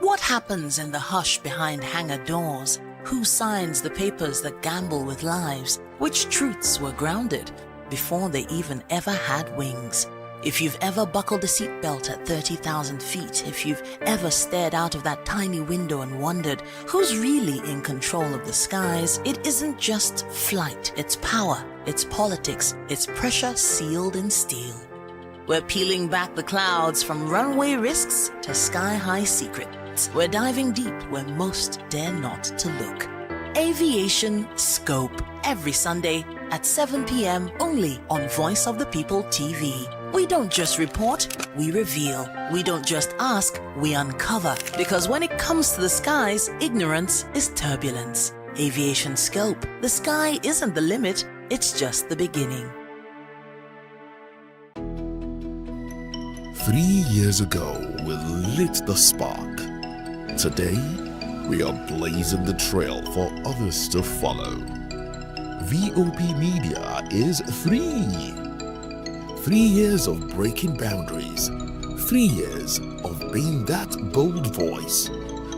What happens in the hush behind hangar doors? Who signs the papers that gamble with lives? Which truths were grounded before they even ever had wings? If you've ever buckled a seatbelt at 30,000 feet, if you've ever stared out of that tiny window and wondered who's really in control of the skies, it isn't just flight, it's power, it's politics, it's pressure sealed in steel. We're peeling back the clouds from runway risks to sky-high secrets. We're diving deep where most dare not to look. Aviation Scope, every Sunday at 7 p.m. only on Voice of the People TV. We don't just report, we reveal. We don't just ask, we uncover. Because when it comes to the skies, ignorance is turbulence. Aviation Scope, the sky isn't the limit, it's just the beginning. 3 years ago, we lit the spark. Today, we are blazing the trail for others to follow. VOP Media is free. 3 years of breaking boundaries. 3 years of being that bold voice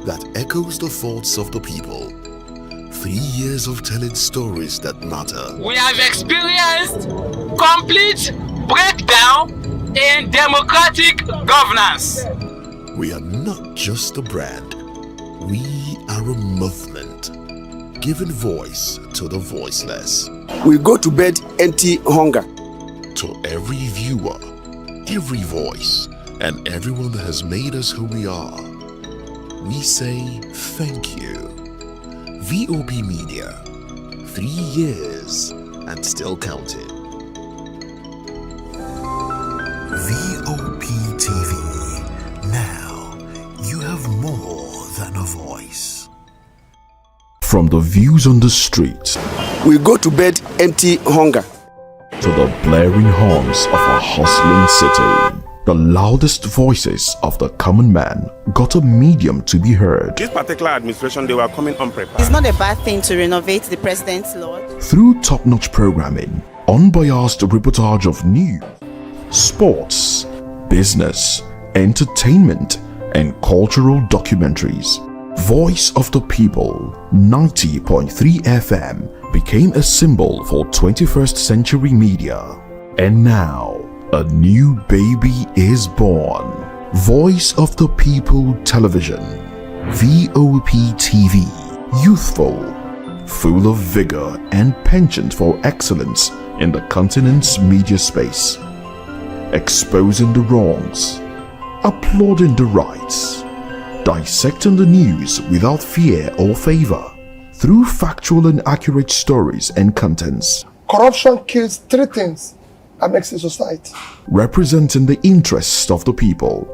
that echoes the thoughts of the people. 3 years of telling stories that matter. We have experienced complete breakdown in democratic governance. We are not just a brand. We are a movement, giving voice to the voiceless. We go to bed empty hunger. To every viewer, every voice, and everyone that has made us who we are, we say thank you. VOP Media, 3 years and still counting. VOP TV, now you have more than a voice. From the views on the street, We go to bed empty hunger. to the blaring horns of a hustling city, the loudest voices of the common man got a medium to be heard. This particular administration, they were coming unprepared. It's not a bad thing to renovate the president's lodge. Through top-notch programming, unbiased reportage of news, sports, business, entertainment, and cultural documentaries, Voice of the People 90.3 FM became a symbol for 21st century media. And now, a new baby is born. Voice of the People Television, VOP TV, youthful, full of vigor and penchant for excellence in the continent's media space, exposing the wrongs, applauding the rights, dissecting the news without fear or favor, through factual and accurate stories and contents. Corruption kills three things that makes a society. Representing the interests of the people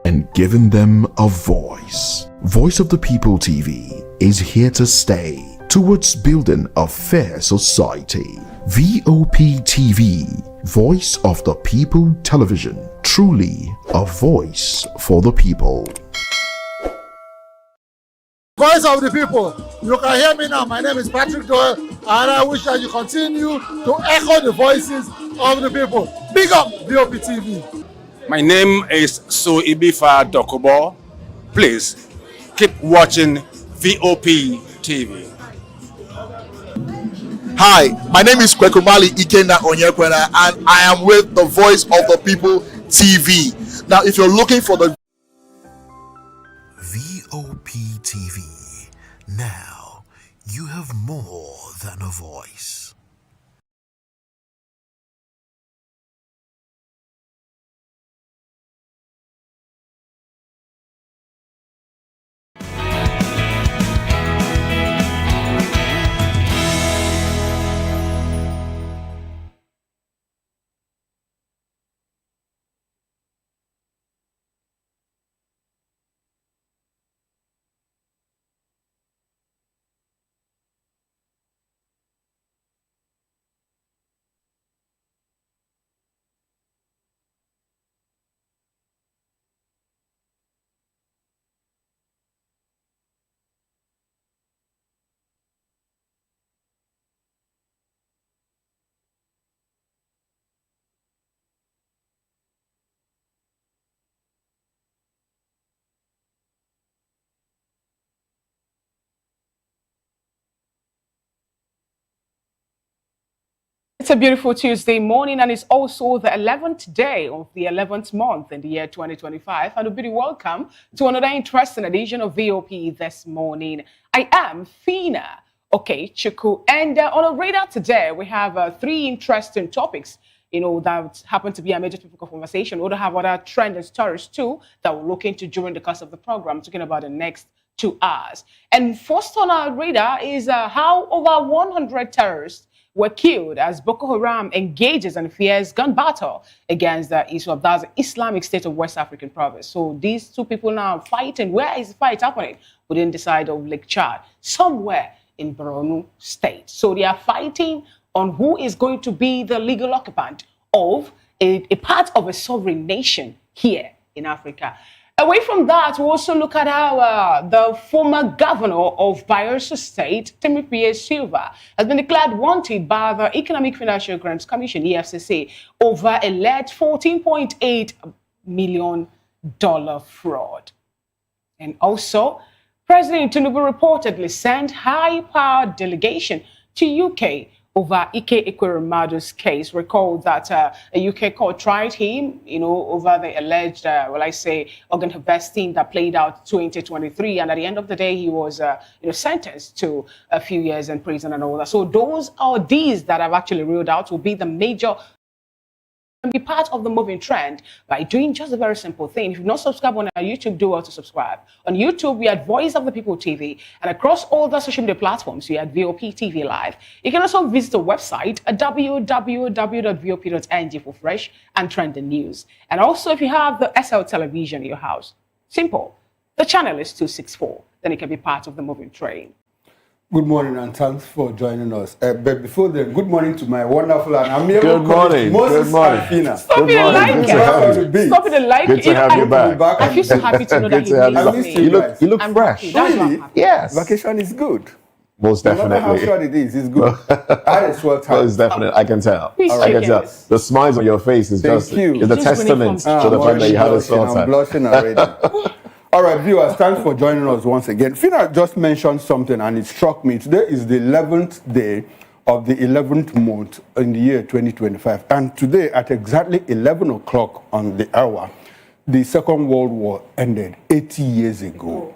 and giving them a voice. Voice of the People TV is here to stay towards building a fair society. VOP TV, Voice of the People Television, truly a voice for the people. Voice of the people, you can hear me now. My name is Patrick Doyle, and I wish that you continue to echo the voices of the people. Big up VOP TV. My name is Soibifa Dokubo. Please keep watching VOP TV. Hi, my name is Kwekumali Ikenda Onyekwena, and I am with the Voice of the People TV. Now, if you're looking for the VOP TV, now you have more than a voice. a beautiful Tuesday morning, and it's also the 11th day of the 11th month in the year 2025. And a very welcome to another interesting edition of VOP this morning. I am Fina Chuku, and on our radar today, we have 3 interesting topics, that happen to be a major topic of conversation. We also have other trends and stories too that we'll look into during the course of the program, talking about the next 2 hours. And first on our radar is how over 100 terrorists were killed as Boko Haram engages in fierce gun battle against the Islamic State of West African province. So these 2 people now fighting. Where is the fight happening? Within the side of Lake Chad, somewhere in Borno State. So they are fighting on who is going to be the legal occupant of a part of a sovereign nation here in Africa. Away from that, we also look at how the former governor of Bayelsa State, Timipre Sylva, has been declared wanted by the Economic Financial Crimes Commission, EFCC, over alleged $14.8 million fraud. And also, President Timipre reportedly sent high-powered delegation to UK over Ike Ekweremadu's case. Recall that a UK court tried him, over the alleged, organ harvesting that played out 2023. And at the end of the day, he was, sentenced to a few years in prison and all that. So those are these that I've actually ruled out will be the major and be part of the moving trend by doing just a very simple thing. If you've not subscribed on our YouTube, do well to subscribe. On YouTube, we are at Voice of the People TV, and across all the social media platforms, we are at VOP TV Live. You can also visit the website at www.vop.ng for fresh and trending news. And also, if you have the SL television in your house, simple. The channel is 264. Then you can be part of the moving train. Good morning and thanks for joining us. But before then, good morning to my wonderful and amiable colleague, Moses Alfina. Stop it and like it. Stop it and like it. Good to have you back. I feel so happy to know that you look fresh. Really? Yes. Vacation is good. Most definitely. No matter how short it is, it's good. I had a swell time. Most definitely. I can tell. I can tell. The smiles on your face is just is a testament to the fact that you had a swell time. I'm blushing already. All right, viewers, thanks for joining us once again. Fina just mentioned something and it struck me. Today is the 11th day of the 11th month in the year 2025. And today at exactly 11 o'clock on the hour, the Second World War ended 80 years ago.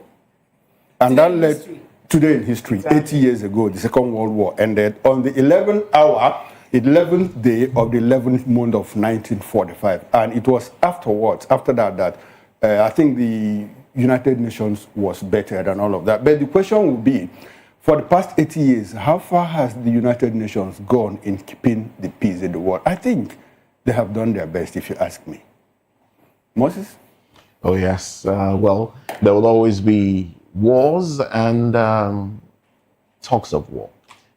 And that led today in history, 80 years ago, the Second World War ended on the 11th hour, 11th day of the 11th month of 1945. And it was afterwards, after that, I think the United Nations was better than all of that. But the question will be, for the past 80 years, how far has the United Nations gone in keeping the peace in the world? I think they have done their best, if you ask me. Moses? Oh, yes. Well, there will always be wars and talks of war.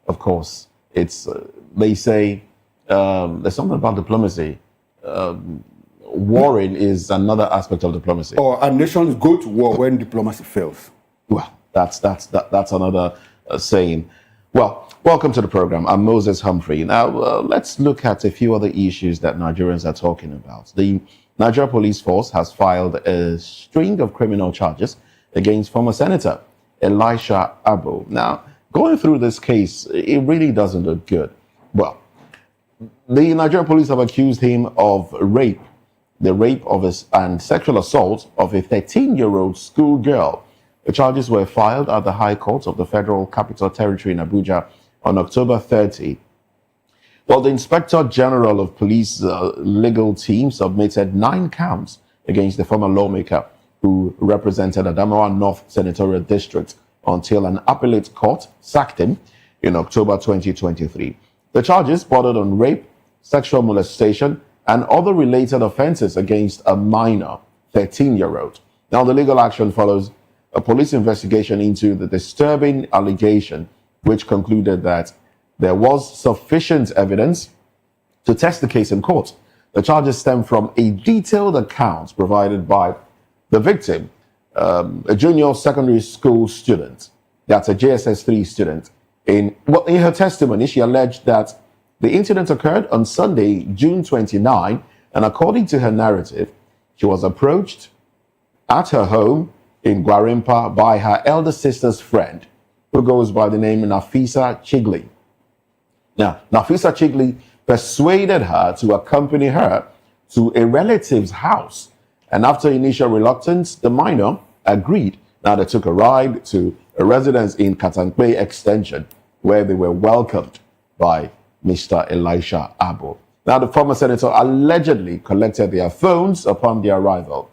Of course, it's, they say, there's something about diplomacy. Warring is another aspect of diplomacy. And nations go to war when diplomacy fails. Well, that's another saying. Well, welcome to the program. I'm Moses Humphrey. Now, let's look at a few other issues that Nigerians are talking about. The Nigeria Police Force has filed a string of criminal charges against former Senator Elisha Abo. Now, going through this case, it really doesn't look good. Well, the Nigerian police have accused him of rape, the rape of and sexual assault of a 13-year-old schoolgirl. The charges were filed at the High Court of the Federal Capital Territory in Abuja on October 30. Well, the Inspector General of Police legal team submitted 9 counts against the former lawmaker who represented Adamawa North Senatorial District until an appellate court sacked him in October 2023. The charges bordered on rape, sexual molestation, and other related offenses against a minor, 13-year-old. Now, the legal action follows a police investigation into the disturbing allegation, which concluded that there was sufficient evidence to test the case in court. The charges stem from a detailed account provided by the victim, a junior secondary school student, that's a JSS 3 student. In her testimony, she alleged that the incident occurred on Sunday, June 29, and according to her narrative, she was approached at her home in Gwarimpa by her elder sister's friend, who goes by the name Nafisa Chigli. Now, Nafisa Chigli persuaded her to accompany her to a relative's house. And after initial reluctance, the minor agreed. Now they took a ride to a residence in Katankwe Extension, where they were welcomed by Mr. Elisha Abo. Now the former senator allegedly collected their phones upon their arrival.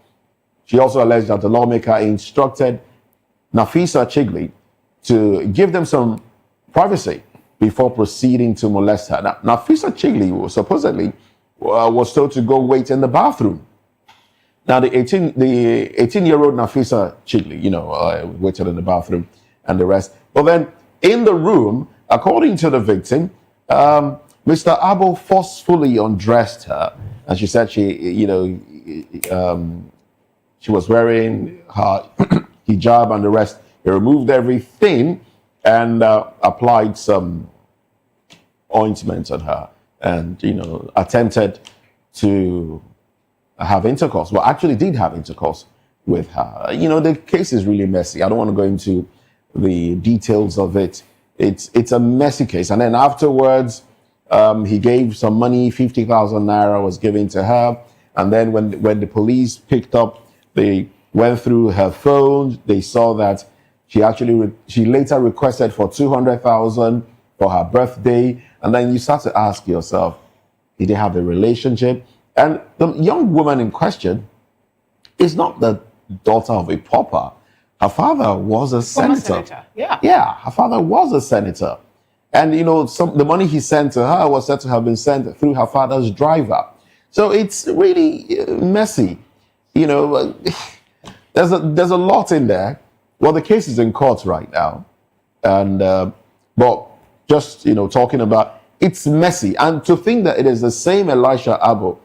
She also alleged that the lawmaker instructed Nafisa Chigli to give them some privacy before proceeding to molest her. Now, Nafisa Chigli was supposedly was told to go wait in the bathroom. Now, the 18-year-old Nafisa Chigli, waited in the bathroom and the rest. But then in the room, according to the victim, Mr. Abo forcefully undressed her, and she said she was wearing her hijab and the rest. He removed everything and applied some ointment on her, and attempted to have intercourse. Well, actually did have intercourse with her. The case is really messy. I don't want to go into the details of it. It's a messy case. And then afterwards, he gave some money, 50,000 naira was given to her. And then when the police picked up, they went through her phone. They saw that she later requested for 200,000 for her birthday. And then you start to ask yourself, did they have a relationship? And the young woman in question is not the daughter of a pauper. Her father was a senator. Yeah, her father was a senator. And, the money he sent to her was said to have been sent through her father's driver. So it's really messy. There's a lot in there. Well, the case is in court right now. And, but just, talking about, it's messy. And to think that it is the same Elisha Abo,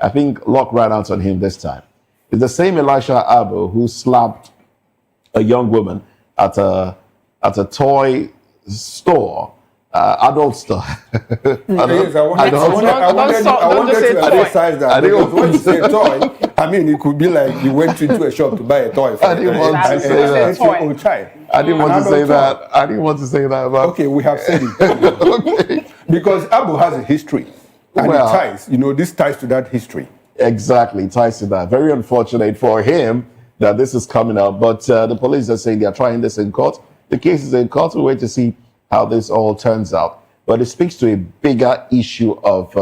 I think luck ran out on him this time. It's the same Elisha Abo who slapped a young woman at a toy store, adult store. Yes, I wanted to emphasize that. Because when you say toy, I mean, it could be like you went into a shop to buy a toy. I didn't want to say that. It's your own child. I didn't want to say that. I didn't want to say that. But okay, we have said it. Okay. Because Abu has a history. And it ties, this ties to that history. Exactly, ties to that. Very unfortunate for him that this is coming out. But the police are saying they are trying this in court. The case is in court. We'll wait to see how this all turns out. But it speaks to a bigger issue of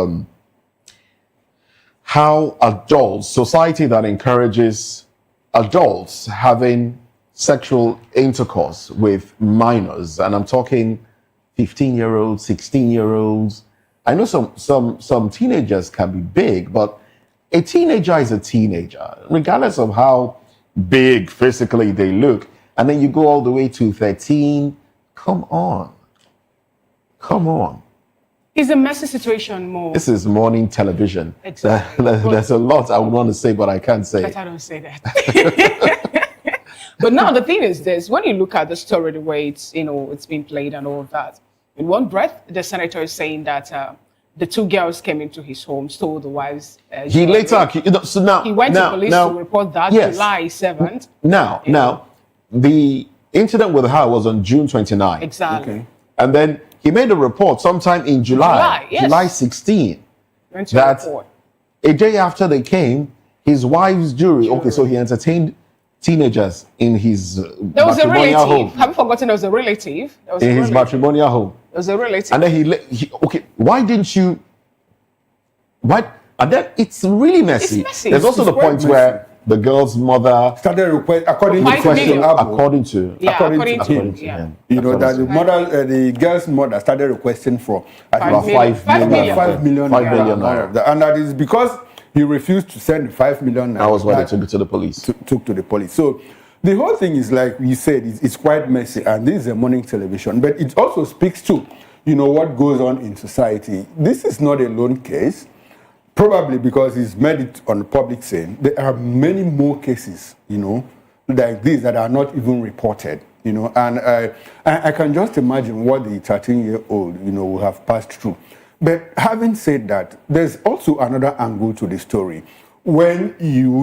how adults, society that encourages adults having sexual intercourse with minors. And I'm talking 15-year-olds, 16-year-olds. I know some teenagers can be big, but a teenager is a teenager, regardless of how big physically they look. And then you go all the way to 13. Come on. It's a messy situation, Mo. This is morning television. Exactly. There's a lot I would want to say, but I can't say. But I don't say that. But now the thing is this: when you look at the story, the way it's been played and all of that, in one breath, the senator is saying that the two girls came into his home, stole the wives. He later, so now he went to police to report that July 7th. Now, the incident with her was on June 29th. Exactly. Okay. And then he made a report sometime in July 16, that a day after they came, his wife's jury. Okay, so he entertained teenagers in his there was matrimonial home. Have you forgotten there was a relative? In his matrimonial home. There was a relative. And then why didn't you? Why? And then it's really messy. It's messy. There's also the point where the girl's mother started according to him. him. That the mother, the girl's mother started requesting for about 5 million. 5 million naira. And that is because he refused to send 5 million naira. That was why they took it to the police. Took to the police. So the whole thing is, like we said, it's quite messy, and this is a morning television. But it also speaks to, what goes on in society. This is not a lone case. Probably because he's made it on the public scene. There are many more cases, like this that are not even reported, and I can just imagine what the 13-year-old, will have passed through. But having said that, there's also another angle to the story. When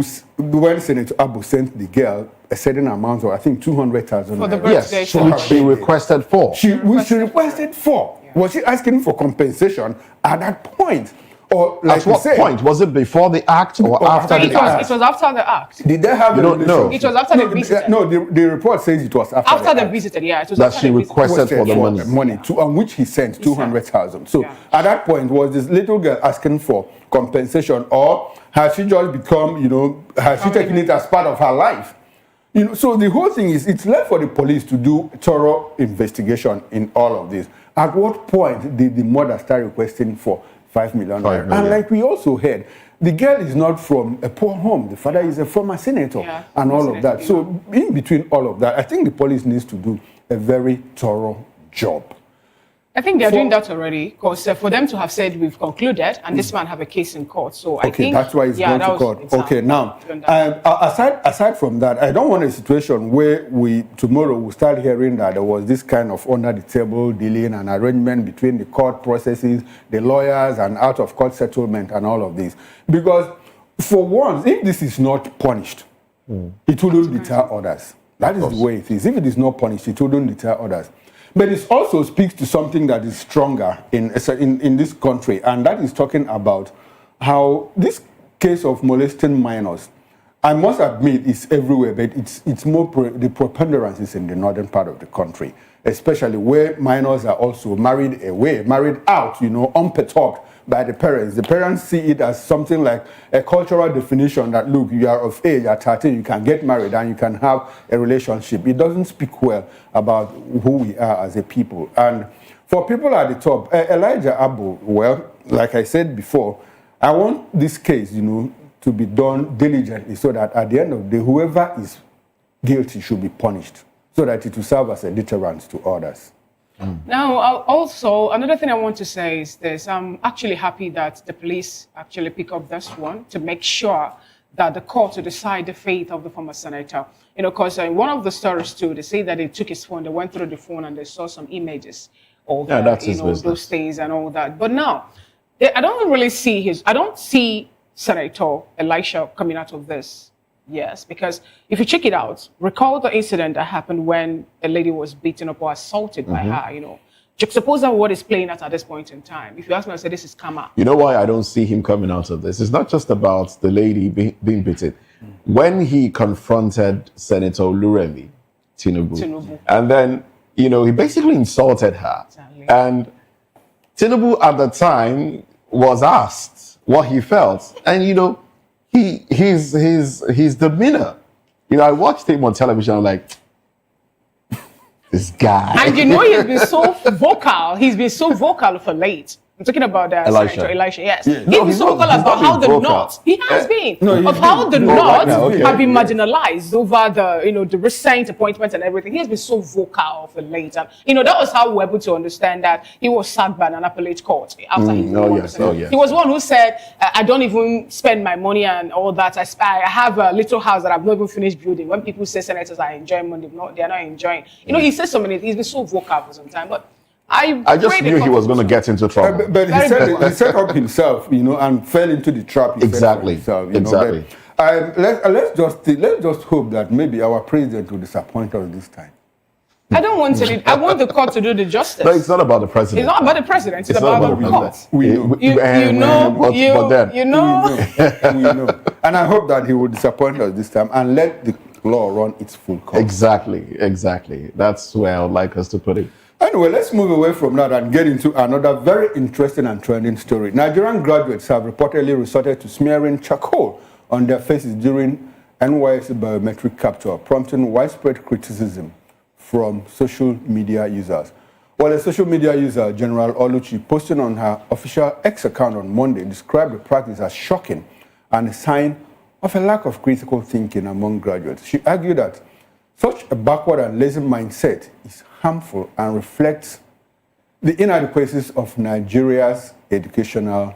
Senator Abu sent the girl a certain amount of, I think, 200,000 for the birthday. Yes, she requested 4. She requested 4. Was she asking for compensation at that point? Or like at what point? Was it before the act or after the act? It was after the act. Did they have You don't know. It was after they visited. No, the report says it was after They act. visited, yeah. It was That after she they visited. requested for the money. Money to on which he sent 200,000. So at that point, was this little girl asking for compensation, or has she just become, has she taken it as part of her life? So the whole thing is, it's left for the police to do thorough investigation in all of this. At what point did the mother start requesting for 5 million? And like we also heard, the girl is not from a poor home. The father is a former senator and all of that. So in between all of that, I think the police needs to do a very thorough job. I think they're doing that already, because for them to have said we've concluded and this man have a case in court, so I think that's why it's going to court. Okay, now aside from that, I don't want a situation where tomorrow will start hearing that there was this kind of under the table dealing and arrangement between the court processes, the lawyers, and out of court settlement and all of this. Because for once, if this is not punished, it wouldn't deter others. That is the way it is. If it is not punished, it wouldn't deter others. But it also speaks to something that is stronger in this country, and that is talking about how this case of molesting minors, I must admit, is everywhere, but it's more the preponderance is in the northern part of the country, especially where minors are also married away, married out, unperturbed by the parents. The parents see it as something like a cultural definition that, look, you are of age at 13, you can get married and you can have a relationship. It doesn't speak well about who we are as a people. And for people at the top, Elijah Abu, well, like I said before, I want this case, to be done diligently so that at the end of the day, whoever is guilty should be punished so that it will serve as a deterrent to others. Now, also, another thing I want to say is this. I'm actually happy that the police actually pick up this one to make sure that the court to decide the fate of the former senator. Because in one of the stories too, they say that they took his phone, they went through the phone and they saw some images of those things and all that. But now, I don't see Senator Elisha coming out of this. Yes, because if you check it out, recall the incident that happened when a lady was beaten up or assaulted by her, Juxtapose that what is playing out at this point in time. If you ask me, I say this is karma. You know why I don't see him coming out of this? It's not just about the lady being beaten. When he confronted Senator Luremi Tinubu, and then, he basically insulted her. Exactly. And Tinubu at the time was asked what he felt. And, his demeanor. I watched him on television. I'm like, this guy. And he's been so vocal. He's been so vocal for late. I'm talking about Senator Elisha. Yes, he's been so vocal about how the North. He has been how the North have been marginalized over the recent appointments and everything. He has been so vocal for late, and that was how we were able to understand that he was sacked by an appellate court after he He was one who said, "I don't even spend my money and all that. I have a little house that I've not even finished building." When people say senators are enjoying money, they are not enjoying. He says so many. He's been so vocal for some time, but. I just knew he was going to get into trouble. But he set up himself, and fell into the trap. Exactly. Exactly. Let's just hope that maybe our president will disappoint us this time. I don't want to. I want the court to do the justice. No, it's not about the president. It's not about the president. It's about the court. We know. You know. And I hope that he will disappoint us this time and let the law run its full course. Exactly. That's where I would like us to put it. Anyway, let's move away from that and get into another very interesting and trending story. Nigerian graduates have reportedly resorted to smearing charcoal on their faces during NYSC biometric capture, prompting widespread criticism from social media users. While a social media user, General Oluchi, posting on her official X account on Monday, described the practice as shocking and a sign of a lack of critical thinking among graduates. She argued that such a backward and lazy mindset is harmful and reflects the inadequacies of Nigeria's educational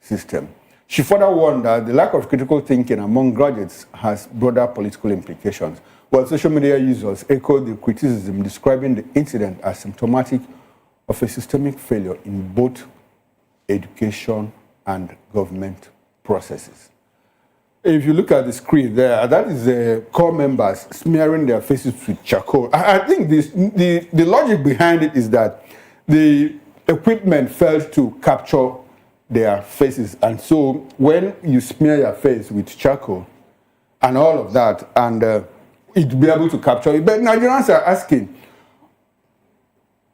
system. She further warned that the lack of critical thinking among graduates has broader political implications, while social media users echoed the criticism, describing the incident as symptomatic of a systemic failure in both education and government processes. If you look at the screen there, that is the core members smearing their faces with charcoal. I think the logic behind it is that the equipment failed to capture their faces. And so when you smear your face with charcoal and all of that, and it'll be able to capture it. But Nigerians are asking,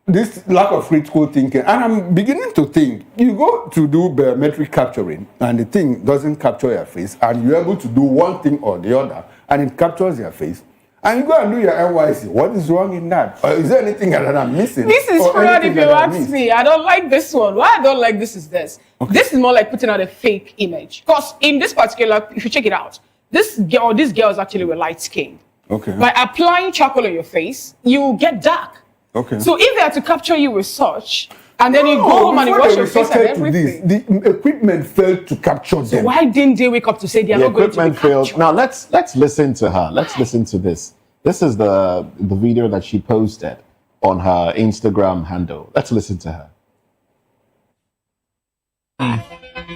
this lack of critical thinking, and I'm beginning to think, you go to do biometric capturing, and the thing doesn't capture your face, and you're able to do one thing or the other, and it captures your face, and you go and do your NYC. What is wrong in that? Or is there anything that I'm missing? This is fraud if you ask me. I don't like this one. Why I don't like this is this. Okay. This is more like putting out a fake image. Because in this particular, if you check it out, these girls actually were light skinned. Okay. By applying charcoal on your face, you get dark. Okay. So if they are to capture you with such, and then you go home and you wash your face and everything. The equipment failed to capture them. So why didn't they wake up to say they are not going to be captured? The equipment failed. Now let's listen to her. Let's listen to this. This is the video that she posted on her Instagram handle. Let's listen to her.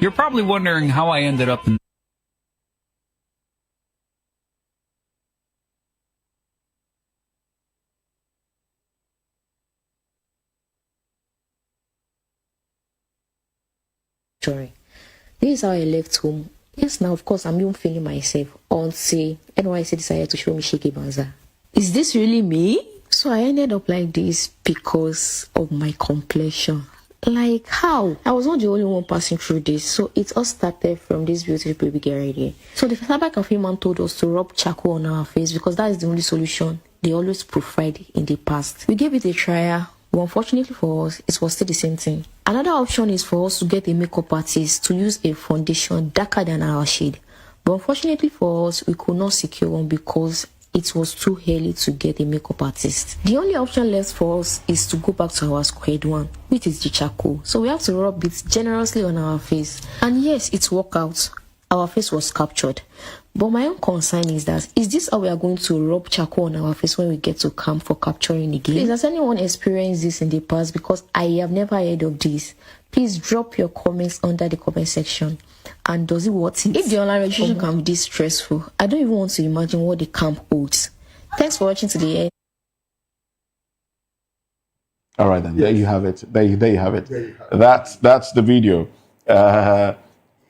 You're probably wondering how I ended up in Sorry. This is how I left home. Yes, now of course I'm even feeling myself until NYC decided to show me Shaky Banza. Is this really me? So I ended up like this because of my complexion. Like how? I was not the only one passing through this, so it all started from this beautiful baby girl right here. So the cyber cafe man told us to rub charcoal on our face because that is the only solution they always provide in the past. We gave it a trial. But unfortunately for us, it was still the same thing. Another option is for us to get a makeup artist to use a foundation darker than our shade. But unfortunately for us, we could not secure one because it was too early to get a makeup artist. The only option left for us is to go back to our squared one, which is the charcoal. So we have to rub it generously on our face. And yes, it worked out. Our face was captured. But my own concern is that, is this how we are going to rub charcoal on our face when we get to camp for capturing again? Please, has anyone experienced this in the past? Because I have never heard of this. Please drop your comments under the comment section. And does it work? If the online registration can be this stressful, I don't even want to imagine what the camp holds. Thanks for watching to the end. All right, then. Yes. There you have it. There you have it. That's the video.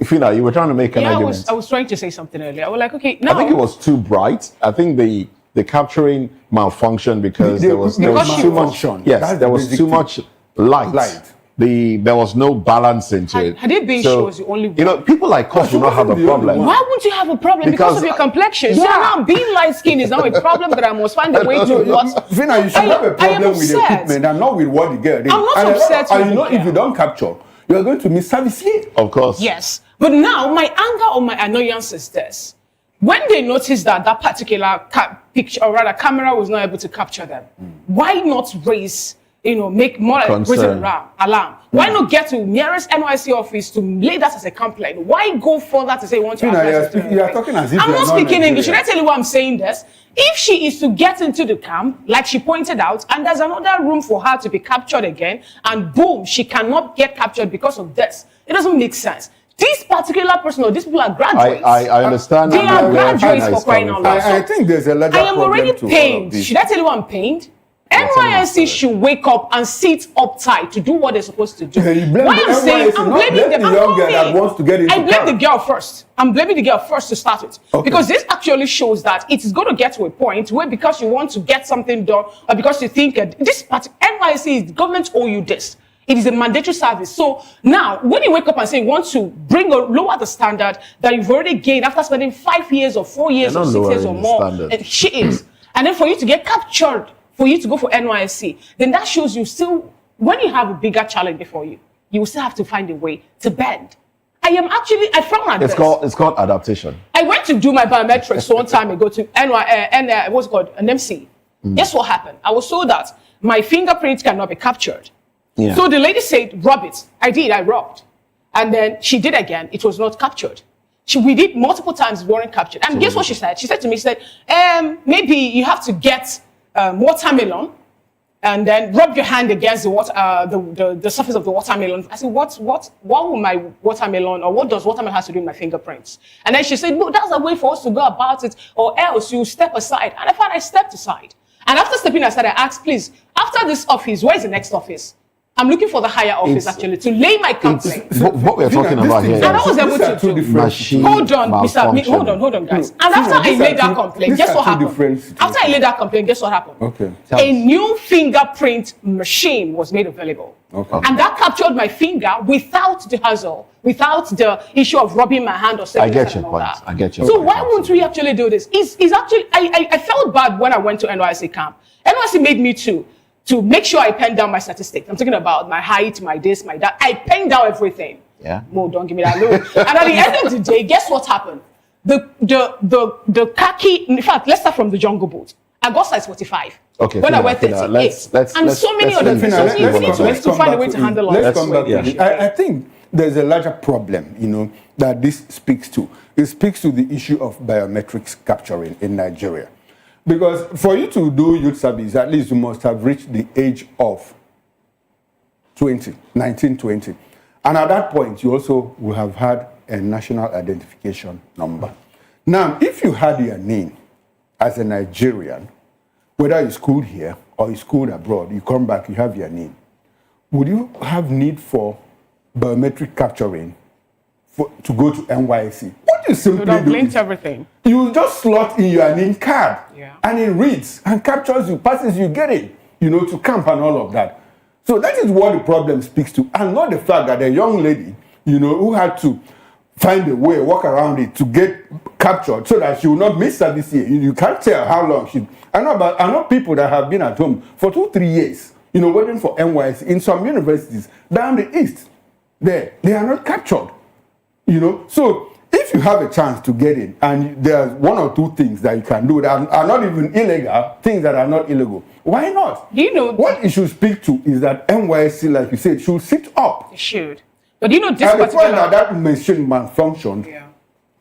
Fina, you were trying to make an argument. I was trying to say something earlier. I was like, okay, now. I think it was too bright. I think the capturing malfunctioned because there was too much. Yes, there was too much light. There was no balance into it. Had it been she was the only one. You know, people like us do not have a problem. Why wouldn't you have a problem? Because of your complexion. Yeah. So now being light skinned is now a problem that I must find a way to what. Vina, you should have a problem with the equipment and not with what the girl did. I'm not upset with you know, if you don't capture, you are going to miss service here. Of course. Yes. But now my anger or my annoyance is this. When they noticed that that particular picture, or rather camera, was not able to capture them, why not raise, make more raise an alarm? Why not get to nearest NYC office to lay that as a complaint? Why go further to say you want to? You are talking as if I'm not speaking English. Should I tell you why I'm saying this? If she is to get into the camp, like she pointed out, and there's another room for her to be captured again, and boom, she cannot get captured because of this. It doesn't make sense. This particular person, or these people are graduates. I understand. They are graduates for crying out loud. I think there's a larger problem. I am already pained. Should I tell you why I'm pained? NYSC should wake up and sit uptight to do what they're supposed to do. Why I'm saying I'm blaming the young girl that wants to get into I blame the girl first. I'm blaming the girl first to start with. Okay. Because this actually shows that it is going to get to a point where because you want to get something done or because you think this NYSC government owe you this. It is a mandatory service. So now, when you wake up and say you want to lower the standard that you've already gained after spending 5 years or 4 years or 6 years or more, and she is, and then for you to get captured, for you to go for NYSC, then that shows you still, when you have a bigger challenge before you, you will still have to find a way to bend. I found at this. It's called adaptation. I went to do my biometrics one time ago to what's it called, an MC. Guess what happened? I was told that my fingerprint cannot be captured. Yeah. So the lady said, rub it. I did, I rubbed. And then she did again, it was not captured. We did multiple times, weren't captured. And guess what she said? She said to me, maybe you have to get watermelon and then rub your hand against the surface of the watermelon. I said, what will my watermelon, or what does watermelon have to do with my fingerprints? And then she said, no, that's a way for us to go about it, or else you step aside. And I stepped aside. And after stepping aside, I asked, please, after this office, where is the next office? I'm looking for the higher office actually to lay my complaint. What we're talking about here. And I was able to do. Machine Hold on, hold on, guys. And after I laid that complaint, guess what happened? After I laid that complaint, guess what happened? Okay. A new fingerprint machine was made available. Okay. And that captured my finger without the hassle, without the issue of rubbing my hand or something. I get your point. I get your So point. why won't we actually do this? Is actually I felt bad when I went to NYSC camp. NYSC made me to make sure I penned down my statistics. I'm talking about my height, my this, my that. I penned down everything. Yeah. Mo, don't give me that look. And at the end of the day, guess what happened? The khaki. In fact, let's start from the jungle boot. I got size 45. Okay. When I went 38. And so many other things. So we need to find a way to handle all Let's this. come back to this. I think there's a larger problem, that this speaks to. It speaks to the issue of biometrics capturing in Nigeria. Because for you to do youth service, at least you must have reached the age of 19, 20. And at that point, you also will have had a national identification number. Now, if you had your name as a Nigerian, whether you schooled here or you schooled abroad, you come back, you have your name, would you have need for biometric capturing to go to NYSC? What you simply do is everything. You just slot in your name card, Yeah. and it reads and captures you, passes you, get it, to camp and all of that. So that is what the problem speaks to, and not the fact that a young lady, who had to find a way, walk around it to get captured so that she will not miss service here. You can't tell how long she. I know people that have been at home for 2-3 years, waiting for NYSC in some universities down the east. They are not captured. So if you have a chance to get in, and there's one or two things that you can do that are not even illegal, things that are not illegal, why not? What it should speak to is that NYSC, like you said, should sit up. It should. But this and the point that machine malfunctioned,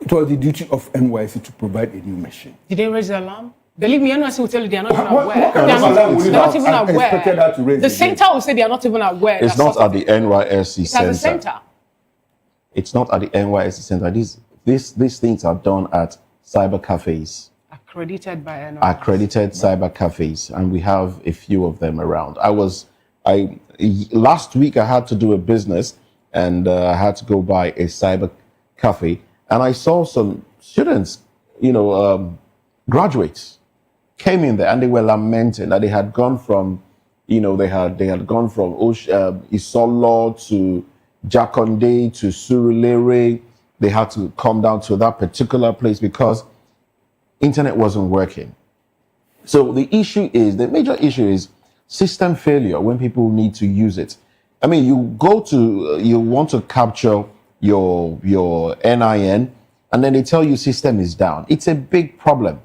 it was the duty of NYSC to provide a new machine. Did they raise the alarm? Believe me, NYSC will tell you they are not even aware. What kind of alarm would you They're not even expected her to aware. raise The again? center will say they are not even aware. It's not at the NYSC It's at the center. center. It's not at the NYSC center. These things are done at cyber cafes. Accredited by NYSC. Accredited cyber cafes, and we have a few of them around. Last week I had to do a business, and I had to go by a cyber cafe, and I saw some students, graduates, came in there, and they were lamenting that they had gone from, they had gone from Isolo to Jakonde to Surulere. They had to come down to that particular place because internet wasn't working. So the major issue is system failure when people need to use it. I mean, you want to capture your NIN, and then they tell you system is down. It's a big problem.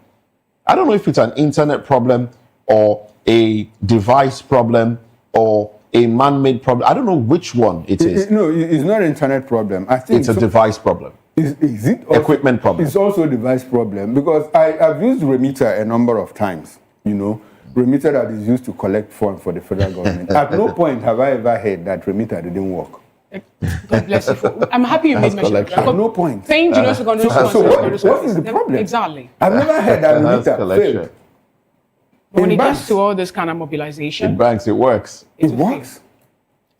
I don't know if it's an internet problem or a device problem or a man-made problem. I don't know which one it is. No, it's not an internet problem. I think it's a device problem. Is it also, equipment problem? It's also a device problem because I've used Remitter a number of times. Remitter that is used to collect funds for the federal government. At no point have I ever heard that Remitter didn't work. God bless you. I'm happy you made mention of that. At no point. Saying junior secondary school. So what is the problem? Exactly. I've never heard that Remitter failed. When it gets to all this kind of mobilization, in banks, it works. It works.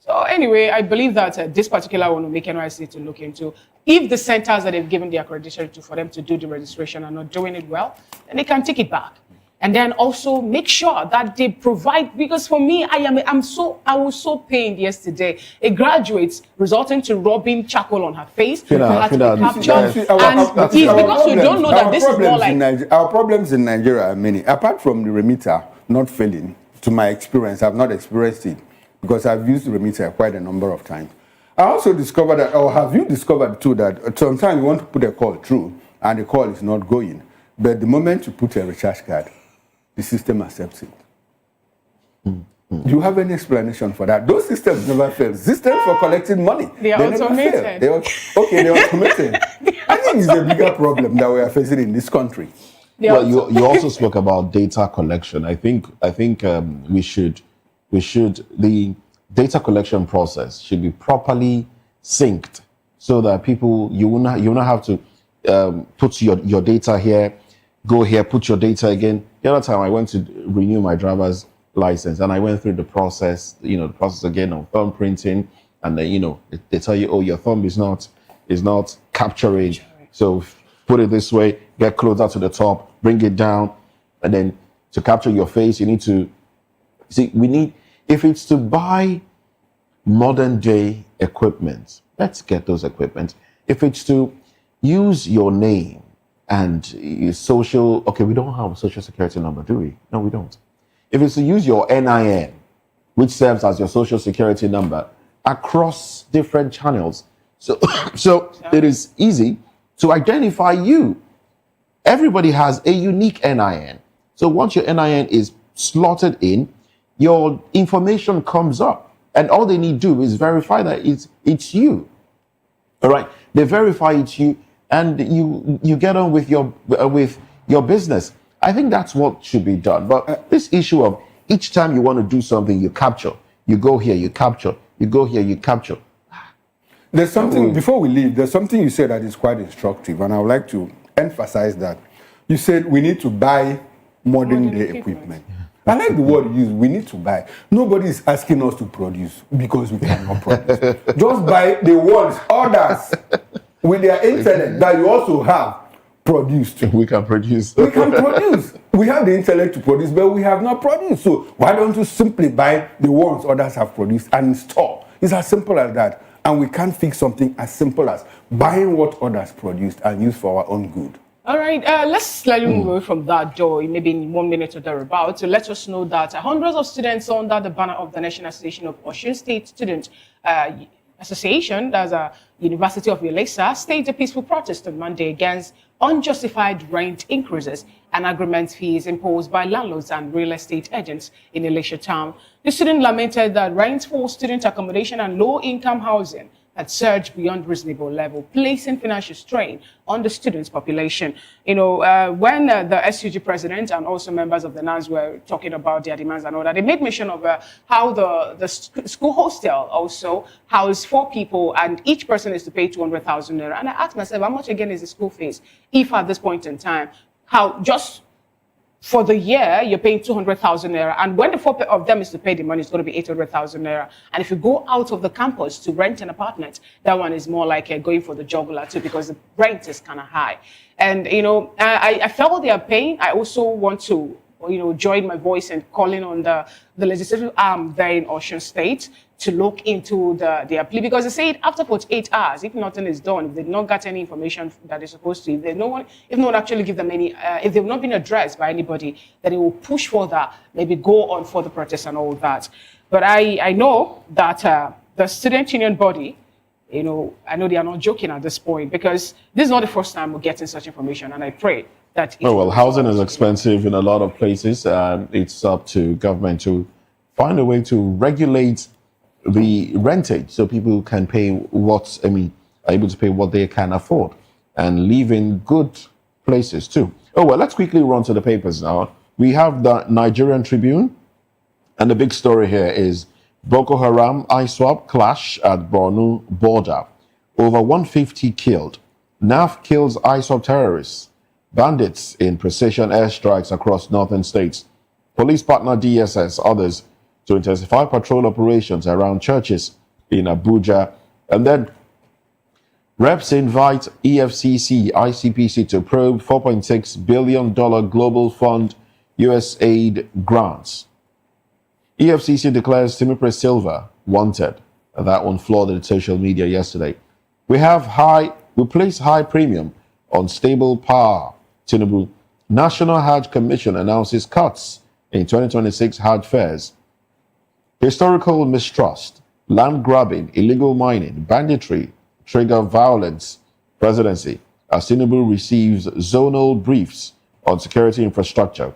So anyway, I believe that this particular one will make NYSC to look into. If the centers that they've given the accreditation to for them to do the registration are not doing it well, then they can take it back. And then also make sure that they provide, because for me, I was so pained yesterday. A graduate resulting to rubbing charcoal on her face, had to be captured. And it's because you don't know that this is more like... Our problems in Nigeria are many. Apart from the Remitter not failing, to my experience, I've not experienced it because I've used Remitter quite a number of times. I also discovered that, or have you discovered too, that sometimes you want to put a call through and the call is not going. But the moment you put a recharge card, the system accepts it. Do you have any explanation for that? Those systems never fail. Systems for collecting money. They are automated. They're automated. I think it's a bigger problem that we are facing in this country. Well, you also spoke about data collection. I think we should the data collection process should be properly synced so that you will not have to put your data here, go here, put your data again. The other time I went to renew my driver's license. And I went through the process, the process again of thumb printing, and then, they tell you, oh, your thumb is not capturing. So put it this way, get closer to the top, bring it down, and then to capture your face, you need to if it's to buy modern day equipment, let's get those equipment. If it's to use your name and social, okay, we don't have a social security number, do we? No, we don't. If it's to use your NIN, which serves as your social security number, across different channels, so it is easy to identify you. Everybody has a unique NIN. So once your NIN is slotted in, your information comes up, and all they need to do is verify that it's you. All right, they verify it's you, and you get on with your business. I think that's what should be done. But this issue of each time you want to do something, you capture, you go here, you capture, you go here, you capture. There's something, before we leave, there's something you said that is quite instructive, and I would like to emphasize that. You said we need to buy modern day equipment. I like the word you use, we need to buy. Nobody is asking us to produce because we cannot produce. Just buy the ones, others, with their intellect that you also have produced. We can produce. We can produce. We have the intellect to produce, but we have not produced. So why don't you simply buy the ones others have produced and install? It's as simple as that. And we can't fix something as simple as buying what others produced and use for our own good. All right, let's slightly move away from that, Joy, maybe in 1 minute or thereabouts, to let us know that hundreds of students under the banner of the National Association of Osun State Student Association, that's a University of Ilesa, staged a peaceful protest on Monday against unjustified rent increases and agreement fees imposed by landlords and real estate agents in Ilesha town. The student lamented that rent for student accommodation and low-income housing had surged beyond reasonable level, placing financial strain on the students' population. When the SUG president and also members of the NANS were talking about their demands and all that, they made mention of how the school hostel also housed 4 people and each person is to pay 200,000 naira. And I asked myself, how much again is the school fees? If at this point in time, how just for the year, you're paying 200,000 naira. And when the 4 of them is to pay the money, it's going to be 800,000 naira. And if you go out of the campus to rent an apartment, that one is more like going for the jugular too, because the rent is kind of high. And, I felt their pain. I also want to, join my voice and calling on the legislative arm there in Osun State to look into their plea, because they said after 48 hours, if nothing is done, if they've not got any information that they're supposed to, if no one actually give them any, if they've not been addressed by anybody, then they will push further, maybe go on for the protest and all that. But I know that the student union body, I know they are not joking at this point, because this is not the first time we're getting such information, and I pray that... housing is expensive in a lot of places. It's up to government to find a way to regulate the rentage so people can pay are able to pay what they can afford and live in good places too. Let's quickly run to the papers now. We have the Nigerian Tribune, and the big story here is Boko Haram ISWAP clash at Borno border. Over 150 killed. NAF kills ISWAP terrorists. Bandits in precision airstrikes across northern states. Police partner DSS, others, to intensify patrol operations around churches in Abuja. And then reps invite EFCC, ICPC to probe $4.6 billion global fund USAID grants. EFCC declares Timipre Sylva wanted. That one flooded social media yesterday. We place high premium on stable power. Tinubu. National Hajj Commission announces cuts in 2026 Hajj fares. Historical mistrust, land grabbing, illegal mining, banditry trigger violence. Presidency. As Tinubu receives zonal briefs on security infrastructure.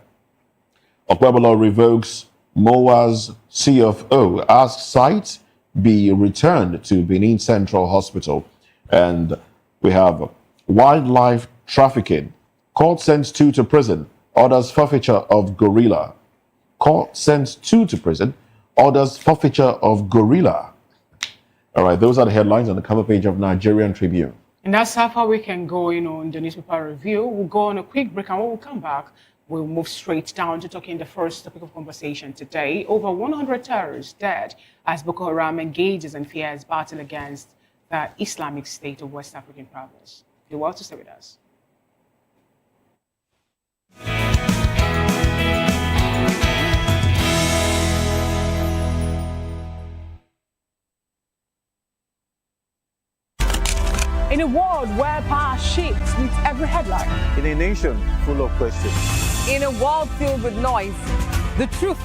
Okwebolo revokes MOA's CFO, asks site be returned to Benin Central Hospital. And we have wildlife trafficking. Court sends 2 to prison, orders forfeiture of gorilla. Court sends 2 to prison, orders forfeiture of gorilla. All right, those are the headlines on the cover page of Nigerian Tribune. And that's how far we can go, in the newspaper review. We'll go on a quick break, and when we come back, We'll move straight down to talking the first topic of conversation today. Over 100 terrorists dead as Boko Haram engages in fierce battle against the Islamic State of West African province. You're welcome to stay with us. In a world where power shifts with every headline. In a nation full of questions. In a world filled with noise, the truth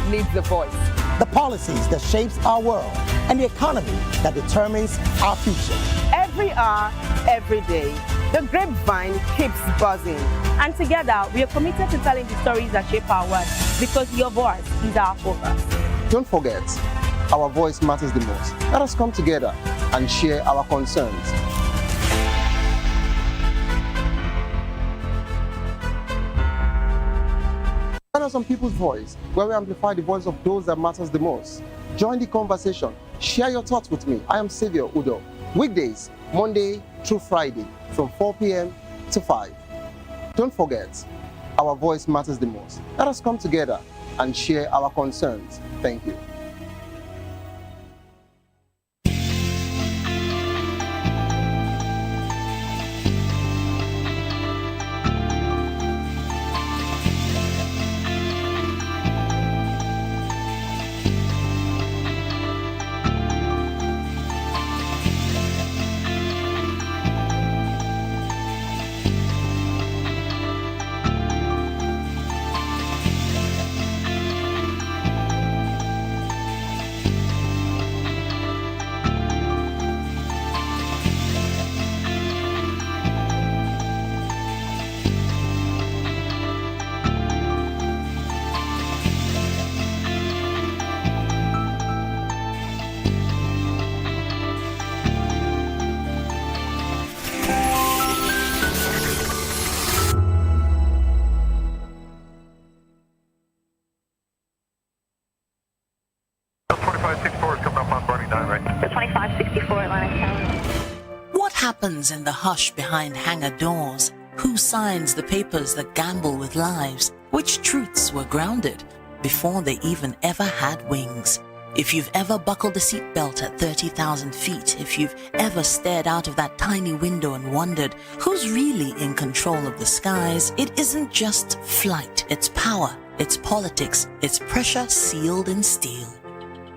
needs a voice. The policies that shapes our world and the economy that determines our future. Every hour, every day, the grapevine keeps buzzing. And together, we are committed to telling the stories that shape our world because your voice is our focus. Don't forget, our voice matters the most. Let us come together and share our concerns. Join us on People's Voice, where we amplify the voice of those that matters the most. Join the conversation. Share your thoughts with me. I am Sylva Udo. Weekdays, Monday through Friday, from 4 p.m. to 5. Don't forget, our voice matters the most. Let us come together and share our concerns. Thank you. What happens in the hush behind hangar doors? Who signs the papers that gamble with lives? Which truths were grounded before they even ever had wings? If you've ever buckled a seatbelt at 30,000 feet, if you've ever stared out of that tiny window and wondered who's really in control of the skies, it isn't just flight, it's power, it's politics, it's pressure sealed in steel.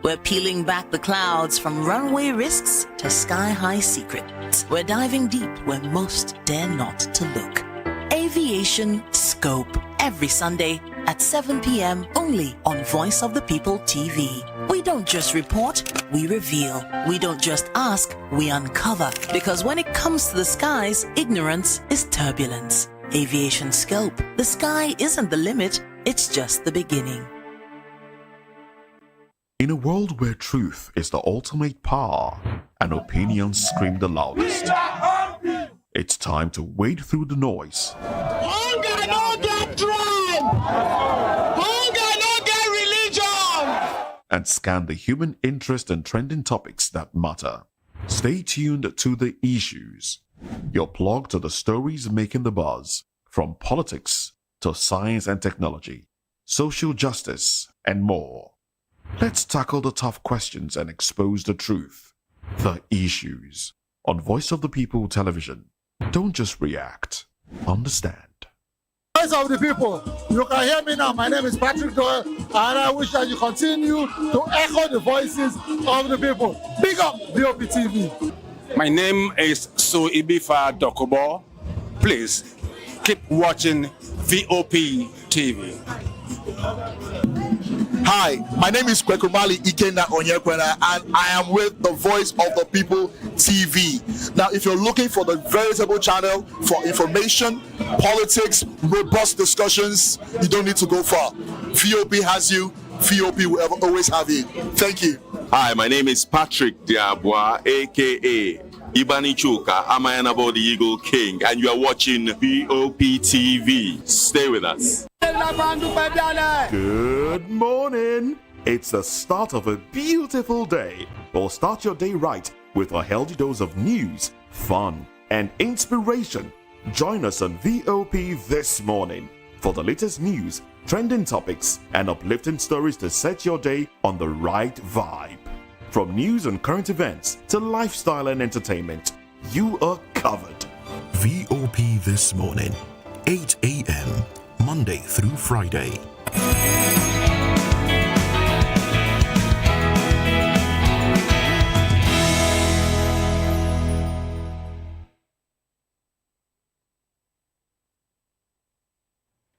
We're peeling back the clouds from runway risks to sky-high secrets. We're diving deep where most dare not to look. Aviation Scope, every Sunday at 7 p.m. only on Voice of the People TV. We don't just report, we reveal. We don't just ask, we uncover. Because when it comes to the skies, ignorance is turbulence. Aviation Scope, the sky isn't the limit, it's just the beginning. In a world where truth is the ultimate power and opinions scream the loudest, it's time to wade through the noise. Hunger no get tribe! Hunger no get religion! And scan the human interest and trending topics that matter. Stay tuned to The Issues, your plug to the stories making the buzz, from politics to science and technology, social justice, and more. Let's tackle the tough questions and expose the truth. The Issues on Voice of the People Television. Don't just react, understand. Voice of the People, you can hear me now. My name is Patrick Doyle, and I wish that you continue to echo the voices of the people. Big up VOP TV. My name is Sylva Dokubo. Please keep watching VOP TV. Hi, my name is Kwekumali Ikenna Onyekwena, and I am with the Voice of the People TV. Now, if you're looking for the veritable channel for information, politics, robust discussions, you don't need to go far. VOP has you. VOP will always have you. Thank you. Hi, my name is Patrick Diabwa, aka Ibani Chuka, Amayanabo the Eagle King, and you are watching VOP TV. Stay with us. Good morning. It's the start of a beautiful day. Well, start your day right with a healthy dose of news, fun, and inspiration. Join us on VOP this morning for the latest news, trending topics, and uplifting stories to set your day on the right vibe. From news and current events to lifestyle and entertainment, you are covered. VOP This Morning, 8 a.m., Monday through Friday.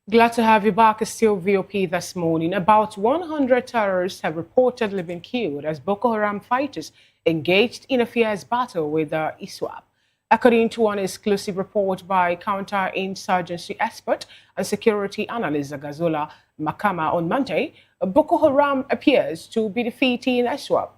Glad to have you back. It's still VOP This Morning. About 100 terrorists have reportedly been killed as Boko Haram fighters engaged in a fierce battle with the ISWAP. According to an exclusive report by counterinsurgency expert and security analyst Zagazola Makama on Monday, Boko Haram appears to be defeating ISWAP,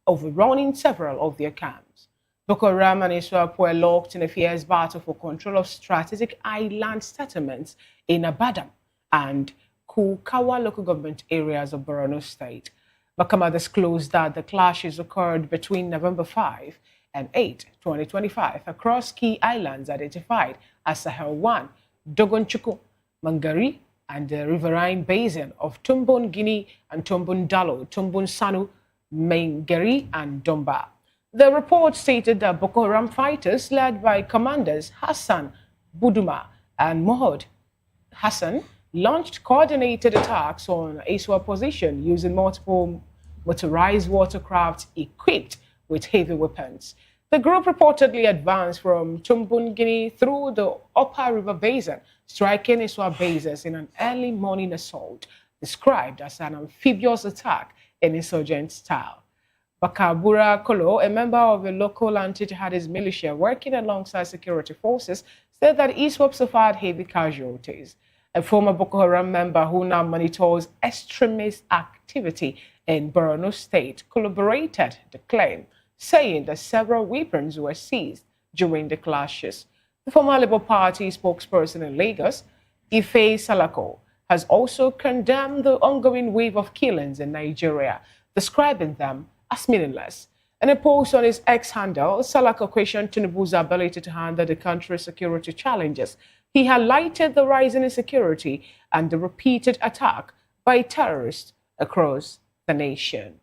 overrunning several of their camps. Boko Haram and ISWAP were locked in a fierce battle for control of strategic island settlements in Abadam and Kukawa local government areas of Borno State. Makama disclosed that the clashes occurred between November 5 and 8, 2025 across key islands identified as Sahel 1, Dogonchuku, Mangari, and the riverine basin of Tumbun Guinea and Tumbun Dalo, Tumbun Sanu, Mangari, and Domba. The report stated that Boko Haram fighters led by commanders Hassan Buduma and Mohod Hassan launched coordinated attacks on ISWAP position using multiple motorized watercraft equipped with heavy weapons. The group reportedly advanced from Tumbun Guinea through the upper river basin, striking ISWAP bases in an early morning assault, described as an amphibious attack in insurgent style. Bakabura Kolo, a member of a local anti-jihadist militia working alongside security forces, said that ISWAP suffered heavy casualties. A former Boko Haram member who now monitors extremist activity in Borno State corroborated the claim, saying that several weapons were seized during the clashes. The former Labour Party spokesperson in Lagos, Ife Salako, has also condemned the ongoing wave of killings in Nigeria, describing them as meaningless. In a post on his X handle, Salako questioned Tinubu's ability to handle the country's security challenges. He highlighted the rising insecurity and the repeated attack by terrorists across the nation.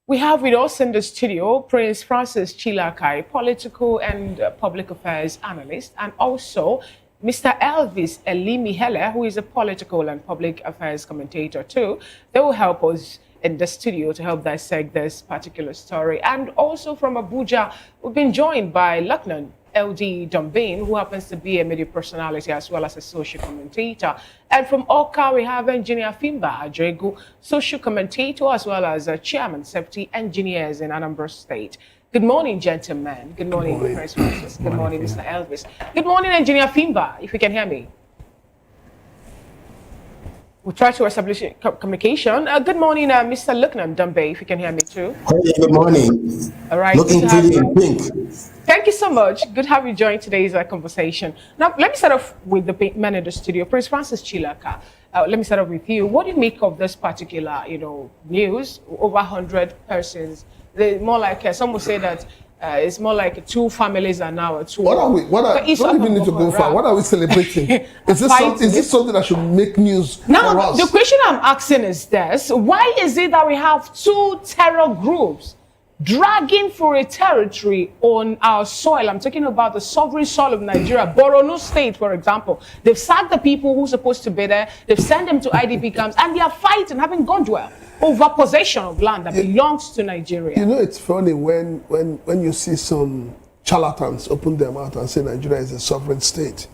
We have with us in the studio Prince Francis Chilakai, political and public affairs analyst, and also Mr. Elvis Elimihele, who is a political and public affairs commentator too. They will help us in the studio to help dissect this particular story. And also from Abuja, we've been joined by Lieutenant LD Dumbin, who happens to be a media personality as well as a social commentator. And from Oka, we have Engineer Fimba Ajegu, social commentator as well as Chairman Safety Engineers in Anambra State. Good morning, gentlemen. Good morning, Prince Francis. Good morning, Mr. Elvis. Good morning, Engineer Fimba, if you can hear me. We'll try to establish communication. Good morning, Mr. Lieutenant Dumbe, if you can hear me too. Hey, good morning. All right. Looking pretty in pink. Thank you so much. Good to have you join today's conversation. Now, let me start off with the man in the studio, Prince Francis Chilaka. Let me start off with you. What do you make of this particular, news? Over 100 persons. More like some will say that it's more like two families are now two. What are we? Don't even need to go far. What are we celebrating? Is this something that should make news for us? The question I'm asking is this: why is it that we have two terror groups dragging for a territory on our soil? I'm talking about the sovereign soil of Nigeria, Borno State, for example. They've sacked the people who are supposed to be there. They've sent them to IDP camps, and they are fighting, having gone well over possession of land that belongs to Nigeria. It's funny when you see some charlatans open their mouth and say Nigeria is a sovereign state.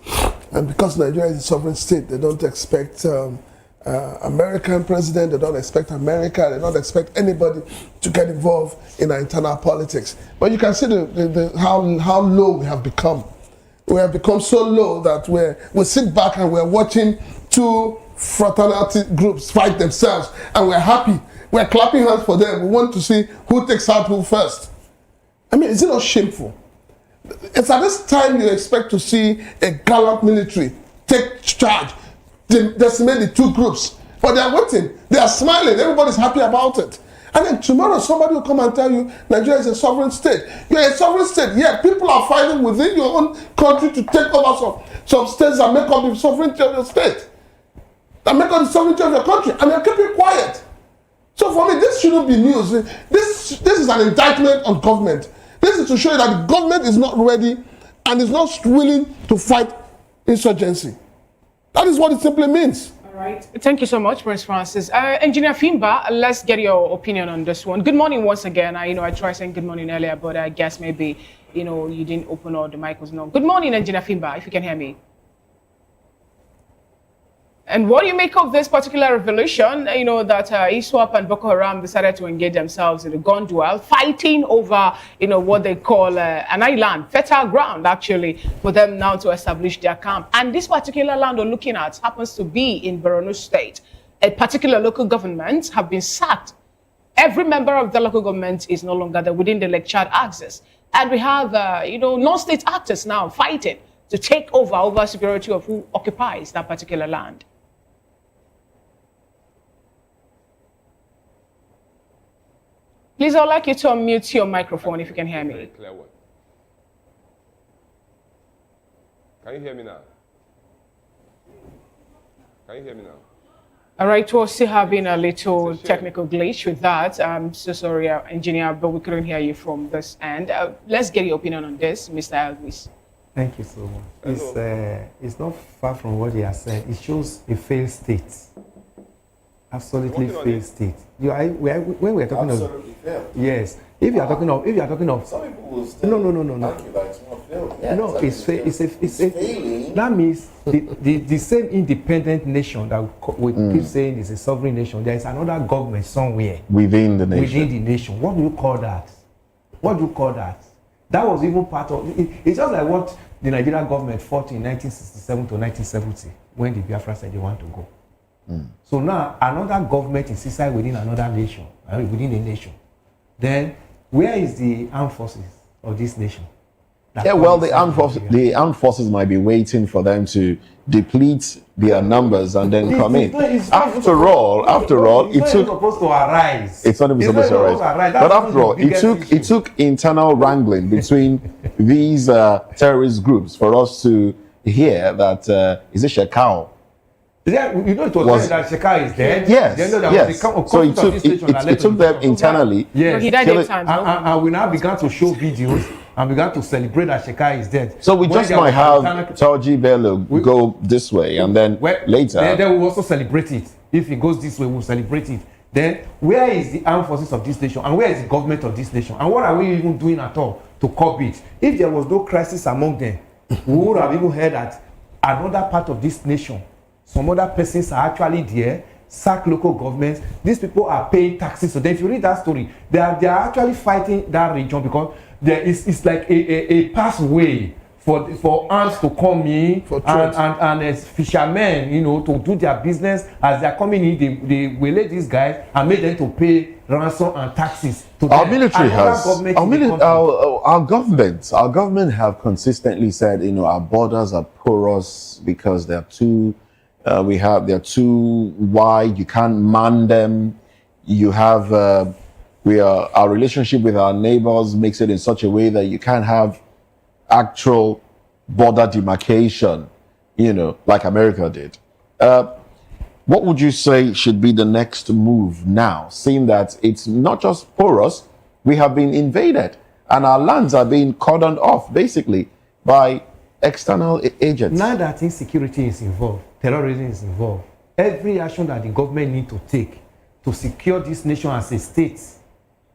And because Nigeria is a sovereign state, they don't expect American president, they don't expect America, they don't expect anybody to get involved in our internal politics. But you can see how low we have become. We have become so low that we sit back and we're watching two fraternity groups fight themselves, and we're happy. We're clapping hands for them. We want to see who takes out who first. I mean, is it not shameful? It's at this time you expect to see a gallant military take charge, decimate the two groups. But they are waiting. They are smiling. Everybody's happy about it. And then tomorrow somebody will come and tell you Nigeria is a sovereign state. You're a sovereign state. Yeah, people are fighting within your own country to take over some states that make up the sovereignty of your state. That make up the sovereignty of your country. And you're keeping quiet. So for me, this shouldn't be news. This is an indictment on government. This is to show you that the government is not ready and is not willing to fight insurgency. That is what it simply means. All right. Thank you so much, Prince Francis. Engineer Fimba, let's get your opinion on this one. Good morning once again. I tried saying good morning earlier, but I guess maybe, you didn't open all the mic was no. Good morning, Engineer Fimba, if you can hear me. And what do you make of this particular revolution, that ISWAP and Boko Haram decided to engage themselves in a gun duel, fighting over, what they call an island, fertile ground, actually, for them now to establish their camp. And this particular land we're looking at happens to be in Borno State. A particular local government have been sacked. Every member of the local government is no longer there within the lectured axis. And we have, non-state actors now fighting to take over security of who occupies that particular land. Please, I'd like you to unmute your microphone if you can hear me. Very clear one. Can you hear me now? Can you hear me now? All right, we're still having a little technical glitch with that. I'm so sorry, engineer, but we couldn't hear you from this end. Let's get your opinion on this, Mr. Elvis. Thank you so much. It's not far from what he has said. It shows a failed state. Absolutely failed state. When we are talking of, yes, if you are talking of, some people will still no. Argue that it's not failed. Yeah, no, it's failing. That means the same independent nation that we keep saying is a sovereign nation. There is another government somewhere within the nation. Within the nation. What do you call that? What do you call that? That was even part of. It's just like what the Nigerian government fought in 1967 to 1970 when the Biafra said they want to go. So now another government is inside within another nation, within a nation. Then where is the armed forces of this nation? Yeah, well, the armed forces might be waiting for them to deplete their numbers and then come in. After all, it took. Supposed to arise. It's not even supposed to arise. But after all, it took internal wrangling between these terrorist groups for us to hear that is it Shekau? Yeah, it was that Sheka is dead. Yes. So it took them internally. Yes. He died 8 times. And we now began to show videos and began to celebrate that Sheka is dead. So we just might have Tauji Bello go this way and then later. Then we'll also celebrate it. If it goes this way, we'll celebrate it. Then where is the armed forces of this nation? And where is the government of this nation? And what are we even doing at all to curb it? If there was no crisis among them, we would have even heard that another part of this nation, some other persons are actually there, sack local governments. These people are paying taxes. So then if you read that story, they are actually fighting that region because it's like a pathway for ants to come in and as fishermen, to do their business. As they are coming in, they waylay these guys and make them to pay ransom and taxes. To our military our government have consistently said, our borders are porous because they're too. They're too wide. You can't man them. You have our relationship with our neighbors makes it in such a way that you can't have actual border demarcation, like America did. What would you say should be the next move now, seeing that it's not just porous, we have been invaded and our lands are being cordoned off basically by external agents? Now that insecurity is involved, terrorism is involved, every action that the government need to take to secure this nation as a state,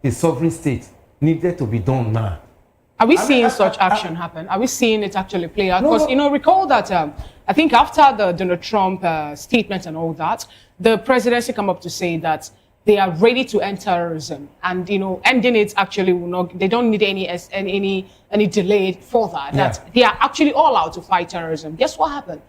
a sovereign state, needed to be done now. Are we seeing such action happen? Are we seeing it actually play out? Because, recall that I think after the Donald Trump statement and all that, the presidency come up to say that they are ready to end terrorism, and ending it actually will not. They don't need any delay for that. Yeah. That they are actually all out to fight terrorism. Guess what happened?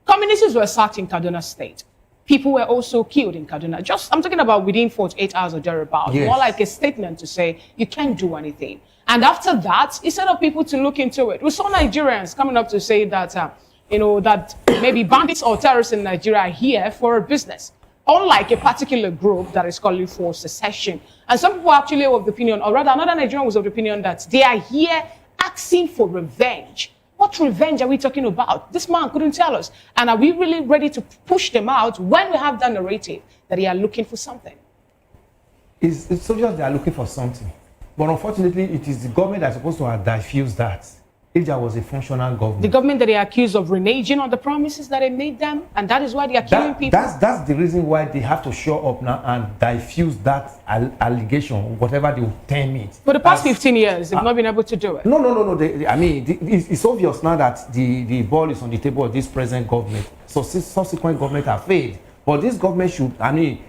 Communities were sacked in Kaduna State. People were also killed in Kaduna. I'm talking about within 48 hours or thereabouts. Yes. More like a statement to say you can't do anything. And after that, instead of people to look into it, we saw Nigerians coming up to say that that maybe bandits or terrorists in Nigeria are here for a business. unlike a particular group that is calling for secession. And some people actually were of the opinion, or rather another Nigerian was of the opinion that they are here asking for revenge. What revenge are we talking about? This man couldn't tell us. And are we really ready to push them out when we have that narrative that they are looking for something? It's soldiers that are looking for something. But unfortunately, it is the government that's supposed to have diffused that. If there was a functional government. The government that they are accused of reneging on the promises that they made them, and that is why they are killing people. That's the reason why they have to show up now and diffuse that allegation, whatever they will term it. For the past 15 years, they've not been able to do it. No. It's obvious now that the ball is on the table of this present government. So subsequent government have failed. But this government should,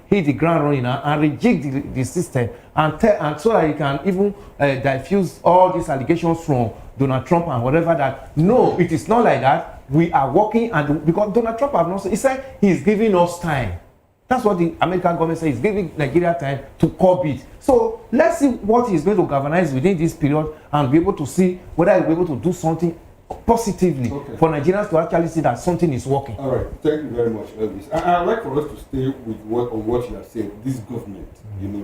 hit the ground running and reject the system and so that you can even diffuse all these allegations from Donald Trump and whatever that. No, it is not like that. We are working and because Donald Trump have not, he said he's giving us time. That's what the American government says. He's giving Nigeria time to curb it. So let's see what he's going to galvanize within this period and be able to see whether he'll be able to do something positively for Nigerians to actually see that something is working. All right, thank you very much, Elvis. I'd like for us to stay with what you have said. This government,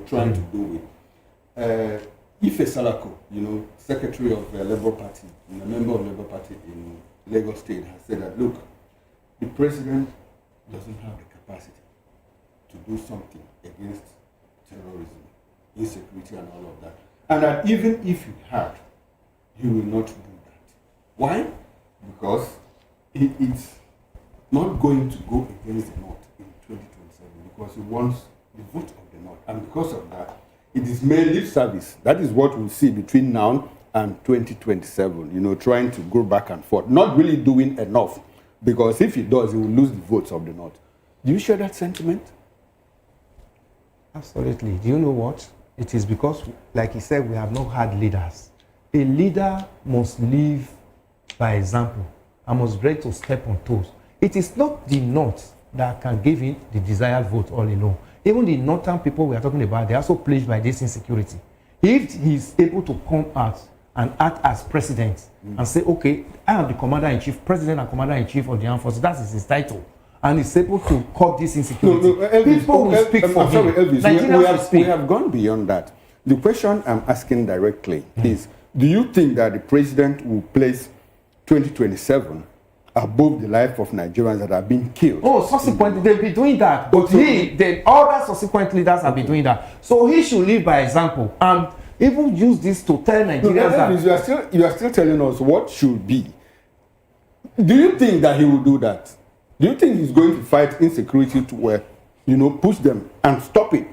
trying to do it. Ife Salako, Secretary of the Labour Party, a member of the Labour Party in Lagos State, has said that look, the president doesn't have the capacity to do something against terrorism, insecurity, and all of that, and that even if he had, he will not do. Why? Because it's not going to go against the North in 2027 because he wants the vote of the North. And because of that, it is mere lip service. That is what we'll see between now and 2027, trying to go back and forth, not really doing enough. Because if he does, he will lose the votes of the North. Do you share that sentiment? Absolutely. Do you know what? It is because, like he said, we have not had leaders. A leader must live by example, I must be ready to step on toes. It is not the North that can give him the desired vote all alone. Even the northern people we are talking about, they are also plagued by this insecurity. If he is able to come out and act as president and say, okay, I am the commander-in-chief, president and commander-in-chief of the armed forces, that is his title, and he's able to curb this insecurity, Elvis, people will speak for him. Sorry, Elvis, Nigerians we have gone beyond that. The question I'm asking directly is, do you think that the president will place 2027 above the life of Nigerians that are being killed? Oh, subsequently they'll be doing that, but other subsequent leaders have been doing that. So he should live by example and even use this to tell Nigerians that you are still telling us what should be. Do you think that he will do that? Do you think he's going to fight insecurity to push them and stop it?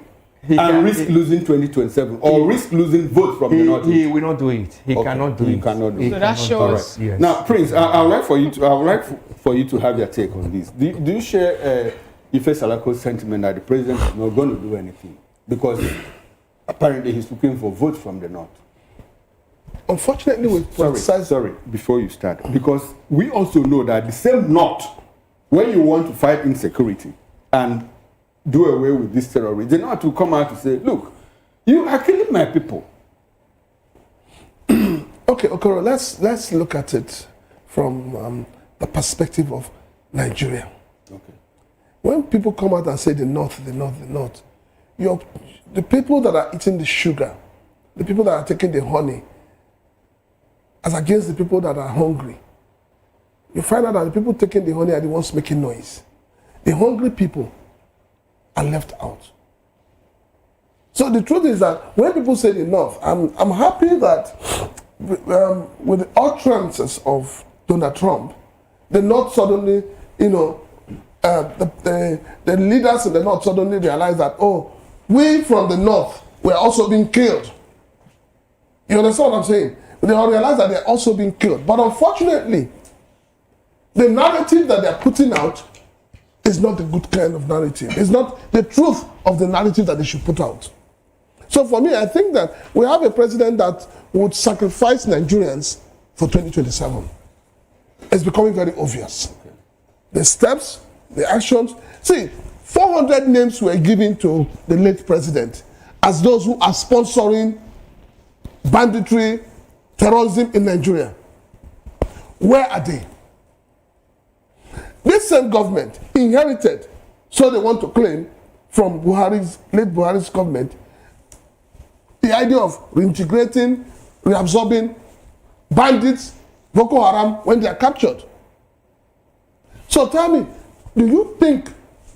Risk losing 2027 or risk losing votes from the North? He will not do it. He cannot do it. Cannot do it. So that shows. Right. Yes. Now, Prince, I would like for you to have your take on this. Do you share Ife Salako's sentiment that the president is not going to do anything because apparently he's looking for votes from the North? Unfortunately, with sorry, before you start, because we also know that the same North, when you want to fight insecurity and do away with this terrorism, they know how to come out to say, look, you are killing my people. Okay, Okoro, let's look at it from the perspective of Nigeria. Okay. When people come out and say the North, the people that are eating the sugar, the people that are taking the honey, as against the people that are hungry, you find out that the people taking the honey are the ones making noise. The hungry people are left out. So the truth is that when people say the North, I'm happy that with the utterances of Donald Trump, the North suddenly, the leaders in the North suddenly realize that, oh, we from the North were also being killed. You understand what I'm saying? They all realize that they're also being killed. But unfortunately, the narrative that they're putting out is not the good kind of narrative. It's not the truth of the narrative that they should put out. So for me, I think that we have a president that would sacrifice Nigerians for 2027. It's becoming very obvious. Okay. The steps, the actions. See, 400 names were given to the late president as those who are sponsoring banditry, terrorism in Nigeria. Where are they? This same government inherited, so they want to claim, from late Buhari's government, the idea of reintegrating, reabsorbing bandits, Boko Haram, when they are captured. So tell me, do you think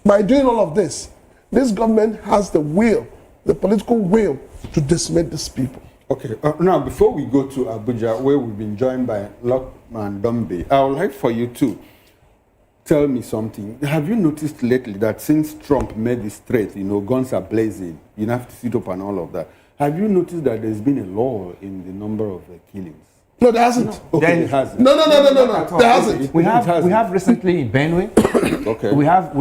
by doing all of this government has the will, the political will to decimate these people? Okay, now before we go to Abuja, where we've been joined by Lockman Dombe, I would like for you to tell me something. Have you noticed lately that since Trump made this threat, guns are blazing, you have to sit up and all of that, have you noticed that there's been a lull in the number of killings? No, there hasn't. No. Okay, it hasn't. No. There hasn't. We have recently in Benue. Okay. We have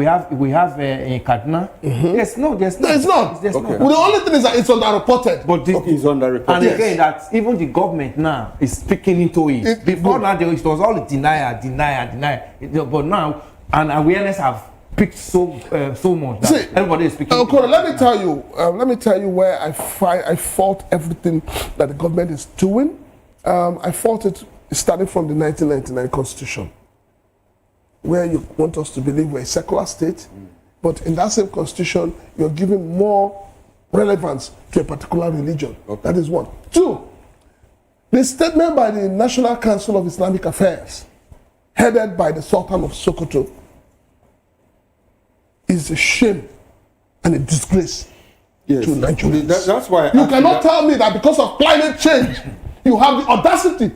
in Kaduna. There's no. No, it's not. There's Okay. no. Well, the only thing is that it's underreported. But this is underreported. And again, that even the government now is speaking into it. Before now, it was all denial. But now, and awareness have picked so much that everybody is speaking. Let me tell you where I fault everything that the government is doing. I fault it starting from the 1999 Constitution, where you want us to believe we're a secular state, but in that same Constitution, you're giving more relevance to a particular religion. Okay. That is one. Two, the statement by the National Council of Islamic Affairs, headed by the Sultan of Sokoto, is a shame and a disgrace to Nigerians. That's why you cannot tell me that because of climate change, you have the audacity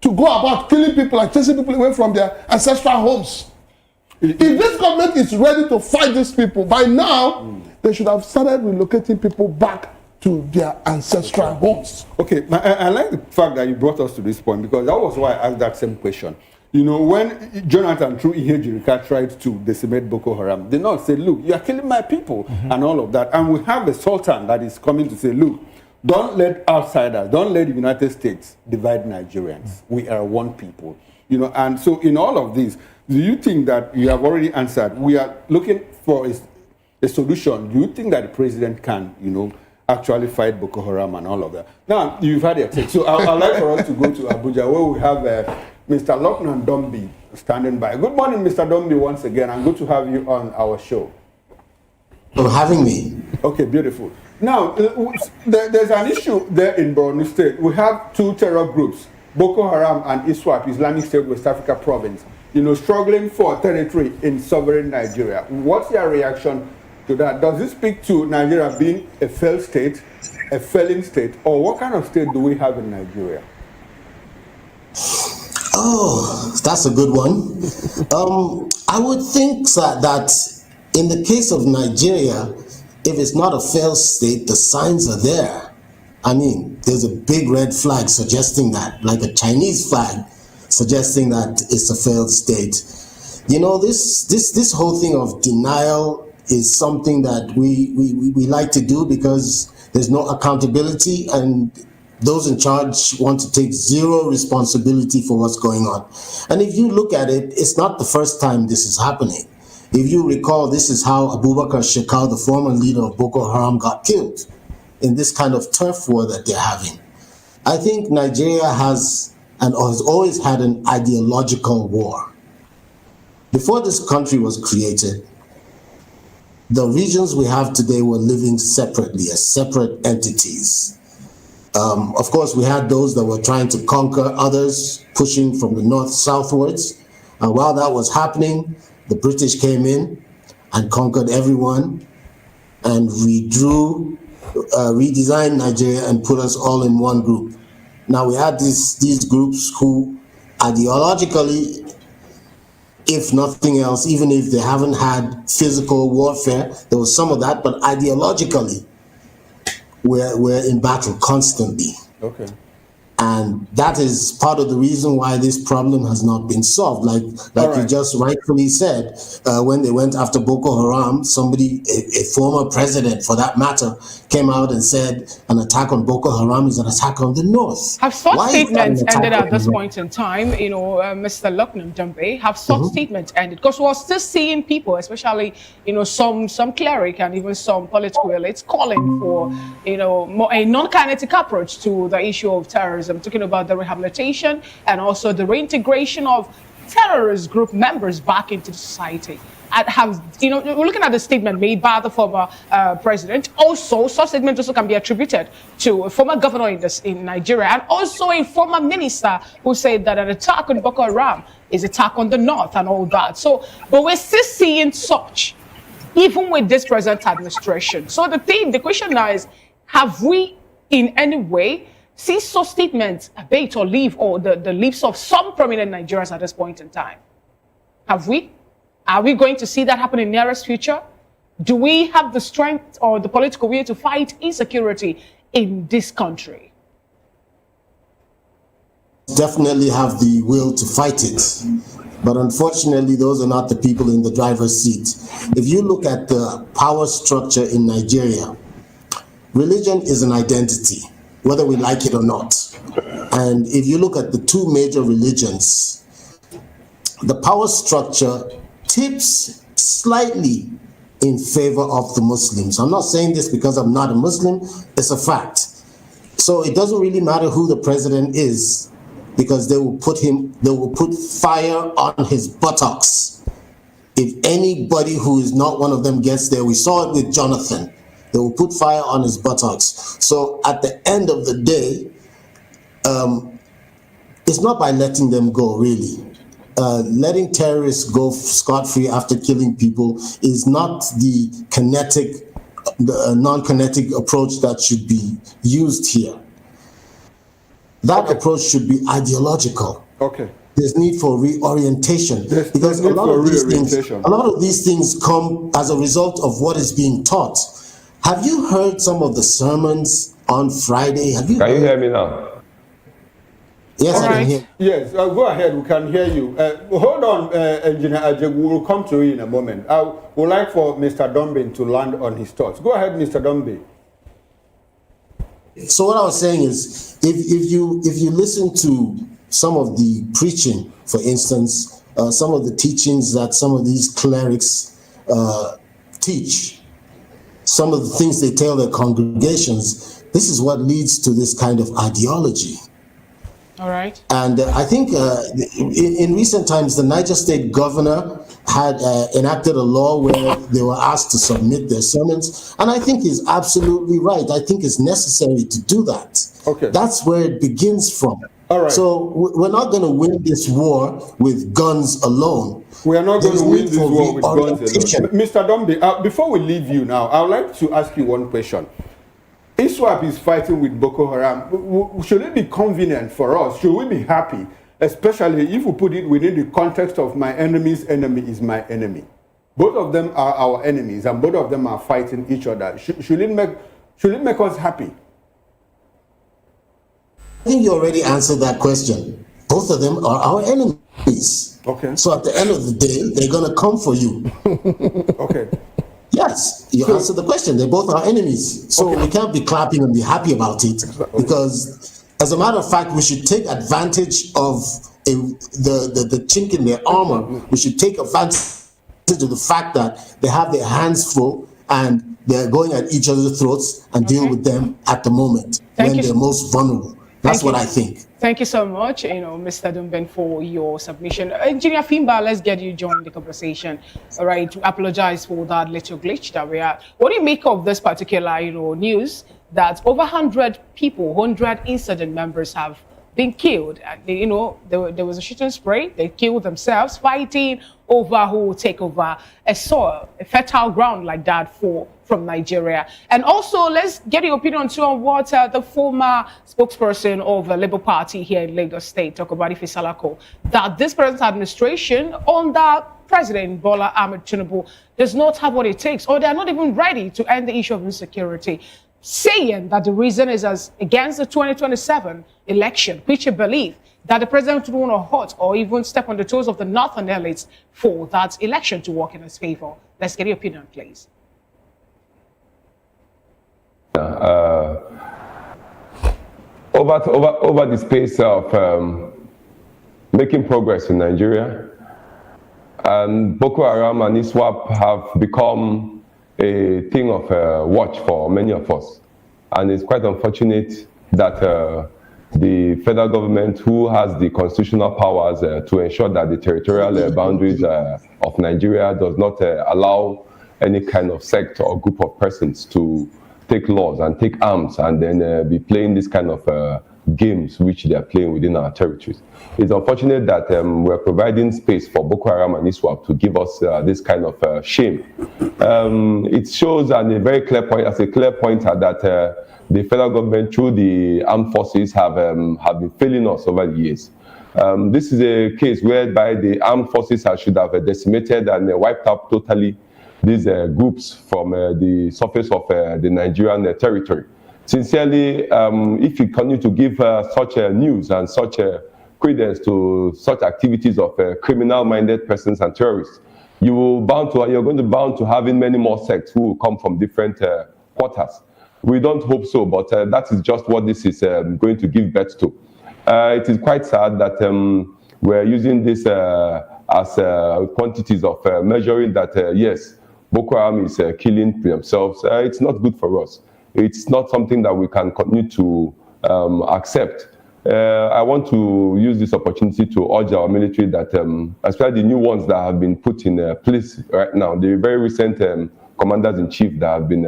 to go about killing people and chasing people away from their ancestral homes. If this government is ready to fight these people, by now, they should have started relocating people back to their ancestral homes. Okay, I like the fact that you brought us to this point, because that was why I asked that same question. When Jonathan through Ihejirika tried to decimate Boko Haram, the North said, look, you are killing my people, and all of that. And we have a sultan that is coming to say, look, don't let outsiders, don't let the United States divide Nigerians. We are one people. And so in all of this, do you think that you have already answered? We are looking for a solution. Do you think that the president can, actually fight Boko Haram and all of that? Now, you've had your take. So I'd like for us to go to Abuja, where we have Mr. Lockman Dombe standing by. Good morning, Mr. Dombe, once again, and good to have you on our show. For having me. Okay, beautiful. Now, there's an issue there in Borno State. We have two terror groups, Boko Haram and ISWAP, Islamic State West Africa Province, struggling for territory in sovereign Nigeria. What's your reaction to that? Does it speak to Nigeria being a failed state, a failing state, or what kind of state do we have in Nigeria? Oh, that's a good one. I would think that in the case of Nigeria, if it's not a failed state, the signs are there. I mean, there's a big red flag suggesting that, like a Chinese flag suggesting that it's a failed state. This whole thing of denial is something that we like to do because there's no accountability, and those in charge want to take zero responsibility for what's going on. And if you look at it, it's not the first time this is happening. If you recall, this is how Abubakar Shekau, the former leader of Boko Haram, got killed in this kind of turf war that they're having. I think Nigeria has always had an ideological war. Before this country was created, the regions we have today were living separately, as separate entities. Of course, we had those that were trying to conquer others, pushing from the north southwards. And while that was happening, the British came in and conquered everyone and redesigned Nigeria and put us all in one group. Now we had these groups who ideologically, if nothing else, even if they haven't had physical warfare, there was some of that, but ideologically, we're in battle constantly. Okay. And that is part of the reason why this problem has not been solved. Like you just rightfully said, when they went after Boko Haram, somebody, a former president for that matter, came out and said an attack on Boko Haram is an attack on the North. Have such statements ended at this point in time? Mr. Lockman Dombe, have such statements ended? Because we're still seeing people, especially some cleric and even some political elites calling for a non-kinetic approach to the issue of terrorism. I'm talking about the rehabilitation and also the reintegration of terrorist group members back into society. have, you know, we're looking at the statement made by the former president. Also, such statement also can be attributed to a former governor in Nigeria, and also a former minister who said that an attack on Boko Haram is an attack on the north and all that. So, but we're still seeing such, even with this present administration. So the question now is, have we in any way seen such statements abate or leave, or the lips of some prominent Nigerians at this point in time? Have we? Are we going to see that happen in the nearest future? Do we have the strength or the political will to fight insecurity in this country? Definitely have the will to fight it. But unfortunately, those are not the people in the driver's seat. If you look at the power structure in Nigeria, religion is an identity, whether we like it or not. And if you look at the two major religions, the power structure tips slightly in favor of the Muslims. I'm not saying this because I'm not a Muslim, it's a fact. So it doesn't really matter who the president is, because they will put fire on his buttocks if anybody who is not one of them gets there. We saw it with Jonathan. They will put fire on his buttocks. So at the end of the day, it's not by letting them go, really. Letting terrorists go scot-free after killing people is not the non-kinetic approach that should be used here. That approach should be ideological. Okay. There's need for reorientation, because a lot of these things come as a result of what is being taught. Have you heard some of the sermons on Friday? Can you hear me now? Yes, I can hear. Yes, go ahead. We can hear you. Hold on, Engineer Ajay. We will come to you in a moment. I would like for Mr. Dombe to land on his thoughts. Go ahead, Mr. Dombe. So what I was saying is, if you listen to some of the preaching, for instance, some of the teachings that some of these clerics teach, some of the things they tell their congregations, this is what leads to this kind of ideology. All right. And I think in recent times, the Niger State governor had enacted a law where they were asked to submit their sermons. And I think he's absolutely right. I think it's necessary to do that. Okay. That's where it begins from. All right. So we're not going to win this war with guns alone. We are not going to win this war with guns alone. Mr. Dombe, before we leave you now, I would like to ask you one question. ISWAP is fighting with Boko Haram. Should it be convenient for us? Should we be happy? Especially if we put it within the context of my enemy's enemy is my enemy. Both of them are our enemies, and both of them are fighting each other. Should it make us happy? I think you already answered that question. Both of them are our enemies. Okay. So at the end of the day, they're going to come for you. Okay. Yes, you answered the question. They both are enemies. So we can't be clapping and be happy about it, because as a matter of fact, we should take advantage of the chink in their armor. We should take advantage of the fact that they have their hands full and they're going at each other's throats and deal with them at the moment when they're most vulnerable. That's what I think. Thank you so much, Mr. Dumben, for your submission. Engineer Fimba, let's get you join the conversation. All right, to apologize for that little glitch that we had. What do you make of this particular, news that over 100 people, 100 insurgent members have been killed? There was a shooting spray. They killed themselves fighting over who will take over a soil, a fertile ground like that from Nigeria. And also, let's get your opinion too on what the former spokesperson of the Labour Party here in Lagos State, Tokobari Fisalako, that this present administration under President Bola Ahmed Tinubu does not have what it takes, or they are not even ready to end the issue of insecurity, saying that the reason is as against the 2027 election, which he believe that the president would want to hurt or even step on the toes of the northern elites for that election to work in his favor. Let's get your opinion, please. Over the space of making progress in Nigeria, and Boko Haram and ISWAP have become a thing of watch for many of us. And it's quite unfortunate that the federal government, who has the constitutional powers to ensure that the territorial boundaries of Nigeria does not allow any kind of sect or group of persons to take laws and take arms and then be playing this kind of games which they are playing within our territories. It's unfortunate that we're providing space for Boko Haram and ISWAP to give us this kind of shame. It shows a very clear point, that the federal government, through the armed forces, have been failing us over the years. This is a case whereby the armed forces should have decimated and wiped out totally these groups from the surface of the Nigerian territory. Sincerely, if you continue to give such news and such credence to such activities of criminal-minded persons and terrorists, you're going to bound to having many more sects who will come from different quarters. We don't hope so, but that is just what this is going to give birth to. It is quite sad that we're using this as quantities of measuring that, yes, Boko Haram is killing themselves. It's not good for us. It's not something that we can continue to accept. I want to use this opportunity to urge our military that, especially the new ones that have been put in place right now, the very recent commanders-in-chief that have been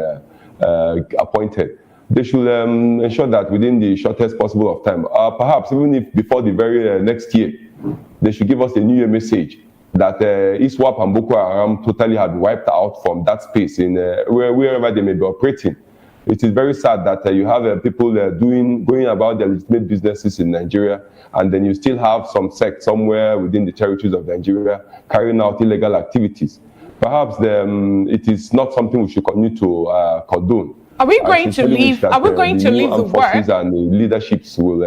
appointed, they should ensure that within the shortest possible of time, perhaps even if before the very next year, they should give us a new year message that ISWAP and Boko Haram totally have been wiped out from that space in wherever they may be operating. It is very sad that you have people going about their legitimate businesses in Nigeria, and then you still have some sect somewhere within the territories of Nigeria carrying out illegal activities. Perhaps it is not something we should continue to condone. Are we going to leave? Are we going to leave the work? And the leaderships will.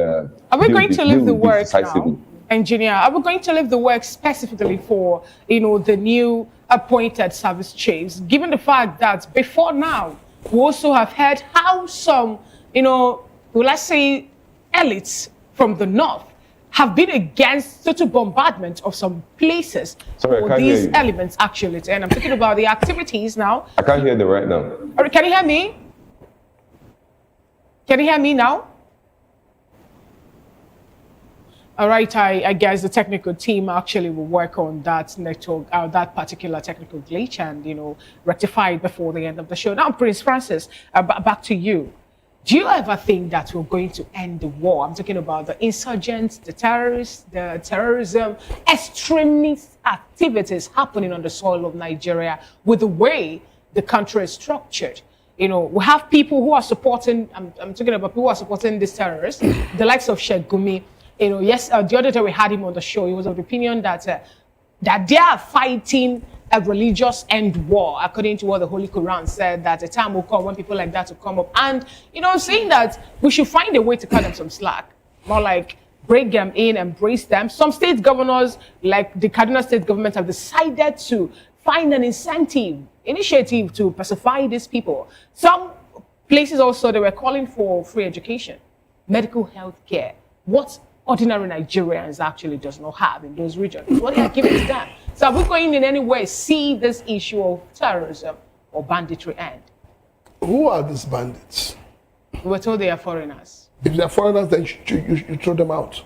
Are we going to leave the work now, engineer? Are we going to leave the work specifically for the new appointed service chiefs? Given the fact that before now, we also have heard how some, let's say, elites from the north have been against total bombardment of some places for these elements actually. And I'm talking about the activities now. I can't hear them right now. Can you hear me? Can you hear me now? All right, I guess the technical team actually will work on that network, that particular technical glitch, and rectify it before the end of the show. Now, Prince Francis, back to you. Do you ever think that we're going to end the war? I'm talking about the insurgents, the terrorists, the terrorism, extremist activities happening on the soil of Nigeria with the way the country is structured. We have people who are supporting, I'm talking about people who are supporting these terrorists, the likes of Sheikh Gumi. Yes, the other day we had him on the show. He was of the opinion that they are fighting a religious end war, according to what the Holy Quran said, that a time will come when people like that will come up. And, saying that we should find a way to cut them some slack, more like break them in, embrace them. Some state governors, like the Kaduna state government, have decided to find an initiative to pacify these people. Some places also, they were calling for free education, medical health care. What ordinary Nigerians actually does not have in those regions. What they are giving to them. So are we going in any way see this issue of terrorism or banditry end? Who are these bandits? We were told they are foreigners. If they are foreigners, then you throw them out.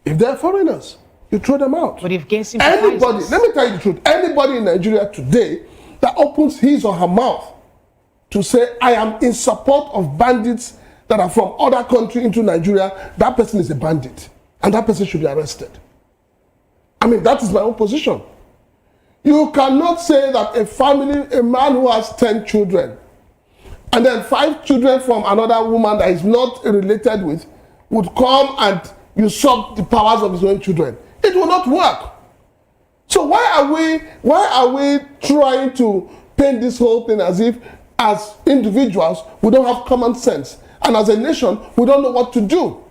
If they are foreigners, you throw them out. But if gains anybody, let me tell you the truth, anybody in Nigeria today that opens his or her mouth to say, I am in support of bandits that are from other countries into Nigeria, that person is a bandit. And that person should be arrested. I mean, that is my own position. You cannot say that a man who has 10 children, and then 5 children from another woman that is not related with, would come and usurp the powers of his own children. It will not work. So why are we trying to paint this whole thing as if, as individuals, we don't have common sense? And as a nation, we don't know what to do.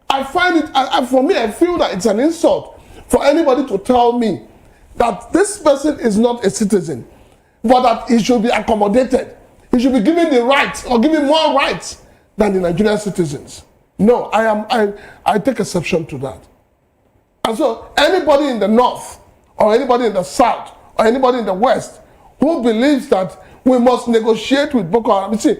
I find it, for me, I feel that it's an insult for anybody to tell me that this person is not a citizen, but that he should be accommodated. He should be given the rights or given more rights than the Nigerian citizens. No, I take exception to that. And so anybody in the north, or anybody in the south, or anybody in the west who believes that we must negotiate with Boko Haram, you see,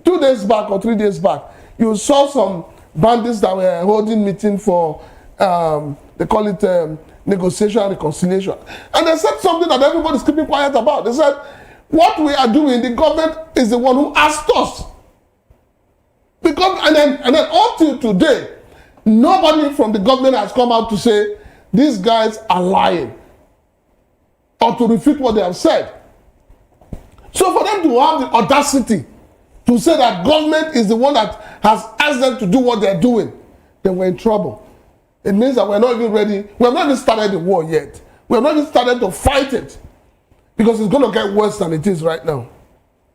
2 days back or 3 days back, You saw some bandits that were holding meeting for, they call it negotiation and reconciliation. And they said something that everybody's keeping quiet about. They said, what we are doing, the government is the one who asked us. Because, and then until today, nobody from the government has come out to say, these guys are lying, or to refute what they have said. So for them to have the audacity to say that government is the one that has asked them to do what they're doing, then we're in trouble. It means that we're not even ready. We have not even started the war yet. We have not even started to fight it, because it's going to get worse than it is right now.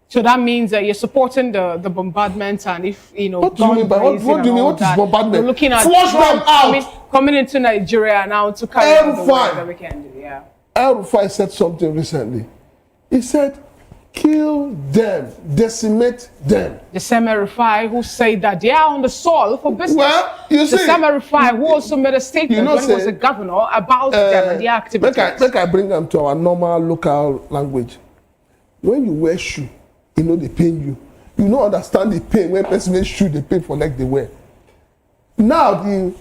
So that means that you're supporting the bombardment, and if, you know, what do you mean by what do you mean? What is bombardment? We're looking at flush them out. Coming into Nigeria now to carry out the work that we can do. Yeah. El-Rufai said something recently. He said, kill them, decimate them. The same El-Rufai who said that they are on the soil for business. Well, you see, the same El-Rufai who also made a statement when he was a governor about them and their activities. Make I bring them to our normal local language. When you wear shoe, you know they pain you. You don't understand the pain when person wear shoe, they pay for like they wear. Now the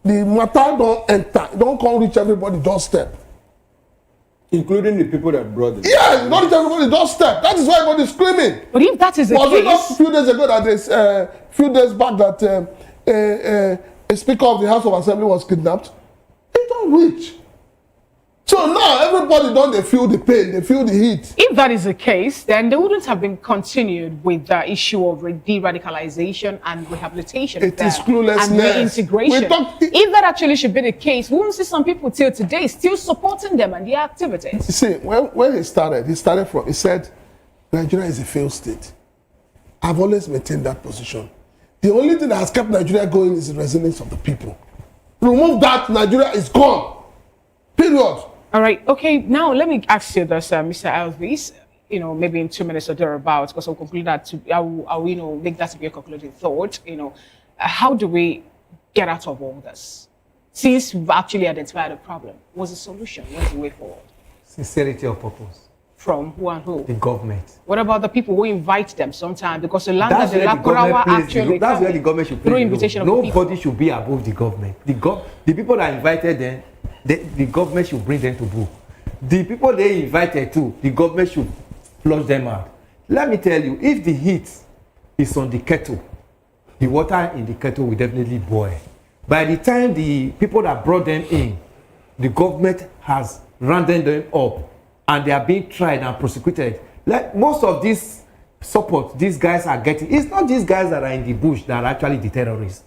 matter don't enter, don't come reach everybody doorstep. Including the people that brought it. Yeah, not reach everybody doorstep. That is why everybody's screaming. But if that is the case, was it not a few days ago that there's few days back that a speaker of the House of Assembly was kidnapped? They don't reach. So now everybody they feel the pain, they feel the heat. If that is the case, then they wouldn't have been continued with the issue of de-radicalization and rehabilitation. It is cluelessness. And reintegration. If that actually should be the case, we won't see some people till today still supporting them and their activities. You see, when he said, Nigeria is a failed state. I've always maintained that position. The only thing that has kept Nigeria going is the resilience of the people. Remove that, Nigeria is gone. Period. All right. Okay. Now let me ask you this, Mr. Elvis. You know, maybe in 2 minutes or thereabouts, because I'll conclude that. I'll make that to be a concluding thought. You know, how do we get out of all this? Since we've actually identified a problem, what's the solution? What's the way forward? Sincerity of purpose. From who and who? The government. What about the people who invite them sometimes? Because the land that the that's where the government should play. Through invitation of the people. Nobody should be above the government. The people that invited them, the government should bring them to book. The people they invited to, the government should flush them out. Let me tell you, if the heat is on the kettle, the water in the kettle will definitely boil. By the time the people that brought them in, the government has rounded them up and they are being tried and prosecuted. Like most of this support these guys are getting, it's not these guys that are in the bush that are actually the terrorists.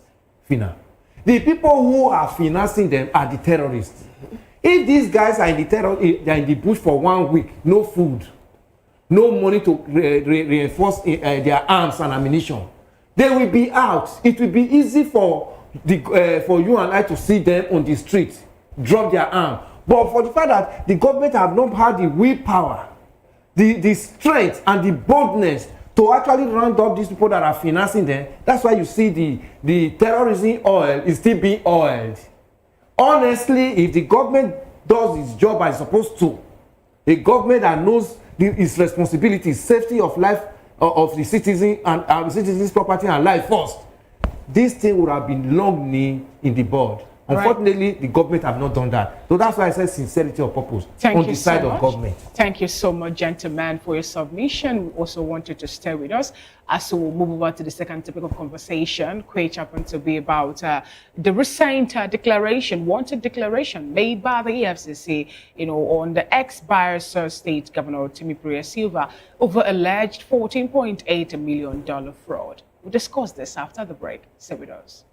The people who are financing them are the terrorists. If these guys are in the bush for 1 week, no food, no money to reinforce their arms and ammunition, they will be out. It will be easy for you and I to see them on the street, drop their arm. But for the fact that the government have not had the willpower, the strength and the boldness to actually round up these people that are financing them, that's why you see the terrorism oil is still being oiled. Honestly, if the government does its job as it's supposed to, a government that knows its responsibility, safety of life of the citizen and the citizens' property and life first, this thing would have been long in the bud. Unfortunately, the government have not done that. So that's why I said sincerity of purpose on the side of government. Thank you so much, gentlemen, for your submission. We also want you to stay with us as we'll move over to the second topic of conversation, which happened to be about the recent wanted declaration made by the Efcc, on the ex-Bayelsa State Governor Timipre Sylva over alleged $14.8 million fraud. We'll discuss this after the break. Stay with us.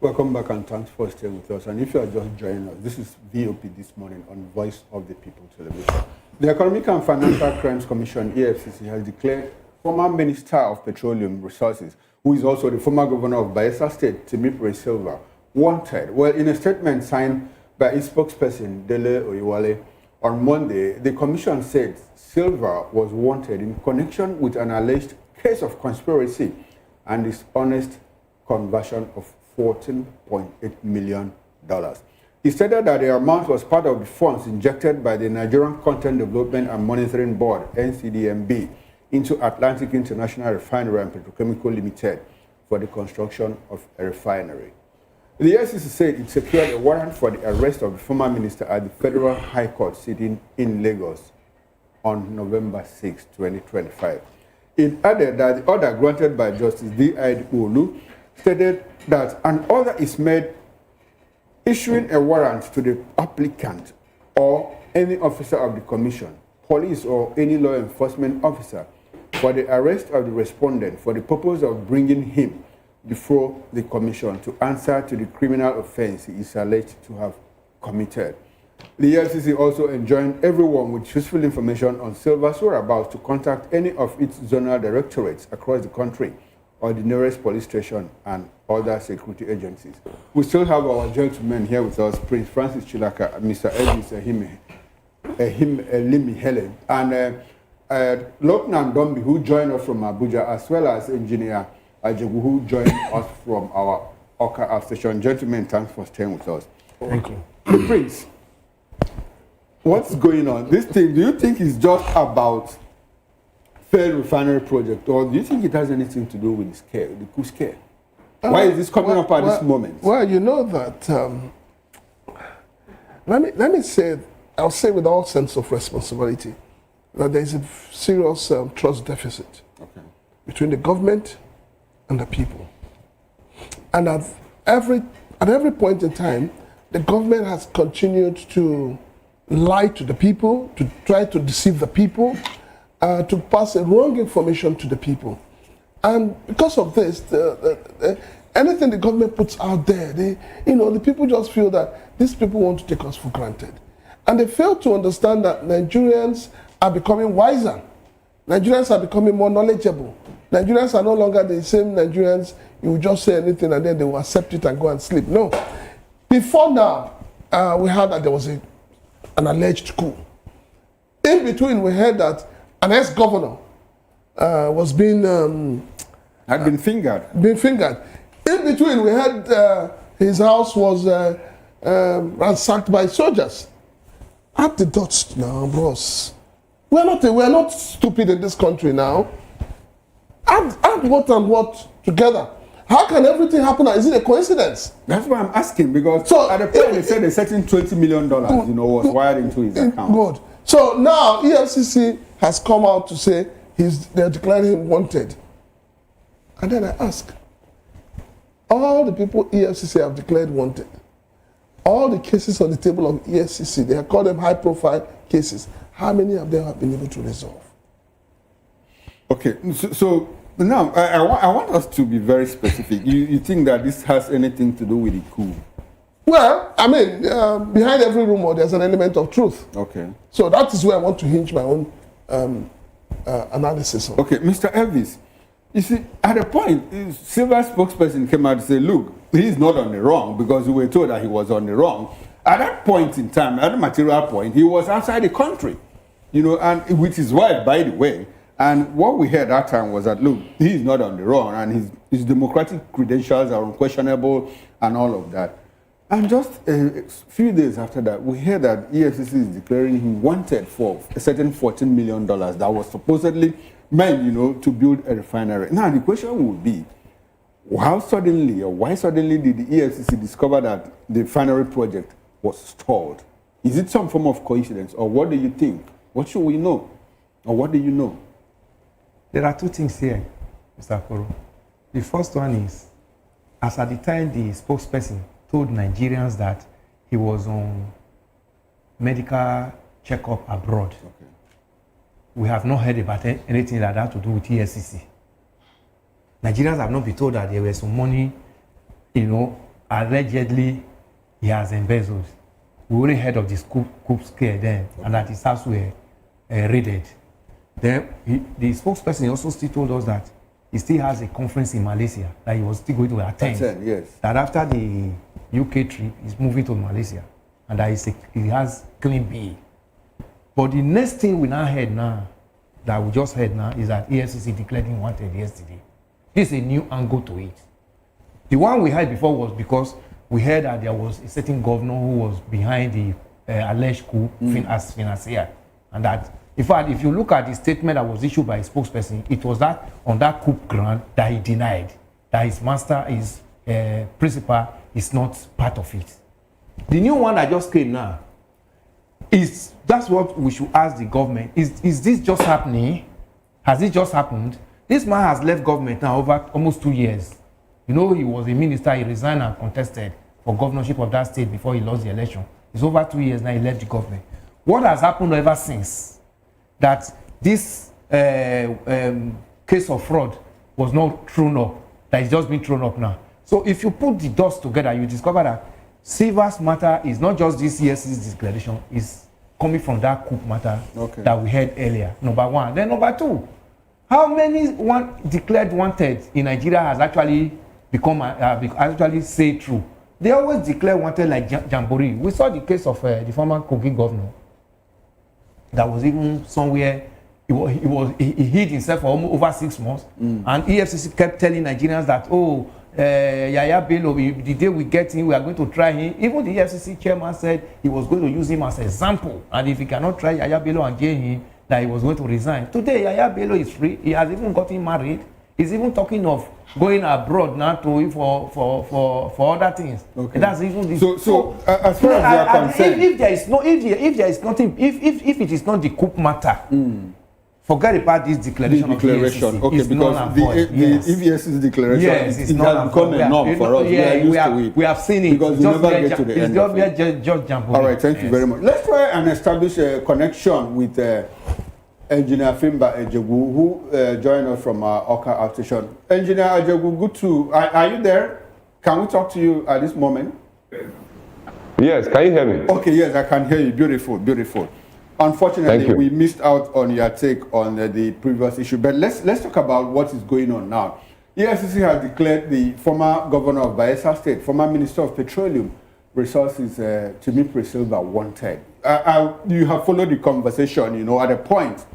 Welcome back and thanks for staying with us. And if you are just joining us, this is VOP This Morning on Voice of the People television. The Economic and Financial Crimes Commission, EFCC, has declared former Minister of Petroleum Resources, who is also the former governor of Bayelsa State, Timipre Sylva, wanted. Well, in a statement signed by its spokesperson, Dele Oyewale, on Monday, the commission said Sylva was wanted in connection with an alleged case of conspiracy and dishonest conversion of $14.8 million. He stated that the amount was part of the funds injected by the Nigerian Content Development and Monitoring Board, NCDMB, into Atlantic International Refinery and Petrochemical Limited for the construction of a refinery. The EFCC said it secured a warrant for the arrest of the former minister at the Federal High Court sitting in Lagos on November 6, 2025. It added that the order granted by Justice D.I. Olu stated that an order is made issuing a warrant to the applicant or any officer of the commission, police or any law enforcement officer for the arrest of the respondent for the purpose of bringing him before the commission to answer to the criminal offense he is alleged to have committed. The EFCC also enjoined everyone with useful information on Sylva's whereabouts to contact any of its zonal directorates across the country or the nearest police station and other security agencies. We still have our gentlemen here with us, Prince Francis Chilaka, Mr. Elvis Elimi Helen, and Lieutenant Dombi, who joined us from Abuja, as well as Engineer Ajebu, who joined us from our Oka station. Gentlemen, thanks for staying with us. Thank you. Prince, what's going on? This thing, do you think it's just about failed refinery project, or do you think it has anything to do with the scare, the coup scare? Why is this coming up at this moment? Well, you know that, let me say, I'll say with all sense of responsibility, that there is a serious trust deficit between the government and the people. And at every point in time, the government has continued to lie to the people, to try to deceive the people, to pass a wrong information to the people. And because of this, anything the government puts out there, the people just feel that these people want to take us for granted. And they fail to understand that Nigerians are becoming wiser. Nigerians are becoming more knowledgeable. Nigerians are no longer the same Nigerians, you will just say anything and then they will accept it and go and sleep. No. Before now, we heard that there was an alleged coup. In between, we heard that an ex-governor was being... had been fingered. In between, we heard his house was ransacked by soldiers. Add the dots now, bros. We're not stupid in this country now. Add what and what together. How can everything happen? Is it a coincidence? That's what I'm asking, because at the point they said a certain $20 million was wired into his account. Good. So now EFCC has come out to say they're declaring him wanted. And then I ask, all the people EFCC have declared wanted, all the cases on the table of EFCC, they have called them high-profile cases. How many of them have been able to resolve? Okay, so now I want us to be very specific. You think that this has anything to do with the coup? Well, I mean, behind every rumor, there's an element of truth. Okay. So that is where I want to hinge my own analysis on. Okay, Mr. Elvis, you see, at a point, Sylva's spokesperson came out and said, look, he's not on the wrong, because we were told that he was on the wrong. At that point in time, at the material point, he was outside the country, and with his wife, by the way. And what we heard that time was that, look, he's not on the wrong, and his democratic credentials are unquestionable and all of that. And just a few days after that, we heard that EFCC is declaring him wanted for a certain $14 million that was supposedly meant, to build a refinery. Now, the question would be, why suddenly did the EFCC discover that the refinery project was stalled? Is it some form of coincidence, or what do you think? What should we know? Or what do you know? There are two things here, Mr. Akoro. The first one is, as at the time the spokesperson told Nigerians that he was on medical checkup abroad, we have not heard about anything like that to do with EFCC. Nigerians have not been told that there was some money, allegedly he has embezzled. We only heard of this coup scare then, and that his house were raided. Then the spokesperson also still told us that he still has a conference in Malaysia that he was still going to attend. Yes. That after the UK trip, he's moving to Malaysia, and that he has clean bill. But the next thing we now heard now, that we just heard now, is that Efcc declared him wanted yesterday. This is a new angle to it. The one we heard before was because we heard that there was a certain governor who was behind the alleged coup as financier, and that, in fact, if you look at the statement that was issued by a spokesperson, it was that on that coup grant that he denied that his master, his principal, is not part of it. The new one that just came now that's what we should ask the government. Is this just happening? Has it just happened? This man has left government now over almost 2 years. You know, he was a minister, he resigned and contested for governorship of that state before he lost the election. It's over 2 years now he left the government. What has happened ever since that this case of fraud was not thrown up, that it's just been thrown up now? So if you put the dots together, you discover that Sylva's matter is not just this EFCC's declaration, it's coming from that coup matter that we heard earlier, number one. Then number two, how many declared wanted in Nigeria has actually become, actually say true? They always declare wanted like Jamboree. We saw the case of the former Kogi governor that was even somewhere, he hid himself for almost over 6 months, and EFCC kept telling Nigerians that, oh, Yaya Bello, the day we get him, we are going to try him. Even the EFCC chairman said he was going to use him as an example, and if he cannot try Yaya Bello and jail him, that he was going to resign. Today, Yaya Bello is free. He has even gotten married. He's even talking of going abroad now to for other things. Okay. And that's even the, so as far as you are concerned, if there is nothing, if it is not the coup matter. Forget about this declaration. Okay, because the EFCC declaration, yes, it has become a norm for us. We have seen it. Because you never get to the end of it. All right, thank you very much. Let's try and establish a connection with Engineer Fimba Ejegu, who joined us from our Oka outstation. Engineer Ejegu, good to... Are you there? Can we talk to you at this moment? Yes, can you hear me? Okay, yes, I can hear you. Beautiful, beautiful. Unfortunately, we missed out on your take on the previous issue, but let's talk about what is going on now. EFCC has declared the former governor of Bayelsa State, former Minister of Petroleum Resources, Timipre Sylva, wanted. You have followed the conversation, you know, at a point,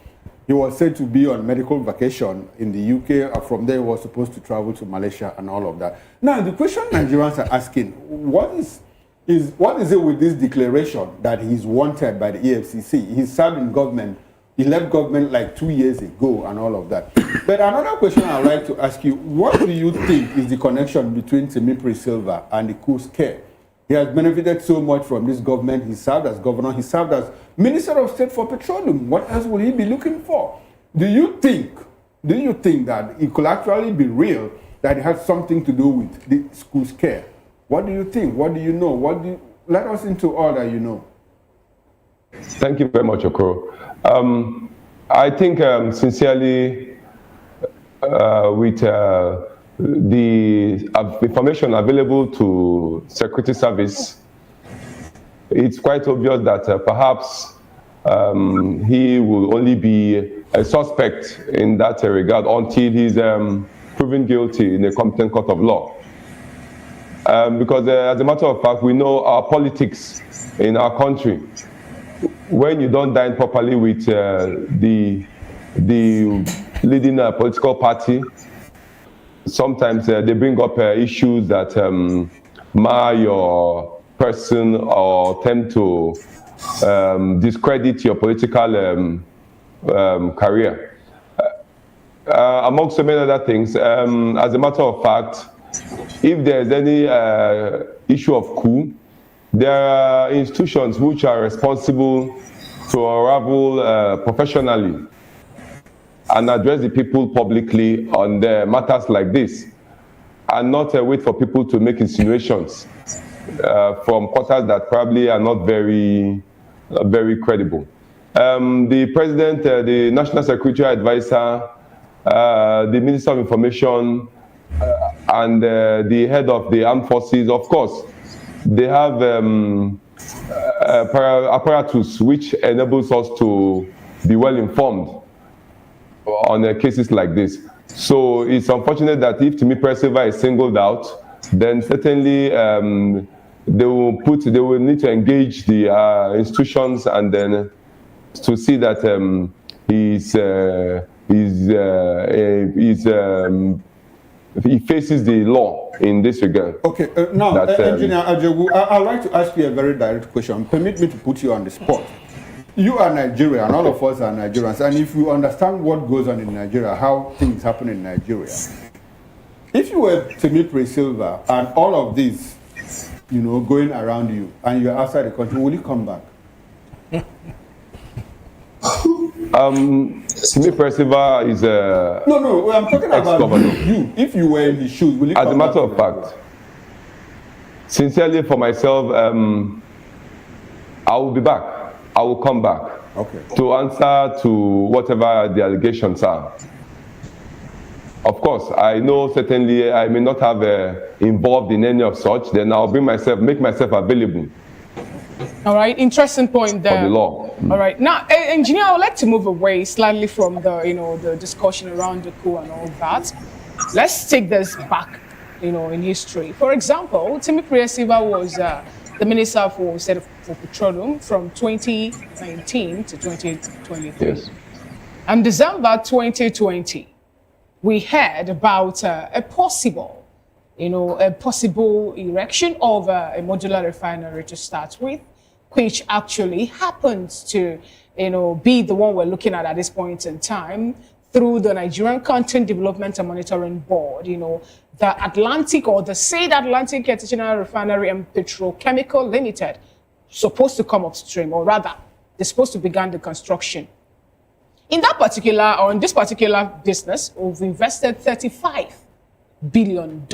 he was said to be on medical vacation in the UK. From there, he was supposed to travel to Malaysia and all of that. Now, the question Nigerians are asking, what is it with this declaration that he's wanted by the EFCC? He served in government. He left government like 2 years ago and all of that. But another question I'd like to ask you, what do you think is the connection between Timipre Sylva and the coup scare? He has benefited so much from this government. He served as governor. He served as Minister of State for Petroleum. What else will he be looking for? Do you think that it could actually be real, that it has something to do with the coup scare? What do you think? What do you know? Let us into all that you know. Thank you very much, Okoro. I think sincerely, with the information available to Security Service, it's quite obvious that perhaps he will only be a suspect in that regard until he's proven guilty in a competent court of law. Because as a matter of fact, we know our politics in our country. When you don't dine properly with the leading political party, sometimes they bring up issues that mar your person or attempt to discredit your political career. Among so many other things, as a matter of fact, if there's any issue of coup, there are institutions which are responsible to unravel professionally and address the people publicly on the matters like this, and not wait for people to make insinuations from quarters that probably are not very credible. The president, the national security advisor, the minister of information and the head of the armed forces, of course, they have apparatus which enables us to be well informed on cases like this. So it's unfortunate that if Timipre Sylva is singled out, then certainly they will need to engage the institutions and then to see that he faces the law in this regard. Okay, now, Engineer Ajewu, I'd like to ask you a very direct question. Permit me to put you on the spot. You are Nigerian, all of us are Nigerians, and if you understand what goes on in Nigeria, how things happen in Nigeria, if you were Timipre Sylva and all of this, you know, going around you, and you're outside the country, will you come back? Timipre Sylva is a No, I'm talking about you. If you were in his shoes, will you come back? As a matter of fact, sincerely for myself, I will be back. I will come back to answer to whatever the allegations are. Of course, I know certainly I may not have involved in any of such. Then I'll make myself available. All right, interesting point there. For the law. All right, now, Engineer, I would like to move away slightly from the, the discussion around the coup and all that. Let's take this back, in history. For example, Timipre Sylva was the Minister for Petroleum from 2019 to 2023. Yes. And December 2020, we heard about a possible erection of a modular refinery to start with, which actually happens to, be the one we're looking at this point in time through the Nigerian Content Development and Monitoring Board, the Atlantic or the Said Atlantic Artisanal Refinery and Petrochemical Limited, supposed to come upstream, or rather, they're supposed to begin the construction. In this particular business, we've invested $35 billion.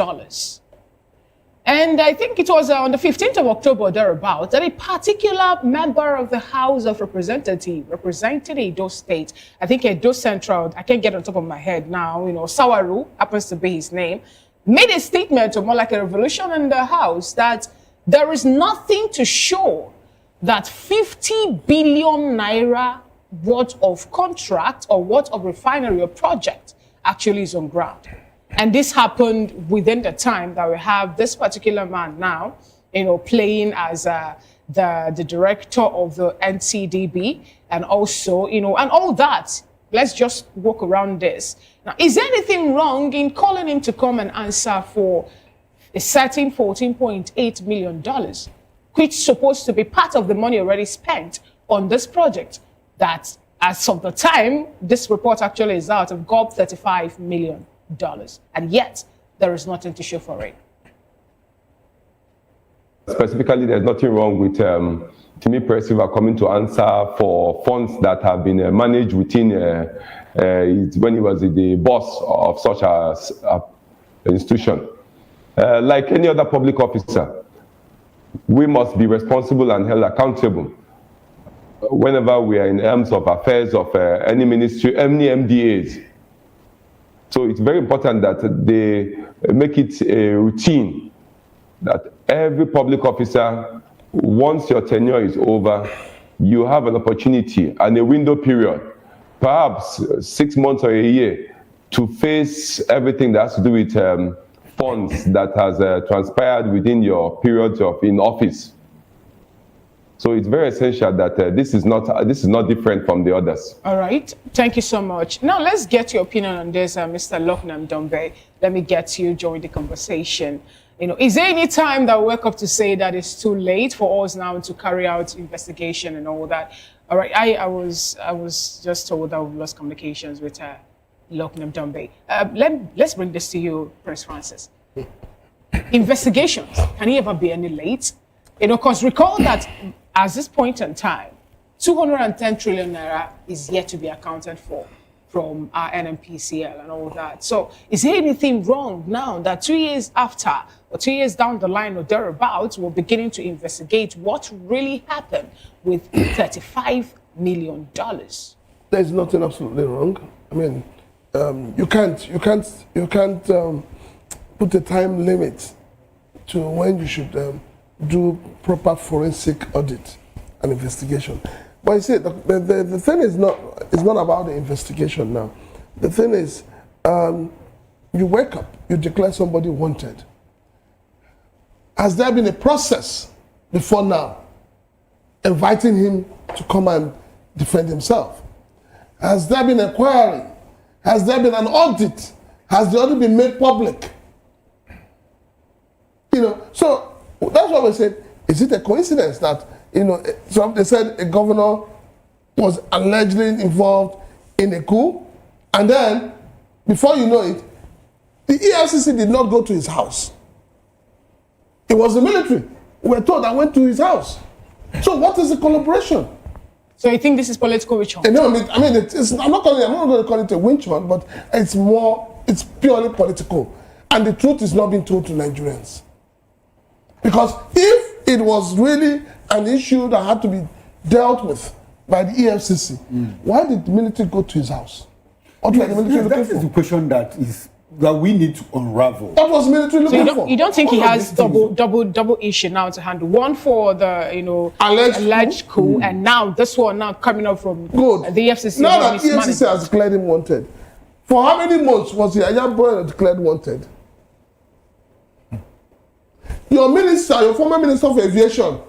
And I think it was on the 15th of October, thereabout, that a particular member of the House of Representatives representing Edo State, I think Edo Central, I can't get on top of my head now, Sawaru happens to be his name, made a statement, or more like a revolution in the House, that there is nothing to show that 50 billion naira worth of contract or worth of refinery or project actually is on ground. And this happened within the time that we have this particular man now, playing as the director of the NCDB, and also, and all that. Let's just walk around this. Now, is there anything wrong in calling him to come and answer for a certain $14.8 million, which is supposed to be part of the money already spent on this project that, as of the time this report actually is out, have got $35 million. And yet, there is nothing to show for it. Specifically, there's nothing wrong with Timipre Sylva coming to answer for funds that have been managed within when he was the boss of such an institution. Like any other public officer, we must be responsible and held accountable whenever we are in terms of affairs of any ministry, any MDAs. So it's very important that they make it a routine that every public officer, once your tenure is over, you have an opportunity and a window period, perhaps 6 months or a year, to face everything that has to do with funds that has transpired within your period in office. So it's very essential that this is not different from the others. All right, thank you so much. Now let's get your opinion on this, Mr. Loknam Dombe. Let me get you join the conversation. Is there any time that we wake up to say that it's too late for us now to carry out investigation and all that? All right, I was just told that we've lost communications with Loknam Dombe. Let's bring this to you, Prince Francis. Investigations, can it ever be any late? Because recall that at this point in time, 210 trillion naira is yet to be accounted for from our NMPCL and all that. So is there anything wrong now that 2 years after or 2 years down the line or thereabouts, we're beginning to investigate what really happened with $35 million? There's nothing absolutely wrong. I mean, you can't put a time limit to when you should do proper forensic audit and investigation. But you see, the thing is not about the investigation now. The thing is, you wake up, you declare somebody wanted. Has there been a process before now inviting him to come and defend himself? Has there been an inquiry? Has there been an audit? Has the audit been made public? So that's what we said. Is it a coincidence that, so they said a governor was allegedly involved in a coup, and then, before you know it, the Efcc did not go to his house. It was the military, we were told, that went to his house. So what is the collaboration? So you think this is political witch hunt? No, I mean, I'm not going to call it a witch hunt, but it's purely political. And the truth is not being told to Nigerians. Because if it was really an issue that had to be dealt with by the EFCC, why did the military go to his house? What was the military looking for? That is the question that we need to unravel. What was military looking for? You don't think he has double issue now to handle? One for the alleged coup, and now this one now coming up from the EFCC. Now that EFCC has declared him wanted, for how many months was the Ayabo declared wanted? Your minister, your former minister of aviation,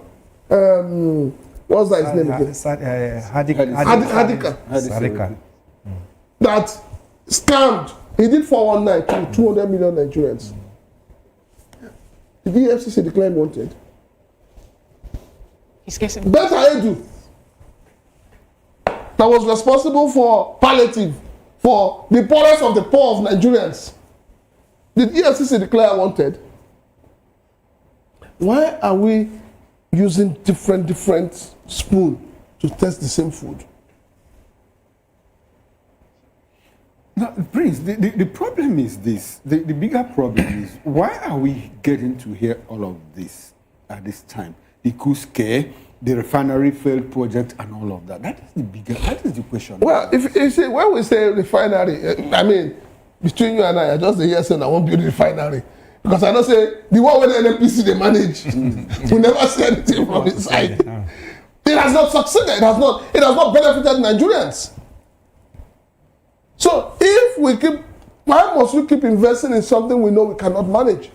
what's that his name again? Hadika. That scammed. He did 419 to 200 million Nigerians. Did the EFCC declare him wanted? He's guessing. Better Edu, that was responsible for palliative for the poorest of the poor of Nigerians. Did EFCC declare wanted? Why are we using different spoon to test the same food? Now, Prince, the problem is this. The bigger problem is, why are we getting to hear all of this at this time? The coup scare, the refinery failed project, and all of that. That is the question. Well, if you see, when we say refinery, I mean, between you and I just the year saying I won't build a refinery. Because I don't say, the one where the NNPC they manage, we never see anything from his side. It has not succeeded. It has not benefited Nigerians. So why must we keep investing in something we know we cannot manage?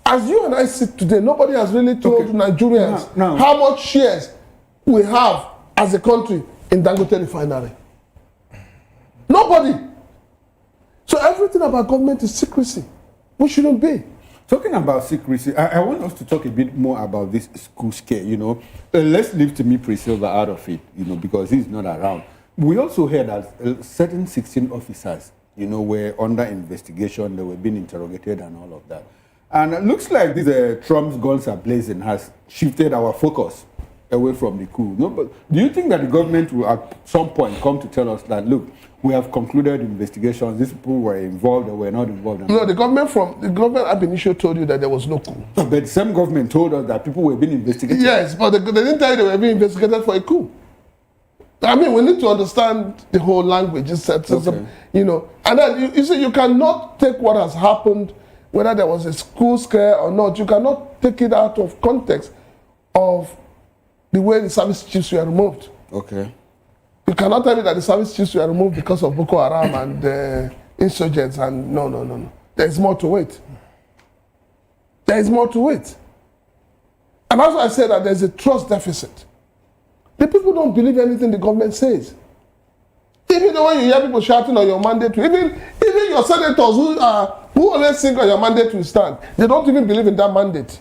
As you and I sit today, nobody has really told Nigerians how much shares we have as a country in Dangote refinery. Nobody. So everything about government is secrecy. We shouldn't be. Talking about secrecy, I want us to talk a bit more about this school scare, Let's leave Timipre Sylva out of it, because he's not around. We also heard that certain 16 officers, were under investigation, they were being interrogated and all of that. And it looks like this Trump's guns are blazing has shifted our focus away from the coup. No, but do you think that the government will at some point come to tell us that, look, we have concluded investigations, these people were involved or were not involved? No, the government ab initio told you that there was no coup. But the same government told us that people were being investigated. Yes, but they didn't tell you they were being investigated for a coup. I mean, we need to understand the whole language, and then you see, you cannot take what has happened, whether there was a school scare or not, you cannot take it out of context of the way the service chiefs were removed. Okay. You cannot tell me that the service chiefs were removed because of Boko Haram and insurgents, and no. There is more to it. There is more to it. And that's why I say that there's a trust deficit. The people don't believe anything the government says. Even when you hear people shouting on your mandate, even your senators who always think on your mandate will stand, they don't even believe in that mandate.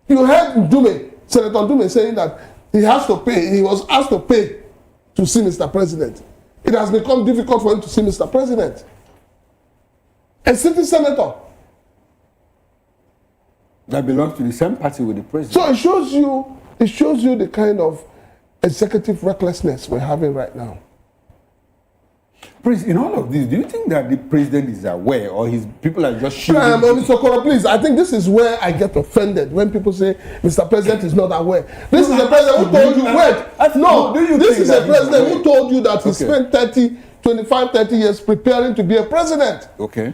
You heard Senator Ndume saying that he was asked to pay to see Mr. President. It has become difficult for him to see Mr. President. A sitting senator. That belongs to the same party with the president. So it shows you the kind of executive recklessness we're having right now. Prince, in all of this, do you think that the president is aware or his people are just shooting? Mr. Koro, please, I think this is where I get offended when people say Mr. President is not aware. This is a president who told you, this is a president who told you that he spent 30 to 25, 30 years preparing to be a president. Okay.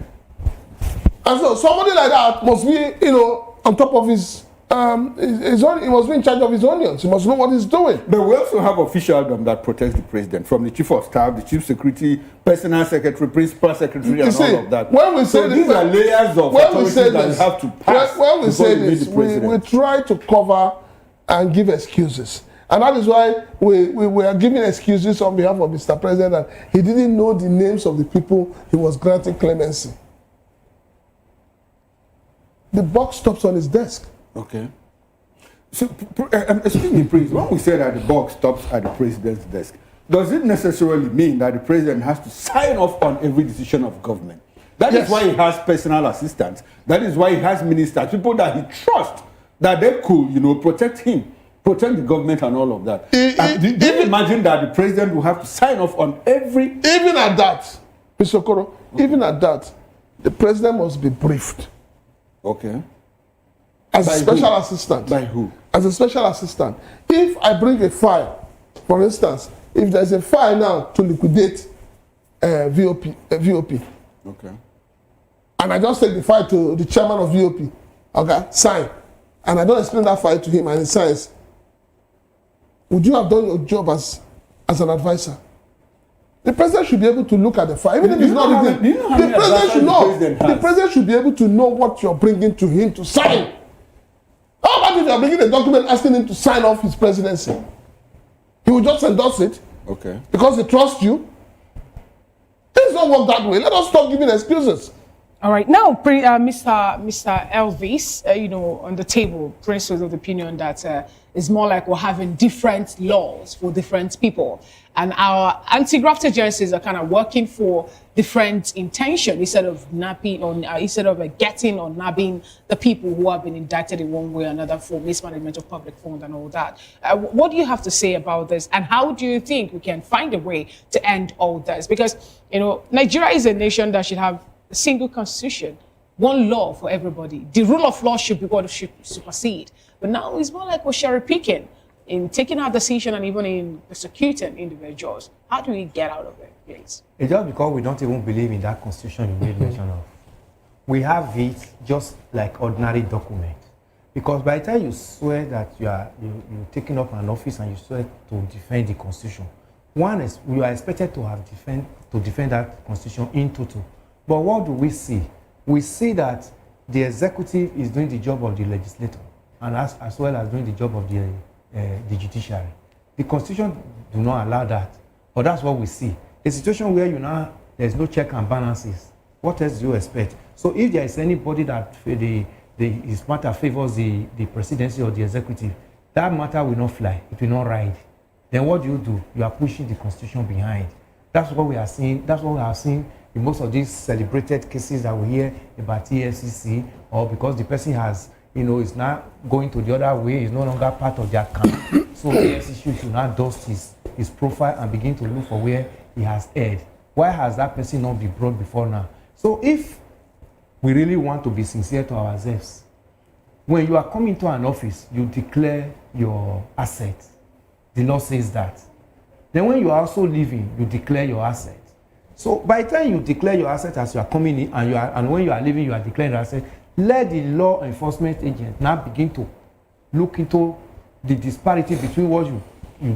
And so somebody like that must be, on top of his own, he must be in charge of his onions. He must know what he's doing. But we also have officialdom that protects the president, from the chief of staff, the chief secretary, personal secretary, principal secretary, and all of that. When we say these are layers of authority that you have to pass. When we say this, we try to cover and give excuses. And that is why we are giving excuses on behalf of Mr. President that he didn't know the names of the people he was granting clemency. The box stops on his desk. Okay. So, excuse me, please, when we say that the box stops at the president's desk, does it necessarily mean that the president has to sign off on every decision of government? That is why he has personal assistants. That is why he has ministers, people that he trusts, that they could, protect him, protect the government and all of that. Do you imagine that the president will have to sign off on every... Even at that, Mr. Okoro, even at that, the president must be briefed. Okay. As a special assistant. By who? As a special assistant. If I bring a file, for instance, if there's a file now to liquidate VOP, okay, and I just take the file to the chairman of VOP, okay, sign, and I don't explain that file to him and he signs, would you have done your job as an advisor? The president should be able to look at the file, even if it's not written. The president should know. The president should be able to know what you're bringing to him to sign. How about if you're bringing a document asking him to sign off his presidency? He will just endorse it. Okay. Because he trusts you. Things don't work that way. Let us stop giving excuses. All right. Now, Mr. Elvis, on the table, Prince was of the opinion that it's more like we're having different laws for different people. And our anti-graft agencies are kind of working for different intention instead of napping or instead of getting or nabbing the people who have been indicted in one way or another for mismanagement of public funds and all that. What do you have to say about this? And how do you think we can find a way to end all this? Because, Nigeria is a nation that should have a single constitution, one law for everybody. The rule of law should be what should supersede. But now it's more like we're cherry picking in taking our decision and even in persecuting individuals. How do we get out of it, please? It's just because we don't even believe in that constitution you made mention of. We have it just like ordinary document. Because by the time you swear that you're taking up an office and you swear to defend the constitution, one is we are expected to have defend that constitution in total. But what do we see? We see that the executive is doing the job of the legislator and as well as doing the job of the judiciary. The constitution do not allow that, but that's what we see. A situation where there's no check and balances. What else do you expect? So if there is anybody that his matter favors the presidency or the executive, that matter will not fly. It will not ride. Then what do? You are pushing the constitution behind. That's what we are seeing. That's what we have seen in most of these celebrated cases that we hear about Efcc, or because the person has, is now going to the other way, is no longer part of their camp. So Efcc should now dust his profile and begin to look for where he has erred. Why has that person not been brought before now? So if we really want to be sincere to ourselves, when you are coming to an office, you declare your assets. The law says that. Then when you are also leaving, you declare your asset. So by the time you declare your asset as you are coming in and when you are leaving, you are declaring your asset, let the law enforcement agent now begin to look into the disparity between what you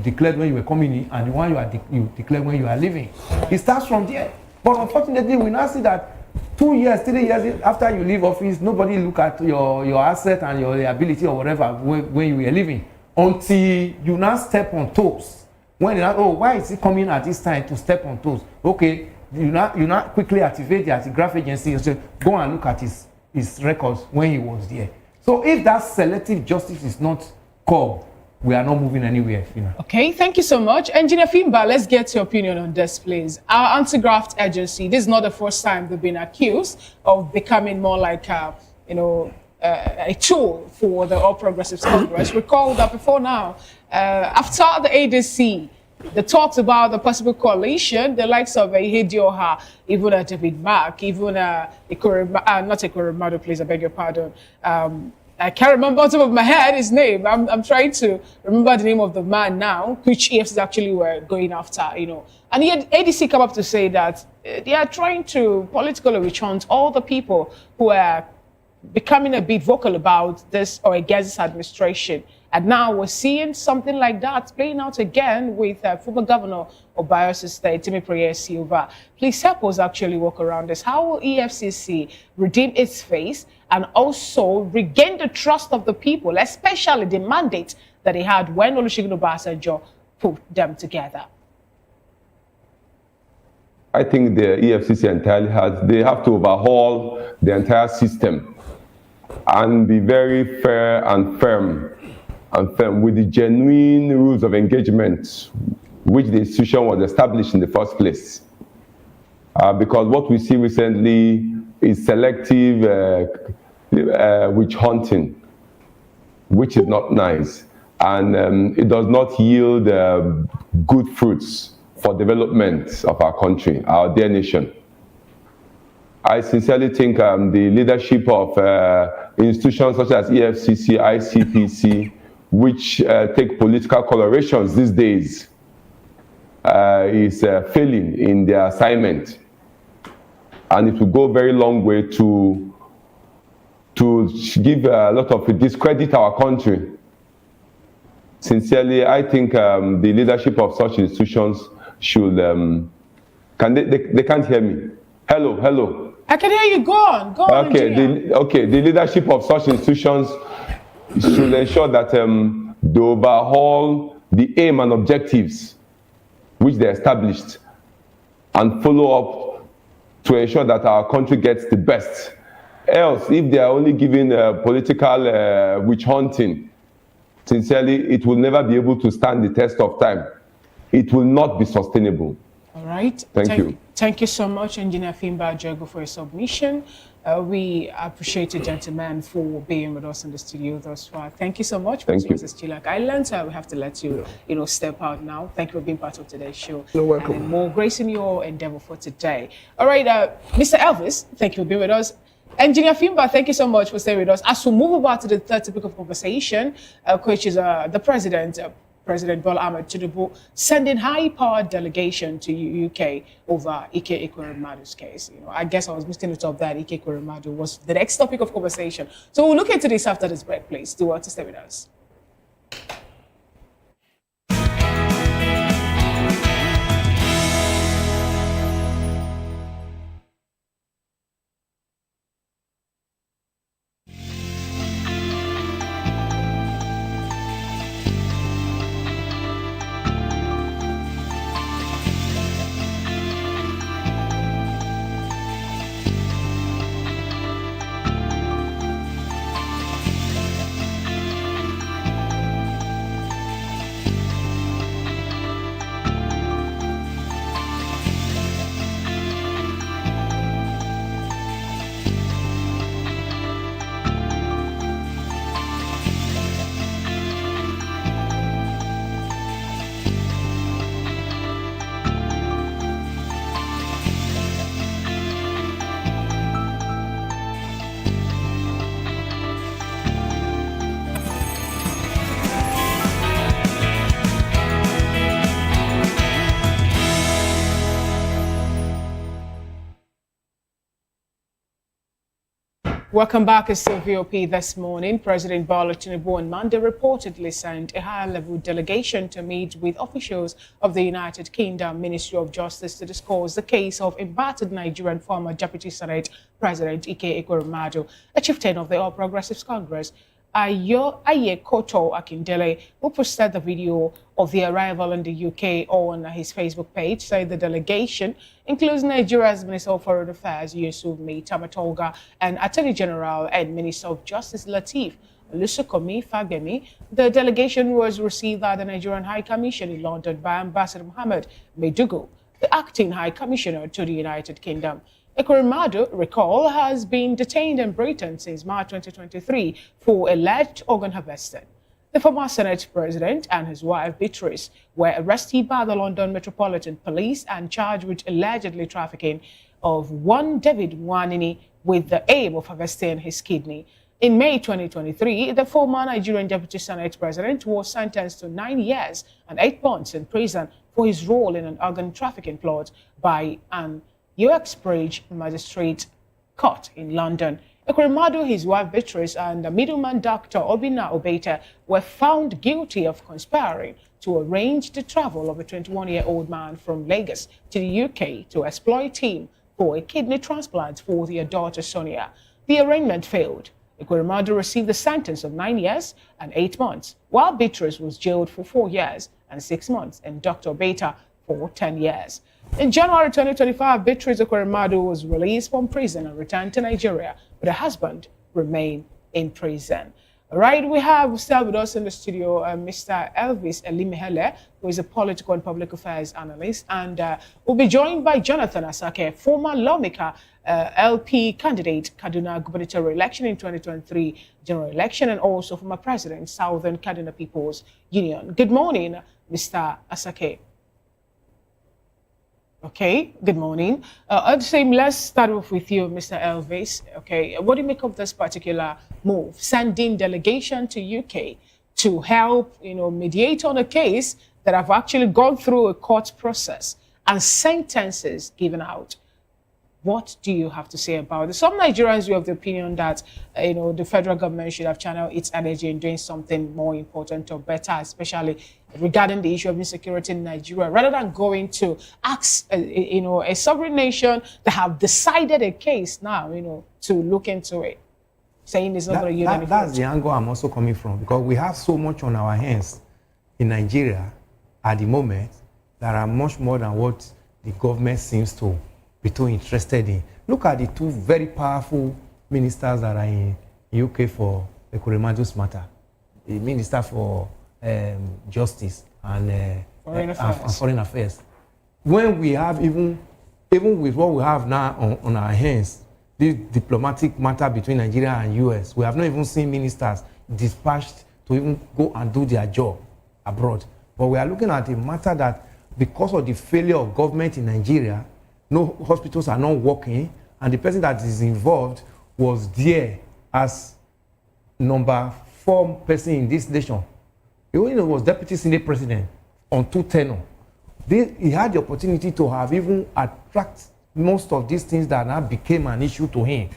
declared when you were coming in and the one you declared when you are leaving. It starts from there. But unfortunately, we now see that 2 years, 3 years after you leave office, nobody look at your asset and your ability or whatever when you were leaving until you now step on toes. When you know, why is he coming at this time to step on toes? Okay, you not quickly activate the anti-graft agency and say, go and look at his records when he was there. So if that selective justice is not called, we are not moving anywhere. Okay, thank you so much. Engineer Fimba, let's get your opinion on this, please. Our anti-graft agency, this is not the first time they've been accused of becoming more like a tool for the All Progressives Congress. Recall that before now, after the ADC, the talks about the possible coalition, the likes of Ihedioha, even David Mark, even not Ekorimadu, please, I beg your pardon, I can't remember on top of my head his name. I'm trying to remember the name of the man now, which EFCs actually were going after, you know. And yet ADC come up to say that they are trying to politically reach all the people who are becoming a bit vocal about this or against this administration. And now we're seeing something like that playing out again with former governor of Bayelsa State, Timipre Sylva. Please help us actually walk around this. How will EFCC redeem its face and also regain the trust of the people, especially the mandate that they had when Olusegun Obasanjo put them together? I think the EFCC entirely they have to overhaul the entire system and be very fair and firm with the genuine rules of engagement which the institution was established in the first place. Because what we see recently is selective witch hunting, which is not nice. And it does not yield good fruits for development of our country, our dear nation. I sincerely think the leadership of institutions such as EFCC, ICPC, which take political colorations these days, is failing in their assignment. And it will go a very long way to give a lot of discredit our country. Sincerely, I think the leadership of such institutions should, they can't hear me. Hello. I can hear you. Go on. The leadership of such institutions should ensure that they overhaul the aim and objectives which they established and follow up to ensure that our country gets the best. Else, if they are only giving political witch hunting, sincerely, it will never be able to stand the test of time. It will not be sustainable. All right. Thank you. Thank you so much, Engineer Fimba Jago, for your submission. We appreciate you, gentlemen, for being with us in the studio thus far. Thank you so much, Mrs. Chilak. I learned we have to let you, step out now. Thank you for being part of today's show. You're welcome. And more grace in your endeavor for today. All right, Mr. Elvis, thank you for being with us. Engineer Fimba, thank you so much for staying with us. As we move about to the third topic of conversation, which is the President Bola Ahmed Tinubu sending high-powered delegation to UK over Ike Ekweremadu's case. I guess I was missing it up that Ike Ekweremadu was the next topic of conversation. So we'll look into this after this break, please. Do want to stay with us. Welcome back. It's still VOP this morning. President Bola Tinubu on Monday reportedly sent a high-level delegation to meet with officials of the United Kingdom Ministry of Justice to discuss the case of embattled Nigerian former Deputy Senate President Ike Ekweremadu, a chieftain of the All Progressives Congress. Aye Koto Akindele, who posted the video of the arrival in the UK on his Facebook page, said the delegation includes Nigeria's Minister of Foreign Affairs, Yusuf Tamatoga, and Attorney General and Minister of Justice Lateef Olusokomi Fagbemi. The delegation was received at the Nigerian High Commission in London by Ambassador Mohammed Medugo, the acting High Commissioner to the United Kingdom. Ekweremadu, recall, has been detained in Britain since March 2023 for alleged organ harvesting. The former Senate President and his wife, Beatrice, were arrested by the London Metropolitan Police and charged with allegedly trafficking of one David Wanini with the aim of harvesting his kidney. In May 2023, the former Nigerian Deputy Senate President was sentenced to 9 years and 8 months in prison for his role in an organ trafficking plot by an Uxbridge magistrate court in London. Ekweremadu, his wife Beatrice, and the middleman Dr. Obinna Obeta were found guilty of conspiring to arrange the travel of a 21-year-old man from Lagos to the UK to exploit him for a kidney transplant for their daughter Sonia. The arrangement failed. Ekweremadu received a sentence of 9 years and 8 months, while Beatrice was jailed for 4 years and 6 months, and Dr. Obeta for 10 years. In January 2025, Beatrice Ekweremadu was released from prison and returned to Nigeria, but her husband remained in prison. All right, we have still with us in the studio Mr. Elvis Elimehele, who is a political and public affairs analyst, and we'll be joined by Jonathan Asake, former lawmaker, LP candidate, Kaduna gubernatorial election in 2023 general election, and also former president, Southern Kaduna People's Union. Good morning, Mr. Asake. Okay, good morning. Let's start off with you, Mr. Elvis. Okay, what do you make of this particular move, sending delegation to UK to help, mediate on a case that have actually gone through a court process and sentences given out? What do you have to say about it? Some Nigerians are of the opinion that, the federal government should have channeled its energy in doing something more important or better, especially regarding the issue of insecurity in Nigeria, rather than going to ask, a sovereign nation that have decided a case now, to look into it, saying it's not going to yield any fruit. That's the angle I'm also coming from, because we have so much on our hands in Nigeria at the moment that are much more than what the government seems to be too interested in. Look at the two very powerful ministers that are in UK for Ekwuremadu's matter. The Minister for Justice and Foreign Affairs. When we have, even with what we have now on our hands, this diplomatic matter between Nigeria and US, we have not even seen ministers dispatched to even go and do their job abroad. But we are looking at a matter that, because of the failure of government in Nigeria, no hospitals are not working, and the person that is involved was there as number 4 person in this nation. He was deputy senate president on 2 tenure. He had the opportunity to have even attract most of these things that now became an issue to him.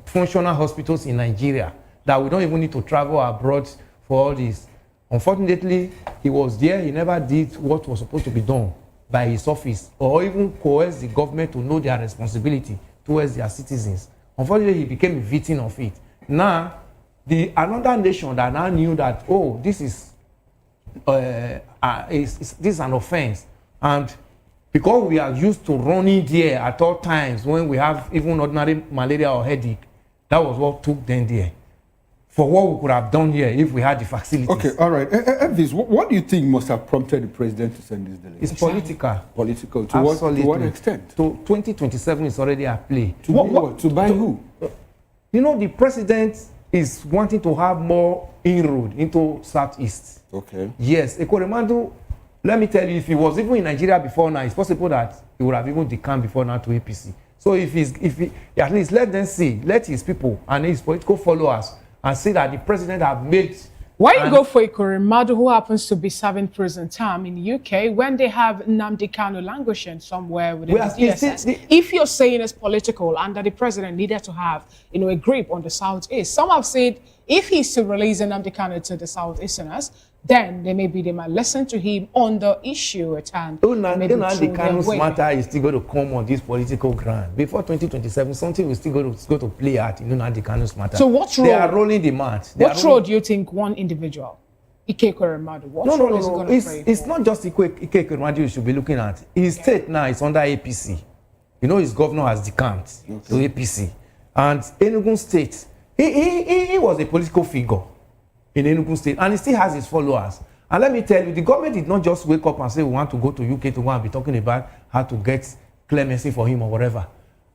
Functional hospitals in Nigeria, that we don't even need to travel abroad for all this. Unfortunately, he was there, he never did what was supposed to be done by his office, or even coerce the government to know their responsibility towards their citizens. Unfortunately, he became a victim of it. Now, another nation that now knew that, oh, this is an offense, and because we are used to running there at all times when we have even ordinary malaria or headache, that was what took them there. For what we could have done here if we had the facilities. Okay, all right. Elvis, what do you think must have prompted the president to send this delegation? It's political. Political. To what extent? To 2027 is already at play. To what? To buy who? The president is wanting to have more inroad into Southeast. Okay. Yes, Ekweremadu, let me tell you, if he was even in Nigeria before now, it's possible that he would have even decamped before now to APC. So if he, at least let them see, let his people and his political followers and see that the president have made. Why you go for Ekweremadu, who happens to be serving prison term in the UK, when they have Nnamdi Kanu languishing somewhere within the DSS? If you're saying it's political and that the president needed to have, a grip on the Southeast, some have said if he's to release Nnamdi Kanu to the Southeasterners, then they might listen to him on the issue at hand. Nnamdi Kanu's matter is still going to come on this political ground. Before 2027, something will still go to play out in Nnamdi Kanu's matter. So what role? They are rolling the match. What role do you think one individual, Ike Ekweremadu, what role is he going to play? It's not just Ike Ekweremadu you should be looking at. His state now is under APC. His governor has decamped to APC. And Enugu State, he was a political figure in Enugu State, and he still has his followers. And let me tell you, the government did not just wake up and say we want to go to UK to go and be talking about how to get clemency for him or whatever.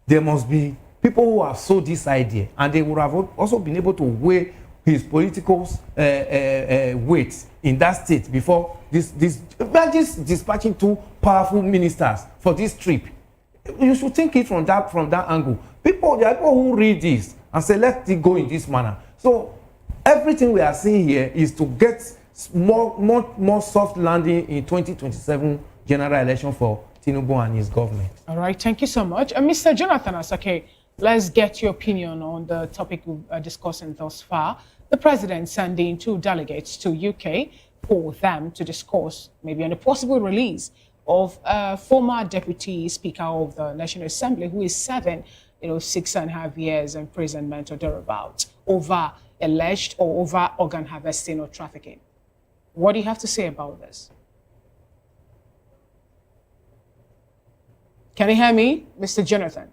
There must be people who have sold this idea, and they would have also been able to weigh his political weight in that state before this dispatching 2 powerful ministers for this trip. You should think it from that angle. There are people who read this and say, let it go in this manner. So everything we are seeing here is to get more soft landing in 2027 general election for Tinubu and his government. All right, thank you so much. Mr. Jonathan Asake, let's get your opinion on the topic we're discussing thus far. The president sending 2 delegates to UK for them to discuss maybe on the possible release of former deputy speaker of the National Assembly who is serving 6.5 years imprisonment or thereabouts over alleged or over organ harvesting or trafficking. What do you have to say about this? Can you hear me, Mr. Jonathan?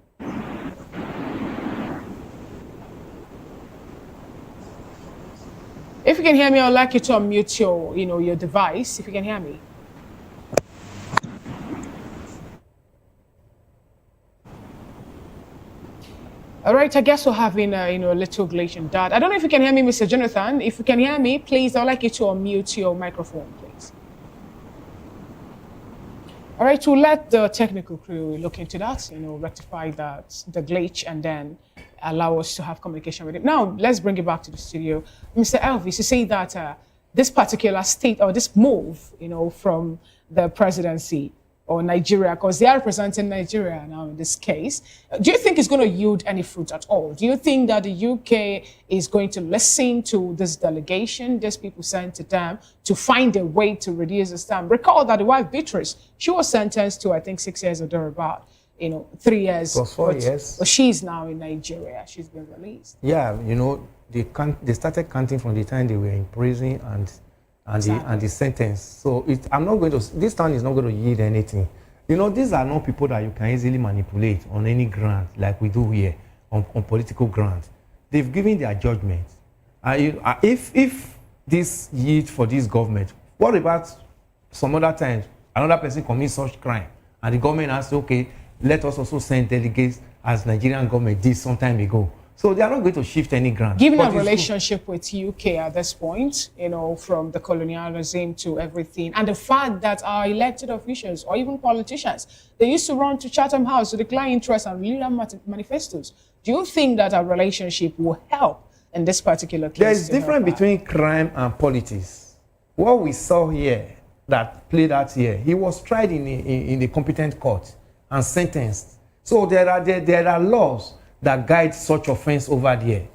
If you can hear me, I'd like you to unmute your device, if you can hear me. All right, I guess we're having a little glitch in that. I don't know if you can hear me, Mr. Jonathan. If you can hear me, please, I'd like you to unmute your microphone, please. All right, to let the technical crew look into that, rectify the glitch and then allow us to have communication with him. Now, let's bring it back to the studio. Mr. Elvis, you say that this particular state or this move, from the presidency or Nigeria, because they are representing Nigeria now in this case, do you think it's going to yield any fruit at all? Do you think that the UK is going to listen to this delegation, these people sent to them, to find a way to reduce the stamp? Recall that the wife, Beatrice, she was sentenced to, I think, 6 years or thereabout. 3 years. Plus 4 years. But she's now in Nigeria. She's been released. Yeah, they started counting from the time they were in prison and the sentence. So I'm not going to. This town is not going to yield anything. These are not people that you can easily manipulate on any ground like we do here on political ground. They've given their judgment. If this yield for this government, what about some other times another person commits such crime and the government has to, okay, let us also send delegates as Nigerian government did some time ago. So they are not going to shift any ground. Given our relationship with UK at this point, from the colonialism to everything, and the fact that our elected officials or even politicians, they used to run to Chatham House to declare interest and read manifestos. Do you think that our relationship will help in this particular case? There is difference between crime and politics. What we saw here, that played out here, he was tried in a competent court and sentenced. So there are laws that guide such offense over there,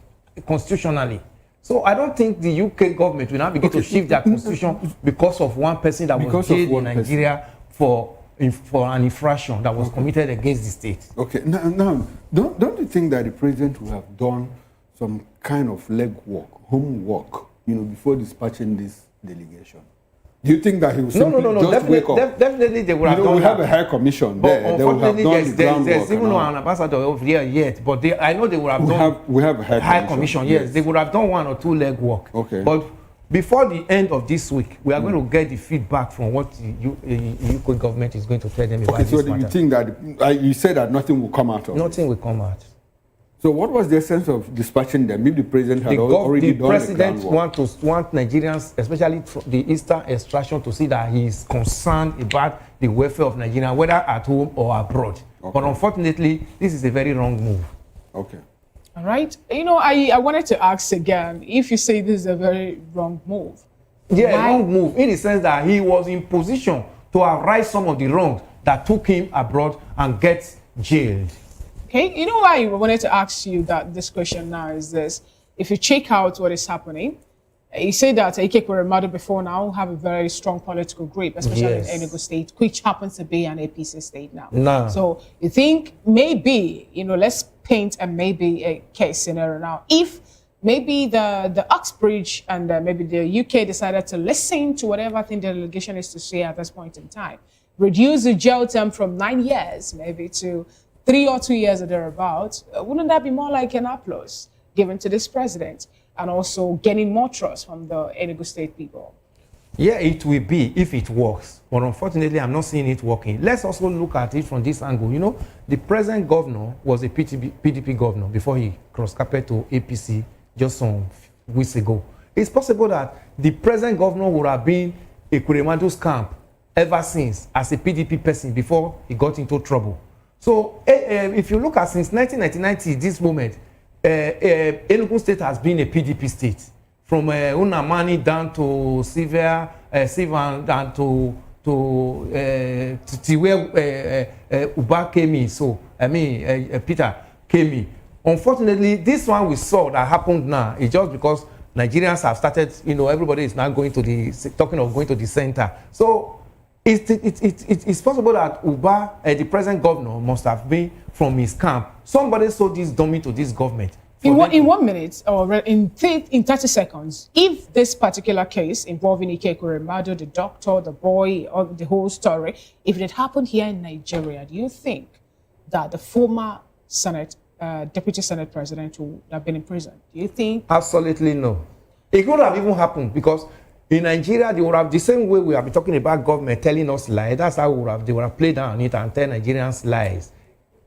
constitutionally. So I don't think the UK government will now begin to shift their constitution because of one person that was jailed in Nigeria for an infraction that was committed against the state. Okay, now don't you think that the president will have done some kind of legwork, homework, before dispatching this delegation? Do you think that he will simply just wake up? Definitely they would have done we have a high commission there. They will have done the groundwork. There's even no ambassador over here yet, but I know they would have done. We have a high commission. Yes, they would have done 1 or 2 leg work. Okay. But before the end of this week, we are going to get the feedback from what the UK government is going to tell them about this matter. So you think that you said that nothing will come out of it? Nothing will come out. So what was the essence of dispatching them? Maybe the president had already done the groundwork. The president want Nigerians, especially the Eastern extraction, to see that he is concerned about the welfare of Nigeria, whether at home or abroad. Okay. But unfortunately, this is a very wrong move. Okay. All right. I wanted to ask again, if you say this is a very wrong move. Yeah, wrong move, in the sense that he was in position to arise some of the wrongs that took him abroad and get jailed. Okay, why I wanted to ask you this question now is this. If you check out what is happening, you say that Ikekwe before now have a very strong political grip, especially in Enugu State, which happens to be an APC state now. No. So you think maybe, let's paint a case scenario now. If maybe the Uxbridge and maybe the UK decided to listen to whatever thing the delegation is to say at this point in time, reduce the jail term from 9 years maybe to 3 or 2 years or thereabouts, wouldn't that be more like an applause given to this president and also gaining more trust from the Enugu State people? Yeah, it will be if it works. But unfortunately, I'm not seeing it working. Let's also look at it from this angle. The present governor was a PDP governor before he cross-carpet to APC just some weeks ago. It's possible that the present governor would have been a Kuremadu's camp ever since as a PDP person before he got into trouble. So if you look at since 1999 this moment, Enugu State has been a PDP state. From Unamani down to Sylva, down to where Uba came in. So, Peter came in. Unfortunately, this one we saw that happened now is just because Nigerians have started, everybody is now talking of going to the center. So, it's possible that Uba, the present governor, must have been from his camp. Somebody sold this dummy to this government. In 1 minute or in 30 seconds, if this particular case involving Ike Kuremadu, the doctor, the boy, or the whole story, if it had happened here in Nigeria, do you think that the former Deputy Senate President would have been in prison? Do you think? Absolutely no. It could have even happened because in Nigeria, they would have the same way we have been talking about government telling us lies. That's how they would have played down on it and tell Nigerians lies.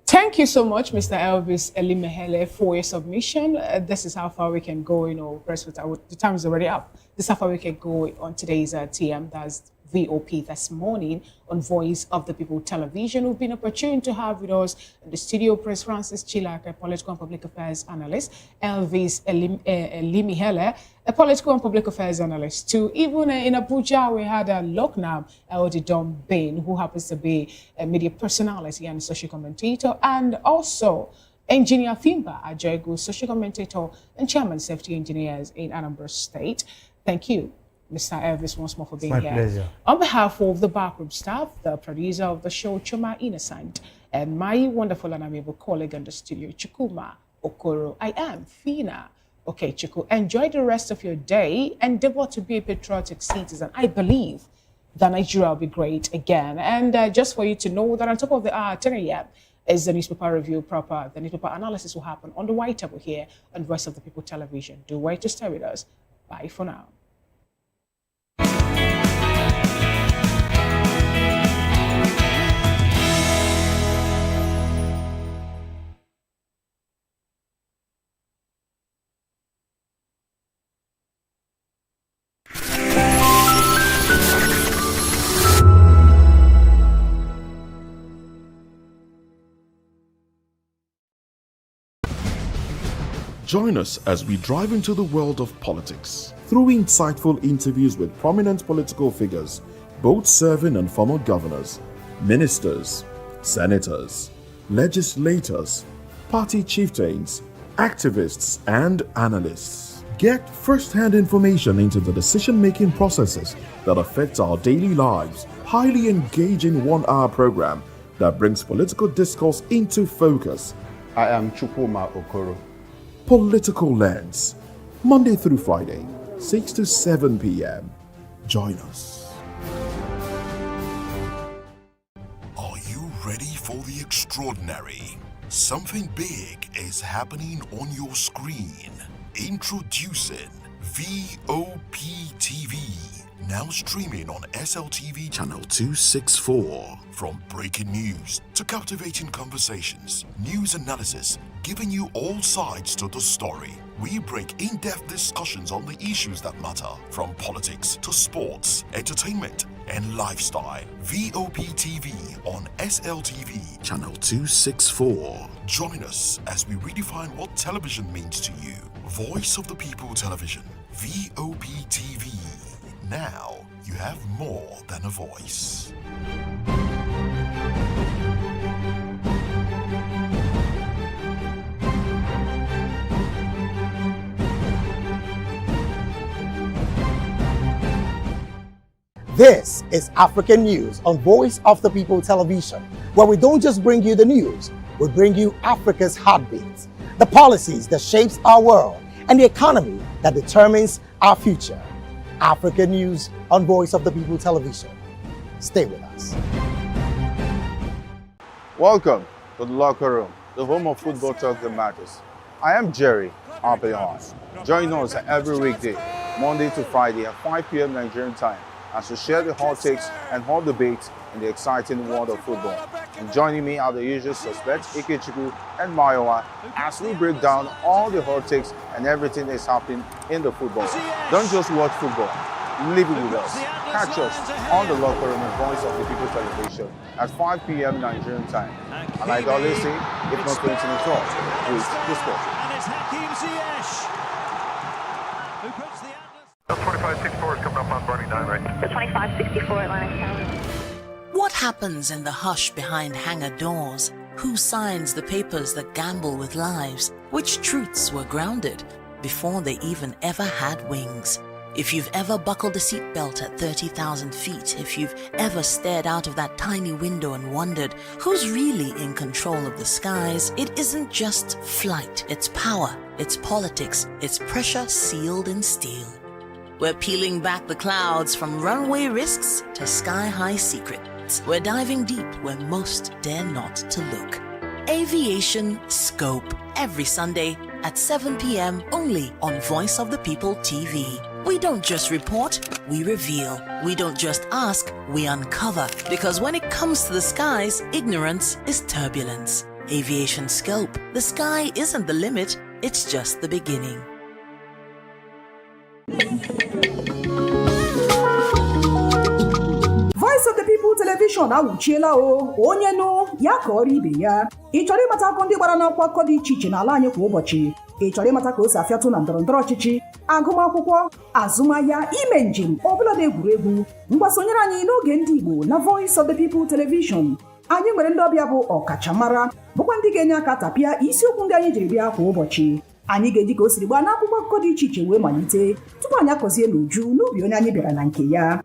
Thank you so much, Mr. Elvis Elimehele, for your submission. This is how far we can go, the time is already up. This is how far we can go on today's TM, that's VOP this morning on Voice of the People Television. We've been opportune to have with us in the studio Prince Francis Chilak, a political and public affairs analyst, Elvis Elimehele, a political and public affairs analyst too. Even in Abuja, we had Loknam Eldidom Bain, who happens to be a media personality and social commentator, and also Engineer Fimba Ajegu, social commentator and chairman safety engineers in Anambra State. Thank you, Mr. Elvis, once more for being here. My pleasure. On behalf of the backroom staff, the producer of the show, Chuma Innocent, and my wonderful and amiable colleague in the studio, Chukuma Okoro, I am Fina. Okay, Chuku, enjoy the rest of your day. Endeavor to be a patriotic citizen. I believe that Nigeria will be great again. And just for you to know that on top of the hour, 10 a.m. is the newspaper review proper. The newspaper analysis will happen on the white table here on Voice of the People Television. Do wait to stay with us. Bye for now. Join us as we drive into the world of politics through insightful interviews with prominent political figures, both serving and former governors, ministers, senators, legislators, party chieftains, activists, and analysts. Get first-hand information into the decision-making processes that affect our daily lives. Highly engaging one-hour program that brings political discourse into focus. I am Chukuma Okoro. Political Lens, Monday through Friday, 6 to 7 p.m. Join us. Are you ready for the extraordinary? Something big is happening on your screen. Introducing VOP TV. Now streaming on SLTV channel 264. From breaking news to captivating conversations, news analysis, giving you all sides to the story. We break in-depth discussions on the issues that matter, from politics to sports, entertainment, and lifestyle. VOP TV on SLTV channel 264. Join us as we redefine what television means to you. Voice of the People Television, VOP TV. Now you have more than a voice. This is African News on Voice of the People Television, where we don't just bring you the news, we bring you Africa's heartbeats, the policies that shapes our world, and the economy that determines our future. African News on Voice of the People Television. Stay with us. Welcome to the locker room, the home of football talk that matters. I am Jerry Ampelon. Join us every weekday, Monday to Friday at 5 p.m. Nigerian time, as we share the hot takes and hot debates in the exciting world of football. And joining me are the usual suspects, Ikechukwu and Mayowa, as we break down all the hot takes and everything that's happening in the football. Don't just watch football, live it with us. Catch us on the locker room and Voice of the People Television at 5 p.m. Nigerian time. And like I always say, if not 20 talk, please discuss. It's Hakim Ziyech who puts the Atlas. 2564 is coming up on Burning 9 right. 2564 Atlantic Tower. What happens in the hush behind hangar doors? Who signs the papers that gamble with lives? Which truths were grounded before they even ever had wings? If you've ever buckled a seatbelt at 30,000 feet, if you've ever stared out of that tiny window and wondered who's really in control of the skies, it isn't just flight, it's power, it's politics, it's pressure sealed in steel. We're peeling back the clouds from runway risks to sky-high secrets. We're diving deep where most dare not to look. Aviation Scope, every Sunday at 7 p.m. only on Voice of the People TV. We don't just report, we reveal. We don't just ask, we uncover. Because when it comes to the skies, ignorance is turbulence. Aviation Scope, the sky isn't the limit, it's just the beginning. Voice of the People Television awuchiela o onye nụ ya ka ọrụ ibe ya. Ị chọrọ ịmata akụkọ ndị gbara n'akwụkwọ akụkọ dị iche iche n'ala anyị kwa ụbọchị. Ị chọrọ ịmata ka o si afịatụ na ndọrọndọrọ ọchịchị, agụmakwụkwọ, azụmahịa, ime njem, ọbụla dị egwuregwu. Mgbasonyere anyị n'oge ndị Igbo na Voice of the People Television. Anyị nwere ndị ọbịa bụ ọkachamara, bụkwa ndị ga-enye aka tapịa isiokwu ndị anyị jiri bịa kwa ụbọchị. Anyị ga-eji ka o siri gbaa n'akwụkwọ akụkọ dị iche iche wee malite tupu anyị akọzie n'uju n'ubi onye anyị bịara na nke ya.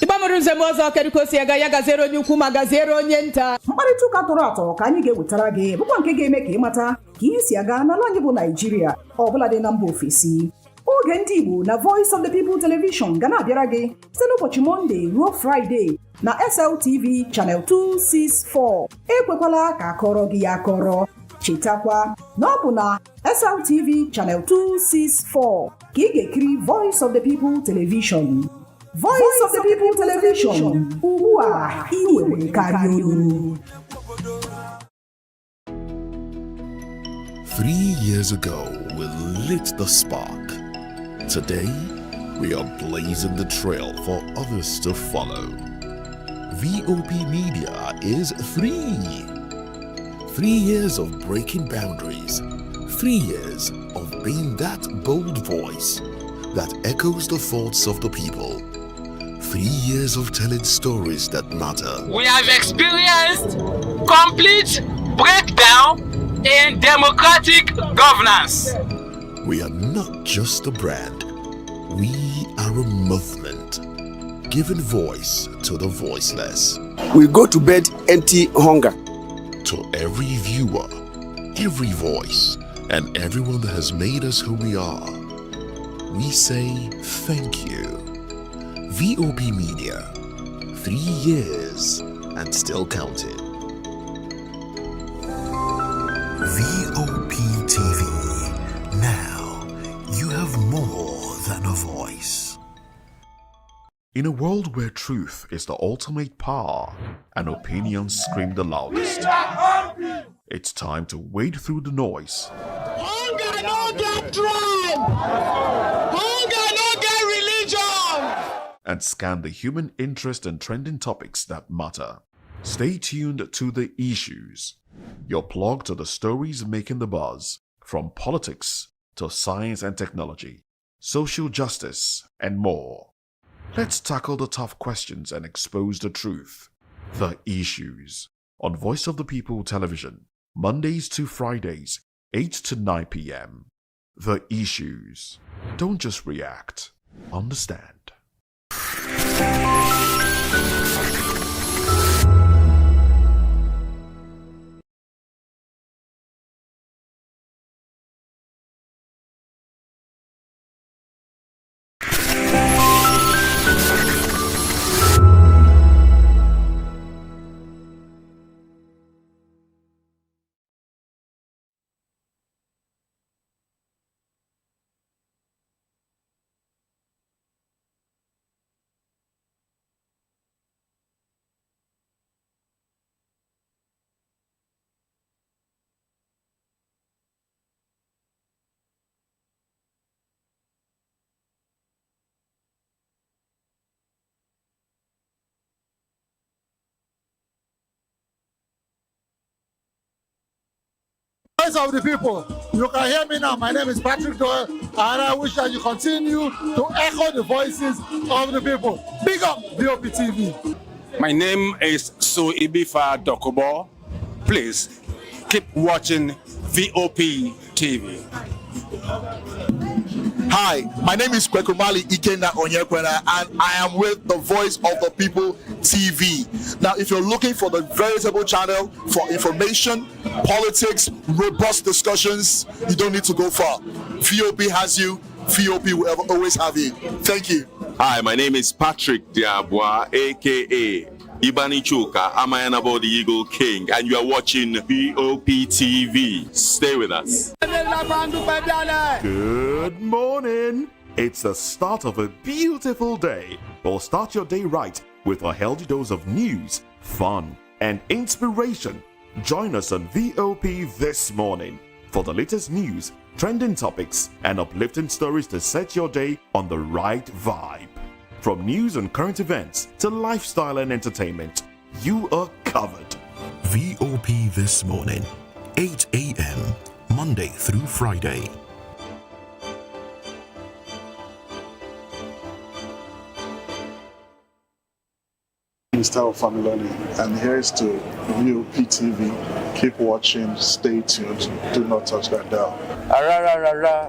Ịgbamụrụ nzem ọzọ kedu ka o si aga ya gaziere onye ukwu ma gaziere onye nta. Mkparịta ụka tọrọ atọ ka anyị ga-ewetara gị bụkwa nke ga-eme ka ịmata ka ihe si aga n'ala anyị bụ Naịjirịa ọbụla dị na mba ofesi. Oge ndị Igbo na Voice of the People Television ga na-abịara gị site n'ụbọchị Mọnde ruo Fraịde na SLTV Channel 264. Ekwekwala ka akọrọ gị ya akọrọ. Chetakwa na ọ bụ na SLTV Channel 264 ka ị ga-ekiri Voice of the People Television. Voice of the People Television. Ugbu a ị nwere karịa olu. 3 years ago, we lit the spark. Today, we are blazing the trail for others to follow. VOP Media is 3 years of breaking boundaries. 3 years of being that bold voice that echoes the thoughts of the people. 3 years of telling stories that matter. We have experienced complete breakdown in democratic governance. We are not just a brand. We are a movement, giving voice to the voiceless. We go to bed empty hunger. To every viewer, every voice, and everyone that has made us who we are, we say thank you. VOP Media, 3 years and still counting. VOP TV. Now you have more than a voice. In a world where truth is the ultimate power and opinions scream the loudest, it's time to wade through the noise. Hunger no get tribe. Hunger no get religion. And scan the human interest and trending topics that matter. Stay tuned to The Issues, your plug to the stories making the buzz, from politics to science and technology, social justice, and more. Let's tackle the tough questions and expose the truth. The Issues, on Voice of the People Television, Mondays to Fridays, 8 to 9 p.m. The Issues. Don't just react, understand. voice of the people. You can hear me now. My name is Patrick Doyle, and I wish that you continue to echo the voices of the people. Big up VOP TV. My name is Suibifa Dokubo. Please keep watching VOP TV. Hi, my name is Kwekumali Ikenda Onyekwena, and I am with the Voice of the People TV. Now, if you're looking for the veritable channel for information, politics, robust discussions, you don't need to go far. VOP has you. VOP will always have you. Thank you. Hi, my name is Patrick Diabwa, aka Ibani Chuka. I'm the Eagle King, and you are watching VOP TV. Stay with us. Good morning. It's the start of a beautiful day. Well, start your day right with a healthy dose of news, fun, and inspiration. Join us on VOP this morning for the latest news, trending topics, and uplifting stories to set your day on the right vibe. From news and current events to lifestyle and entertainment, you are covered. VOP This Morning, 8 a.m., Monday through Friday. Mr. Familoni, and here's to VOP TV. Keep watching, stay tuned, do not touch that dial.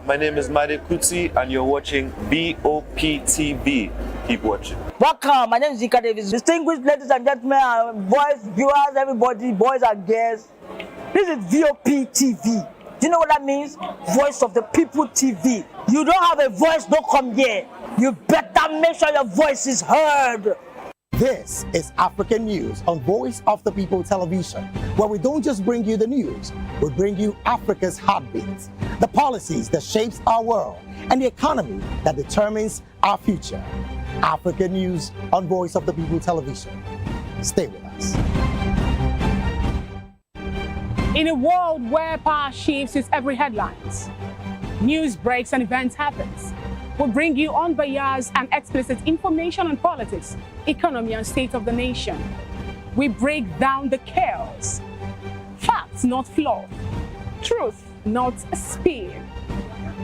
My name is Made Kuti, and you're watching VOP TV. Keep watching. Welcome, my name is Zika Davis. Distinguished ladies and gentlemen, boys, viewers, everybody, boys and girls. This is VOP TV. Do you know what that means? Voice of the People TV. You don't have a voice, don't come here. You better make sure your voice is heard. This is African News on Voice of the People Television, where we don't just bring you the news, we bring you Africa's heartbeat, the policies that shapes our world, and the economy that determines our future. African News on Voice of the People Television. Stay with us. In a world where power shifts its every headlines, news breaks and events happens, we'll bring you unbiased and explicit information on politics, economy, and state of the nation. We break down the chaos. Facts, not fluff. Truth, not spin.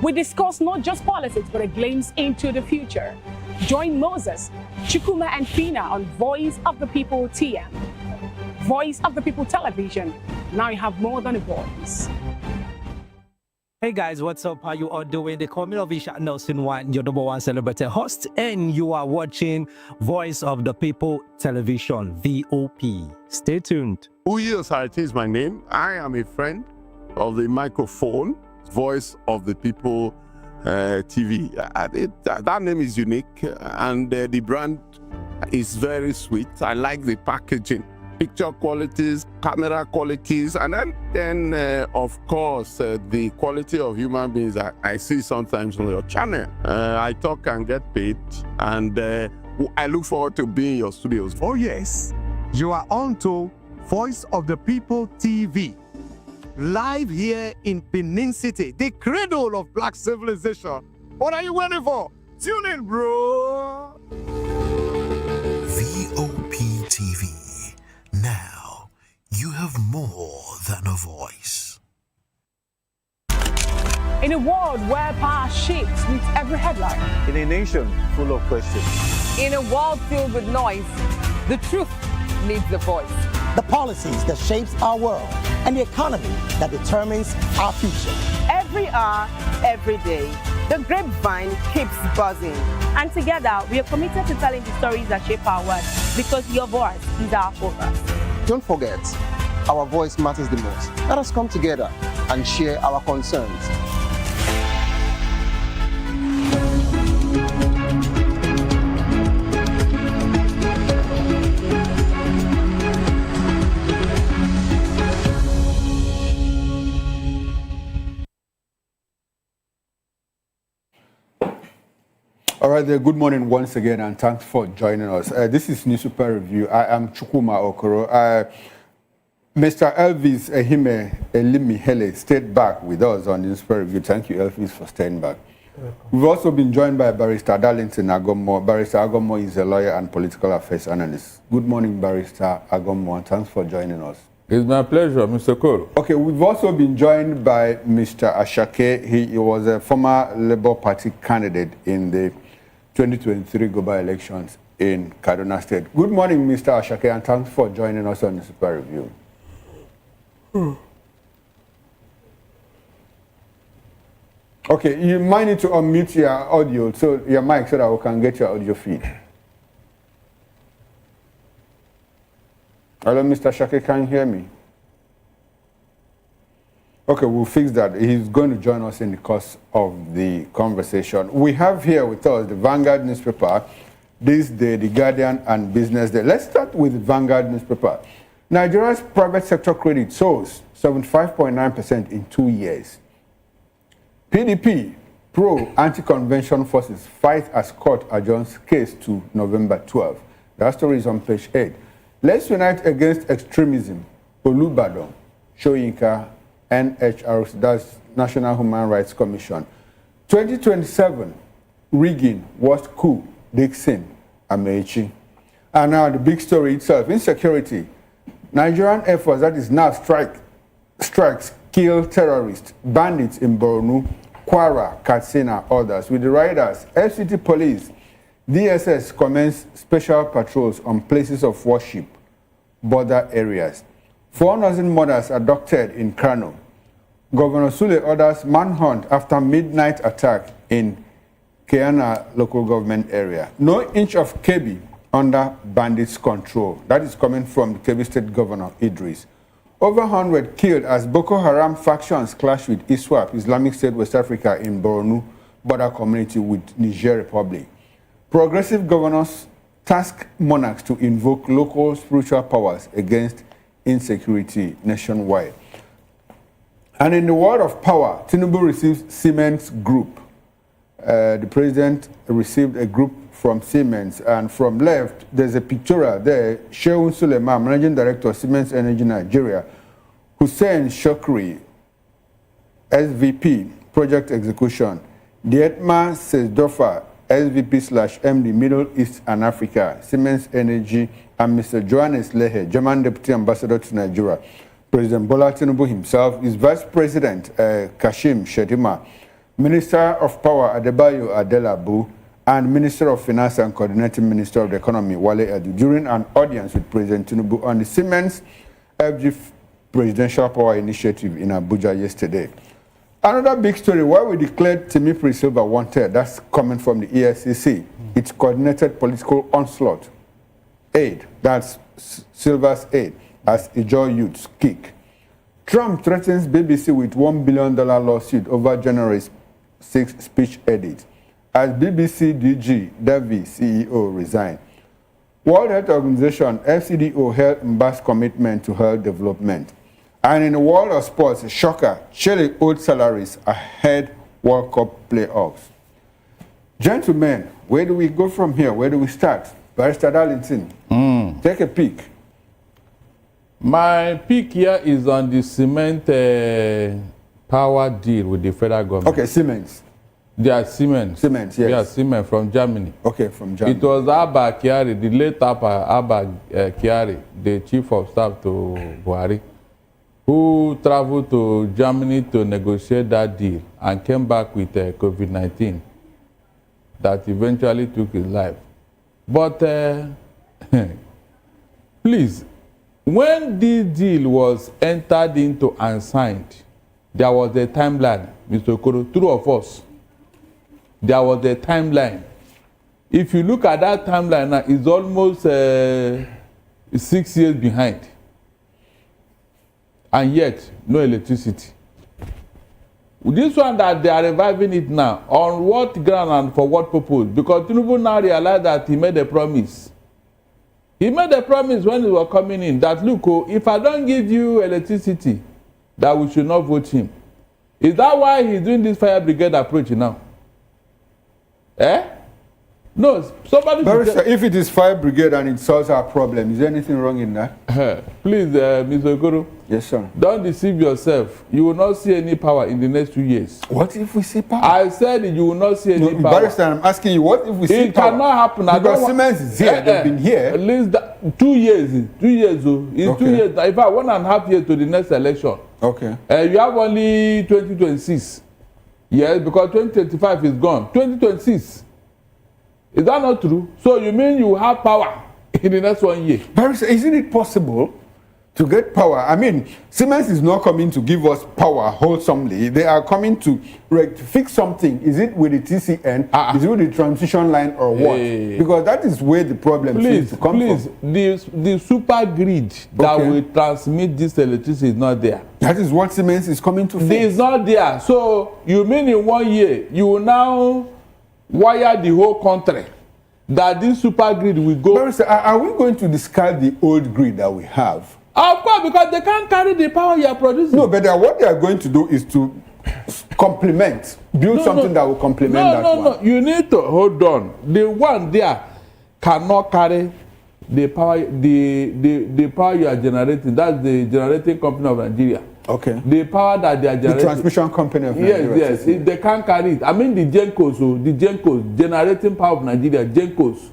We discuss not just politics, but a glimpse into the future. Join Moses, Chukuma, and Fina on Voice of the People TM. Voice of the People Television. Now you have more than a voice. Hey guys, what's up? How you all doing? They call me Lovisha Nelson One, your number one celebrity host, and you are watching Voice of the People Television, VOP. Stay tuned. Uyi Osarate is my name. I am a friend of the microphone, Voice of the People TV. That name is unique, and the brand is very sweet. I like the packaging. Picture qualities, camera qualities, and then of course, the quality of human beings that I see sometimes on your channel. I talk and get paid, and I look forward to being in your studios. Oh yes, you are on to Voice of the People TV, live here in Benin City, the cradle of black civilization. What are you waiting for? Tune in, bro. VOP TV. Now, you have more than a voice. In a world where power shifts with every headline. In a nation full of questions. In a world filled with noise, the truth needs a voice. The policies that shapes our world and the economy that determines our future. Every hour, every day, the grapevine keeps buzzing. And together, we are committed to telling the stories that shape our world, because your voice is our focus. Don't forget, our voice matters the most. Let us come together and share our concerns. All right there, good morning once again, and thanks for joining us. This is News Super Review. I am Chukuma Okoro. Mr. Elvis Ehime Elimihele stayed back with us on News Super Review. Thank you, Elvis, for staying back. We've also been joined by Barrister Darlington Agomo. Barrister Agomo is a lawyer and political affairs analyst. Good morning, Barrister Agomo, and thanks for joining us. It's my pleasure, Mr. Koro. Okay, we've also been joined by Mr. Ashake. He was a former Labour Party candidate in the 2023 global elections in Kaduna State. Good morning, Mr. Ashake, and thanks for joining us on the Super Review. Okay, you might need to unmute your audio, so your mic, so that we can get your audio feed. Hello, Mr. Ashake, can you hear me? Okay, we'll fix that. He's going to join us in the course of the conversation. We have here with us the Vanguard newspaper, This Day, The Guardian, and Business Day. Let's start with the Vanguard newspaper. Nigeria's private sector credit soars 75.9% in 2 years. PDP, pro-anti-convention forces fight as court adjourns case to November 12. That story is on page 8. Let's unite against extremism. Olubadan, Shoyinka, NHRC, that's National Human Rights Commission. 2027, rigging, worst coup, Dixon, Amechi. And now the big story itself, insecurity. Nigerian Air Force, that is now strikes, kill terrorists, bandits in Borno, Kwara, Katsina, others. With the riders, FCT police, DSS commence special patrols on places of worship, border areas. 4 nursing mothers abducted in Kano. Governor Sule orders manhunt after midnight attack in Keana local government area. No inch of Kebbi under bandits' control. That is coming from the Kebbi State Governor Idris. Over 100 killed as Boko Haram factions clash with ISWAP, Islamic State West Africa, in Borno border community with Niger Republic. Progressive governors task monarchs to invoke local spiritual powers against insecurity nationwide. And in the world of power, Tinubu receives Siemens Group. The president received a group from Siemens, and from left, there's a pictorial there. Shehu Suleiman, Managing Director of Siemens Energy Nigeria. Hussein Shokri, SVP, Project Execution. Dietmar Sezdorfer, SVP/MD, Middle East and Africa, Siemens Energy, and Mr. Johannes Lehe, German Deputy Ambassador to Nigeria. President Bola Tinubu himself, his Vice President, Kashim Shettima, Minister of Power, Adebayo Adelabu, and Minister of Finance and Coordinating Minister of the Economy, Wale Edu, during an audience with President Tinubu on the Siemens FG Presidential Power Initiative in Abuja yesterday. Another big story, why we declared Timipre Sylva wanted, that's coming from the EFCC. It's coordinated political onslaught. Aid, that's Sylva's aid, as Ijaw youths kick. Trump threatens BBC with $1 billion lawsuit over January 6 speech edit, as BBC DG Davy CEO resigned. World Health Organization, FCDO, held Mba's commitment to health development. And in the world of sports, shocker, Chile owed salaries ahead World Cup playoffs. Gentlemen, where do we go from here? Where do we start? Barrister Darlington, take a peek. My peek here is on the cement power deal with the federal government. Okay, Siemens. They are Siemens. Siemens, yes. They are Siemens from Germany. Okay, from Germany. It was Abba Kyari, the late Abba Kyari, the chief of staff to Buhari, who traveled to Germany to negotiate that deal and came back with COVID-19 that eventually took his life. But please, when this deal was entered into and signed, there was a timeline, Mr. Okoro, true of us. There was a timeline. If you look at that timeline now, it's almost 6 years behind. And yet, no electricity. This one that they are reviving it now, on what ground and for what purpose? Because Tinubu now realized that he made a promise. He made a promise when he was coming in that, look, if I don't give you electricity, that we should not vote him. Is that why he's doing this fire brigade approach now? No, somebody. Barrister, if it is fire brigade and it solves our problem, is there anything wrong in that? Please, Mr. Okoro. Yes, sir. Don't deceive yourself. You will not see any power in the next 2 years. What if we see power? I said you will not see any power. Barrister, I'm asking you, what if we see power? It cannot happen. Because Siemens is here, they've been here. At least 2 years. 2 years. It's 2 years. In fact, 1.5 years to the next election. Okay. You have only 2026. Yes, because 2025 is gone. 2026. Is that not true? So you mean you have power in the next 1 year? Barrister, isn't it possible to get power? I mean, Siemens is not coming to give us power wholesomely. They are coming to fix something. Is it with the TCN? Is it with the transmission line or what? Because that is where the problem seems to come from. The super grid that will transmit this electricity is not there. That is what Siemens is coming to fix. It's not there. So you mean in 1 year, you will now wire the whole country that this super grid will go. Barrister, are we going to discard the old grid that we have? Of course, because they can't carry the power you are producing. No, but what they are going to do is to complement, build something that will complement that one. No, you need to hold on. The one there cannot carry the power, the power you are generating. That's the generating company of Nigeria. Okay. The power that they are generating. The transmission company of Nigeria. Yes. They can't carry it. I mean the Gencos, generating power of Nigeria, Gencos.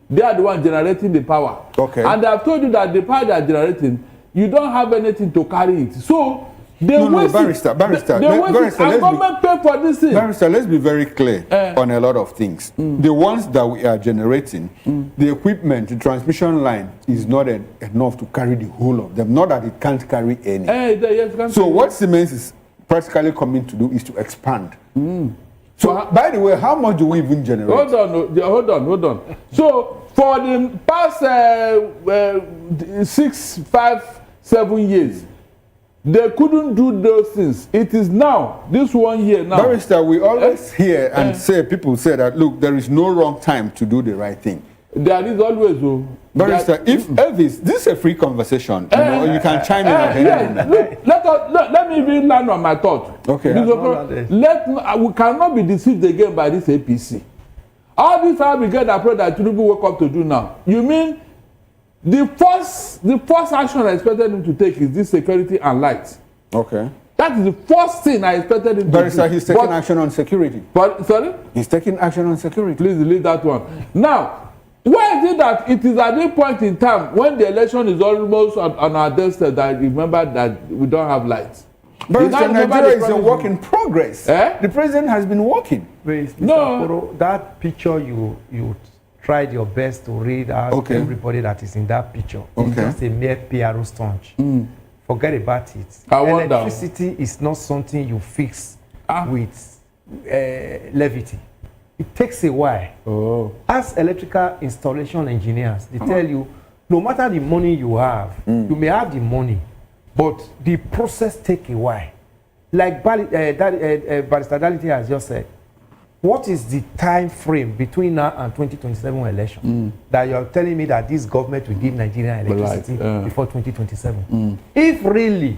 They are the ones generating the power. Okay. And they have told you that the power they are generating, you don't have anything to carry it. So they waste Barrister, and government pay for this thing. Barrister, let's be very clear on a lot of things. The ones that we are generating, the equipment, the transmission line is not enough to carry the whole of them. Not that it can't carry any. So what Siemens is practically coming to do is to expand. So by the way, how much do we even generate? Hold on. So for the past 6, 5, 7 years, they couldn't do those things. It is now, this 1 year now. Barrister, we always hear and say, people say that, look, there is no wrong time to do the right thing. There is always. Barrister, if Elvis, this is a free conversation. You can chime in. Let me even land on my thought. Okay. We cannot be deceived again by this APC. All this fire brigade approach that Timipre woke up to do now. You mean the first action I expected him to take is this security and light. Okay. That is the first thing I expected him to do. Barrister, he's taking action on security. Sorry? He's taking action on security. Please delete that one. Now, why is it that it is at this point in time when the election is almost on our doorstep that I remember that we don't have lights? Barrister, Nigeria is a work in progress. The president has been working. Mr. Okoro, that picture you tried your best to read out everybody that is in that picture. It's just a mere PR stunt. Forget about it. Electricity is not something you fix with levity. It takes a while. As electrical installation engineers, they tell you, no matter the money you have, you may have the money, but the process takes a while. Like Barrister Daliti has just said, what is the time frame between now and 2027 election that you are telling me that this government will give Nigerian electricity before 2027? If really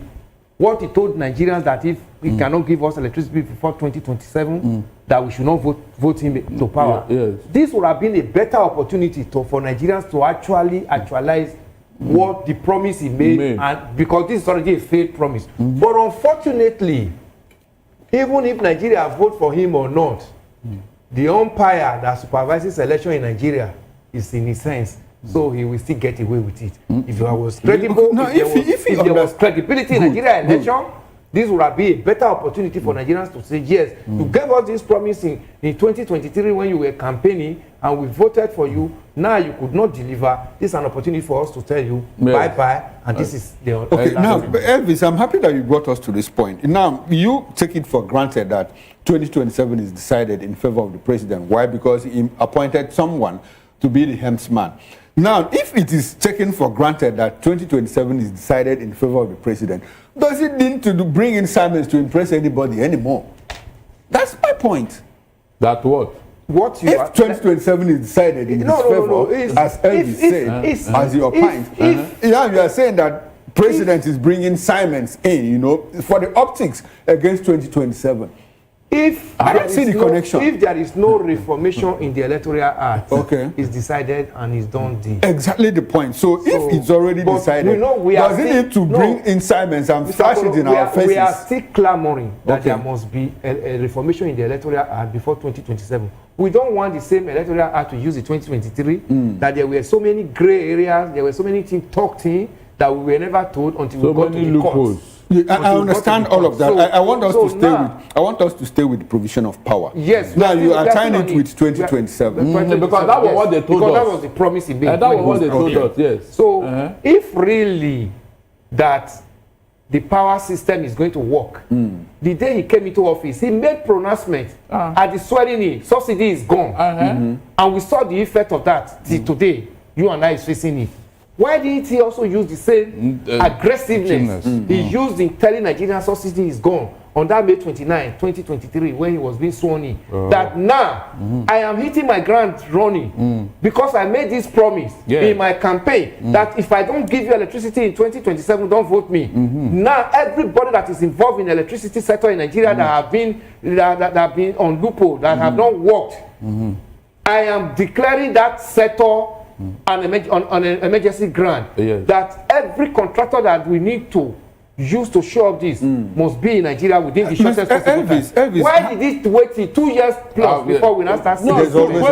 what he told Nigerians that if he cannot give us electricity before 2027, that we should not vote him to power, this would have been a better opportunity for Nigerians to actually actualize what the promise he made, and because this is already a failed promise. But unfortunately, even if Nigeria vote for him or not, the umpire that supervises election in Nigeria is in his sense, so he will still get away with it. If there was credible, if there was credibility in Nigeria election, this would have been a better opportunity for Nigerians to say yes. You gave us this promise in 2023 when you were campaigning and we voted for you. Now you could not deliver. This is an opportunity for us to tell you bye-bye, and this is the... Okay, now, Elvis, I'm happy that you brought us to this point. Now, you take it for granted that 2027 is decided in favor of the president. Why? Because he appointed someone to be the helmsman. Now, if it is taken for granted that 2027 is decided in favor of the president, does it need to bring in Siemens to impress anybody anymore? That's my point. That what? If 2027 is decided in his favor, as Elvis said, as your point, you are saying that president is bringing Siemens in, for the optics against 2027. If I don't see the connection. If there is no reformation in the Electoral Act, it's decided and it's done deal. Exactly the point. So if it's already decided, does it need to bring in Simons and flash it in our faces? We are still clamoring that there must be a reformation in the Electoral Act before 2027. We don't want the same Electoral Act to use in 2023, that there were so many gray areas, there were so many things talked in that we were never told until we got to the courts. I understand all of that. So, I want us to stay with. I want us to stay with the provision of power. Yes. Now you are tying it with 2027 because that was what they told us. That was the promise he made. That was what they told us. Yes. So if really that the power system is going to work, the day he came into office, he made pronouncement at the swearing-in. Subsidy is gone, and we saw the effect of that till today. You and I is facing it. Why didn't he also use the same aggressiveness he used in telling Nigerian subsidy is gone on that May 29, 2023, when he was being sworn in? That now I am hitting my ground running because I made this promise in my campaign that if I don't give you electricity in 2027, don't vote me. Now everybody that is involved in the electricity sector in Nigeria that have been on loophole, that have not worked, I am declaring that sector on an emergency grant, that every contractor that we need to use to show up this must be in Nigeria within the shortest possible time. Why did it wait till 2 years plus before we now start seeing there's always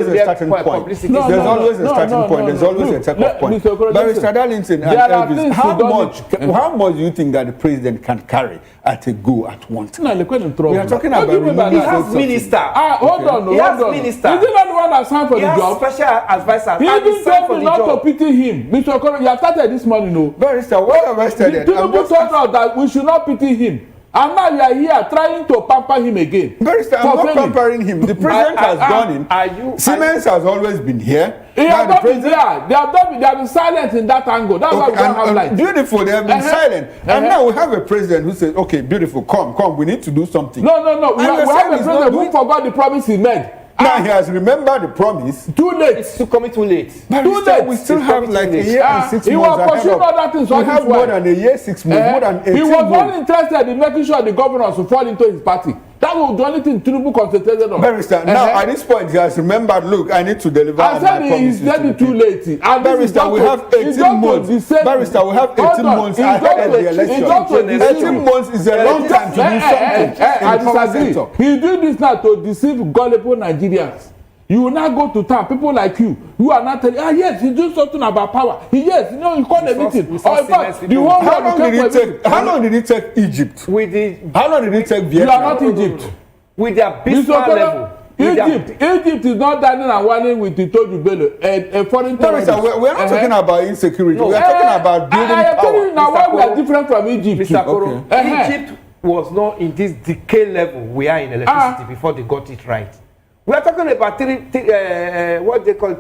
a starting point. There's always a starting point. There's always a check-off point. Barrister Darlington and Elvis, how much do you think that the president can carry at a go at once? We are talking about he has minister. Hold on. He has minister. Is he not the one that signed for the job? He has special advisor. He even told me not to pity him. Mr. Okoro, you have started this morning, no? Barrister, what have I started? People told us that we should not pity him. And now you are here trying to pamper him again. Barrister, I'm not pampering him. The president has gone in. Siemens has always been here. He has not been there. They have been silent in that angle. That's why we don't have light. Beautiful, they have been silent. And now we have a president who says, okay, beautiful, come, we need to do something. No. We have a president who forgot the promise he made. Now he has remembered the promise. Too late. It's coming too late. Too late. We still have like a year and 6 months. He was pursuing other things. We have more than a year, 6 months, more than 18 months. He was only interested in making sure the governors will fall into his party. That was the only thing Tinubu concentrated on. Barrister, now at this point he has remembered, look, I need to deliver on my promises. I said he's too late. And Barrister, we have 18 months. Barrister, we have 18 months ahead of the election. 18 months is a long time to do something in the power sector. He did this now to deceive gullible Nigerians. You will now go to town, people like you are not telling, yes, he do something about power. He called a meeting. How long did it take Egypt? How long did it take Vietnam? You are not Egypt. With their business level. Egypt is not dining and whining with the Toju Bello, a foreign terrorist. We are not talking about insecurity. We are talking about building power. I am telling you now why we are different from Egypt. Mr. Koro, Egypt was not in this decay level we are in electricity before they got it right. We are talking about what they call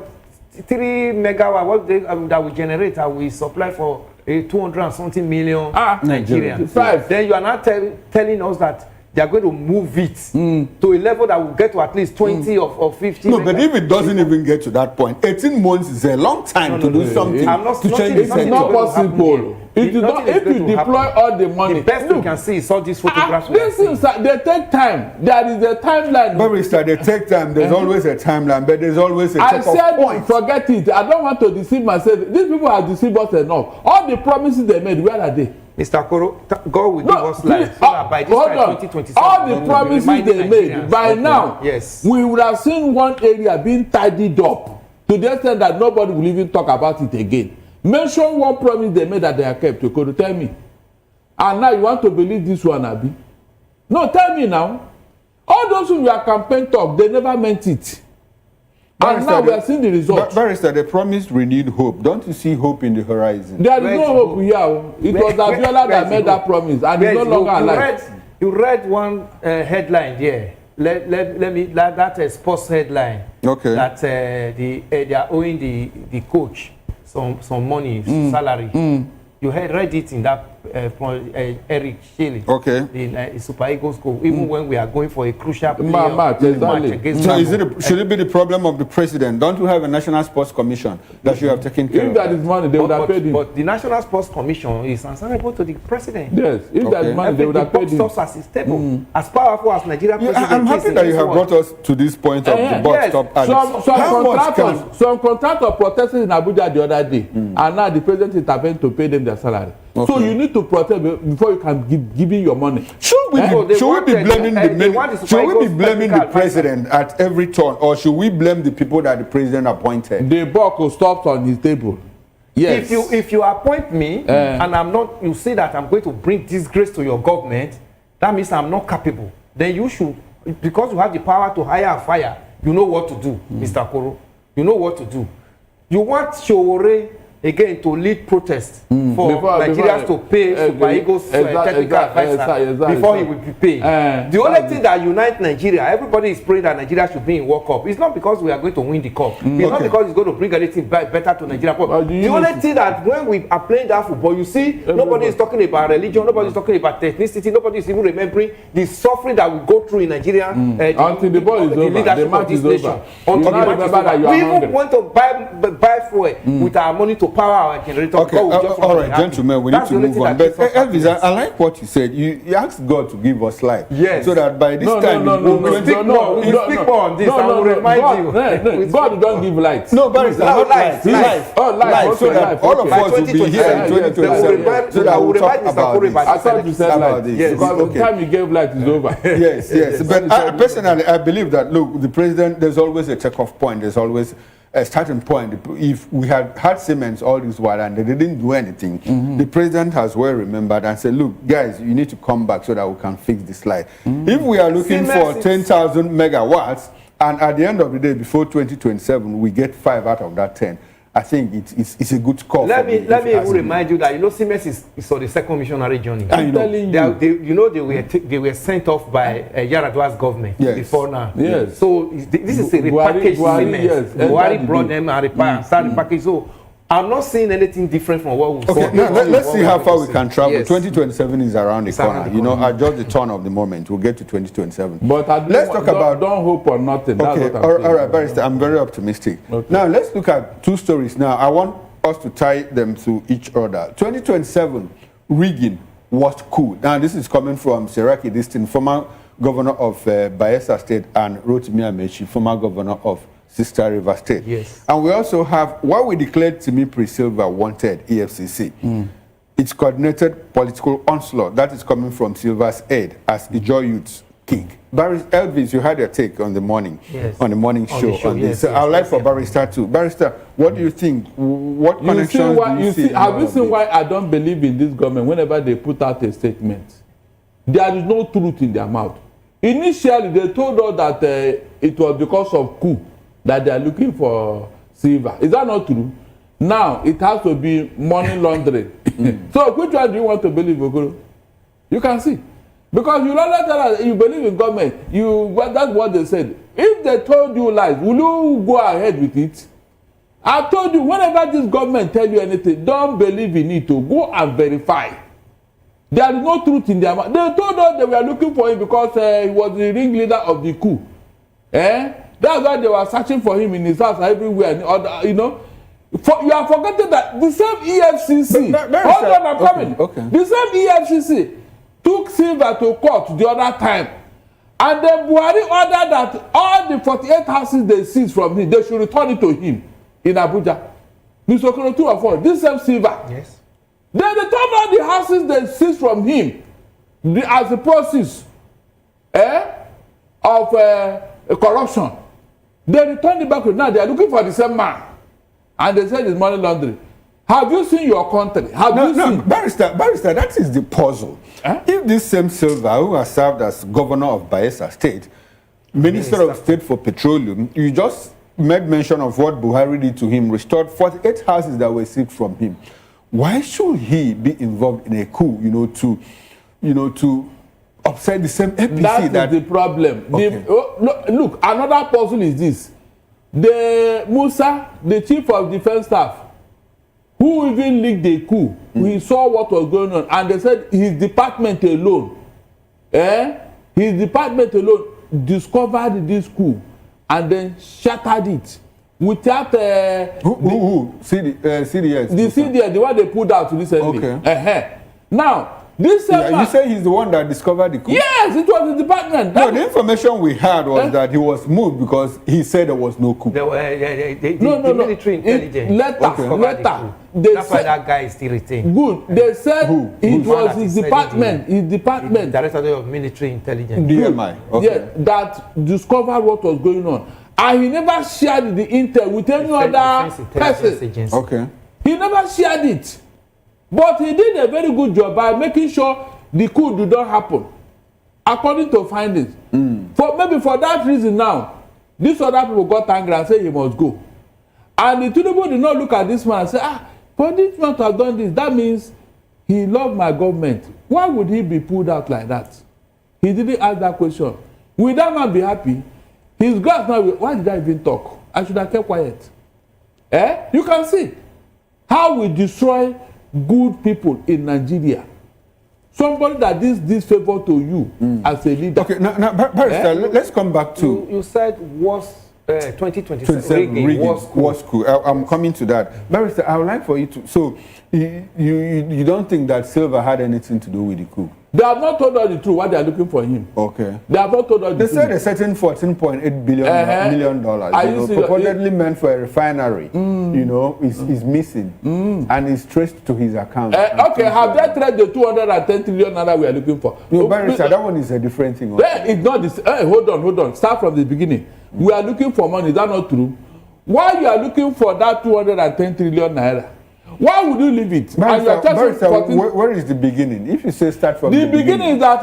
3 megawatt that we generate and we supply for 200 and something million Nigerians. Then you are not telling us that they are going to move it to a level that will get to at least 20 or 50. No, but if it doesn't even get to that point, 18 months is a long time to do something to change the sector. It's not possible. If you deploy all the money, the best you can see is all these photographs. These things, they take time. There is a timeline. Barrister, they take time. There's always a timeline, but there's always a check-off point. Forget it. I don't want to deceive myself. These people have deceived us enough. All the promises they made, where are they? Mr. Koro, God will give us life. So that by this time, 2027, all the promises they made, by now, we would have seen one area being tidied up to the extent that nobody will even talk about it again. Mention one promise they made that they are kept. You could tell me. And now you want to believe this one, Abi? No, tell me now. All those who were campaign talk, they never meant it. And now we are seeing the results. Barrister, they promised renewed hope. Don't you see hope in the horizon? There is no hope here. It was Abiola that made that promise, and he's no longer alive. You read one headline here. Let me that sports headline. Okay. That they are owing the coach some money, salary. You had read it in that Eric Shelley. Okay. In Super Eagles school, even when we are going for a crucial match against. So should it be the problem of the president? Don't you have a national sports commission that should have taken care of? If that is money, they would have paid him. But the national sports commission is answerable to the president. Yes. If that is money, they would have paid him. As is stable, as powerful as Nigeria president. I'm happy that you have brought us to this point of the box stop. Some contractors protested in Abuja the other day, and now the president intervened to pay them their salary. Okay. So you need to protest before you can give in your money. Should we be blaming the president at every turn, or should we blame the people that the president appointed? The buck will stop on his table. Yes. If you appoint me and I'm not, you say that I'm going to bring disgrace to your government, that means I'm not capable. Then you should, because you have the power to hire and fire, you know what to do, Mr. Koro. You know what to do. You want Showore again to lead protests for Nigerians to pay Super Eagles technical advisor before he will be paid. The only thing that unites Nigeria, everybody is praying that Nigeria should be in World Cup. It's not because we are going to win the cup. It's not because it's going to bring anything better to Nigeria. But the only thing that when we are playing that football, you see, nobody is talking about religion, nobody is talking about ethnicity, nobody is even remembering the suffering that we go through in Nigeria. Until the ball is over, the match is over. We even want to buy fuel with our money to power our generator. Okay, all right, gentlemen, we need to move on. But Elvis, I like what you said. You asked God to give us life. Yes. So that by this time we'll speak more on this. I will remind you. God don't give light. No, but it's not life. Life. Oh, life. So that all of us will be here in 2027. So that we'll talk about this. I thought you said light. Because the time you gave light is over. Yes. But personally, I believe that, look, the president, there's always a check-off point. There's always a starting point. If we had Siemens all this while and they didn't do anything, the president has well remembered and said, look, guys, you need to come back so that we can fix this light. If we are looking for 10,000 megawatts, and at the end of the day, before 2027, we get 5 out of that 10, I think it's a good call. Let me even remind you that Siemens is on the second missionary journey. They were sent off by Yaradua's government before now. Yes. So this is a repackaged Siemens. Buhari brought them and started repackaging. So I'm not seeing anything different from what we saw. Now let's see how far we can travel. 2027 is around the corner. At just the turn of the moment, we'll get to 2027. But let's talk about. Don't hope for nothing. Okay, all right, Barrister. I'm very optimistic. Okay. Now let's look at 2 stories. Now I want us to tie them to each other. 2027 rigging was cool. Now this is coming from Seraki Distin, former governor of Bayelsa State, and Rotimi Amechi, former governor of Sister River State. Yes. And we also have what we declared Timipre Sylva wanted, EFCC. It's coordinated political onslaught that is coming from Sylva's aide as Ijaw Youth's king. Elvis, you had your take on the morning, on the morning show on this. So I'd like for Barrister too. Barrister, what do you think? What connections do you see? Have you seen why I don't believe in this government whenever they put out a statement? There is no truth in their mouth. Initially, they told us that it was because of coup that they are looking for Sylva. Is that not true? Now it has to be money laundering. So which one do you want to believe, Okoro? You can see. Because you don't tell us you believe in government. That's what they said. If they told you lies, will you go ahead with it? I told you, whenever this government tell you anything, don't believe in it. Go and verify. There is no truth in their mouth. They told us they were looking for him because he was the ringleader of the coup. That's why they were searching for him in his house everywhere. You are forgetting that the same EFCC. Hold on, I'm coming. Okay. The same EFCC took Sylva to court the other time, and then Buhari ordered that all the 48 houses they seized from him, they should return it to him in Abuja. Mr. Okoro, 2 or 4. This same Sylva. Yes. They returned all the houses they seized from him as a process of corruption. They returned it back. Now they are looking for the same man, and they said it's money laundering. Have you seen your country? Barrister, that is the puzzle. If this same Sylva, who has served as governor of Bayelsa State, Minister of State for Petroleum, you just made mention of what Buhari did to him, restored 48 houses that were seized from him. Why should he be involved in a coup, to upset the same APC? That is the problem. Okay. Look, another puzzle is this. The Musa, the chief of defense staff, who even leaked the coup, he saw what was going on, and they said his department alone, his department alone discovered this coup and then shattered it without who CDS, the CDS, the one they pulled out recently. Okay. Now this you say he's the one that discovered the coup? Yes, it was the department. No, the information we had was that he was moved because he said there was no coup. The military intelligence. Later. That's why that guy is still retained. Good. They said it was his department. His department. Director of Military Intelligence. DMI. Okay. Yeah, that discovered what was going on. And he never shared the intel with any other person. Okay. He never shared it. But he did a very good job by making sure the coup did not happen, according to findings. Maybe for that reason now, these other people got angry and said he must go. And the Tinubu did not look at this man and say, but this man has done this. That means he loved my government. Why would he be pulled out like that? He didn't ask that question. Will that man be happy? His grass now, why did I even talk? I should have kept quiet. You can see how we destroy good people in Nigeria. Somebody that this favor to you as a leader. Okay, now Barrister, let's come back to... You said was 2027 was cool. I'm coming to that. Barrister, I would like for you to... So, you don't think that Sylva had anything to do with the coup? They have not told us the truth, why they are looking for him. Okay. They have not told us the truth. They said a certain $14.8 million, purportedly meant for a refinery, is missing and is traced to his account. Okay, have they traced the 210 trillion naira we are looking for? No, Barrister, that one is a different thing. It's not this. Hold on. Start from the beginning. We are looking for money. Is that not true? Why you are looking for that 210 trillion naira? Why would you leave it? Barrister, where is the beginning? If you say start from the beginning is that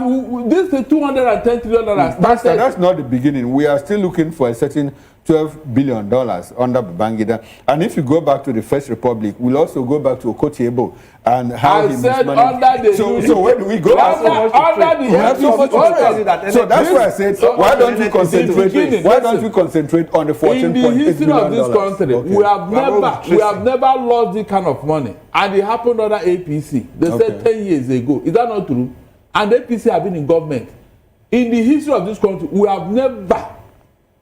this is 210 trillion dollars. Barrister, that's not the beginning. We are still looking for a certain $12 billion under Babangida. And if you go back to the First Republic, we'll also go back to Okotiebo and how he mismanaged. So where do we go? So that's why I said, why don't we concentrate? Why don't we concentrate on the 14.8 billion? In the history of this country, we have never lost this kind of money, and it happened under APC. They said 10 years ago. Is that not true? And APC have been in government. In the history of this country, we have never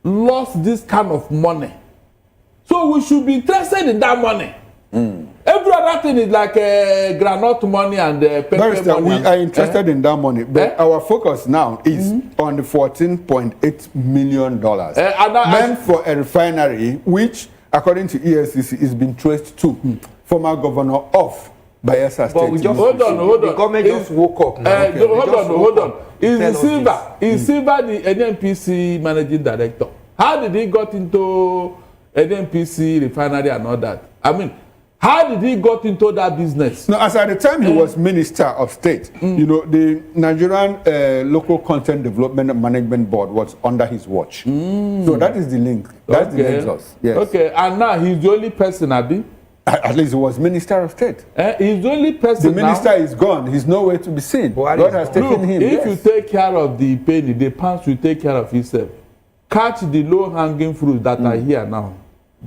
lost this kind of money. So we should be interested in that money. Every other thing is like granite money and pepper money. We are interested in that money, but our focus now is on the $14.8 million meant for a refinery, which, according to EFCC, is being traced to former governor of Bayelsa State. But we just hold on. The government just woke up now. Hold on. Is Sylva the NNPC managing director? How did he got into NNPC refinery and all that? I mean, how did he got into that business? No, as at the time he was Minister of State, the Nigerian Local Content Development and Management Board was under his watch. So that is the link. That's the nexus. Yes. Okay, and now he's the only person, Abi. At least he was Minister of State. He's the only person. The minister is gone. He's nowhere to be seen. God has taken him. If you take care of the penny, the pounds will take care of itself. Catch the low-hanging fruits that are here now.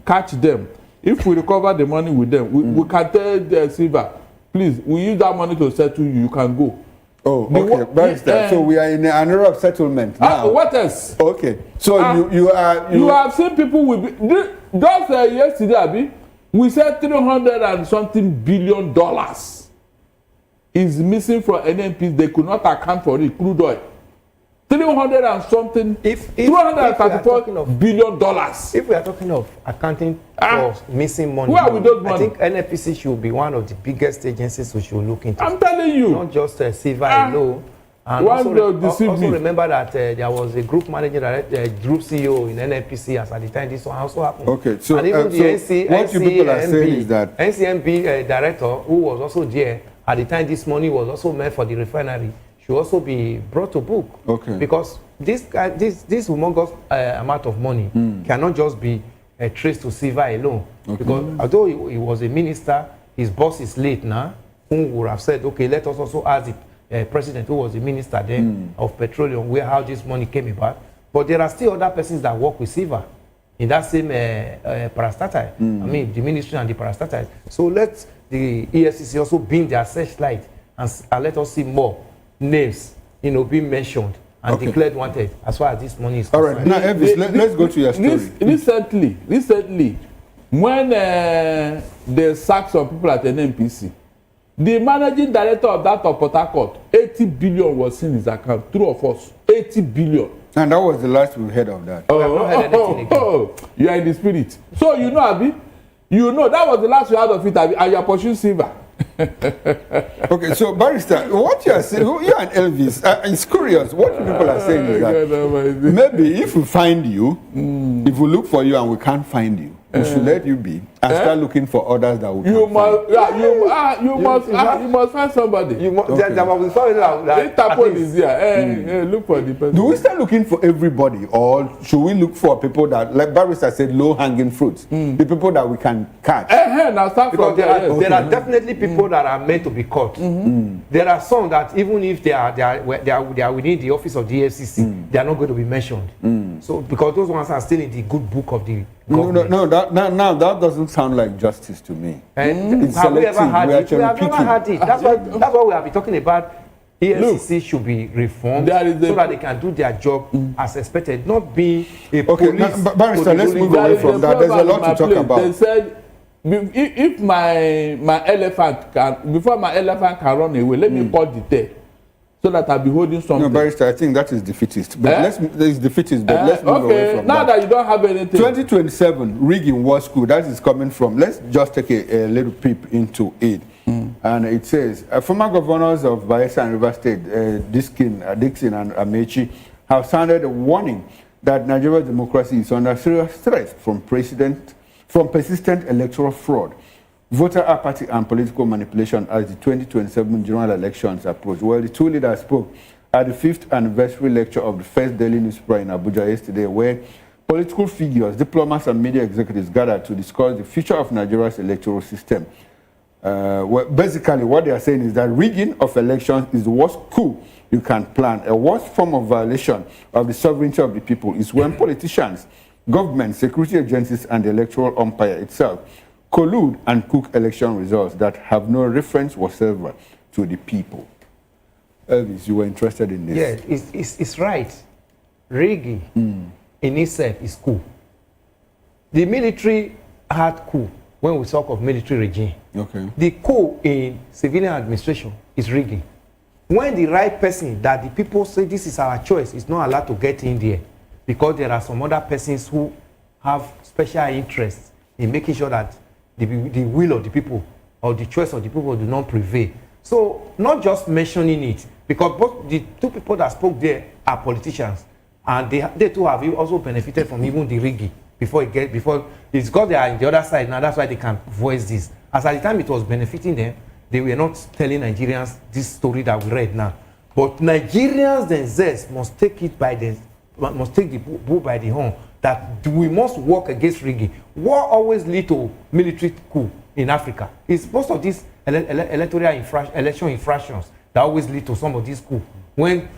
Catch them. If we recover the money with them, we can tell Sylva, please, we use that money to settle you. You can go. Oh, okay. So we are in an era of settlement now. What else? Okay. So you have seen people with just yesterday, Abi. We said $300 and something billion is missing from NNPs. They could not account for it. Crude oil. 300 and something. $234 billion. If we are talking of accounting for missing money, where are we those money? I think NNPC should be one of the biggest agencies we should look into. I'm telling you. Not just Sylva alone. And also remember that there was a group manager, group CEO in NNPC as at the time this one also happened. Okay, so and even what you people are saying is that NCMB director, who was also there at the time this money was also meant for the refinery, should also be brought to book. Okay. Because this humongous amount of money cannot just be traced to Sylva alone. Okay. Because although he was a minister, his boss is late now, who would have said, okay, let us also ask the president who was the minister then of petroleum, how this money came about. But there are still other persons that work with Sylva in that same parastatal. I mean, the ministry and the parastatal. So let's the EFCC also beam their searchlight and let us see more names, being mentioned and declared wanted as far as this money is concerned. All right, now Elvis, let's go to your story. Recently, when they sacked some people at NNPC, the managing director of that of Port Harcourt, 80 billion was in his account. True or false? 80 billion. And that was the last we heard of that. I've not heard anything again. You are in the spirit. So Abi, that was the last we heard of it, Abi, and you are pursuing Sylva. Okay, so Barrister, what you are saying, you and Elvis, it's curious. What people are saying is that maybe if we find you, if we look for you and we can't find you, we should let you be and start looking for others that we can find. You must find somebody. There must be somebody that Interpol is here. Look for the person. Do we start looking for everybody, or should we look for people that, like Barrister said, low-hanging fruits, the people that we can catch? Because there are definitely people that are meant to be caught. There are some that even if they are within the office of the EFCC, they are not going to be mentioned. So because those ones are still in the good book of the government. No, that doesn't sound like justice to me. And have we ever had it? We have never had it. That's why we have been talking about EFCC should be reformed so that they can do their job as expected, not be a police. Barrister, let's move away from that. There's a lot to talk about. They said, if my elephant can, before my elephant can run away, let me cut the tail so that I'll be holding something. No, Barrister, I think that is defeatist. But let's move away from now that you don't have anything. 2027 rigging war school, that is coming from. Let's just take a little peep into it. And it says, former governors of Bayelsa and River State, Dixon and Amechi, have sounded a warning that Nigeria's democracy is under serious threat from persistent electoral fraud, voter apathy, and political manipulation as the 2027 general elections approach. Well, the two leaders spoke at the 5th anniversary lecture of the first daily newspaper in Abuja yesterday, where political figures, diplomats, and media executives gathered to discuss the future of Nigeria's electoral system. Well, basically, what they are saying is that rigging of elections is the worst coup you can plan. A worst form of violation of the sovereignty of the people is when politicians, government, security agencies, and the electoral umpire itself collude and cook election results that have no reference whatsoever to the people. Elvis, you were interested in this. Yeah, it's right. Rigging in itself is coup. The military had coup when we talk of military regime. Okay. The coup in civilian administration is rigging. When the right person that the people say this is our choice is not allowed to get in there because there are some other persons who have special interests in making sure that the will of the people or the choice of the people do not prevail. So not just mentioning it, because both the two people that spoke there are politicians, and they too have also benefited from even the rigging before it's got they are in the other side now. That's why they can voice this. As at the time it was benefiting them, they were not telling Nigerians this story that we read now. But Nigerians themselves must take the bull by the horn, that we must work against rigging. War always leads to military coup in Africa. It's most of these election infractions that always lead to some of these coups. When,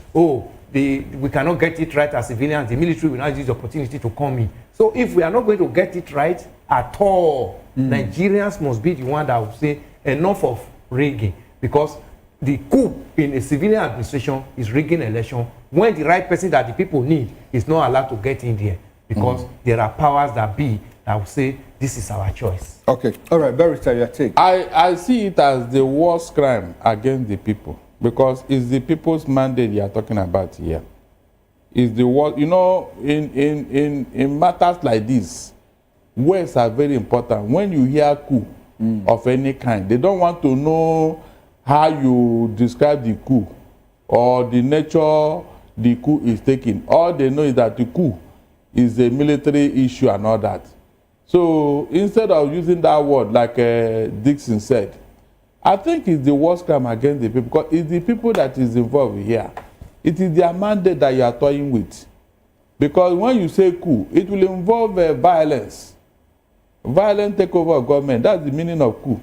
we cannot get it right as civilians, the military will not use the opportunity to come in. So if we are not going to get it right at all, Nigerians must be the one that will say enough of rigging, because the coup in a civilian administration is rigging election when the right person that the people need is not allowed to get in there, because there are powers that be that will say this is our choice. Okay, all right, Barrister, your take. I see it as the worst crime against the people, because it's the people's mandate you are talking about here. It's the worst, in matters like this, words are very important. When you hear coup of any kind, they don't want to know how you describe the coup or the nature the coup is taking. All they know is that the coup is a military issue and all that. So instead of using that word like Dixon said, I think it's the worst crime against the people, because it's the people that is involved here. It is their mandate that you are toying with. Because when you say coup, it will involve violence. Violent takeover of government. That's the meaning of coup.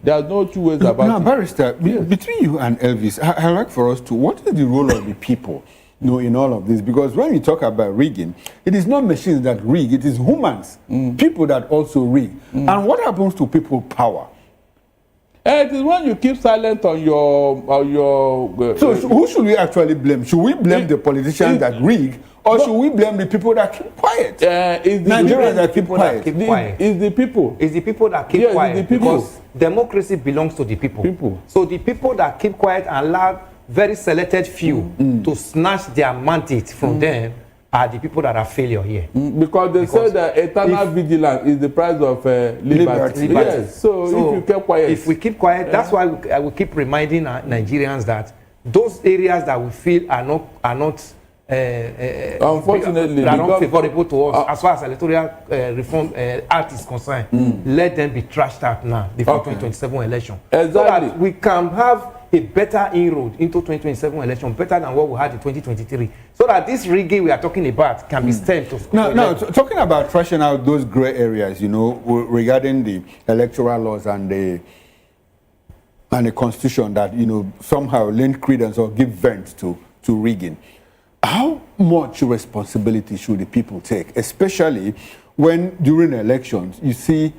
There's no two ways about it. Now, Barrister, between you and Elvis, I'd like for us to, what is the role of the people in all of this? Because when we talk about rigging, it is not machines that rig, it is humans, people that also rig. And what happens to people power? It is when you keep silent on your. So who should we actually blame? Should we blame the politicians that rig, or should we blame the people that keep quiet? Nigerians that keep quiet. It's the people. It's the people that keep quiet. It's the people. Because democracy belongs to the people. So the people that keep quiet and allow very selected few to snatch their mandate from them are the people that are failure here. Because they say that eternal vigilance is the price of liberty. Yes. So if you keep quiet. If we keep quiet, that's why I will keep reminding Nigerians that those areas that we feel are not unfortunately, are not favorable to us as far as electoral reform act is concerned. Let them be trashed out now before 2027 election. Exactly. So that we can have a better inroad into 2027 election, better than what we had in 2023, so that this rigging we are talking about can be stemmed to. Now, talking about trashing out those gray areas, you know, regarding the electoral laws and the constitution that, you know, somehow lend credence or give vent to rigging. How much responsibility should the people take, especially when during elections you see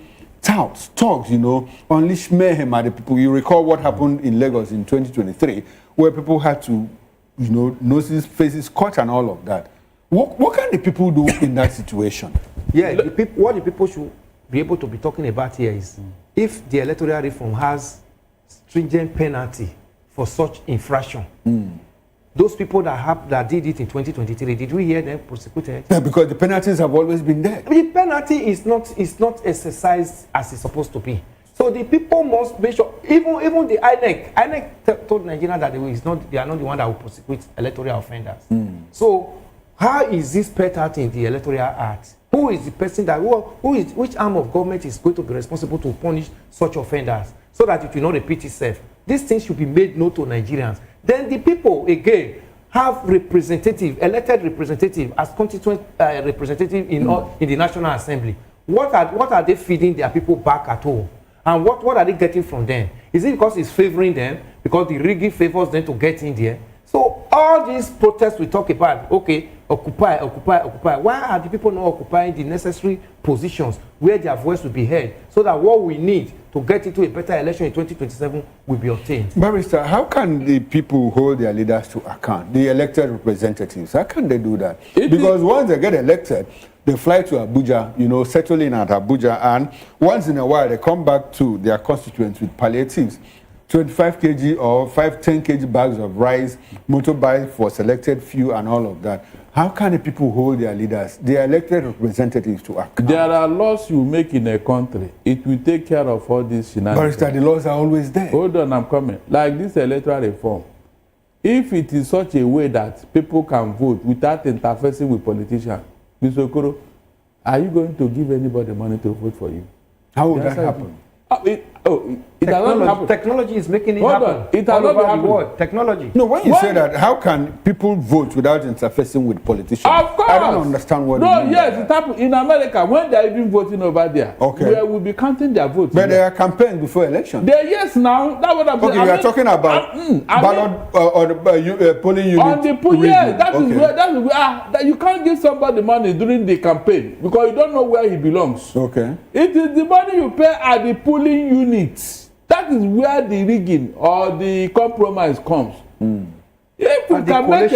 thugs, you know, unleash mayhem at the people? You recall what happened in Lagos in 2023, where people had to, you know, noses, faces cut and all of that. What can the people do in that situation? Yeah, what the people should be able to be talking about here is if the electoral reform has stringent penalty for such infraction. Those people that did it in 2023, did we hear them prosecuted? Yeah, because the penalties have always been there. The penalty is not exercised as it's supposed to be. So the people must make sure, even the INEC told Nigeria that they are not the one that will prosecute electoral offenders. So how is this put out in the electoral act? Who is the person that which arm of government is going to be responsible to punish such offenders so that it will not repeat itself? These things should be made known to Nigerians. Then the people again have elected representative as constituent representative in the National Assembly. What are they feeding their people back at home? And what are they getting from them? Is it because it's favoring them? Because the rigging favors them to get in there? So all these protests we talk about, okay, occupy. Why are the people not occupying the necessary positions where their voice will be heard, so that what we need to get into a better election in 2027 will be obtained? Barrister, how can the people hold their leaders to account, the elected representatives? How can they do that? Because once they get elected, they fly to Abuja, you know, settle in at Abuja, and once in a while they come back to their constituents with palliatives. 25 kg or 10 kg bags of rice, motorbike for selected few and all of that. How can the people hold their leaders, their elected representatives to account? There are laws you make in a country. It will take care of all these shenanigans. Barrister, the laws are always there. Hold on, I'm coming. Like this electoral reform. If it is such a way that people can vote without interfacing with politicians, Mr. Okoro, are you going to give anybody money to vote for you? How would that happen? Technology is making it happen. It has not happened. Technology. No, when you say that, how can people vote without interfacing with politicians? Of course. I don't understand what you mean. Yes, it happened in America when they are even voting over there. Okay. We will be counting their votes. But there are campaigns before election. Yes, now that's what I'm saying. Okay, we are talking about ballot or the polling unit. On the polling, yes, that is where you can't give somebody money during the campaign because you don't know where he belongs. Okay. It is the money you pay at the polling unit. That is where the rigging or the compromise comes. If we can make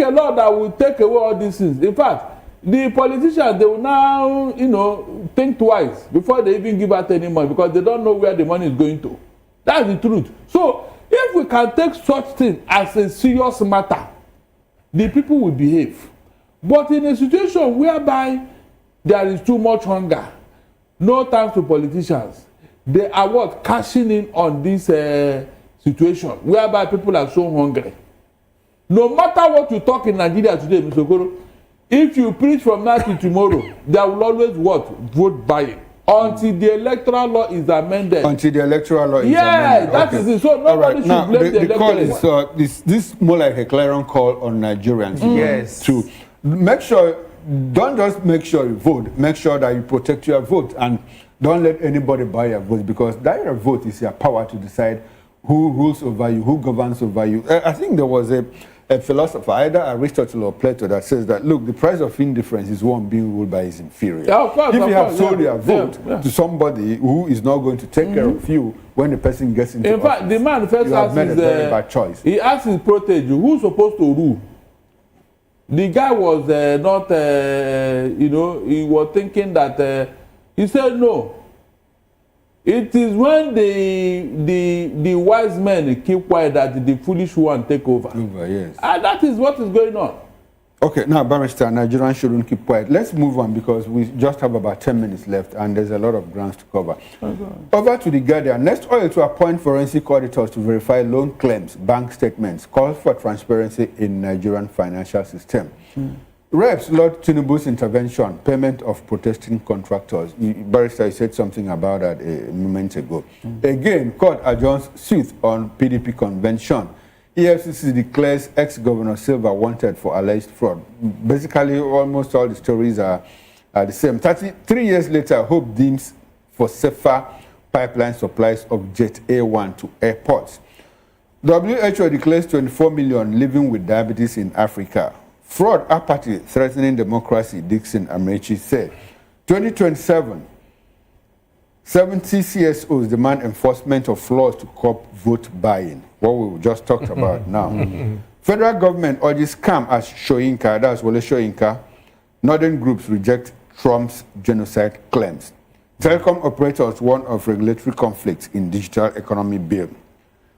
a law, that will take away all these things. In fact, the politicians, they will now, you know, think twice before they even give out any money because they don't know where the money is going to. That's the truth. So if we can take such thing as a serious matter, the people will behave. But in a situation whereby there is too much hunger, no time to politicians, they are cashing in on this situation whereby people are so hungry. No matter what you talk in Nigeria today, Mr. Okoro, if you preach from now to tomorrow, there will always vote buying until the electoral law is amended. Until the electoral law is amended. Yeah, that is it. So nobody should blame the electorate. Call is this more like a clarion call on Nigerians? Yes. To make sure, don't just make sure you vote. Make sure that you protect your vote and don't let anybody buy your vote, because that your vote is your power to decide who rules over you, who governs over you. I think there was a a philosopher, either Aristotle or Plato, that says that, look, the price of indifference is one being ruled by his inferior. Yeah, of course, if you have sold yeah, your vote to somebody who is not going to take care of you when the person gets into office. In fact, the man first asked made a very bad choice. He asked his protege, who's supposed to rule? The guy was not, you know, he was thinking that, he said no. It is when the wise men keep quiet that the foolish one take over. Yes. And that is what is going on. Okay, now, Barrister, Nigerians shouldn't keep quiet. Let's move on because we just have about 10 minutes left and there's a lot of grounds to cover. Over to the Guardian. Next oil to appoint forensic auditors to verify loan claims, bank statements, calls for transparency in Nigerian financial system. Reps Lord Tinubu's intervention, payment of protesting contractors. Barrister said something about that a moment ago. Again, court adjourns suit on PDP convention. Efcc declares ex-governor Sylva wanted for alleged fraud. Basically, almost all the stories are the same. 33 years later, hope deems for safer pipeline supplies of Jet A1 to airports. WHO declares 24 million living with diabetes in Africa. Fraud apathy threatening democracy, Dixon Amechi said. 2027, 70 CSOs demand enforcement of laws to curb vote buying. What we just talked about now. Federal government urges scam as Shoyinka, that's Wole Shoyinka. Northern groups reject Trump's genocide claims. Telecom operators warn of regulatory conflicts in digital economy bill.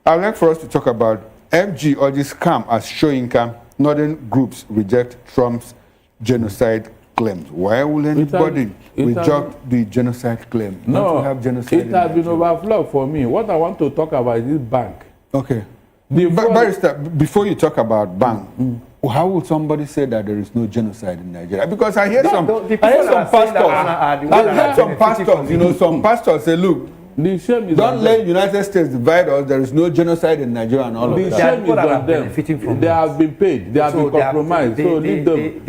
I would like for us to talk about FG urges scam as Shoyinka. Northern groups reject Trump's genocide claims. Why will anybody reject the genocide claim? No, have genocide it has been overflowed for me. What I want to talk about is this bank. Okay. Barrister, before you talk about bank, how would somebody say that there is no genocide in Nigeria? Because I hear some pastors, you know, some pastors say, look, don't let United States divide us. There is no genocide in Nigeria and all of that. The shame is on them. They have been paid. They have been compromised. So leave them.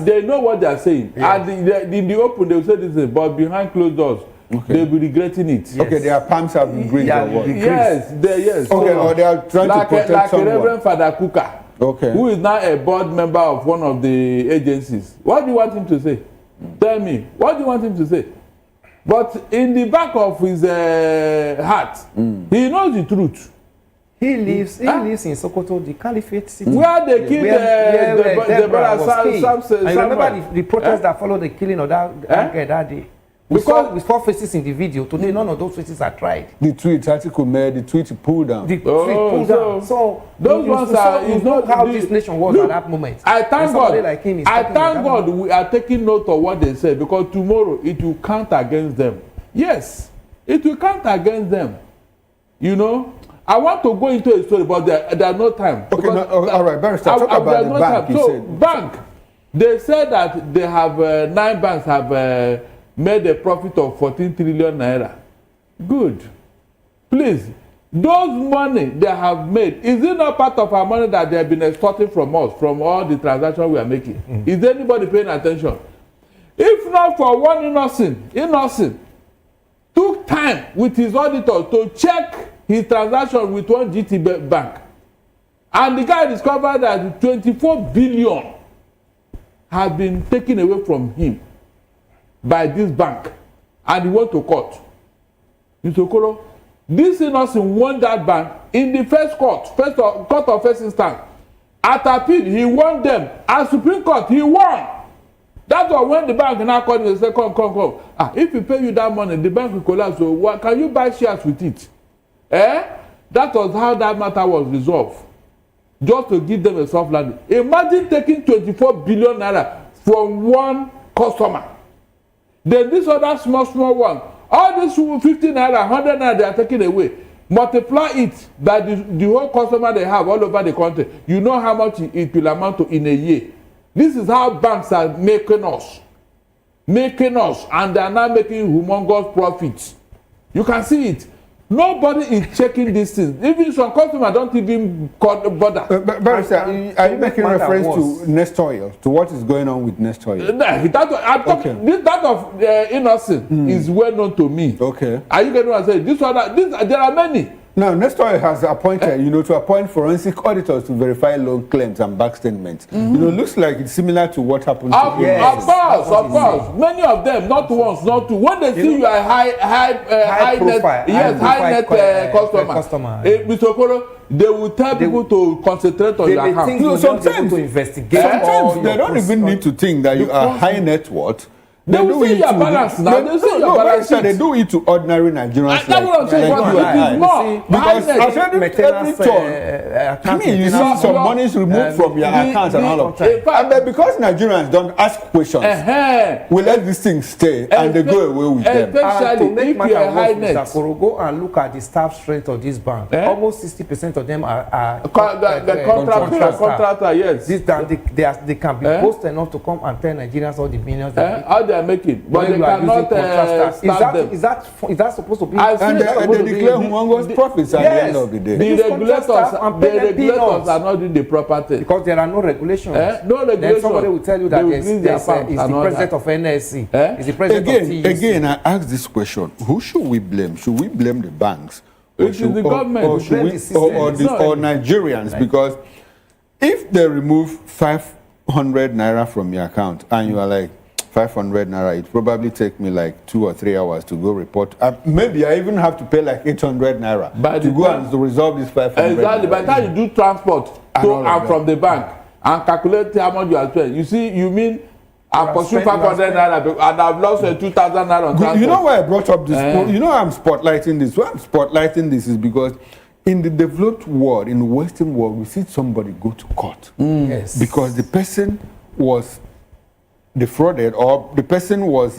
They know what they are saying. In the open, they will say this, but behind closed doors, they'll be regretting it. Yes. Okay, their palms have been greased. Yes, yes. Okay, or they are trying to protect someone. Like Reverend Father Kuka, who is now a board member of one of the agencies. What do you want him to say? Tell me. What do you want him to say? But in the back of his heart, he knows the truth. He lives in Sokoto, the Caliphate city. Where they killed the brother Sam. I remember the protests that followed the killing of that guy that day. We saw faces in the video. Today, none of those faces are tried. The tweet article made, the tweet pulled down. The tweet pulled down. So those ones are. You know how this nation was at that moment. I thank God. Like him I thank God we are taking note of what they said, because tomorrow it will count against them. Yes, it will count against them. You know, I want to go into a story, but there's no time. Okay, all right, Barrister, talk about the bank. So bank, they said that they have 9 banks have. Made a profit of 14 trillion naira. Good. Please, those money they have made, is it not part of our money that they have been extorting from us, from all the transactions we are making? Is anybody paying attention? If not for one innocent took time with his auditor to check his transaction with one GT bank, and the guy discovered that 24 billion have been taken away from him by this bank, and he went to court. Mr. Okoro, this innocent won that bank in the court of first instance. At appeal, he won them. At Supreme Court, he won. That's why when the bank now called him and said, come. If we pay you that money, the bank will collapse. So can you buy shares with it? That was how that matter was resolved. Just to give them a soft landing. Imagine taking 24 billion naira from one customer. Then this other small one, all this 50 naira, 100 naira they are taking away. Multiply it by the whole customer they have all over the country. You know how much it will amount to in a year. This is how banks are making us, and they are now making humongous profits. You can see it. Nobody is checking these things. Even some customers don't even bother. Barrister, are you making reference to Nest Oil, to what is going on with Nest Oil? That of innocent is well known to me. Okay. Are you getting what I'm saying? There are many. Now, Nestor has appointed, to appoint forensic auditors to verify loan claims and bank statements. Looks like it's similar to what happened to Of course. Many of them, not once, not two. When they see you are high net customer. Mr. Okoro, they will tell people to concentrate on your account. Sometimes to investigate. Sometimes they don't even need to think that you are high net worth. They will see your balance now. They will see your balance. They do it to ordinary Nigerians. That's what I'm saying. Because I said every turn, you see some money is removed from your accounts and all of that. And because Nigerians don't ask questions, we let these things stay and they go away with them. To make matter worse, Mr. Koro, go and look at the staff strength of this bank. Almost 60% of them are contractor. Yes, they can be bold enough to come and tell Nigerians all the millions. They are making, but they cannot start them. Is that supposed to be? And they declare humongous profits at the end of the day. The regulators are not doing the proper thing because there are no regulations. No regulations. Then somebody will tell you that is the president of NSC. Is the president of TUC. Again, I ask this question: who should we blame? Should we blame the banks? It is the government, or Nigerians? Because if they remove 500 naira from your account and you are like 500 naira, it probably take me like 2 or 3 hours to go report. Maybe I even have to pay like 800 naira to go and to resolve this 500. Exactly. By the time you do transport to and from the bank and calculate how much you are paying, you mean I pursue 500 naira and I've lost 2,000 naira on transport. You know why I brought up this? You know I'm spotlighting this. Why I'm spotlighting this is because in the developed world, in the Western world, we see somebody go to court Yes. because the person was defrauded or the person was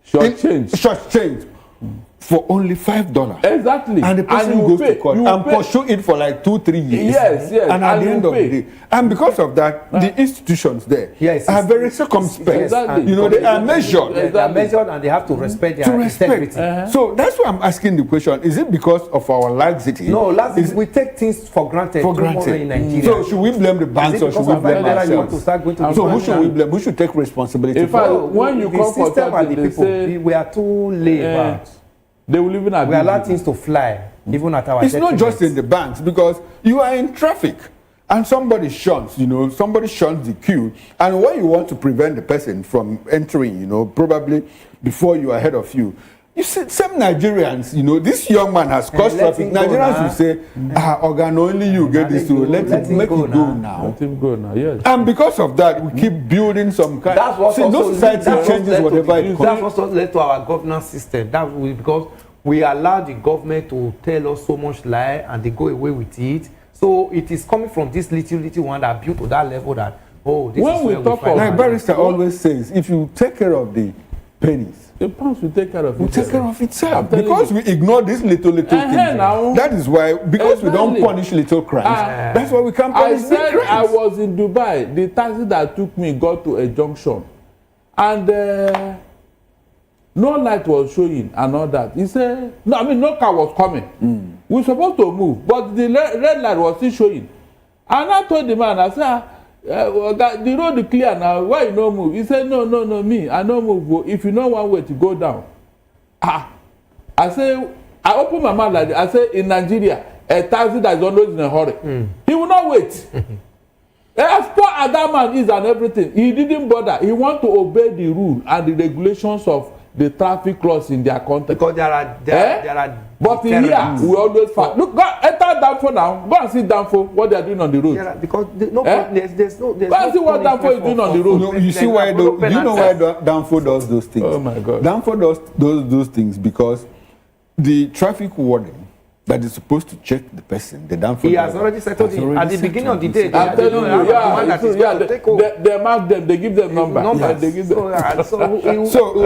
shortchanged for only $5. Exactly. And the person goes to court and pursue it for like 2-3 years. Yes. And at the end of the day. And because of that, the institutions there are very circumspect. Exactly. They are measured. They are measured and they have to respect their integrity. So that's why I'm asking the question. Is it because of our laxity? No, we take things for granted. In Nigeria. So should we blame the banks or should we blame ourselves? So who should we blame? Who should take responsibility? In fact, when you come for something, they say we are too laid back. They will even we allow things to fly, even at our. It's not just in the banks because you are in traffic and somebody shuns the queue, and when you want to prevent the person from entering, probably before you are ahead of you. You see, some Nigerians, this young man has caused traffic. Nigerians will say, Organ, only you get this to let him go now. Let him go now, yes. And because of that, we keep building some kind of. No society changes whatever it comes. That's what led to our governance system. Because we allow the government to tell us so much lie and they go away with it. So it is coming from this little one that built to that level that, this when is we where talk of, like Barrister always says, if you take care of the pennies, the pounds will take care of itself. Will take care of itself. Because we ignore these little things. That is why, because we don't punish little crimes, that's why we can't punish big crimes. I was in Dubai. The taxi that took me got to a junction. And no light was showing and all that. He said, no car was coming. We were supposed to move, but the red light was still showing. And I told the man, I said, the road is clear now, why you no move? He said, no, me, I no move. If you know one way to go down. I say, I open my mouth like that. I say, in Nigeria, a taxi that is always in a hurry. He will not wait. As poor as that man is and everything, he didn't bother. He want to obey the rule and the regulations of the traffic laws in their country. Because there are but in here, we always find. Look, go enter Danfo now. Go and see Danfo, what they are doing on the road. Because there's no. Go and see what Danfo is doing on the road. You see why? Do you know why Danfo does those things? Oh my God. Danfo does those things because the traffic warden that is supposed to check the person, the Danfo. He has already settled it at the beginning of the day. I'm telling you, they mark them, they give them numbers. Yeah, they give them. So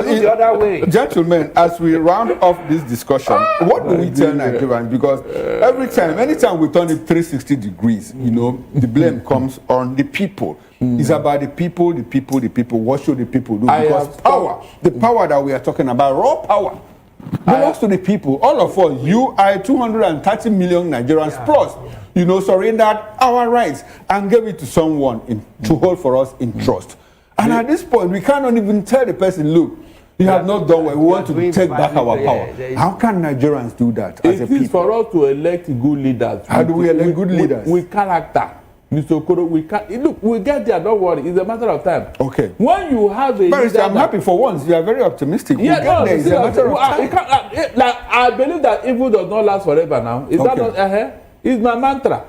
the other way. Gentlemen, as we round off this discussion, what do we tell Nigerians? Because anytime we turn it 360 degrees, the blame comes on the people. It's about the people. What should the people do? Because the power that we are talking about, raw power, belongs to the people. All of us, I 230 million Nigerians plus, surrendered our rights and gave it to someone to hold for us in trust. And at this point, we cannot even tell the person, look, You have not done well. We want to take back our power. How can Nigerians do that as a people? It is for us to elect good leaders. How do we elect good leaders? With character. Mr. Okoro, look, we'll get there, don't worry. It's a matter of time. Okay. When you have a Barrister, I'm happy for once. You are very optimistic. Yeah, we'll get there. It's a matter of time. I believe that evil does not last forever now. Is that not, it's my mantra.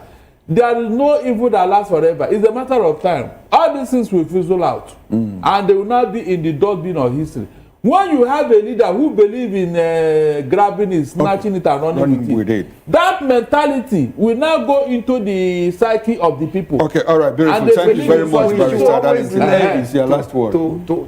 There is no evil that lasts forever. It's a matter of time. All these things will fizzle out. And they will not be in the dustbin of history. When you have a leader who believes in grabbing it, snatching it, and running with it, that mentality will now go into the psyche of the people. Okay, all right, beautiful. Thank you very much, Barrister. It's your last word.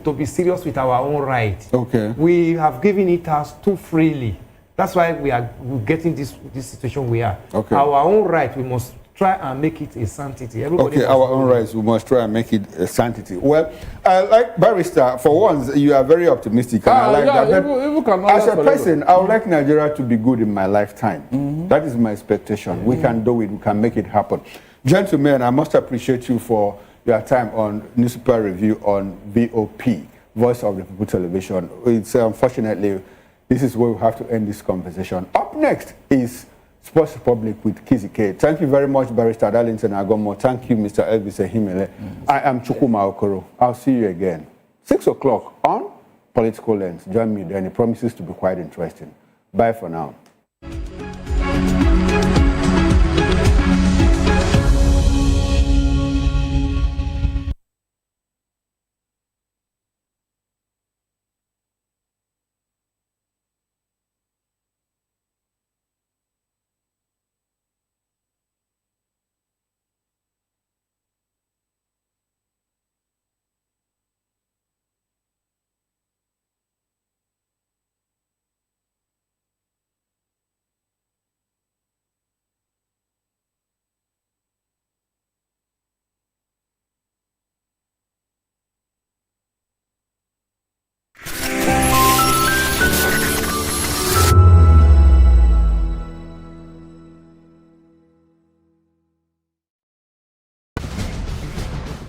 To be serious with our own right. Okay. We have given it us too freely. That's why we're getting this situation we are. Okay. Our own right, we must try and make it a sanctity. Everybody our own rights, we must try and make it a sanctity. Well, like Barrister, for once, you are very optimistic, and I like that. But as a person, I would like Nigeria to be good in my lifetime. That is my expectation. We can do it. We can make it happen. Gentlemen, I must appreciate you for your time on Newspaper Review on VOP, Voice of the People Television. It's unfortunately, this is where we have to end this conversation. Up next is Sports Republic with Kizzy K. Thank you very much, Barrister Darlington Agomo. Thank you, Mr. Elvis Ehimele. I am Chukwuma Okoro. I'll see you again. 6 o'clock on Political Lens. Join me then. It promises to be quite interesting. Bye for now.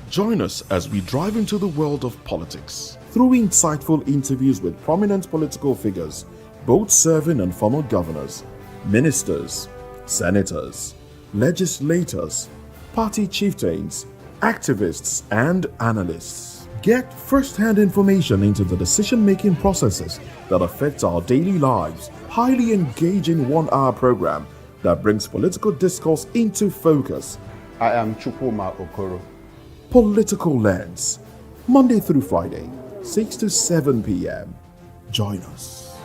Join us as we drive into the world of politics through insightful interviews with prominent political figures, both serving and former governors, ministers, senators, legislators, party chieftains, activists, and analysts. Get first-hand information into the decision-making processes that affect our daily lives. Highly engaging one-hour program that brings political discourse into focus. I am Chukwuma Okoro. Political Lens, Monday through Friday, 6 to 7 p.m. Join us.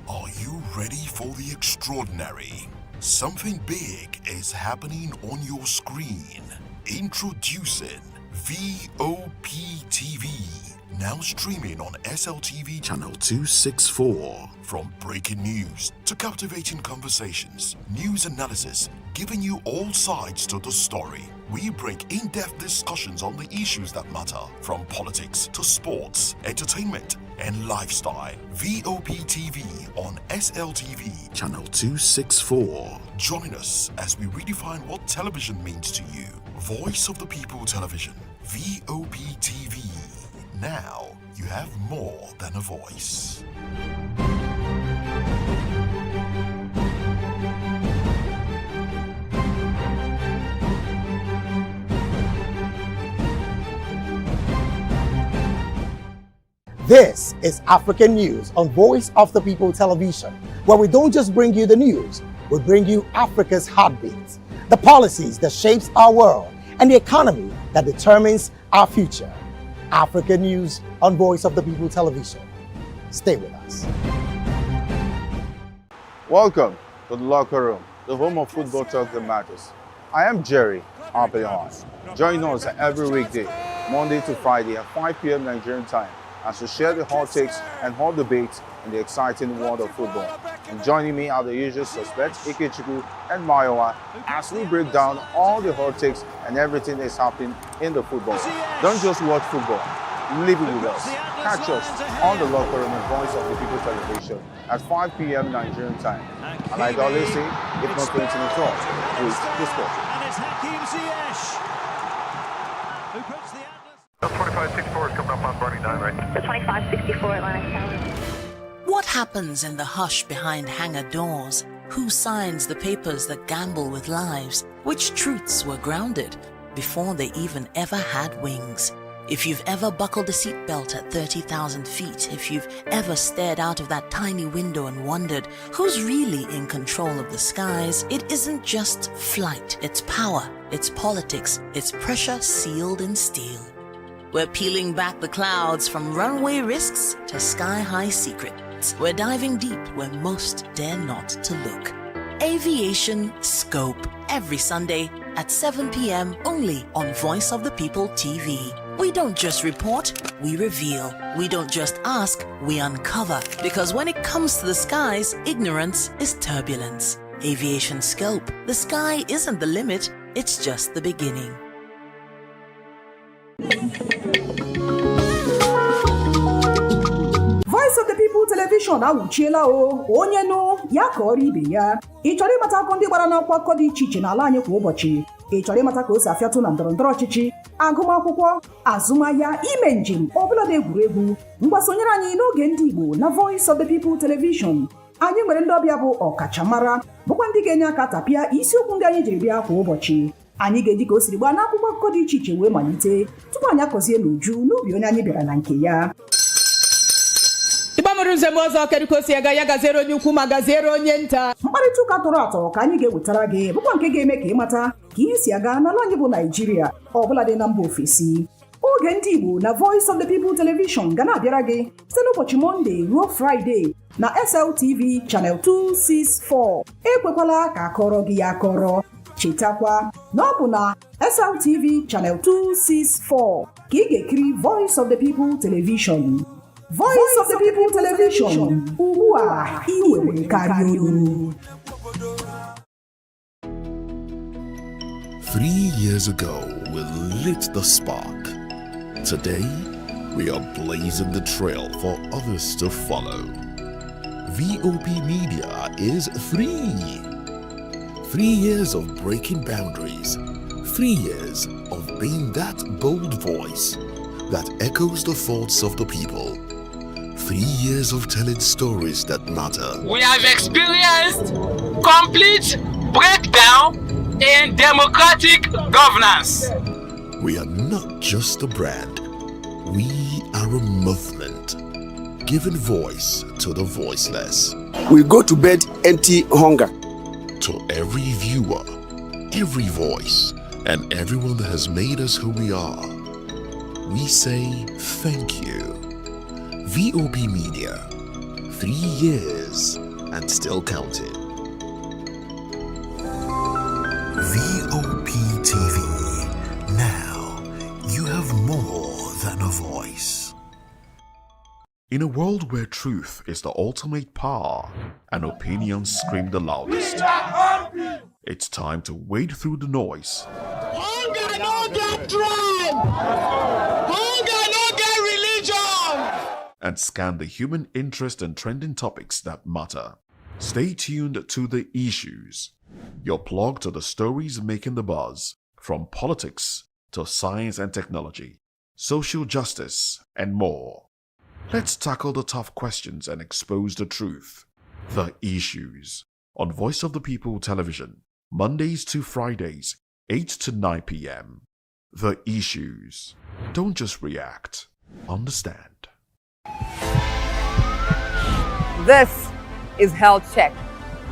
Are you ready for the extraordinary? Something big is happening on your screen. Introducing VOP TV. Now streaming on SLTV channel 264. From breaking news to captivating conversations, news analysis, giving you all sides to the story. We break in-depth discussions on the issues that matter, from politics to sports, entertainment, and lifestyle. VOP TV on SLTV channel 264. Join us as we redefine what television means to you. Voice of the People Television, VOP TV. Now you have more than a voice. This is African News on Voice of the People Television, where we don't just bring you the news, we bring you Africa's heartbeats, the policies that shapes our world, and the economy that determines our future. African News on Voice of the People Television. Stay with us. Welcome to the locker room, the home of football talk that matters. I am Jerry Arpillon. Join us every weekday, Monday to Friday at 5 p.m. Nigerian time, as we share the hot takes and hot debates in the exciting world of football. And joining me are the usual suspects, Ikechukwu and Mayowa, as we break down all the hot takes and everything that's happening in the football. Don't just watch football, live it with us. Catch us on the locker room and Voice of the People Television at 5 p.m. Nigerian time. And like I always say, if not 20 minutes off, please, the sport. 2564 is coming up on Barney 9 right. The 2564 Atlantic Tower. What happens in the hush behind hangar doors? Who signs the papers that gamble with lives? Which truths were grounded before they even ever had wings? If you've ever buckled a seatbelt at 30,000 feet, if you've ever stared out of that tiny window and wondered who's really in control of the skies, it isn't just flight, it's power, it's politics, it's pressure sealed in steel. We're peeling back the clouds from runway risks to sky-high secrets. We're diving deep where most dare not to look. Aviation Scope, every Sunday at 7 p.m. only on Voice of the People TV. We don't just report, we reveal. We don't just ask, we uncover. Because when it comes to the skies, ignorance is turbulence. Aviation Scope, the sky isn't the limit, it's just the beginning. Voice of the People Television awuchiela o onye nụ ya ka ọrụ ibe ya. Ị chọrọ ịmata akụkọ ndị gbara n'ọkwa akụkọ dị iche iche n'ala anyị kwa ụbọchị. Ị chọrọ ịmata ka o si afịatụ na ndọrọndọrọ ọchịchị, agụmakwụkwọ, azụmahịa, ime njem, ọbụladị egwuregwu. Mgbasonyere anyị n'oge ndị Igbo na Voice of the People Television. Anyị nwere ndị ọbịa bụ ọkachamara, bụkwa ndị ga-enye aka tapịa isiokwu ndị anyị jiri bịa kwa ụbọchị. Anyị ga-eji ka o siri gbaa n'akwụkwọ akụkọ dị iche iche wee malite tupu anyị akọzie n'uju n'ubi onye anyị bịara na nke ya. Ịgbamụrụ ọzọ kerikosi ya gaziere onye ukwu ma gaziere onye nta. Mkparịta ụka tọrọ atọ ka anyị ga-ewetara gị bụkwa nke ga-eme ka ịmata ka ihe si aga n'ala anyị bụ Naịjirịa ọbụladị na mba ofesi. Oge ndị Igbo na Voice of the People Television ga na-abịara gị site n'ụbọchị Mọnde ruo Fraịde na SLTV Channel 264. Ekwekwala ka akọrọ gị ya akọrọ. Chetakwa na ọ bụ na SLTV Channel 264 ka ị ga-ekiri Voice of the People Television. Voice of the People Television. Ugbu a ị nwere karịa olu. 3 years ago, we lit the spark. Today, we are blazing the trail for others to follow. VOP Media is free. 3 years of breaking boundaries. 3 years of being that bold voice that echoes the thoughts of the people. 3 years of telling stories that matter. We have experienced complete breakdown in democratic governance. We are not just a brand. We are a movement, giving voice to the voiceless. We go to bed empty hunger. To every viewer, every voice, and everyone that has made us who we are, we say thank you. VOP Media, 3 years and still counting. VOP TV. Now you have more than a voice. In a world where truth is the ultimate power and opinions scream the loudest, it's time to wade through the noise. Hunger no get tribe. Hunger no get religion. And scan the human interest and trending topics that matter. Stay tuned to The Issues, your plug to the stories making the buzz, from politics to science and technology, social justice, and more. Let's tackle the tough questions and expose the truth. The Issues, on Voice of the People Television, Mondays to Fridays, 8 to 9 p.m. The Issues. Don't just react, understand. This is Health Check,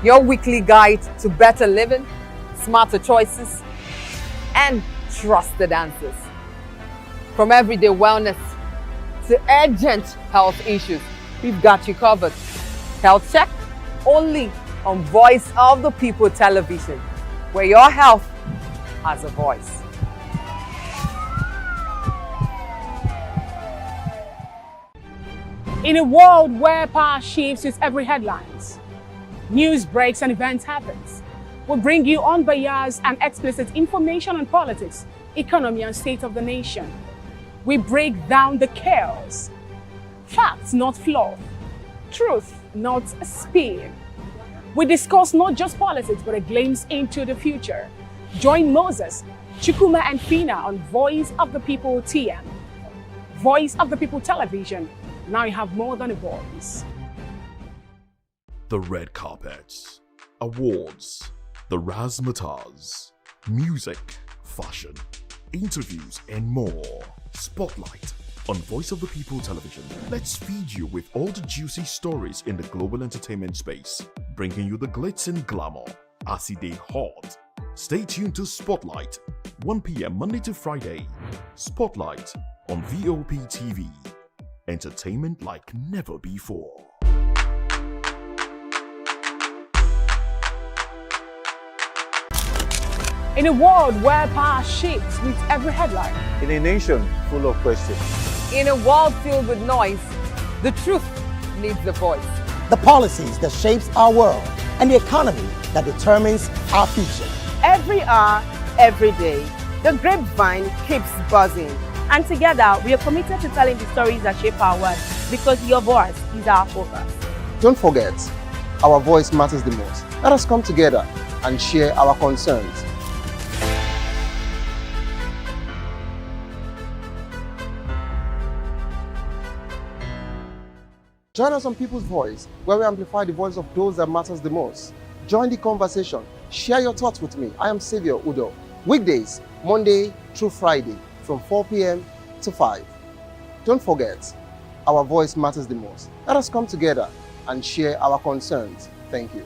your weekly guide to better living, smarter choices, and trusted answers. From everyday wellness to urgent health issues, we've got you covered. Health Check, only on Voice of the People Television, where your health has a voice. In a world where power shifts with every headlines, news breaks and events happens, we bring you unbiased and explicit information on politics, economy, and state of the nation. We break down the chaos. Facts, not fluff. Truth, not a spin. We discuss not just politics, but a glimpse into the future. Join Moses, Chukuma, and Fina on Voice of the People TM Voice of the People Television. Now you have more than a voice. The red carpets, awards, the razzmatazz, music, fashion, interviews, and more. Spotlight on Voice of the People Television. Let's feed you with all the juicy stories in the global entertainment space, bringing you the glitz and glamour as it is hot. Stay tuned to Spotlight, 1 p.m. Monday to Friday. Spotlight on VOP TV. Entertainment like never before. In a world where power shakes with every headline. In a nation full of questions. In a world filled with noise, the truth needs the voice. The policies that shapes our world and the economy that determines our future. Every hour, every day, the grapevine keeps buzzing. And together, we are committed to telling the stories that shape our world because your voice is our focus. Don't forget, our voice matters the most. Let us come together and share our concerns. Join us on People's Voice, where we amplify the voice of those that matters the most. Join the conversation. Share your thoughts with me. I am Sylva Udo. Weekdays, Monday through Friday, from 4 p.m. to 5. Don't forget, our voice matters the most. Let us come together and share our concerns. Thank you.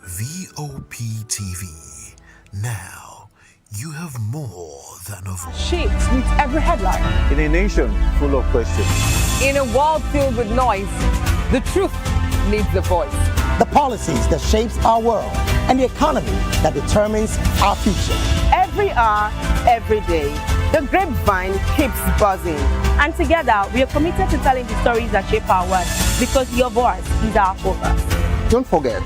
VOP TV. Now, you have more than a voice. Shapes with every headline. In a nation full of questions. In a world filled with noise, the truth needs the voice. The policies that shapes our world and the economy that determines our future. Every hour, every day, the grapevine keeps buzzing. And together, we are committed to telling the stories that shape our world because your voice is our focus. Don't forget,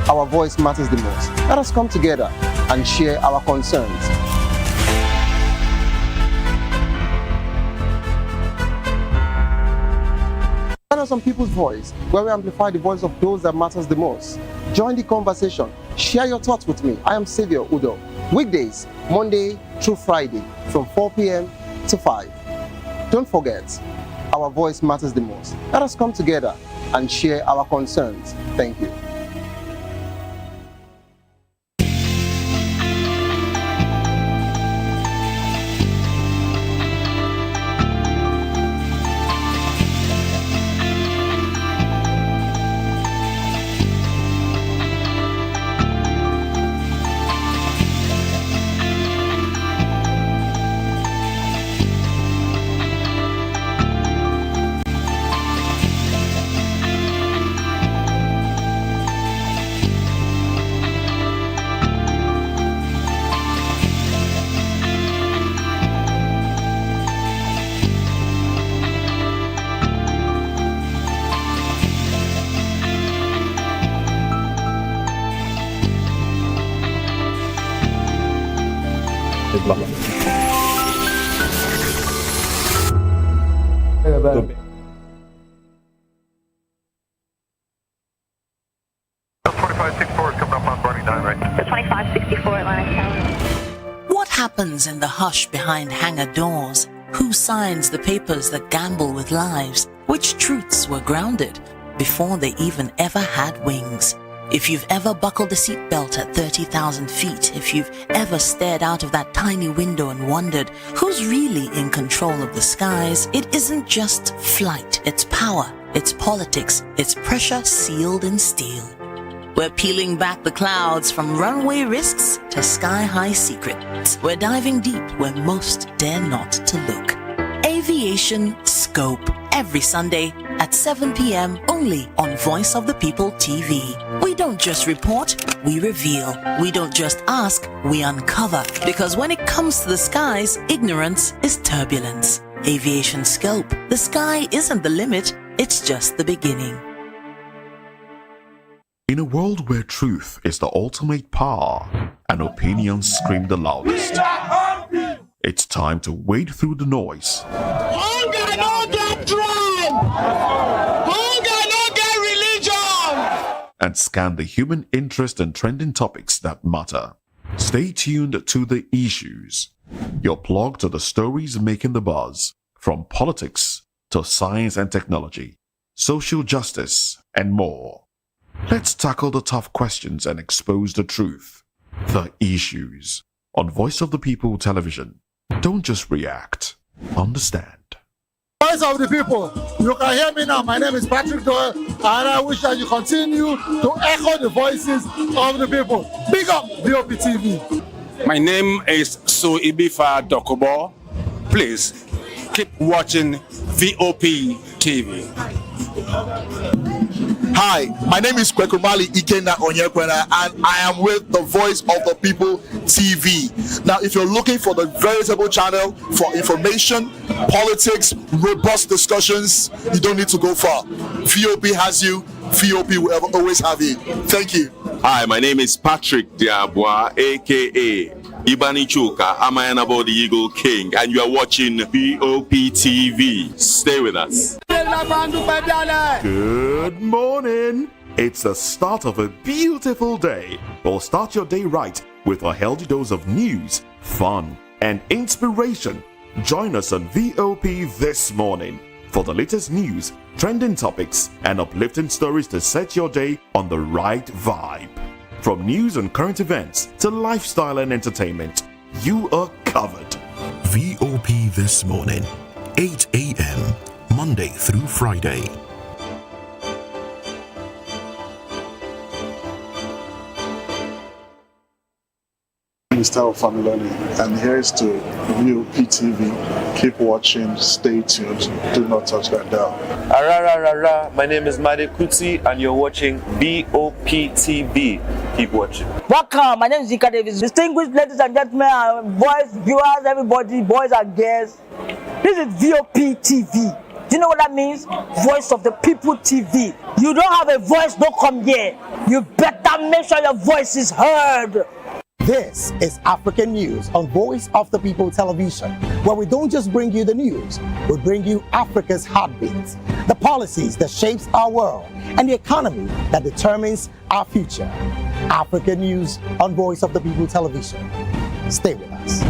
our voice matters the most. Let us come together and share our concerns. Join us on People's Voice, where we amplify the voice of those that matters the most. Join the conversation. Share your thoughts with me. I am Sylva Udo. Weekdays, Monday through Friday, from 4 p.m. to 5. Don't forget, our voice matters the most. Let us come together and share our concerns. Thank you. What happens in the hush behind hangar doors? Who signs the papers that gamble with lives? Which truths were grounded before they even ever had wings? If you've ever buckled a seatbelt at 30,000 feet, if you've ever stared out of that tiny window and wondered who's really in control of the skies, it isn't just flight, it's power, it's politics, it's pressure sealed in steel. We're peeling back the clouds from runway risks to sky-high secrets. We're diving deep where most dare not to look. Aviation Scope, every Sunday, at 7 p.m. only on Voice of the People TV. We don't just report, we reveal. We don't just ask, we uncover. Because when it comes to the skies, ignorance is turbulence. Aviation scope. The sky isn't the limit, it's just the beginning. In a world where truth is the ultimate power and opinions scream the loudest, it's time to wade through the noise. Hunger no get tribe! Hunger no get religion! And scan the human interest and trending topics that matter. Stay tuned to The Issues, your plug to the stories making the buzz, from politics to science and technology, social justice, and more. Let's tackle the tough questions and expose the truth. The Issues on Voice of the People television. Don't just react, understand. Voice of the People, you can hear me now. My name is Patrick Doyle, and I wish that you continue to echo the voices of the people. Big up VOP TV. My name is Suibifa Dokobo. Please keep watching VOP TV. Hi, my name is Kwekumali Ikena Onyekwena, and I am with the Voice of the People TV. Now, if you're looking for the veritable channel for information, politics, robust discussions, you don't need to go far. VOP has you. VOP will always have you. Thank you. Hi, my name is Patrick Diabwa, aka Ibani Chuka, Amayanabo the Eagle King, and you are watching VOP TV. Stay with us. Good morning. It's the start of a beautiful day. Well, start your day right with a healthy dose of news, fun, and inspiration. Join us on VOP this morning for the latest news, trending topics, and uplifting stories to set your day on the right vibe. From news and current events to lifestyle and entertainment, you are covered. VOP This Morning, 8 a.m., Monday through Friday. Mr. Familoni, and here's to VOP TV. Keep watching, stay tuned, do not touch that dial. My name is Made Kuti, and you're watching VOP TV. Keep watching. Welcome, my name is Zika Davis. Distinguished ladies and gentlemen, boys, viewers, everybody, boys and girls. This is VOP TV. Do you know what that means? Voice of the People TV. You don't have a voice, don't come here. You better make sure your voice is heard. This is African News on Voice of the People television, where we don't just bring you the news, we bring you Africa's heartbeat, the policies that shapes our world, and the economy that determines our future. African News on Voice of the People television. Stay with us.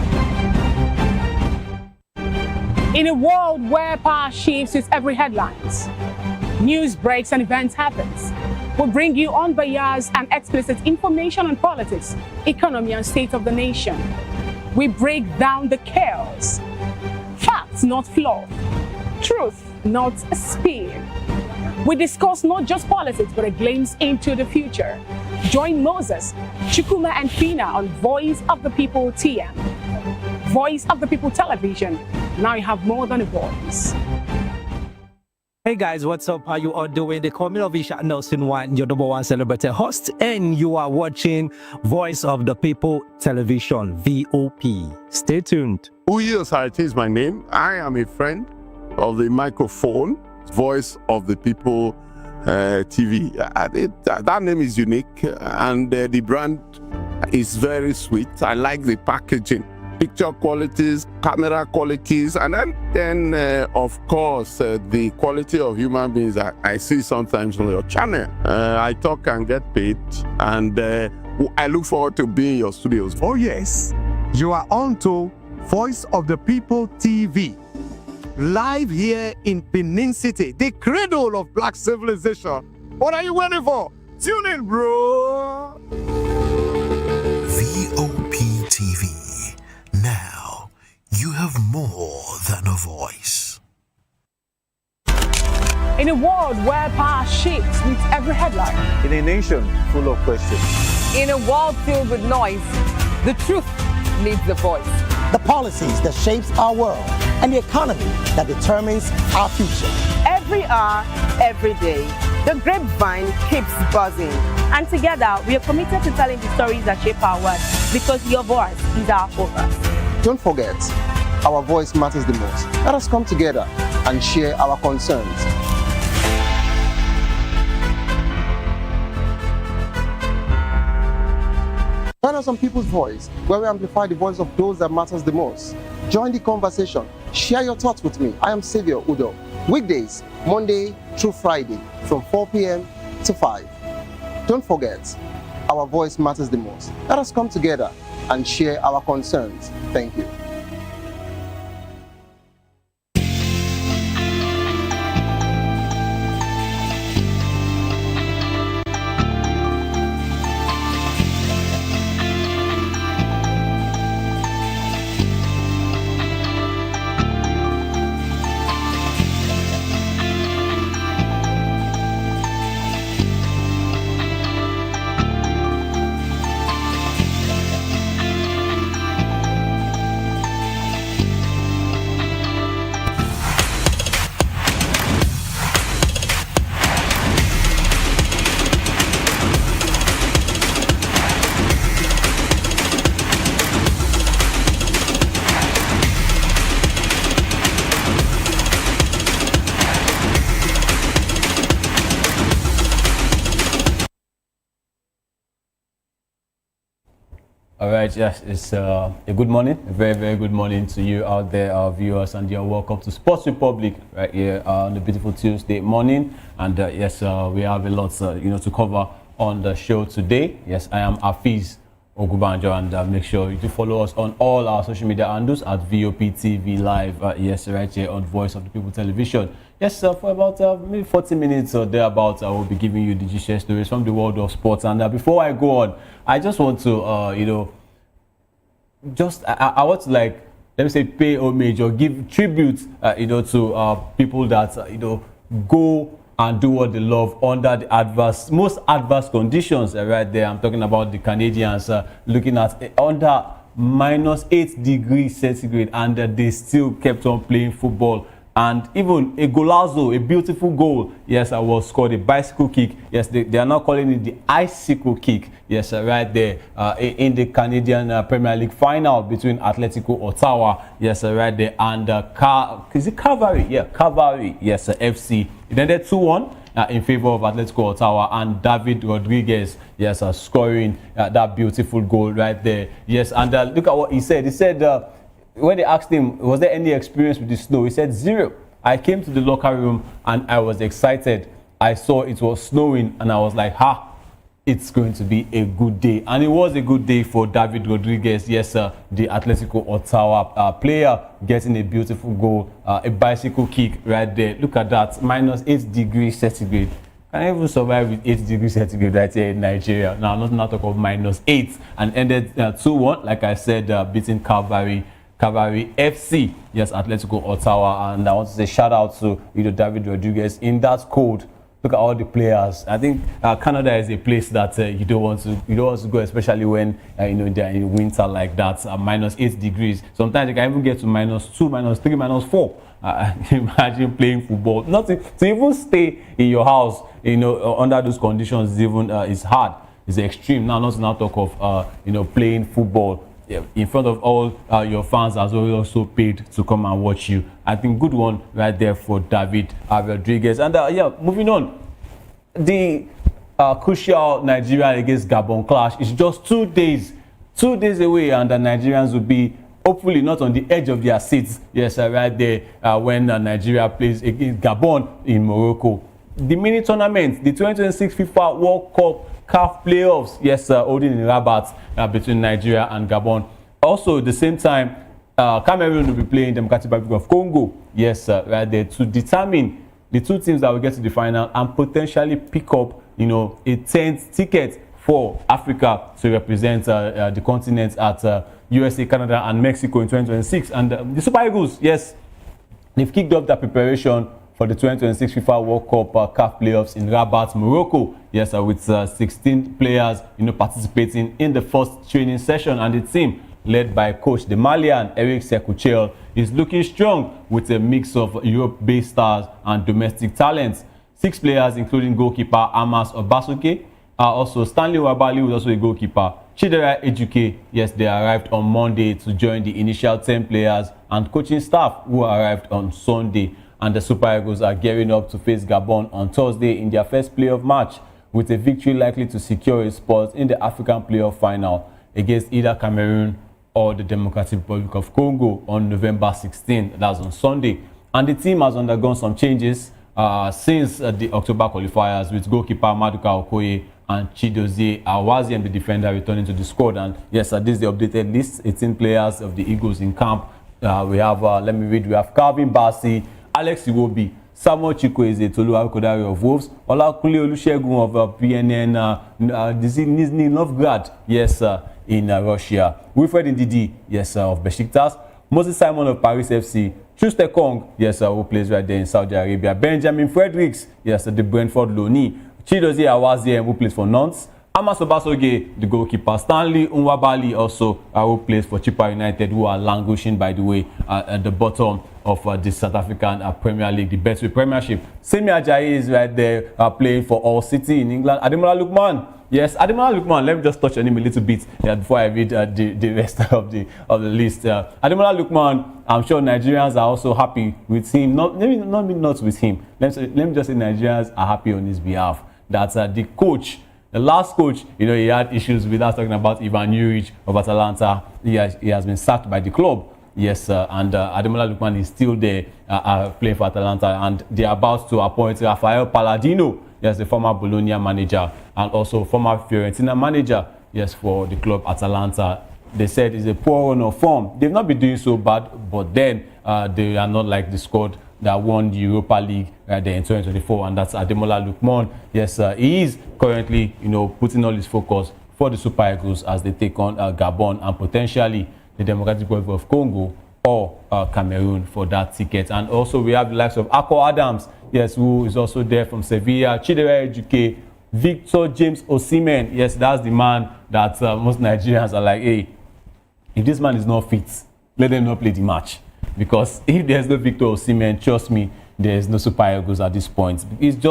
In a world where power shifts its every headlines, news breaks and events happens, we bring you unbiased and explicit information on politics, economy, and state of the nation. We break down the chaos. Facts, not fluff. Truth, not a spin. We discuss not just politics, but a glimpse into the future. Join Moses, Chukuma, and Fina on Voice of the People TM. Voice of the People television. Now you have more than a voice. Hey guys, what's up? How you all doing? They call me Ovisha Nelson One, your number one celebrity host, and you are watching Voice of the People television, VOP. Stay tuned. Uyosarity is my name. I am a friend of the microphone, Voice of the People TV. That name is unique, and the brand is very sweet. I like the packaging. Picture qualities, camera qualities, and then of course, the quality of human beings that I see sometimes on your channel. I talk and get paid, and I look forward to being in your studios. Oh yes, you are on to Voice of the People TV. Live here in Benin City, the cradle of black civilization. What are you waiting for? Tune in, bro. VOP TV. Now, you have more than a voice. In a world where power shifts with every headline. In a nation full of questions. In a world filled with noise, the truth needs a voice. The policies that shapes our world and the economy that determines our future. Every every hour, every day. The grapevine keeps buzzing. And together, we are committed to telling the stories that shape our world because your voice is our focus. Don't forget, our voice matters the most. Let us come together and share our concerns. Join us on People's Voice, where we amplify the voice of those that matters the most. Join the conversation. Share your thoughts with me. I am Sylva Udo. Weekdays, Monday through Friday, from 4 p.m. to 5. Don't forget, our voice matters the most. Let us come together and share our concerns. Thank you. All right, yes, it's a good morning, a very, very good morning to you out there, our viewers, and you're welcome to Sports Republic right here on the beautiful Tuesday morning. And yes, we have a lot, to cover on the show today. Yes, I am Afiz Ogubanjo, and make sure you do follow us on all our social media handles at VOP TV Live. Yes, right here on Voice of the People Television. Yes, for about maybe 40 minutes or thereabouts, I will be giving you the GCS stories from the world of sports. And before I go on, I just want to, I want to, like, let me say, pay homage or give tribute, to people that, go and do what they love under the most adverse conditions right there. I'm talking about the Canadians looking at under -8 degrees centigrade, and they still kept on playing football. And even a golazo, a beautiful goal, yes, was scored, a bicycle kick. Yes, they are now calling it the icicle kick. Yes, right there in the Canadian Premier League final between Atletico Ottawa. Yes, right there, and is it Cavalry? Yeah, Cavalry. Yes, FC. It ended 2-1 in favor of Atletico Ottawa, and David Rodriguez, yes, scoring that beautiful goal right there. Yes, and look at what he said. He said, when they asked him, was there any experience with the snow? He said, 0. I came to the locker room and I was excited. I saw it was snowing and I was like, it's going to be a good day. And it was a good day for David Rodriguez. Yes, the Atletico Ottawa player getting a beautiful goal, a bicycle kick right there. Look at that, -8 degrees centigrade. Can I even survive with 8 degrees centigrade right here in Nigeria? Now, not talk of -8, and ended 2-1, like I said, beating Cavalry FC, yes, Atletico Ottawa. And I want to say shout out to David Rodriguez in that cold. Look at all the players. I think Canada is a place that you don't want to go, especially when they're in winter like that. -8 degrees. Sometimes you can even get to -2, -3, -4. Imagine playing football. Nothing to even stay in your house, under those conditions. Even is hard. It's extreme. Now, not to talk of playing football in front of all your fans, as well, also paid to come and watch you. I think good one right there for David Rodriguez. And moving on, the crucial Nigeria against Gabon clash is just 2 days away, and the Nigerians will be hopefully not on the edge of their seats. Yes, right there when Nigeria plays against Gabon in Morocco. The mini tournament, the 2026 FIFA World Cup CAF playoffs, yes, holding in Rabat between Nigeria and Gabon. Also, at the same time, Cameroon will be playing Democratic Republic of Congo, yes, right there, to determine the two teams that will get to the final and potentially pick up, a 10th ticket for Africa to represent the continent at USA, Canada, and Mexico in 2026. And the Super Eagles, yes, they've kicked off their preparation for the 2026 FIFA World Cup CAF playoffs in Rabat, Morocco. Yes, with 16 players, participating in the first training session, and the team led by coach the Malian Eric Sekuchel, is looking strong with a mix of Europe-based stars and domestic talents. 6 players, including goalkeeper Amas Obasoke, also Stanley Wabali, who is also a goalkeeper. Chidera Ejuke, yes, they arrived on Monday to join the initial 10 players and coaching staff who arrived on Sunday. And the Super Eagles are gearing up to face Gabon on Thursday in their first playoff match, with a victory likely to secure a spot in the African playoff final against either Cameroon or the Democratic Republic of Congo on November 16. That's on Sunday. And the team has undergone some changes since the October qualifiers, with goalkeeper Maduka Okoye and Chidozie Awaziem, the defender, returning to the squad. And yes, this is the updated list. 18 players of the Eagles in camp. We have, let me read, we have Calvin Bassey, Alex Iwobi, Samuel Chukwueze, Tolu Arukodare of Wolves, Olakunle Olusegun of PNN, Nizhny Novgorod, yes, in Russia, Wilfred Ndidi, yes, of Besiktas, Moses Simon of Paris FC, Schuster Kong, yes, who plays right there in Saudi Arabia, Benjamin Fredericks, yes, the Brentford loanee, Chidozie Awaziem, who plays for Nantes, Amas Obasoge, the goalkeeper, Stanley Nwabali, also who plays for Chippa United, who are languishing, by the way, at the bottom of the South African Premier League, the Betway Premiership. Semi Ajayi is right there playing for All City in England. Ademola Lookman, yes, Ademola Lookman, let me just touch on him a little bit before I read the rest of the list. Ademola Lookman, I'm sure Nigerians are also happy with him. Not with him. Let me just say Nigerians are happy on his behalf. That's the coach. The last coach, he had issues with us, talking about Ivan Juric of Atalanta. He has been sacked by the club. Yes, and Ademola Lookman is still there playing for Atalanta, and they're about to appoint Rafael Palladino, yes, the former Bologna manager and also former Fiorentina manager, yes, for the club Atalanta. They said it's a poor run of form. They've not been doing so bad, but then they are not like the squad that won the Europa League there in 2024, and that's Ademola Lookman. Yes, he is currently, putting all his focus for the Super Eagles as they take on Gabon and potentially the Democratic Republic of Congo or Cameroon for that ticket. And also we have the likes of Akko Adams, yes, who is also there from Sevilla, Chidera Ejuke, Victor James Osimhen. Yes, that's the man that most Nigerians are like, hey, if this man is not fit, let them not play the match. Because if there's no Victor Osimhen, trust me, there's no Super Eagles at this point. It's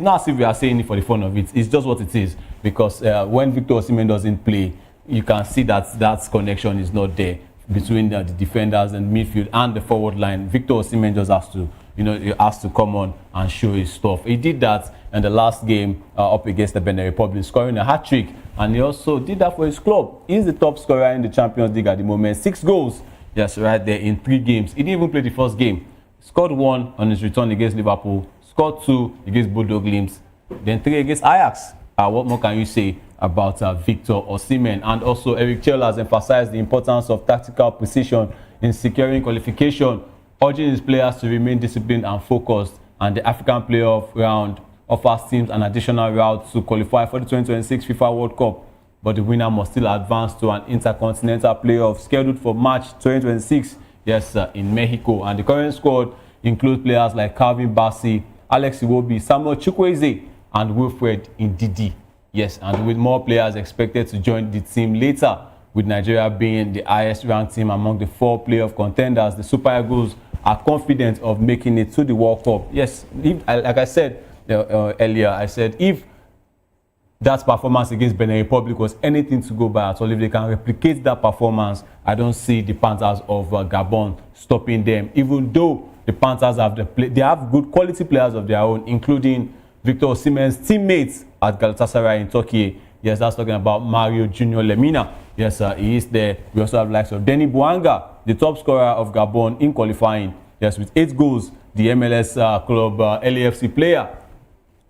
not as if we are saying it for the fun of it. It's just what it is. Because when Victor Osimhen doesn't play, you can see that connection is not there between the defenders and midfield and the forward line. Victor Osimhen just has to, he has to come on and show his stuff. He did that in the last game up against the Benin Republic, scoring a hat-trick. And he also did that for his club. He's the top scorer in the Champions League at the moment. 6 goals. Yes, right there in 3 games. He didn't even play the first game. Scored 1 on his return against Liverpool. Scored 2 against Bodo Glimt. Then 3 against Ajax. What more can you say about Victor Osimhen? And also Eric Chell has emphasized the importance of tactical precision in securing qualification, urging his players to remain disciplined and focused. And the African playoff round offers teams an additional route to qualify for the 2026 FIFA World Cup. But the winner must still advance to an intercontinental playoff scheduled for March 2026, yes, in Mexico. And the current squad includes players like Calvin Bassey, Alex Iwobi, Samuel Chukwueze, and Wilfred Ndidi. Yes, and with more players expected to join the team later, with Nigeria being the highest ranked team among the 4 playoff contenders, the Super Eagles are confident of making it to the World Cup. Yes, like I said earlier, I said if that performance against Benin Republic was anything to go by at all, if they can replicate that performance, I don't see the Panthers of Gabon stopping them, even though the Panthers have they have good quality players of their own, including Victor Osimhen's teammates at Galatasaray in Turkey. Yes, that's talking about Mario Junior Lemina. Yes, he is there. We also have likes of Denis Bouanga, the top scorer of Gabon in qualifying. Yes, with 8 goals, the MLS club LAFC player.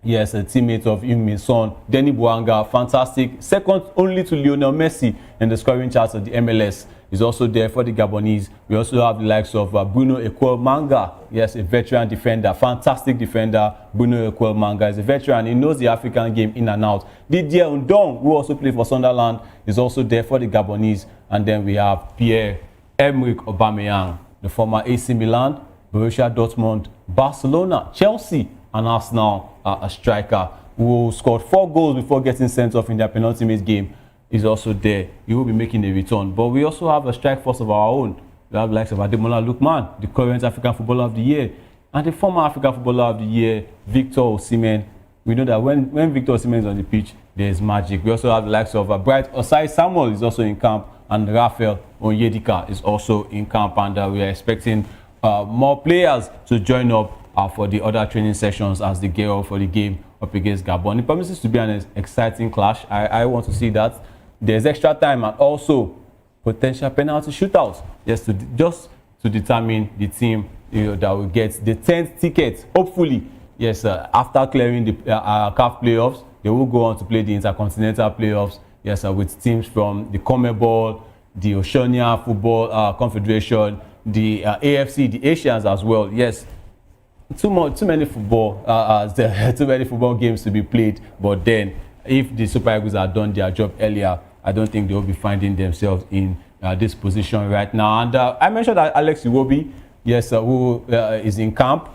Yes, a teammate of Heung-min Son, Denis Bouanga, fantastic. Second only to Lionel Messi in the scoring charts of the MLS. He's also there for the Gabonese. We also have the likes of Bruno Ekwel-Manga. Yes, a veteran defender, fantastic defender. Bruno Ekwel-Manga is a veteran. He knows the African game in and out. Didier Ndong, who also played for Sunderland, is also there for the Gabonese. And then we have Pierre-Emerick Aubameyang, the former AC Milan, Borussia Dortmund, Barcelona, Chelsea, and Arsenal, a striker who scored 4 goals before getting sent off in their penultimate game is also there. He will be making a return. But we also have a strike force of our own. We have likes of Ademola Lookman, the current African Footballer of the Year, and the former African Footballer of the Year, Victor Osimhen. We know that when Victor Osimhen is on the pitch, there's magic. We also have the likes of Bright Osai Samuel is also in camp, and Raphael Onyedika is also in camp, and we are expecting more players to join up for the other training sessions as they gear up for the game up against Gabon. It promises to be an exciting clash. I want to see that. There's extra time and also potential penalty shootouts. Yes, just to determine the team that will get the 10th ticket. Hopefully, yes, after clearing the CAF playoffs, they will go on to play the Intercontinental playoffs. Yes, with teams from the CONMEBOL, the Oceania Football Confederation, the AFC, the Asians as well. Yes, too many football games to be played. But then, if the Super Eagles had done their job earlier, I don't think they will be finding themselves in this position right now. And I mentioned that Alex Iwobi, yes, who is in camp.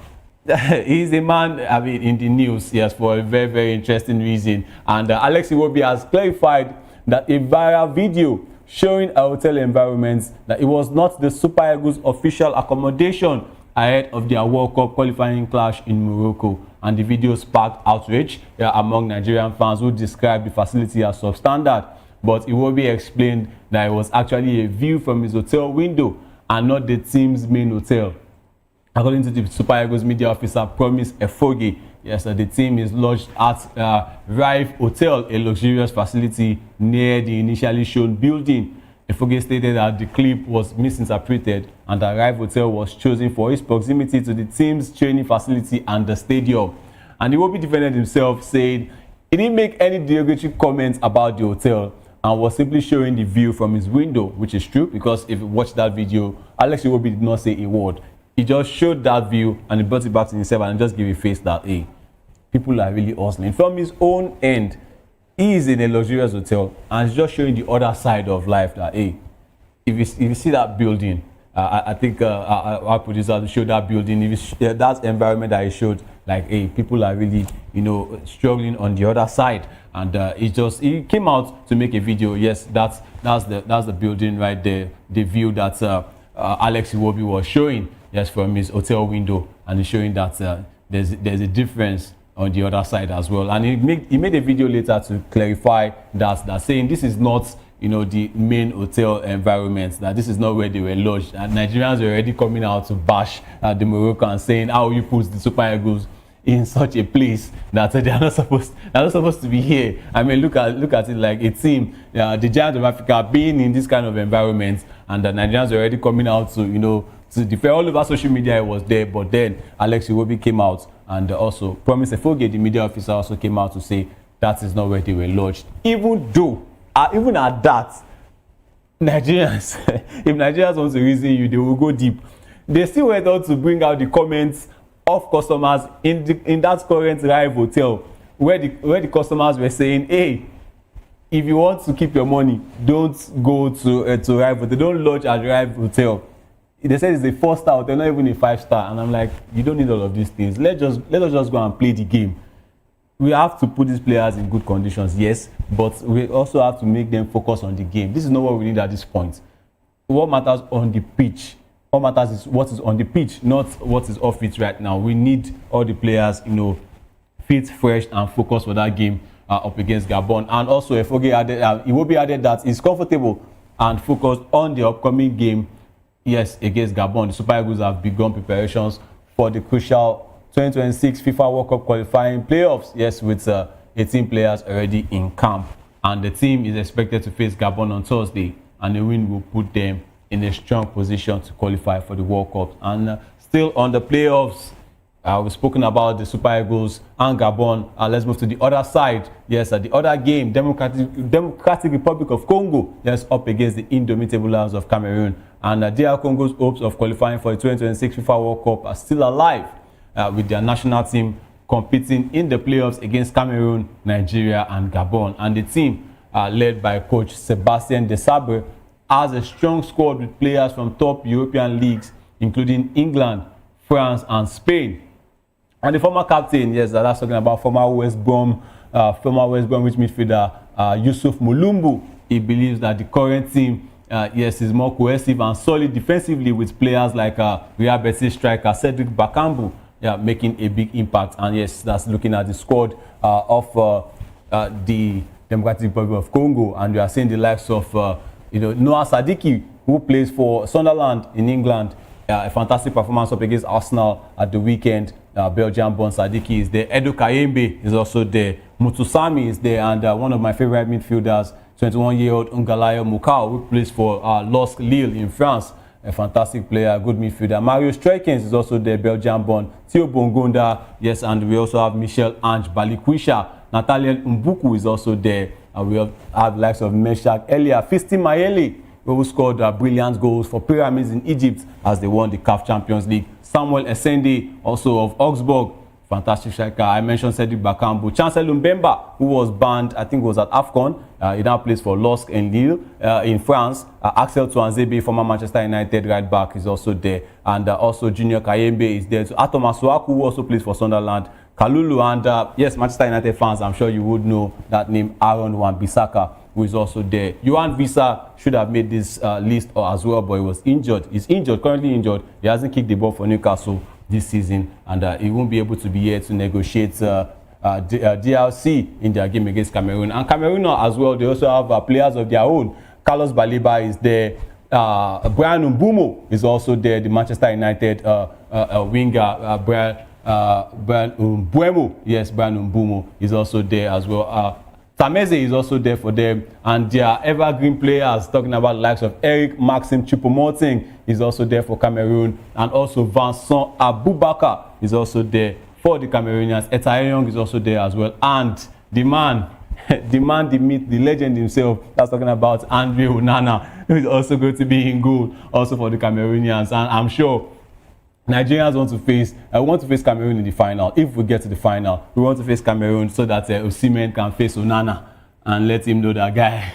He's a man, I mean, in the news, yes, for a very, very interesting reason. And Alex Iwobi has clarified that a viral video showing a hotel environment that it was not the Super Eagles official accommodation ahead of their World Cup qualifying clash in Morocco. And the video sparked outrage among Nigerian fans who described the facility as substandard. But Iwobi explained that it was actually a view from his hotel window and not the team's main hotel. According to the Super Eagles media officer, Promise Efoge, yes, the team is lodged at Rive Hotel, a luxurious facility near the initially shown building. Efoge stated that the clip was misinterpreted and that Rive Hotel was chosen for its proximity to the team's training facility and the stadium. And Iwobi defended himself, saying he didn't make any derogatory comments about the hotel and was simply showing the view from his window, which is true, because if you watch that video, Alex Iwobi did not say a word. He just showed that view and he brought it back to himself and just gave a face that, hey, people are really hustling. From his own end, he is in a luxurious hotel and he's just showing the other side of life that, hey, if you see that building, I think our producer showed that building, that environment that he showed, like, hey, people are really, struggling on the other side. And he came out to make a video. Yes, that's the building right there, the view that Alex Iwobi was showing, yes, from his hotel window, and he's showing that there's a difference on the other side as well. And he made a video later to clarify that saying this is not the main hotel environment, that this is not where they were lodged. And Nigerians were already coming out to bash the Moroccans, saying how you put the Super Eagles in such a place that they're not supposed to be here. I mean, look at it like a team, the Giants of Africa being in this kind of environment, and the Nigerians were already coming out to defend. All over social media it was there. But then Alex Iwobi came out and also Promise Efoge, the media officer, also came out to say that is not where they were lodged. Even at that, Nigerians, if Nigerians want to reason you, they will go deep. They still went on to bring out the comments of customers in that current Rive Hotel, where the customers were saying, hey, if you want to keep your money, don't go to Rive Hotel, don't lodge at Rive Hotel. They said it's a 4-star hotel, not even a 5-star. And I'm like, you don't need all of these things. Let us just go and play the game. We have to put these players in good conditions, yes, but we also have to make them focus on the game. This is not what we need at this point. What matters on the pitch? What matters is what is on the pitch, not what is off it right now. We need all the players, fit, fresh, and focused for that game up against Gabon. And also, Iwobi added that he's comfortable and focused on the upcoming game, yes, against Gabon. The Super Eagles have begun preparations for the crucial 2026 FIFA World Cup qualifying playoffs, yes, with 18 players already in camp. And the team is expected to face Gabon on Thursday, and the win will put them in a strong position to qualify for the World Cup. And still on the playoffs, we've spoken about the Super Eagles and Gabon. Let's move to the other side. Yes, the other game, Democratic Republic of Congo, yes, up against the indomitable Lions of Cameroon. And DR Congo's hopes of qualifying for the 2026 FIFA World Cup are still alive, with their national team competing in the playoffs against Cameroon, Nigeria, and Gabon. And the team, led by coach Sebastien Desabre, has a strong squad with players from top European leagues, including England, France, and Spain. And the former captain, yes, that's talking about former West Bromwich midfielder Yusuf Mulumbu, he believes that the current team, yes, is more cohesive and solid defensively with players like Real Betis striker Cedric Bakambu, making a big impact. And yes, that's looking at the squad of the Democratic Republic of Congo, and we are seeing the likes of Noah Sadiki, who plays for Sunderland in England. A fantastic performance up against Arsenal at the weekend. Belgian-born Sadiki is there. Edo Kayembe is also there. Mutusami is there, and one of my favorite midfielders, 21-year-old Ungalayo Mukau, who plays for LOSC Lille in France. A fantastic player, good midfielder. Mario Streikens is also there, Belgian-born. Theo Bongonda, yes, and we also have Michel Ange Balikwisha. Nathaniel Mbuku is also there. We have the likes of Meshak Elia, Fisti Mayele, who scored brilliant goals for Pyramids in Egypt as they won the CAF Champions League. Samuel Essende, also of Augsburg, fantastic striker. I mentioned Cedric Bakambu. Chancel Mbemba, who was banned, I think it was at AFCON. He now plays for LOSC and Lille in France. Axel Tuanzebe, former Manchester United right back, is also there. And also Junior Kayembe is there. So Atom Masuaku, who also plays for Sunderland. Kalulu, and yes, Manchester United fans, I'm sure you would know that name, Aaron Wan-Bissaka, who is also there. Yohan Wissa should have made this list as well, but he was injured. He's injured, currently injured. He hasn't kicked the ball for Newcastle this season, and he won't be able to be here to negotiate DLC in their game against Cameroon. And Cameroon as well, they also have players of their own. Carlos Baliba is there. Brian Mbumo is also there, the Manchester United winger. Brian Mbuemo, yes, Brian Mbumo is also there as well. Tameze is also there for them, and their evergreen players, talking about the likes of Eric Maxim Choupo-Moting, is also there for Cameroon, and also Vincent Aboubakar is also there for the Cameroonians. Etayong is also there as well, and the man, the myth, the legend himself, that's talking about Andre Onana, who is also going to be in goal also for the Cameroonians. And I'm sure Nigerians want to face Cameroon in the final. If we get to the final, we want to face Cameroon so that Osimhen can face Onana and let him know that guy,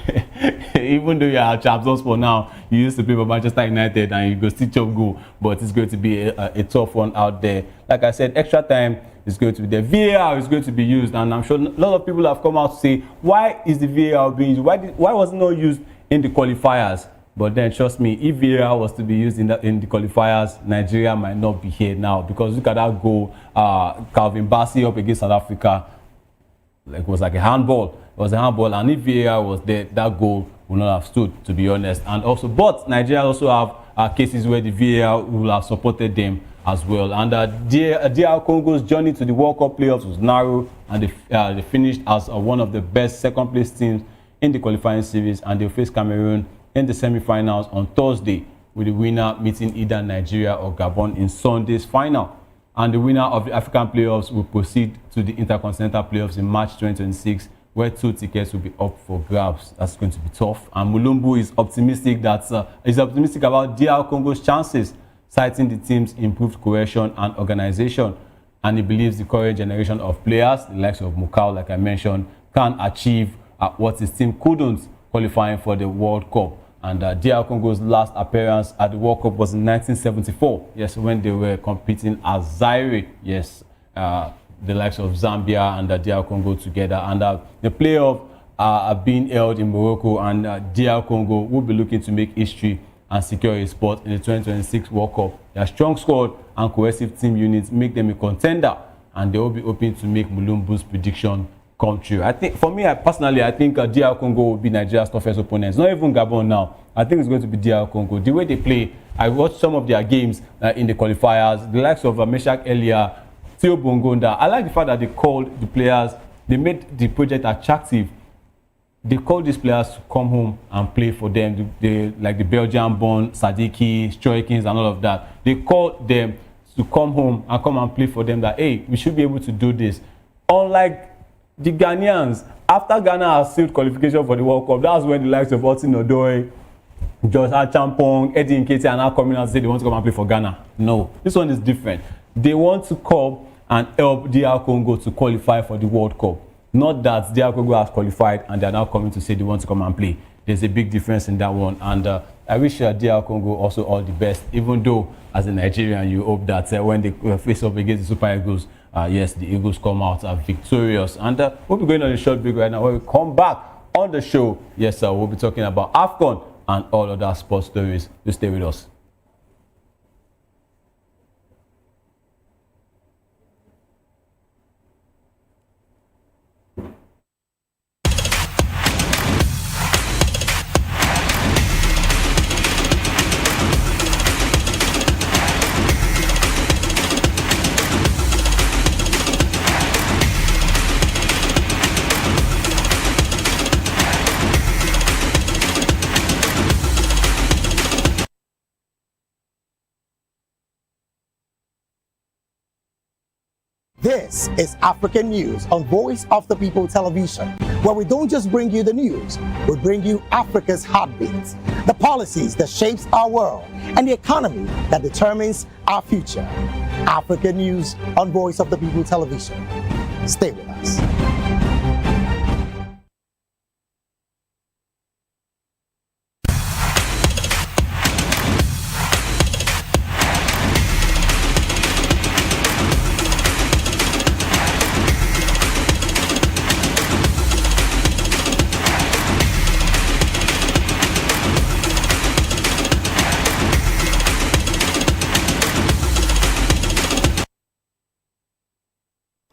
even though you are champions for now, you used to play for Manchester United and you go still chop goal, but it's going to be a tough one out there. Like I said, extra time is going to be there. VAR is going to be used, and I'm sure a lot of people have come out to say, why is the VAR being used? Why was it not used in the qualifiers? But then, trust me, if VAR was to be used in the qualifiers, Nigeria might not be here now. Because look at that goal, Calvin Bassey up against South Africa. It was like a handball. It was a handball, and if VAR was there, that goal would not have stood, to be honest. And also, but Nigeria also have cases where the VAR will have supported them as well. And DR Congo's journey to the World Cup playoffs was narrow, and they finished as one of the best second-place teams in the qualifying series, and they'll face Cameroon in the semi-finals on Thursday, with the winner meeting either Nigeria or Gabon in Sunday's final. And the winner of the African playoffs will proceed to the Intercontinental playoffs in March 2026, where 2 tickets will be up for grabs. That's going to be tough. And Mulumbu is optimistic about DR Congo's chances, citing the team's improved cohesion and organization. And he believes the current generation of players, the likes of Mukau, like I mentioned, can achieve what his team couldn't, qualifying for the World Cup. And DR Congo's last appearance at the World Cup was in 1974, yes, when they were competing as Zaire, yes, the likes of Zambia and DR Congo together. And the playoff are being held in Morocco, and DR Congo will be looking to make history and secure a spot in the 2026 World Cup. Their strong squad and cohesive team units make them a contender, and they will be hoping to make Mulumbu's prediction come true. I think, for me, personally, I think DR Congo will be Nigeria's toughest opponents. Not even Gabon now. I think it's going to be DR Congo. The way they play, I watched some of their games in the qualifiers. The likes of Meshak Elia, Theo Bongonda. I like the fact that they called the players, they made the project attractive. They called these players to come home and play for them. Like the Belgian-born Sadiki, Stroikins, and all of that. They called them to come home and come and play for them, that, hey, we should be able to do this. Unlike the Ghanaians, after Ghana has sealed qualification for the World Cup, that's when the likes of Otin Odoi, George Achampong, Eddie Nketiah are now coming out and say they want to come and play for Ghana. No, this one is different. They want to come and help DR Congo to qualify for the World Cup. Not that DR Congo has qualified and they are now coming to say they want to come and play. There's a big difference in that one. And I wish DR Congo also all the best, even though as a Nigerian, you hope that when they face up against the Super Eagles, yes, the Eagles come out victorious. And we'll be going on a short break right now. When we come back, on the show, yes, sir, we'll be talking about AFCON and all other sports stories. You stay with us. This is African News on Voice of the People Television, where we don't just bring you the news, we bring you Africa's heartbeat, the policies that shapes our world, and the economy that determines our future. African News on Voice of the People Television. Stay with us.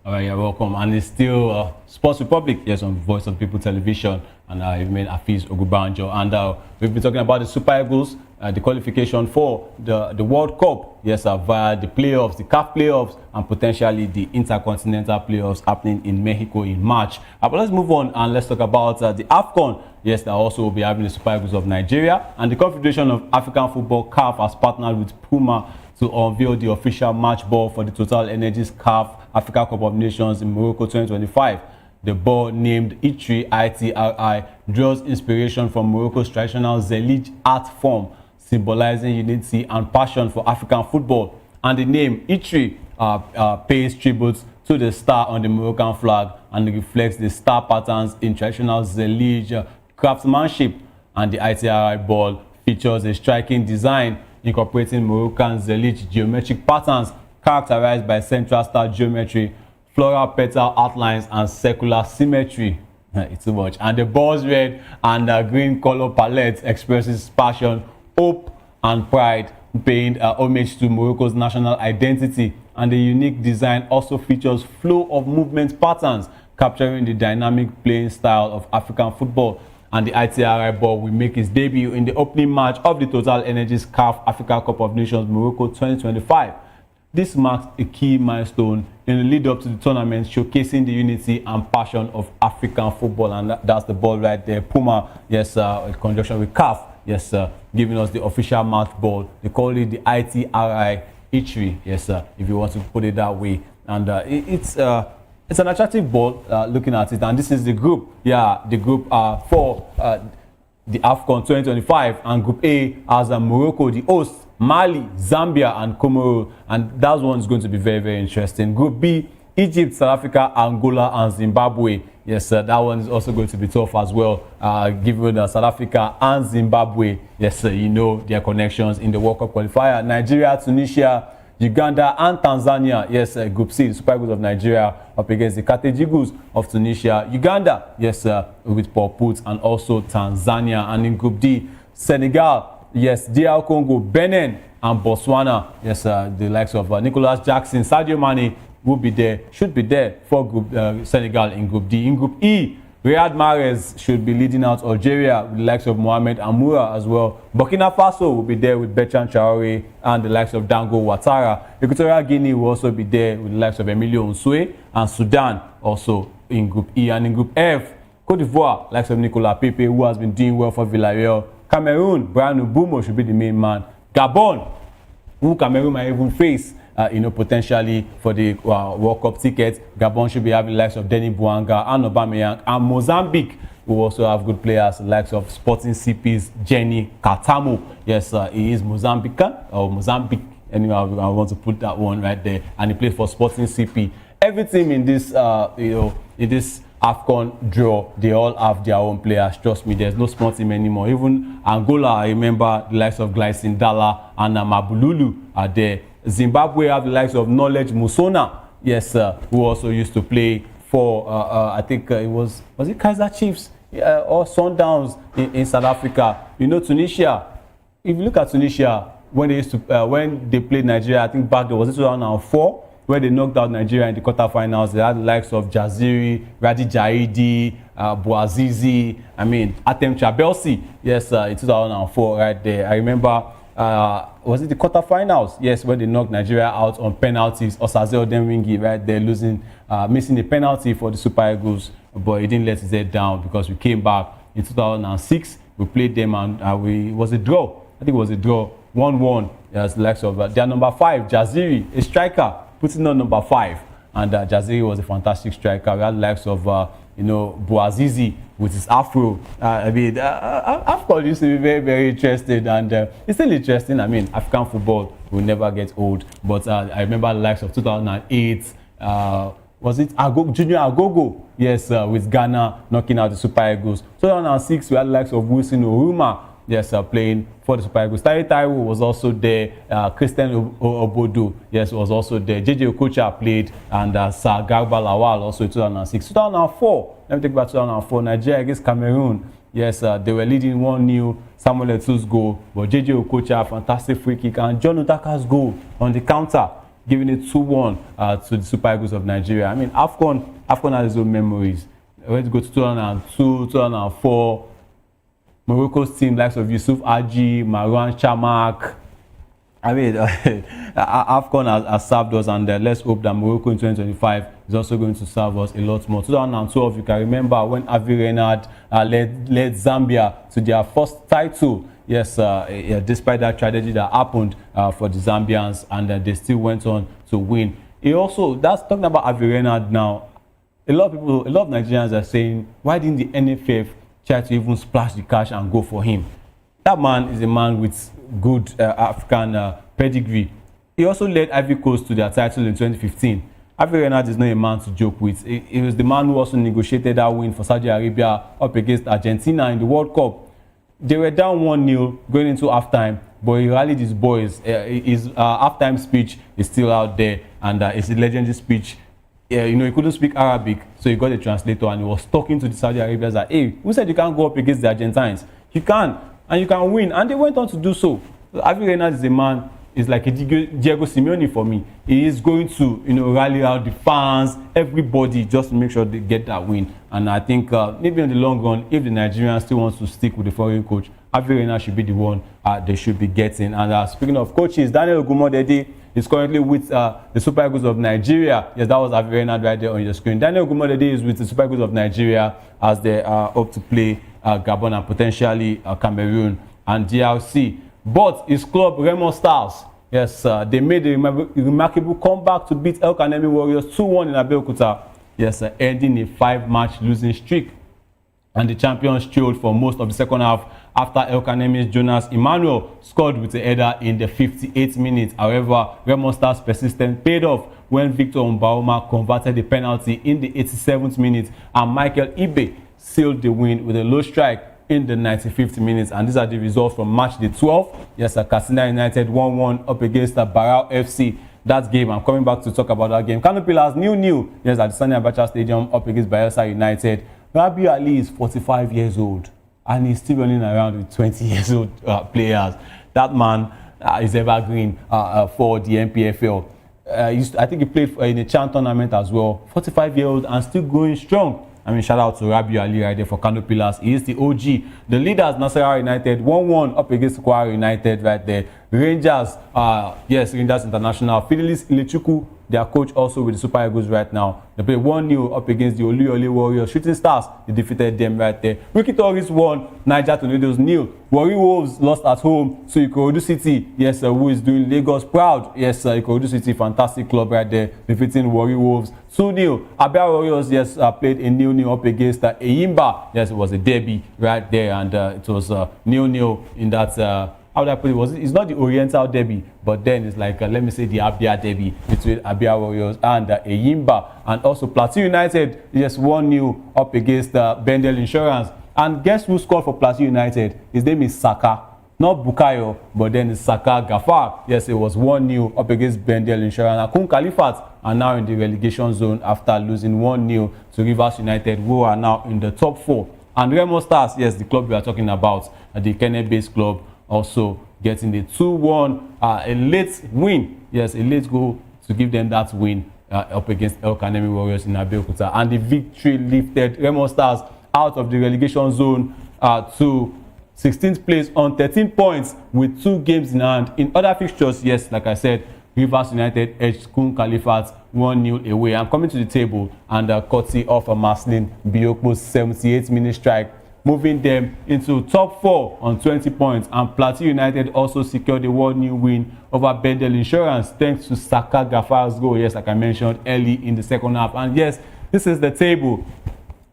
All right, you're welcome. And it's still Sports Republic, yes, on Voice of People Television. And I remain Afiz Ogubanjo. And we've been talking about the Super Eagles, the qualification for the World Cup, yes, via the playoffs, the CAF playoffs, and potentially the Intercontinental playoffs happening in Mexico in March. But let's move on and let's talk about the AFCON. Yes, that also will be having the Super Eagles of Nigeria. And the Confederation of African Football, CAF, has partnered with Puma to unveil the official match ball for the Total Energies CAF Africa Cup of Nations in Morocco 2025. The ball, named ITRI, draws inspiration from Morocco's traditional Zelij art form, symbolizing unity and passion for African football. And the name ITRI pays tribute to the star on the Moroccan flag and reflects the star patterns in traditional Zelij craftsmanship. And the ITRI ball features a striking design incorporating Moroccan Zelij geometric patterns characterized by central star geometry, floral petal outlines, and circular symmetry. It's too much. And the ball's red and green color palette expresses passion, hope, and pride, paying homage to Morocco's national identity. And the unique design also features flow of movement patterns, capturing the dynamic playing style of African football. And the ITRI ball will make its debut in the opening match of the Total Energies CAF Africa Cup of Nations Morocco 2025. This marks a key milestone in the lead up to the tournament, showcasing the unity and passion of African football. And that's the ball right there. Puma, yes, in conjunction with CAF, yes, giving us the official match ball. They call it the ITRI ITRI, yes, if you want to put it that way. And it's an attractive ball, looking at it. And this is the group, the group for the AFCON 2025. And Group A has Morocco, the host, Mali, Zambia, and Comoros. And that one is going to be very, very interesting. Group B, Egypt, South Africa, Angola, and Zimbabwe. Yes, that one is also going to be tough as well, given South Africa and Zimbabwe, yes, you know, their connections in the World Cup qualifier. Nigeria, Tunisia, Uganda, and Tanzania. Yes, Group C, the Super Eagles of Nigeria up against the Carthage Eagles of Tunisia. Uganda, yes, with Paul Put, and also Tanzania. And in Group D, Senegal, yes, DR Congo, Benin, and Botswana. Yes, the likes of Nicholas Jackson, Sadio Mane will be there, should be there for Group Senegal in Group D. In Group E, Riyad Mahrez should be leading out Algeria with the likes of Mohamed Amoura as well. Burkina Faso will be there with Bertrand Traoré and the likes of Dango Ouattara. Equatorial Guinea will also be there with the likes of Emilio Nsue, and Sudan also in Group E. And in Group F, Cote d'Ivoire, likes of Nicolas Pepe, who has been doing well for Villarreal. Cameroon, Brian Ubumo should be the main man. Gabon, who Cameroon might even face, potentially for the World Cup tickets. Gabon should be having the likes of Denis Bouanga and Aubameyang. And Mozambique will also have good players, the likes of Sporting CP's Jenny Katamo. Yes, he is Mozambican, or Mozambique. Anyway, I want to put that one right there. And he plays for Sporting CP. Every team in this, in this AFCON draw, they all have their own players. Trust me, there's no small team anymore. Even Angola, I remember the likes of Glycine Dalla and Mabululu are there. Zimbabwe have the likes of Knowledge Musona, yes, who also used to play for, I think it was it Kaizer Chiefs? or Sundowns in South Africa. You know, Tunisia, if you look at Tunisia, when they used to, when they played Nigeria, I think back there was it 2004, where they knocked out Nigeria in the quarterfinals. They had the likes of Jaziri, Radi Jaidi, Bouazizi, I mean, Atem Chabelsi, yes, in 2004, right there. I remember, was it the quarterfinals? Yes, when they knocked Nigeria out on penalties. Osaze Odenwingi, right there, missing a penalty for the Super Eagles, but he didn't let his head down because we came back in 2006. We played them and it was a draw. I think it was a draw, 1-1. Yes, the likes of their number 5, Jaziri, a striker, putting on number 5, and Jaziri was a fantastic striker. We had the likes of you know, Bouazizi with his afro. I mean, AFCON used to be very, very interesting, and it's still interesting. I mean, African football will never get old. But I remember the likes of 2008. Was it Junior Agogo? Yes, with Ghana knocking out the Super Eagles. 2006, we had the likes of Wilson Oruma. Yes, playing for the Super Eagles. Taiwo was also there. Christian Obodo, yes, was also there. JJ Okocha played, and Sir Garba Lawal also in 2006. 2004, let me take back 2004, Nigeria against Cameroon. Yes, they were leading 1-0. Samuel Eto'o's goal, but JJ Okocha, fantastic free kick, and John Utaka's goal on the counter, giving it 2-1 to the Super Eagles of Nigeria. I mean, AFCON has its own memories. Let's go to 2002, 2004. Morocco's team, likes of Yusuf Aji, Marwan Chamak. I mean, AFCON has served us, and let's hope that Morocco in 2025 is also going to serve us a lot more. 2012, you can remember when Avi Renard led Zambia to their first title. Yes, despite that tragedy that happened for the Zambians, and they still went on to win. That's talking about Avi Renard now. A lot of Nigerians are saying, why didn't the NFF try to even splash the cash and go for him? That man is a man with good African pedigree. He also led Ivory Coast to their title in 2015. Avi Renard is not a man to joke with. He was the man who also negotiated that win for Saudi Arabia up against Argentina in the World Cup. They were down 1-0 going into halftime, but he rallied his boys. His halftime speech is still out there, and it's a legendary speech. You know, he couldn't speak Arabic, so he got a translator, and he was talking to the Saudi Arabians like, hey, who said you can't go up against the Argentines? You can, and you can win. And they went on to do so. Avi Renard is a man, is like a Diego Simeone for me. He is going to, you know, rally out the fans, everybody, just to make sure they get that win. And I think maybe in the long run, if the Nigerians still want to stick with the foreign coach, Avi Renard should be the one they should be getting. And speaking of coaches, Daniel Ogumodede is currently with the Super Eagles of Nigeria. Yes, that was Avi Renard right there on your screen. Daniel Ogumodede is with the Super Eagles of Nigeria as they are up to play Gabon and potentially Cameroon and DRC. But his club, Remo Stars, yes, they made a remarkable comeback to beat El Kanemi Warriors 2-1 in Abeokuta. Yes, ending a 5-match losing streak. And the champions strolled for most of the second half after El Kanemi's Jonas Emmanuel scored with a header in the 58th minute. However, Remo Stars' persistence paid off when Victor Mbauma converted the penalty in the 87th minute, and Michael Ibe sealed the win with a low strike in the 95th minute. And these are the results from match day 12. Yes, Katsina United 1-1 up against Barao FC. That game, I'm coming back to talk about that game. Kano Pillars, new. Yes, at the Sani Abacha Stadium up against Bayelsa United. Rabiu Ali is 45 years old, and he's still running around with 20 years old players. That man is evergreen for the MPFL. I think he played in a CHAN tournament as well. 45-year-old and still going strong. I mean, shout out to Rabiu Ali right there for Kano Pillars. He is the OG. The leaders, Nasarawa United, 1-1 up against Kwara United right there. Rangers, yes, Rangers International. Fidelis Ilechukwu, their coach, also with the Super Eagles right now. They played 1-0 up against the Oluyole Warriors. Shooting Stars, they defeated them right there. Wiki Tories won, Niger Tornadoes 0. Warri Wolves lost at home to Ikorodu City. Yes, who is doing Lagos proud. Yes, Ikorodu City, fantastic club right there, defeating Warri Wolves 2-0. Abia Warriors, yes, played a 0-0 up against Eyimba. Yes, it was a derby right there, and it was 0-0 in that. How would I put it? It's not the Oriental Derby, but then it's like, let me say, the Abia Derby between Abia Warriors and Eyimba. And also Plateau United, just 1-0 up against Bendel Insurance. And guess who scored for Plateau United? His name is Saka. Not Bukayo, but then it's Saka Gafar. Yes, it was 1-0 up against Bendel Insurance. Akun Khalifat are now in the relegation zone after losing 1-0 to Rivers United, who are now in the top 4. And Remo Stars, yes, the club we are talking about, the Kenya-based club, also getting the 2-1, a late win, yes, a late goal to give them that win up against El Kanemi Warriors in Abeokuta. And the victory lifted Remo Stars out of the relegation zone to 16th place on 13 points with 2 games in hand. In other fixtures, yes, like I said, Rivers United edged Kun Khalifat 1-0 away. I'm coming to the table and courtesy of Maslin Biokpo's 78-minute strike, moving them into top 4 on 20 points. And Plateau United also secured a 1-0 win over Bendel Insurance thanks to Saka Gafar's goal, yes, like I mentioned, early in the second half. And yes, this is the table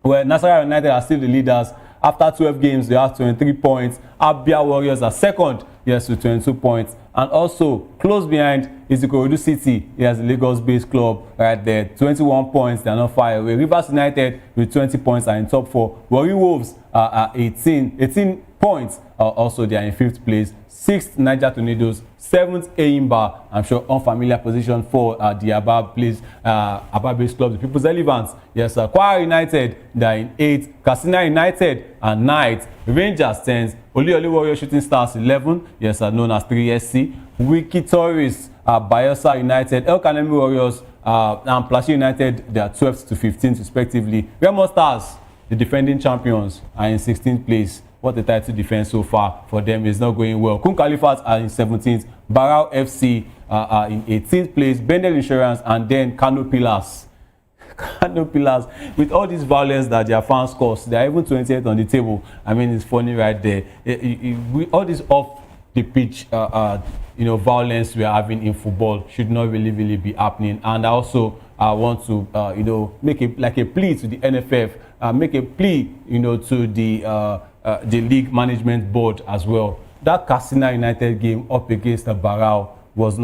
where Nasarawa United are still the leaders. After 12 games, they have 23 points. Abia Warriors are second, yes, with 22 points. And also, close behind is the Ikorodu City. He has the Lagos-based club right there. 21 points, they are not far away. Rivers United with 20 points are in top 4. Warri Wolves are 18 points. Also, they are in 5th place. 6th, Niger Tornadoes. 7th, Eyimba. I'm sure unfamiliar position for the Aba-based club, the People's Elephants. Yes, Kwara United, they are in 8th. Katsina United are 9th. Rangers 10th. Oli Warrior Shooting Stars 11th. Yes, known as 3SC. Wiki Tourists, Bayelsa United, El Kanemi Warriors, and Plateau United, they are 12th to 15th respectively. Remo Stars, the defending champions, are in 16th place. What a title defense so far for them is not going well. Kun Khalifat are in 17th. Barao FC are in 18th place. Bendel Insurance, and then Kano Pillars. Kano Pillars, with all this violence that their fans cause, they are even 28th on the table. I mean, it's funny right there. With all this off the pitch, violence we are having in football should not really be happening. And I also want to, make a plea to the NFF, make a plea, to the league management board as well. That Katsina United game up against Barao was,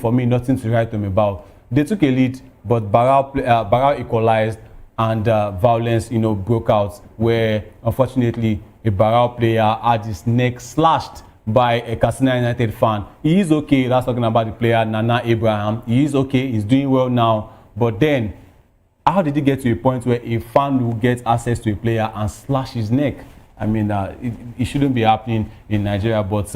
for me, nothing to write them about. They took a lead, but Barao equalized, and violence, broke out, where unfortunately a Barao player had his neck slashed by a Katsina United fan. He is okay. That's talking about the player Nana Abraham. He is okay. He's doing well now. But then, how did he get to a point where a fan will get access to a player and slash his neck? I mean, it shouldn't be happening in Nigeria, but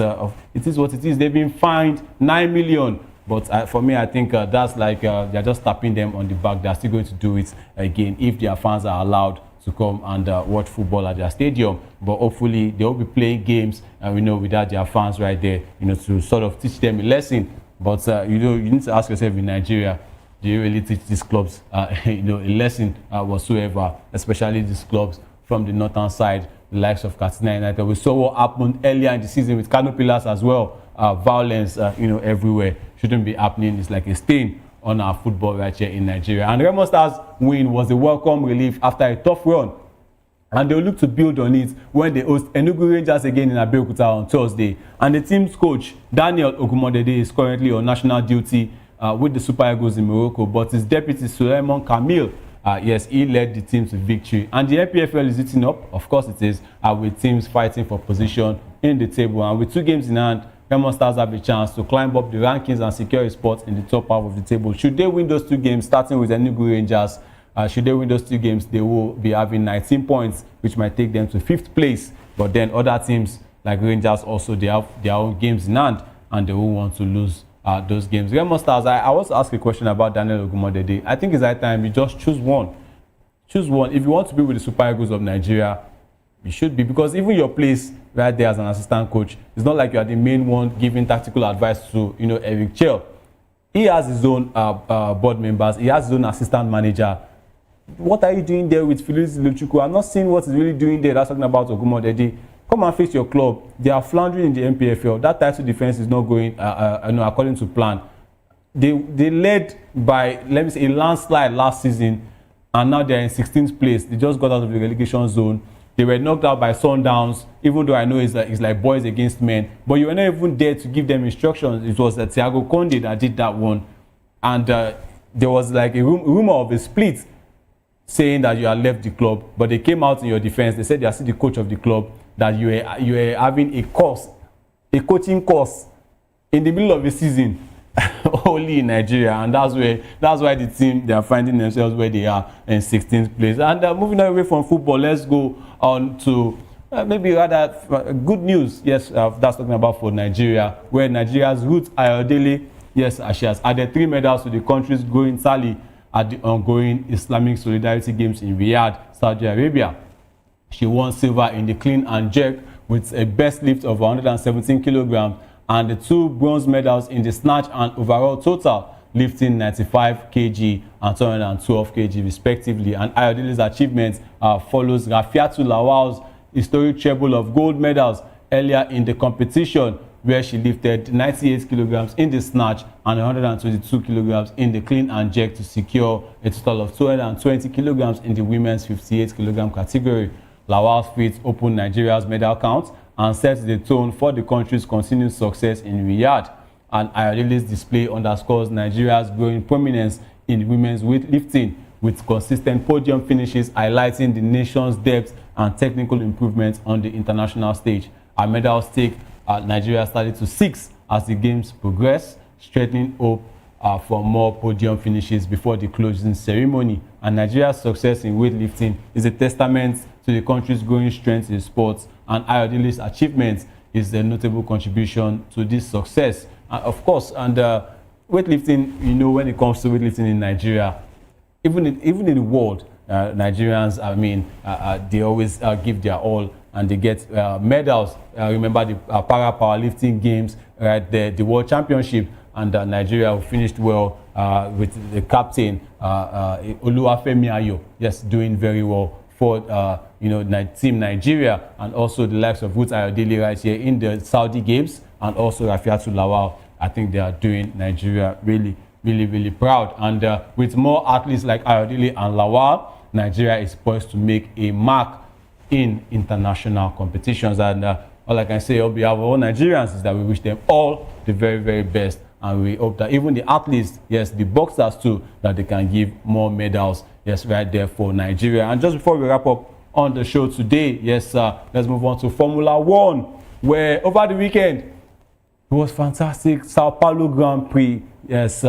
it is what it is. They've been fined 9 million. But for me, I think that's like they're just tapping them on the back. They're still going to do it again if their fans are allowed to come and watch football at their stadium. But hopefully, they'll be playing games, without their fans right there, to sort of teach them a lesson. But, you need to ask yourself in Nigeria, do you really teach these clubs, a lesson whatsoever, especially these clubs from the northern side, the likes of Katsina United? We saw what happened earlier in the season with Kano Pillars as well. Violence, everywhere. Shouldn't be happening. It's like a stain on our football right here in Nigeria. And Remo Stars' win was a welcome relief after a tough run. And they'll look to build on it when they host Enugu Rangers again in Abeokuta on Thursday. And the team's coach, Daniel Ogumodede, is currently on national duty with the Super Eagles in Morocco. But his deputy, Suleiman Kamil, yes, he led the team to victory. And the NPFL is eating up, of course it is, with teams fighting for position in the table. And with 2 games in hand, Remo Stars have a chance to climb up the rankings and secure a spot in the top half of the table. Should they win those 2 games, starting with Enugu Rangers, should they win those 2 games, they will be having 19 points, which might take them to 5th place. But then other teams like Rangers also, they have their own games in hand, and they will want to lose those games. Remo Stars, I want to ask a question about Daniel Ogumodede. I think it's that time you just choose one. Choose one. If you want to be with the Super Eagles of Nigeria, you should be, because even your place right there as an assistant coach, it's not like you are the main one giving tactical advice to Eric Chell. He has his own board members. He has his own assistant manager. What are you doing there with Philippe Luchuku? I'm not seeing what he's really doing there. That's talking about Ogumodede. Come and face your club. They are floundering in the MPFL. That title defense is not going according to plan. They led by, let me say, a landslide last season, and now they're in 16th place. They just got out of the relegation zone. They were knocked out by Sundowns, even though I know it's like boys against men. But you were not even there to give them instructions. It was Thiago Conde that did that one. And there was like a rumor of a split saying that you had left the club. But they came out in your defense. They said they are still the coach of the club, that you were having a coaching course in the middle of the season. only in Nigeria, and that's why the team, they are finding themselves where they are in 16th place. And moving away from football, let's go on to maybe rather good news. Yes, that's talking about for Nigeria, where Nigeria's Ruth Ayodele, yes, she has added 3 medals to the country's growing tally at the ongoing Islamic Solidarity Games in Riyadh, Saudi Arabia. She won silver in the clean and jerk with a best lift of 117 kilograms and the 2 bronze medals in the snatch and overall total, lifting 95 kg and 212 kg respectively. And Ayodele's achievement follows Rafiatu Lawal's historic treble of gold medals earlier in the competition, where she lifted 98 kilograms in the snatch and 122 kilograms in the clean and jerk to secure a total of 220 kilograms in the women's 58 kilogram category. Lawal's feat opened Nigeria's medal count and set the tone for the country's continued success in Riyadh. And Ayodele's display underscores Nigeria's growing prominence in women's weightlifting, with consistent podium finishes highlighting the nation's depth and technical improvements on the international stage. Our medal stake Nigeria started to 6 as the games progress, strengthening hope for more podium finishes before the closing ceremony. And Nigeria's success in weightlifting is a testament to the country's growing strength in sports, and Ayodele's achievement is a notable contribution to this success. Of course, and weightlifting, you know, when it comes to weightlifting in Nigeria, even in the world, Nigerians, I mean, they always give their all and they get medals. Remember the para powerlifting games, right? The World Championship, and Nigeria finished well with the captain Oluwafemi Ayo, yes, doing very well for Team Nigeria, and also the likes of Ruth Ayodele right here in the Saudi Games, and also Rafiatu Lawal. I think they are doing Nigeria really, really, really proud. And with more athletes like Ayodele and Lawal, Nigeria is poised to make a mark in international competitions. And all I can say on behalf of all Nigerians is that we wish them all the very, very best. And we hope that even the athletes, yes, the boxers too, that they can give more medals, yes, right there for Nigeria. And just before we wrap up on the show today, yes, let's move on to Formula One, where over the weekend, it was fantastic. Sao Paulo Grand Prix, yes,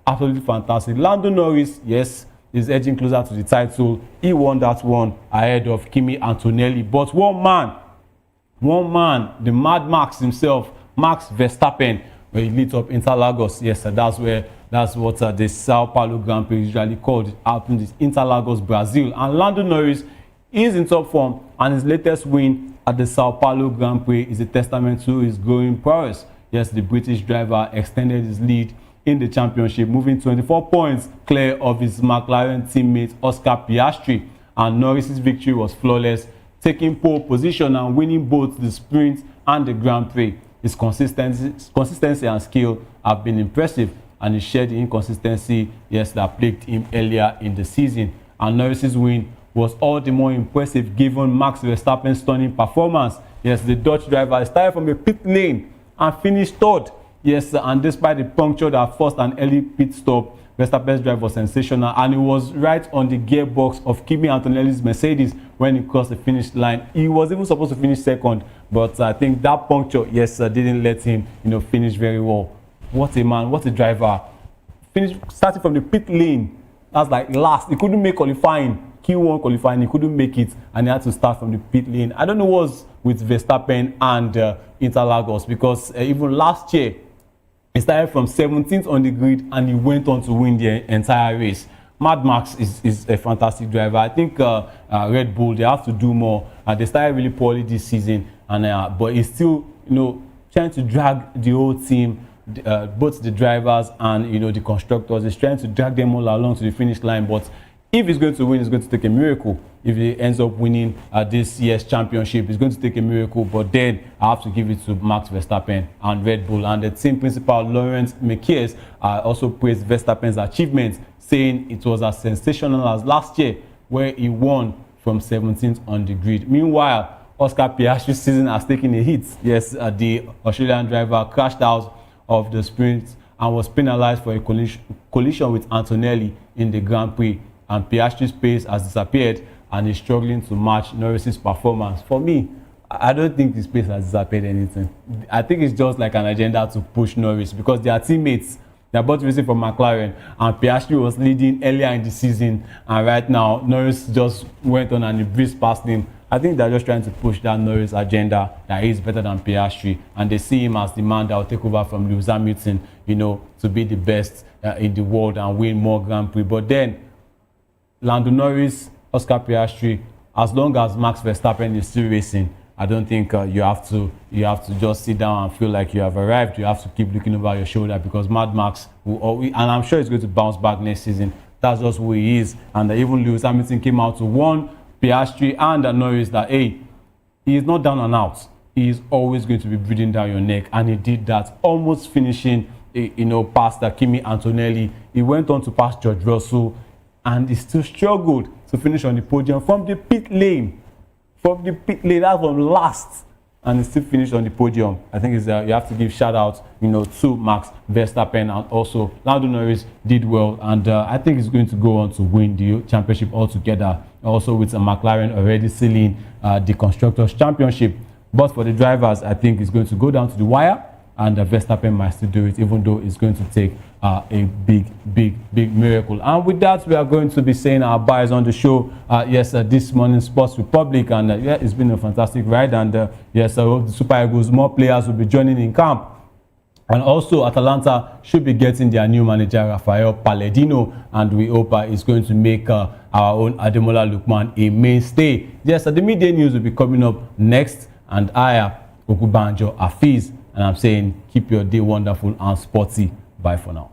absolutely fantastic. Lando Norris, yes, is edging closer to the title. He won that one ahead of Kimi Antonelli. But one man, the Mad Max himself, Max Verstappen, where he lit up Interlagos. Yes, that's what the Sao Paulo Grand Prix usually called. It happened in Interlagos, Brazil. And Lando Norris is in top form, and his latest win at the Sao Paulo Grand Prix is a testament to his growing prowess. Yes, the British driver extended his lead in the championship, moving 24 points clear of his McLaren teammate Oscar Piastri. And Norris's victory was flawless, taking pole position and winning both the sprint and the Grand Prix. His consistency and skill have been impressive, and he shared the inconsistency, yes, that plagued him earlier in the season. And Norris's win was all the more impressive given Max Verstappen's stunning performance. Yes, the Dutch driver started from a pit lane and finished third. Yes, and despite the puncture that forced an early pit stop, Verstappen's drive was sensational, and he was right on the gearbox of Kimi Antonelli's Mercedes when he crossed the finish line. He was even supposed to finish second, but I think that puncture, yes, didn't let him, finish very well. What a man, what a driver. Starting from the pit lane, that's like last. He couldn't make qualifying. Q1 qualifying, he couldn't make it, and he had to start from the pit lane. I don't know what was with Verstappen and Interlagos, because even last year, he started from 17th on the grid and he went on to win the entire race. Mad Max is a fantastic driver. I think Red Bull, they have to do more. They started really poorly this season, and but he's still, trying to drag the whole team, both the drivers and the constructors. He's trying to drag them all along to the finish line. But if he's going to win, he's going to take a miracle. If he ends up winning this year's championship, he's going to take a miracle. But then I have to give it to Max Verstappen and Red Bull. And the team principal, Lawrence Mekies, also praised Verstappen's achievements, saying it was as sensational as last year, where he won from 17th on the grid. Meanwhile, Oscar Piastri's season has taken a hit. Yes, the Australian driver crashed out of the sprint and was penalized for a collision with Antonelli in the Grand Prix. And Piastri's pace has disappeared, and he's struggling to match Norris's performance. For me, I don't think his pace has disappeared anything. I think it's just like an agenda to push Norris, because they are teammates They're both racing for McLaren, and Piastri was leading earlier in the season, and right now Norris just went on and he breezed past him. I think they're just trying to push that Norris agenda that he's better than Piastri, and they see him as the man that will take over from Lewis Hamilton, you know, to be the best in the world and win more Grand Prix. But then Lando Norris, Oscar Piastri, as long as Max Verstappen is still racing, I don't think you have to just sit down and feel like you have arrived. You have to keep looking over your shoulder, because Mad Max will always, and I'm sure he's going to bounce back next season. That's just who he is. And even Lewis Hamilton came out to warn Piastri and Norris that, hey, he is not down and out. He is always going to be breathing down your neck, and he did that, almost finishing, you know, past Kimi Antonelli. He went on to pass George Russell, and he still struggled to finish on the podium from the pit lane. That was last, and he still finished on the podium. I think it's, you have to give shout out, you know, to Max Verstappen, and also Lando Norris did well, and I think he's going to go on to win the championship altogether. Also with McLaren already sealing the Constructors' Championship. But for the drivers, I think it's going to go down to the wire, and Verstappen might still do it, even though it's going to take a big miracle. And with that, we are going to be saying our byes on the show. Yes, this morning, Sports Republic, and yeah, it's been a fantastic ride. And yes, I hope the Super Eagles, more players will be joining in camp. And also, Atalanta should be getting their new manager, Rafael Palladino, and we hope it's going to make our own Ademola Lookman a mainstay. Yes, the midday news will be coming up next, and I am Okubanjo Afiz, and I'm saying keep your day wonderful and sporty. Bye for now.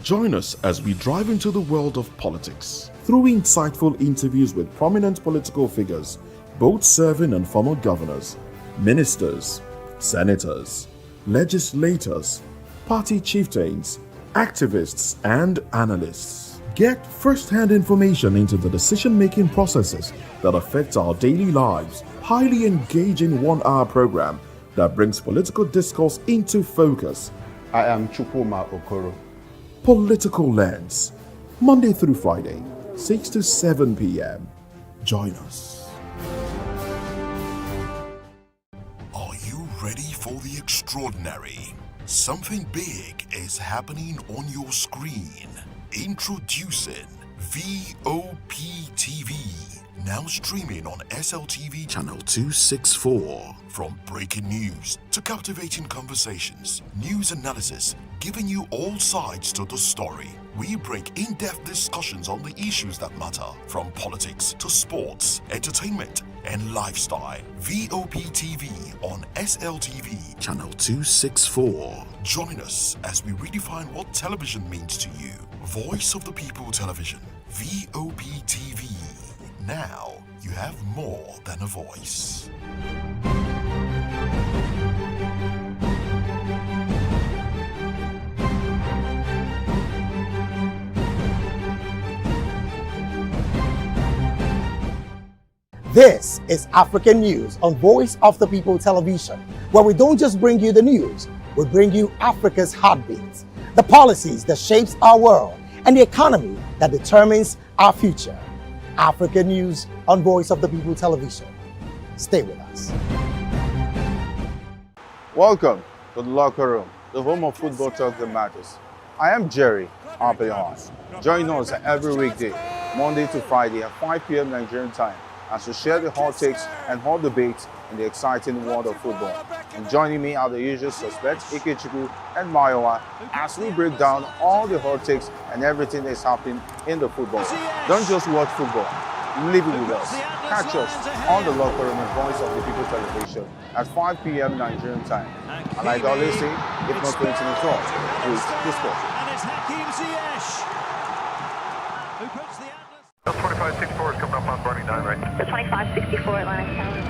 Join us as we drive into the world of politics through insightful interviews with prominent political figures, both serving and former governors, ministers, senators, legislators, party chieftains, activists, and analysts. Get first-hand information into the decision-making processes that affect our daily lives. Highly engaging one-hour program that brings political discourse into focus. I am Chukwuma Okoro. Political Lens, Monday through Friday, 6 to 7 p.m. Join us. Are you ready for the extraordinary? Something big is happening on your screen. Introducing VOP TV. Now streaming on SLTV channel 264. From breaking news to captivating conversations, news analysis, giving you all sides to the story. We break in-depth discussions on the issues that matter, from politics to sports, entertainment, and lifestyle. VOP TV on SLTV channel 264. Join us as we redefine what television means to you. Voice of the People Television, VOP TV. Now you have more than a voice. This is African News on Voice of the People Television, where we don't just bring you the news, we bring you Africa's heartbeat, the policies that shapes our world, and the economy that determines our future. African News on Voice of the People Television. Stay with us. Welcome to the locker room, the home of football talk that matters. I am Jerry Arpillon. Join us every weekday, Monday to Friday at 5 p.m. Nigerian time, as we share the hot takes and hot debates in the exciting world of football. And joining me are the usual suspects, Ikechukwu and Mayowa, as we break down all the hot takes and everything that's happening in the football. Don't just watch football, Leave it with us. Catch us on the Locker Room and Voice of the People television at 5 p.m. Nigerian time. And like I always say, if not 20 minutes wrong, please the sport. And it's Hakim Ziyech who puts the Atlas. 2564 is coming up on Barney 9, right? The 2564 Atlantic Tower.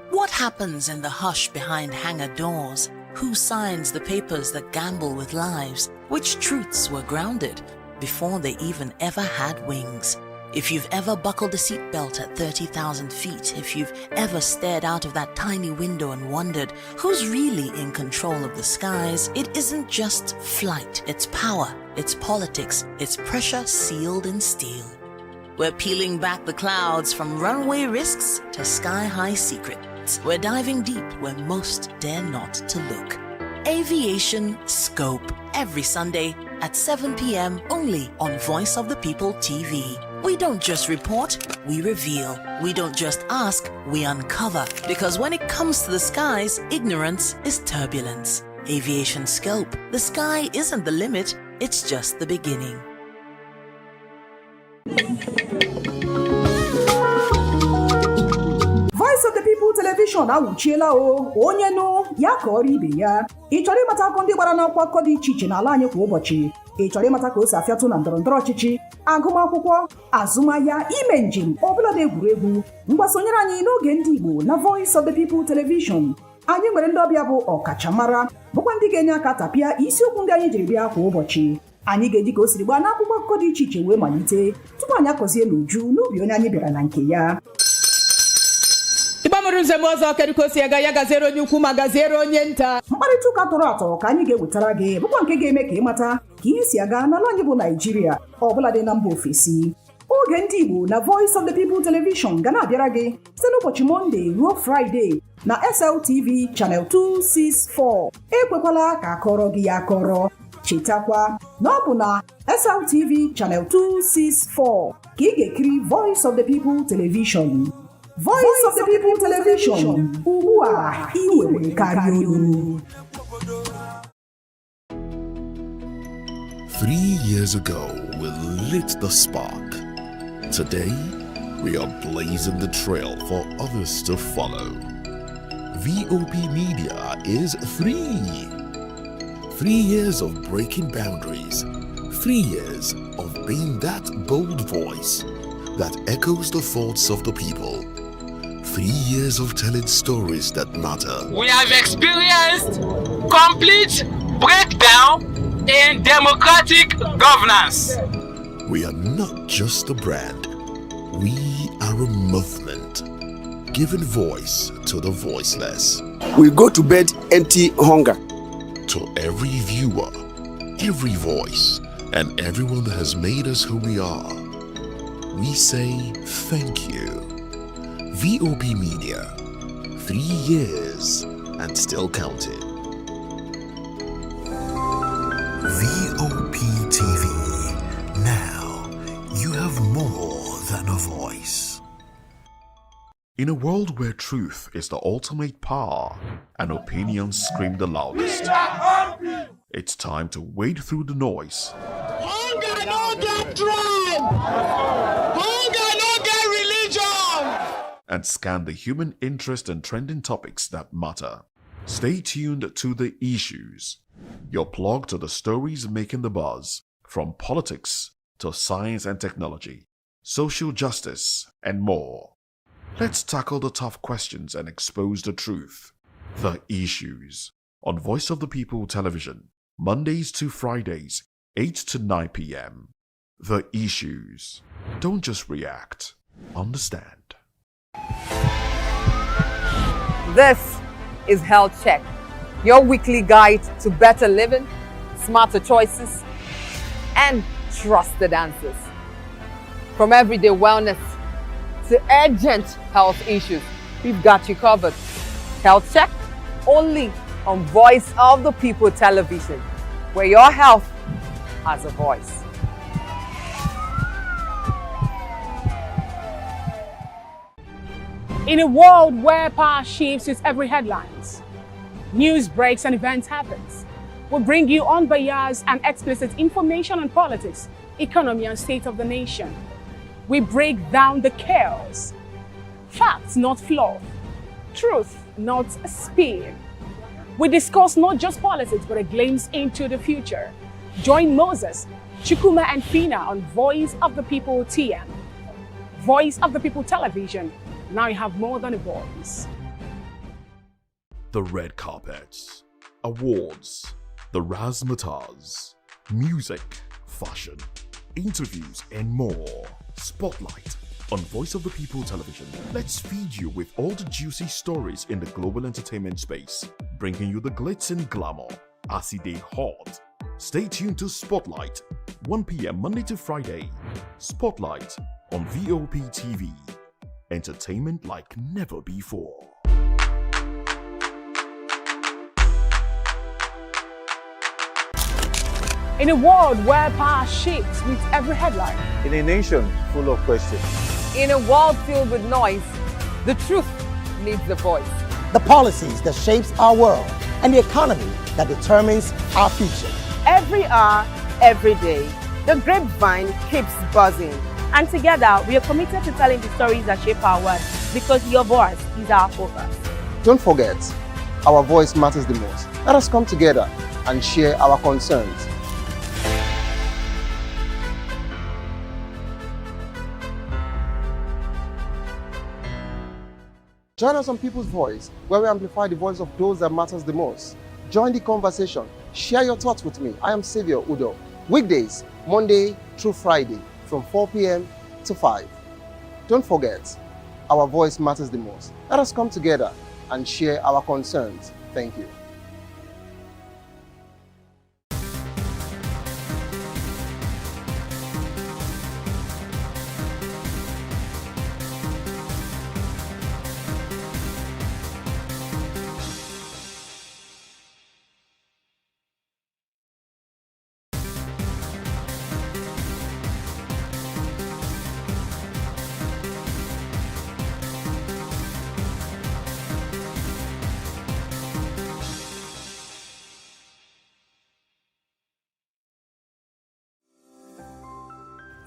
What happens in the hush behind hangar doors? Who signs the papers that gamble with lives? Which truths were grounded before they even ever had wings? If you've ever buckled a seatbelt at 30,000 feet, if you've ever stared out of that tiny window and wondered who's really in control of the skies, it isn't just flight, it's power, it's politics, it's pressure sealed in steel. We're peeling back the clouds from runway risks to sky-high secrets. We're diving deep where most dare not to look. Aviation Scope, every Sunday at 7 p.m. only on Voice of the People TV. We don't just report, we reveal. We don't just ask, we uncover. Because when it comes to the skies, ignorance is turbulence. Aviation Scope, the sky isn't the limit, it's just the beginning. Voice of the People television awuchiela o onye nụ ya ka ọrụ ibe ya. Ị chọrọ ịmata akụkọ ndị gbara n'ọkwa akụkọ dị iche iche n'ala anyị kwa ụbọchị. Ị chọrọ ịmata ka o si afịatụ na ndọrọndọrọ ọchịchị, agụmakwụkwọ, azụmahịa, ime njem, ọbụladị egwuregwu. Mgbasonyere anyị n'oge ndị Igbo na Voice of the People television. Anyị nwere ndị ọbịa bụ ọkachamara, bụkwa ndị ga-enye aka tapịa isiokwu ndị anyị jiri bịa kwa ụbọchị. Anyị ga-eji ka o siri gbaa n'akwụkwọ akụkọ dị iche iche wee malite tupu anyị akọzie n'uju n'ubi onye anyị bịara na nke ya. Ịgbamụrụ nzem ọzọ kerikosi ya gaziere onye ukwu ma gaziere onye nta. Mkparịta ụka tọrọ atọ ka anyị ga-ewetara gị bụkwa nke ga-eme ka ịmata ka ihe si aga n'ala anyị bụ Naịjirịa ọbụladị na mba ofesi. Oge ndị Igbo na Voice of the People television ga na-abịara gị site n'ụbọchị Mọnde ruo Fraịde na SLTV Channel 264. Ekwekwala ka akọrọ gị ya akọrọ. Chetakwa na ọ bụ na SLTV Channel 264 ka ị ga-ekiri Voice of the People television. Voice of the People television. Ugbu a ị nwere karịa olu. 3 years ago, we lit the spark. Today, we are blazing the trail for others to follow. VOP Media is free. 3 years of breaking boundaries. 3 years of being that bold voice that echoes the thoughts of the people. 3 years of telling stories that matter. We have experienced complete breakdown in democratic governance. We are not just a brand. We are a movement, giving voice to the voiceless. We go to bed empty hunger. To every viewer, every voice, and everyone that has made us who we are, we say thank you. VOP Media, 3 years and still counting. VOP TV. Now you have more than a voice. In a world where truth is the ultimate power and opinions scream the loudest, it's time to wade through the noise. Hunger no get tribe. Hunger no get religion. And scan the human interest and trending topics that matter. Stay tuned to The Issues, your plug to the stories making the buzz, from politics to science and technology, social justice, and more. Let's tackle the tough questions and expose the truth. The Issues, on Voice of the People television, Mondays to Fridays, 8 to 9 p.m. The Issues. Don't just react, understand. This is Health Check, your weekly guide to better living, smarter choices, and trusted answers. From everyday wellness to urgent health issues, we've got you covered. Health Check, only on Voice of the People television, where your health has a voice. In a world where power shifts with every headlines, news breaks and events happens, we'll bring you unbiased and explicit information on politics, economy and state of the nation. We break down the chaos. Facts, not fluff. Truth, not spin. We discuss not just politics, but a glimpse into the future. Join Moses, Chukuma, and Fina on Voice of the People TM. Voice of the People Television. Now you have more than a voice. The red carpets, awards, the razzmatazz, music, fashion, interviews, and more. Spotlight on Voice of the People Television. Let's feed you with all the juicy stories in the global entertainment space, bringing you the glitz and glamour as they hot. Stay tuned to Spotlight, 1 p.m. Monday to Friday. Spotlight on VOP TV. Entertainment like never before. In a world where power shifts with every headline. In a nation full of questions. In a world filled with noise, the truth needs a voice. The policies that shapes our world and the economy that determines our future. Every hour, every day, the grapevine keeps buzzing. And together, we are committed to telling the stories that shape our world because your voice is our focus. Don't forget, our voice matters the most. Let us come together and share our concerns. Join us on People's Voice, where we amplify the voice of those that matters the most. Join the conversation. Share your thoughts with me. I am Sylva Udo. Weekdays, Monday through Friday, from 4 p.m. to 5. Don't forget, our voice matters the most. Let us come together and share our concerns. Thank you.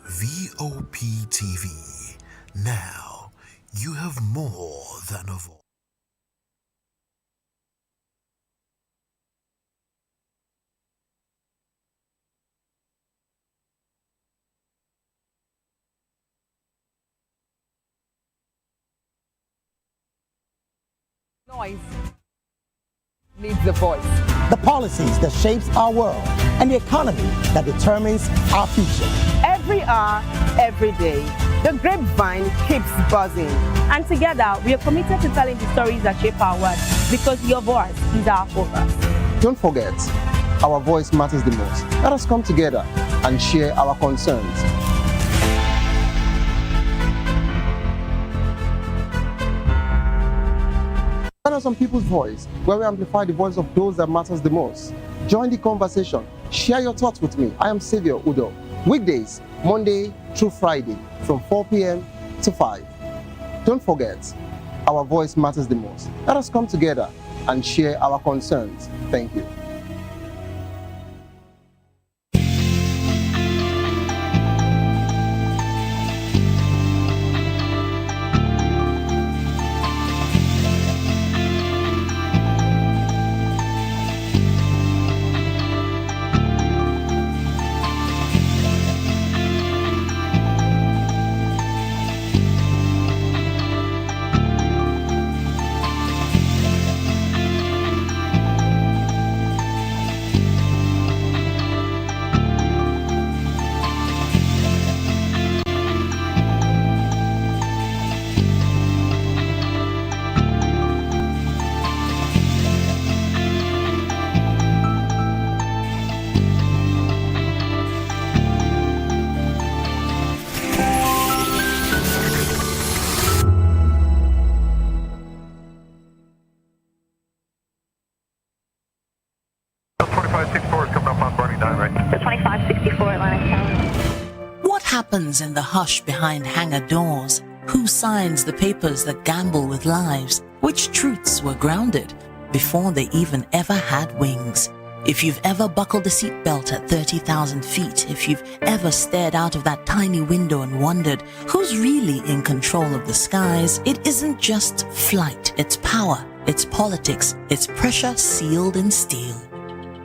VOP TV. Now you have more than a voice. Noise needs a voice. The policies that shapes our world and the economy that determines our future. Every hour, every day, the grapevine keeps buzzing. And together, we are committed to telling the stories that shape our world because your voice is our focus. Don't forget, our voice matters the most. Let us come together and share our concerns. Join us on People's Voice, where we amplify the voice of those that matters the most. Join the conversation. Share your thoughts with me. I am Sylva Udo. Weekdays, Monday through Friday, from 4 p.m. to 5. Don't forget, our voice matters the most. Let us come together and share our concerns. Thank you. What happens in the hush behind hangar doors? Who signs the papers that gamble with lives? Which truths were grounded before they even ever had wings? If you've ever buckled a seatbelt at 30,000 feet, if you've ever stared out of that tiny window and wondered who's really in control of the skies, it isn't just flight, it's power, it's politics, it's pressure sealed in steel.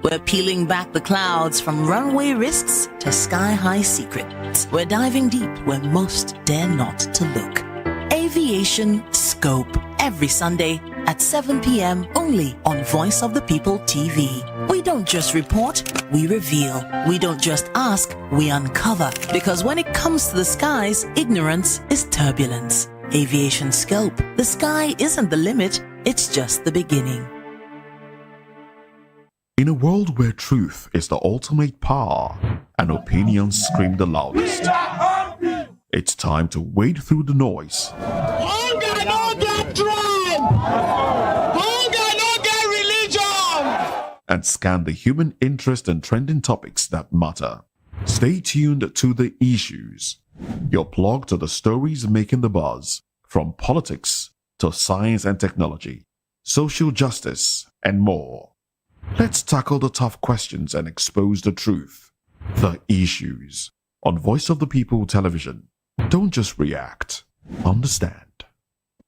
We're peeling back the clouds from runway risks to sky-high secrets. We're diving deep where most dare not to look. Aviation Scope, every Sunday at 7 p.m. only on Voice of the People TV. We don't just report, we reveal. We don't just ask, we uncover. Because when it comes to the skies, ignorance is turbulence. Aviation Scope, the sky isn't the limit, it's just the beginning. In a world where truth is the ultimate power and opinions scream the loudest, it's time to wade through the noise. Hunger no get tribe! Hunger no get religion! And scan the human interest and trending topics that matter. Stay tuned to The Issues, your plug to the stories making the buzz, from politics to science and technology, social justice, and more. Let's tackle the tough questions and expose the truth. The Issues on Voice of the People Television. Don't just react, understand.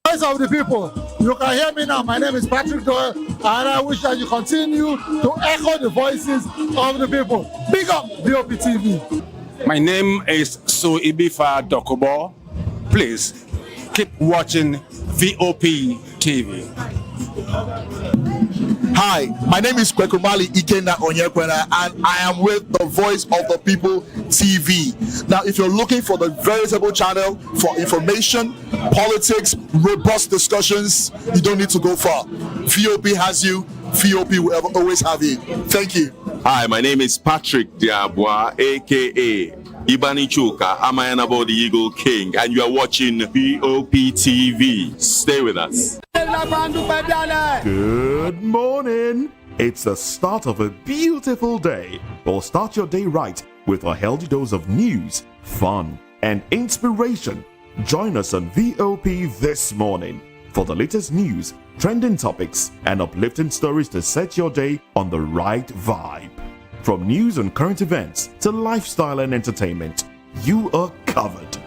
Voice of the People, you can hear me now. My name is Patrick Doyle, and I wish that you continue to echo the voices of the people. Big up VOP TV. My name is Ibifa Dokobo. Please keep watching VOP TV. Hi, my name is Kwekumali Ikenda Onyekwena, and I am with the Voice of the People TV. Now, if you're looking for the veritable channel for information, politics, robust discussions, you don't need to go far. VOP has you. VOP will always have you. Thank you. Hi, my name is Patrick Diabwa, aka Ibani Chuka, Amayanabo the Eagle King, and you are watching VOP TV. Stay with us. Good morning. It's the start of a beautiful day. Well, start your day right with a healthy dose of news, fun, and inspiration. Join us on VOP this morning for the latest news, trending topics, and uplifting stories to set your day on the right vibe. From news and current events to lifestyle and entertainment, you are covered.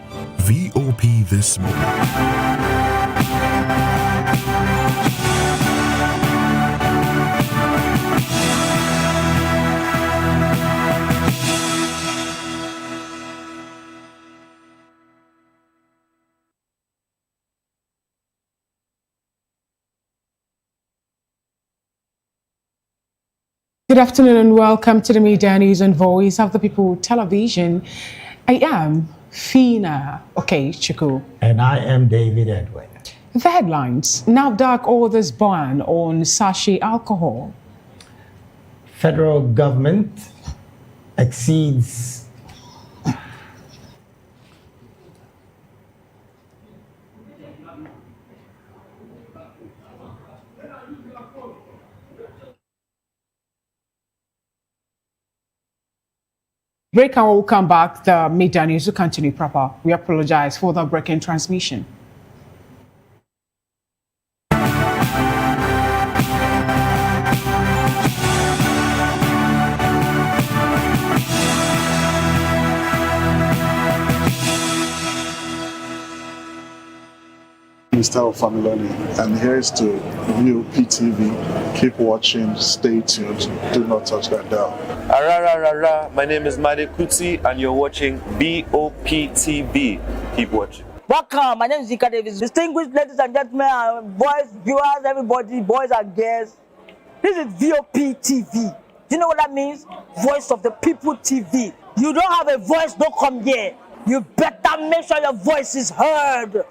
VOP this morning. Good afternoon and welcome to the Media News and Voice of the People Television. I am Fina Okechukwu. And I am David Edwin. The headlines: NAFDAC orders ban on sachet alcohol. Federal government exceeds Break and we'll come back. The Media News will continue proper. We apologize for the breaking transmission. Mr. Familoni, and here's to VOP TV. Keep watching, stay tuned, do not touch that dial. My name is Made Kuti, and you're watching VOP TV. Keep watching. Welcome, my name is Zika Davis. Distinguished ladies and gentlemen, boys, viewers, everybody, boys and girls. This is VOP TV. Do you know what that means? Voice of the People TV. You don't have a voice, don't come here. You better make sure your voice is heard.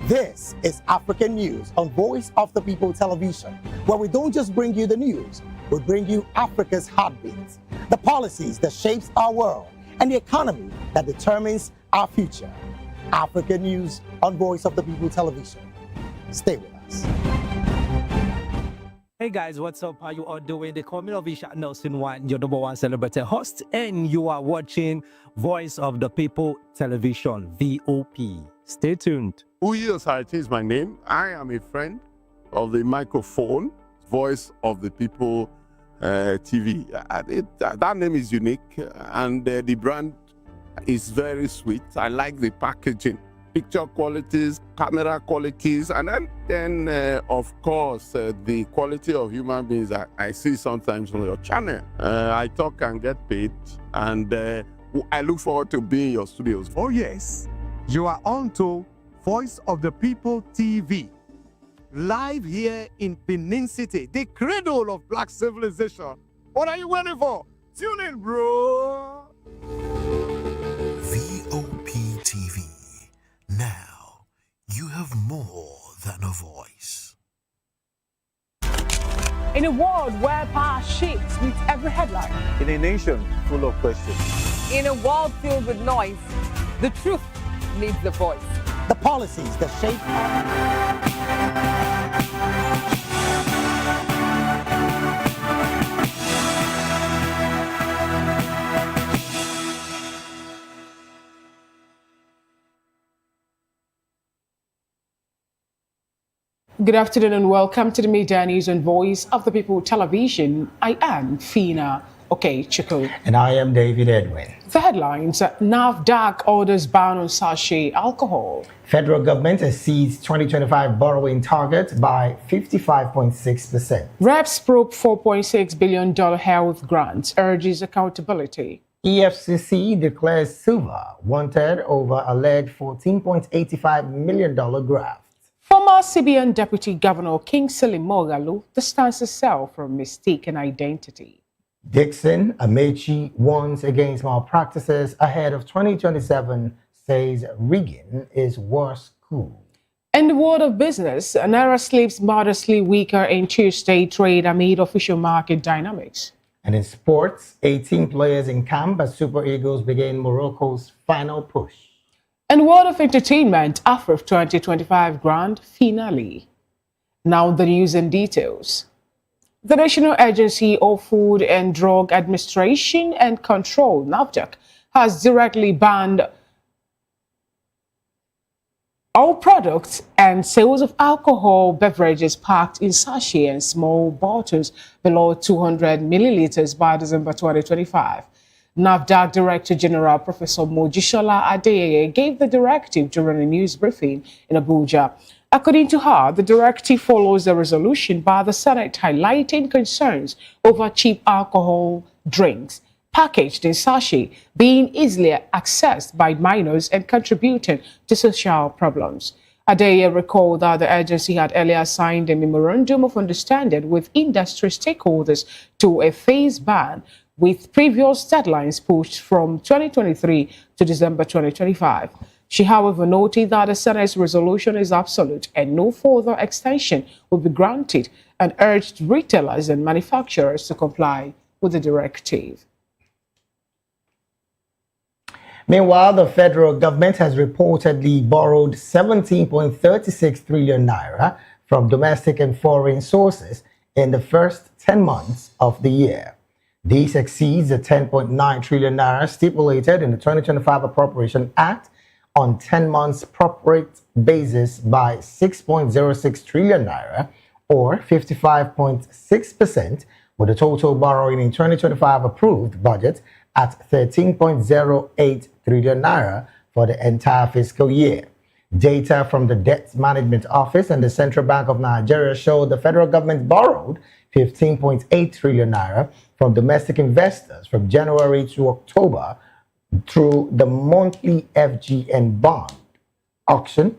This is African News on Voice of the People Television, where we don't just bring you the news, we bring you Africa's heartbeats, the policies that shapes our world, and the economy that determines our future. African News on Voice of the People Television. Stay with us. Hey guys, what's up? How you all doing? They call me Ovisha Nelson One, your #1 celebrity host, and you are watching Voice of the People Television, VOP. Stay tuned. Uyi Osarate is my name. I am a friend of the microphone, Voice of the People TV. That name is unique, and the brand is very sweet. I like the packaging, picture qualities, camera qualities, and then of course, the quality of human beings that I see sometimes on your channel. I talk and get paid, and I look forward to being in your studios. Oh yes, you are on to Voice of the People TV. Live here in Benin City, the cradle of black civilization. What are you waiting for? Tune in, bro. VOP TV. Now, you have more than a voice. In a world where power shifts with every headline. In a nation full of questions. In a world filled with noise, the truth needs the voice. The policies that shape Good afternoon and welcome to the Media News on Voice of the People Television. I am Fina Okechukwu. And I am David Edwin. The headlines: NAFDAC orders ban on sachet alcohol. Federal government exceeds 2025 borrowing target by 55.6%. Reps probe $4.6 billion health grants, urges accountability. Efcc declares Sylva wanted over alleged $14.85 million graft. Former CBN Deputy Governor Kingsley Moghalu distances himself from mistaken identity. Dixon Amechi warns against malpractices ahead of 2027, says rigging is worse coup. In the world of business, Naira slips modestly weaker in Tuesday trade amid official market dynamics. And in sports, 18 players in camp as Super Eagles begin Morocco's final push. In world of entertainment, AFRIF 2025 Grand Finale. Now the news and details. The National Agency of Food and Drug Administration and Control, NAFDAC, has directly banned all products and sales of alcohol beverages packed in sachet and small bottles below 200 milliliters by December 2025. NAFDAC Director General Professor Mojisola Adeyeye gave the directive during a news briefing in Abuja. According to her, the directive follows a resolution by the Senate highlighting concerns over cheap alcohol drinks packaged in sachet being easily accessed by minors and contributing to social problems. Adeyeye recalled that the agency had earlier signed a memorandum of understanding with industry stakeholders to a phased ban, with previous deadlines pushed from 2023 to December 2025. She, however, noted that the Senate's resolution is absolute and no further extension will be granted, and urged retailers and manufacturers to comply with the directive. Meanwhile, the federal government has reportedly borrowed 17.36 trillion naira from domestic and foreign sources in the first 10 months of the year. This exceeds the 10.9 trillion naira stipulated in the 2025 Appropriation Act on 10 months proporate basis by 6.06 trillion naira, or 55.6%, with the total borrowing in 2025 approved budget at 13.08 trillion naira for the entire fiscal year. Data from the Debt Management Office and the Central Bank of Nigeria showed the federal government borrowed 15.8 trillion naira from domestic investors from January to October through the monthly FGN bond auction,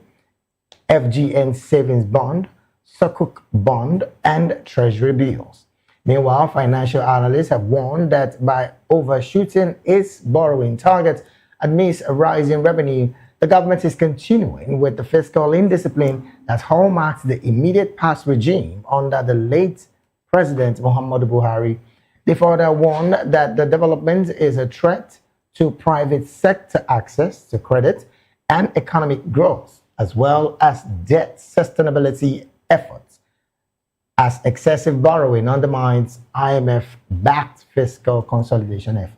FGN savings bond, Sukuk bond, and treasury bills. Meanwhile, financial analysts have warned that by overshooting its borrowing target amidst a rise in revenue, the government is continuing with the fiscal indiscipline that hallmarks the immediate past regime under the late President Muhammadu Buhari. They further warned that the development is a threat to private sector access to credit and economic growth, as well as debt sustainability efforts, as excessive borrowing undermines IMF-backed fiscal consolidation efforts.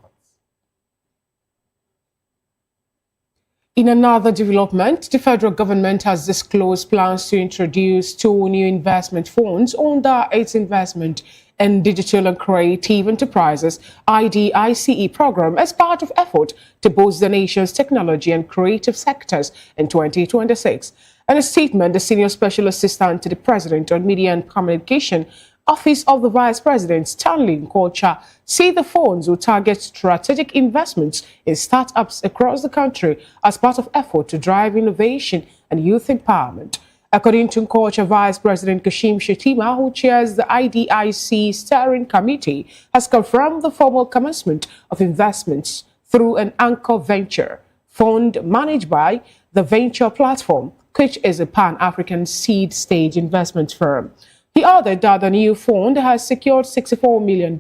In another development, the federal government has disclosed plans to introduce 2 new investment funds under its investment and Digital and Creative Enterprises IDICE program as part of effort to boost the nation's technology and creative sectors in 2026. In a statement, the Senior Special Assistant to the President on Media and Communication, Office of the Vice President Stanley Nkocha, say the funds will target strategic investments in startups across the country as part of effort to drive innovation and youth empowerment. According to Nkocha, Vice President Kashim Shettima, who chairs the IDIC Steering Committee, has confirmed the formal commencement of investments through an anchor venture fund managed by the Venture Platform, which is a pan-African seed stage investment firm. He added that the new fund has secured $64 million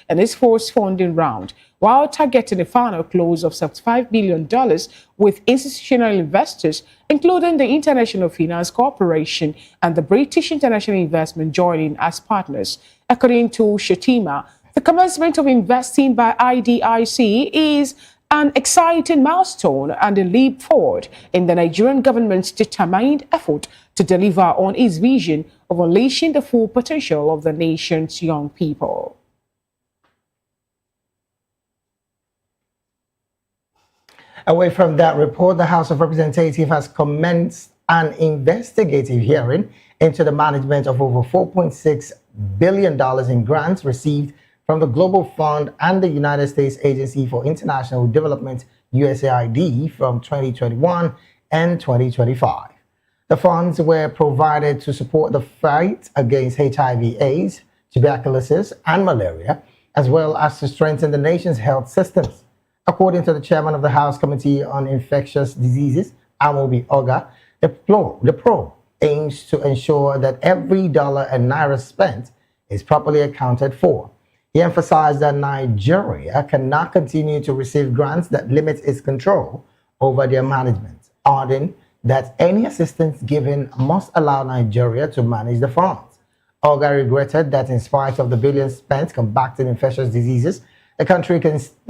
in its first funding round, while targeting a final close of $75 billion with institutional investors, including the International Finance Corporation and the British International Investment joining as partners. According to Shettima, the commencement of investing by IDIC is an exciting milestone and a leap forward in the Nigerian government's determined effort to deliver on its vision of unleashing the full potential of the nation's young people. Away from that report, the House of Representatives has commenced an investigative hearing into the management of over $4.6 billion in grants received from the Global Fund and the United States Agency for International Development, USAID, from 2021 and 2025. The funds were provided to support the fight against HIV/AIDS, tuberculosis, and malaria, as well as to strengthen the nation's health systems. According to the chairman of the House Committee on Infectious Diseases, Amobi Oga, the probe aims to ensure that every dollar and naira spent is properly accounted for. He emphasized that Nigeria cannot continue to receive grants that limit its control over their management, adding that any assistance given must allow Nigeria to manage the funds. Oga regretted that in spite of the billions spent combating infectious diseases, the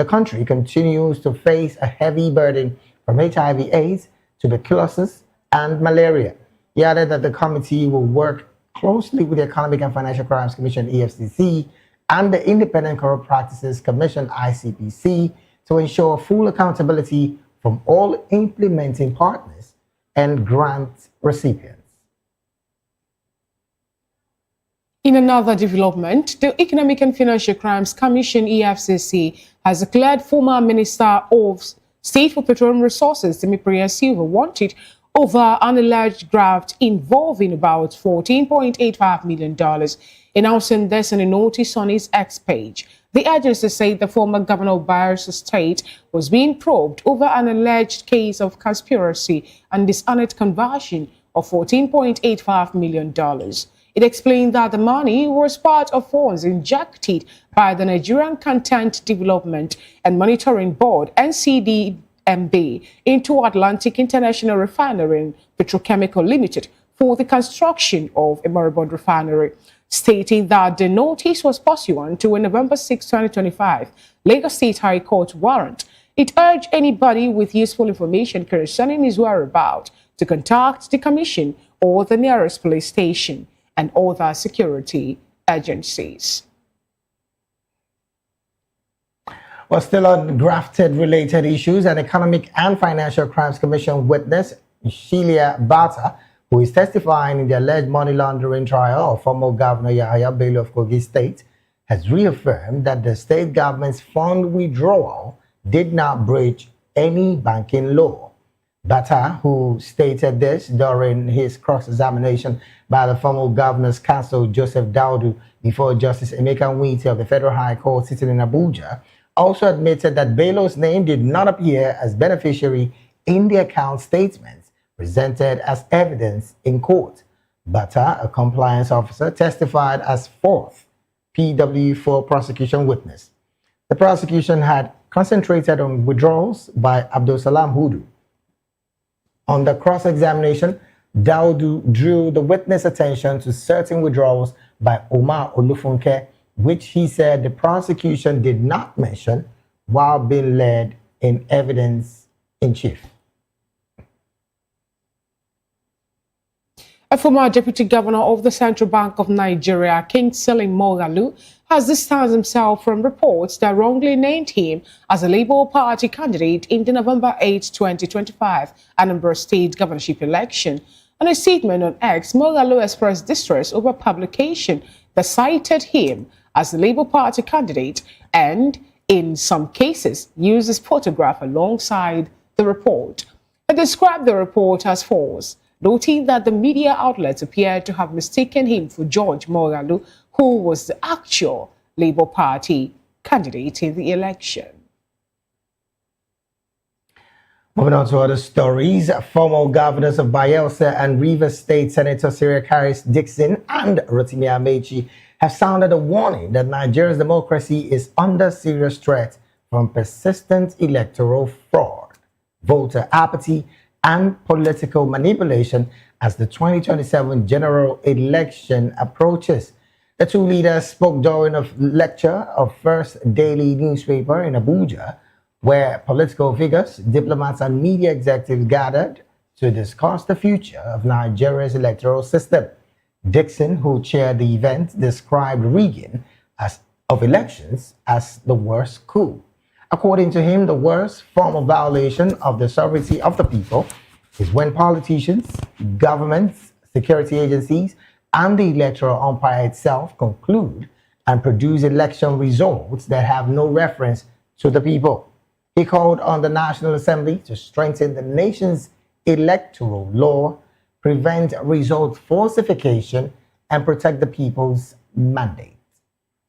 country continues to face a heavy burden from HIV/AIDS, tuberculosis, and malaria. He added that the committee will work closely with the Economic and Financial Crimes Commission, EFCC, and the Independent Corrupt Practices Commission, ICPC, to ensure full accountability from all implementing partners and grant recipients. In another development, the Economic and Financial Crimes Commission, EFCC, has declared former Minister of State for Petroleum Resources, Timipre Sylva, wanted over an alleged graft involving about $14.85 million. Announcing this in a notice on its X page, the agency said the former governor of Bayelsa State was being probed over an alleged case of conspiracy and dishonest conversion of $14.85 million. It explained that the money was part of funds injected by the Nigerian Content Development and Monitoring Board, NCDMB, into Atlantic International Refinery and Petrochemical Limited for the construction of a moribund refinery. Stating that the notice was pursuant to a November 6, 2025 Lagos State High Court warrant. It urged anybody with useful information concerning his whereabouts to contact the Commission or the nearest police station and other security agencies. Well, still on grafted-related issues, an Economic and Financial Crimes Commission witness, Sheila Bata, who is testifying in the alleged money laundering trial of former Governor Yahaya Bello of Kogi State, has reaffirmed that the state government's fund withdrawal did not breach any banking law. Bata, who stated this during his cross-examination by the former governor's counsel Joseph Daudu before Justice Emeka Nwite of the Federal High Court sitting in Abuja, also admitted that Bello's name did not appear as beneficiary in the account statements presented as evidence in court. Bata, a compliance officer, testified as fourth PW4 prosecution witness. The prosecution had concentrated on withdrawals by Abdul Salam Hudu. On the cross-examination, Daudu drew the witness' attention to certain withdrawals by Omar Olufunke, which he said the prosecution did not mention while being led in evidence in chief. A former deputy governor of the Central Bank of Nigeria, Kingsley Moghalu, has distanced himself from reports that wrongly named him as a Labour Party candidate in the November 8, 2025 Anambra State governorship election. In a statement on X, Moghalu expressed distress over publication that cited him as the Labour Party candidate and, in some cases, used his photograph alongside the report. He described the report as false, noting that the media outlets appeared to have mistaken him for George Moghalu, who was the actual Labour Party candidate in the election. Moving on to other stories, former governors of Bayelsa and Rivers State Senator Cyril Harris Dixon and Rotimi Amechi have sounded a warning that Nigeria's democracy is under serious threat from persistent electoral fraud, voter apathy, and political manipulation as the 2027 general election approaches. The two leaders spoke during a lecture of First Daily newspaper in Abuja, where political figures, diplomats, and media executives gathered to discuss the future of Nigeria's electoral system. Dixon, who chaired the event, described rigging of elections as the worst coup. According to him, the worst form of violation of the sovereignty of the people is when politicians, governments, security agencies, and the electoral umpire itself conclude and produce election results that have no reference to the people. He called on the National Assembly to strengthen the nation's electoral law, prevent result falsification, and protect the people's mandate.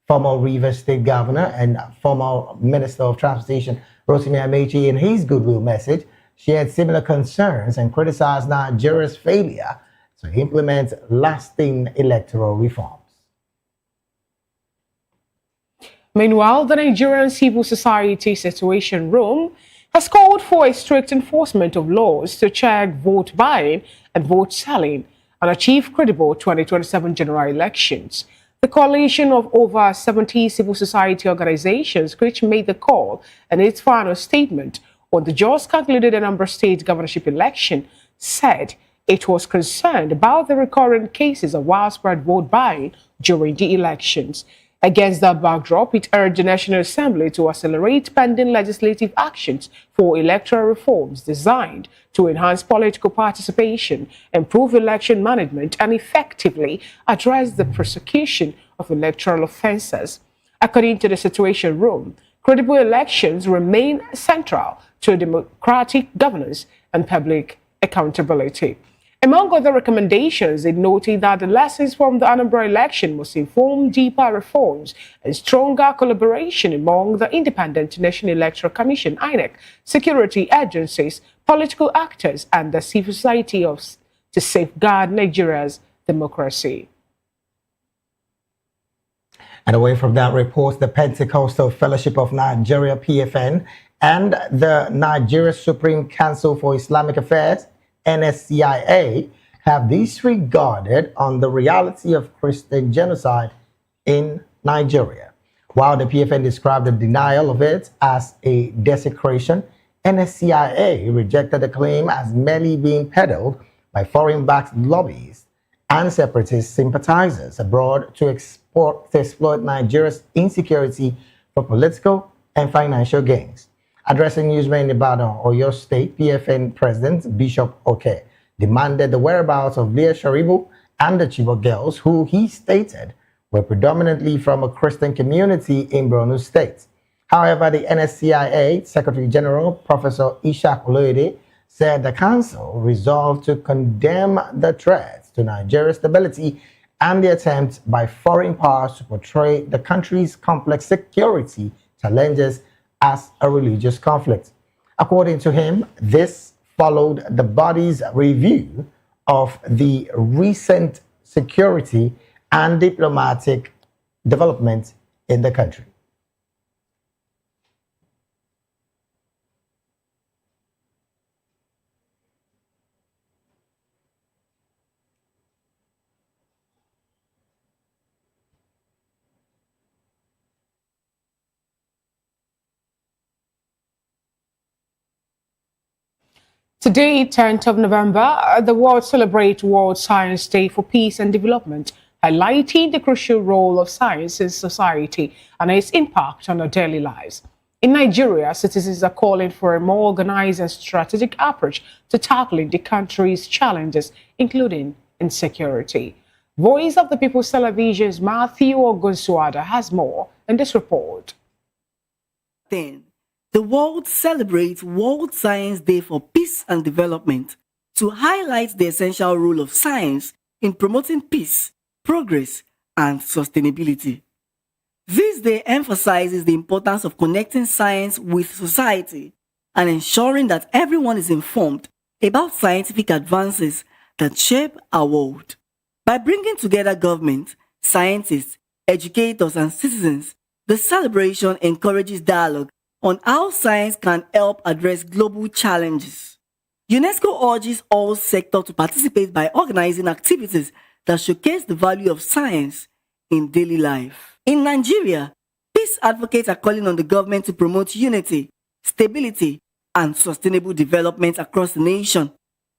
Former Rivers State Governor and former Minister of Transportation Rotimi Amechi, in his goodwill message, shared similar concerns and criticized Nigeria's failure to implement lasting electoral reforms. Meanwhile, the Nigerian Civil Society Situation Room has called for a strict enforcement of laws to check vote buying and vote selling and achieve credible 2027 general elections. The coalition of over 70 civil society organizations which made the call in its final statement on the just concluded Anambra State governorship election said it was concerned about the recurrent cases of widespread vote buying during the elections. Against that backdrop, it urged the National Assembly to accelerate pending legislative actions for electoral reforms designed to enhance political participation, improve election management, and effectively address the prosecution of electoral offences. According to the Situation Room, credible elections remain central to democratic governance and public accountability. Among other recommendations, it noted that the lessons from the Anambra election must inform deeper reforms and stronger collaboration among the Independent National Electoral Commission, INEC, security agencies, political actors, and the civil society to safeguard Nigeria's democracy. And away from that report, the Pentecostal Fellowship of Nigeria, PFN, and the Nigeria Supreme Council for Islamic Affairs, NSCIA, have disregarded on the reality of Christian genocide in Nigeria. While the PFN described the denial of it as a desecration, NSCIA rejected the claim as merely being peddled by foreign-backed lobbyists and separatist sympathizers abroad to exploit Nigeria's insecurity for political and financial gains. Addressing newsmen in Ibadan, Oyo State, PFN President Bishop Oke demanded the whereabouts of Leah Sharibu and the Chibok girls, who he stated were predominantly from a Christian community in Borno State. However, the NSCIA Secretary General, Professor Ishak Oloyede, said the council resolved to condemn the threats to Nigeria's stability and the attempt by foreign powers to portray the country's complex security challenges as a religious conflict. According to him, this followed the body's review of the recent security and diplomatic developments in the country. Today, 10th of November, the world celebrates World Science Day for Peace and Development, highlighting the crucial role of science in society and its impact on our daily lives. In Nigeria, citizens are calling for a more organized and strategic approach to tackling the country's challenges, including insecurity. Voice of the People's Television's Matthew Ogunsuada has more in this report. Then, the world celebrates World Science Day for Peace and Development to highlight the essential role of science in promoting peace, progress, and sustainability. This day emphasizes the importance of connecting science with society and ensuring that everyone is informed about scientific advances that shape our world. By bringing together government, scientists, educators, and citizens, the celebration encourages dialogue on how science can help address global challenges. UNESCO urges all sectors to participate by organizing activities that showcase the value of science in daily life. In Nigeria, peace advocates are calling on the government to promote unity, stability, and sustainable development across the nation,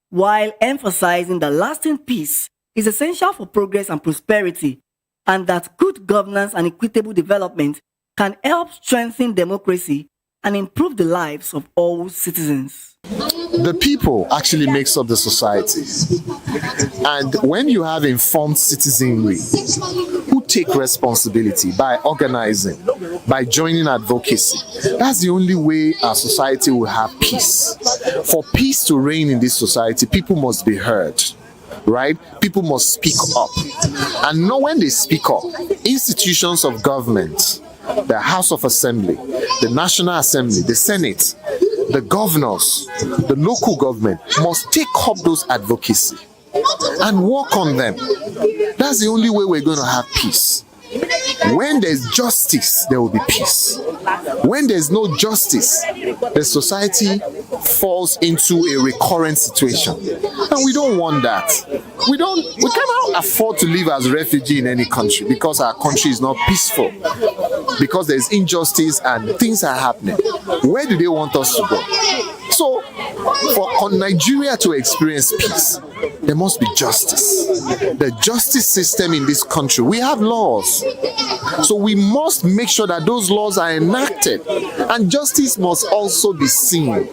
while emphasizing that lasting peace is essential for progress and prosperity, and that good governance and equitable development can help strengthen democracy and improve the lives of all citizens. The people actually makes up the society. And when you have informed citizenry who take responsibility by organizing, by joining advocacy, that's the only way our society will have peace. For peace to reign in this society, people must be heard. Right? People must speak up. And know when they speak up, institutions of government, the House of Assembly, the National Assembly, the Senate, the governors, the local government must take up those advocacy and work on them. That's the only way we're going to have peace. When there's justice, there will be peace. When there's no justice, the society falls into a recurrent situation. And we don't want that. We cannot afford to live as refugee in any country because our country is not peaceful. Because there's injustice and things are happening. Where do they want us to go? So, for Nigeria to experience peace, there must be justice. The justice system in this country, we have laws. So we must make sure that those laws are enacted. And justice must also be seen.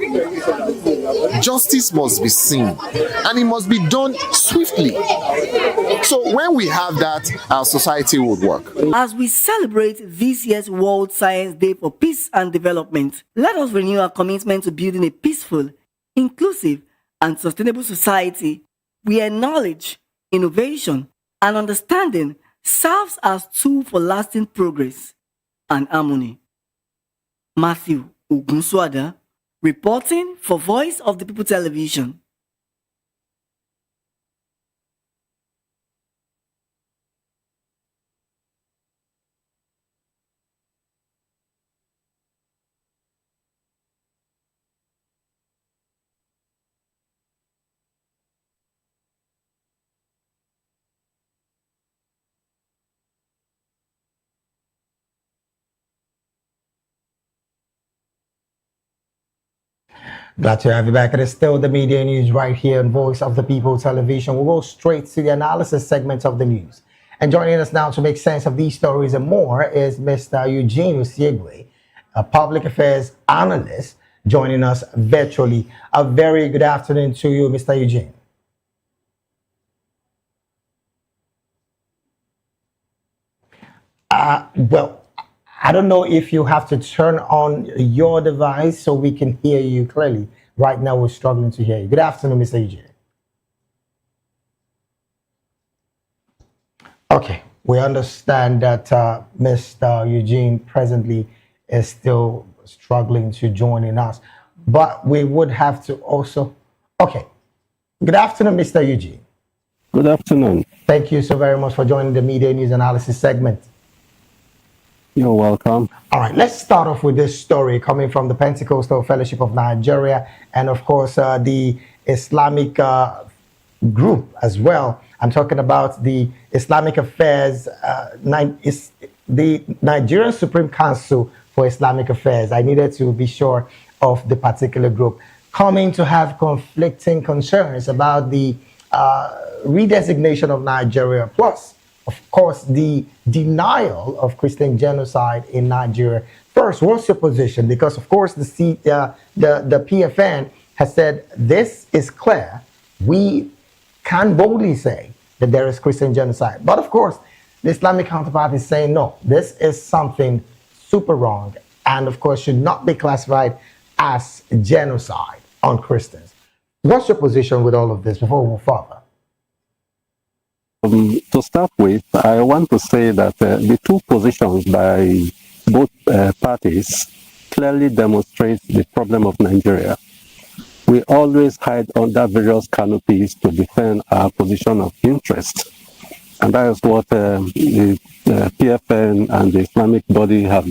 Justice must be seen. And it must be done swiftly. So when we have that, our society would work. As we celebrate this year's World Science Day for Peace and Development, let us renew our commitment to building a peaceful, inclusive, and sustainable society where knowledge, innovation, and understanding serves as tool for lasting progress and harmony. Matthew Ogunsuada, reporting for Voice of the People Television. Glad to have you back. It is still the media news right here on Voice of the People Television. We'll go straight to the analysis segment of the news. And joining us now to make sense of these stories and more is Mr. Eugene Usiegwe, a public affairs analyst, joining us virtually. A very good afternoon to you, Mr. Eugene. Well, I don't know if you have to turn on your device so we can hear you clearly. Right now, we're struggling to hear you. Good afternoon, Mr. Eugene. Okay, we understand that Mr. Eugene presently is still struggling to join in us, but we would have to also... Okay, good afternoon, Mr. Eugene. Good afternoon. Thank you so very much for joining the Media News Analysis segment. You're welcome. All right, let's start off with this story coming from the Pentecostal Fellowship of Nigeria and, of course, the Islamic group as well. I'm talking about the Islamic Affairs, the Nigerian Supreme Council for Islamic Affairs. I needed to be sure of the particular group. coming to have conflicting concerns about the redesignation of Nigeria, plus, of course, the denial of Christian genocide in Nigeria. First, what's your position? Because, of course, the PFN has said this is clear. We can boldly say that there is Christian genocide. But, of course, the Islamic counterpart is saying, no, this is something super wrong and, of course, should not be classified as genocide on Christians. What's your position with all of this before we move further? To start with, I want to say that the two positions by both parties clearly demonstrate the problem of Nigeria. We always hide under various canopies to defend our position of interest. And that is what the PFN and the Islamic body have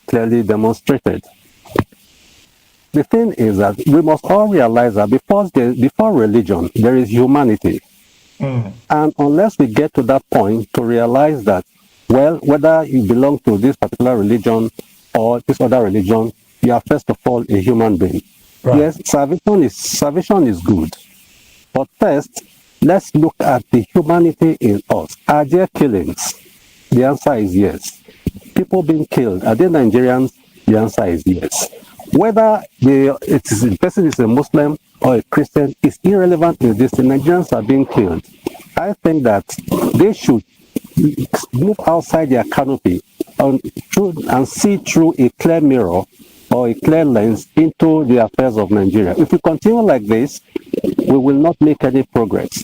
clearly demonstrated. The thing is that we must all realize that before religion, there is humanity. And unless we get to that point to realize that, well, whether you belong to this particular religion or this other religion, you are first of all a human being. Right. Yes, salvation is good. But first, let's look at the humanity in us. Are there killings? The answer is yes. People being killed, are they Nigerians? The answer is yes. Whether the person is a Muslim or a Christian is irrelevant in this. The Nigerians are being killed. I think that they should move outside their canopy and see through a clear mirror or a clear lens into the affairs of Nigeria. If we continue like this, we will not make any progress.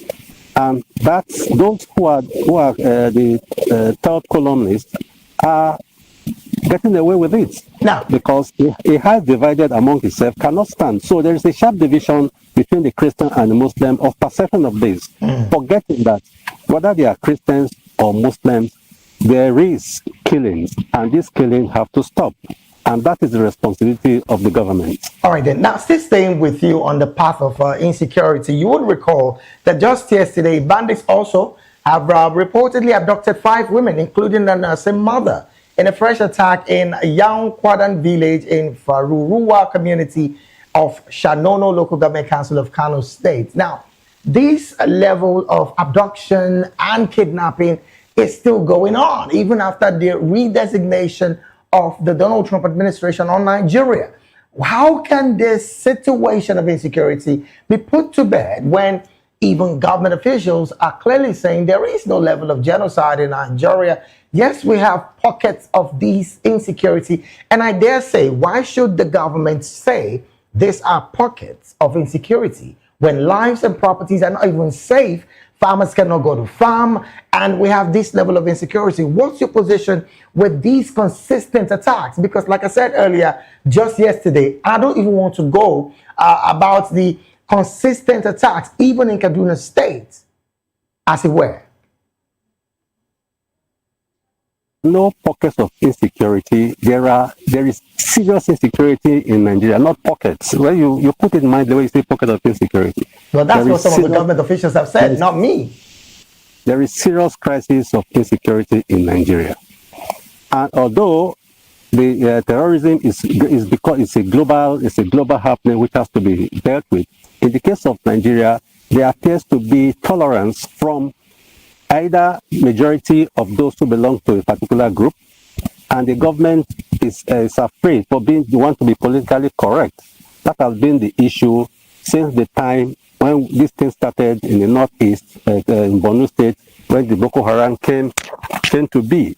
And that's those who are the third columnists are getting away with it now because it has divided among itself, cannot stand. So there is a sharp division between the Christian and the Muslim of perception of this, forgetting that whether they are Christians or Muslims, there is killings, and these killings have to stop. And that is the responsibility of the government. All right, then. Now, still staying with you on the path of insecurity, you would recall that just yesterday, bandits also have reportedly abducted 5 women, including a nursing mother, in a fresh attack in Young Kwadan village in Faruruwa community of Shanono Local Government Council of Kano State. Now, this level of abduction and kidnapping is still going on, even after the redesignation of the Donald Trump administration on Nigeria. How can this situation of insecurity be put to bed when even government officials are clearly saying there is no level of genocide in Nigeria? Yes, we have pockets of these insecurity. And I dare say, why should the government say these are pockets of insecurity when lives and properties are not even safe? Farmers cannot go to farm, and we have this level of insecurity. What's your position with these consistent attacks? Because like I said earlier, just yesterday, I don't even want to go about the consistent attacks, even in Kaduna State, as it were. No pockets of insecurity. There is serious insecurity in Nigeria, not pockets. Well, you put it in mind the way you say pocket of insecurity. Well, that's what some of the government officials have said, not me. There is serious crisis of insecurity in Nigeria. And although the terrorism is because it's a global happening which has to be dealt with, in the case of Nigeria, there appears to be tolerance from either majority of those who belong to a particular group, and the government is afraid for want to be politically correct. That has been the issue since the time when this thing started in the northeast, in Borno State, when the Boko Haram came to be.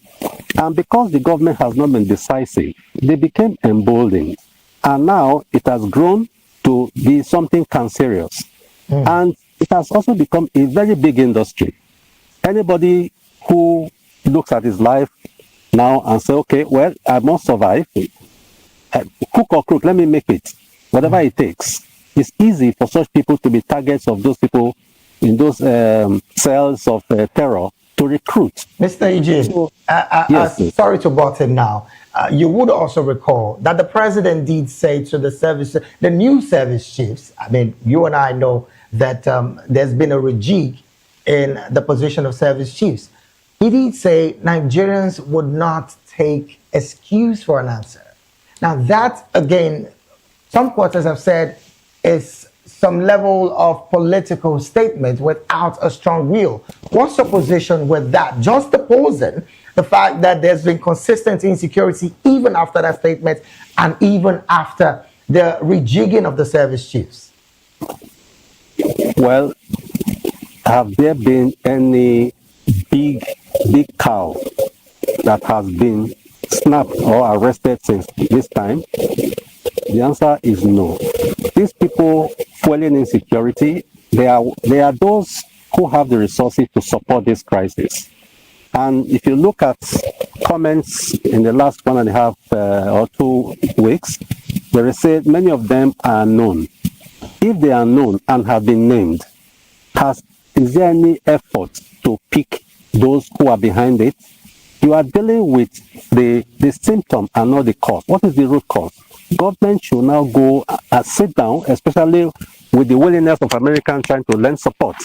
And because the government has not been decisive, they became emboldened. And now it has grown to be something cancerous. And it has also become a very big industry. Anybody who looks at his life now and say, okay, well, I must survive. Cook or crook, let me make it. Whatever it takes. It's easy for such people to be targets of those people in those cells of terror to recruit. Mr. Eugene, yes, sorry to butt in now. You would also recall that the president did say to the new service chiefs, I mean, you and I know that there's been a rejig in the position of service chiefs. He did say Nigerians would not take excuse for an answer. Now that, again, some quarters have said it's some level of political statement without a strong will. What's your position with that? Just opposing the fact that there's been consistent insecurity even after that statement and even after the rejigging of the service chiefs. Well, have there been any big cow that has been snapped or arrested since this time? The answer is no. These people fueling insecurity, they are those who have the resources to support this crisis. And if you look at comments in the last 1.5 or 2 weeks, there is said many of them are known. If they are known and have been named, is there any effort to pick those who are behind it? You are dealing with the symptom and not the cause. What is the root cause? Government should now go and sit down, especially with the willingness of Americans trying to lend support,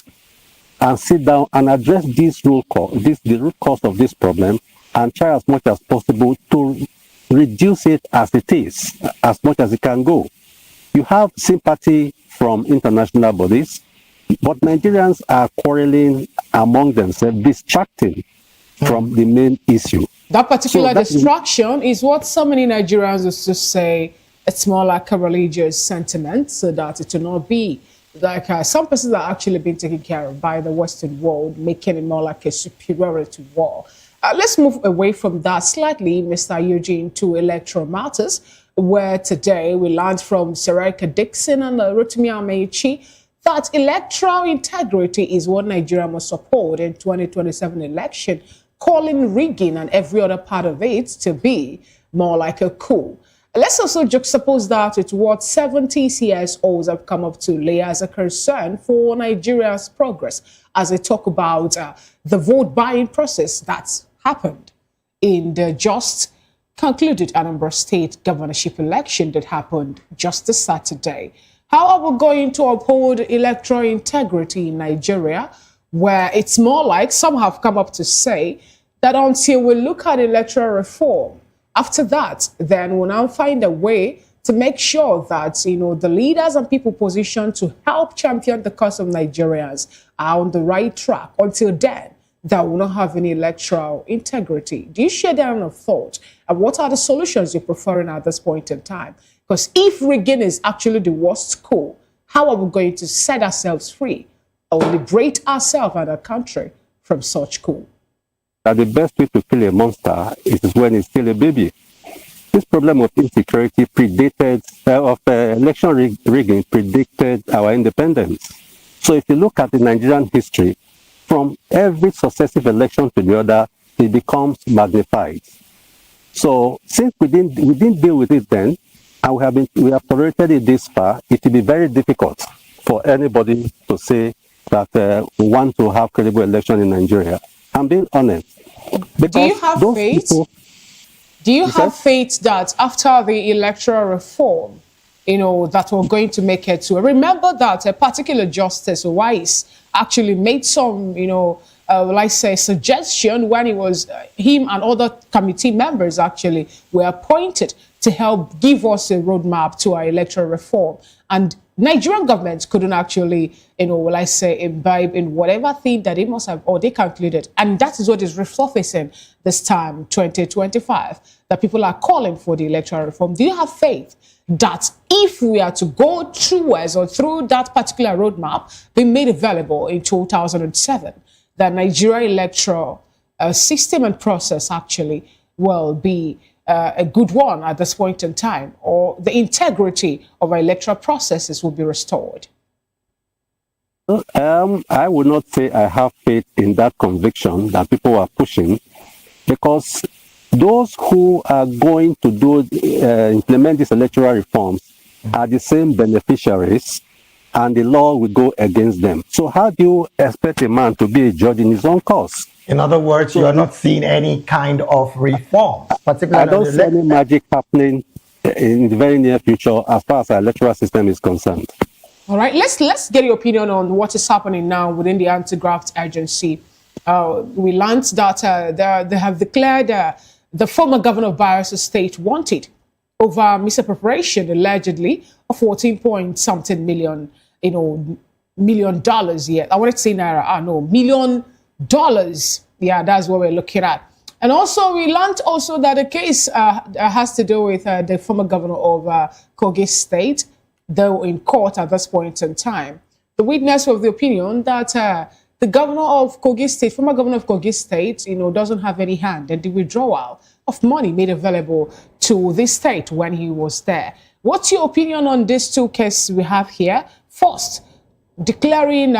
and sit down and address the root cause of this problem, and try as much as possible to reduce it as it is, as much as it can go. You have sympathy from international bodies, but Nigerians are quarreling among themselves, distracting from the main issue. That particular distraction is what so many Nigerians used to say it's more like a religious sentiment, so that it will not be like some persons are actually being taken care of by the Western world, making it more like a superiority war. Let's move away from that slightly, Mr. Eugene, to electoral matters, where today we learned from Serika Dixon and Rotimi Amechi that electoral integrity is what Nigeria must support in 2027 election, calling rigging and every other part of it to be more like a coup. Let's also juxtapose that with what 70 CSOs have come up to lay as a concern for Nigeria's progress as they talk about the vote buying process that's happened in the just concluded Anambra State governorship election that happened just this Saturday. How are we going to uphold electoral integrity in Nigeria, where it's more like some have come up to say that until we look at electoral reform, after that, then we'll now find a way to make sure that, the leaders and people positioned to help champion the cause of Nigerians are on the right track. Until then, that will not have any electoral integrity. Do you share that line of thought? And what are the solutions you're preferring at this point in time? Because if rigging is actually the worst coup, how are we going to set ourselves free or liberate ourselves and our country from such coup? That the best way to kill a monster is when it's still a baby. This problem of insecurity election rigging predicted our independence. So if you look at the Nigerian history, from every successive election to the other, it becomes magnified. So since we didn't deal with it then, and we have tolerated it this far, it will be very difficult for anybody to say that we want to have credible election in Nigeria. I'm being honest. Do you have faith? Do you have faith that after the electoral reform, that we're going to make it to? Remember that a particular Justice Wise actually made some, suggestion when it was him and other committee members actually were appointed to help give us a roadmap to our electoral reform. And Nigerian government couldn't actually, imbibe in whatever thing that they must have, or they concluded. And that is what is resurfacing this time, 2025, that people are calling for the electoral reform. Do you have faith that if we are to go through that particular roadmap being made available in 2007, that Nigeria electoral system and process actually will be a good one at this point in time, or the integrity of our electoral processes will be restored? I would not say I have faith in that conviction that people are pushing, because those who are going to implement these electoral reforms are the same beneficiaries, and the law will go against them. So how do you expect a man to be a judge in his own cause? In other words, you are not seeing any kind of reform, particularly. I don't see any magic happening in the very near future as far as our electoral system is concerned. All right, let's get your opinion on what is happening now within the anti-graft agency. We learned that they have declared the former governor of Bayelsa State wanted. over misappropriation, allegedly, of 14 point something million, million dollars. Yeah, I wanted to say naira. No, $1 million. Yeah, that's what we're looking at. And also, we learned also that the case has to do with the former governor of Kogi State, though in court at this point in time. The witness of the opinion that the governor of Kogi State, former governor of Kogi State, doesn't have any hand in the withdrawal of money made available to this state when he was there. What's your opinion on these two cases we have here? First, declaring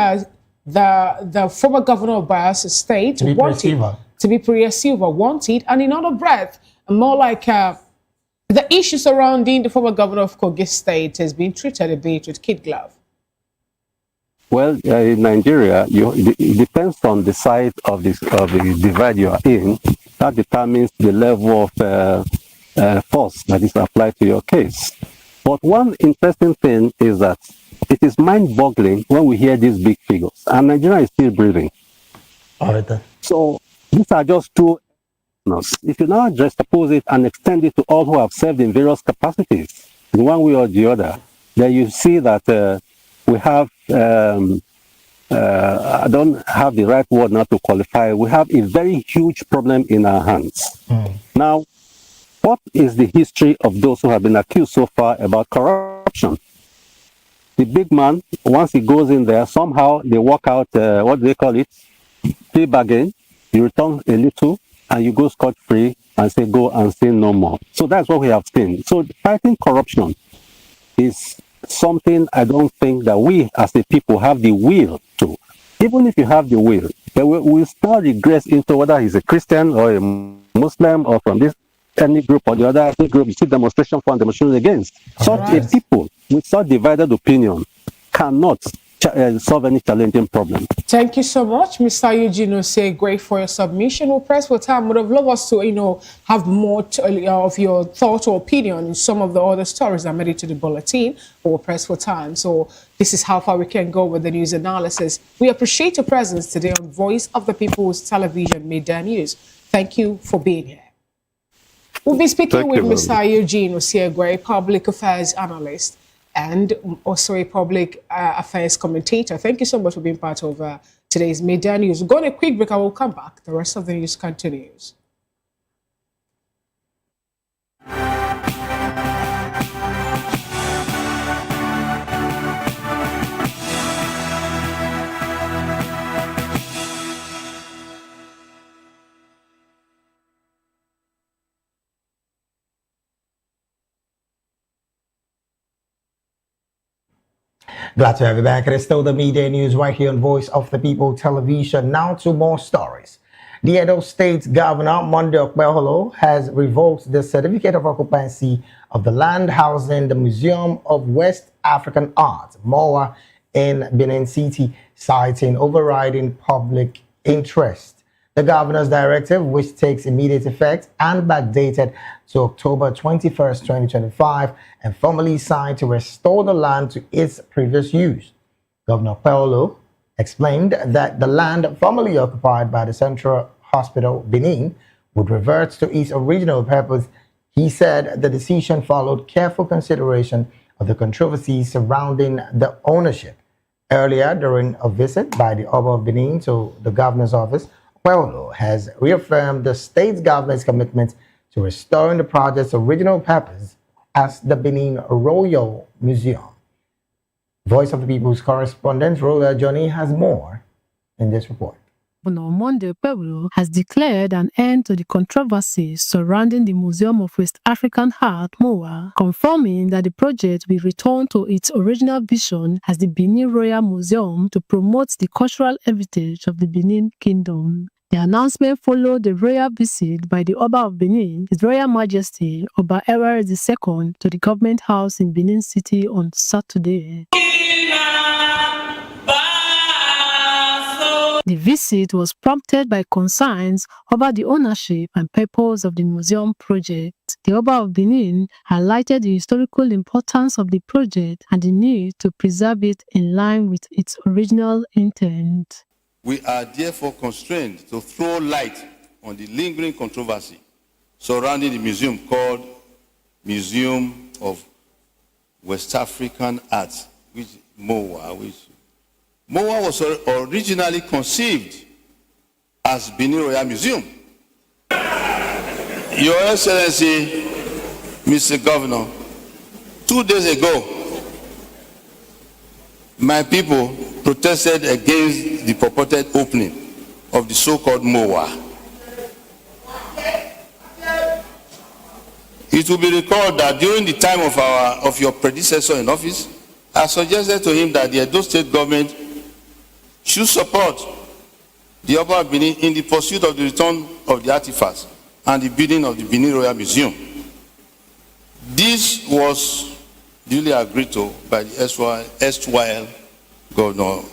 the former governor of Bayelsa State Timipre Sylva wanted, and in other breath, more like the issue surrounding the former governor of Kogi State has been treated a bit with kid glove. Well, in Nigeria, it depends on the side of the divide you are in. That determines the level of force that is applied to your case. But one interesting thing is that it is mind-boggling when we hear these big figures, and Nigeria is still breathing. All right, then. So these are just two. If you now just suppose it and extend it to all who have served in various capacities, in one way or the other, then you see that we have, I don't have the right word now to qualify, we have a very huge problem in our hands. Now, what is the history of those who have been accused so far about corruption? The big man, once he goes in there, somehow they work out, what do they call it? Plea bargain. You return a little and you go scot-free and say, go and sin no more. So that's what we have seen. So fighting corruption is something I don't think that we as a people have the will to. Even if you have the will, then we'll still regress into whether he's a Christian or a Muslim or from this ethnic group or the other ethnic group. You see demonstration for and demonstration against. Such a people with such divided opinion cannot solve any challenging problem. Thank you so much, Mr. Eugene Osegwe, for your submission. We'll press for time. Would have loved us to, have more of your thought or opinion in some of the other stories that made it to the bulletin. But we'll press for time. So this is how far we can go with the news analysis. We appreciate your presence today on Voice of the People's Television Midday News. Thank you for being here. We'll be speaking with Mr. Eugene Osegwe, public affairs analyst, and also a public affairs commentator. Thank you so much for being part of today's Midday News. We'll go on a quick break and we'll come back. The rest of the news continues. Glad to have you back. It is still the Midday News right here on Voice of the People Television. Now to more stories. The Edo State Governor, Monday Okpeholo, has revoked the certificate of occupancy of the land housing the Museum of West African Art, MOA, in Benin City, citing overriding public interest. The governor's directive, which takes immediate effect and backdated to October 21st, 2025, and formally signed to restore the land to its previous use. Governor Paolo explained that the land formerly occupied by the Central Hospital, Benin, would revert to its original purpose. He said the decision followed careful consideration of the controversies surrounding the ownership. Earlier, during a visit by the Oba of Benin to the governor's office, Paolo has reaffirmed the state government's commitment to restoring the project's original purpose as the Benin Royal Museum. Voice of the People's correspondent Rhoda Johnny has more in this report. On Monday, Pueblo has declared an end to the controversies surrounding the Museum of West African Art, MOA, confirming that the project will return to its original vision as the Benin Royal Museum to promote the cultural heritage of the Benin Kingdom. The announcement followed the royal visit by the Oba of Benin, His Royal Majesty Oba Erware II, to the government house in Benin City on Saturday. The visit was prompted by concerns over the ownership and purpose of the museum project. The Oba of Benin highlighted the historical importance of the project and the need to preserve it in line with its original intent. We are therefore constrained to throw light on the lingering controversy surrounding the museum called Museum of West African Art, which MOWA, MOWA was originally conceived as Benin Royal Museum. Your Excellency, Mr. Governor, 2 days ago, my people protested against the purported opening of the so-called MOWA. It will be recalled that during the time of your predecessor in office, I suggested to him that the Edo State government should support the Oba Benin in the pursuit of the return of the artifacts and the building of the Benin Royal Museum. This was duly agreed to by the erstwhile Governor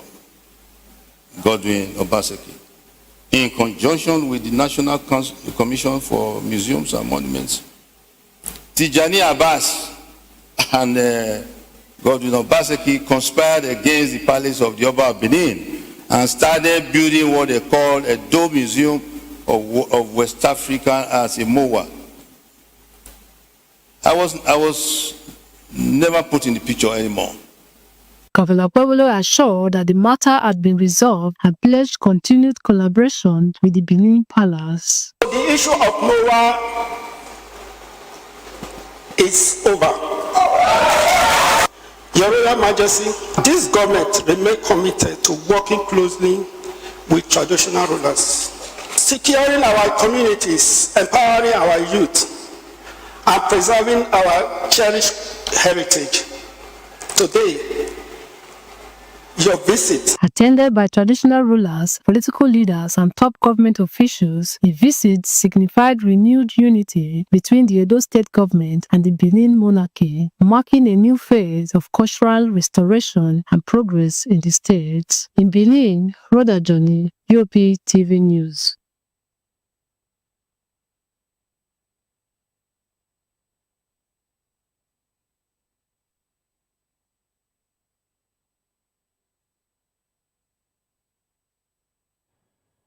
Godwin Obaseki, in conjunction with the National Commission for Museums and Monuments. Tijani Abbas and Godwin Obaseki conspired against the palace of the Oba of Benin and started building what they called a Dome Museum of West Africa as a MOWA. I was never put in the picture anymore. Governor Pueblo assured that the matter had been resolved and pledged continued collaboration with the Benin Palace. The issue of MOWA is over. Your Royal Majesty, this government remains committed to working closely with traditional rulers, securing our communities, empowering our youth, and preserving our cherished heritage. Today, your visit, attended by traditional rulers, political leaders, and top government officials, the visit signified renewed unity between the Edo State government and the Benin monarchy, marking a new phase of cultural restoration and progress in the state. In Benin, Rhoda Johnny, VOP TV News.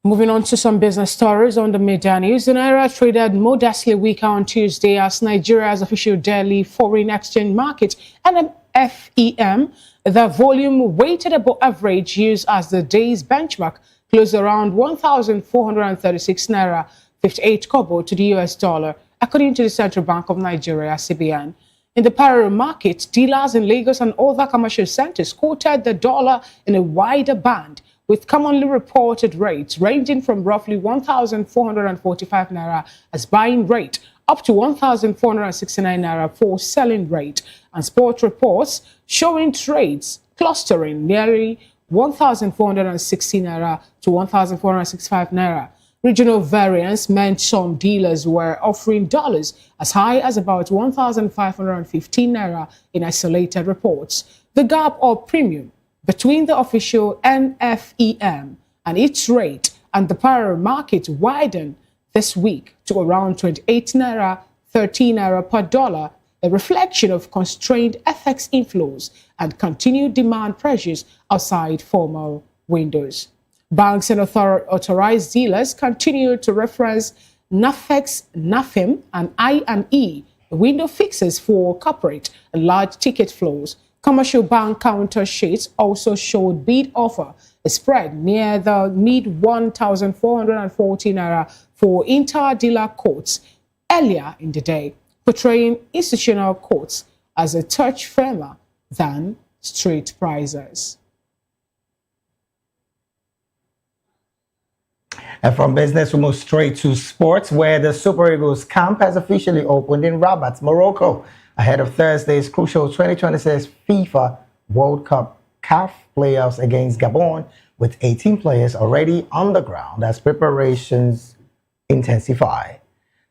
Moving on to some business stories on the media news. The Naira traded modestly weaker on Tuesday as Nigeria's official daily foreign exchange market, NFEM, the volume weighted above average used as the day's benchmark, closed around 1,436 Naira 58 kobo to the US dollar, according to the Central Bank of Nigeria, CBN. In the parallel market, dealers in Lagos and other commercial centers quoted the dollar in a wider band, with commonly reported rates ranging from roughly 1,445 Naira as buying rate up to 1,469 Naira for selling rate, and spot reports showing trades clustering nearly 1,460 Naira to 1,465 Naira. Regional variance meant some dealers were offering dollars as high as about 1,515 Naira in isolated reports. The gap or premium between the official NFEM and its rate and the parallel market widened this week to around 28 Naira, 13 Naira per dollar, a reflection of constrained FX inflows and continued demand pressures outside formal windows. Banks and authorized dealers continue to reference NAFEX, NAFEM, and I&E, window fixes for corporate and large ticket flows. Commercial bank counter sheets also showed bid offer a spread near the mid 1,440 Naira for inter-dealer quotes earlier in the day, portraying institutional quotes as a touch firmer than street prices. And from business, we move straight to sports, where the Super Eagles camp has officially opened in Rabat, Morocco, ahead of Thursday's crucial 2026 FIFA World Cup CAF playoffs against Gabon, with 18 players already on the ground as preparations intensify.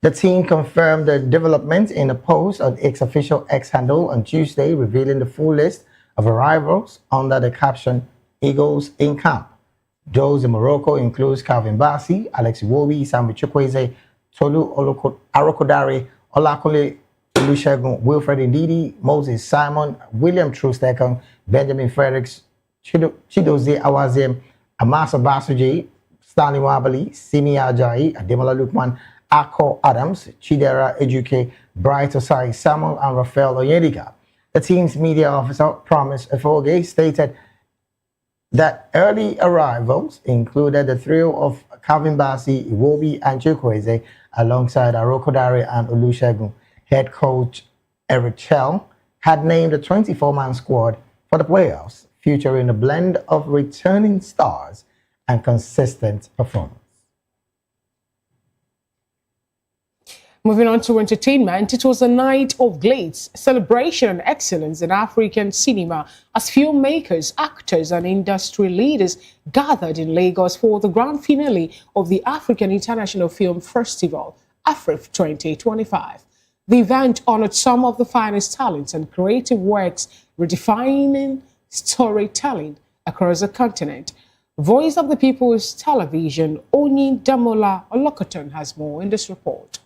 The team confirmed the development in a post on its official X handle on Tuesday, revealing the full list of arrivals under the caption Eagles in Camp. Those in Morocco includes Calvin Bassey, Alex Iwobi, Samuel Chukwueze, Tolu Arokodare, Olakunle Olusegun, Wilfred Ndidi, Moses Simon, William Trustekong, Benjamin Fredericks, Chidozie Awazim, Amasa Basuji, Stanley Wabali, Simi Ajayi, Ademola Lukman, Akko Adams, Chidera Ejuke, Bright Osai Samuel, and Rafael Oyedika. The team's media officer, Promise Efoge, stated that early arrivals included the trio of Calvin Bassi, Iwobi, and Chukwueze, alongside Arokodare and Olusegun. Head coach Eric Chell had named a 24-man squad for the playoffs, featuring a blend of returning stars and consistent performance. Moving on to entertainment, it was a night of glitz, celebration and excellence in African cinema as filmmakers, actors and industry leaders gathered in Lagos for the grand finale of the African International Film Festival, AFRIF 2025. The event honored some of the finest talents and creative works redefining storytelling across the continent. Voice of the People's Television, Oni Damola Olokoton has more in this report.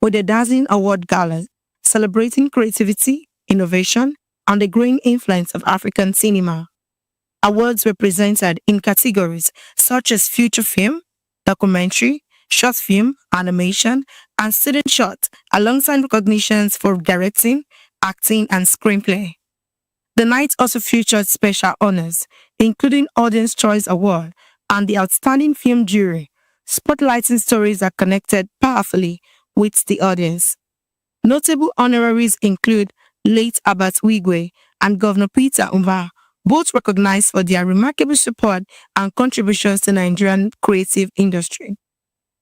With a dazzling award gala celebrating creativity, innovation, and the growing influence of African cinema. Awards were presented in categories such as feature film, documentary, short film, animation, and student short, alongside recognitions for directing, acting, and screenplay. The night also featured special honors, including Audience Choice Award and the Outstanding Film Jury, spotlighting stories that connected powerfully with the audience. Notable honoraries include late Abat Wigwe and Governor Peter Umba, both recognized for their remarkable support and contributions to Nigerian creative industry.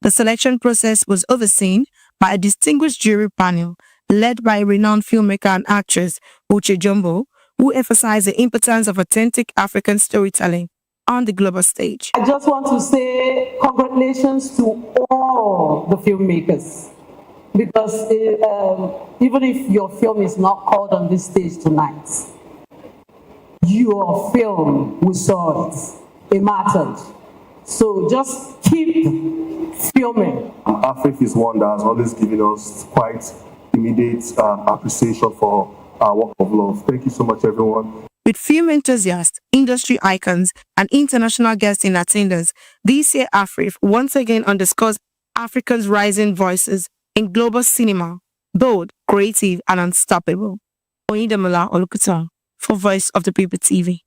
The selection process was overseen by a distinguished jury panel led by renowned filmmaker and actress Uche Jumbo, who emphasized the importance of authentic African storytelling on the global stage. I just want to say congratulations to all the filmmakers, because even if your film is not called on this stage tonight, your film, we saw it, it mattered. So just keep filming. AFRIF is one that has always given us quite immediate appreciation for our work of love. Thank you so much, everyone. With film enthusiasts, industry icons, and international guests in attendance, this year AFRIF once again underscores Africa's rising voices in global cinema, bold, creative, and unstoppable. Oyedemola Olukuta for Voice of the People TV.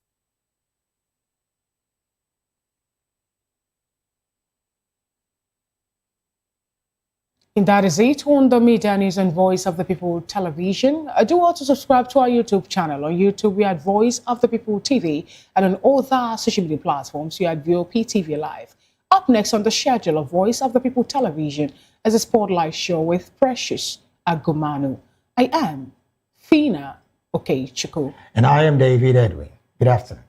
And that is it on the Media News and Voice of the People television. Do also subscribe to our YouTube channel. On YouTube, we are Voice of the People TV, and on all the social media platforms, we are VOP TV Live. Up next on the schedule of Voice of the People television is a spotlight show with Precious Agumanu. I am Fina Okechukwu. And I am David Edwin. Good afternoon.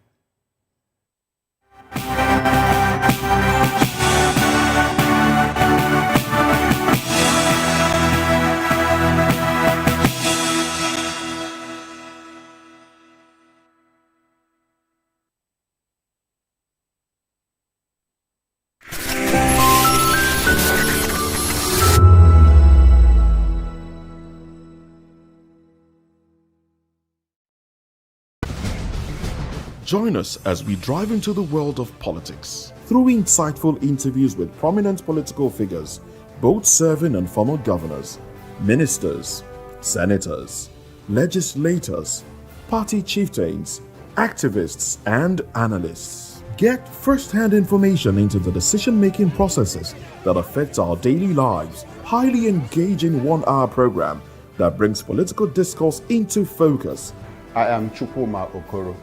Join us as we drive into the world of politics through insightful interviews with prominent political figures, both serving and former governors, ministers, senators, legislators, party chieftains, activists, and analysts. Get first-hand information into the decision-making processes that affect our daily lives. Highly engaging one-hour program that brings political discourse into focus. I am Chukwuma Okoro.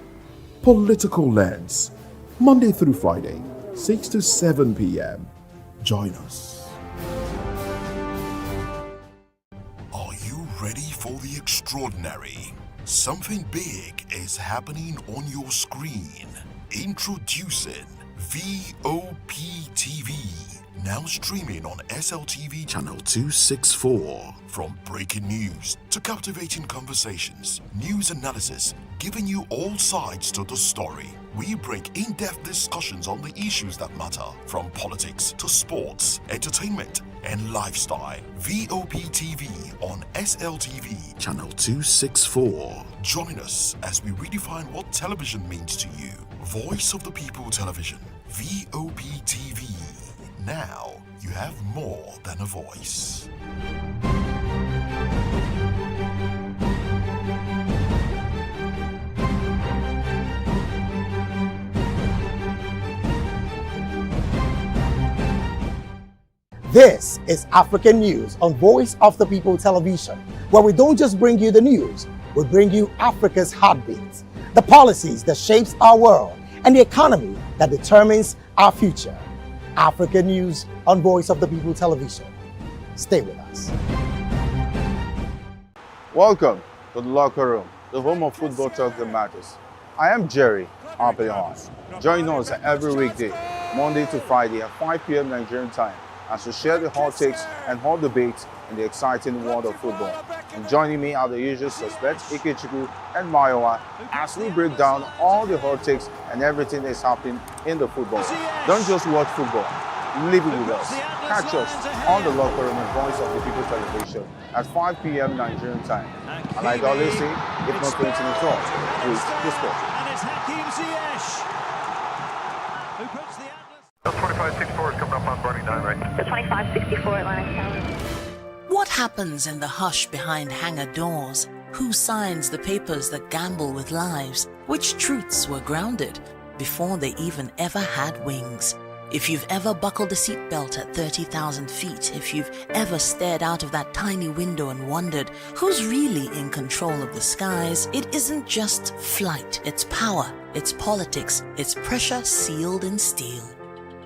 Political Lens, Monday through Friday, 6 to 7 p.m. Join us. Are you ready for the extraordinary? Something big is happening on your screen. Introducing VOP TV. Now streaming on SLTV channel 264. From breaking news to captivating conversations, news analysis, giving you all sides to the story. We break in-depth discussions on the issues that matter, from politics to sports, entertainment, and lifestyle. VOP TV on SLTV channel 264. Join us as we redefine what television means to you. Voice of the People Television, VOP TV. Now you have more than a voice. This is African News on Voice of the People Television, where we don't just bring you the news, we bring you Africa's heartbeat, the policies that shapes our world, and the economy that determines our future. African News on Voice of the People Television. Stay with us. Welcome to the locker room, the home of football talk that matters. I am Jerry Ampelhorn. Join us every weekday, Monday to Friday at 5 p.m. Nigerian time, as we share the hot takes and hot debates in the exciting world of football. And joining me are the usual suspects, Ikechukwu and Mayowa, as we break down all the hot takes and everything that's happening in the football. Don't just watch football, live it with us. Catch us on the locker room and Voice of the People Television at 5 p.m. Nigerian time. And like I always say, if not 20 minutes off, please the sport. And it's Hakim Ziyech, who puts the The 2564 is coming up on Burning 9, right? The 2564 Atlantic Tower. What happens in the hush behind hangar doors? Who signs the papers that gamble with lives? Which truths were grounded before they even ever had wings? If you've ever buckled a seatbelt at 30,000 feet, if you've ever stared out of that tiny window and wondered who's really in control of the skies, it isn't just flight, it's power, it's politics, it's pressure sealed in steel.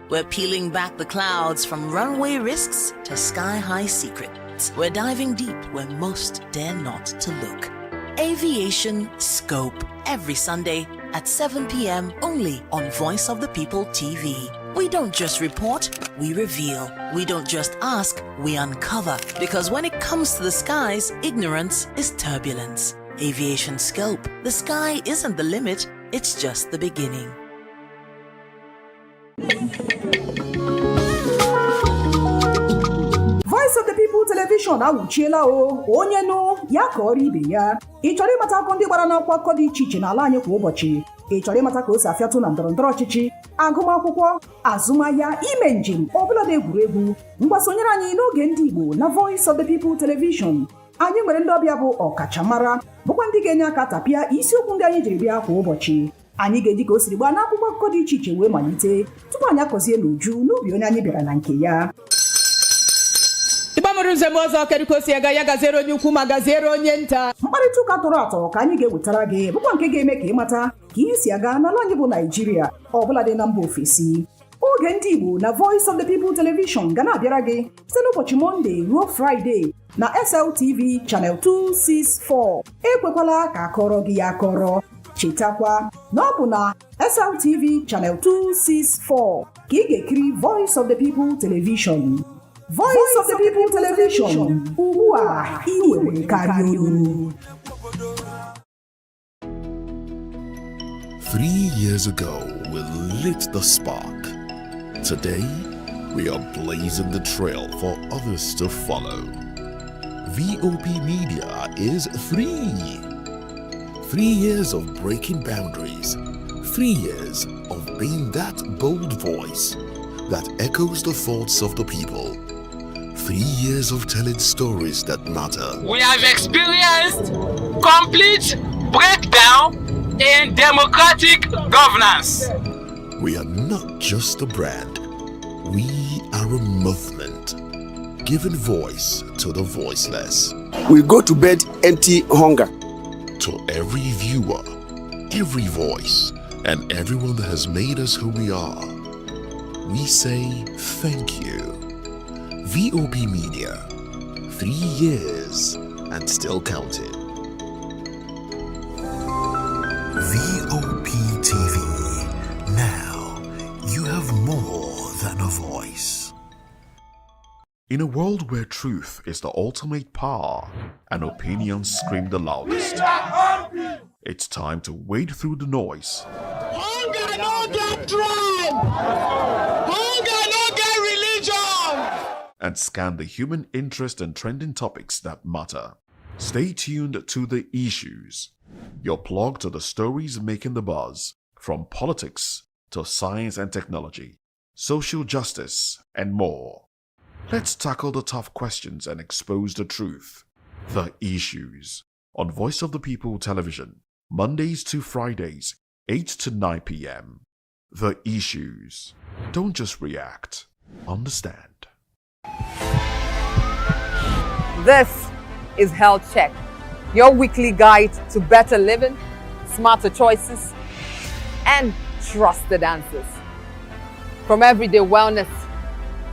We're peeling back the clouds from runway risks to sky-high secrets. We're diving deep where most dare not to look. Aviation Scope, every Sunday at 7 p.m. only on Voice of the People TV. We don't just report, we reveal. We don't just ask, we uncover. Because when it comes to the skies, ignorance is turbulence. Aviation Scope, the sky isn't the limit, it's just the beginning. Voice of the People Television awuchiela onye nụ ya ka ọrụ ibe ya. Ị chọrọ ịmata akụkọ ndị gbara n'akwụkwọ akụkọ dị iche iche n'ala anyị kwa ụbọchị. Ị chọrọ ịmata ka o si afịatụ na ndọrọndọrọ ọchịchị, agụmakwụkwọ, azụmahịa, ime njem, ọbụladị egwuregwu. Mgbasonyere anyị n'oge ndị Igbo na Voice of the People Television. Anyị nwere ndị ọbịa bụ ọkachamara, bụkwa ndị ga-enye aka tapịa isiokwu ndị anyị jiri bịa kwa ụbọchị. Anyị ga-eji ka o siri gbaa n'akwụkwọ akụkọ dị iche iche wee malite tupu anyị akọzie n'uju n'ubi onye anyị bịara na nke ya. Ịgbamụrụ nzem ọzọ kerikosi ya gaziere onye ukwu ma gaziere onye nta. Mkparịta ụka tọrọ atọ ka anyị ga-ewetara gị bụkwa nke ga-eme ka ịmata ka ihe si aga n'ala anyị bụ Naịjirịa, ọbụladị na mba ofesi. Oge ndị Igbo na Voice of the People Television ga na-abịara gị site n'ụbọchị Mọnde ruo Fraịde na SLTV Channel 264. Ekwekwala ka akọrọ gị ya akọrọ. Chetakwa na ọ bụ na SLTV Channel 264 ka ị ga-ekiri Voice of the People Television. Voice of the People Television, ugbu a ị nwere karịa olu. 3 years ago, we lit the spark. Today, we are blazing the trail for others to follow. VOP Media is free. 3 years of breaking boundaries. 3 years of being that bold voice that echoes the thoughts of the people. 3 years of telling stories that matter. We have experienced complete breakdown in democratic governance. We are not just a brand. We are a movement, giving voice to the voiceless. We go to bed empty hunger. To every viewer, every voice, and everyone that has made us who we are, we say thank you. VOP Media, 3 years and still counting. VOP TV, now you have more than a voice. In a world where truth is the ultimate power and opinions scream the loudest, it's time to wade through the noise. Hunger no get tribe! Hunger no get religion! And scan the human interest and trending topics that matter. Stay tuned to The Issues, your plug to the stories making the buzz. from politics to science and technology, social justice, and more. Let's tackle the tough questions and expose the truth. The Issues on Voice of the People Television, Mondays to Fridays, 8 to 9 p.m. The Issues. Don't just react. Understand. This is Health Check, your weekly guide to better living, smarter choices, and trusted answers. From everyday wellness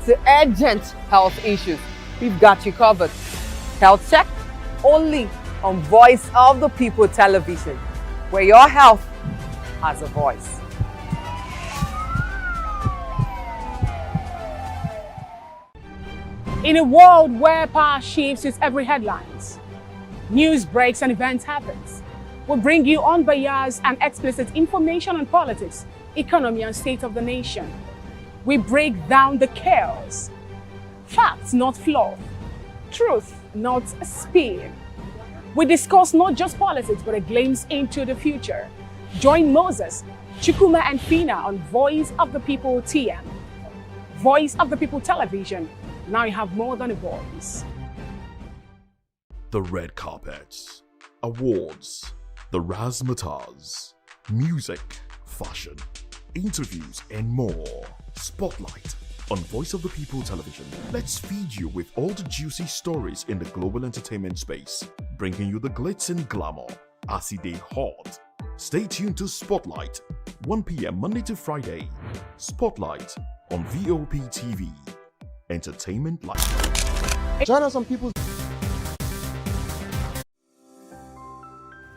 to urgent health issues, we've got you covered. Health Check, only on Voice of the People Television, where your health has a voice. In a world where power shifts its every headlines, news breaks and events happens, we bring you unbiased and explicit information on politics, economy, and state of the nation. We break down the chaos. Facts, not fluff. Truth, not spin. We discuss not just politics, but a glimpse into the future. Join Moses, Chukuma, and Fina on Voice of the People TM. Voice of the People Television. Now you have more than a voice. The red carpets, awards, the razzmatazz, music, fashion, interviews, and more. Spotlight on Voice of the People Television. Let's feed you with all the juicy stories in the global entertainment space, bringing you the glitz and glamour as it is hot. Stay tuned to Spotlight, 1 p.m. Monday to Friday. Spotlight on VOP TV. Entertainment Life. Join us on People's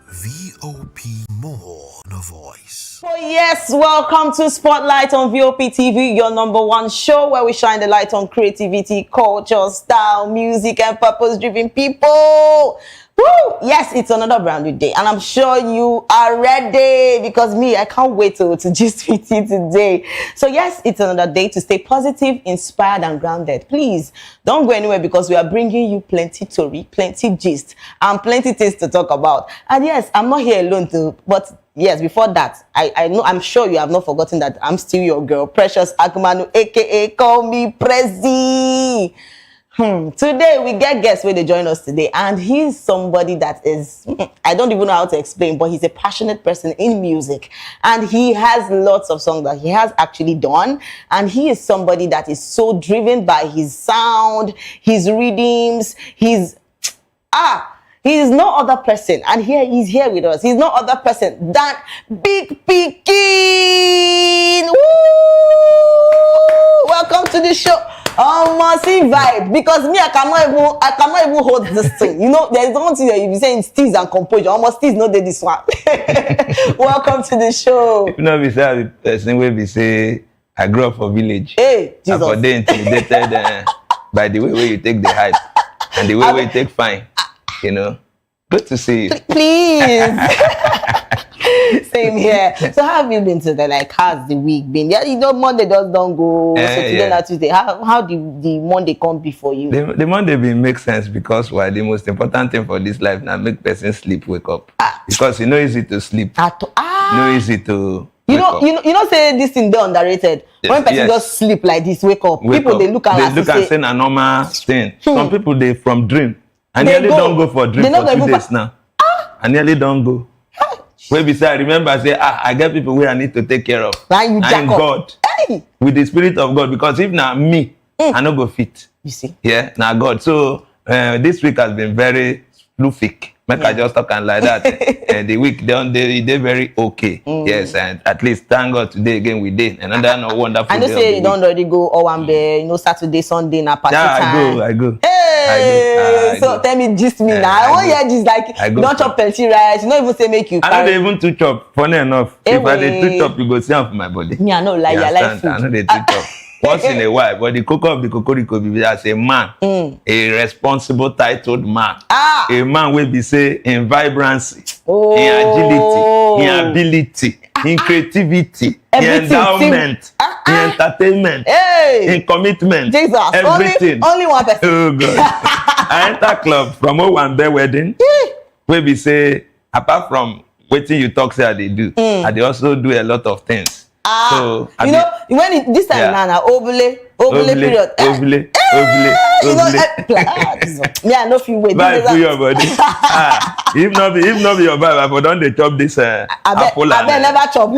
VOP More The Voice. Oh yes, welcome to Spotlight on VOP TV, your #1 show where we shine the light on creativity, culture, style, music, and purpose-driven people. Woo! Yes, it's another brand new day, and I'm sure you are ready because I can't wait to gist with you today. So yes, it's another day to stay positive, inspired, and grounded. Please don't go anywhere because we are bringing you plenty story, plenty gist, and plenty things to talk about. And yes, I'm not here alone too, but yes, before that, I'm sure you have not forgotten that I'm still your girl, Precious Akmanu, aka Call Me Prezi. Today we get guests where they join us today, and he's somebody that is, I don't even know how to explain, but he's a passionate person in music, and he has lots of songs that he has actually done, and he is somebody that is so driven by his sound, his rhythms, he's no other person, and he's here with us. He's no other person than Big Pikin. Woo! Welcome to the show. See vibe, because I cannot even hold this thing. You know, there's one thing that you be saying steez and composure. Almost steez not this one. Welcome to the show. If not be say the person will be say I grew up for village. Hey, Jesus. And for they intimidated by the way you take the hype and the way you take fine. You know, good to see you. Please. Same here. So how have you been today? Like, how's the week been? Yeah, you know, Monday just don't go. So today not Tuesday. How did the Monday come before you? The Monday been make sense because the most important thing for this life now make person sleep, wake up. Because it's not easy to sleep. No easy to. You know, say this thing they underrated. When person just sleep like this, wake up. People they look at and say a normal thing. Some people they from dream. And nearly don't go for dream for 2 days now. I nearly don't go. Where beside, remember, I say, I get people where I need to take care of. I'm God. Hey. With the Spirit of God. Because if not me, I no go fit. You see? Yeah, now God. So this week has been very fluffy. Make I just talk and like that. The week they very okay. Yes, and at least thank God today again we did another wonderful. I know say you don't already go Owambe, Saturday, Sunday, na party time. I go. Hey, so tell me just me now. I want you just like you don't chop plenty rice. You don't even say make you. I don't even to chop. Funny enough, if I did to chop, you go see for my body. Me I know like I like food. I know they to chop. Once in a while, but the cocoa of the cocorico be as a man, a responsible, titled man, a man will be say in vibrancy, in agility, in ability, in creativity, in endowment, in entertainment, in commitment, Jesus, everything. Only one person. Oh God! I enter club from Owambe wedding, where we say apart from waiting you talk say they do. And they also do a lot of things. So you know, when this time now, obule period. Ovule. Me, I know if you wait. Buy for your body. If not be your buy, but don't they chop this apple? I bet never chop.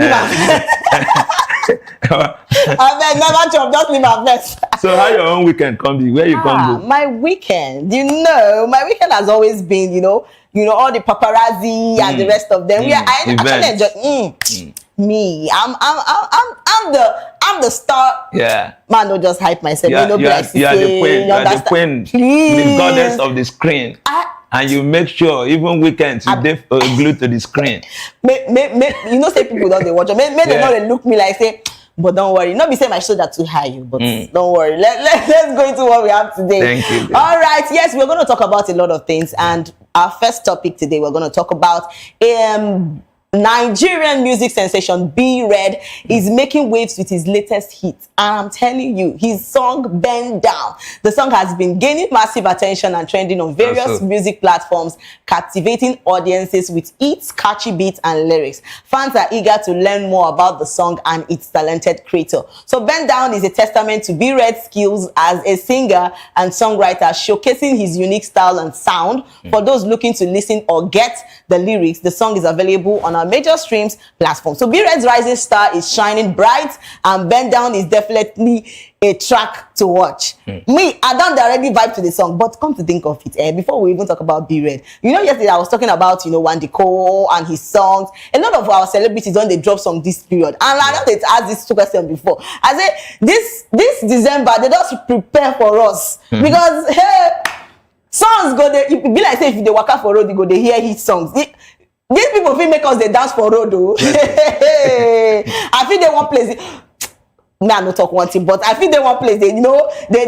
I bet never chop. Just leave my best. So how your own weekend come be? Where you come go? My weekend, my weekend has always been, all the paparazzi and the rest of them. I actually enjoy. Me, I'm the star. Yeah. Man, don't just hype myself. You are the queen. You are the queen. The goddess of the screen. And you make sure even weekends you glued to the screen. Say people don't they watch. They don't look me like say. But don't worry, not be saying my shoulder too high, but don't worry. Let's go into what we have today. Thank you. All right, yes, we're going to talk about a lot of things, and our first topic today, we're going to talk about Nigerian music sensation B Red is making waves with his latest hit. And I'm telling you, his song Bend Down. The song has been gaining massive attention and trending on various music platforms, captivating audiences with its catchy beats and lyrics. Fans are eager to learn more about the song and its talented creator. So Bend Down is a testament to B Red's skills as a singer and songwriter, showcasing his unique style and sound. For those looking to listen or get the lyrics, the song is available on our major streams platform. So B Red's rising star is shining bright, and Bend Down is definitely a track to watch. Me, I don't directly vibe to the song, but come to think of it, before we even talk about B Red, yesterday I was talking about Wandiko and his songs. A lot of our celebrities don't they drop song this period, and I know they asked this question before. I say this December they just prepare for us because songs go there. It be like say if they walk out for road, they go they hear hit songs. These people feel make us they dance for road though. I feel they want place. Me I no talk one thing, but I feel they want place. They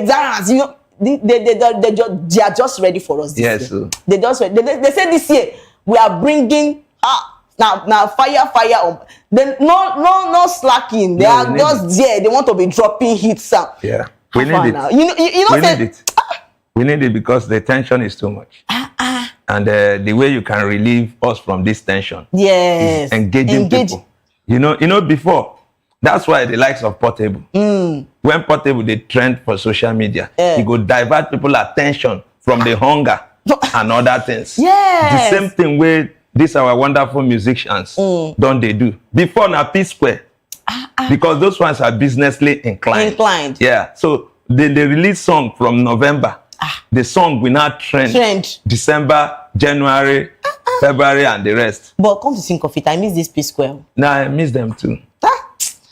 dance. They are just ready for us. Yes. They just they say this year we are bringing now fire on. Then no slacking. They are just there. They want to be dropping hits. Yeah, we need it. We need it because the tension is too much. And the way you can relieve us from this tension is engaging people. Before, that's why the likes of Portable. When Portable, they trend for social media, it go divert people's attention from the hunger and other things. Yes. The same thing with these our wonderful musicians, don't they do? Before na P Square, because those ones are businessly inclined. Yeah, so they release song from November. The song will not trend December, January, February, and the rest. But come to think of it, I miss this P Square. Nah, I miss them too.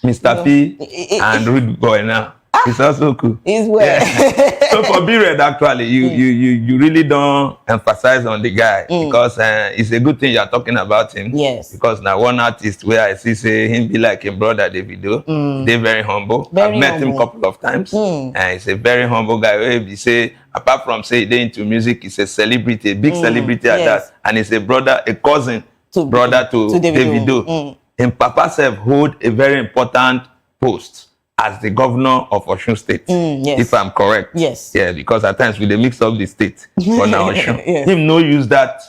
Mr. P and Rude Boy now. It's also cool. It's well. Yeah. So for B Red, actually, you really don't emphasize on the guy because it's a good thing you're talking about him. Yes. Because now one artist where I see say him be like a brother Davido. They're very humble. I've met him a couple of times. And he's a very humble guy. He say apart from say they into music, he's a celebrity, a big celebrity at that, and he's a brother, a cousin brother to Davido. And Papa Self hold a very important post as the governor of Osun State, if I'm correct. Yes. Yeah, because at times we they mix up the state for now Osun. Him no use that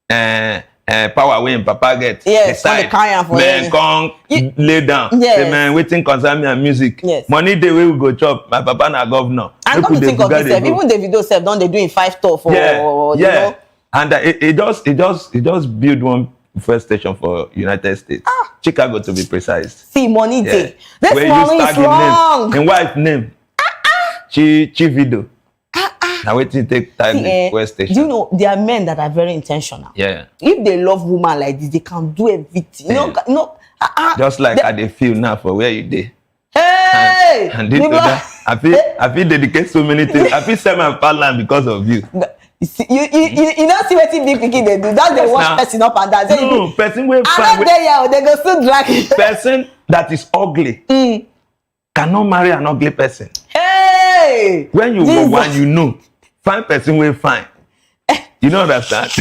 power when Papa get decide. Man, come lay down. Say, man, waiting concern me and music. Money the way we go chop. My Papa na governor. And come to think of yourself, even Davido self, don't they do in 5 tour for you know? And it just build one first station for United States. Chicago to be precise. See, money day. This money is wrong. And wife name. Chivido. Now wait till take time first station. Do you know there are men that are very intentional? Yeah. If they love woman like this, they can do everything. Just like how they feel now for where you dey. Hey! And this that, I feel dedicate so many things. I feel sell my land because of you. You don't see what big pikin they do. That's the worst person up and down. No, person will find. They go still drag it. Person that is ugly cannot marry an ugly person. Hey! When you go one, you know. Fine person will find. You know that.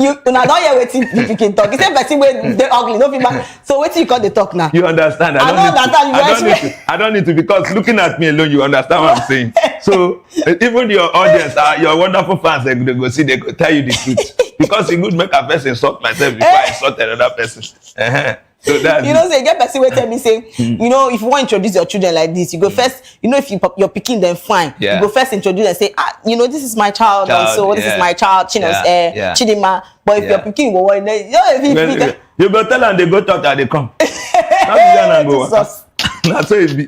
You don't hear what you can talk. You say person when they ugly, no people. So what you call the talk now? You understand? I don't need to because looking at me alone, you understand what I'm saying. So even your audience, your wonderful fans, they go see, they go tell you the truth. because it would make a person insult myself before I insult another person. So that you know, say get person wait tell me say, you know, if you want to introduce your children like this, you go first, you know, if you're picking them fine, you go first introduce and say, you know, this is my child also, this is my child, Chidima. But if you're picking, you go tell them they go talk that they come. That's how it be.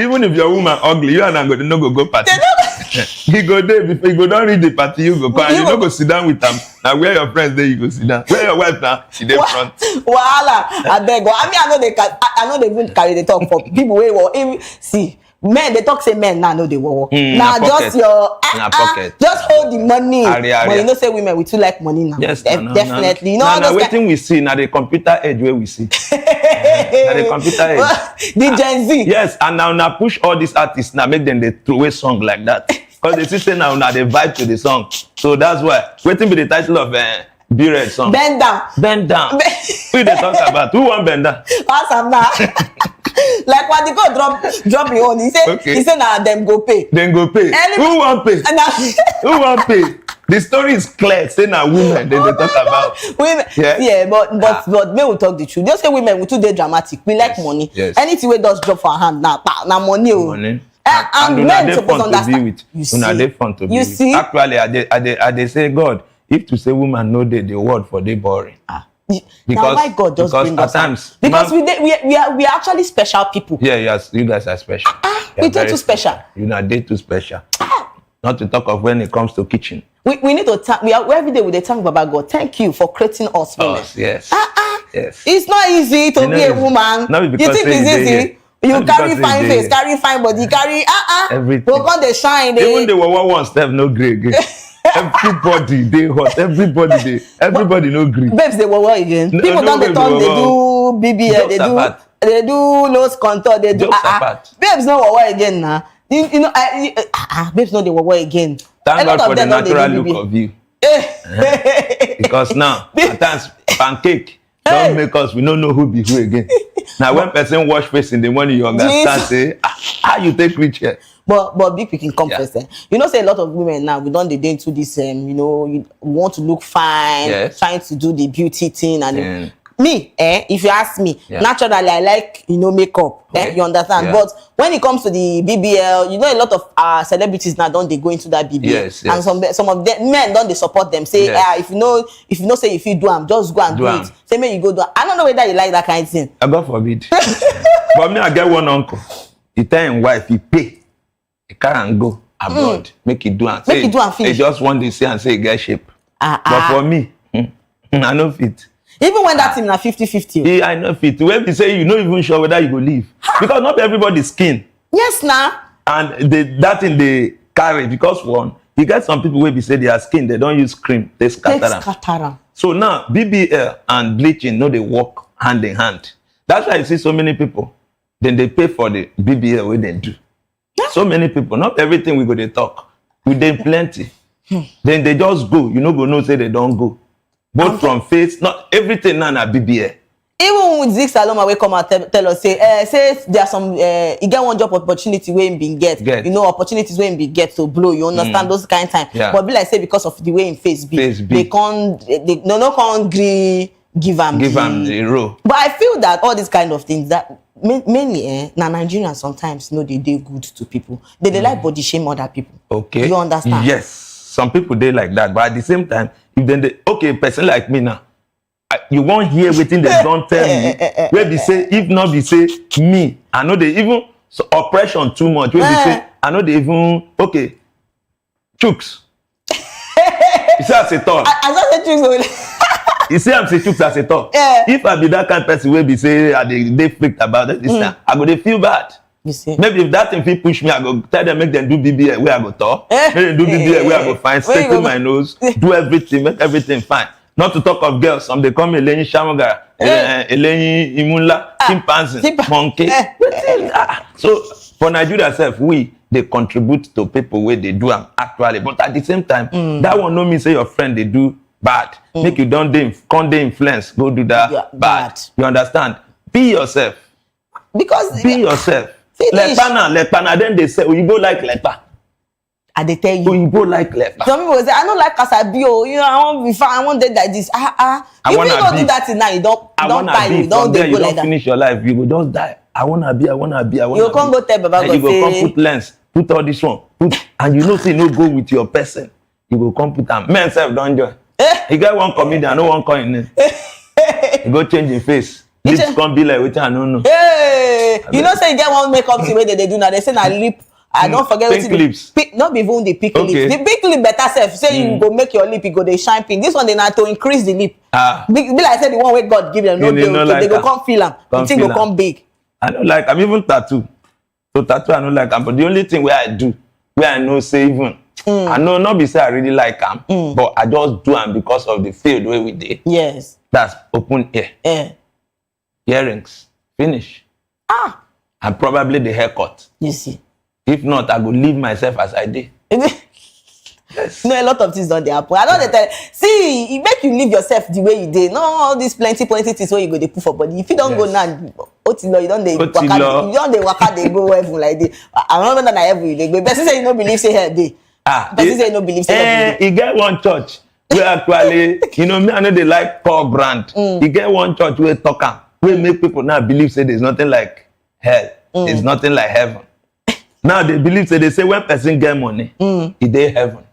Even if your woman ugly, you and I go no go party. He go there before you go down read the party, you go come. You no go sit down with them. Now where your friends there, you go sit down. Where your wife now? She there front. Wahala, I beg. I know they even carry the talk for people where see. Men, they talk say men now know they war. Now just your just hold the money. But you know say women we too like money now. Yes, definitely. No, now waiting we see now the computer age where we see. Now the computer age. The Gen Z. Yes, and now push all these artists now make them they throw away song like that. Because they say now they vibe to the song. So that's why waiting be the title of B-Red song. Bend down. Bend down. Who they talk about? Who want bend down? Pass am now. Like when they go drop your own, he say now them go pay. Then go pay. Who want pay? Who want pay? The story is clear. Say now women they talk about. Women, yeah, but men will talk the truth. Just say women we too dey dramatic. We like money. Yes. Anything we just drop for our hand now money. Money. And men supposed understand. You see? Actually, I they say God. If to say woman know the word for they boring. Now why God just bring us times because we are actually special people. Yeah, yes, you guys are special. We dey too special. You know, they too special. Not to talk of when it comes to kitchen. We need to thank. We are every day with the thank Baba God. Thank you for creating us women. Yes. Yes. It's not easy to be a woman. You think it's easy? You carry fine face, carry fine body, carry everything. But God they shine. Even the one step no great. Everybody they hot. Everybody no green. Babes they were again. People don't they talk. They do BBL. They do nose contour. They do babes no wawa again now. You know babes no they wawa again. Thank God for the natural look of you. Because now at times pancake don't make us we don't know who be who again. Now when person wash face in the morning you understand say how you take reach here. But big picking come first. You know, say a lot of women now we don't dey into this. You know, you want to look fine, trying to do the beauty thing, and me, if you ask me, naturally I like makeup. You understand? But when it comes to the BBL, you know, a lot of celebrities now don't they go into that BBL, and some of them men don't they support them. Say, if you know, say if you do them, just go and do it. Say, me you go do. I don't know whether you like that kind of thing. God forbid. But me, I get one uncle. He tell him wife he pay. He can't go abroad. Make it do and make it do and finish. He just want to say and say get shape. But for me, I know fit. Even when that team na 50-50. I know fit. When we say you not even sure whether you go leave. Because not everybody's skin. Yes, nah. And that thing they carry because one, you get some people where we say their skin, they don't use cream, they scatter. So now BBL and bleaching, no, they work hand in hand. That's why you see so many people. Then they pay for the BBL where they do. So many people, not everything we go they talk. We dey plenty. Then they just go. You know, go no say they don't go. Both from face, not everything now na BBL. Even with Zik Saloma, we come and tell us say there are some you get one job opportunity where him been get. You know, opportunities where him been get to blow. You understand those kind of time. But be like say because of the way in face be, they can't agree give them the role. But I feel that all these kind of things that mainly now Nigerians sometimes they good to people. They like body shame other people. Okay. You understand? Yes. Some people they like that, but at the same time, if then they person like me now, you won't hear waiting they don't tell me. Where they say, if not they say me, I know they even oppression too much. Where they say, I know they even chooks. You say as a talk. I just say chooks. You say I'm say chooks as a talk. If I be that kind of person where be say they freaked about it, I go they feel bad. You see? Maybe if that thing fit push me, I go tell them make them do BBL where I go talk. Make them do BBL where I go fine, stick with my nose, do everything, make everything fine. Not to talk of girls, some they call me Eleni Shamoga, Eleni Imula, chimpanzee, monkey. So for Nigeria self, they contribute to people where they do them actually. But at the same time, that one no mean say your friend they do bad. Make you don't influence, go do that bad. You understand? Be yourself. Because be yourself. Lepana, then they say, you go like lepa. I they tell you. So you go like left. Some people say, I don't like Casabio. You know, I want dead like this. If you don't do that now, you don't die. You don't go like that. Finish your life. You will just die. I wanna be. You can't go tell Baba God. You go come put lens, put all this one, and you know say no go with your person. You go come put them. Men self don't join. You get one comedian, no one coin in. You go change your face. Lips can't be like which I don't know. Hey, you know say you get one makeup the way they do now. They say na lip. I don't forget pink lips. Not even the pink lips. The pink lip better self. Say you go make your lip, you go they shine pink. This one they not to increase the lip. Be like say the one where God give them. No, they go come feel them. The thing go come big. I don't like. I'm even tattoo. So tattoo I don't like. But the only thing where I do, where I know say even. I know not be say I really like them, but I just do them because of the field where we did. Yes. That's open ear. Earrings. Finish. And probably the haircut. You see. If not, I go leave myself as I did. Yes. No, a lot of things don't happen. I don't tell. See, it make you live yourself the way you did. No, all these plenty things where you go they put for body. If you don't go now, you don't they waka they go heaven like this. I don't know that heaven they go. Person say you don't believe say hell day. Person say you don't believe say hell day. You get one church where actually, you know me, I know they like poor brand. You get one church where talk where make people now believe say there's nothing like hell. There's nothing like heaven. Now they believe say they say when person get money, he dey heaven.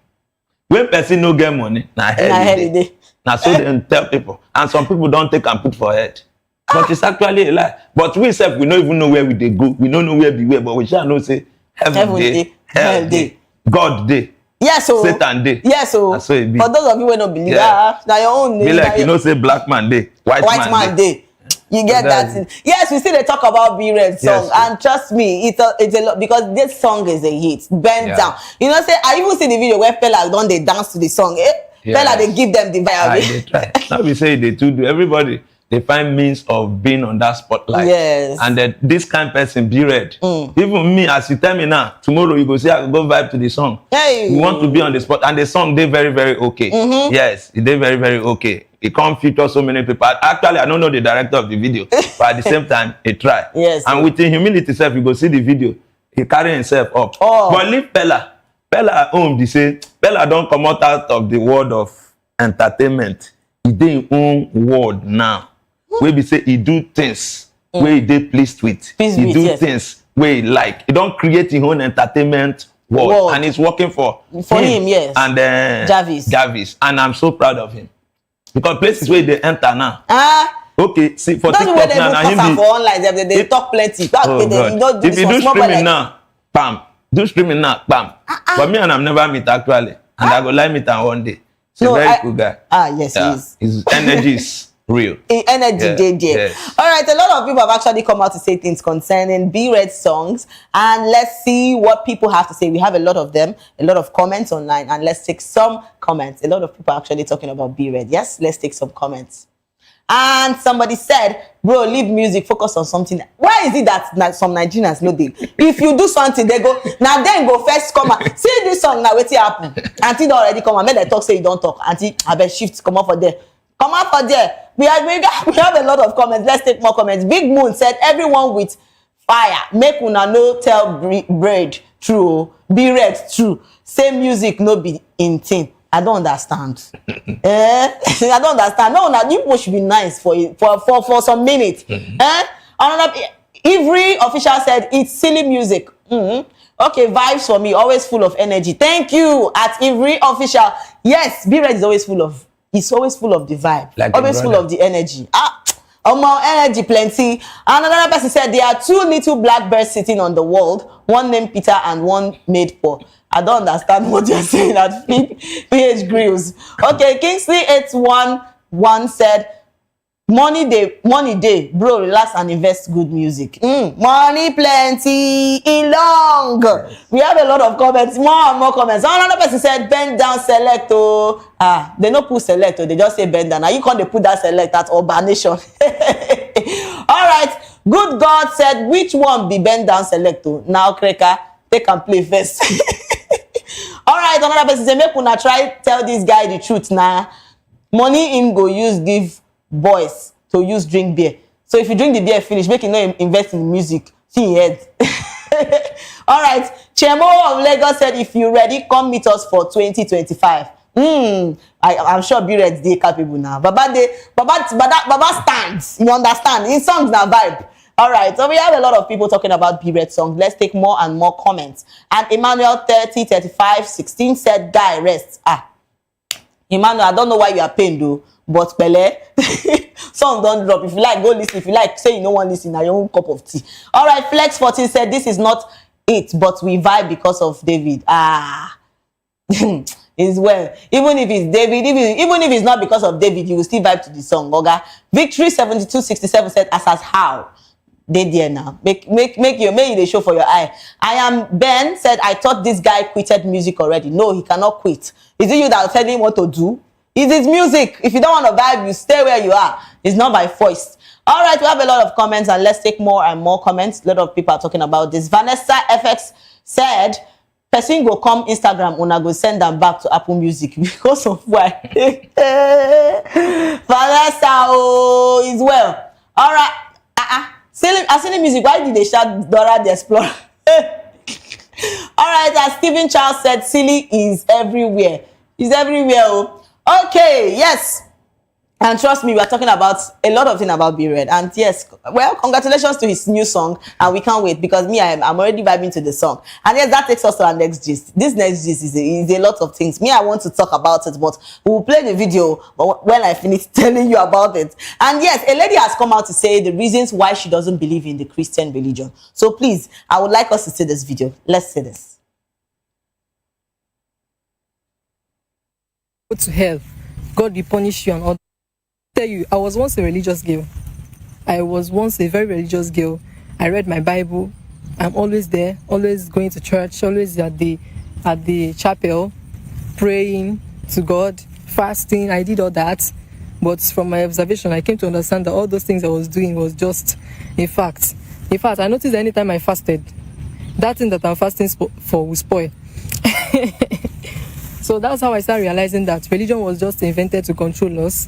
When person no get money, na hell he dey. Now so they tell people, and some people don't take and put for head. But it's actually a lie. But we self, we don't even know where we dey go. We don't know where be where, but we shall know say heaven dey, hell dey, God dey. Yes, so Satan dey. Yes, so for those of you who don't believe that, now your own. Be like you know say black man dey, white man dey. You get that? Yes, we see they talk about B-Red song, and trust me, it's a lot because this song is a hit. Bend down. You know, say I even see the video where Pella don't they dance to the song. Pella they give them the vibe. They try. Now we say they too do. Everybody they find means of being on that spotlight. Yes. And that this kind of person B-Red. Even me, as you tell me now, tomorrow you go say I go vibe to the song. Hey. You want to be on the spot, and the song they very very okay. Yes, they very very okay. It can't feature so many people. Actually, I don't know the director of the video, but at the same time, he try. Yes. And with the humility self, you go see the video. He carry himself up. But leave Pella. Pella at home, they say, Pella don't come out of the world of entertainment. He dey in own world now. Where we say he do things where he dey pleased with. He do things where he like. He don't create his own entertainment world. And it's working for him, yes. And Jarvis. And I'm so proud of him. Because places where they enter now. Okay, see for TikTok now, for online, they talk plenty. If you do streaming now, bam. Do streaming now, bam. But me and I'm never meet actually, and I go like meet him one day. He's a very cool guy. Yes, he is. His energy is real. Energy, yes. All right, a lot of people have actually come out to say things concerning B-Red songs, and let's see what people have to say. We have a lot of them, a lot of comments online, and let's take some comments. A lot of people are actually talking about B-Red. Yes, let's take some comments. And somebody said, bro, leave music, focus on something. Why is it that some Nigerians know they? If you do something, they go, now then go first come and see this song now, what's happen? Auntie already come and make the talk say you don't talk. Auntie, I bet shift, come out for there. Come out for there. We have a lot of comments. Let's take more comments. Big Moon said, everyone with fire. Make una no tell bread true. Be red true. Same music no be in thing. I don't understand. I don't understand. No, you people should be nice for some minutes. Another Ivry official said it's silly music. Okay, vibes for me, always full of energy. Thank you at Ivry official. Yes, B-Red is always full of. It's always full of the vibe. Like always full of the energy. Energy plenty. Another person said there are two little black birds sitting on the wall. One named Peter and one made Paul. I don't understand what you're saying at PH Grills. Okay, Kingsley 811 said, money day, bro, relax and invest good music. Money plenty, in long. We have a lot of comments, more and more comments. Another person said, bend down, select. They don't put select, they just say bend down. Now you can't put that select at Urbanation. All right, good God said, which one be bend down, select? Now, Kreka, take and play first. All right, another person say, make una try tell this guy the truth now. Money him go use give boys to use drink beer. So if you drink the beer finish, make him not invest in music. See head. All right, Chemo of Lagos said, if you're ready, come meet us for 2025. I'm sure B-Red they capable now. Baba stands. You understand? In songs now vibe. All right. So we have a lot of people talking about B-Red songs. Let's take more and more comments. And Emmanuel 303516 said, guy, rest. Emmanuel, I don't know why you are pained though, but Pele, song don't drop. If you like, go listen. If you like, say you don't want to listen, now your own cup of tea. All right. Flex 14 said, this is not it, but we vibe because of David. Is well, even if it's David, even if it's not because of David, you will still vibe to the song. Oga Victory 7267 said, as how they there now. Make you the show for your eye. I am Ben said, I thought this guy quitted music already. No, he cannot quit. Is it you that will tell him what to do? It is music. If you don't want to vibe, you stay where you are. It's not by force. All right, we have a lot of comments, and let's take more and more comments. A lot of people are talking about this. Vanessa FX said, person go come Instagram, una go send them back to Apple Music because of why. Vanessa, is well. All right. Silly music, why did they shout Dora the Explorer? All right, as Stephen Charles said, Silly is everywhere. He's everywhere. Okay, yes. And trust me, we are talking about a lot of things about B-Red. And yes, well, congratulations to his new song. And we can't wait because I'm already vibing to the song. And yes, that takes us to our next gist. This next gist is a lot of things. I want to talk about it, but we'll play the video when I finish telling you about it. And yes, a lady has come out to say the reasons why she doesn't believe in the Christian religion. So please, I would like us to see this video. Let's see this. Go to hell. God will punish you and all. Tell you, I was once a religious girl. I was once a very religious girl. I read my Bible. I'm always there, always going to church, always at the chapel, praying to God, fasting. I did all that. But from my observation, I came to understand that all those things I was doing was just, in fact, I noticed that anytime I fasted, that thing that I'm fasting for will spoil. So that's how I started realizing that religion was just invented to control us.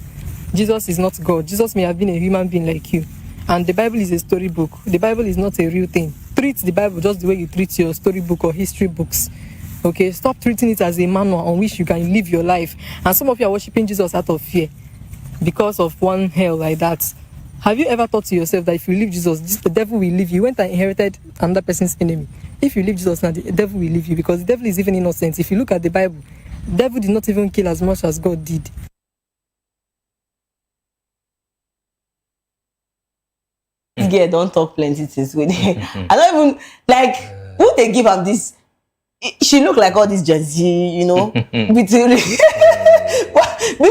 Jesus is not God. Jesus may have been a human being like you. And the Bible is a storybook. The Bible is not a real thing. Treat the Bible just the way you treat your storybook or history books. Okay? Stop treating it as a manual on which you can live your life. And some of you are worshiping Jesus out of fear because of one hell like that. Have you ever thought to yourself that if you leave Jesus, the devil will leave you? You went and inherited another person's enemy. If you leave Jesus now, the devil will leave you because the devil is even innocent. If you look at the Bible, the devil did not even kill as much as God did. This girl don't talk plenty things with I don't even like who they give am this. She look like all this Gen Z, you know. Big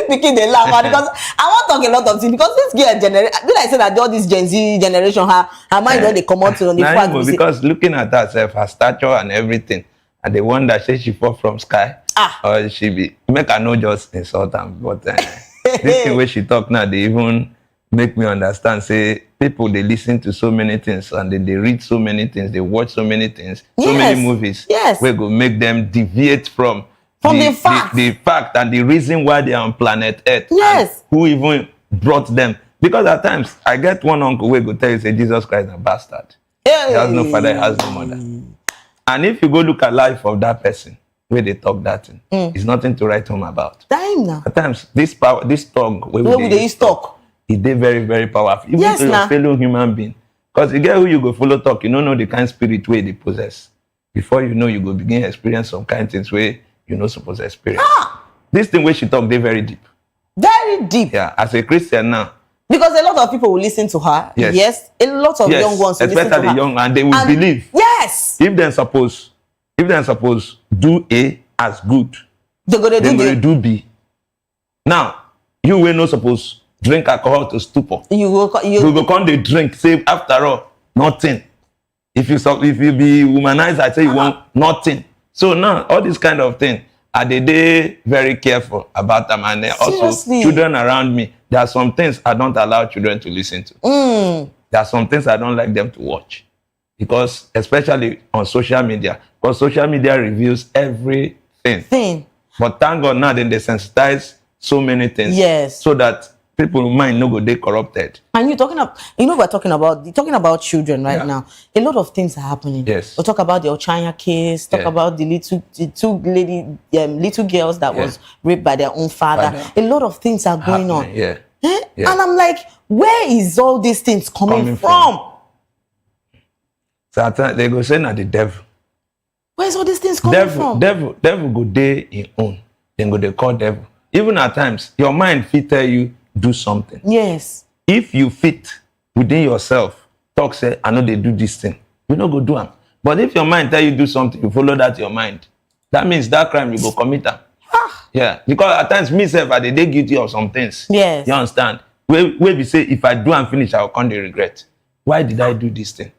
pikin they laugh because I want to talk a lot of things because this girl generation. Be like say that all this Gen Z generation her mind don't they come out on the fact because looking at herself, her stature and everything, and the one that says she fall from sky, or she be make her no just insult them, but this thing where she talk now, they even make me understand. Say people they listen to so many things and then they read so many things, they watch so many things, so many movies. Yes, we go make them deviate from the fact and the reason why they are on planet Earth. Yes, who even brought them? Because at times I get one uncle who go tell you say Jesus Christ is a bastard. He has no father, he has no mother. And if you go look at life of that person where they talk that thing, it's nothing to write home about. Time now. At times this talk where they talk. It is very, very powerful. Even to your fellow human being. Because you get who you go follow talk, you don't know the kind of spirit way they possess. Before you know, you go begin to experience some kind of things where you're not supposed to experience. This thing where she talk, they very deep. Very deep. Yeah, as a Christian now. Because a lot of people will listen to her. Yes. A lot of young ones will listen to her. Especially young, and they will believe. Yes. If they're supposed do A as good, they're gonna do B. Now, you will not suppose drink alcohol to stupor. You go come the drink. Say after all, nothing. If you be womanized, I say you want nothing. So now all this kind of thing, are they very careful about them? And also children around me. There are some things I don't allow children to listen to. There are some things I don't like them to watch, because especially on social media, because social media reveals everything. But thank God now then they sensitize so many things. Yes. So that people mind no go they corrupted. And we're talking about children right now. A lot of things are happening. Yes. We'll talk about the Ochanya case, talk about the little girls that was raped by their own father. A lot of things are going on. Yeah. And I'm like, where is all these things coming from? So at times they go say na the devil. Where's all these things coming from? Devil go day in own. Then go they call devil. Even at times, your mind fit tell you do something. Yes. If you fit within yourself, talk say, I know they do this thing. You no go do them. But if your mind tell you do something, you follow that your mind. That means that crime you go commit them. Yeah. Because at times, myself, I they guilty of some things. Yes. You understand? Where we say, if I do and finish, I will come to regret. Why did I do this thing?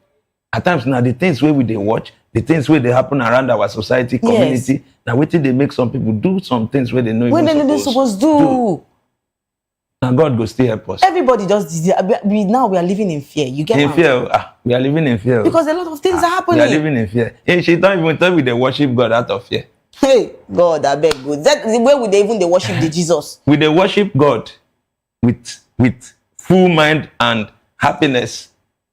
At times now, the things where we they watch, the things where they happen around our society, community, now wait till they make some people do some things where they know when they're supposed to do. Now God go stay help us. Everybody just we are living in fear. You get in fear. We are living in fear. Because a lot of things are happening. We are living in fear. And she don't even tell me they worship God out of fear. Hey, God, I beg good. That where would they even worship the Jesus? We they worship God with full mind and happiness.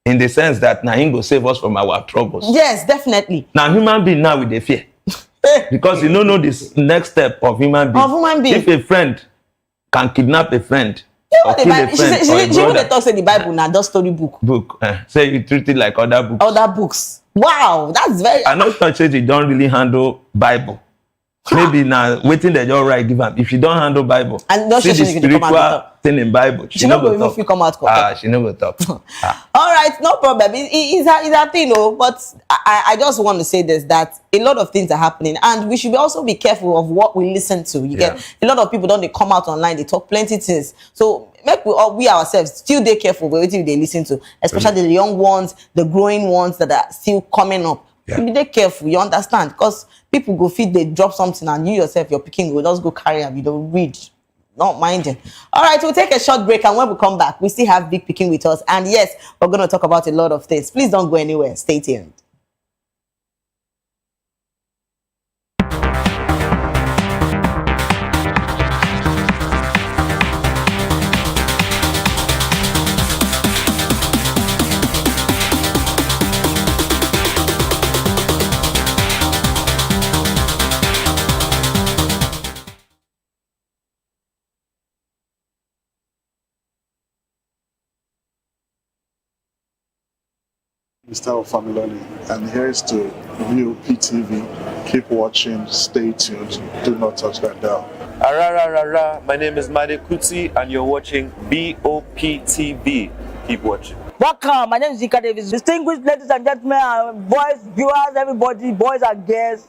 In the sense that now he go save us from our troubles. Yes, definitely. Now human being now with the fear. Because you don't know this next step of human being. Of human being. If a friend can kidnap a friend, or kill a friend, she would talk say the Bible now, just story book. Say you treat it like other books. Other books. Wow, that's very. I know some church you don't really handle Bible. Maybe now waiting that you're right give up. If you don't handle Bible, and see the spiritual thing in Bible. She not going to come out. She never talk. All right, no problem. It's a thing, but I just want to say this, that a lot of things are happening, and we should also be careful of what we listen to. You get a lot of people they come out online, they talk plenty things. So make we ourselves still they careful with what they listen to, especially the young ones, the growing ones that are still coming up. Be careful, you understand? Because people go feed, they drop something, and you yourself, your picking will just go carry them. You don't read. Not minding. All right, we'll take a short break, and when we come back, we still have Big Picking with us. And yes, we're going to talk about a lot of things. Please don't go anywhere. Stay tuned. Mr. Familoni, and here's to VOP TV. Keep watching, stay tuned, do not touch that dial. My name is Made Kuti, and you're watching VOP TV. Keep watching. Welcome, my name is Zika Davis. Distinguished ladies and gentlemen, boys, viewers, everybody, boys and girls.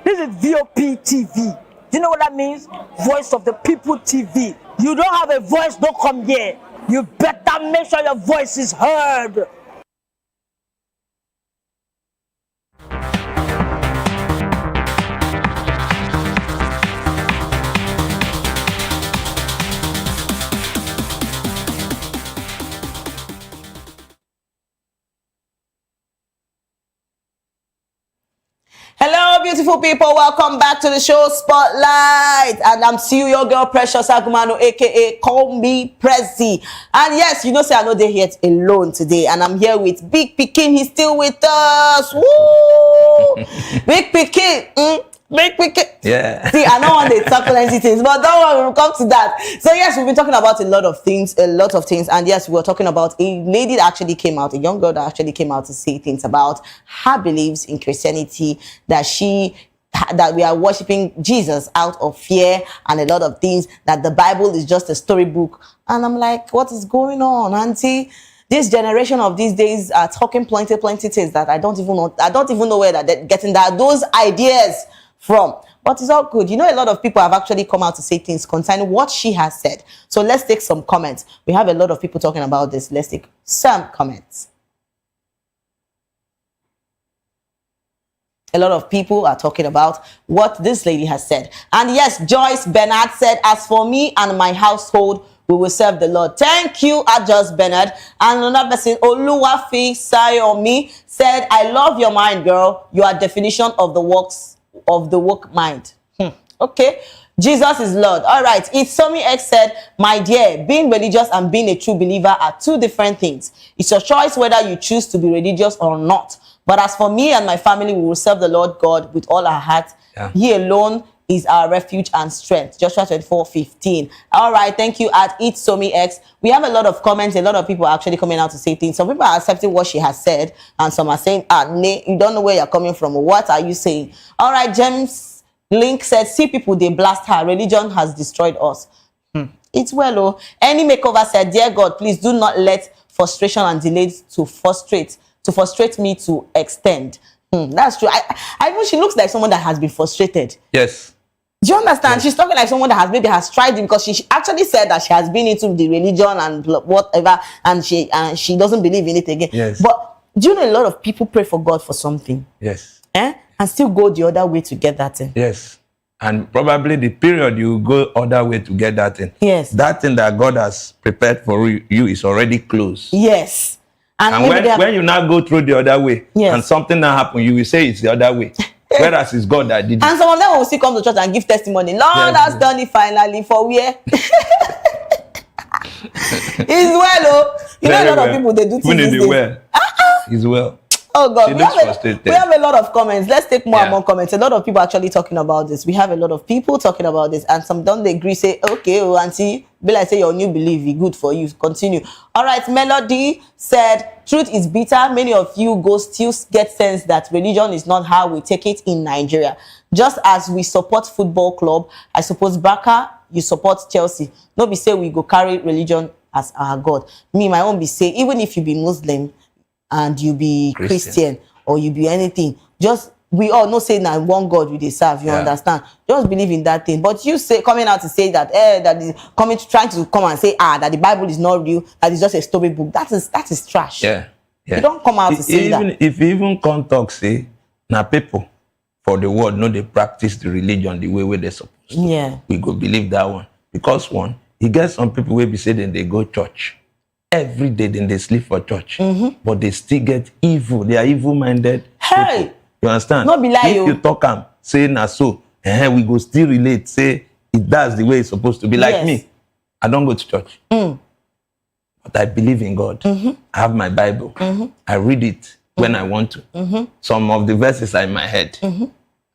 This is VOP TV. Do you know what that means? Voice of the People TV. You don't have a voice, don't come here. You better make sure your voice is heard. Hello, beautiful people. Welcome back to the show Spotlight. And I'm still your girl, Precious Agumano, aka Call Me Prezi. And yes, you know, say I know they're here alone today. And I'm here with Big Pikin. He's still with us. Woo! Big Pikin. Big Pikin. Yeah. See, I know when they talk plenty things, but don't worry, we'll come to that. So yes, we've been talking about a lot of things. And yes, we were talking about a lady that actually came out, a young girl that actually came out to say things about her beliefs in Christianity, that we are worshiping Jesus out of fear, and a lot of things, that the Bible is just a storybook. And I'm like, what is going on, auntie? This generation of these days are talking plenty things that I don't even know where they're getting those ideas from. But it's all good. You know, a lot of people have actually come out to say things concerning what she has said. So let's take some comments. We have a lot of people talking about this. Let's take some comments. A lot of people are talking about what this lady has said. And yes, Joyce Bernard said, as for me and my household, we will serve the Lord. Thank you, Adjust Bernard. And another person, Oluwafi Sayomi, said, I love your mind, girl. You are definition of the works of the woke mind. Okay. Jesus is Lord. All right. Somi X said, my dear, being religious and being a true believer are two different things. It's your choice whether you choose to be religious or not. But as for me and my family, we will serve the Lord God with all our heart. Yeah. He alone is our refuge and strength. Joshua 24:15. All right. Thank you at Somi X. We have a lot of comments. A lot of people are actually coming out to say things. Some people are accepting what she has said. And some are saying, you don't know where you're coming from. What are you saying? All right. James Link said, see people, they blast her. Religion has destroyed us. It's well, oh. Any Makeover said, dear God, please do not let frustration and delays to frustrate me to extend. That's true. I know she looks like someone that has been frustrated. Yes. Do you understand? Yes. She's talking like someone that has tried it, because she actually said that she has been into the religion and whatever, and she doesn't believe in it again. Yes. But do you know a lot of people pray for God for something? Yes. And still go the other way to get that thing. Yes. And probably the period you go other way to get that thing. Yes. That thing that God has prepared for you is already closed. Yes. And when you now go through the other way, yes, and something now happen, you will say it's the other way. Whereas it's God that did it. And some of them will still come to church and give testimony. Lord has done it finally for where? It's well, oh. You know, a lot of people, they do things these days. Well. It's well. Oh God, we have a lot of comments. Let's take more and more comments. A lot of people actually talking about this. We have a lot of people talking about this, and some don't agree. Say, okay, oh, auntie, be like say your new belief is good for you. Continue. All right, Melody said, truth is bitter. Many of you go still get sense that religion is not how we take it in Nigeria. Just as we support football club, I suppose Barca, you support Chelsea. No be say we go carry religion as our God. Me, my own be say, even if you be Muslim and you be Christian or you be anything, just we all know say now one God we dey serve, you understand? Just believe in that thing. But you say coming out to say that that is trying to come and say that the Bible is not real, that is just a storybook. That is trash. Yeah. You don't come out to say that. If you even come talk say now people for the world know they practice the religion the way they're supposed to. Yeah. We go believe that one. Because one, you get some people will be saying then they go church. Every day then they sleep for church. But they still get evil. They are evil-minded. Hey! People. You understand? Not be lie. If you talk and say na so, we go still relate, say that's the way it's supposed to be. Like me, I don't go to church. But I believe in God. I have my Bible. I read it when I want to. Some of the verses are in my head.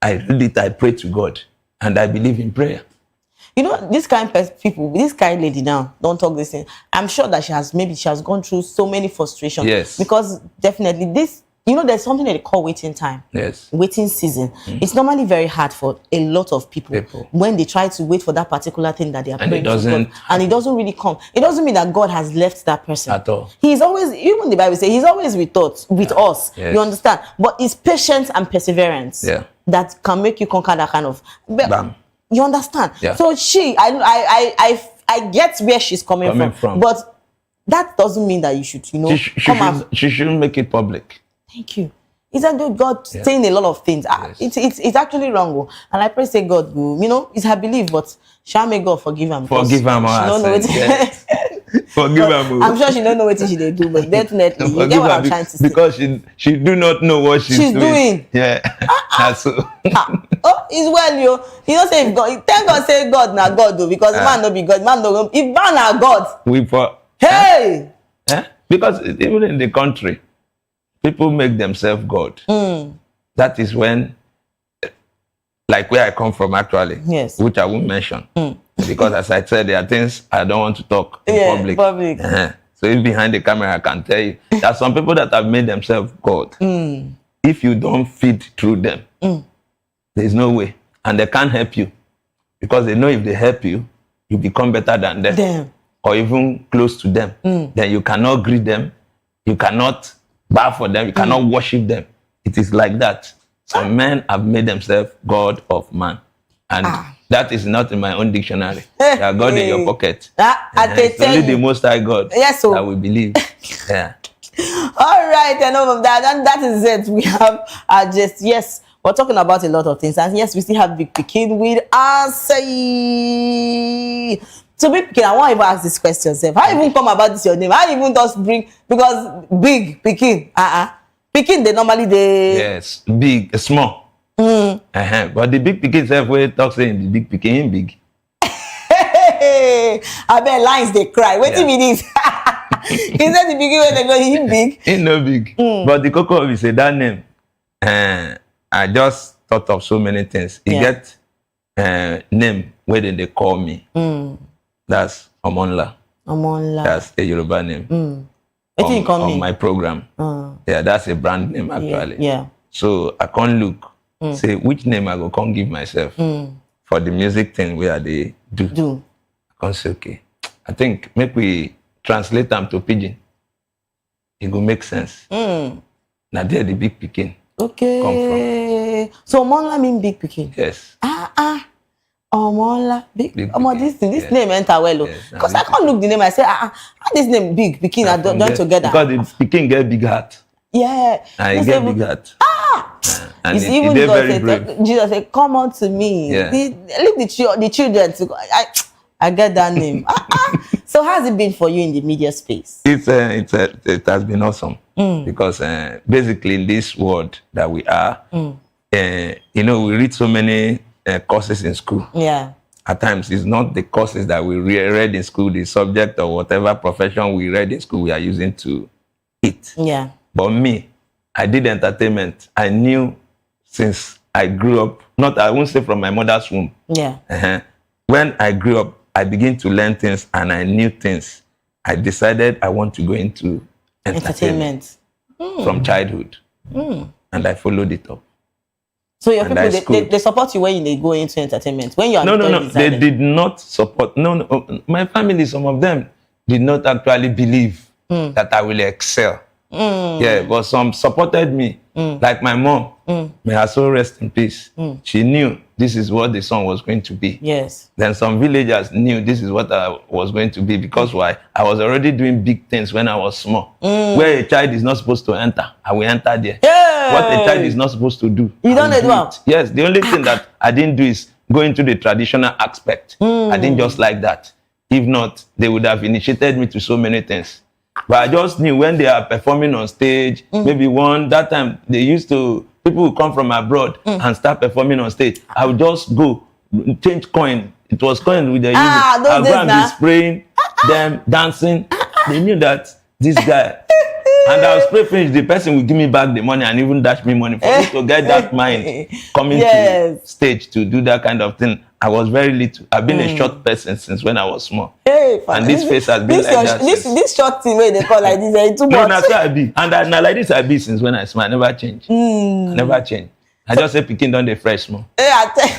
I read it, I pray to God. And I believe in prayer. You know, this kind of people, this kind lady now, don't talk this thing. I'm sure that she has gone through so many frustrations. Yes. Because definitely this, you know, there's something that they call waiting time. Yes. Waiting season. It's normally very hard for a lot of people when they try to wait for that particular thing that they are praying for God. And it doesn't really come. It doesn't mean that God has left that person. At all. He's always, even the Bible says, he's always with us. Yes. You understand? But it's patience and perseverance that can make you conquer that kind of... Bam. You understand? Yeah. So I get where she's coming from. But that doesn't mean that you should, you know, she shouldn't make it public. Thank you. It's actually God saying a lot of things. It's actually wrong. And I pray say God, you know, it's her belief, but shall may God forgive him. Forgive him. Forgive him. I'm sure she don't know what she do, but definitely you get what I'm trying to say. Because she do not know what she's doing. Yeah. So. It's well, you know, say if God, thank God say God na God though, because man no be God, man no. If man na God, hey. Because even in the country, people make themselves God. That is when, like where I come from actually, which I won't mention. Because as I said, there are things I don't want to talk in public. So if behind the camera, I can tell you, there are some people that have made themselves God. If you don't feed through them, there's no way. And they can't help you. Because they know if they help you, you become better than them. Or even close to them. Then you cannot greet them. You cannot bow for them. You cannot worship them. It is like that. Some men have made themselves God of man. And that is not in my own dictionary. They are God in your pocket. It's only the Most High God that we believe. All right, enough of that. And that is it. We have we're talking about a lot of things. And yes, we still have Big Pikin with us. So Big Pikin, I want to even ask this question, Seth. How even come about this your name? How even just bring, because Big Pikin, Pikin, they normally Yes, big, small. But the big pikin self wey talk saying the big pikin big. I bet lines they cry. What do you mean this? He said the beginning when they go, he big. He no big. But the cocoa we say that name. I just thought of so many things. He get name where they call me. That's Omonla. Omonla. That's a Yoruba name. What do you call me? On my program. Yeah, that's a brand name actually. Yeah. So I can't look. Say which name I go come give myself for the music thing where they do. I can't say okay. I think maybe we translate them to pidgin. It will make sense. Now they're the big pikin. Okay. Come from. So Omonla mean big pikin. Yes. Omonla big. This name enter well. Because I can't look the name. I say, how this name big pikin are done together. Because the pikin get big heart. Yeah. I get big heart. And it's even Jesus said, come on to me. Yeah. Leave the children to go. I get that name. So how's it been for you in the media space? It has been awesome because basically in this world that we are, we read so many courses in school. Yeah. At times, it's not the courses that we read in school, the subject or whatever profession we read in school we are using to eat. Yeah. But me, I did entertainment. I knew since I grew up, I won't say from my mother's womb. Yeah. When I grew up, I began to learn things and I knew things. I decided I want to go into entertainment. From childhood. And I followed it up. So your people, they support you when they go into entertainment? When you are No. They did not support. No. My family, some of them, did not actually believe that I will excel. Yeah, but some supported me. Like my mom, may her soul rest in peace. She knew this is what the son was going to be. Yes. Then some villagers knew this is what I was going to be because why? I was already doing big things when I was small. Where a child is not supposed to enter, I will enter there. Yay! What a child is not supposed to do, you don't do it. Yes, the only thing that I didn't do is go into the traditional aspect. I didn't just like that. If not, they would have initiated me to so many things. But I just knew when they are performing on stage, maybe that time they used to, people would come from abroad and start performing on stage. I would just go, change coin. It was coin with the using. I'll go and be spraying them, dancing. They knew that this guy, and I'll spray finish, the person will give me back the money and even dash me money for me to get that mind coming to stage to do that kind of thing. I was very little. I've been a short person since when I was small. And this face has been like that. This short thing where they call like this, too much. No, that's how I be. And now like this I be since when I smile. I never change. I never change. I just say Pikin done the fresh small.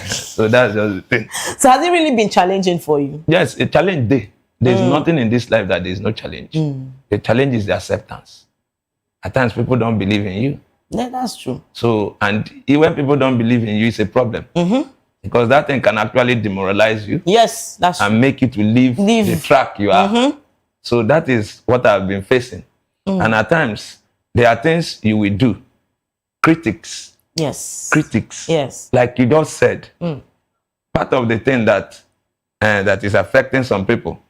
So that's just the thing. So has it really been challenging for you? Yes, a challenge day. There's nothing in this life that there's no challenge. The challenge is the acceptance. At times people don't believe in you. Yeah, that's true. So, and when people don't believe in you, it's a problem. Because that thing can actually demoralize you. Yes, that's true. And make you to leave the track you are. So that is what I've been facing. And at times, there are things you will do. Critics. Yes. Critics. Yes. Like you just said. Part of the thing that is affecting some people,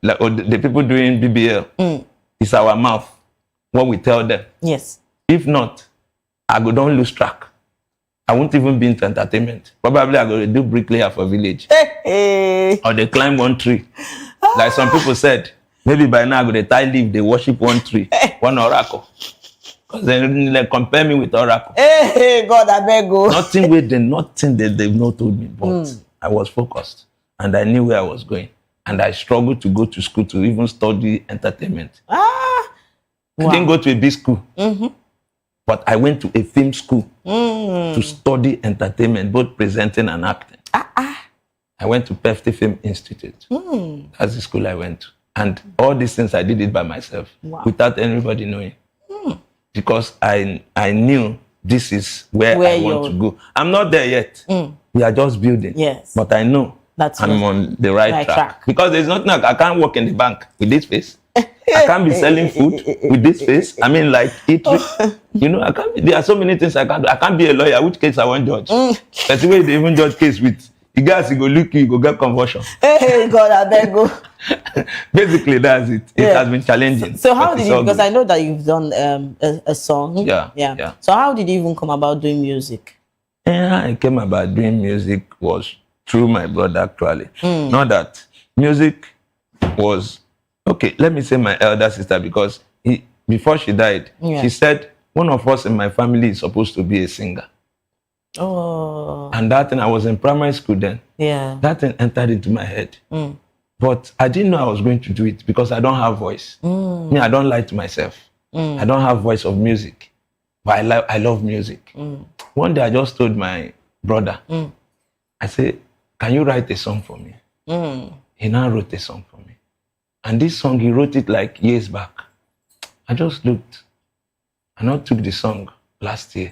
like the people doing BBL, is our mouth. What we tell them. Yes. If not, I don't lose track. I won't even be into entertainment. Probably I go do bricklayer for village. Or they climb one tree. Like some people said, maybe by now I go they tie leaf, they worship one tree, one oracle. Because they compare me with oracle. Hey, God, I beg you. Nothing that they've not told me, but I was focused and I knew where I was going. And I struggled to go to school to even study entertainment. I didn't go to a big school. But I went to a film school to study entertainment, both presenting and acting. I went to Pefti Film Institute. That's the school I went to. And all these things, I did it by myself, without anybody knowing. Because I knew this is where I want to go. I'm not there yet. We are just building. Yes. But I know I'm on the right track. Because there's nothing, I can't work in the bank with this face. I can't be selling food with this face. I mean, like eatery. You know, I can't be, there are so many things I can't do. I can't be a lawyer. Which case I won't judge? That's the way they even judge case with. You guys, you go look, you go get conversion. Hey, God, I beg you. Basically, that's it. It has been challenging. So how did you, because I know that you've done a song. Yeah. So how did you even come about doing music? I came about doing music was through my brother, actually. Not that music was, okay, let me say my elder sister, because before she died, she said, one of us in my family is supposed to be a singer. Oh. And that thing, I was in primary school then. Yeah. That thing entered into my head. But I didn't know I was going to do it because I don't have voice. Me, I don't lie to myself. I don't have voice of music. But I love music. One day I just told my brother, I said, can you write a song for me? He now wrote a song for me. And this song, he wrote it like years back. I just looked. I now took the song last year.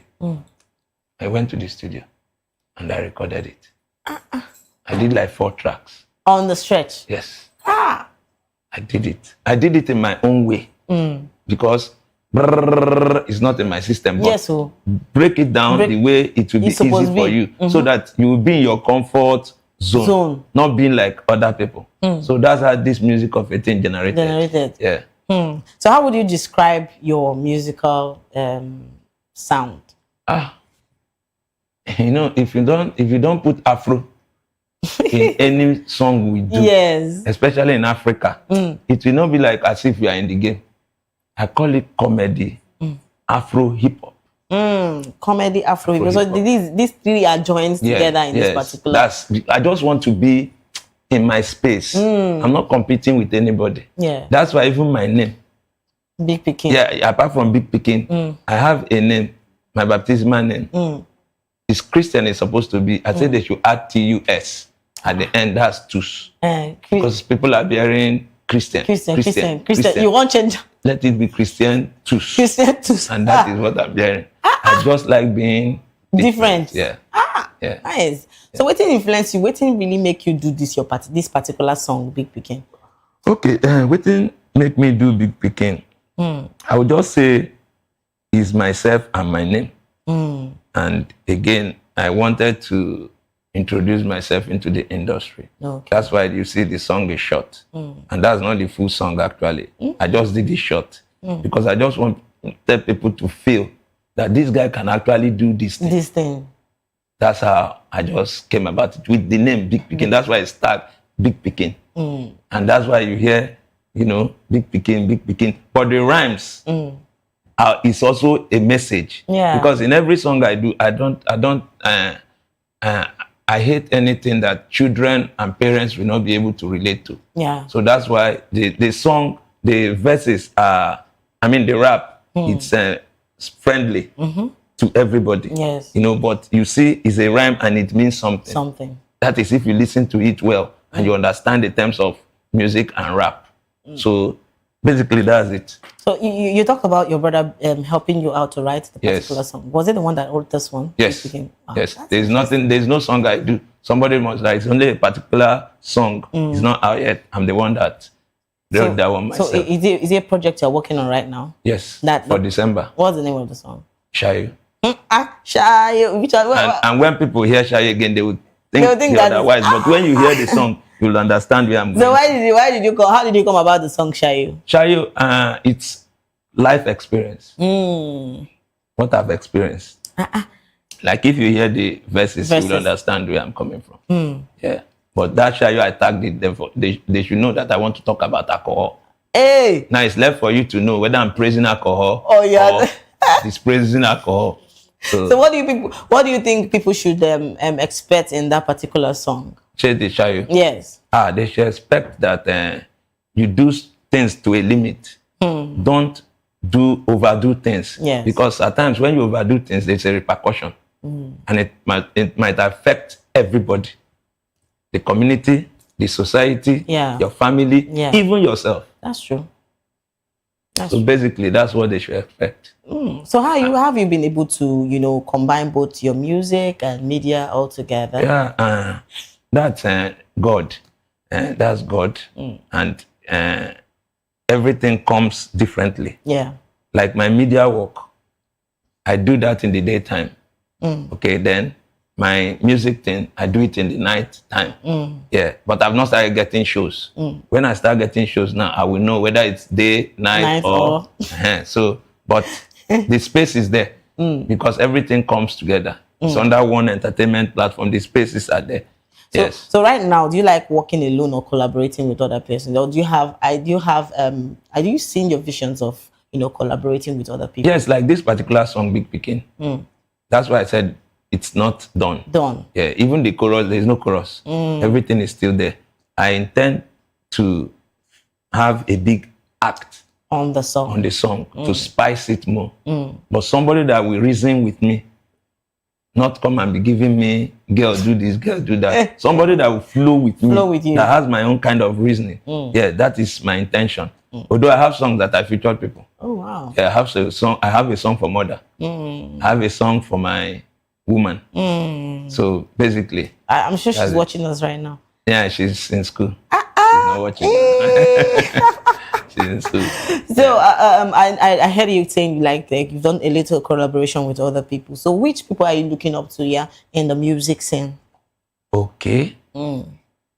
I went to the studio and I recorded it. I did like 4 tracks. On the stretch? Yes. I did it. I did it in my own way. Because it's not in my system. But yes, so break it down the way it will be easy for you. So that you will be in your comfort zone. Not being like other people. So that's how this music of a thing generated. Yeah. So how would you describe your musical sound? You know, if you don't put Afro in any song we do, especially in Africa, it will not be like as if we are in the game. I call it comedy, Afro hip hop. Comedy, Afro hip hop. So these 3 are joined together in this particular. I just want to be in my space. I'm not competing with anybody. Yeah. That's why even my name, Big Pikin. Yeah, apart from Big Pikin, I have a name, my baptismal name. It's Christian, it's supposed to be. I said they should add TUS at the end. That's TUS. Because people are bearing Christian. You want change? Let it be Christian TUS. Christian TUS. And that is what I'm bearing. I just like being different. Yeah. Yeah. Nice. So what influence you? What really make you do this this particular song, Big Pikin? Okay, what make me do Big Pikin? I would just say is myself and my name. And again, I wanted to introduce myself into the industry. That's why you see the song is short. And that's not the full song actually. I just did it short because I just want to tell people to feel that this guy can actually do this thing. That's how I just came about it with the name Big Pikin. That's why it started Big Pikin. And that's why you hear, you know, Big Pikin, Big Pikin. But the rhymes, it's also a message. Yeah. Because in every song I do, I hate anything that children and parents will not be able to relate to. Yeah. So that's why the song, the verses are, the rap, it's friendly to everybody. Yes. You know, but you see, it's a rhyme and it means something. That is if you listen to it well and you understand the terms of music and rap. So basically, that's it. So you talked about your brother helping you out to write the particular song. Was it the one that wrote this one? Yes. Yes. There's no song I do. Somebody must write. It's only a particular song. It's not out yet. I'm the one that wrote that one myself. So is it a project you're working on right now? Yes. For December. What's the name of the song? Shayo. Shayo. And when people hear Shayo again, they would think otherwise. But when you hear the song, you'll understand where I'm going. So why did you come? How did you come about the song Shayo? Shayo, it's life experience. What I've experienced. Like if you hear the verses, you'll understand where I'm coming from. Yeah. But that Shayo, I tagged it. They should know that I want to talk about alcohol. Hey. Now it's left for you to know whether I'm praising alcohol or dispraising alcohol. So what do you think people should expect in that particular song? Say the Shayo. Yes. They should expect that you do things to a limit. Don't overdo things. Yes. Because at times when you overdo things, there's a repercussion. And it might affect everybody. The community, the society, your family, even yourself. That's true. So basically, that's what they should expect. So how have you been able to, combine both your music and media all together? Yeah, that's God. That's God. And everything comes differently. Yeah. Like my media work, I do that in the daytime. Okay, then my music thing, I do it in the night time. Yeah, but I've not started getting shows. When I start getting shows now, I will know whether it's day, night or... So, but the space is there because everything comes together. It's under one entertainment platform. The spaces are there. Yes. So right now, do you like working alone or collaborating with other persons? Or do you seen your visions of, collaborating with other people? Yes, like this particular song, Big Picking. That's why I said it's not done. Yeah, even the chorus, there's no chorus. Everything is still there. I intend to have a big act on the song, to spice it more. But somebody that will reason with me, not come and be giving me, girl, do this, girl, do that. Somebody that will flow with me, that has my own kind of reasoning. Yeah, that is my intention. Although I have songs that I featured people. Oh, wow. Yeah, I have a song for mother. I have a song for my woman. So basically, I'm sure she's watching us right now. Yeah, she's in school. She's not watching. She's in school. So I heard you saying like you've done a little collaboration with other people. So which people are you looking up to in the music scene? Okay.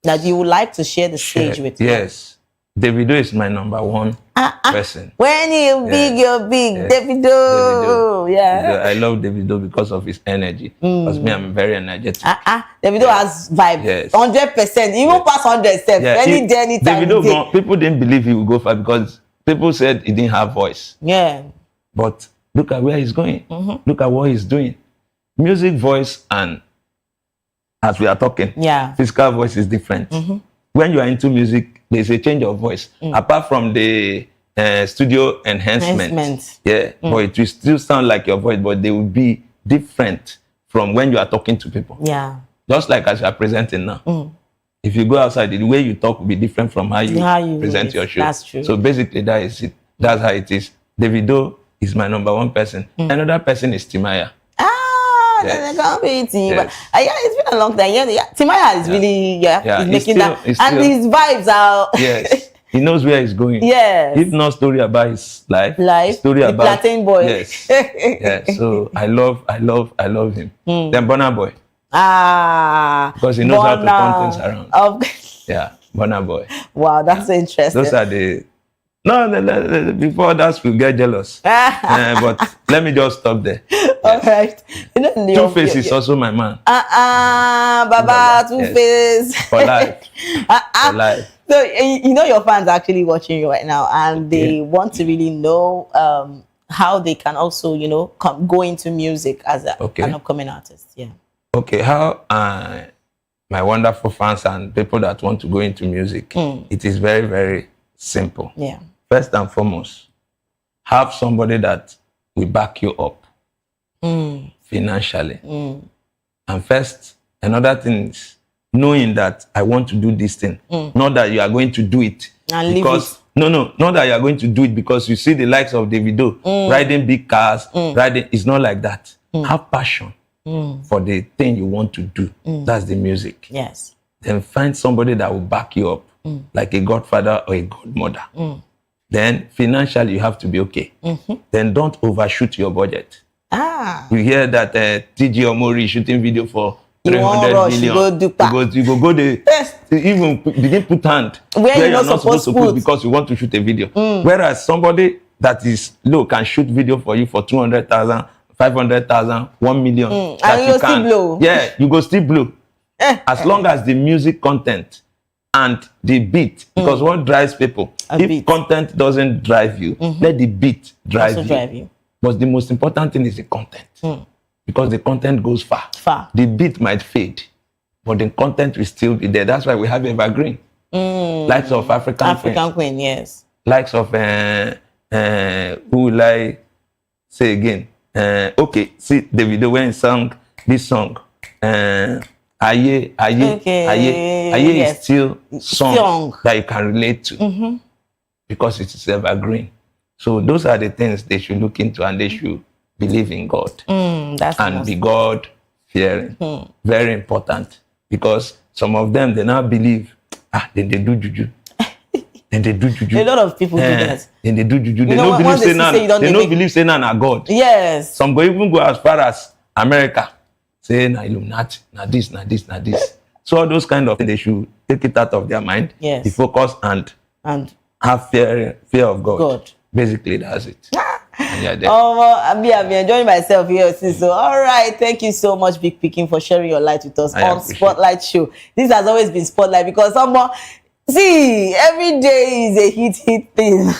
That you would like to share the stage with? Yes. Davido is my number one person. When you're big, you're big. Davido. Yeah. I love Davido because of his energy. Because me, I'm very energetic. Davido has vibe. Yes. 100%. Even past 100%. Any day, anytime. Davido, people didn't believe he would go far because people said he didn't have voice. Yeah. But look at where he's going. Look at what he's doing. Music voice and as we are talking, physical voice is different. When you are into music, there's a change of voice. Apart from the studio enhancement. Yeah, but it will still sound like your voice, but they will be different from when you are talking to people. Yeah. Just like as you are presenting now. If you go outside, the way you talk will be different from how you present your show. That's true. So basically, that is it. That's how it is. Davido is my number one person. Another person is Timaya. Yes. It's been a long time. Timaya is really he's making that, and his vibes are. Yes, he knows where he's going. Yes, if not story about his life, story the about Plantain Boy. Yes, yeah. So I love him. Then Burna Boy. Because he knows how to turn things around. Yeah, Burna Boy. Wow, that's interesting. Those are the. No, before that, we'll get jealous. But let me just stop there. All right. Two-Face is also my man. Baba, Two-Face. For life. For life. So, your fans are actually watching you right now, and they want to really know how they can also, go into music as an upcoming artist. Yeah. Okay, how my wonderful fans and people that want to go into music, it is very, very simple. Yeah. First and foremost, have somebody that will back you up financially. And first, another thing is knowing that I want to do this thing. Not that you are going to do it. And because not that you are going to do it because you see the likes of Davido riding big cars, riding. It's not like that. Have passion for the thing you want to do. That's the music. Yes. Then find somebody that will back you up, like a godfather or a godmother. Then financially, you have to be okay. Then don't overshoot your budget. You hear that TG Omori shooting video for 300 million. You go there, even begin put hand where you're not supposed to put because you want to shoot a video. Whereas somebody that is low can shoot video for you for 200,000, 500,000, 1 million. And you still blow. Yeah, you go still blow. As long as the music content and the beat, because what drives people, if content doesn't drive you, let the beat drive you. But the most important thing is the content, because the content goes far. The beat might fade, but the content will still be there. That's why we have Evergreen. Likes of African Queen, yes. Likes of who will I say again? Okay, see Davido when he sang this song. Aye is still song that you can relate to because it is evergreen. So those are the things they should look into, and they should believe in God and be God fearing. Very important, because some of them, they now believe then they do juju. Then they do juju. A lot of people do that. Then they do juju. They don't believe say na God. Yes. Some go even go as far as America. Say na Illuminati, na this. So all those kind of things, they should take it out of their mind. Yes. Be focused and have fear of God. Basically, that's it. Yeah, there. I'm enjoying myself here. So, all right. Thank you so much, Big Picking, for sharing your light with us on Spotlight Show. This has always been Spotlight because someone, see, every day is a hit thing.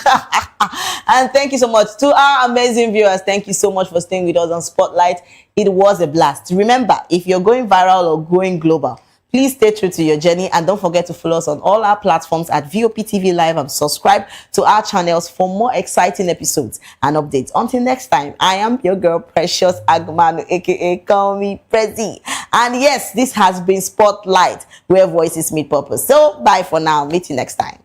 And thank you so much to our amazing viewers. Thank you so much for staying with us on Spotlight. It was a blast. Remember, if you're going viral or going global, please stay true to your journey and don't forget to follow us on all our platforms at VOPTV Live and subscribe to our channels for more exciting episodes and updates. Until next time, I am your girl Precious Agmanu, aka Call Me Prezi. And yes, this has been Spotlight, where voices meet purpose. So bye for now. Meet you next time.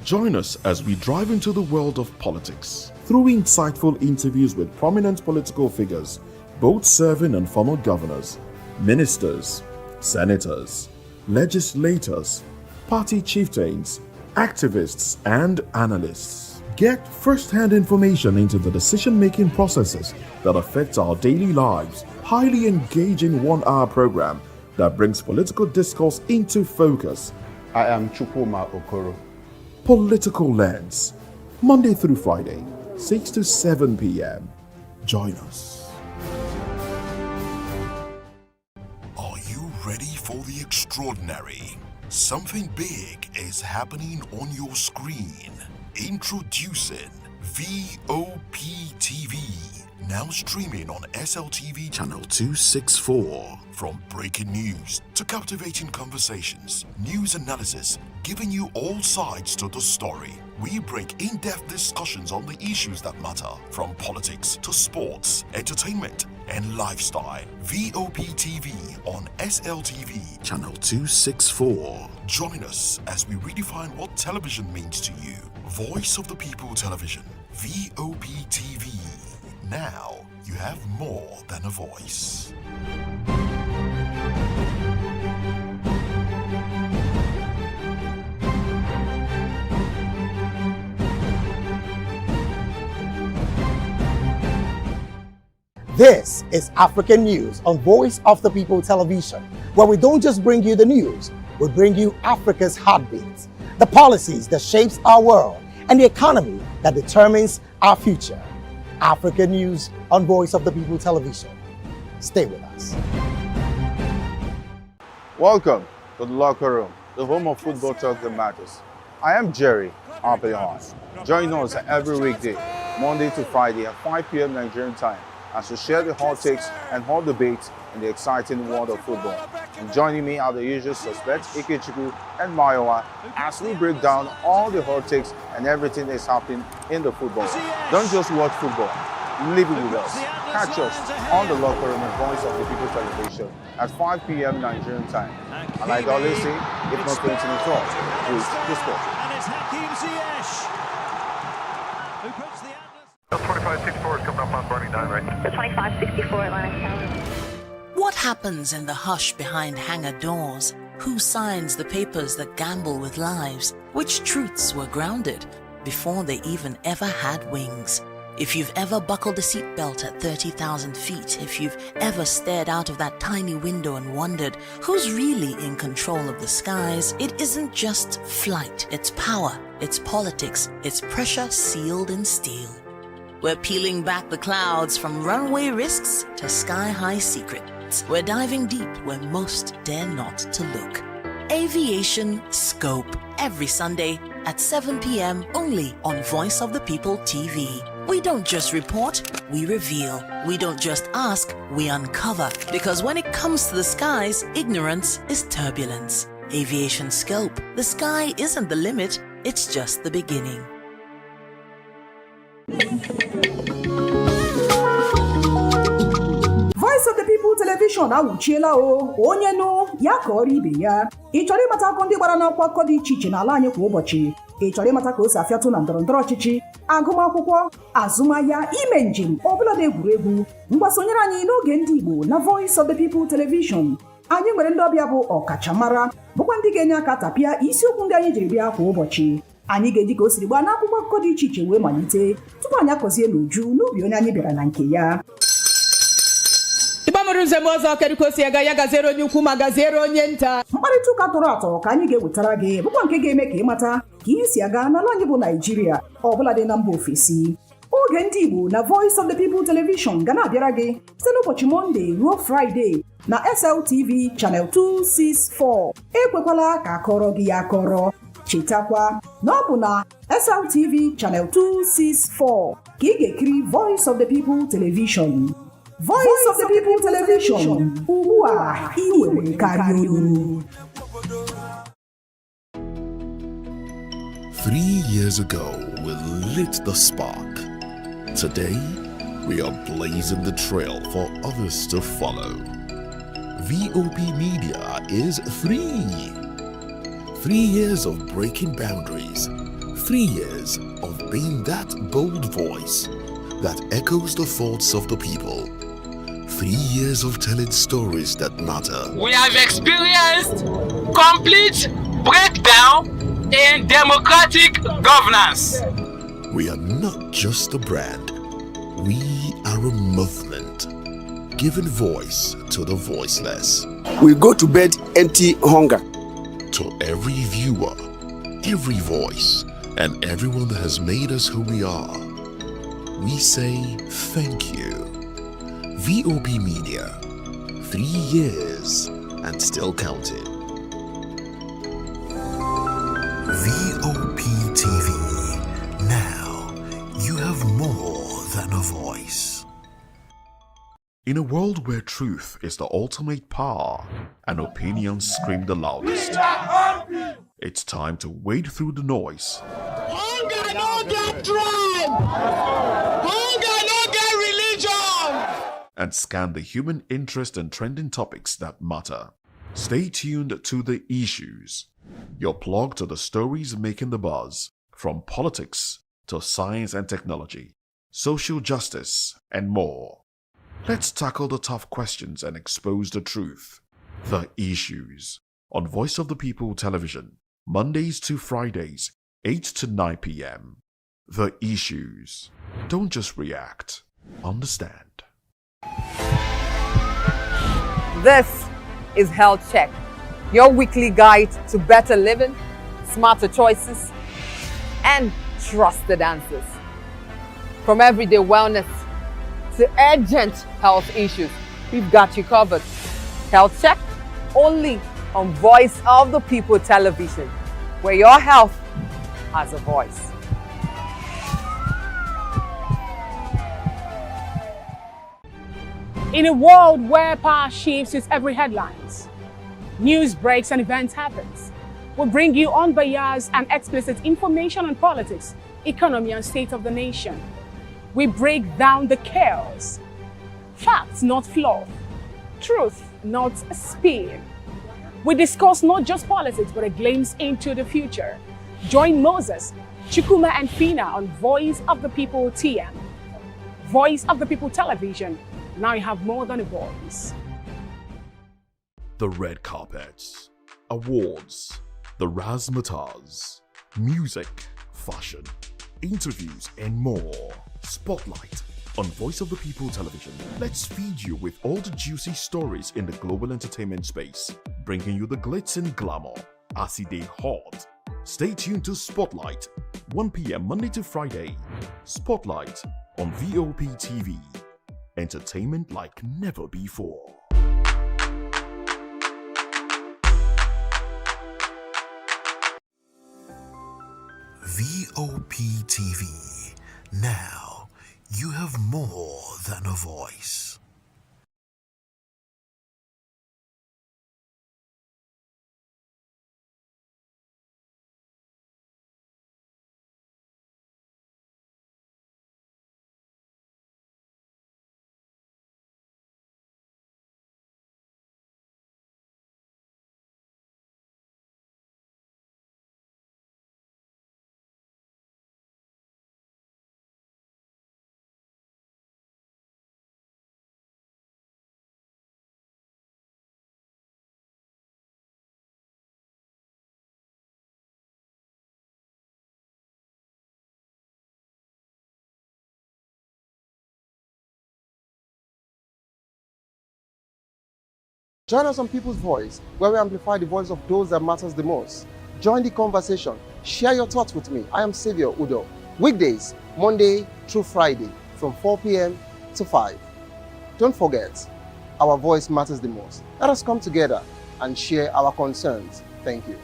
Join us as we drive into the world of politics through insightful interviews with prominent political figures, both serving and former governors, ministers, senators, legislators, party chieftains, activists, and analysts. Get first-hand information into the decision-making processes that affect our daily lives. Highly engaging one-hour program that brings political discourse into focus. I am Chukwuma Okoro. Political Lens, Monday through Friday, 6 to 7 p.m. Join us. Are you ready for the extraordinary? Something big is happening on your screen. Introducing Voptv, now streaming on SLTV channel 264. From breaking news to captivating conversations, news analysis, giving you all sides to the story. We bring in-depth discussions on the issues that matter, from politics to sports, entertainment, and lifestyle. Voptv on SLTV channel 264. Join us as we redefine what television means to you. Voice of the People Television, Voptv. Now you have more than a voice. This is African News on Voice of the People Television, where we don't just bring you the news, we bring you Africa's heartbeat, the policies that shapes our world, and the economy that determines our future. African News on Voice of the People Television. Stay with us. Welcome to the locker room, the home of football talk that matters. I am Jerry Ampelhon. Join us every weekday, Monday to Friday at 5 p.m. Nigerian time, as we share the hot takes and hot debates in the exciting world of football. And joining me are the usual suspects, Ikechukwu and Mayowa, as we break down all the hot takes and everything that's happening in the football. Don't just watch football, live it with us. Catch us on the locker room and Voice of the People Television at 5 p.m. Nigerian time. And like I always say, if not playing to talk, please discuss. And it's Hakim Ziyech who puts the 2564 is coming up on Barney 9, right? The 2564 Atlantic Tower. What happens in the hush behind hangar doors? Who signs the papers that gamble with lives? Which truths were grounded before they even ever had wings? If you've ever buckled a seatbelt at 30,000 feet, if you've ever stared out of that tiny window and wondered who's really in control of the skies, it isn't just flight, it's power, it's politics, it's pressure sealed in steel. We're peeling back the clouds from runway risks to sky-high secrets. We're diving deep where most dare not to look. Aviation Scope, every Sunday at 7 p.m. only on Voice of the People TV. We don't just report, we reveal. We don't just ask, we uncover. Because when it comes to the skies, ignorance is turbulence. Aviation scope. The sky isn't the limit, it's just the beginning. Voice of the People Television awuchiela o onye nụ ya ka ọrụ ibe ya. Ị chọrọ ịmata akụkọ ndị gbara n'akwụkwọ akụkọ dị iche iche n'ala anyị kwa ụbọchị. Ị chọrọ ịmata ka o si afịatụ na ndọrọndọrọ ọchịchị, agụmakwụkwọ, azụmahịa, ime njem, ọbụladị egwuregwu. Mgbasonyere anyị n'oge ndị Igbo na Voice of the People Television. Anyị nwere ndị ọbịa bụ ọkachamara bụkwa ndị ga-enye aka tapịa isiokwu ndị anyị jiri bịa kwa ụbọchị. Anyị ga-eji ka o siri gbaa n'akwụkwọ akụkọ dị iche iche wee malite tupu anyị akọzie n'uju n'ubi onye anyị bịara na nke ya. Ịgbamụrụ nzem ọzọ kedụkosi aga ya gazere onye ukwu ma gazere onye nta. Mkparịta ụka tọrọ atọ ka anyị ga-ewetara gị bụkwa nke ga-eme ka ịmata ka ihe si aga n'ala anyị bụ Naịjirịa ọbụladị na mba ofesi. Oge ndị Igbo na Voice of the People Television ga na-abịara gị site n'ụbọchị Mọnde ruo Fraịde na SLTV Channel 264. Ekwekwala ka akọrọ gị ya akọrọ. Chetakwa na ọ bụ na SLTV Channel 264 ka ị ga-ekiri Voice of the People Television. Voice of the People Television. Ugbu a ị nwere karịa olu. 3 years ago, we lit the spark. Today, we are blazing the trail for others to follow. VOP Media is free. 3 years of breaking boundaries. 3 years of being that bold voice that echoes the thoughts of the people. 3 years of telling stories that matter. We have experienced complete breakdown in democratic governance. We are not just a brand. We are a movement, giving voice to the voiceless. We go to bed empty hunger. To every viewer, every voice, and everyone that has made us who we are, we say thank you. VOP Media, 3 years and still counting. VOP TV, now you have more than a voice. In a world where truth is the ultimate power and opinions scream the loudest, it's time to wade through the noise. Hunger no get tribe. Hunger no get religion. And scan the human interest and trending topics that matter. Stay tuned to The Issues, your plug to the stories making the buzz, from politics to science and technology, social justice, and more. Let's tackle the tough questions and expose the truth. The Issues, on Voice of the People Television, Mondays to Fridays, 8 to 9 p.m. The Issues. Don't just react, understand. This is Health Check, your weekly guide to better living, smarter choices, and trusted answers. From everyday wellness to urgent health issues, we've got you covered. Health Check, only on Voice of the People Television, where your health has a voice. In a world where power shifts its every headlines, news breaks and events happens, we bring you unbiased and explicit information on politics, economy, and state of the nation. We break down the chaos. Facts, not fluff. Truth, not spin. We discuss not just politics, but a glimpse into the future. Join Moses, Chukuma, and Fina on Voice of the People TM. Voice of the People Television. Now you have more than a voice. The red carpets, awards, the razzmatazz, music, fashion, interviews, and more. Spotlight on Voice of the People Television. Let's feed you with all the juicy stories in the global entertainment space, bringing you the glitz and glamour as they hot. Stay tuned to Spotlight, 1 p.m. Monday to Friday. Spotlight on VOP TV. Entertainment like never before. VOP TV. Now You have more than a voice. Join us on People's Voice, where we amplify the voice of those that matters the most. Join the conversation. Share your thoughts with me. I am Xavier Udo. Weekdays, Monday through Friday, from 4 p.m. to 5. Don't forget, our voice matters the most. Let us come together and share our concerns. Thank you.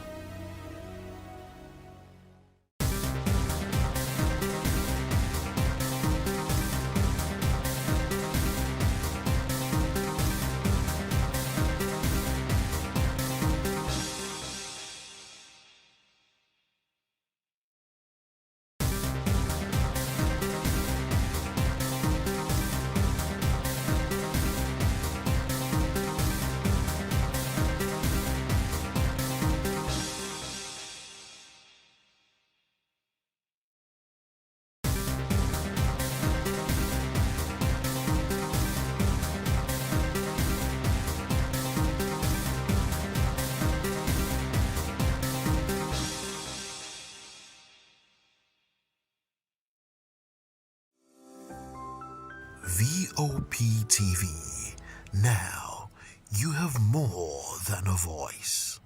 VOP TV. Now, you have more than a voice.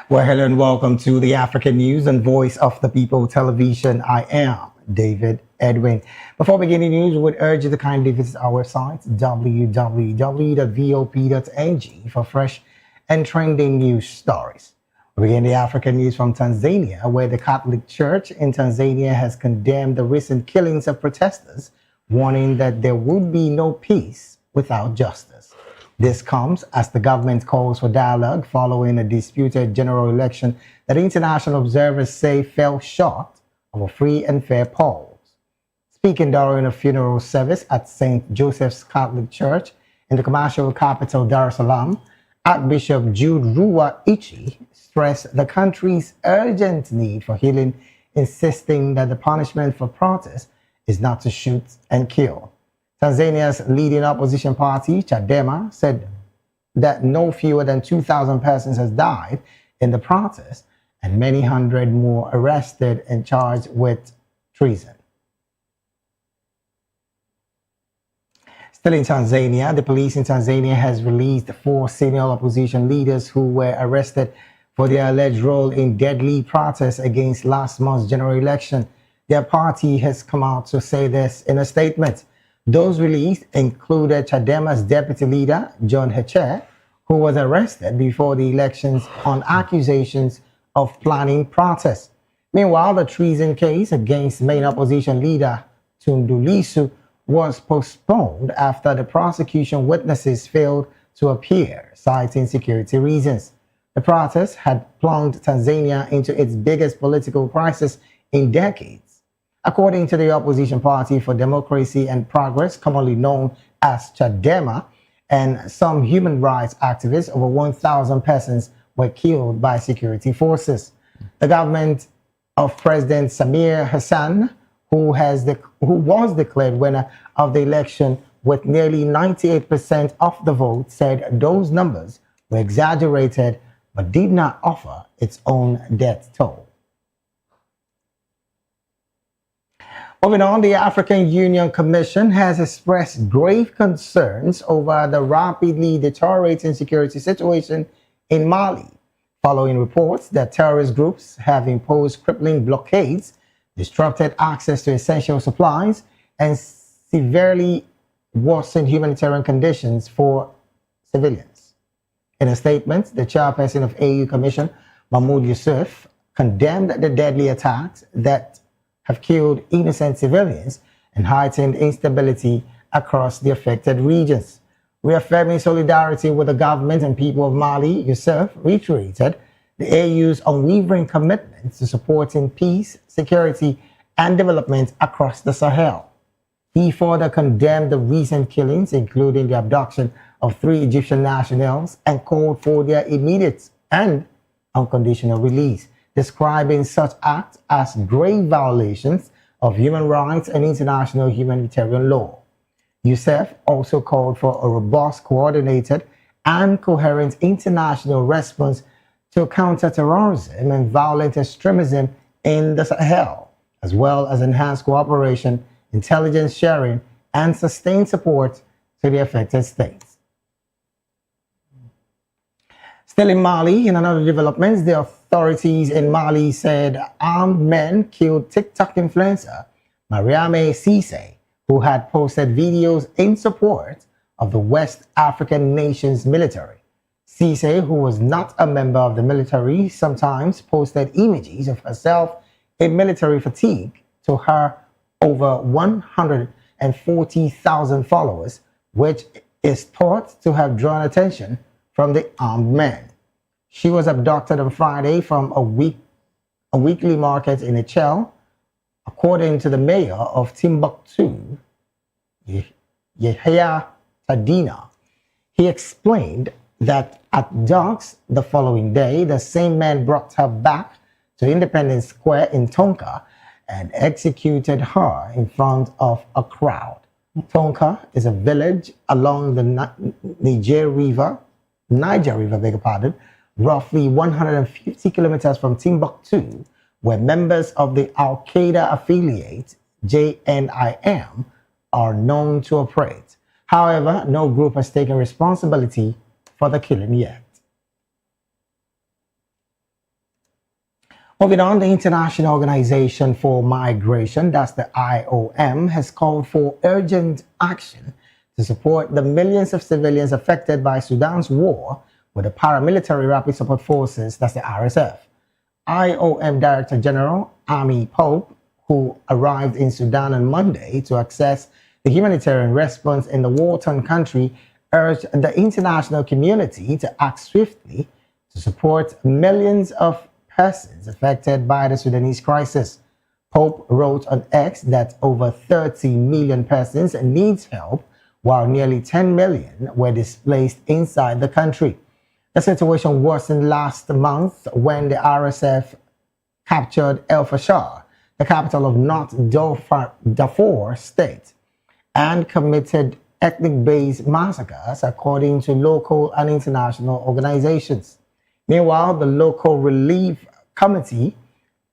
Well, hello and welcome to the African News and Voice of the People Television. I am David Edwin. Before beginning news, we would urge you to kindly visit our site, www.vop.ng, for fresh and trending news stories. We begin the African news from Tanzania, where the Catholic Church in Tanzania has condemned the recent killings of protesters, warning that there would be no peace without justice. This comes as the government calls for dialogue following a disputed general election that international observers say fell short of a free and fair polls. Speaking during a funeral service at St. Joseph's Catholic Church in the commercial capital Dar es Salaam, Archbishop Jude Ruwa Ichi stressed the country's urgent need for healing, insisting that the punishment for protest is not to shoot and kill. Tanzania's leading opposition party, Chadema, said that no fewer than 2,000 persons has died in the protest and many hundred more arrested and charged with treason. Still in Tanzania, the police in Tanzania has released 4 senior opposition leaders who were arrested for their alleged role in deadly protests against last month's general election. Their party has come out to say this in a statement. Those released included Chadema's deputy leader, John Heche, who was arrested before the elections on accusations of planning protests. Meanwhile, the treason case against main opposition leader Tundu Lissu was postponed after the prosecution witnesses failed to appear, citing security reasons. The protests had plunged Tanzania into its biggest political crisis in decades. According to the Opposition Party for Democracy and Progress, commonly known as Chadema, and some human rights activists, over 1,000 persons were killed by security forces. The government of President Samir Hassan, who was declared winner of the election with nearly 98% of the vote, said those numbers were exaggerated but did not offer its own death toll. Moving on, the African Union Commission has expressed grave concerns over the rapidly deteriorating security situation in Mali, following reports that terrorist groups have imposed crippling blockades, disrupted access to essential supplies, and severely worsened humanitarian conditions for civilians. In a statement, the chairperson of AU Commission, Mahmoud Yusuf, condemned the deadly attacks that have killed innocent civilians and heightened instability across the affected regions. Reaffirming solidarity with the government and people of Mali, Yusuf reiterated the AU's unwavering commitment to supporting peace, security, and development across the Sahel. He further condemned the recent killings, including the abduction of 3 Egyptian nationals, and called for their immediate and unconditional release, describing such acts as grave violations of human rights and international humanitarian law. Youssef also called for a robust, coordinated, and coherent international response to counter terrorism and violent extremism in the Sahel, as well as enhanced cooperation, intelligence sharing, and sustained support to the affected states. Still in Mali, in another development, the authorities in Mali said armed men killed TikTok influencer Mariame Cisse, who had posted videos in support of the West African nation's military. Cisse, who was not a member of the military, sometimes posted images of herself in military fatigue to her over 140,000 followers, which is thought to have drawn attention from the armed men. She was abducted on Friday from a weekly market in Echel, according to the mayor of Timbuktu, Yahya Tadina. He explained that at dusk the following day, the same man brought her back to Independence Square in Tonka and executed her in front of a crowd. Tonka is a village along the Niger River, roughly 150 kilometers from Timbuktu, where members of the Al-Qaeda affiliate JNIM are known to operate. However, no group has taken responsibility for the killing yet. Moving on, the International Organization for Migration, that's the IOM, has called for urgent action to support the millions of civilians affected by Sudan's war with the paramilitary rapid support forces, that's the RSF. IOM Director General Amy Pope, who arrived in Sudan on Monday to assess the humanitarian response in the war-torn country, urged the international community to act swiftly to support millions of persons affected by the Sudanese crisis. Pope wrote on X that over 30 million persons needs help, while nearly 10 million were displaced inside the country. The situation worsened last month when the RSF captured El Fasher, the capital of North Darfur state, and committed ethnic-based massacres according to local and international organizations. Meanwhile, the local relief committee,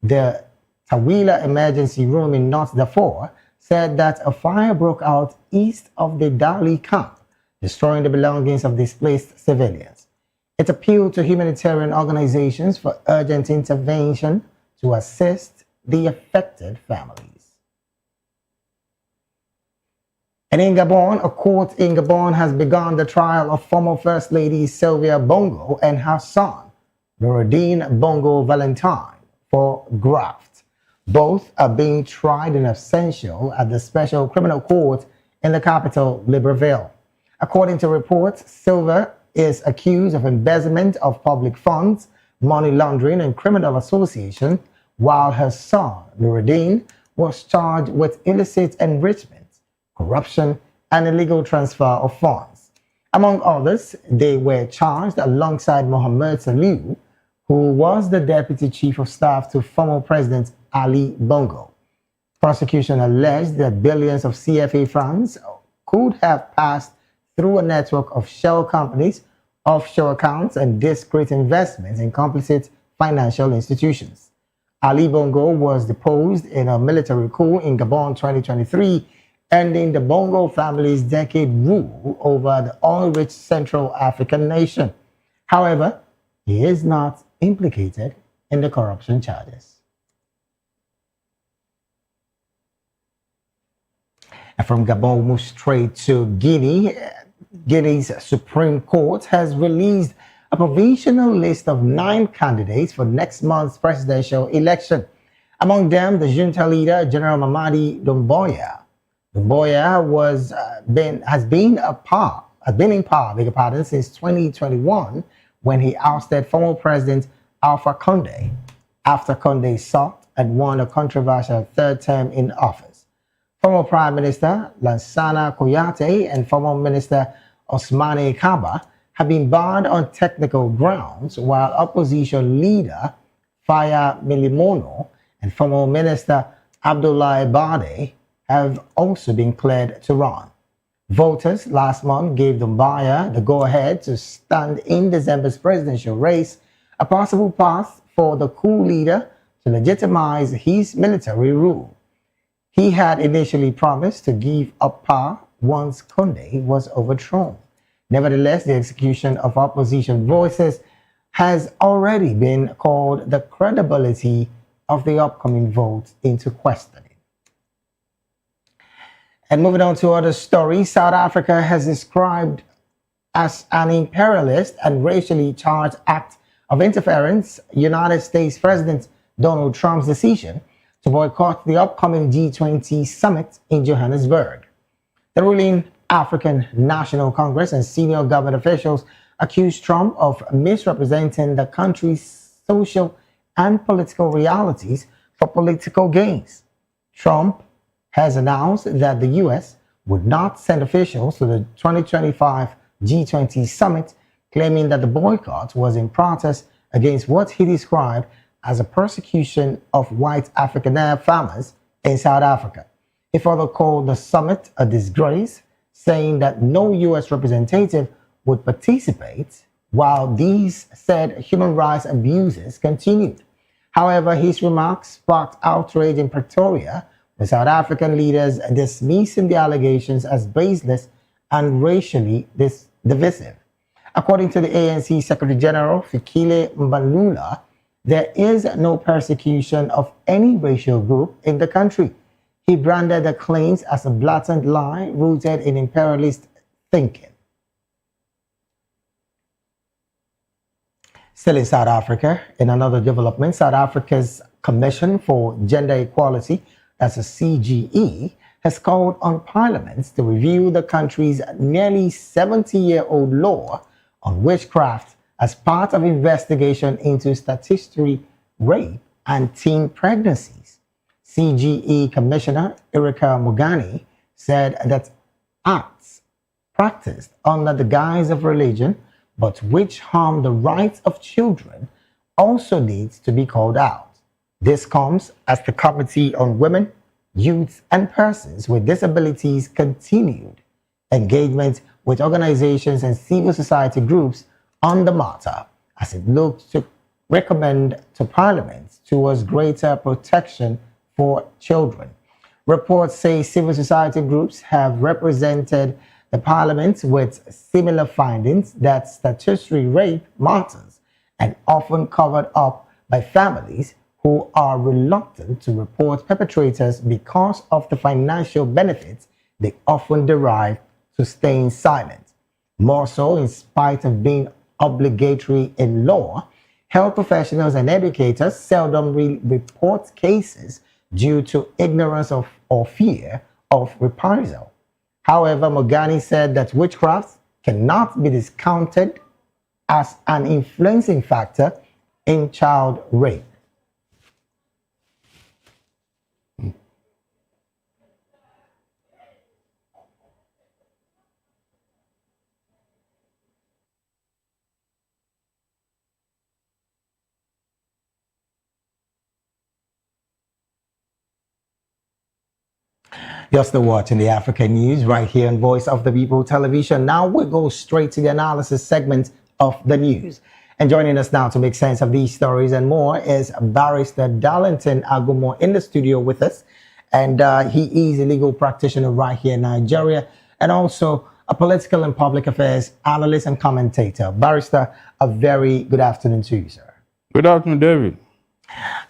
the Tawila Emergency Room in North Darfur, said that a fire broke out east of the Dali camp, destroying the belongings of displaced civilians. It appealed to humanitarian organizations for urgent intervention to assist the affected families. And in Gabon, a court in Gabon has begun the trial of former First Lady Sylvia Bongo and her son, Noureddine Bongo Valentine, for graft. Both are being tried in absentia at the Special Criminal Court in the capital, Libreville. According to reports, Sylvia is accused of embezzlement of public funds, money laundering, and criminal association, while her son, Noureddine, was charged with illicit enrichment, corruption, and illegal transfer of funds. Among others, they were charged alongside Mohamed Saliu, who was the deputy chief of staff to former President Ali Bongo. Prosecution alleged that billions of CFA funds could have passed through a network of shell companies, offshore accounts, and discrete investments in complicit financial institutions. Ali Bongo was deposed in a military coup in Gabon 2023, ending the Bongo family's decade rule over the oil-rich Central African nation. However, he is not implicated in the corruption charges. And from Gabon, we move straight to Guinea. Guinea's Supreme Court has released a provisional list of 9 candidates for next month's presidential election. Among them, the junta leader, General Mamadi Doumbouya. Doumbouya has been in power, since 2021, when he ousted former President Alpha Condé after Condé sought and won a controversial third term in office. Former Prime Minister Lansana Kouyaté and former Minister Ousmane Kaba have been barred on technical grounds, while opposition leader Faya Milimono and former Minister Abdoulaye Bade have also been cleared to run. Voters last month gave Doumbouya the go-ahead to stand in December's presidential race, a possible path for the coup leader to legitimize his military rule. He had initially promised to give up power once Condé was overthrown. Nevertheless, the execution of opposition voices has already been called the credibility of the upcoming vote into questioning. And moving on to other stories, South Africa has described as an imperialist and racially charged act of interference United States President Donald Trump's decision to boycott the upcoming G20 summit in Johannesburg. The ruling African National Congress and senior government officials accused Trump of misrepresenting the country's social and political realities for political gains. Trump has announced that the U.S. would not send officials to the 2025 G20 summit, claiming that the boycott was in protest against what he described as a persecution of white African farmers in South Africa. He further called the summit a disgrace, saying that no U.S. representative would participate while these said human rights abuses continued. However, his remarks sparked outrage in Pretoria, with South African leaders dismissing the allegations as baseless and racially divisive. According to the ANC Secretary General, Fikile Mbalula, there is no persecution of any racial group in the country. He branded the claims as a blatant lie rooted in imperialist thinking. Still in South Africa, in another development, South Africa's Commission for Gender Equality, that's a CGE, has called on parliaments to review the country's nearly 70-year-old law on witchcraft as part of investigation into statutory rape and teen pregnancies. CGE Commissioner Erika Mogani said that acts practiced under the guise of religion but which harm the rights of children also needs to be called out. This comes as the Committee on Women, Youth and Persons with Disabilities continued engagement with organizations and civil society groups on the matter as it looks to recommend to Parliament towards greater protection for children. Reports say civil society groups have represented the Parliament with similar findings that statutory rape matters and often covered up by families who are reluctant to report perpetrators because of the financial benefits they often derive to staying silent. More so, in spite of being obligatory in law, health professionals and educators seldom report cases due to ignorance of or fear of reprisal. However, Mogani said that witchcraft cannot be discounted as an influencing factor in child rape. You're still watching the African News right here on Voice of the People television. Now we go straight to the analysis segment of the news. And joining us now to make sense of these stories and more is Barrister Darlington Agumo in the studio with us. And he is a legal practitioner right here in Nigeria and also a political and public affairs analyst and commentator. Barrister, a very good afternoon to you, sir. Good afternoon, David.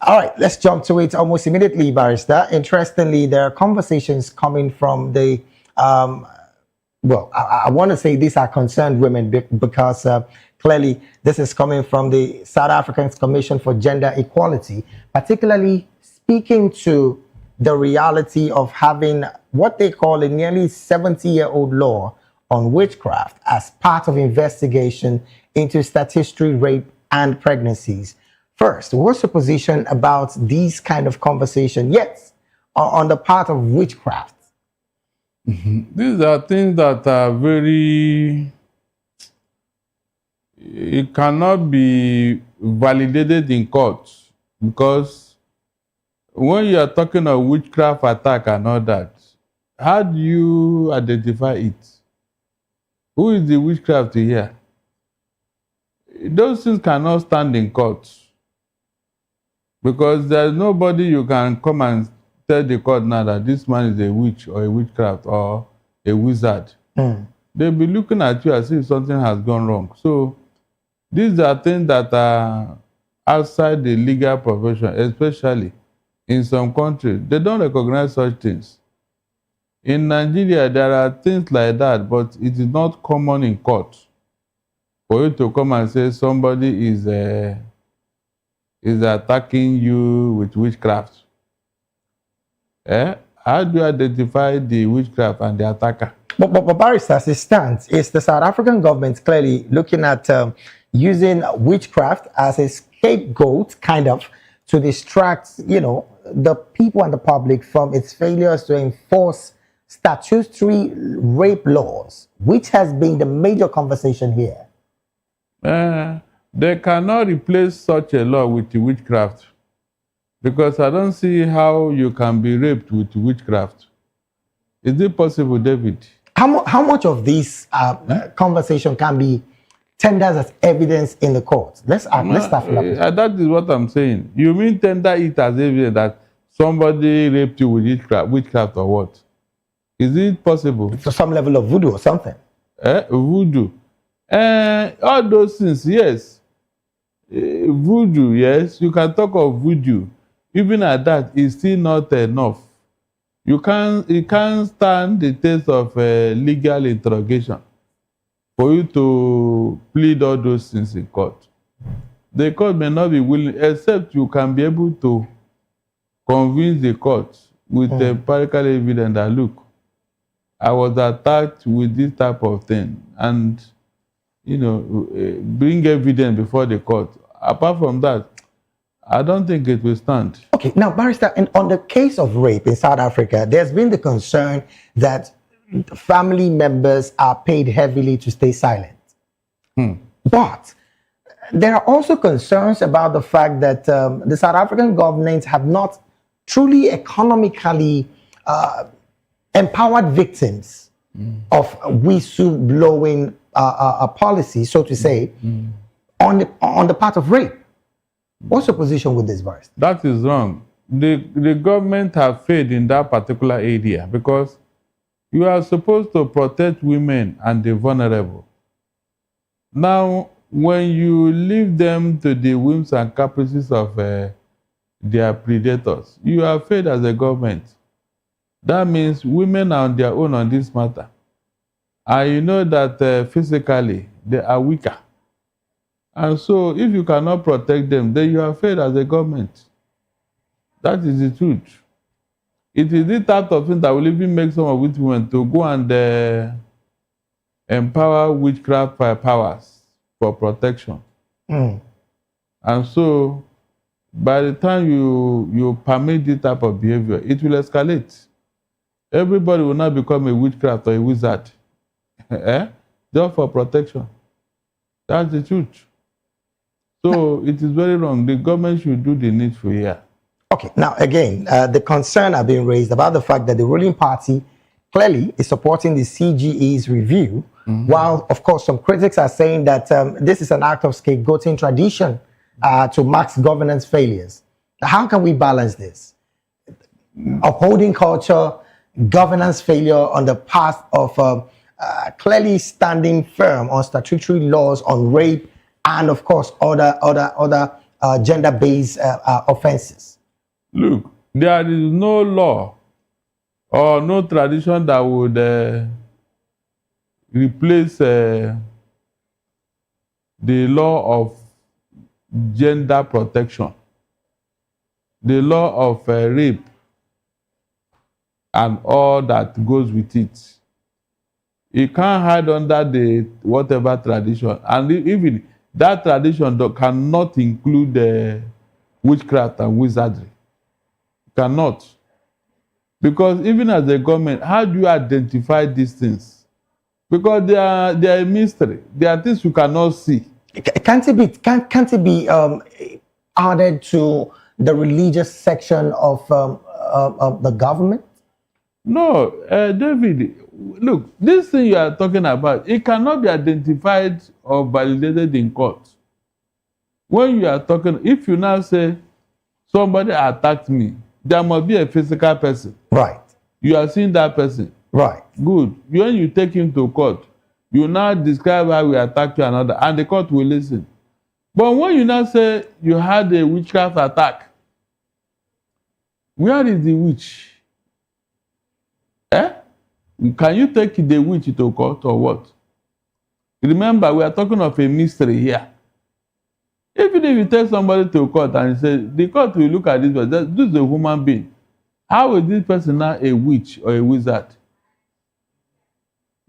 All right, let's jump to it almost immediately, Barrister. Interestingly, there are conversations coming from the, well, I want to say these are concerned women because clearly this is coming from the South African Commission for Gender Equality, particularly speaking to the reality of having what they call a nearly 70-year-old law on witchcraft as part of investigation into statutory rape and pregnancies. First, what's your position about these kind of conversation, yes, on the part of witchcraft? These are things that are very, it cannot be validated in court because when you are talking of witchcraft attack and all that, how do you identify it? Who is the witchcraft here? Those things cannot stand in court. Because there's nobody you can come and tell the court now that this man is a witch or a witchcraft or a wizard. They'll be looking at you as if something has gone wrong. So these are things that are outside the legal profession, especially in some countries. They don't recognize such things. In Nigeria, there are things like that, but it is not common in court for you to come and say somebody is attacking you with witchcraft. How do you identify the witchcraft and the attacker? But Barrister, as it stands, is the South African government clearly looking at using witchcraft as a scapegoat, kind of, to distract, you know, the people and the public from its failures to enforce statutory rape laws, which has been the major conversation here? They cannot replace such a law with witchcraft because I don't see how you can be raped with witchcraft. Is it possible, David? How much of this conversation can be tendered as evidence in the court? Let's start from that. That is what I'm saying. You mean tender it as evidence that somebody raped you with witchcraft or what? Is it possible? To some level of voodoo or something? Voodoo. All those things, yes. Voodoo, yes. You can talk of voodoo. Even at that, it's still not enough. You can't stand the test of legal interrogation for you to plead all those things in court. The court may not be willing, except you can be able to convince the court with empirical evidence that, look, I was attacked with this type of thing, and bring evidence before the court. Apart from that, I don't think it will stand. Okay, now, Barrister, and on the case of rape in South Africa, there's been the concern that family members are paid heavily to stay silent. But there are also concerns about the fact that the South African government have not truly economically empowered victims of whistleblowing policy, so to say, on the part of rape. What's your position with this, Barrister? That is wrong. The government have failed in that particular area because you are supposed to protect women and the vulnerable. Now, when you leave them to the whims and caprices of their predators, you have failed as a government. That means women are on their own on this matter. And you know that physically they are weaker. And so if you cannot protect them, then you are failed as a government. That is the truth. It is this type of thing that will even make some of these women to go and empower witchcraft powers for protection. And so by the time you permit this type of behavior, it will escalate. Everybody will not become a witchcraft or a wizard. Just for protection. That's the truth. So it is very wrong. The government should do the needful here. Okay, now again, the concern are being raised about the fact that the ruling party clearly is supporting the CGE's review, while, of course, some critics are saying that this is an act of scapegoating tradition to mask governance failures. How can we balance this? Upholding culture, governance failure on the path of clearly standing firm on statutory laws on rape and, of course, other gender-based offenses. Look, there is no law or no tradition that would replace the law of gender protection, the law of rape, and all that goes with it. You can't hide under the whatever tradition, and even that tradition cannot include witchcraft and wizardry. Cannot. Because even as a government, how do you identify these things? Because they are a mystery. They are things you cannot see. Can't it be added to the religious section of the government? No, David, look, this thing you are talking about, it cannot be identified or validated in court. When you are talking, if you now say, somebody attacked me, there must be a physical person. Right. You are seeing that person. Right. Good. When you take him to court, you now describe how we attacked you another, and the court will listen. But when you now say you had a witchcraft attack, where is the witch? Can you take the witch to court or what? Remember, we are talking of a mystery here. Even if you take somebody to court and you say, the court will look at this person, this is a human being. How is this person now a witch or a wizard?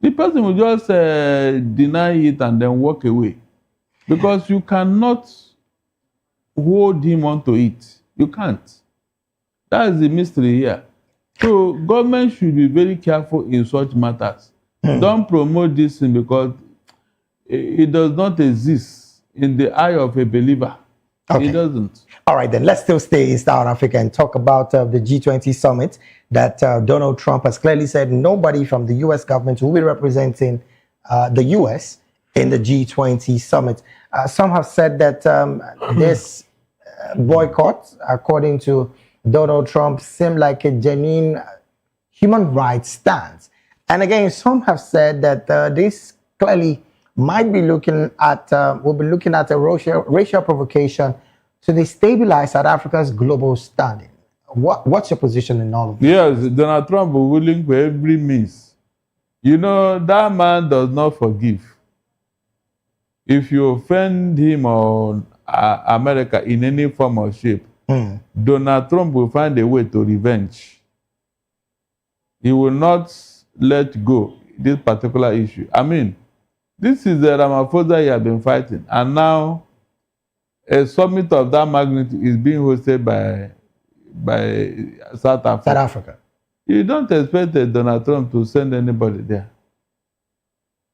The person will just deny it and then walk away. Because you cannot hold him onto it. You can't. That is the mystery here. So government should be very careful in such matters. Don't promote this thing because it does not exist in the eye of a believer. Okay. It doesn't. All right, then let's still stay in South Africa and talk about the G20 summit that Donald Trump has clearly said nobody from the U.S. government will be representing the U.S. in the G20 summit. Some have said that this boycott, according to Donald Trump, seemed like a genuine human rights stance. And again, some have said that this clearly might be looking at, we'll be looking at a racial provocation to destabilize South Africa's global standing. What's your position in all of this? Yes, Donald Trump is willing for every means. You know, that man does not forgive. If you offend him or America in any form or shape, Donald Trump will find a way to revenge. He will not let go this particular issue. I mean, this is the Ramaphosa he has been fighting, and now a summit of that magnitude is being hosted by South Africa. South Africa. You don't expect Donald Trump to send anybody there.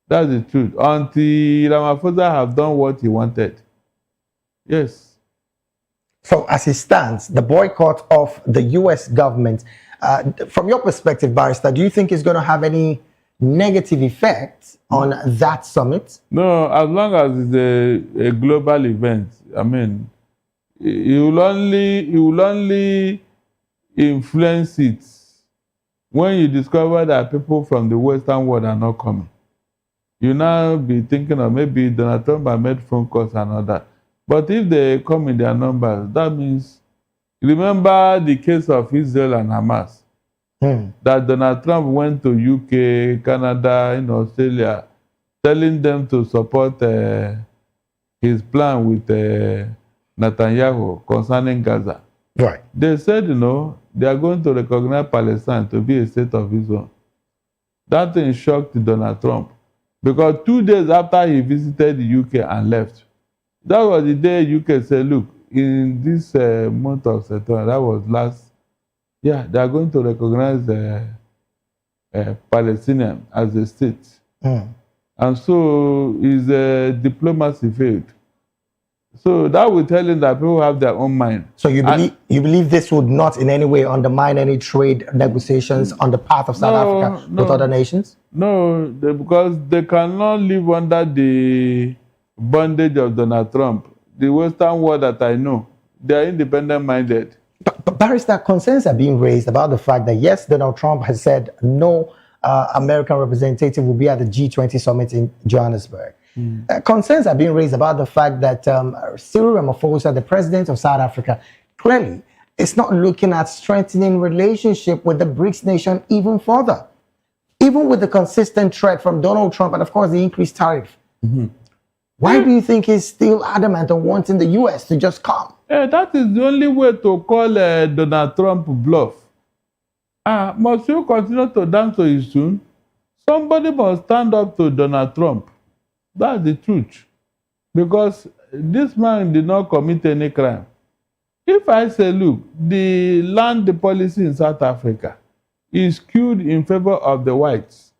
That's the truth. Until Ramaphosa have done what he wanted. Yes. So as it stands, the boycott of the U.S. government, from your perspective, Barrister, do you think it's going to have any negative effects on that summit? No, as long as it's a global event. I mean, it will only influence it when you discover that people from the Western world are not coming. You now be thinking of maybe Donald Trump has made phone calls and all that. But if they come in their numbers, that means, remember the case of Israel and Hamas, that Donald Trump went to UK, Canada, in Australia, telling them to support his plan with Netanyahu concerning Gaza. Right. They said, you know, they are going to recognize Palestine to be a state of its own. That thing shocked Donald Trump. Because 2 days after he visited the UK and left, that was the day UK said, look, in this month of September, that was last, yeah, they are going to recognize Palestinian as a state. And so his diplomacy failed. So that will tell you that people have their own mind. So you believe this would not in any way undermine any trade negotiations on the path of South Africa with other nations? No, because they cannot live under the bondage of Donald Trump. The Western world that I know, they are independent-minded. But Barrister, concerns are being raised about the fact that yes, Donald Trump has said no American representative will be at the G20 summit in Johannesburg. Concerns are being raised about the fact that Cyril Ramaphosa, the president of South Africa, clearly is not looking at strengthening relationship with the BRICS nation even further, even with the consistent threat from Donald Trump and, of course, the increased tariff. Why do you think he's still adamant on wanting the U.S. to just come? That is the only way to call Donald Trump bluff. Must you continue to dance to his tune? Somebody must stand up to Donald Trump. That's the truth. Because this man did not commit any crime. If I say, look, the land policy in South Africa is skewed in favor of the whites.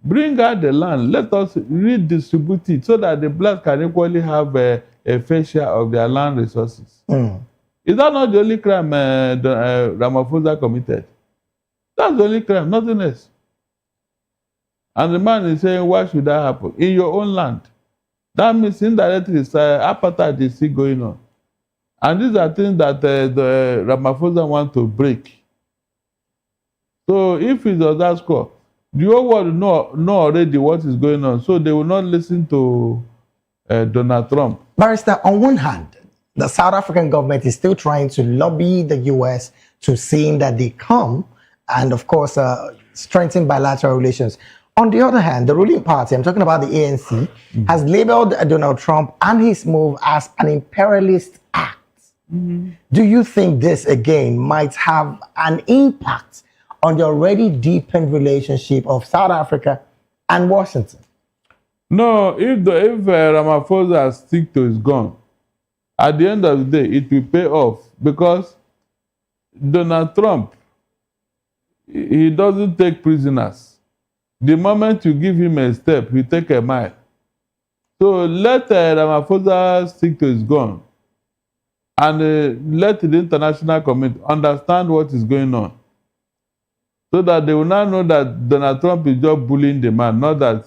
Bring out the land. Let us redistribute it so that the blacks can equally have a fair share of their land resources. Is that not the only crime Ramaphosa committed? That's the only crime, nothing else. And the man is saying, why should that happen? In your own land. That means indirectly, apartheid is still going on. And these are things that the Ramaphosa want to break. So if it was that score, the whole world know already what is going on. So they will not listen to Donald Trump. Barrister, on one hand, the South African government is still trying to lobby the U.S. to seeing that they come and, of course, strengthen bilateral relations. On the other hand, the ruling party, I'm talking about the ANC, has labeled Donald Trump and his move as an imperialist act. Do you think this, again, might have an impact on the already deepened relationship of South Africa and Washington? No, if Ramaphosa stick to his gun, at the end of the day, it will pay off because Donald Trump, he doesn't take prisoners. The moment you give him a step, he take a mile. So let Ramaphosa stick to his gun and let the international community understand what is going on, so that they will now know that Donald Trump is just bullying the man, not that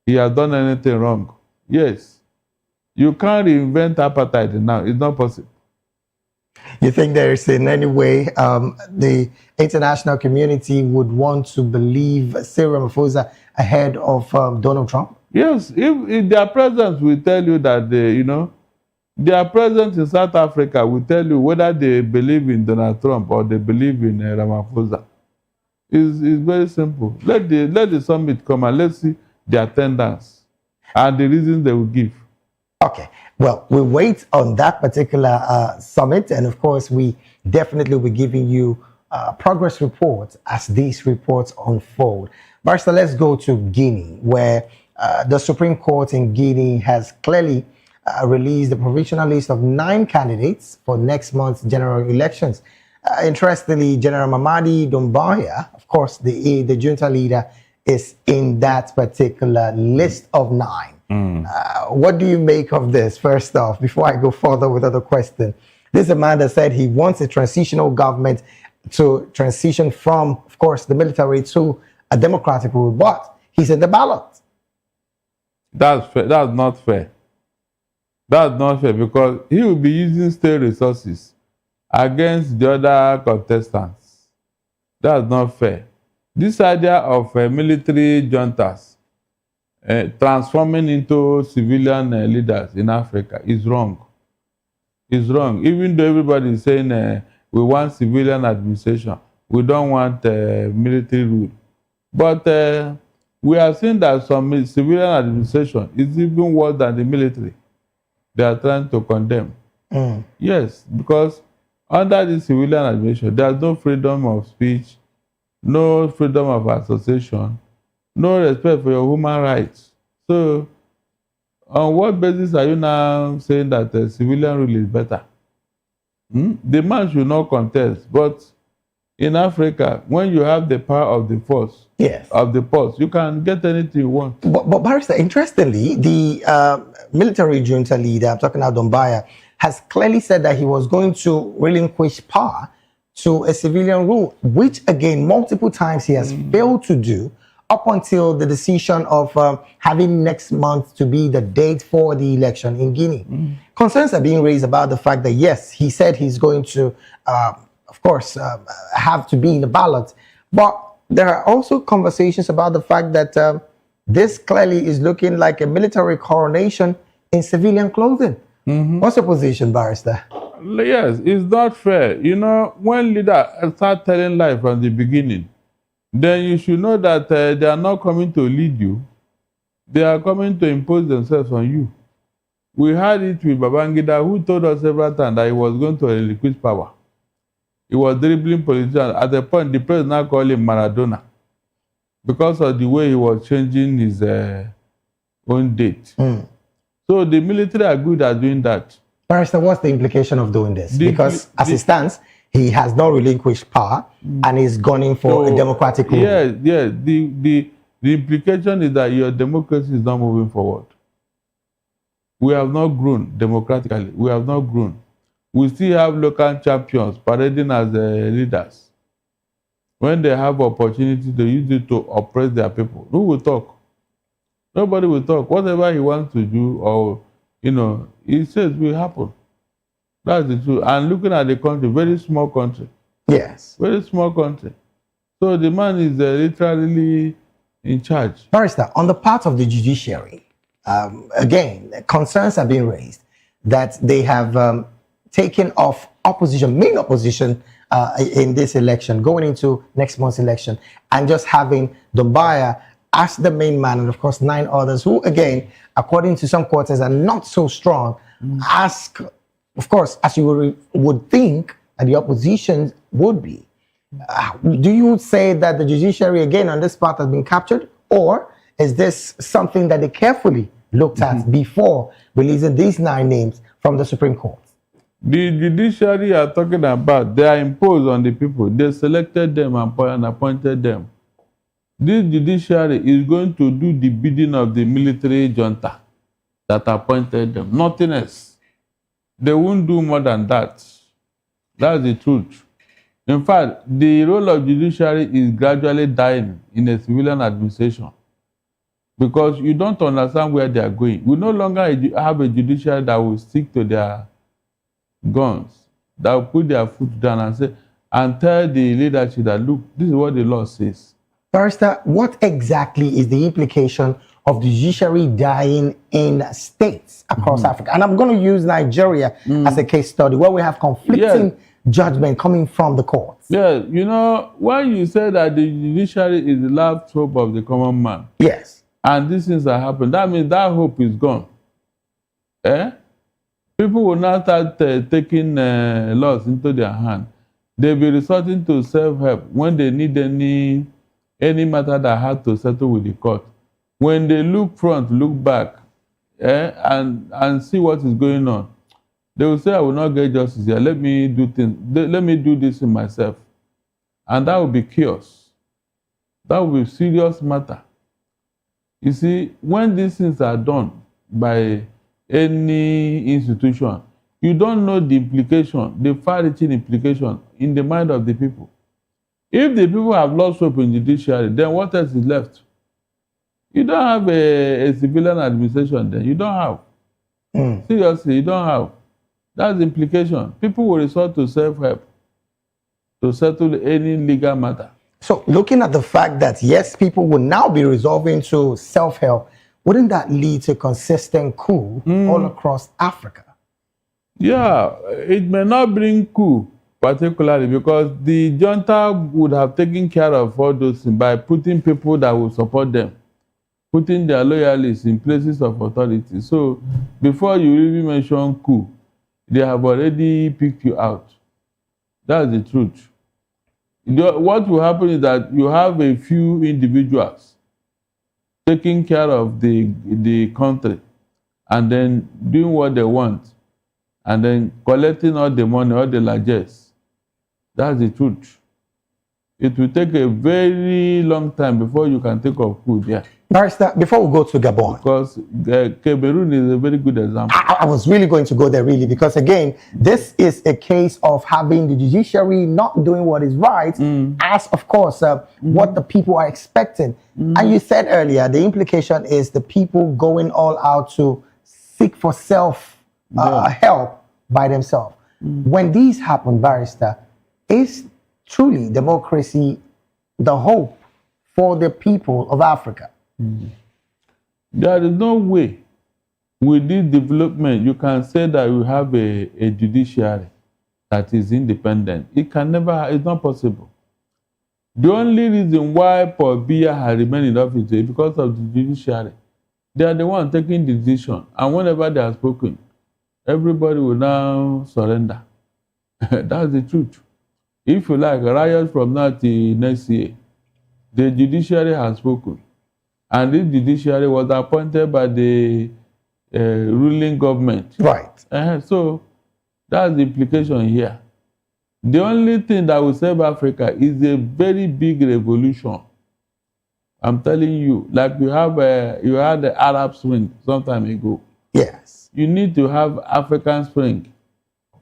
he has done anything wrong. Yes, you can't reinvent apartheid now. It's not possible. You think there is in any way the international community would want to believe Cyril Ramaphosa ahead of Donald Trump? Yes, if their presence will tell you that their presence in South Africa will tell you whether they believe in Donald Trump or they believe in Ramaphosa. It's very simple. Let the summit come and let's see the attendance and the reasons they will give. Okay. Well, we wait on that particular summit, and of course, we definitely will be giving you progress reports as these reports unfold. Barrister, let's go to Guinea, where the Supreme Court in Guinea has clearly released the provisional list of 9 candidates for next month's general elections. Interestingly, General Mamadi Doumbouya, of course, the junta leader, is in that particular list of 9. What do you make of this, first off, before I go further with other questions? This is a man that said he wants a transitional government to transition from, of course, the military to a democratic rule, but he's in the ballot. That's fair. That's not fair. That's not fair because he will be using state resources against the other contestants. That's not fair. This idea of military juntas transforming into civilian leaders in Africa is wrong. It's wrong. Even though everybody is saying we want civilian administration, we don't want military rule. But we are seeing that some civilian administration is even worse than the military. They are trying to condemn. Yes, because under the civilian administration, there's no freedom of speech, no freedom of association, no respect for your human rights. So, on what basis are you now saying that the civilian rule is better? The man should not contest, but in Africa, when you have the power of the force, of the pulse, you can get anything you want. But Barrister, interestingly, the military junta leader, I'm talking about Dombaya, has clearly said that he was going to relinquish power to a civilian rule, which again, multiple times he has failed to do up until the decision of having next month to be the date for the election in Guinea. Concerns are being raised about the fact that, yes, he said he's going to, of course, have to be in the ballot, but there are also conversations about the fact that this clearly is looking like a military coronation in civilian clothing. What's your position, Barrister? Yes, it's not fair. You know, when leaders start telling lies from the beginning, then you should know that they are not coming to lead you. They are coming to impose themselves on you. We had it with Babangida, who told us several times that he was going to relinquish power. He was dribbling politicians. At the point, the president now called him Maradona because of the way he was changing his own date. So the military are good at doing that. Barrister, what's the implication of doing this? Because as it stands, he has not relinquished power and is gunning for a democratic rule. Yes, yes. The implication is that your democracy is not moving forward. We have not grown democratically. We have not grown. We still have local champions parading as leaders. When they have opportunity, they use it to oppress their people. Who will talk? Nobody will talk. Whatever he wants to do, or, you know, he says will happen. That's the truth. And looking at the country, very small country. Yes. Very small country. So the man is literally in charge. Barrister, on the part of the judiciary, again, concerns are being raised that they have taken off opposition, main opposition in this election, going into next month's election, and just having Dombaya as the main man, and of course 9 others who, again, according to some quarters, are not so strong, as, of course, as you would think the opposition would be. Do you say that the judiciary, again, on this part has been captured, or is this something that they carefully looked at before releasing these 9 names from the Supreme Court? The judiciary are talking about, they are imposed on the people. They selected them and appointed them. This judiciary is going to do the bidding of the military junta that appointed them. Nothing else. They won't do more than that. That's the truth. In fact, the role of judiciary is gradually dying in a civilian administration because you don't understand where they are going. We no longer have a judiciary that will stick to their guns, that will put their foot down and say, and tell the leadership that, look, this is what the law says. Barrister, what exactly is the implication of the judiciary dying in states across Africa? And I'm going to use Nigeria as a case study where we have conflicting judgment coming from the courts. Yeah, you know, when you say that the judiciary is the last hope of the common man, yes, and these things are happening, that means that hope is gone. People will now start taking laws into their hand. They'll be resorting to self-help when they need any matter that has to settle with the court. When they look front, look back, and see what is going on, they will say, I will not get justice here. Let me do things. Let me do this in myself. And that will be chaos. That will be a serious matter. You see, when these things are done by any institution, you don't know the implication, the far-reaching implication in the mind of the people. If the people have lost hope in judiciary, then what else is left? You don't have a civilian administration then. You don't have. Seriously, you don't have. That's the implication. People will resort to self-help to settle any legal matter. So looking at the fact that, yes, people will now be resolving to self-help, wouldn't that lead to consistent coup all across Africa? Yeah, it may not bring coup particularly because the junta would have taken care of all those things by putting people that will support them, putting their loyalists in places of authority. So before you even mention coup, they have already picked you out. That's the truth. What will happen is that you have a few individuals taking care of the country and then doing what they want and then collecting all the money, all the largesse. That's the truth. it will take a very long time before you can take of coup there. Barrister, before we go to Gabon, because Cameroon is a very good example. I was really going to go there, really, because again, this is a case of having the judiciary not doing what is right, as of course what the people are expecting. And you said earlier, the implication is the people going all out to seek for self help by themselves. When these happen, Barrister, is truly democracy the hope for the people of Africa? There is no way with this development you can say that you have a judiciary that is independent. It can never, it's not possible. The only reason why Paul Biya has remained in office is because of the judiciary. They are the ones taking the decision, and whenever they have spoken, everybody will now surrender. That's the truth. If you like, riots from now till next year, the judiciary has spoken. And this judiciary was appointed by the ruling government. Right. So that's the implication here. The only thing that will save Africa is a very big revolution. I'm telling you, like you had the Arab Spring some time ago. Yes. You need to have African Spring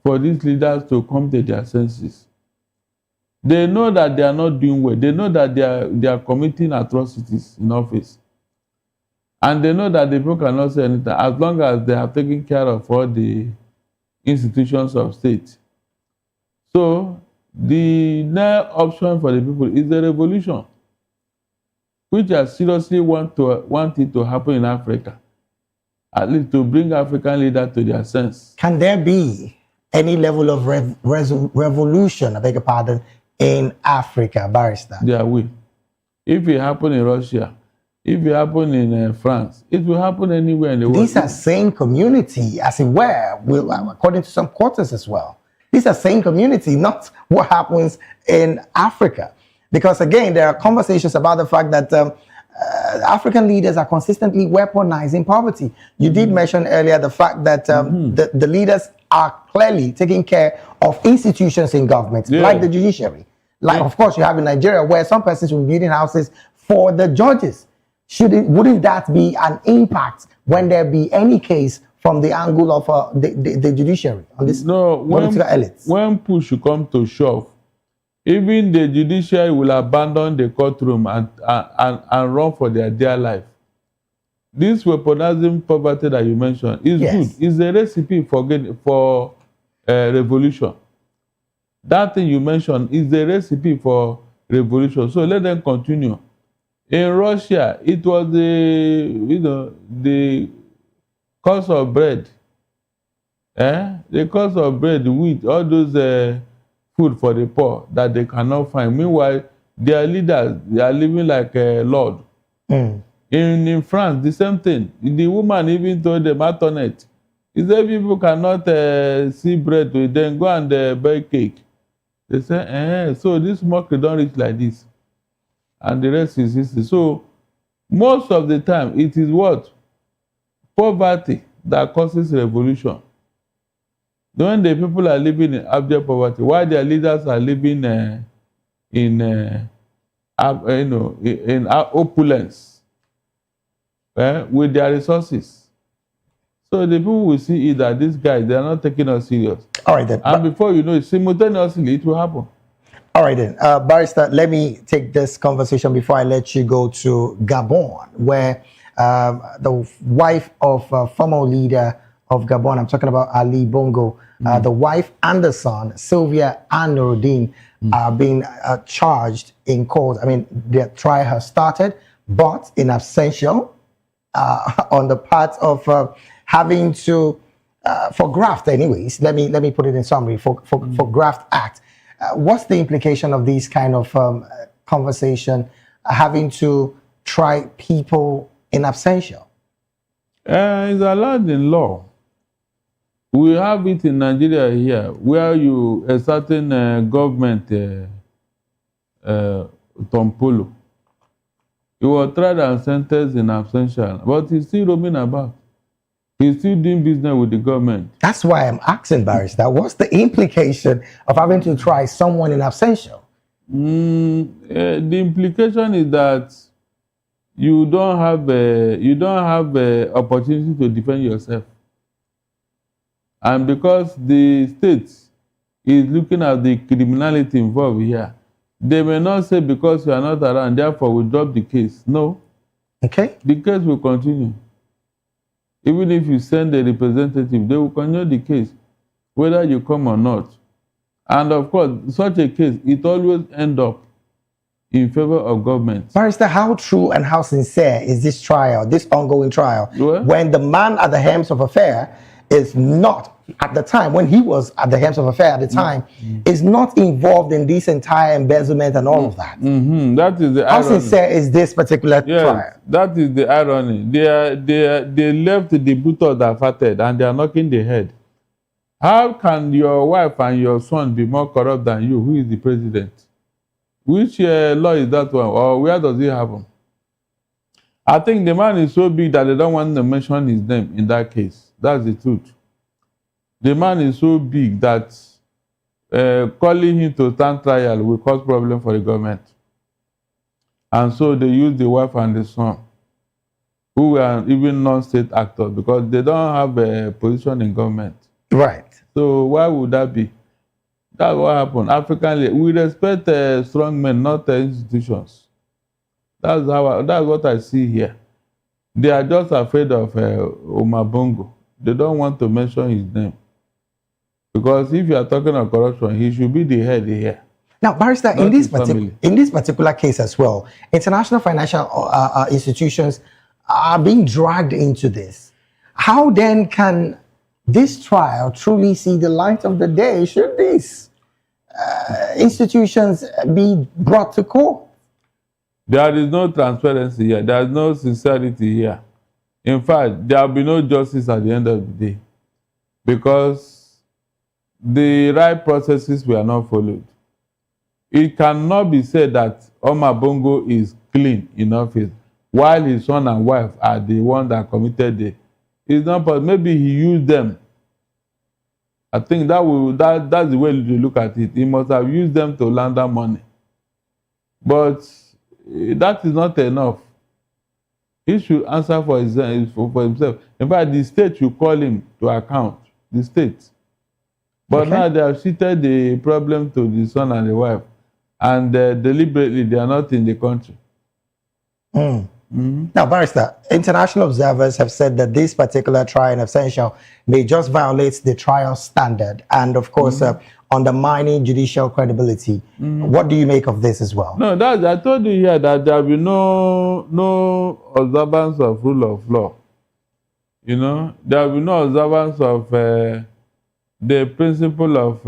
for these leaders to come to their senses. They know that they are not doing well. They know that they are committing atrocities in office. And they know that the people cannot say anything as long as they have taken care of all the institutions of state. So the next option for the people is the revolution, which I seriously want it to happen in Africa, at least to bring African leaders to their sense. Can there be any level of revolution, I beg your pardon, in Africa, Barrister? There will. If it happen in Russia, if it happen in France, it will happen anywhere in the world. These are same community, as it were, according to some quarters as well. These are same community, not what happens in Africa. Because again, there are conversations about the fact that African leaders are consistently weaponizing poverty. You did mention earlier the fact that the leaders are clearly taking care of institutions in government, like the judiciary. Like, of course, you have in Nigeria where some persons will be building houses for the judges. Wouldn't that be an impact when there be any case from the angle of the judiciary on this political elite? When push come to shove, even the judiciary will abandon the courtroom and run for their dear life. This weaponizing poverty that you mentioned is good. It's a recipe for revolution. That thing you mentioned is the recipe for revolution. So let them continue. In Russia, it was the cost of bread. The cost of bread, wheat, all those food for the poor that they cannot find. Meanwhile, their leaders, they are living like a lord. In France, the same thing. The woman even told the matronette, he said people cannot see bread, then go and bake cake. They say, so this market don't reach like this. And the rest is history. So most of the time, it is what? Poverty that causes revolution. When the people are living in abject poverty, while their leaders are living in opulence with their resources. So the people will see that these guys, they are not taking us serious. All right then. And before you know it, simultaneously it will happen. All right then. Barrister, let me take this conversation before I let you go to Gabon, where the wife of former leader of Gabon, I'm talking about Ali Bongo, the wife and the son, Sylva and Nuruddin, are being charged in court. I mean, their trial has started, but in absentia on the part of having to, for graft anyways, let me put it in summary, for graft act. What's the implication of these kind of conversation, having to try people in absentia? It's allowed in law. We have it in Nigeria here, where a certain government, Tompolo, he was tried and sentenced in absentia, but he's still roaming about. He's still doing business with the government. That's why I'm asking, Barrister, what's the implication of having to try someone in absentia? The implication is that you don't have a opportunity to defend yourself, and because the state is looking at the criminality involved here, they may not say because you are not around, therefore we drop the case. No. Okay. The case will continue. Even if you send a representative, they will continue the case, whether you come or not. And of course, such a case, it always ends up in favor of government. Barrister, how true and how sincere is this trial, this ongoing trial, when the man at the helms of affair is not, at the time, when he was at the helms of affair at the time, is not involved in this entire embezzlement and all of that? That is the How irony. sincere is this particular trial? That is the irony. They left the butcher that fatted and they are knocking the head. How can your wife and your son be more corrupt than you, who is the president? Which law is that one, or where does it happen? I think the man is so big that they don't want to mention his name in that case. That's the truth. The man is so big that calling him to stand trial will cause problem for the government. And so they use the wife and the son, who are even non-state actors, because they don't have a position in government. Right. So why would that be? That's what happened. African, we respect strong men, not institutions. That's what I see here. They are just afraid of Omar Bongo. They don't want to mention his name. Because if you are talking of corruption, he should be the head here. Now, Barrister, in this particular case as well, international financial institutions are being dragged into this. How then can this trial truly see the light of the day? Should these institutions be brought to court? There is no transparency here. There is no sincerity here. In fact, there will be no justice at the end of the day, because the right processes were not followed. It cannot be said that Omar Bongo is clean in office while his son and wife are the ones that committed it. It's not possible. Maybe he used them. I think that's the way to look at it. He must have used them to launder money. But that is not enough. He should answer for himself. In fact, the state should call him to account. The state. But now they have shifted the problem to the son and the wife. And deliberately, they are not in the country. Now, Barrister, international observers have said that this particular trial in absentia may just violate the trial standard and, of course, undermining judicial credibility. What do you make of this as well? No, I told you here that there will be no observance of rule of law. You know, there will be no observance of the principle of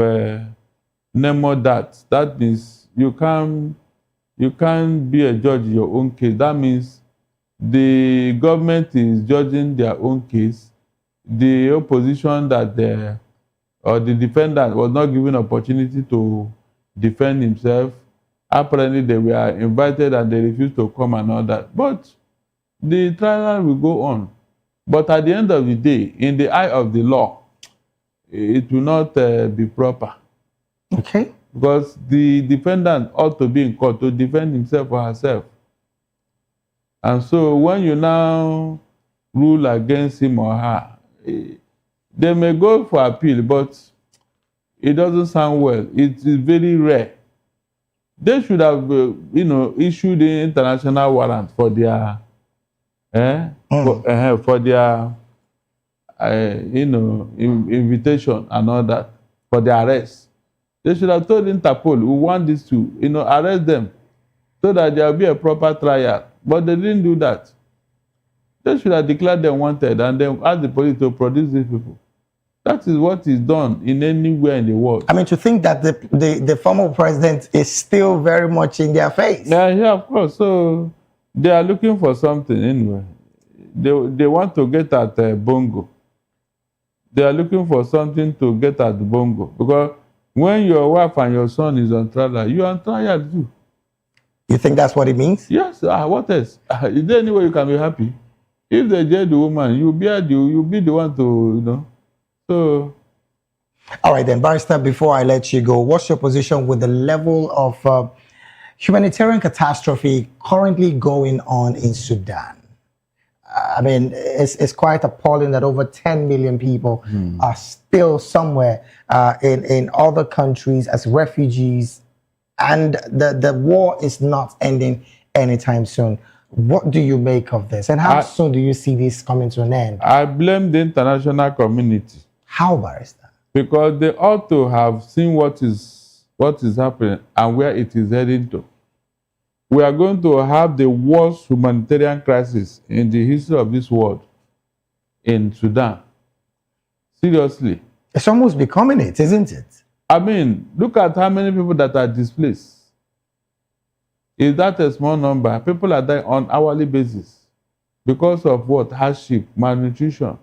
nemo dat. That means you can't be a judge in your own case. That means the government is judging their own case. The opposition or the defendant was not given opportunity to defend himself. Apparently, they were invited and they refused to come and all that. But the trial will go on. But at the end of the day, in the eye of the law, it will not be proper. Okay. Because the defendant ought to be in court to defend himself or herself. And so when you now rule against him or her, they may go for appeal, but it doesn't sound well. It is very rare. They should have, issued an international warrant for their, invitation and all that, for their arrest. They should have told Interpol, we want this to, arrest them so that there will be a proper trial. But they didn't do that. They should have declared them wanted and then asked the police to produce these people. That is what is done in anywhere in the world. I mean, to think that the former president is still very much in their face. Yeah, of course. So they are looking for something anyway. They want to get at Bongo. They are looking for something to get at Bongo. Because when your wife and your son is on trial, you are on trial too. You think that's what it means? Yes. What else? Is there any way you can be happy? If they jail the woman, you'll be the one to, So. All right, then, Barrister, before I let you go, what's your position with the level of Humanitarian catastrophe currently going on in Sudan. I mean, it's quite appalling that over 10 million people are still somewhere in other countries as refugees, and the war is not ending anytime soon. What do you make of this, and how soon do you see this coming to an end? I blame the international community. How, Barrister? Because they ought to have seen what is happening and where it is heading to. We are going to have the worst humanitarian crisis in the history of this world in Sudan. Seriously. It's almost becoming it, isn't it? I mean, look at how many people that are displaced. Is that a small number? People are dying on hourly basis. Because of what? Hardship, malnutrition.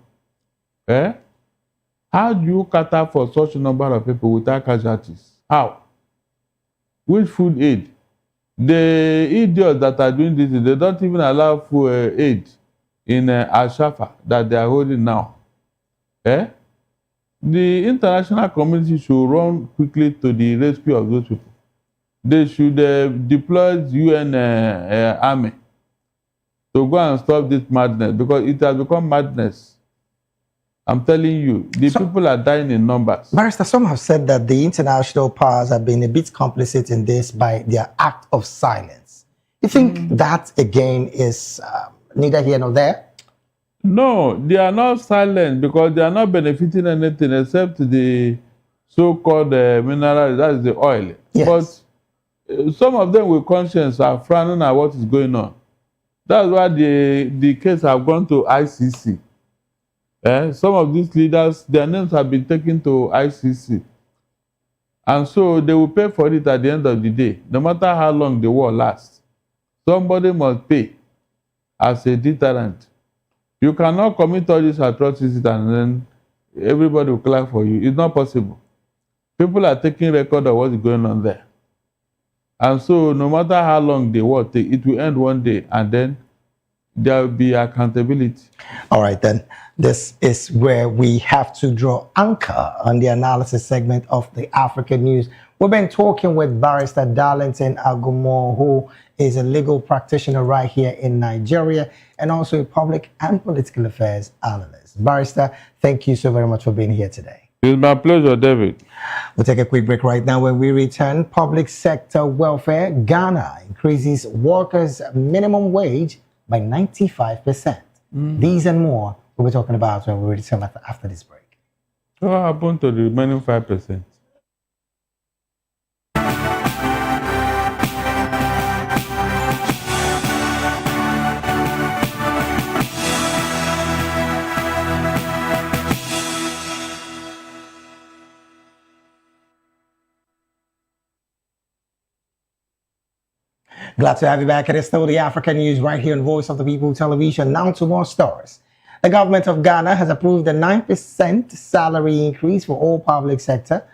Eh? How do you cater for such a number of people without casualties? How? With food aid? The idiots that are doing this, they don't even allow food aid in Al-Shafa that they are holding now. Eh? The international community should run quickly to the rescue of those people. They should deploy the UN army to go and stop this madness, because it has become madness. I'm telling you, the people are dying in numbers. Barrister, some have said that the international powers have been a bit complicit in this by their act of silence. You think that, again, is neither here nor there? No, they are not silent because they are not benefiting anything except the so-called mineral, that is the oil. Yes. But some of them with conscience are frowning at what is going on. That's why the case have gone to ICC. Some of these leaders, their names have been taken to ICC. And so they will pay for it at the end of the day, no matter how long the war lasts. Somebody must pay as a deterrent. You cannot commit all these atrocities and then everybody will clap for you. It's not possible. People are taking record of what's going on there. And so no matter how long the war takes, it will end one day, and then there will be accountability. All right, then. This is where we have to draw anchor on the analysis segment of the African News. We've been talking with Barrister Darlington Agumo, who is a legal practitioner right here in Nigeria and also a public and political affairs analyst. Barrister, thank you so very much for being here today. It's my pleasure, David. We'll take a quick break right now. When we return, public sector welfare, Ghana increases workers' minimum wage by 95%. These and more we'll be talking about when we return after this break. What happened to the remaining 5%? Glad to have you back. It is still the African News right here on Voice of the People Television. Now to more stories. The government of Ghana has approved a 9% salary increase for all public sector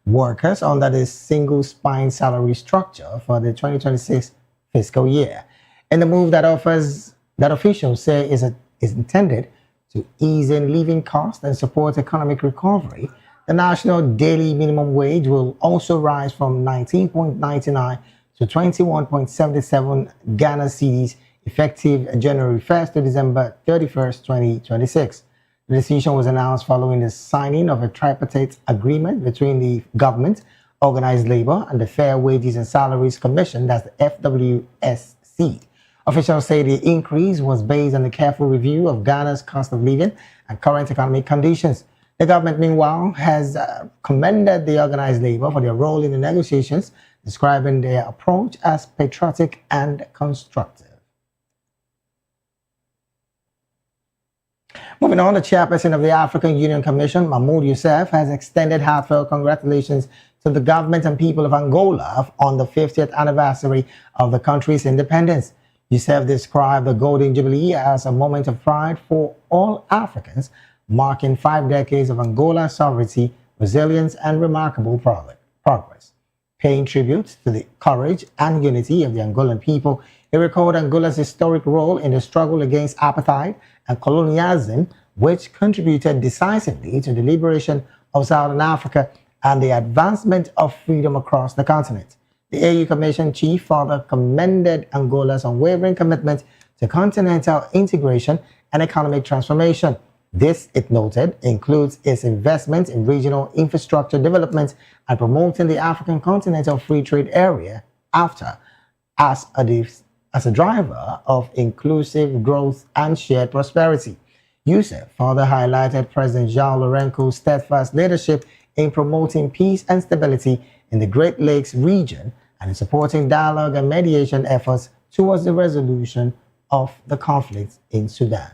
workers under the single spine salary structure for the 2026 fiscal year. In the move that officials say is intended to ease in living costs and support economic recovery, the national daily minimum wage will also rise from 19.99 to 21.77 Ghana cedis effective January 1st to December 31st, 2026. The decision was announced following the signing of a tripartite agreement between the government, organized labor, and the Fair Wages and Salaries Commission, that's the FWSC. Officials say the increase was based on a careful review of Ghana's cost of living and current economic conditions. The government, meanwhile, has commended the organized labor for their role in the negotiations, describing their approach as patriotic and constructive. Moving on, the chairperson of the African Union Commission, Mahmoud Youssef, has extended heartfelt congratulations to the government and people of Angola on the 50th anniversary of the country's independence. Youssef described the Golden Jubilee as a moment of pride for all Africans, marking 5 decades of Angola's sovereignty, resilience, and remarkable progress. Paying tribute to the courage and unity of the Angolan people, he recalled Angola's historic role in the struggle against apartheid and colonialism, which contributed decisively to the liberation of Southern Africa and the advancement of freedom across the continent. The AU Commission chief further commended Angola's unwavering commitment to continental integration and economic transformation. This, it noted, includes its investment in regional infrastructure development and promoting the African Continental Free Trade Area as a driver of inclusive growth and shared prosperity. Youssef further highlighted President Jean Lourenço's steadfast leadership in promoting peace and stability in the Great Lakes region and in supporting dialogue and mediation efforts towards the resolution of the conflict in Sudan.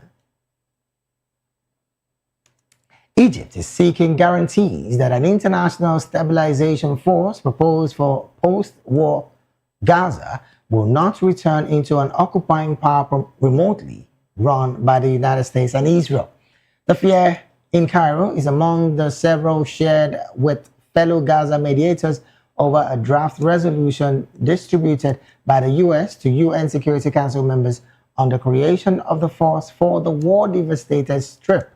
Egypt is seeking guarantees that an international stabilization force proposed for post-war Gaza will not return into an occupying power remotely run by the United States and Israel. The fear in Cairo is among the several shared with fellow Gaza mediators over a draft resolution distributed by the U.S. to UN Security Council members on the creation of the force for the war-devastated Strip.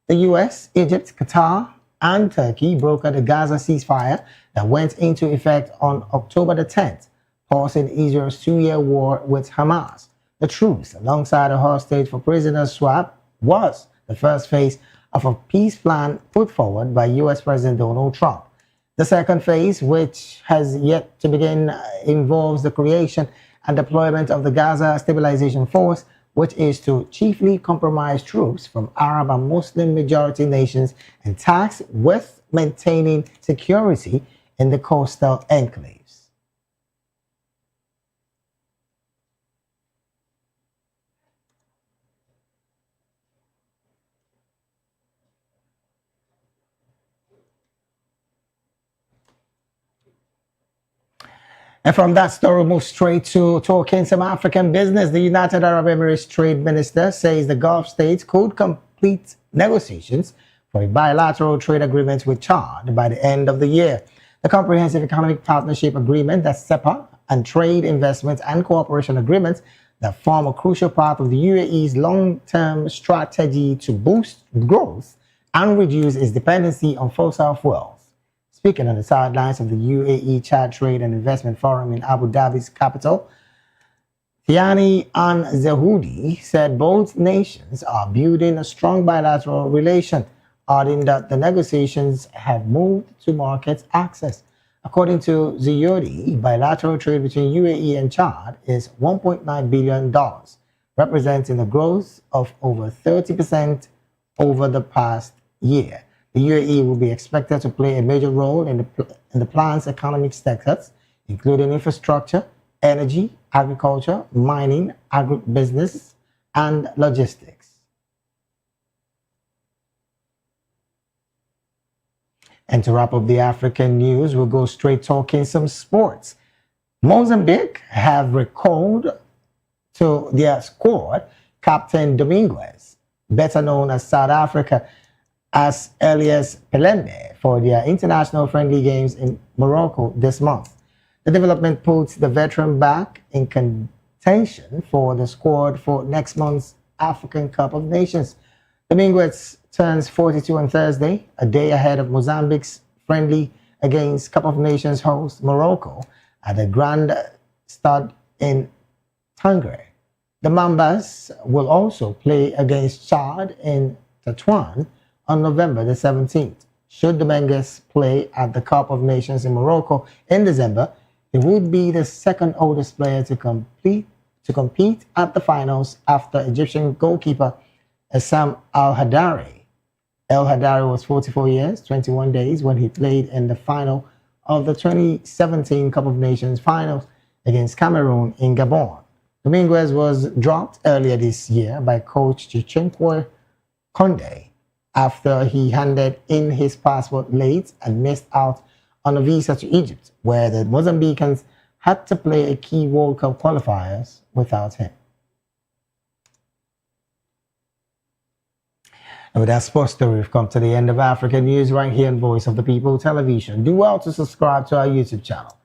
The U.S., Egypt, Qatar, and Turkey brokered a Gaza ceasefire that went into effect on October the 10th, pausing Israel's 2-year war with Hamas. The truce, alongside a hostage for prisoners swap, was the first phase of a peace plan put forward by U.S. President Donald Trump. The second phase, which has yet to begin, involves the creation and deployment of the Gaza Stabilization Force, which is to chiefly comprise troops from Arab and Muslim majority nations and tasked with maintaining security in the coastal enclaves. And from that story, we'll move straight to talking some African business. The United Arab Emirates Trade Minister says the Gulf states could complete negotiations for a bilateral trade agreement with Chad by the end of the year. The Comprehensive Economic Partnership Agreement, that's CEPA, and Trade, Investment and Cooperation Agreements that form a crucial part of the UAE's long-term strategy to boost growth and reduce its dependency on fossil fuels. Speaking on the sidelines of the UAE Chad Trade and Investment Forum in Abu Dhabi's capital, Thiani Al-Zahoudi said both nations are building a strong bilateral relation, adding that the negotiations have moved to market access. According to Zahoudi, bilateral trade between UAE and Chad is $1.9 billion, representing a growth of over 30% over the past year. The UAE will be expected to play a major role in the plan's economic sectors, including infrastructure, energy, agriculture, mining, agribusiness, and logistics. And to wrap up the African news, we'll go straight talking some sports. Mozambique have recalled to their squad Captain Dominguez, better known as South Africa, as Elias Pelembe for their international friendly games in Morocco this month. The development puts the veteran back in contention for the squad for next month's African Cup of Nations. Dominguez turns 42 on Thursday, a day ahead of Mozambique's friendly against Cup of Nations host Morocco at the Grand Stade in Tangere. The Mambas will also play against Chad in Tetuan on November the 17th. Should Dominguez play at the Cup of Nations in Morocco in December, he would be the second oldest player to compete at the finals after Egyptian goalkeeper Essam Al-Hadari. El-Hadari was 44 years, 21 days when he played in the final of the 2017 Cup of Nations finals against Cameroon in Gabon. Dominguez was dropped earlier this year by coach Chichinkwe Konde after he handed in his passport late and missed out on a visa to Egypt, where the Mozambicans had to play a key World Cup qualifiers without him. And with that sports story, we've come to the end of African News right here on Voice of the People Television. Do well to subscribe to our YouTube channel.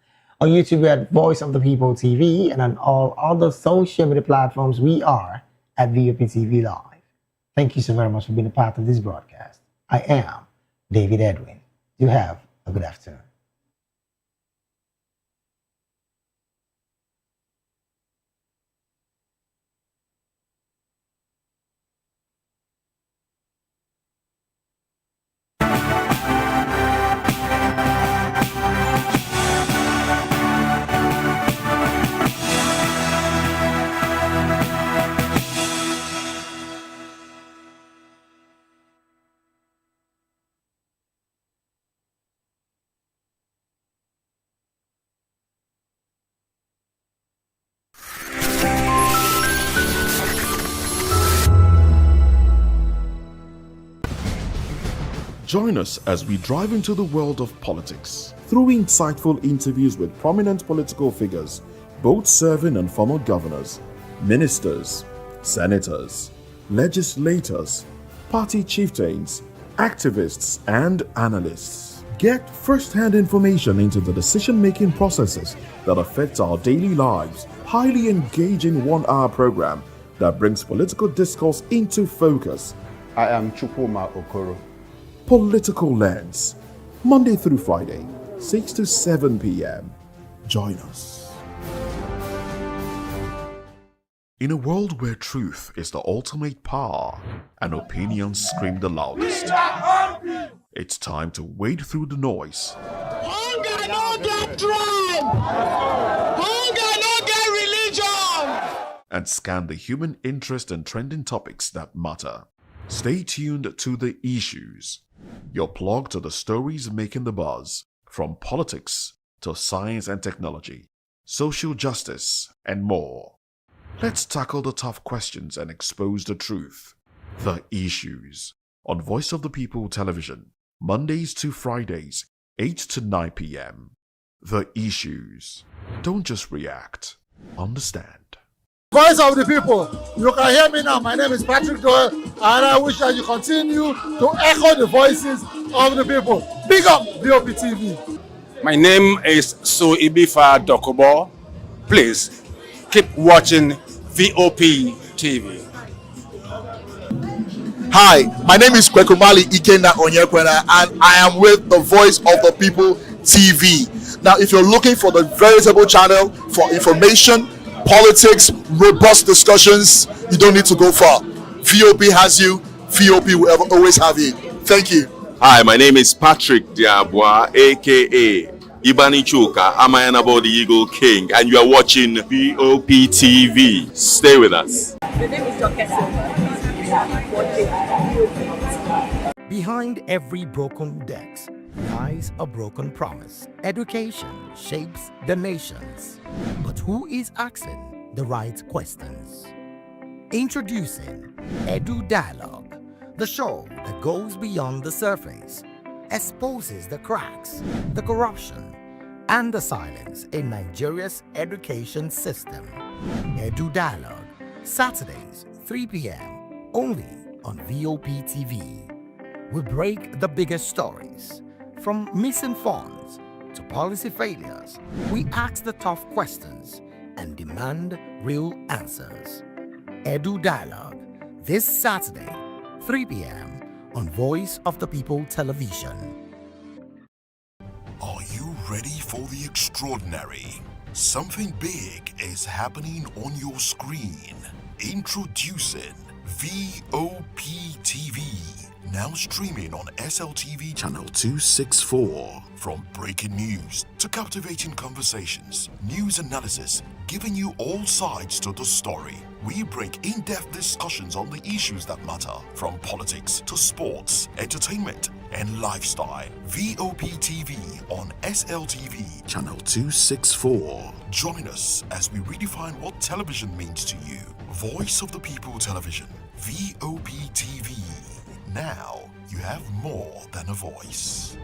On YouTube, we're at Voice of the People TV, and on all other social media platforms, we are at VOP TV Live. Thank you so very much for being a part of this broadcast. I am David Edwin. You have a good afternoon. Join us as we drive into the world of politics through insightful interviews with prominent political figures, both serving and former governors, ministers, senators, legislators, party chieftains, activists, and analysts. Get first-hand information into the decision-making processes that affect our daily lives. Highly engaging 1-hour program that brings political discourse into focus. I am Chukwuma Okoro. Political Lens, Monday through Friday, 6 to 7 p.m. Join us. In a world where truth is the ultimate power and opinions scream the loudest, it's time to wade through the noise. Hunger no get tribe. Hunger no get religion. And scan the human interest and trending topics that matter. Stay tuned to The Issues, your plug to the stories making the buzz, from politics to science and technology, social justice, and more. Let's tackle the tough questions and expose the truth. The Issues, on Voice of the People Television, Mondays to Fridays, 8 to 9 p.m. The Issues. Don't just react, understand. Voice of the people, you can hear me now. My name is Patrick Doyle, and I wish that you continue to echo the voices of the people. Big up VOP TV. My name is Suibifa Dokobo. Please keep watching VOP TV. Hi, my name is Kwekumali Ikenda Onyekwena, and I am with the Voice of the People TV. Now, if you're looking for the veritable channel for information, politics, robust discussions, you don't need to go far. VOP has you. VOP will always have you. Thank you. Hi, my name is Patrick Diabwa, aka Ibani Chuka, Amayanabo the Eagle King, and you are watching VOP TV. Stay with us. The name is Dr. Sylva. Behind every broken desk lies a broken promise. Education shapes the nations. But who is asking the right questions? Introducing Edu Dialogue, the show that goes beyond the surface, exposes the cracks, the corruption, and the silence in Nigeria's education system. Edu Dialogue, Saturdays, 3 p.m., only on VOP TV. We break the biggest stories, from missing funds to policy failures. We ask the tough questions and demand real answers. Edu Dialogue, this Saturday, 3 p.m. on Voice of the People Television. Are you ready for the extraordinary? Something big is happening on your screen. Introducing VOP TV. Now streaming on SLTV channel 264. From breaking news to captivating conversations, news analysis, giving you all sides to the story. We bring in-depth discussions on the issues that matter, from politics to sports, entertainment, and lifestyle. VOP TV on SLTV channel 264. Join us as we redefine what television means to you. Voice of the People Television, VOP TV. Now you have more than a voice.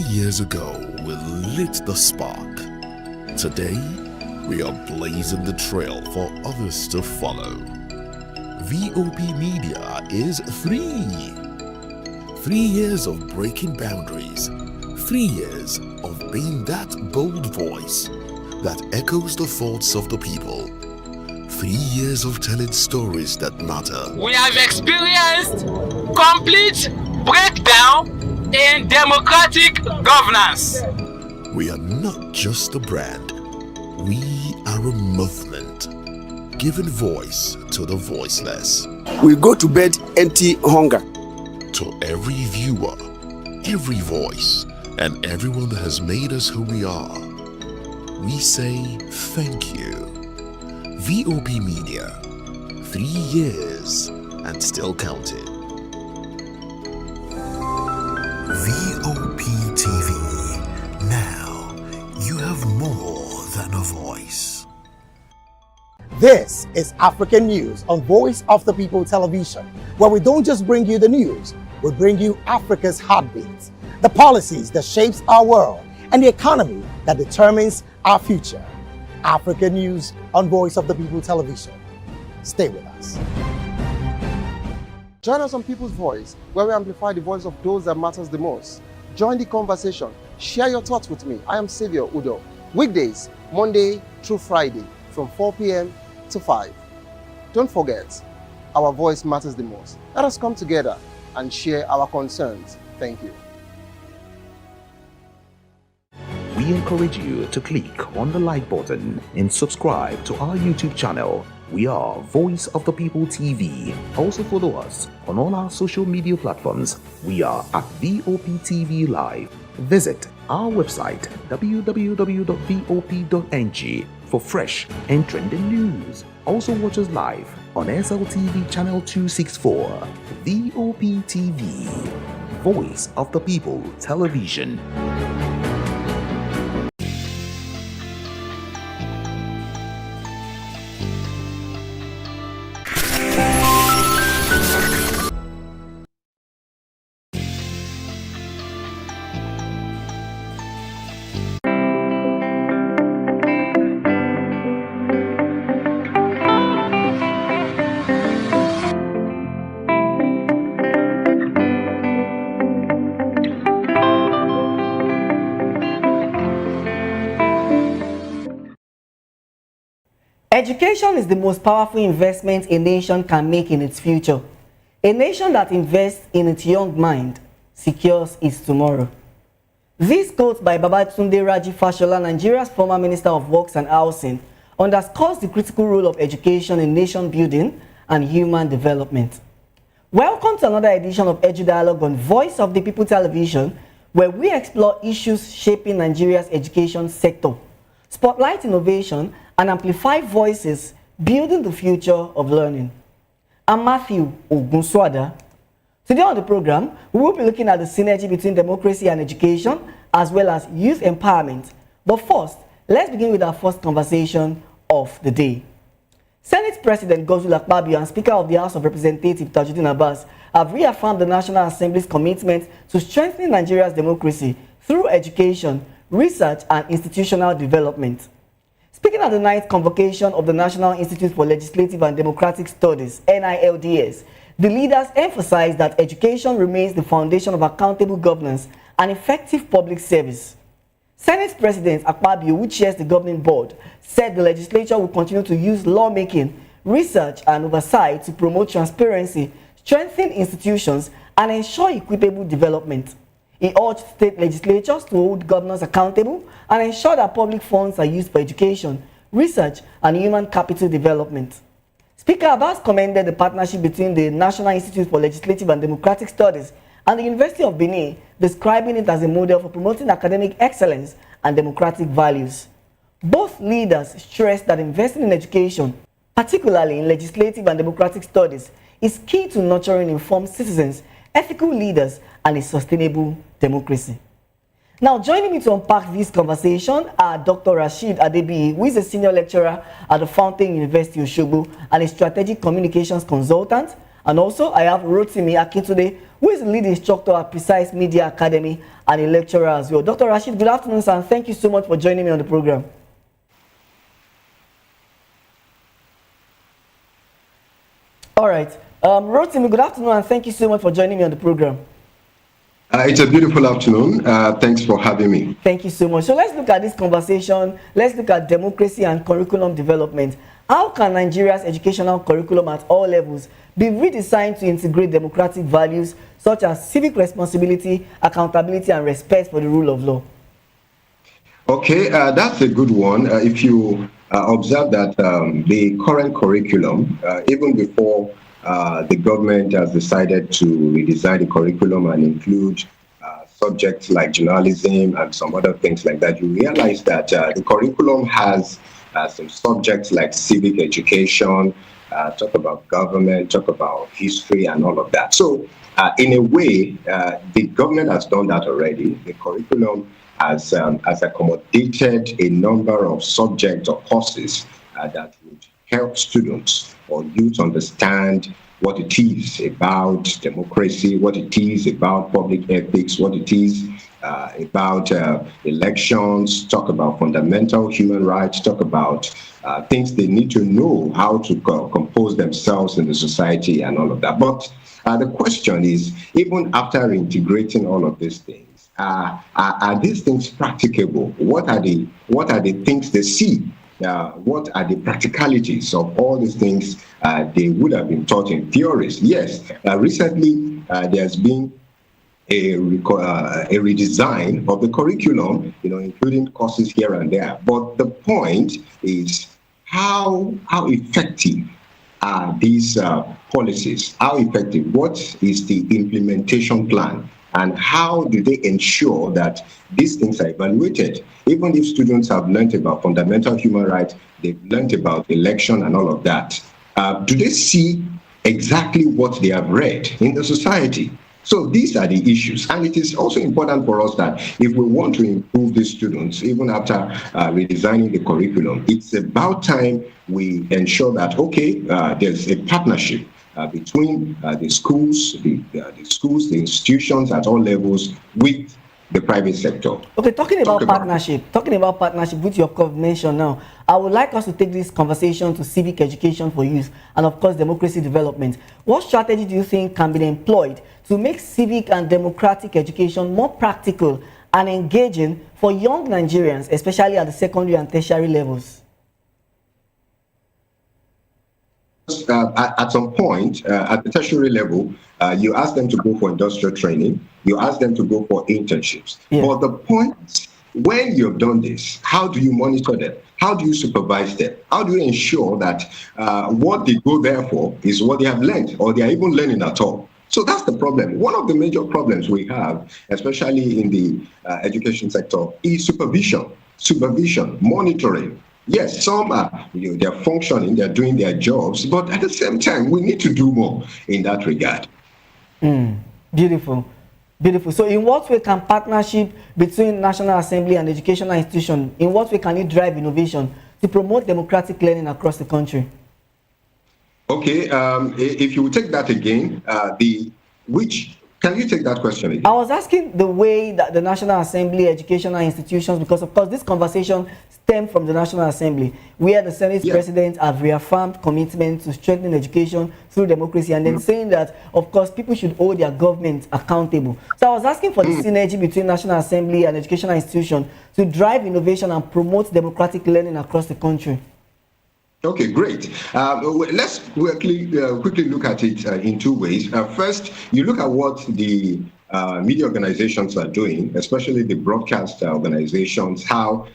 Years ago, we lit the spark. Today, we are blazing the trail for others to follow. VOP Media is 3 years of breaking boundaries, 3 years of being that bold voice that echoes the thoughts of the people, 3 years of telling stories that matter. We have experienced complete breakdown in democratic governance. We are not just a brand, we are a movement, giving voice to the voiceless. We go to bed empty hunger. To every viewer, every voice, and everyone that has made us who we are, we say thank you. VOP Media, 3 years and still counting. VOP TV. Now, you have more than a voice. This is African News on Voice of the People Television, where we don't just bring you the news, we bring you Africa's heartbeat, the policies that shapes our world, and the economy that determines our future. African News on Voice of the People Television. Stay with us. Join us on People's Voice, where we amplify the voice of those that matters the most. Join the conversation. Share your thoughts with me. I am Sylva Udo. Weekdays, Monday through Friday, from 4 p.m. to 5. Don't forget, our voice matters the most. Let us come together and share our concerns. Thank you. We encourage you to click on the like button and subscribe to our YouTube channel. We are Voice of the People TV. Also follow us on all our social media platforms. We are at VOP TV Live. Visit our website www.vop.ng for fresh and trending news. Also watch us live on SLTV channel 264. VOP TV, Voice of the People Television. Education is the most powerful investment a nation can make in its future. A nation that invests in its young mind secures its tomorrow. This quote by Babatunde Raji Fashola, Nigeria's former Minister of Works and Housing, underscores the critical role of education in nation building and human development. Welcome to another edition of Edu Dialogue on Voice of the People Television, where we explore issues shaping Nigeria's education sector, spotlight innovation, and amplify voices building the future of learning. I'm Matthew Ogunswada. Today on the program, we will be looking at the synergy between democracy and education, as well as youth empowerment. But first, let's begin with our first conversation of the day. Senate President Godswill Akpabio and Speaker of the House of Representatives Tajuddin Abbas have reaffirmed the National Assembly's commitment to strengthening Nigeria's democracy through education, research, and institutional development. Speaking at the ninth convocation of the National Institute for Legislative and Democratic Studies, NILDS, the leaders emphasized that education remains the foundation of accountable governance and effective public service. Senate President Akpabio, who chairs the governing board, said the legislature will continue to use lawmaking, research, and oversight to promote transparency, strengthen institutions, and ensure equitable development. He urged state legislatures to hold governors accountable and ensure that public funds are used for education, research, and human capital development. Speaker Abbas commended the partnership between the National Institute for Legislative and Democratic Studies and the University of Benin, describing it as a model for promoting academic excellence and democratic values. Both leaders stressed that investing in education, particularly in legislative and democratic studies, is key to nurturing informed citizens, ethical leaders, and a sustainable democracy. Now, joining me to unpack this conversation are Dr. Rashid Adebi, who is a senior lecturer at the Fountain University Osogbo and a strategic communications consultant, And also, I have Rotimi Akintunde, who is the lead instructor at Precise Media Academy and a lecturer as well. Dr. Rashid, good afternoon, sir, and thank you so much for joining me on the program. All right. Rotimi, good afternoon, and thank you so much for joining me on the program. It's a beautiful afternoon. Thanks for having me. Thank you so much. So let's look at this conversation. Let's look at democracy and curriculum development. How can Nigeria's educational curriculum at all levels be redesigned to integrate democratic values such as civic responsibility, accountability, and respect for the rule of law? Okay, that's a good one. If you observe that the current curriculum, even before the government has decided to redesign the curriculum and include subjects like journalism and some other things like that, you realize that the curriculum has some subjects like civic education, talk about government, talk about history and all of that. So in a way, the government has done that already. The curriculum has accommodated a number of subjects or courses that would help students or youth understand what it is about democracy, what it is about public ethics, what it is about elections, talk about fundamental human rights, talk about things they need to know how to compose themselves in the society and all of that. But the question is, even after integrating all of these things, are these things practicable? What are the things they see? What are the practicalities of all these things they would have been taught in theories? Yes, recently there's been a redesign of the curriculum, including courses here and there. But the point is how effective are these policies? How effective? What is the implementation plan? And how do they ensure that these things are evaluated? Even if students have learned about fundamental human rights, they've learned about election and all of that, do they see exactly what they have read in the society? So these are the issues. And it is also important for us that if we want to improve these students, even after redesigning the curriculum, it's about time we ensure that, okay, there's a partnership between the schools, the institutions at all levels with the private sector. Okay, talking about partnership with your coordination now, I would like us to take this conversation to civic education for youth and of course democracy development. What strategy do you think can be employed to make civic and democratic education more practical and engaging for young Nigerians, especially at the secondary and tertiary levels? At some point, at the tertiary level, you ask them to go for industrial training, you ask them to go for internships. Yeah. But the point is, when you've done this, how do you monitor them? How do you supervise them? How do you ensure that what they go there for is what they have learned, or they are even learning at all? So that's the problem. One of the major problems we have, especially in the education sector, is supervision, monitoring. Yes, some are, they're functioning, they're doing their jobs, but at the same time, we need to do more in that regard. Beautiful. So in what way can partnership between National Assembly and educational institutions, in what way can it drive innovation to promote democratic learning across the country? Okay, if you take that again, can you take that question again? I was asking the way that the National Assembly, educational institutions, because of course this conversation stemmed from the National Assembly, where the Senate President have reaffirmed commitment to strengthening education through democracy, and then saying that, of course, people should hold their government accountable. So I was asking for the synergy between National Assembly and educational institutions to drive innovation and promote democratic learning across the country. Okay, great. Let's quickly look at it in two ways. First, you look at what the media organizations are doing, especially the broadcast organizations, how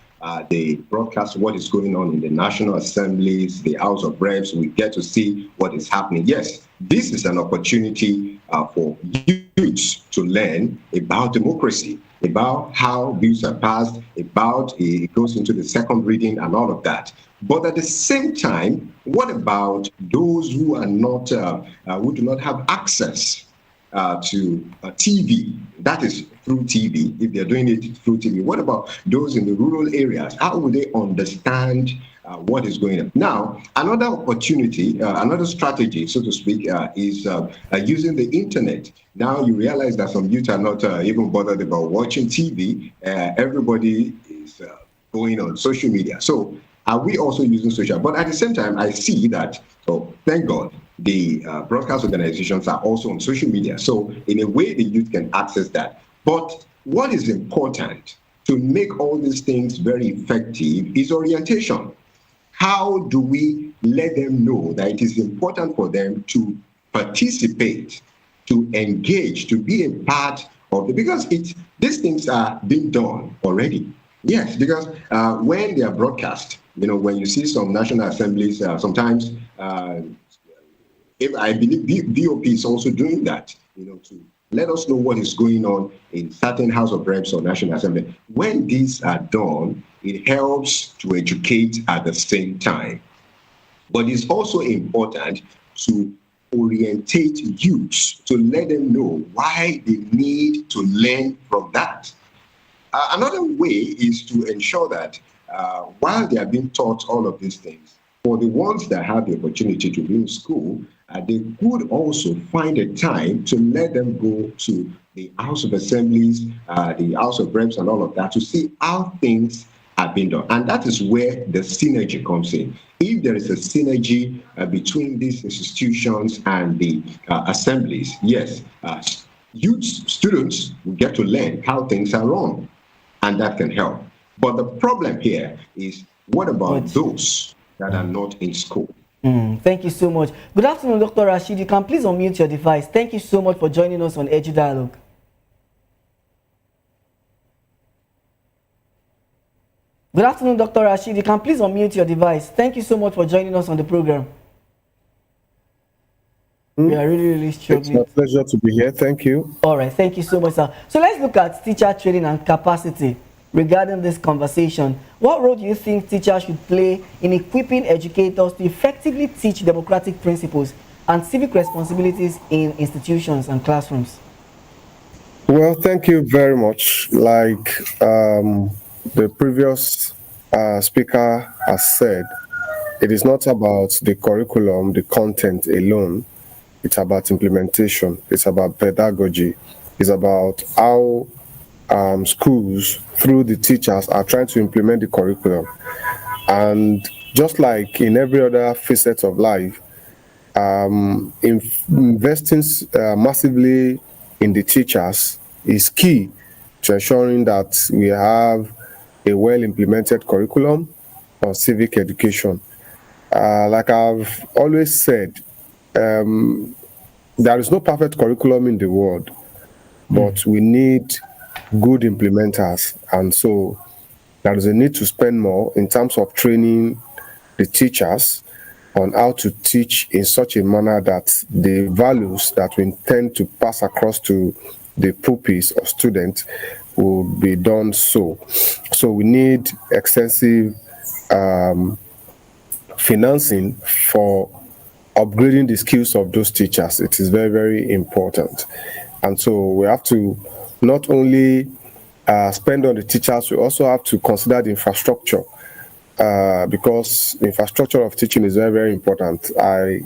they broadcast what is going on in the National Assemblies, the House of Reps. We get to see what is happening. Yes, this is an opportunity for youth to learn about democracy, about how bills are passed, about it goes into the second reading and all of that. But at the same time, what about those who are not, who do not have access to TV? That is through TV. If they're doing it through TV, what about those in the rural areas? How will they understand what is going on. Now, another opportunity, another strategy, so to speak, is using the internet. Now you realize that some youth are not even bothered about watching TV. Everybody is going on social media. So are we also using social? But at the same time, I see that, oh, thank God, the broadcast organizations are also on social media. So in a way, the youth can access that. But what is important to make all these things very effective is orientation. How do we let them know that it is important for them to participate, to engage, to be a part of it? Because these things are being done already. Yes, because when they are broadcast, when you see some national assemblies, sometimes if I believe VOP is also doing that, to let us know what is going on in certain House of Reps or National Assembly. When these are done, it helps to educate at the same time. But it's also important to orientate youths, to let them know why they need to learn from that. Another way is to ensure that while they are being taught all of these things, for the ones that have the opportunity to be in school, they could also find a time to let them go to the House of Assemblies, the House of Reps and all of that to see how things are being done. And that is where the synergy comes in. If there is a synergy between these institutions and the assemblies, yes, youth students will get to learn how things are run, and that can help. But the problem here is, what about those that are not in school? Thank you so much. Good afternoon, Dr. Rashid. You can please unmute your device. Thank you so much for joining us on Edu Dialogue. Good afternoon, Dr. Rashid. You can please unmute your device. Thank you so much for joining us on the program. We are really struggling. It's my pleasure to be here. Thank you. All right. Thank you so much, sir. So let's look at teacher training and capacity. Regarding this conversation, what role do you think teachers should play in equipping educators to effectively teach democratic principles and civic responsibilities in institutions and classrooms? Well, thank you very much. Like the previous speaker has said, it is not about the curriculum, the content alone. It's about implementation. It's about pedagogy. It's about how schools, through the teachers, are trying to implement the curriculum. And just like in every other facet of life, investing massively in the teachers is key to ensuring that we have a well-implemented curriculum on civic education. Like I've always said, there is no perfect curriculum in the world, but we need good implementers, and so there is a need to spend more in terms of training the teachers on how to teach in such a manner that the values that we intend to pass across to the pupils or students will be done so. So we need extensive financing for upgrading the skills of those teachers. It is very, very important. And so we have to not only spend on the teachers, we also have to consider the infrastructure, because the infrastructure of teaching is very, very important. I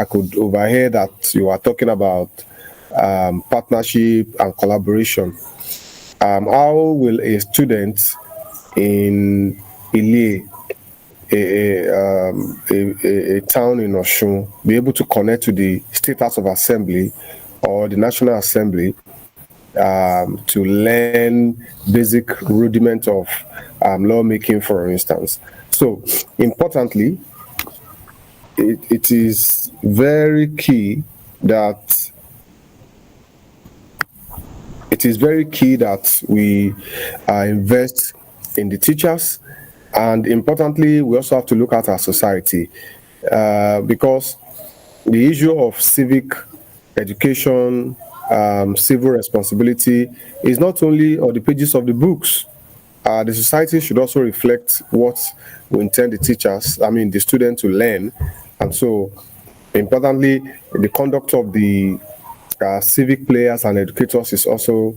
could overhear that you are talking about partnership and collaboration. How will a student in Ile, a town in Osun, be able to connect to the State House of Assembly or the National Assembly to learn basic rudiment of lawmaking, for instance? So, importantly, it is very key that we invest in the teachers, and importantly, we also have to look at our society, because the issue of civic education, civil responsibility is not only on the pages of the books. The society should also reflect what we intend the students to learn. And so, importantly, the conduct of the civic players and educators is also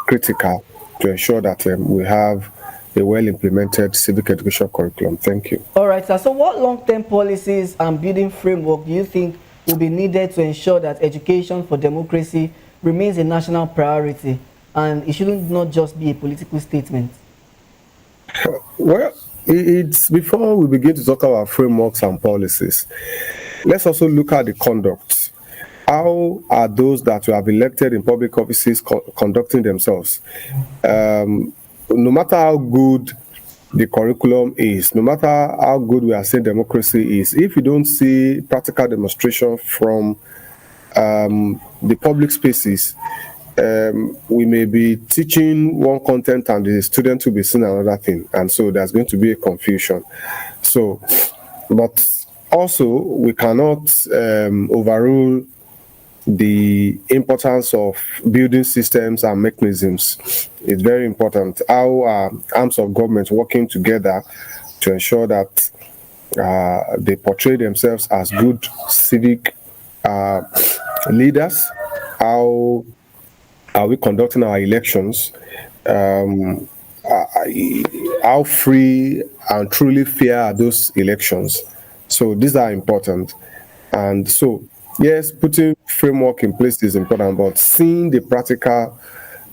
critical to ensure that we have a well-implemented civic education curriculum. Thank you. All right, sir. So what long-term policies and building framework do you think will be needed to ensure that education for democracy remains a national priority and it shouldn't not just be a political statement? Well, it's before we begin to talk about frameworks and policies, let's also look at the conduct. How are those that you have elected in public offices conducting themselves? No matter how good the curriculum is, no matter how good we are saying democracy is, if you don't see practical demonstration from the public spaces, we may be teaching one content and the student will be seeing another thing, and so there's going to be a confusion. So, but also we cannot overrule the importance of building systems and mechanisms. It's very important how arms of government working together to ensure that they portray themselves as good civic leaders. How are we conducting our elections? How free and truly fair are those elections? So these are important. And so, yes, putting framework in place is important, but seeing the practical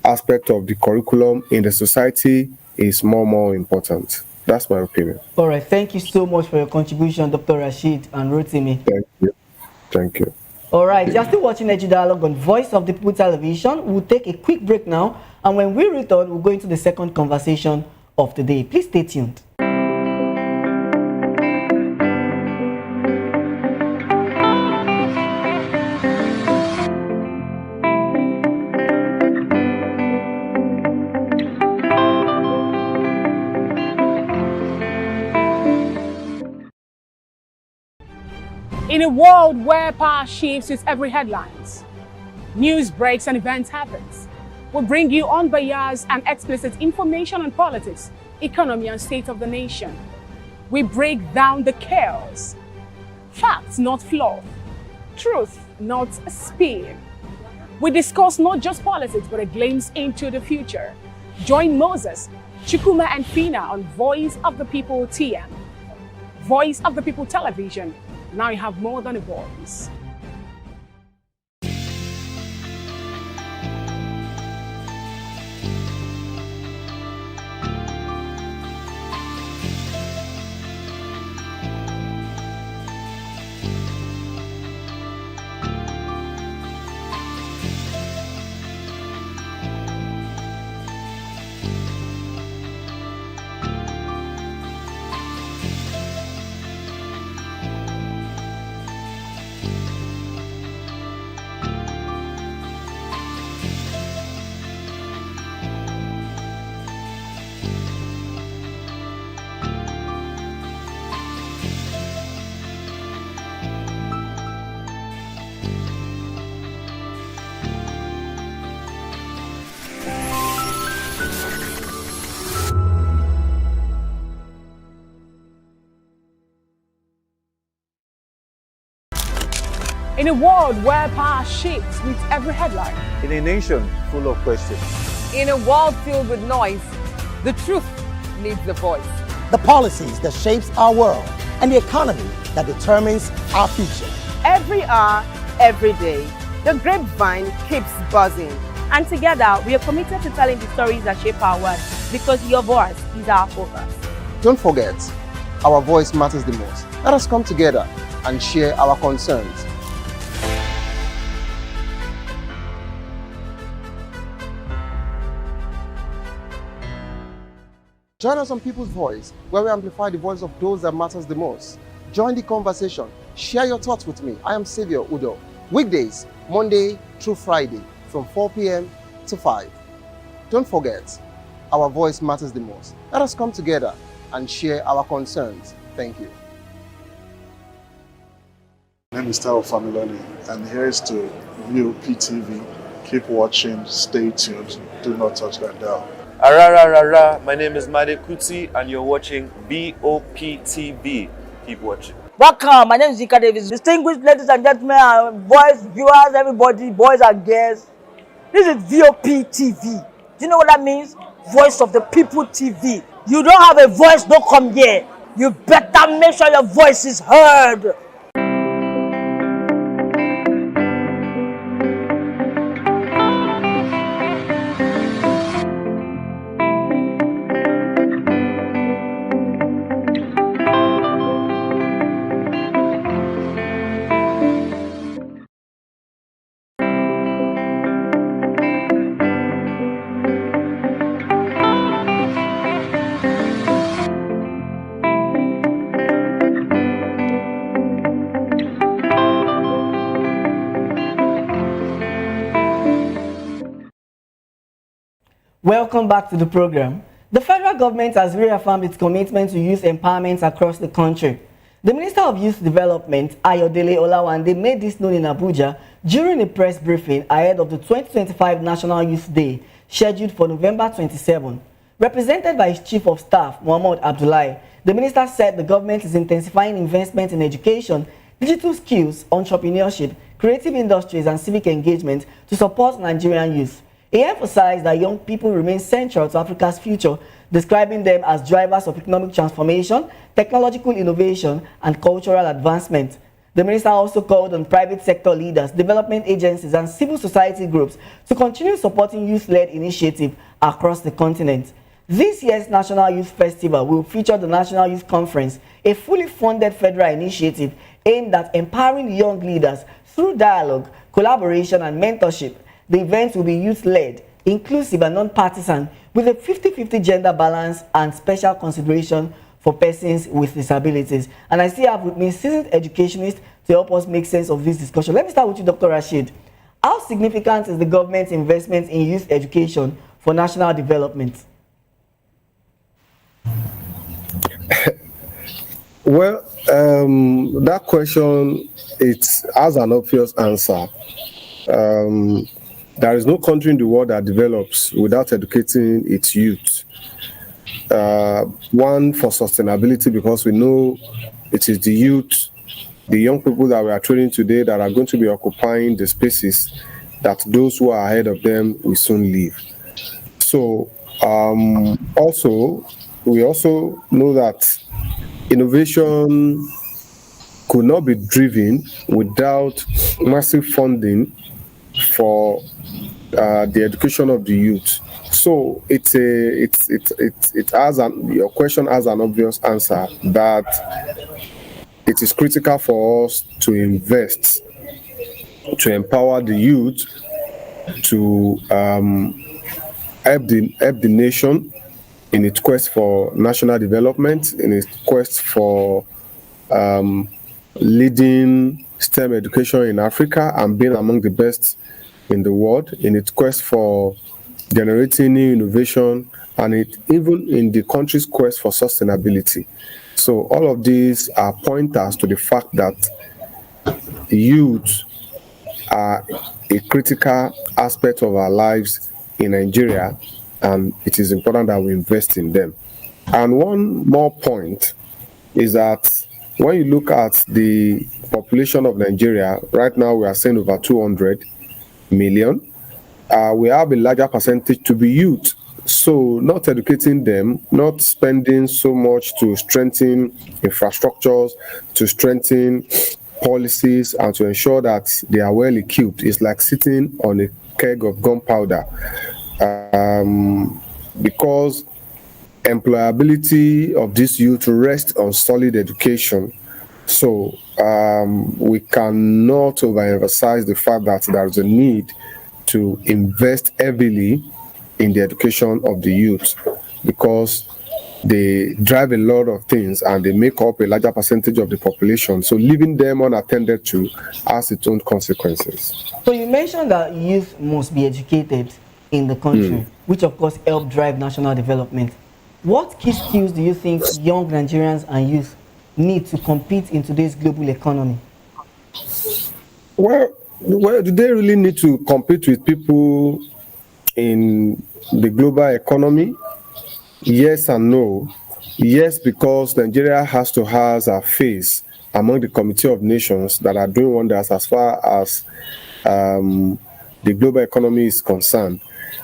aspect of the curriculum in the society is more important. That's my opinion. All right. Thank you so much for your contribution, Dr. Rashid and Rotimi. Thank you. Thank you. All right, you're still watching Edge Dialogue on Voice of the People Television. We'll take a quick break now, and when we return, we'll go into the second conversation of the day. Please stay tuned. In a world where power shifts with every headlines, news breaks and events happens, we bring you unbiased and explicit information on politics, economy and state of the nation. We break down the chaos. Facts, not fluff. Truth, not a spin. We discuss not just politics, but a glimpse into the future. Join Moses, Chukuma and Fina on Voice of the People TM. Voice of the People Television. Now you have more than a voice. In a world where power shifts with every headline. In a nation full of questions. In a world filled with noise, the truth needs a voice. The policies that shapes our world and the economy that determines our future. Every hour, every day, the grapevine keeps buzzing. And together, we are committed to telling the stories that shape our world because your voice is our focus. Don't forget, our voice matters the most. Let us come together and share our concerns. Join us on People's Voice, where we amplify the voice of those that matters the most. Join the conversation. Share your thoughts with me. I am Sylva Udo. Weekdays, Monday through Friday, from 4 p.m. to 5. Don't forget, our voice matters the most. Let us come together and share our concerns. Thank you. My name is Tao Familoni, and here is to VOP TV. Keep watching, stay tuned, do not touch that dial. Arararara, my name is Made Kuti and you're watching VOP TV. Keep watching. Welcome, my name is Zika Davis. Distinguished ladies and gentlemen, boys, viewers, everybody, boys and girls. This is VOP TV. Do you know what that means? Voice of the People TV. You don't have a voice, don't come here. You better make sure your voice is heard. Welcome back to the program. The federal government has reaffirmed its commitment to youth empowerment across the country. The Minister of Youth Development, Ayodele Olawande, made this known in Abuja during a press briefing ahead of the 2025 National Youth Day, scheduled for November 27. Represented by his Chief of Staff, Muhammad Abdullahi, the minister said the government is intensifying investment in education, digital skills, entrepreneurship, creative industries, and civic engagement to support Nigerian youth. He emphasized that young people remain central to Africa's future, describing them as drivers of economic transformation, technological innovation, and cultural advancement. The minister also called on private sector leaders, development agencies, and civil society groups to continue supporting youth-led initiatives across the continent. This year's National Youth Festival will feature the National Youth Conference, a fully funded federal initiative aimed at empowering young leaders through dialogue, collaboration, and mentorship. The event will be youth-led, inclusive, and non-partisan, with a 50-50 gender balance and special consideration for persons with disabilities. And I still have with me seasoned educationists to help us make sense of this discussion. Let me start with you, Dr. Rashid. How significant is the government's investment in youth education for national development? Well, that question, it has an obvious answer. There is no country in the world that develops without educating its youth. One, for sustainability, because we know it is the youth, the young people that we are training today that are going to be occupying the spaces that those who are ahead of them will soon leave. So, we also know that innovation could not be driven without massive funding for the education of the youth. So your question has an obvious answer, that it is critical for us to invest, to empower the youth, to help the nation in its quest for national development, in its quest for leading STEM education in Africa and being among the best in the world, in its quest for generating new innovation, and even in the country's quest for sustainability. So all of these are pointers to the fact that youth are a critical aspect of our lives in Nigeria, and it is important that we invest in them. And one more point is that when you look at the population of Nigeria, right now we are saying over 200 million. We have a larger percentage to be youth. So not educating them, not spending so much to strengthen infrastructures, to strengthen policies, and to ensure that they are well equipped is like sitting on a keg of gunpowder. Because employability of this youth rests on solid education. So we cannot overemphasize the fact that there is a need to invest heavily in the education of the youth, because they drive a lot of things and they make up a larger percentage of the population. So leaving them unattended to has its own consequences. So you mentioned that youth must be educated in the country, which of course help drive national development. What key skills do you think young Nigerians and youth need to compete in today's global economy? Well, do they really need to compete with people in the global economy? Yes and no. Yes, because Nigeria has to have a face among the Committee of Nations that are doing wonders as far as the global economy is concerned.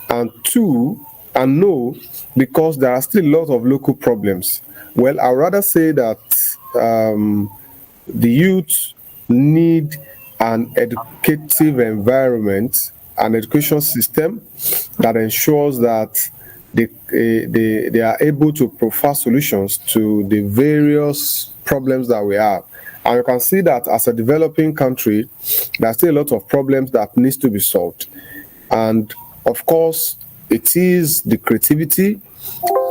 And two, And no, because there are still a lot of local problems. Well, I'd rather say that the youth need an educative environment, an education system that ensures that they are able to provide solutions to the various problems that we have. And you can see that as a developing country, there are still a lot of problems that needs to be solved. And of course, it is the creativity,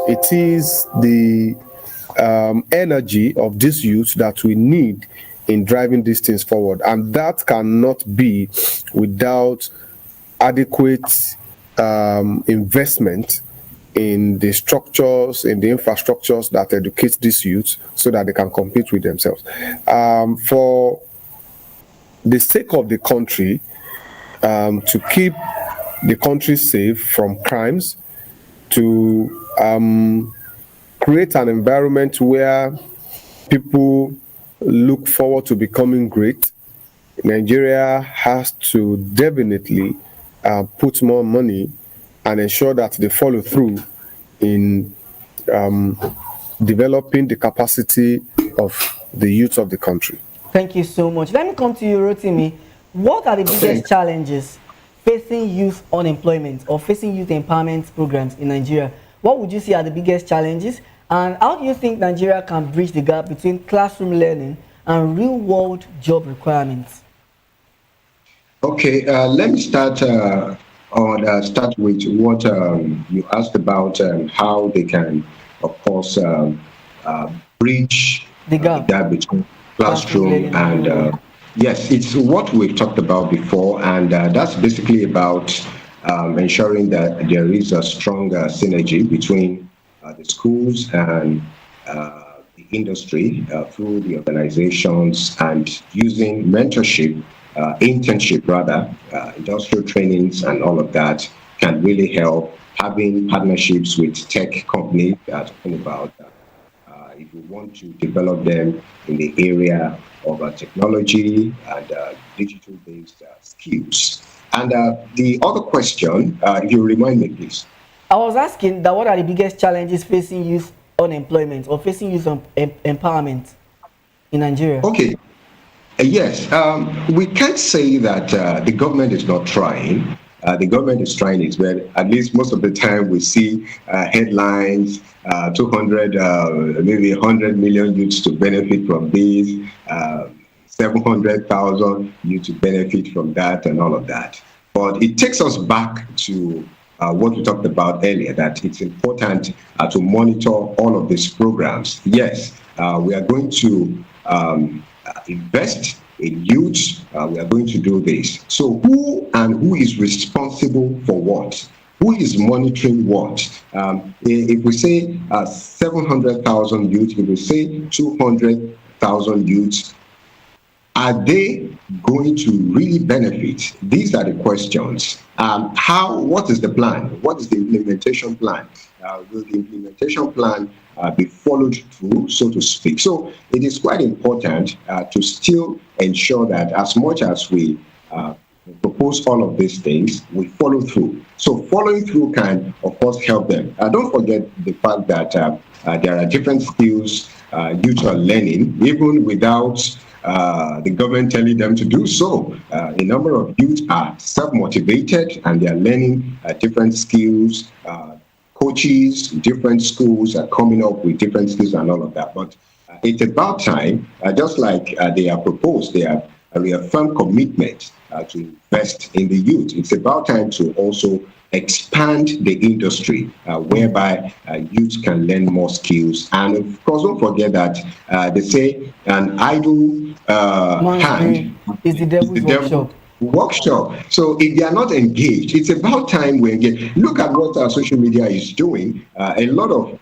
it is the energy of this youth that we need in driving these things forward. And that cannot be without adequate investment in the structures, in the infrastructures that educate these youth so that they can compete with themselves. For the sake of the country, to keep the country safe from crimes, to create an environment where people look forward to becoming great, Nigeria has to definitely put more money and ensure that they follow through in developing the capacity of the youth of the country. Thank you so much. Let me come to you, Rotimi. What are the biggest challenges facing youth unemployment or facing youth empowerment programs in Nigeria? What would you say are the biggest challenges? And how do you think Nigeria can bridge the gap between classroom learning and real-world job requirements? Okay, let me start with what you asked about how they can, of course, bridge the gap between classroom and yes, it's what we've talked about before, and that's basically about ensuring that there is a stronger synergy between the schools and the industry through the organizations, and using mentorship, internship rather, industrial trainings and all of that can really help. Having partnerships with tech companies, talking about if you want to develop them in the area of technology and digital-based skills. And the other question, if you remind me, please. I was asking that what are the biggest challenges facing youth unemployment or facing youth empowerment in Nigeria? Okay. Yes, we can't say that the government is not trying. The government is trying its best. At least most of the time we see headlines, 200, maybe 100 million youths to benefit from this, 700,000 youths to benefit from that and all of that. But it takes us back to what we talked about earlier, that it's important to monitor all of these programs. Yes, we are going to invest in youth, we are going to do this. So who is responsible for what? Who is monitoring what? If we say 700,000 youth, if we say 200,000 youths, are they going to really benefit? These are the questions. What is the plan? What is the implementation plan? Will the implementation plan be followed through, so to speak? So it is quite important to still ensure that as much as we propose all of these things, we follow through. So following through can, of course, help them. Don't forget the fact that there are different skills youth are learning, even without the government telling them to do so. A number of youth are self-motivated and they are learning different skills. Coaches, different schools are coming up with different skills and all of that. But it's about time, just like they are proposed, they are a reaffirmed commitment to invest in the youth. It's about time to also expand the industry whereby youth can learn more skills. And of course, don't forget that they say an idle hand is the devil's workshop. So if they are not engaged, it's about time we engage. Look at what our social media is doing. A lot of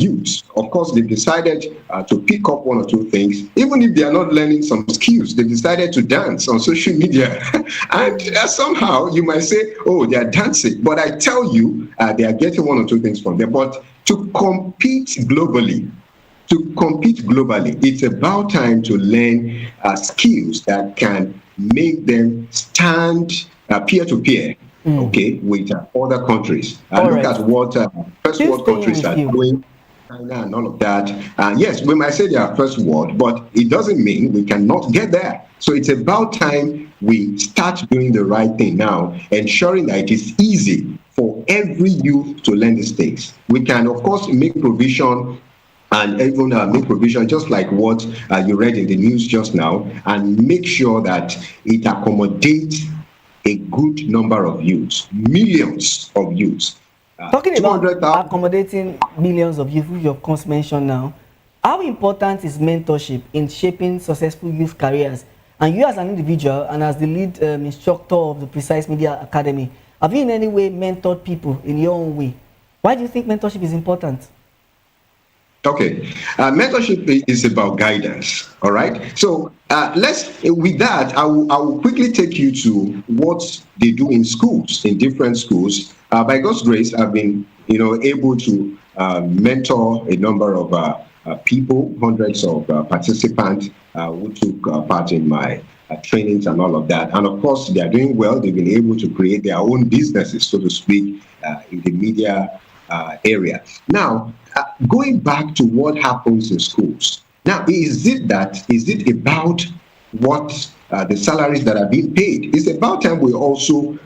youths, of course, they've decided to pick up one or two things. Even if they are not learning some skills, they decided to dance on social media. And somehow you might say, oh, they are dancing. But I tell you, they are getting one or two things from there. But to compete globally, it's about time to learn skills that can make them stand peer-to-peer okay, with other countries. Look at what first world countries are doing, China and all of that. Yes, we might say they are first world, but it doesn't mean we cannot get there. So it's about time we start doing the right thing now, ensuring that it is easy for every youth to learn the stakes. We can, of course, make provision and even make provision just like what you read in the news just now, and make sure that it accommodates a good number of youths, millions of youths. Talking about accommodating millions of youth, which of course mentioned now, how important is mentorship in shaping successful youth careers? And you as an individual and as the lead instructor of the Precise Media Academy, have you in any way mentored people in your own way? Why do you think mentorship is important? Okay, mentorship is about guidance, all right? So with that, I will quickly take you to what they do in schools, in different schools. By God's grace, I've been, able to mentor a number of people, hundreds of participants who took part in my trainings and all of that. And of course, they are doing well. They've been able to create their own businesses, so to speak, in the media area. Now, going back to what happens in schools. Now, is it about what the salaries that are being paid? It's about time we also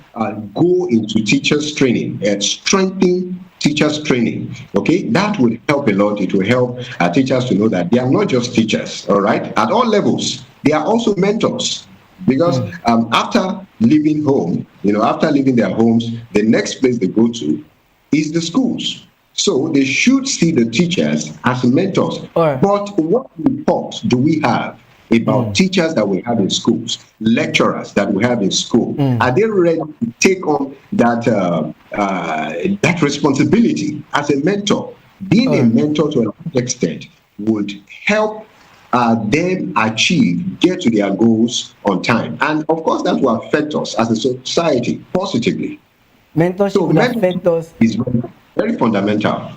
go into teachers training and strengthen teachers training. Okay, that would help a lot. It will help teachers to know that they are not just teachers, all right, at all levels. They are also mentors. Because after leaving home, after leaving their homes, the next place they go to is the schools. So they should see the teachers as mentors. But what reports do we have about teachers that we have in schools, lecturers that we have in school? Are they ready to take on that responsibility as a mentor? Being a mentor to an extent would help them get to their goals on time. And of course, that will affect us as a society positively. Mentorship will affect us. Is very fundamental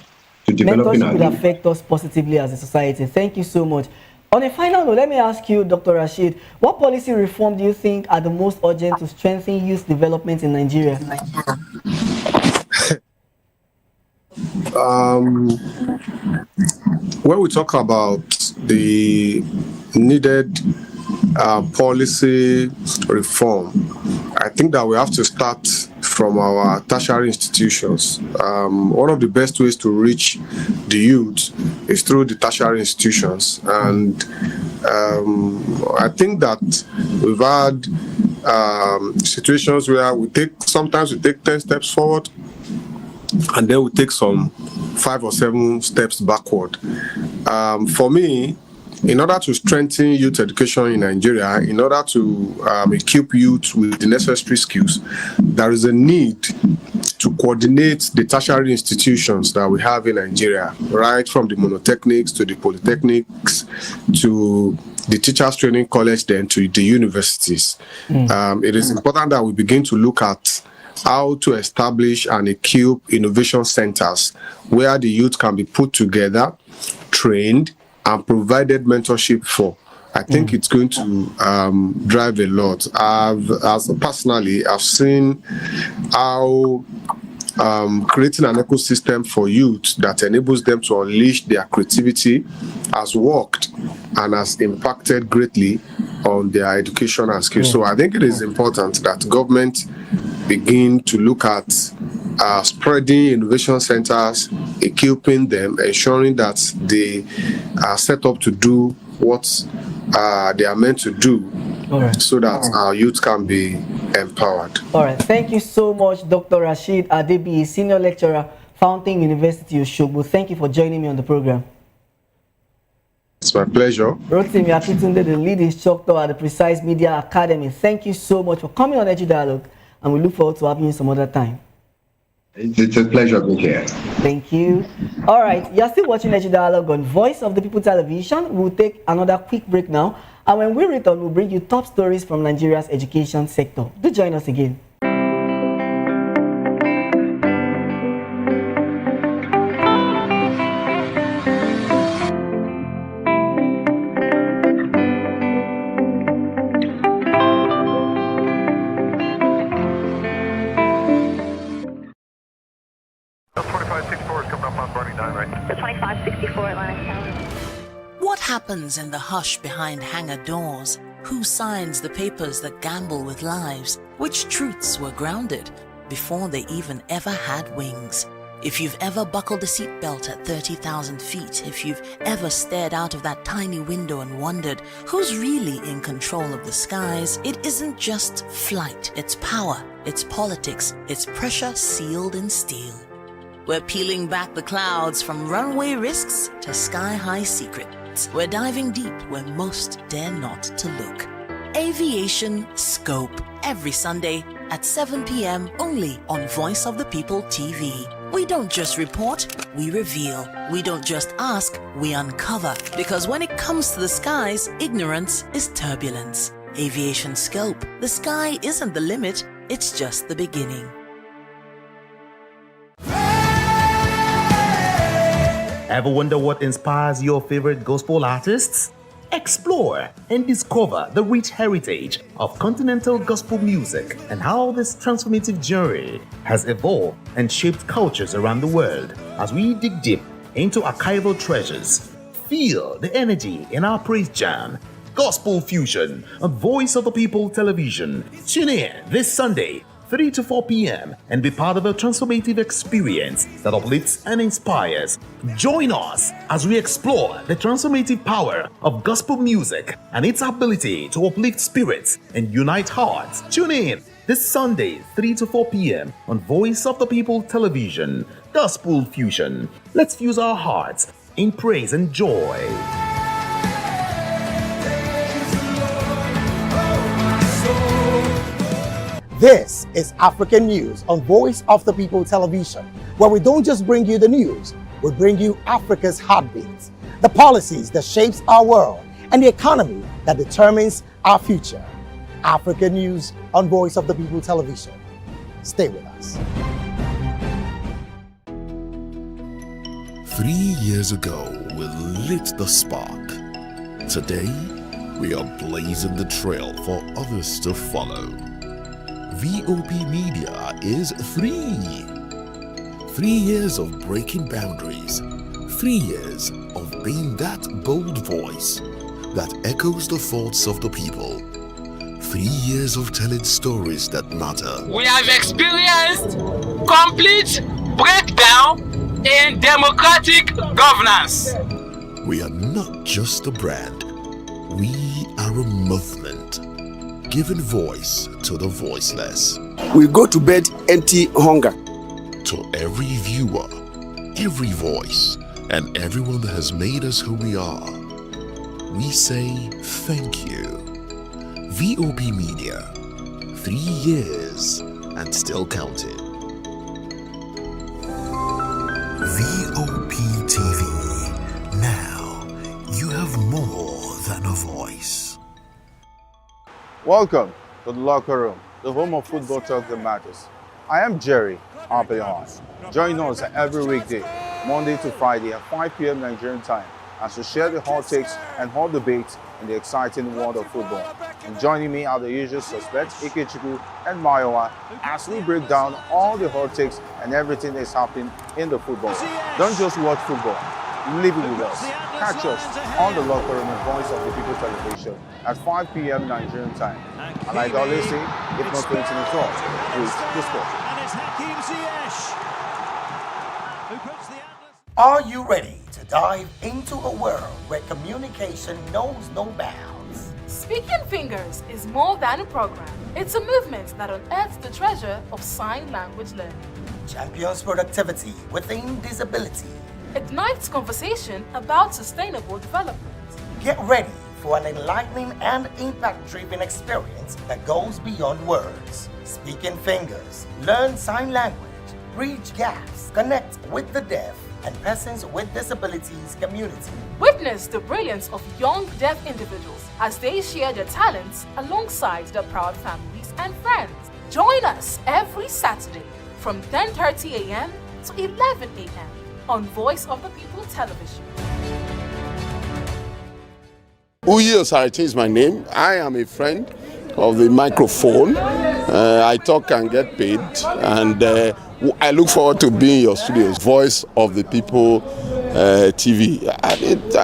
to developing our mentorship will affect us positively as a society. Thank you so much. On a final note, let me ask you, Dr. Rashid, what policy reform do you think are the most urgent to strengthen youth development in Nigeria? When we talk about the needed policy reform, I think that we have to start from our tertiary institutions. One of the best ways to reach the youth is through the tertiary institutions. And I think that we've had situations where sometimes we take 10 steps forward, and then we take some 5 or 7 steps backward. For me, in order to strengthen youth education in Nigeria, in order to equip youth with the necessary skills, there is a need to coordinate the tertiary institutions that we have in Nigeria, right from the monotechnics to the polytechnics to the teachers training college, then to the universities. It is important that we begin to look at how to establish and equip innovation centers where the youth can be put together, trained, and provided mentorship for. I think it's going to drive a lot. Personally, I've seen how creating an ecosystem for youth that enables them to unleash their creativity has worked and has impacted greatly on their education and skills. So I think it is important that government begin to look at spreading innovation centers, equipping them, ensuring that they are set up to do what they are meant to do, so that our youth can be empowered. All right. Thank you so much, Dr. Rashid Adebi, Senior Lecturer, Fountain University, Osogbo. Thank you for joining me on the program. It's my pleasure. Rotimi Akitunde, the lead instructor at the Precise Media Academy. Thank you so much for coming on Edu Dialogue, and we look forward to having you some other time. It's a pleasure being here. Thank you. All right, you're still watching Edu Dialogue on Voice of the People Television. We'll take another quick break now, and when we return, we'll bring you top stories from Nigeria's education sector. Do join us again. happens in the hush behind hangar doors? Who signs the papers that gamble with lives? Which truths were grounded before they even ever had wings? If you've ever buckled a seatbelt at 30,000 feet, if you've ever stared out of that tiny window and wondered who's really in control of the skies, it isn't just flight, it's power, it's politics, it's pressure sealed in steel. We're peeling back the clouds from runway risks to sky-high secrets. We're diving deep where most dare not to look. Aviation Scope, every Sunday at 7 p.m. only on Voice of the People TV. We don't just report, we reveal. We don't just ask, we uncover. Because when it comes to the skies, ignorance is turbulence. Aviation Scope, the sky isn't the limit, it's just the beginning. Ever wonder what inspires your favorite gospel artists? Explore and discover the rich heritage of continental gospel music and how this transformative journey has evolved and shaped cultures around the world. As we dig deep into archival treasures, feel the energy in our praise jam, Gospel Fusion on Voice of the People Television. Tune in this Sunday, 3 to 4 p.m. and be part of a transformative experience that uplifts and inspires. Join us as we explore the transformative power of gospel music and its ability to uplift spirits and unite hearts. Tune in this Sunday, 3 to 4 p.m. on Voice of the People Television. Gospel Fusion. Let's fuse our hearts in praise and joy. This is African News on Voice of the People Television, where we don't just bring you the news, we bring you Africa's heartbeats, the policies that shapes our world, and the economy that determines our future. African News on Voice of the People Television. Stay with us. 3 years ago, we lit the spark. Today, we are blazing the trail for others to follow. VOP Media is 3. 3 years of breaking boundaries. 3 years of being that bold voice that echoes the thoughts of the people. 3 years of telling stories that matter. We have experienced complete breakdown in democratic governance. We are not just a brand. We are a movement, giving voice to the voiceless. We go to bed empty hunger. To every viewer, every voice, and everyone that has made us who we are, we say thank you. VOP Media, 3 years and still counting. VOP TV. Now you have more than a voice. Welcome to the locker room, the home of football talk that matters. I am Jerry Arpillon. Join us every weekday, Monday to Friday at 5 p.m. Nigerian time, as we share the hot takes and hot debates in the exciting world of football. And joining me are the usual suspects, Ikechukwu and Mayowa, as we break down all the hot takes and everything that's happening in the football. Don't just watch football, live it with us. Catch us on the locker room and Voice of the People Television at 5 p.m. Nigerian time. And like I always say, if not playing in the talk, please discuss. Are you ready to dive into a world where communication knows no bounds? Speaking Fingers is more than a program. It's a movement that unearths the treasure of sign language learning. Champions productivity within disability. Ignites conversation about sustainable development. Get ready for an enlightening and impact-driven experience that goes beyond words. Speaking Fingers, learn sign language, bridge gaps, connect with the deaf and persons with disabilities community. Witness the brilliance of young deaf individuals as they share their talents alongside their proud families and friends. Join us every Saturday from 10:30 a.m. to 11 a.m. on Voice of the People Television. Uyi Osariti is my name. I am a friend of the microphone. I talk and get paid, and I look forward to being in your studios. Voice of the People TV.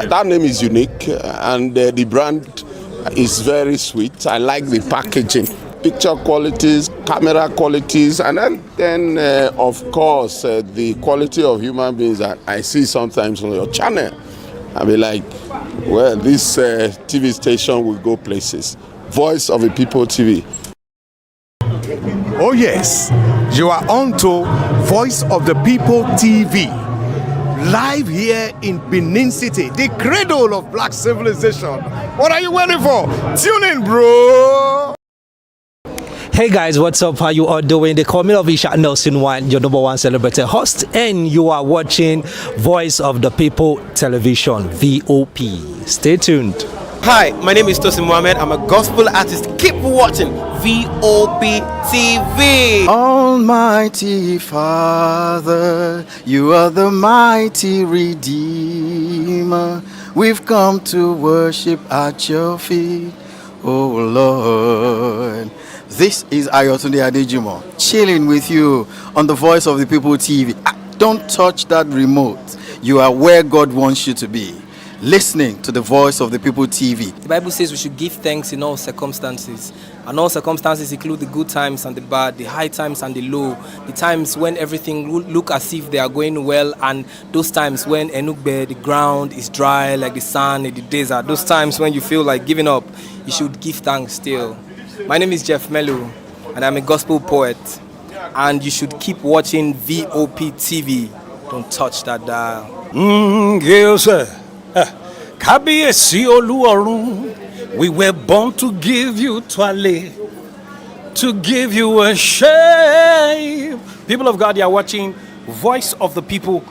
That name is unique, and the brand is very sweet. I like the packaging, picture qualities, camera qualities, and then of course, the quality of human beings that I see sometimes on your channel. I'll be like, well, this TV station will go places. Voice of the People TV. Oh yes, you are on to Voice of the People TV. Live here in Benin City, the cradle of black civilization. What are you waiting for? Tune in, bro. Hey guys, what's up? How you all doing? They call me Lovisha Nelson One, your #1 celebrated host, and you are watching Voice of the People Television, VOP. Stay tuned. Hi, my name is Tosin Mohammed. I'm a gospel artist. Keep watching VOP TV. Almighty Father, you are the mighty Redeemer. We've come to worship at your feet, oh Lord. This is Ayotunde Adejimo, chilling with you on the Voice of the People TV. Don't touch that remote. You are where God wants you to be. Listening to the Voice of the People TV. The Bible says we should give thanks in all circumstances. And all circumstances include the good times and the bad, the high times and the low, the times when everything look as if they are going well, and those times when Enugbe, the ground is dry like the sand in the desert. Those times when you feel like giving up, you should give thanks still. My name is Jeff Melu, and I'm a gospel poet. And you should keep watching VOP TV. Don't touch that dial. Yes, sir. Kábíyèsí Olúọ̀run, we were born to give you twale, to give you worship. People of God, you are watching Voice of the People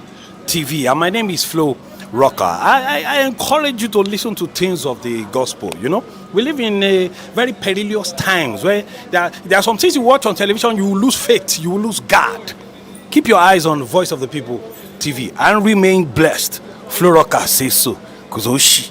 TV, and my name is Flo Rocker. I encourage you to listen to things of the gospel. You know, we live in a very perilous times where there are some things you watch on television, you will lose faith, you will lose God. Keep your eyes on Voice of the People TV and remain blessed. Flo Rocker says so. Kuzoshi.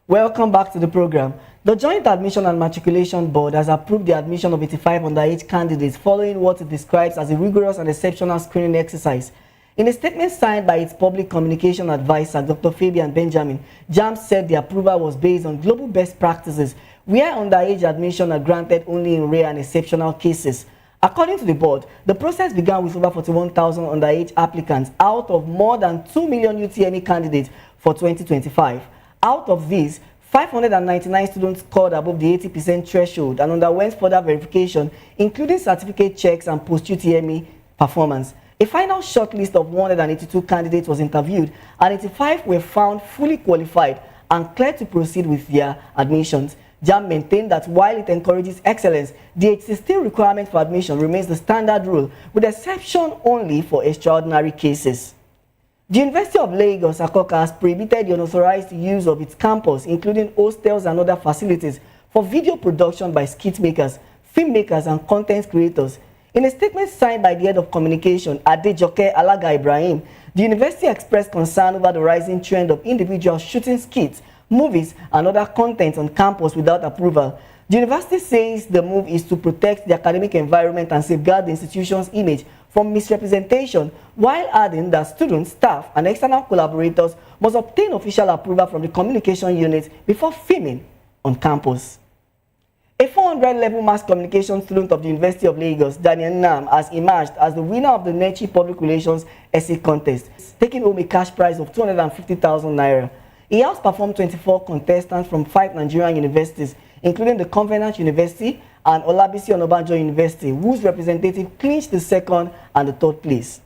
Welcome back to the program. The Joint Admission and Matriculation Board has approved the admission of 85 underage candidates following what it describes as a rigorous and exceptional screening exercise. In a statement signed by its public communication advisor, Dr. Fabian Benjamin, JAMB said the approval was based on global best practices, where underage admission are granted only in rare and exceptional cases. According to the board, the process began with over 41,000 underage applicants out of more than 2 million UTME candidates for 2025. Out of these, 599 students scored above the 80% threshold and underwent further verification, including certificate checks and post-UTME performance. A final shortlist of 182 candidates was interviewed, and 85 were found fully qualified and cleared to proceed with their admissions. JAMB maintained that while it encourages excellence, the existing requirement for admission remains the standard rule, with exception only for extraordinary cases. The University of Lagos, Akoka, has prohibited the unauthorized use of its campus, including hostels and other facilities, for video production by skit makers, filmmakers, and content creators. In a statement signed by the head of communication, Adejoke Alaga Ibrahim, the university expressed concern over the rising trend of individuals shooting skits, movies, and other content on campus without approval. The university says the move is to protect the academic environment and safeguard the institution's image from misrepresentation, while adding that students, staff, and external collaborators must obtain official approval from the communication unit before filming on campus. A 400-level mass communication student of the University of Lagos, Daniel Nam, has emerged as the winner of the Nechi Public Relations Essay Contest, taking home a cash prize of 250,000 naira. He has performed 24 contestants from 5 Nigerian universities, including the Covenant University and Olabisi Onabanjo University, whose representative clinched the 2nd and the 3rd place.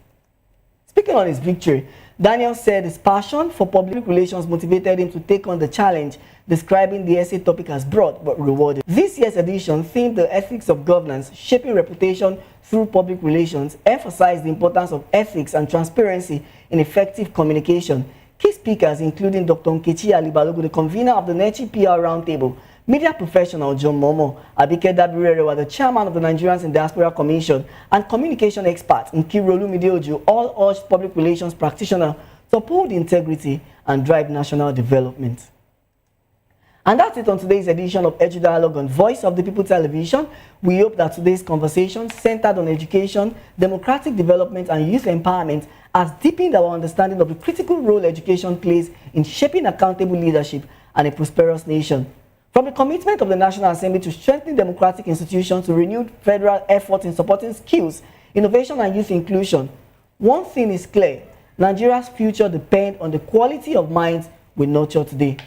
Speaking on his victory, Daniel said his passion for public relations motivated him to take on the challenge, describing the essay topic as broad but rewarding. This year's edition, themed The Ethics of Governance, Shaping Reputation Through Public Relations, emphasized the importance of ethics and transparency in effective communication. Key speakers, including Dr. Nkechi Alibalogu, the convener of the Nechi PR Roundtable, media professional John Momo, Abike Dabirerewa, the chairman of the Nigerians in Diaspora Commission, and communication expert Nkirolu Mideoju, all urged public relations practitioner to uphold integrity and drive national development. And that's it on today's edition of Edu Dialogue on Voice of the People Television. We hope that today's conversation, centered on education, democratic development, and youth empowerment, has deepened our understanding of the critical role education plays in shaping accountable leadership and a prosperous nation. From the commitment of the National Assembly to strengthen democratic institutions to renewed federal effort in supporting skills, innovation, and youth inclusion, one thing is clear: Nigeria's future depends on the quality of minds we nurture today.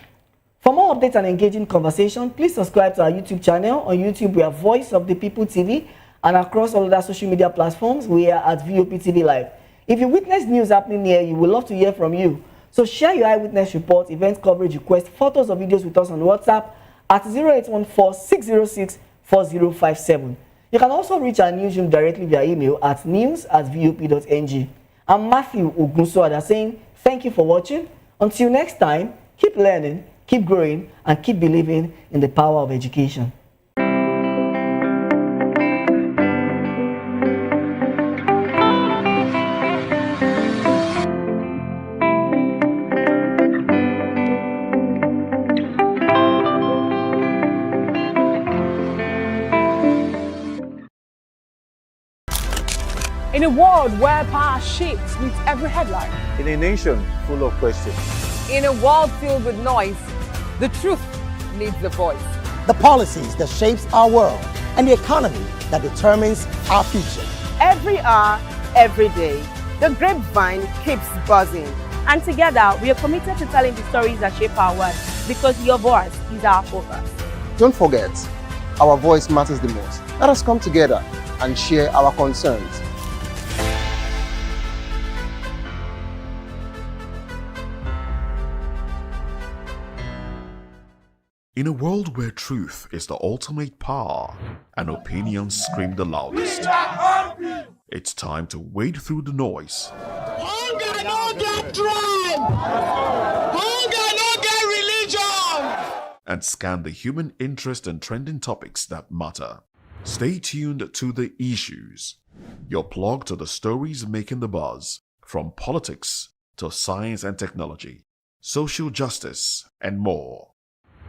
For more updates and engaging conversation, please subscribe to our YouTube channel. On YouTube, we are Voice of the People TV, and across all other social media platforms, we are at VOP TV Live. If you witness news happening near you, we'd love to hear from you. So share your eyewitness report, event coverage request, photos or videos with us on WhatsApp at 0814-606-4057. You can also reach our newsroom directly via email at news@vop.ng. I'm Matthew Ogunsoada saying thank you for watching. Until next time, keep learning, keep growing, and keep believing in the power of education. In a world where power shifts with every headline. In a nation full of questions. In a world filled with noise, the truth needs a voice. The policies that shapes our world and the economy that determines our future. Every hour, every day, the grapevine keeps buzzing. And together, we are committed to telling the stories that shape our world, because your voice is our focus. Don't forget, our voice matters the most. Let us come together and share our concerns. In a world where truth is the ultimate power and opinions scream the loudest, it's time to wade through the noise. Hunger no get tribe! Hunger no get religion! And scan the human interest and trending topics that matter. Stay tuned to The Issues, your plug to the stories making the buzz, from politics to science and technology, social justice, and more.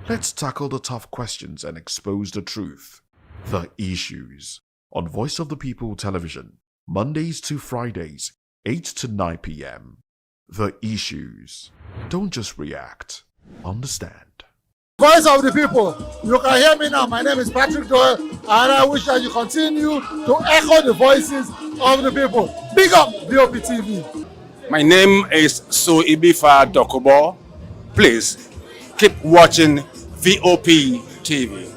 Let's tackle the tough questions and expose the truth. The Issues on Voice of the People Television, Mondays to Fridays, 8 to 9 p.m. The Issues. Don't just react, understand. Voice of the People, you can hear me now. My name is Patrick Doyle, and I wish that you continue to echo the voices of the people. Big up VOP TV. My name is Soibifa Dokobo. Please keep watching VOP TV.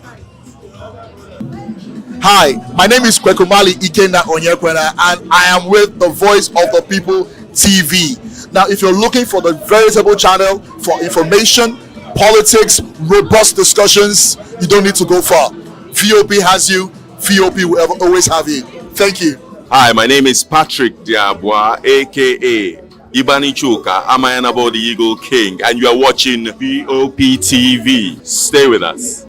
Hi, my name is Kwekumali Ikenda Onyekwena, and I am with the Voice of the People TV. Now, if you're looking for the veritable channel for information, politics, robust discussions, you don't need to go far. VOP has you. VOP will always have you. Thank you. Hi, my name is Patrick Diabwa, aka Ibani Chuka, Amayanabo the Eagle King, and you are watching VOP TV. Stay with us.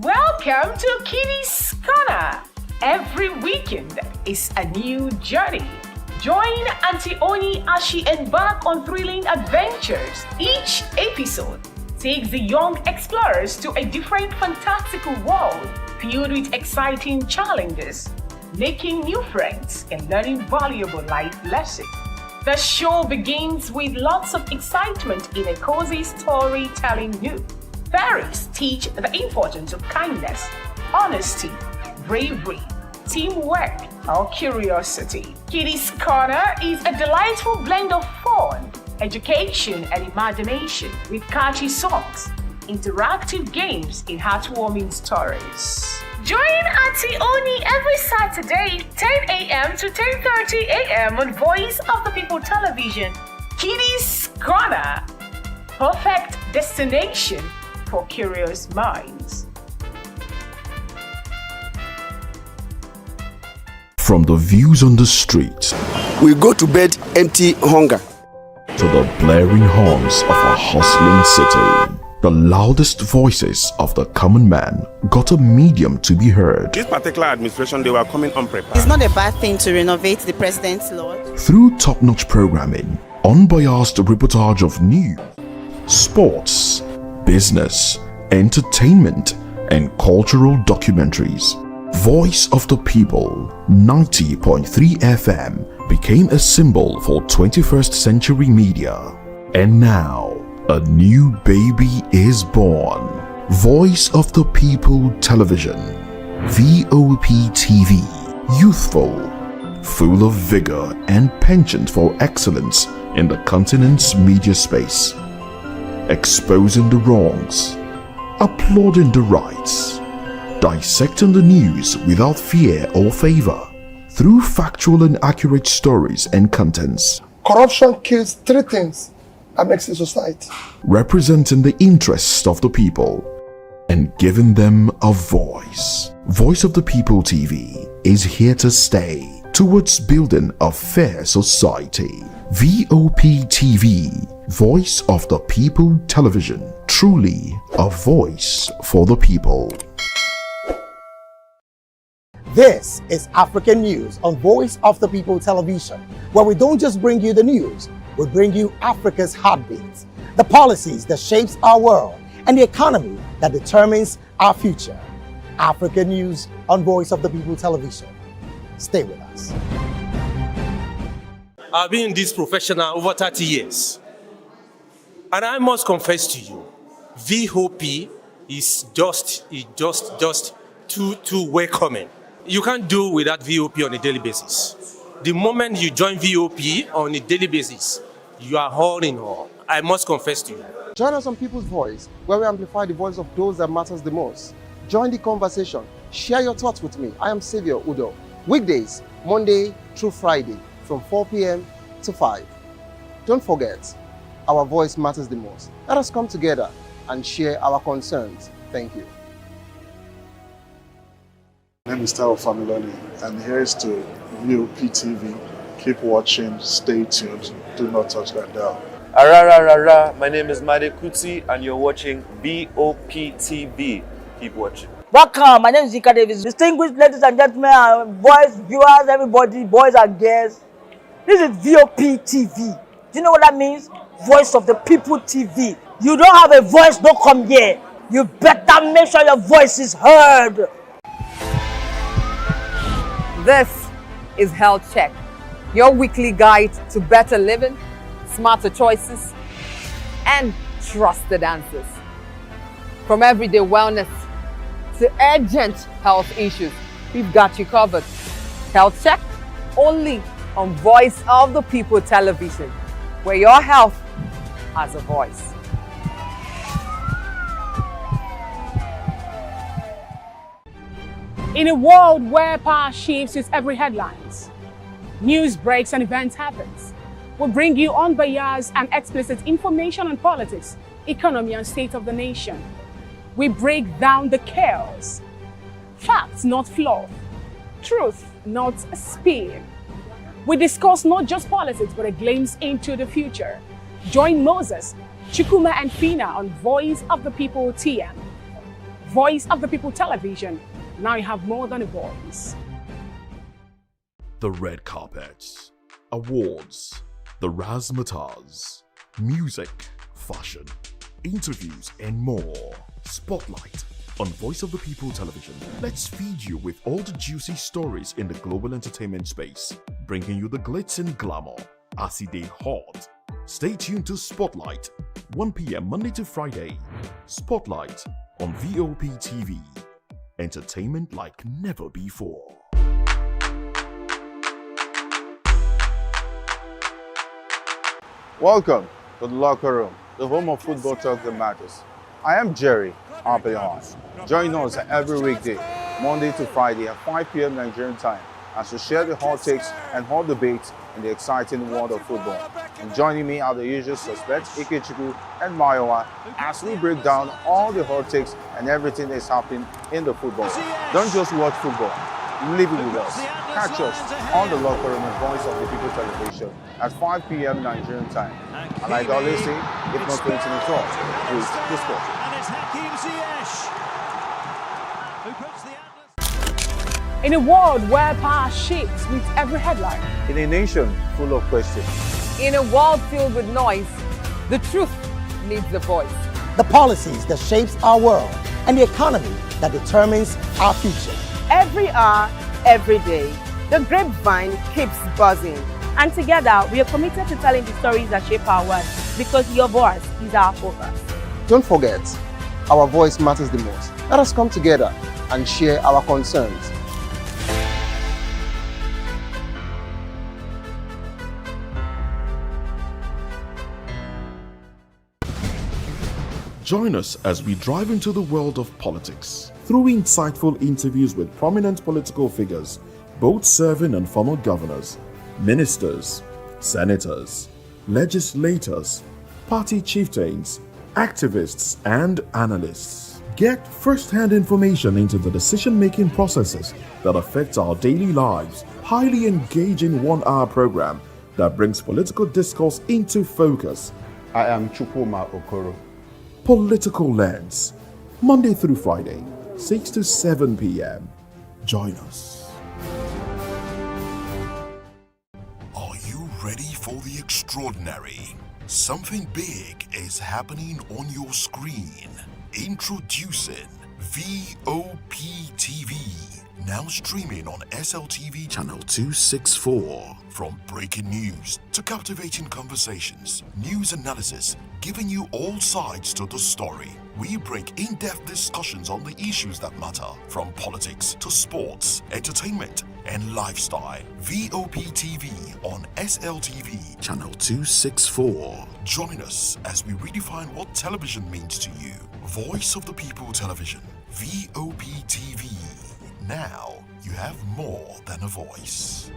Welcome to Kitty's Corner. Every weekend is a new journey. Join Auntie Oni as she embarks on thrilling adventures. Each episode takes the young explorers to a different fantastical world filled with exciting challenges, making new friends, and learning valuable life lessons. The show begins with lots of excitement in a cozy storytelling mood. Fairies teach the importance of kindness, honesty, bravery, teamwork, or curiosity. Kiddies Corner is a delightful blend of fun, education, and imagination with catchy songs, interactive games, and heartwarming stories. Join Auntie Oni every Saturday, 10 a.m. to 10:30 a.m. on Voice of the People Television. Kiddies Corner, perfect destination for curious minds. From the views on the street, We go to bed empty hunger. to the blaring horns of a hustling city, the loudest voices of the common man got a medium to be heard. This particular administration, they were coming unprepared. It's not a bad thing to renovate the president's lawn. Through top-notch programming, unbiased reportage of news, sports, business, entertainment, and cultural documentaries, Voice of the People 90.3 FM became a symbol for 21st century media. And now, a new baby is born. Voice of the People Television, VOP TV, youthful, full of vigor and penchant for excellence in the continent's media space, exposing the wrongs, applauding the rights, dissecting the news without fear or favor, through factual and accurate stories and contents, Corruption kills three things that makes a society. representing the interests of the people and giving them a voice. Voice of the People TV is here to stay towards building a fair society. VOP TV, Voice of the People Television, truly a voice for the people. This is African News on Voice of the People Television, where we don't just bring you the news, we bring you Africa's heartbeat, the policies that shapes our world, and the economy that determines our future. African News on Voice of the People Television. Stay with us. I've been in this profession over 30 years. And I must confess to you, VOP is just too welcoming. You can't do without VOP on a daily basis. The moment you join VOP on a daily basis, you are all in all. I must confess to you. Join us on People's Voice, where we amplify the voice of those that matters the most. Join the conversation. Share your thoughts with me. I am Sylva Udo. Weekdays, Monday through Friday, from 4 p.m. to 5. Don't forget, our voice matters the most. Let us come together and share our concerns. Thank you. My name is Tao Familoni, and here's to VOP TV. Keep watching, stay tuned, do not touch that dial. Arara, my name is Made Kuti, and you're watching VOP TV. Keep watching. Welcome, my name is Zika Davis. Distinguished ladies and gentlemen, boys, viewers, everybody, boys and girls. This is VOP TV. Do you know what that means? Voice of the People TV. You don't have a voice, don't come here. You better make sure your voice is heard. This is Health Check, your weekly guide to better living, smarter choices, and trusted answers. From everyday wellness to urgent health issues, we've got you covered. Health Check only on Voice of the People Television, where your health has a voice. In a world where power shifts with every headlines, news breaks and events happens, we bring you unbiased and explicit information on politics, economy, and state of the nation. We break down the chaos. Facts, not fluff. Truth, not spin. We discuss not just politics, but a glimpse into the future. Join Moses, Chukuma, and Fina on Voice of the People TM. Voice of the People Television. Now you have more than a voice. The red carpets, awards, the razzmatazz, music, fashion, interviews, and more. Spotlight, On Voice of the People Television, let's feed you with all the juicy stories in the global entertainment space, bringing you the glitz and glamour as it is hot. Stay tuned to Spotlight, 1 p.m. Monday to Friday. Spotlight on VOP TV. Entertainment like never before. Welcome to the locker room, the home of football talk that matters. I am Jerry Arpillon. Join us every weekday, Monday to Friday at 5 p.m. Nigerian time, as we share the hot takes and hot debates in the exciting world of football. And joining me are the usual suspects, Ikechukwu and Mayowa, as we break down all the hot takes and everything that's happening in the football. Don't just watch football, live it with us. Catch us on the locker room and Voice of the People Television at 5 p.m. Nigerian time. And like I always say, if not 20 minutes off, please discuss. In a world where power shapes with every headline. In a nation full of questions. In a world filled with noise, the truth needs a voice. The policies that shapes our world and the economy that determines our future. Every hour, every day, the grapevine keeps buzzing. And together, we are committed to telling the stories that shape our world, because your voice is our focus. Don't forget, our voice matters the most. Let us come together and share our concerns. Join us as we drive into the world of politics through insightful interviews with prominent political figures, both serving and former governors, ministers, senators, legislators, party chieftains, activists, and analysts. Get first-hand information into the decision-making processes that affect our daily lives. Highly engaging one-hour program that brings political discourse into focus. I am Chukwuma Okoro. Political Lens, Monday through Friday, 6 to 7 p.m. Join us. Are you ready for the extraordinary? Something big is happening on your screen. Introducing VOP TV. Now streaming on SLTV channel 264. From breaking news to captivating conversations, news analysis, giving you all sides to the story. We bring in-depth discussions on the issues that matter, from politics to sports, entertainment, and lifestyle. VOP TV on SLTV channel 264. Join us as we redefine what television means to you. Voice of the People Television, VOP TV. Now you have more than a voice.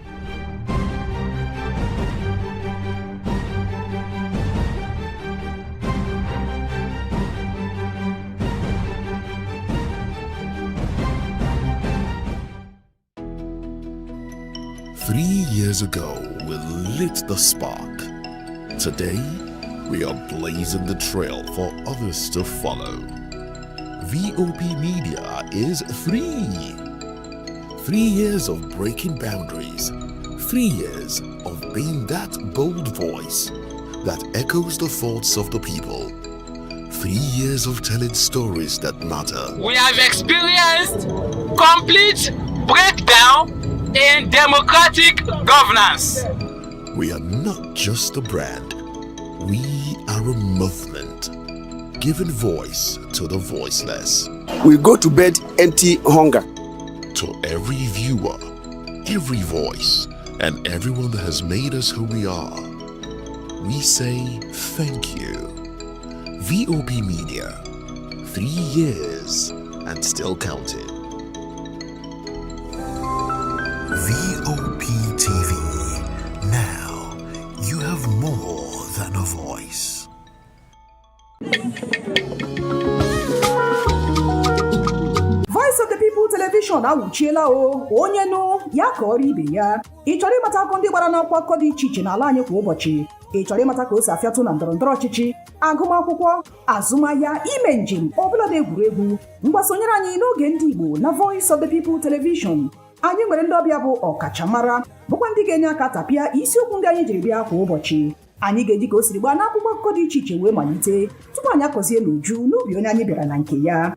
Years ago, we lit the spark. Today, we are blazing the trail for others to follow. VOP Media is free. 3 years of breaking boundaries. 3 years of being that bold voice that echoes the thoughts of the people. 3 years of telling stories that matter. We have experienced complete breakdown in democratic governance. We are not just a brand, we are a movement, giving voice to the voiceless. We go to bed empty hunger. To every viewer, every voice, and everyone that has made us who we are, we say thank you. VOP Media, 3 years and still counting. VOP TV. Now you have more than a voice. Voice of the People Television awuchiela o onye nụ ya ka ọrụ ibe ya. Ị chọrọ ịmata akụkọ ndị gbara n'ọkwa akụkọ dị iche iche n'ala anyị kwa ụbọchị. Ị chọrọ ịmata ka o si afịatụ na ndọrọndọrọ ọchịchị, agụmakwụkwọ, azụmahịa, ime njem, ọbụladị egwuregwu. Mgbasonyere anyị n'oge ndị Igbo na Voice of the People Television. Anyị nwere ndị ọbịa bụ ọkachamara bụkwa ndị ga-enye aka tapịa isiokwu ndị anyị jiri bịa kwa ụbọchị. Anyị ga-eji ka o siri gbaa n'akwụkwọ akụkọ dị iche iche wee malite tupu anyị akọzie n'uju n'ubi onye anyị bịara na nke ya.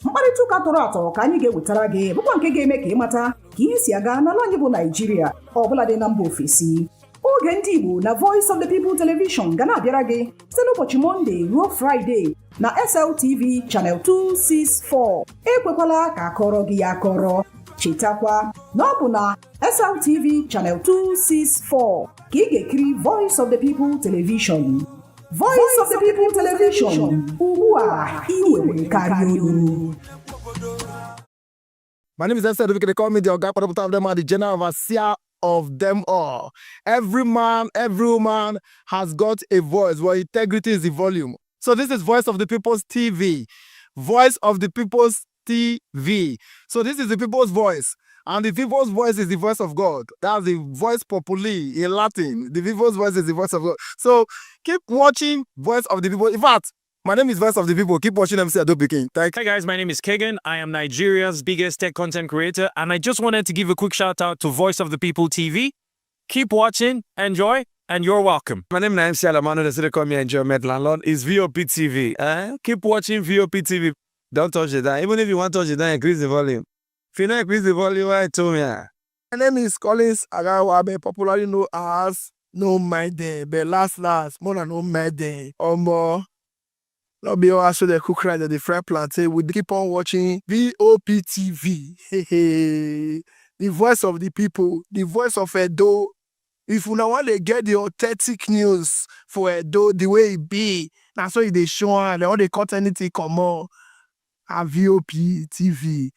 mkparịta ụka tọrọ atọ ka anyị ga-ewetara gị bụkwa nke ga-eme ka ị mata ka ihe si aga n'ala anyị bụ Naịjirịa ọbụla dị na mba ofesi. Oge ndị Igbo na Voice of the People Television ga na-abịara gị site n'ụbọchị Mọnde ruo Fraịde na SLTV Channel 264. Ekwekwala ka akọrọ gị ya akọrọ. Chetakwa na ọ bụ na SLTV Channel 264 ka ị ga-ekiri Voice of the People Television. Voice of the People Television. Ugbu a iwere karịa olu. My name is Esther. They call me the Oga of them are the general overseer of them all. Every man, every woman has got a voice where integrity is the volume. So this is Voice of the People's TV. Voice of the People's TV. So this is the people's voice. And the people's voice is the voice of God. That's the voice populi in Latin. The people's voice is the voice of God. So keep watching Voice of the People. In fact, my name is Voice of the People. Keep watching MC Adobe King. Hi guys, my name is Kagan. I am Nigeria's biggest tech content creator. And I just wanted to give a quick shout out to Voice of the People TV. Keep watching, enjoy, and you're welcome. My name is MC Alamano. They say they call me Enjoy Med Landlord. It's VOP TV. Keep watching VOP TV. Don't touch it down. Even if you want to touch it down, increase the volume. If you don't increase the volume, why told me? My name is Collins Agawabe, popularly known as No Mide, but last, more than No Mide. Or more. Not be also the cook right at the fry plantain. We keep on watching VOP TV. Hey. The voice of the people, the voice of Edo. If you want to get the authentic news for Edo, the way it be, that's why they show and all the content anything come on. A VOP TV.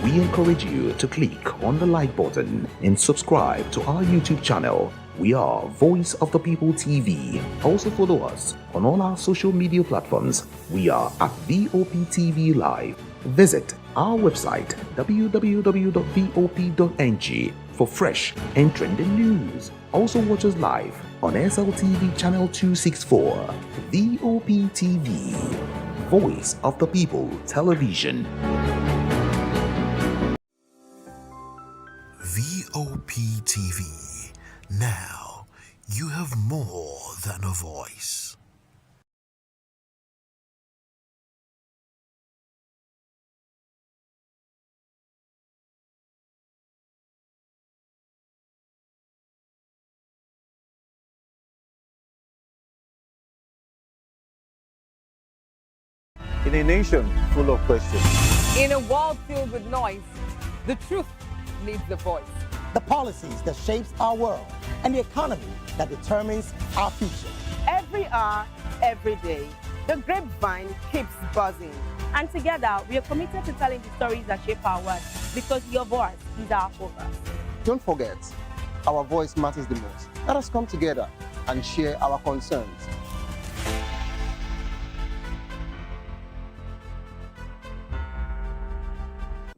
We encourage you to click on the like button and subscribe to our YouTube channel. We are Voice of the People TV. Also follow us on all our social media platforms. We are at VOP TV Live. Visit our website www.vop.ng for fresh and trending news. Also watch us live on SLTV Channel 264, VOP TV, Voice of the People Television. VOP TV. Now, you have more than a voice. In a nation full of questions. In a world filled with noise, the truth needs the voice. The policies that shapes our world and the economy that determines our future. Every hour, every day, the grapevine keeps buzzing. And together, we are committed to telling the stories that shape our world because your voice is our focus. Don't forget, our voice matters the most. Let us come together and share our concerns.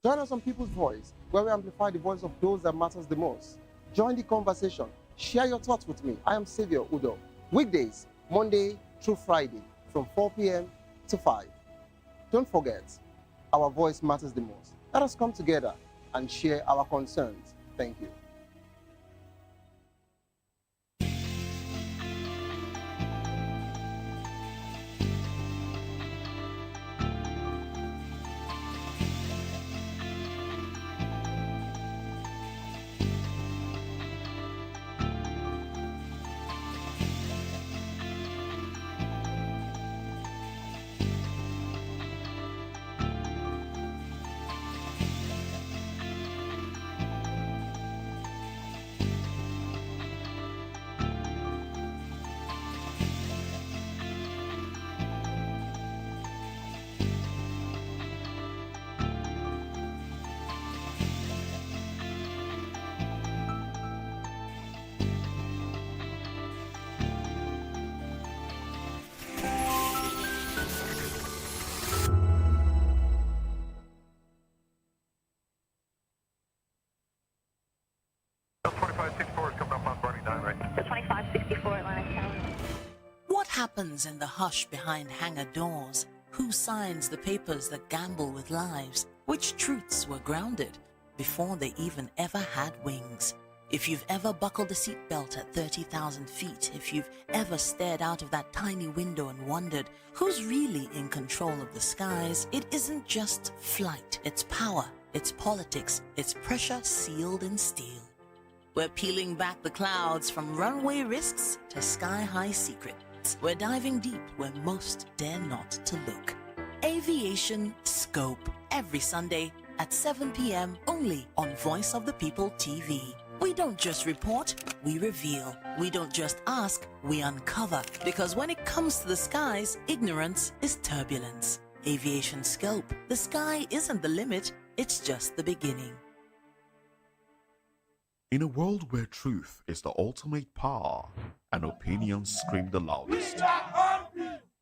Join us on People's Voice, where we amplify the voice of those that matters the most. Join the conversation. Share your thoughts with me. I am Sylva Udo. Weekdays, Monday through Friday, from 4 p.m. to 5. Don't forget, our voice matters the most. Let us come together and share our concerns. Thank you. What happens in the hush behind hangar doors? Who signs the papers that gamble with lives? Which truths were grounded before they even ever had wings? If you've ever buckled a seatbelt at 30,000 feet, if you've ever stared out of that tiny window and wondered who's really in control of the skies, it isn't just flight, it's power, it's politics, it's pressure sealed in steel. We're peeling back the clouds from runway risks to sky-high secrets. We're diving deep where most dare not to look. Aviation Scope, every Sunday at 7 p.m. only on Voice of the People TV. We don't just report, we reveal. We don't just ask, we uncover. Because when it comes to the skies, ignorance is turbulence. Aviation Scope, the sky isn't the limit, it's just the beginning. In a world where truth is the ultimate power and opinions scream the loudest,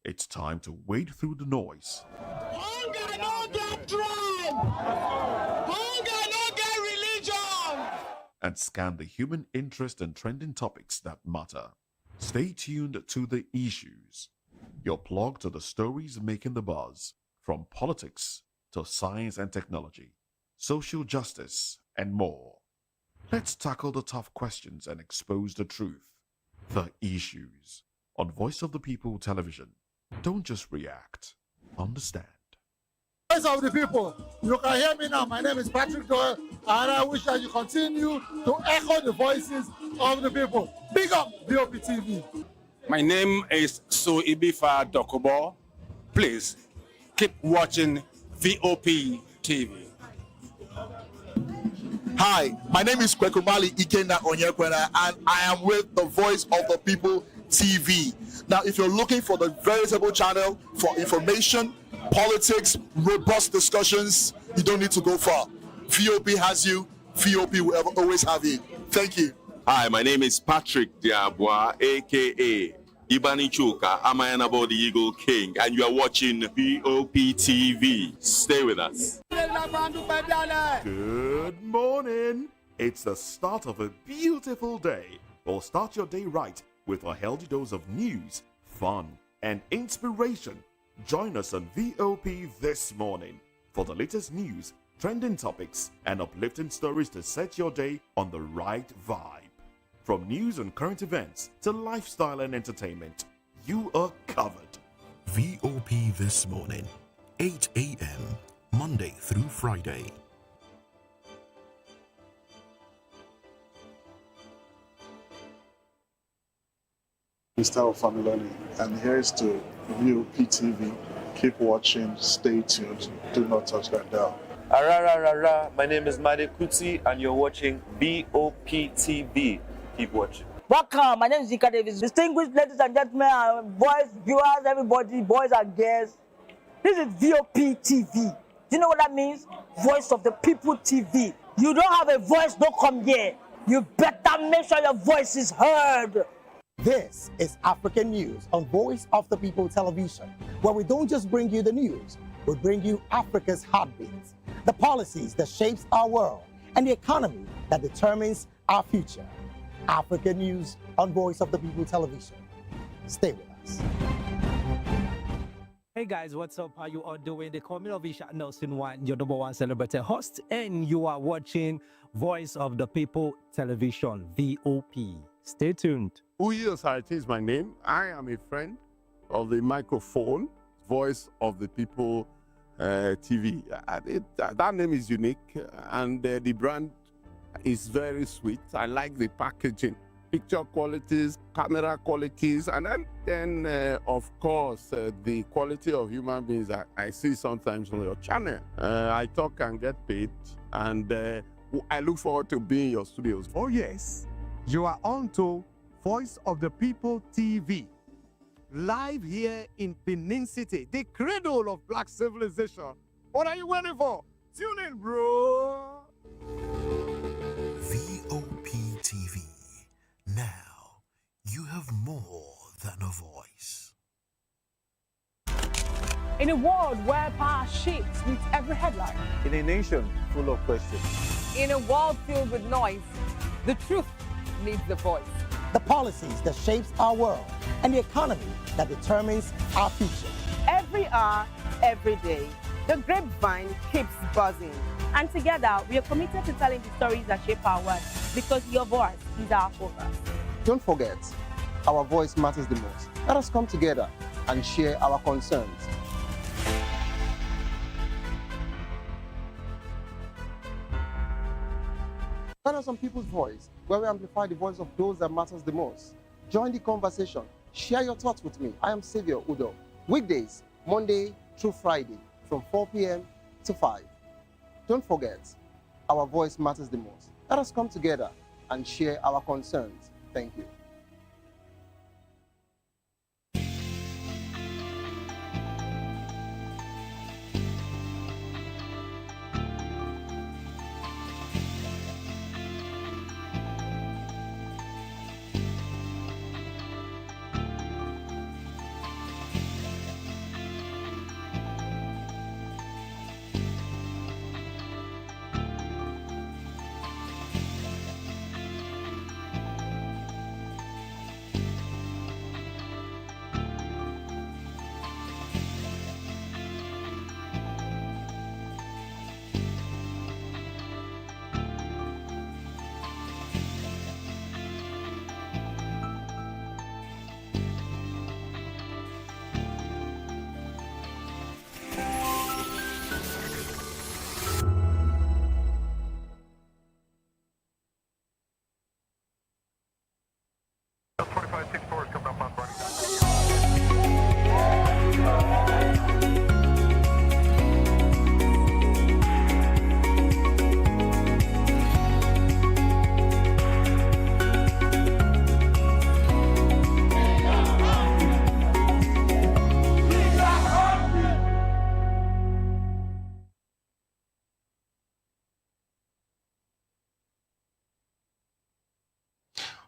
it's time to wade through the noise. Hunger no get drum! Hunger no get religion! And scan the human interest and trending topics that matter. Stay tuned to The Issues, your plug to the stories making the buzz, from politics to science and technology, social justice, and more. Let's tackle the tough questions and expose the truth. The Issues on Voice of the People Television. Don't just react, understand. Voice of the People, you can hear me now. My name is Patrick Doyle, and I wish that you continue to echo the voices of the people. Big up VOP TV. My name is Suibifa Dokubo. Please keep watching VOP TV. Hi, my name is Kwekumali Ikenna Onyekwena, and I am with the Voice of the People TV. Now, if you're looking for the veritable channel for information, politics, robust discussions, you don't need to go far. VOP has you. VOP will always have you. Thank you. Hi, my name is Patrick Diabwa, aka Ibani Chuka, Amayanabo the Eagle King, and you are watching VOP TV. Stay with us. Good morning. It's the start of a beautiful day. Well, start your day right with a healthy dose of news, fun, and inspiration. Join us on VOP this morning for the latest news, trending topics, and uplifting stories to set your day on the right vibe. From news and current events to lifestyle and entertainment, you are covered. VOP This Morning, 8 a.m., Monday through Friday. Mr. Familoni, and here's to VOP TV. Keep watching, stay tuned, do not touch that dial. My name is Made Kuti, and you're watching VOP TV. Keep watching. Welcome, my name is Zika Davis. Distinguished ladies and gentlemen, boys, viewers, everybody, boys and girls. This is VOP TV. Do you know what that means? Voice of the People TV. You don't have a voice, don't come here. You better make sure your voice is heard. This is African News on Voice of the People Television, where we don't just bring you the news, we bring you Africa's heartbeats, the policies that shapes our world, and the economy that determines our future. African News on Voice of the People Television. Stay with us. Hey guys, what's up? How you all doing? They call me Novisha Nelson One, your number one celebrity host, and you are watching Voice of the People Television, VOP. Stay tuned. Uyo Sarati is my name. I am a friend of the microphone, Voice of the People TV. That name is unique, and the brand is very sweet. I like the packaging, picture qualities, camera qualities, and then of course, the quality of human beings that I see sometimes on your channel. I talk and get paid, and I look forward to being in your studios. Oh yes, you are on to Voice of the People TV, live here in Benin City, the cradle of black civilization. What are you waiting for? Tune in, bro. VOP TV. Now, you have more than a voice. In a world where power shapes with every headline. In a nation full of questions. In a world filled with noise, the truth needs the voice. The policies that shapes our world, and the economy that determines our future. Every hour, every day, The grapevine keeps buzzing. And together, we are committed to telling the stories that shape our world because your voice is our focus. Don't forget, our voice matters the most. Let us come together and share our concerns. Join us on People's Voice, where we amplify the voice of those that matters the most. Join the conversation. Share your thoughts with me. I am Sylva Udo. Weekdays, Monday through Friday, from 4 p.m. to 5. Don't forget, our voice matters the most. Let us come together and share our concerns. Thank you.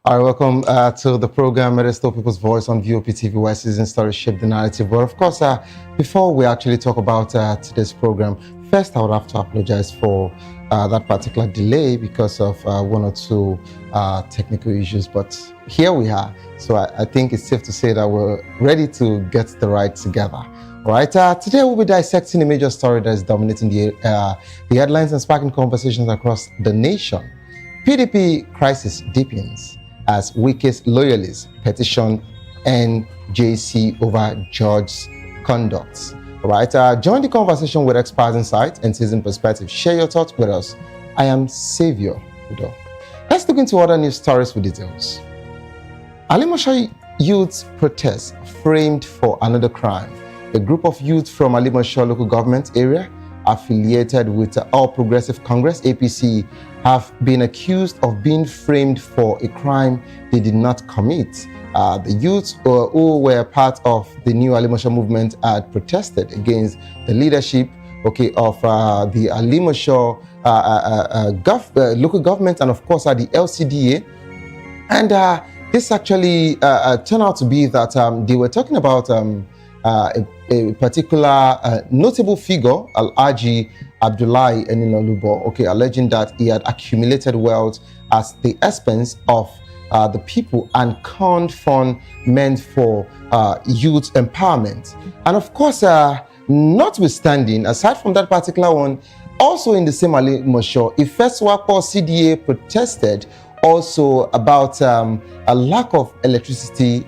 All right, welcome to the program, Restore People's Voice on VOP TV, where season stories shape the narrative. But of course, before we actually talk about today's program, first I would have to apologize for that particular delay because of one or two technical issues. But here we are. So I think it's safe to say that we're ready to get the ride together. All right, today we'll be dissecting a major story that is dominating the headlines and sparking conversations across the nation. PDP crisis deepens as weakest loyalists petition NJC over George's conduct. All right, join the conversation with experts insight and citizen perspective. Share your thoughts with us. I am Saviour Udo. Let's look into other news stories with details. Alimosho youth protest framed for another crime. A group of youth from Alimosho local government area affiliated with the All Progressive Congress, APC, have been accused of being framed for a crime they did not commit. The youths who were part of the new Alimosho movement had protested against the leadership of the Alimosho local government and of course the LCDA. And this actually turned out to be that they were talking about a particular notable figure, Al-Aji Abdullahi Eninolubo, alleging that he had accumulated wealth at the expense of the people and conned fund meant for youth empowerment. And of course, notwithstanding, aside from that particular one, also in the same Alimosho, Ifeswapo CDA protested also about a lack of electricity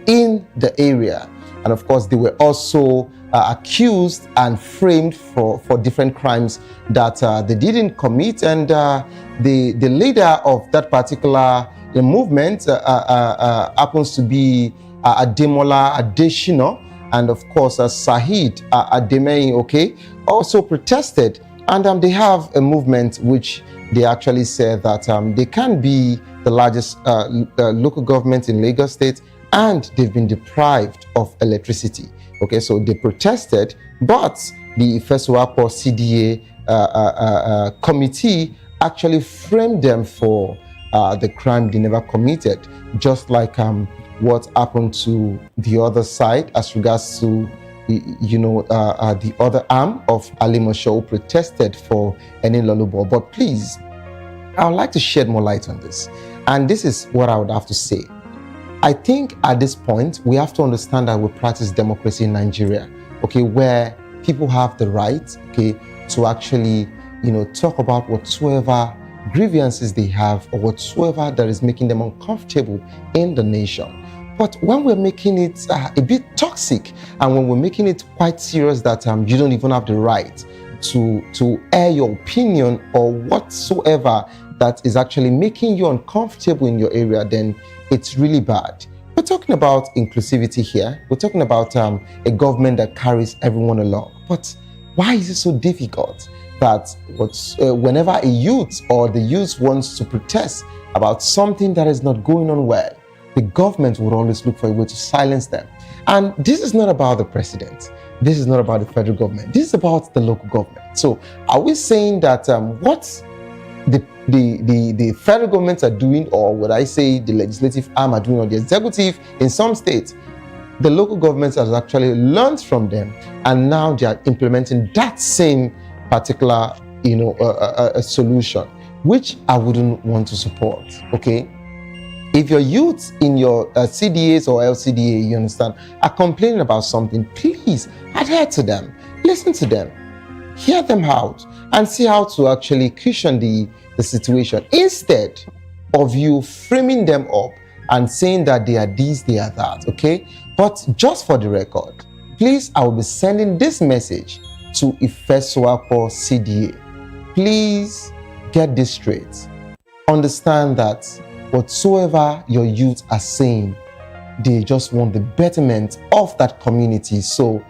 in the area. And of course, they were also accused and framed for different crimes that they didn't commit. And the leader of that particular movement happens to be Ademola Adesina, and of course Sahid Ademei, also protested. And they have a movement which they actually said that they can be the largest local government in Lagos State, and they've been deprived of electricity. So they protested, but the Ifeswapo CDA committee actually framed them for the crime they never committed, just like what happened to the other side as regards to the other arm of Alimosho who protested for Eninolubo. But please, I would like to shed more light on this. And this is what I would have to say. I think at this point, we have to understand that we practice democracy in Nigeria, where people have the right, okay, to actually, talk about whatsoever grievances they have or whatsoever that is making them uncomfortable in the nation. But when we're making it a bit toxic, and when we're making it quite serious that you don't even have the right to air your opinion or whatsoever that is actually making you uncomfortable in your area, then it's really bad. We're talking about inclusivity here. We're talking about a government that carries everyone along. But why is it so difficult that whenever a youth or the youth wants to protest about something that is not going on well, the government would always look for a way to silence them? And this is not about the president. This is not about the federal government. This is about the local government. So are we saying that what the federal governments are doing, or what I say the legislative arm are doing, or the executive in some states, the local governments have actually learned from them, and now they are implementing that same particular a solution, which I wouldn't want to support. Okay, if your youth in your CDAs or LCDA, you understand, are complaining about something, please adhere to them, listen to them, hear them out, and see how to actually cushion the situation, instead of you framing them up and saying that they are this, they are that. Okay, but just for the record, please, I will be sending this message to Ifesuapo CDA. Please get this straight. Understand that whatsoever your youth are saying, they just want the betterment of that community. So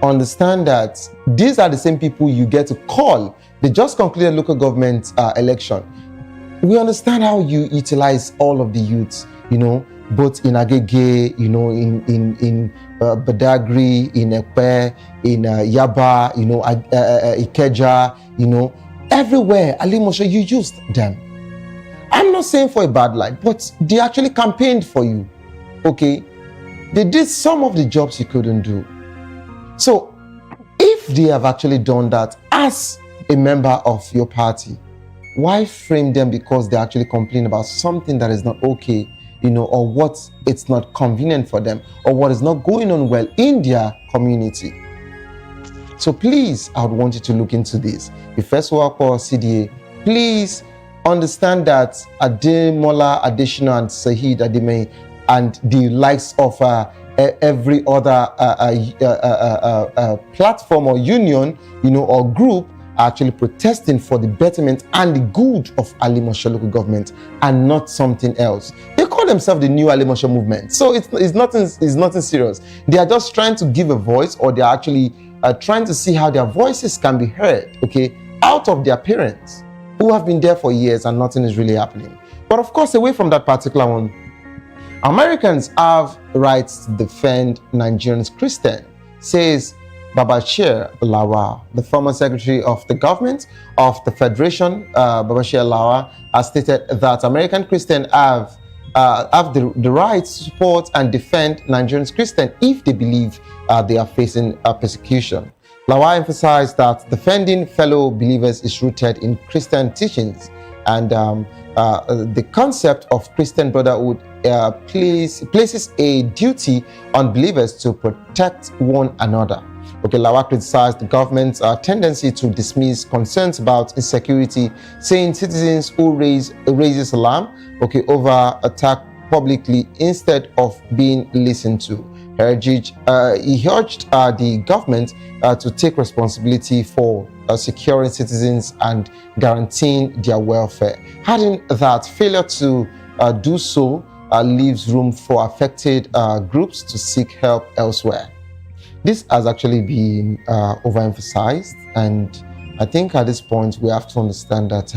understand that these are the same people you get to call. They just concluded local government election. We understand how you utilize all of the youths, both in Agege, in Badagry, in Ekpe, in Yaba, Ikeja, everywhere. Alimosho, you used them. I'm not saying for a bad light, but they actually campaigned for you. Okay, they did some of the jobs you couldn't do. So if they have actually done that as a member of your party, why frame them because they actually complain about something that is not okay, or what it's not convenient for them, or what is not going on well in their community? So please, I would want you to look into this. If first work or CDA, please understand that Ademola Adesina and Sahid Ademe and the likes of every other platform or union, or group are actually protesting for the betterment and the good of Alimosho local government, and not something else. They call themselves the new Alimosho movement. So it's nothing serious. They are just trying to give a voice, or they are actually trying to see how their voices can be heard, okay, out of their parents who have been there for years and nothing is really happening. But of course, away from that particular one, Americans have rights to defend Nigerians Christian, says Babashir Lawa, the former secretary of the government of the Federation. Babashir Lawa has stated that American Christians have the right to support and defend Nigerians Christian if they believe they are facing persecution. Lawa emphasized that defending fellow believers is rooted in Christian teachings, and the concept of Christian brotherhood places a duty on believers to protect one another. Okay, Lawa criticized the government's tendency to dismiss concerns about insecurity, saying citizens who raises alarm, over attack publicly instead of being listened to. He urged the government to take responsibility for securing citizens and guaranteeing their welfare, adding that failure to do so leaves room for affected groups to seek help elsewhere. This has actually been overemphasized, and I think at this point we have to understand that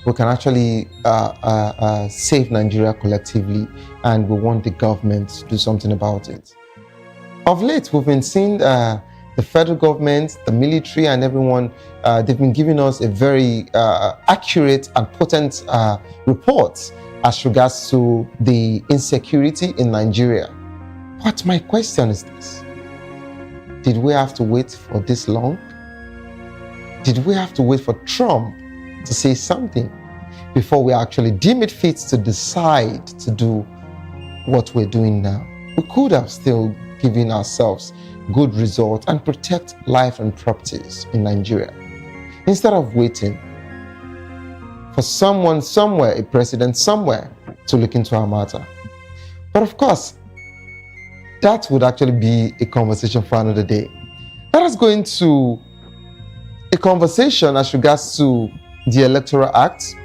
we can actually save Nigeria collectively, and we want the government to do something about it. Of late, we've been seeing the federal government, the military, and everyone, they've been giving us a very accurate and potent report as regards to the insecurity in Nigeria. But my question is this: did we have to wait for this long? Did we have to wait for Trump to say something before we actually deem it fit to decide to do what we're doing now? we could have still given ourselves good results and protect life and properties in Nigeria, instead of waiting for someone somewhere, a president somewhere, to look into our matter. But of course, that would actually be a conversation for another day. Let us go into a conversation as regards to the Electoral Act,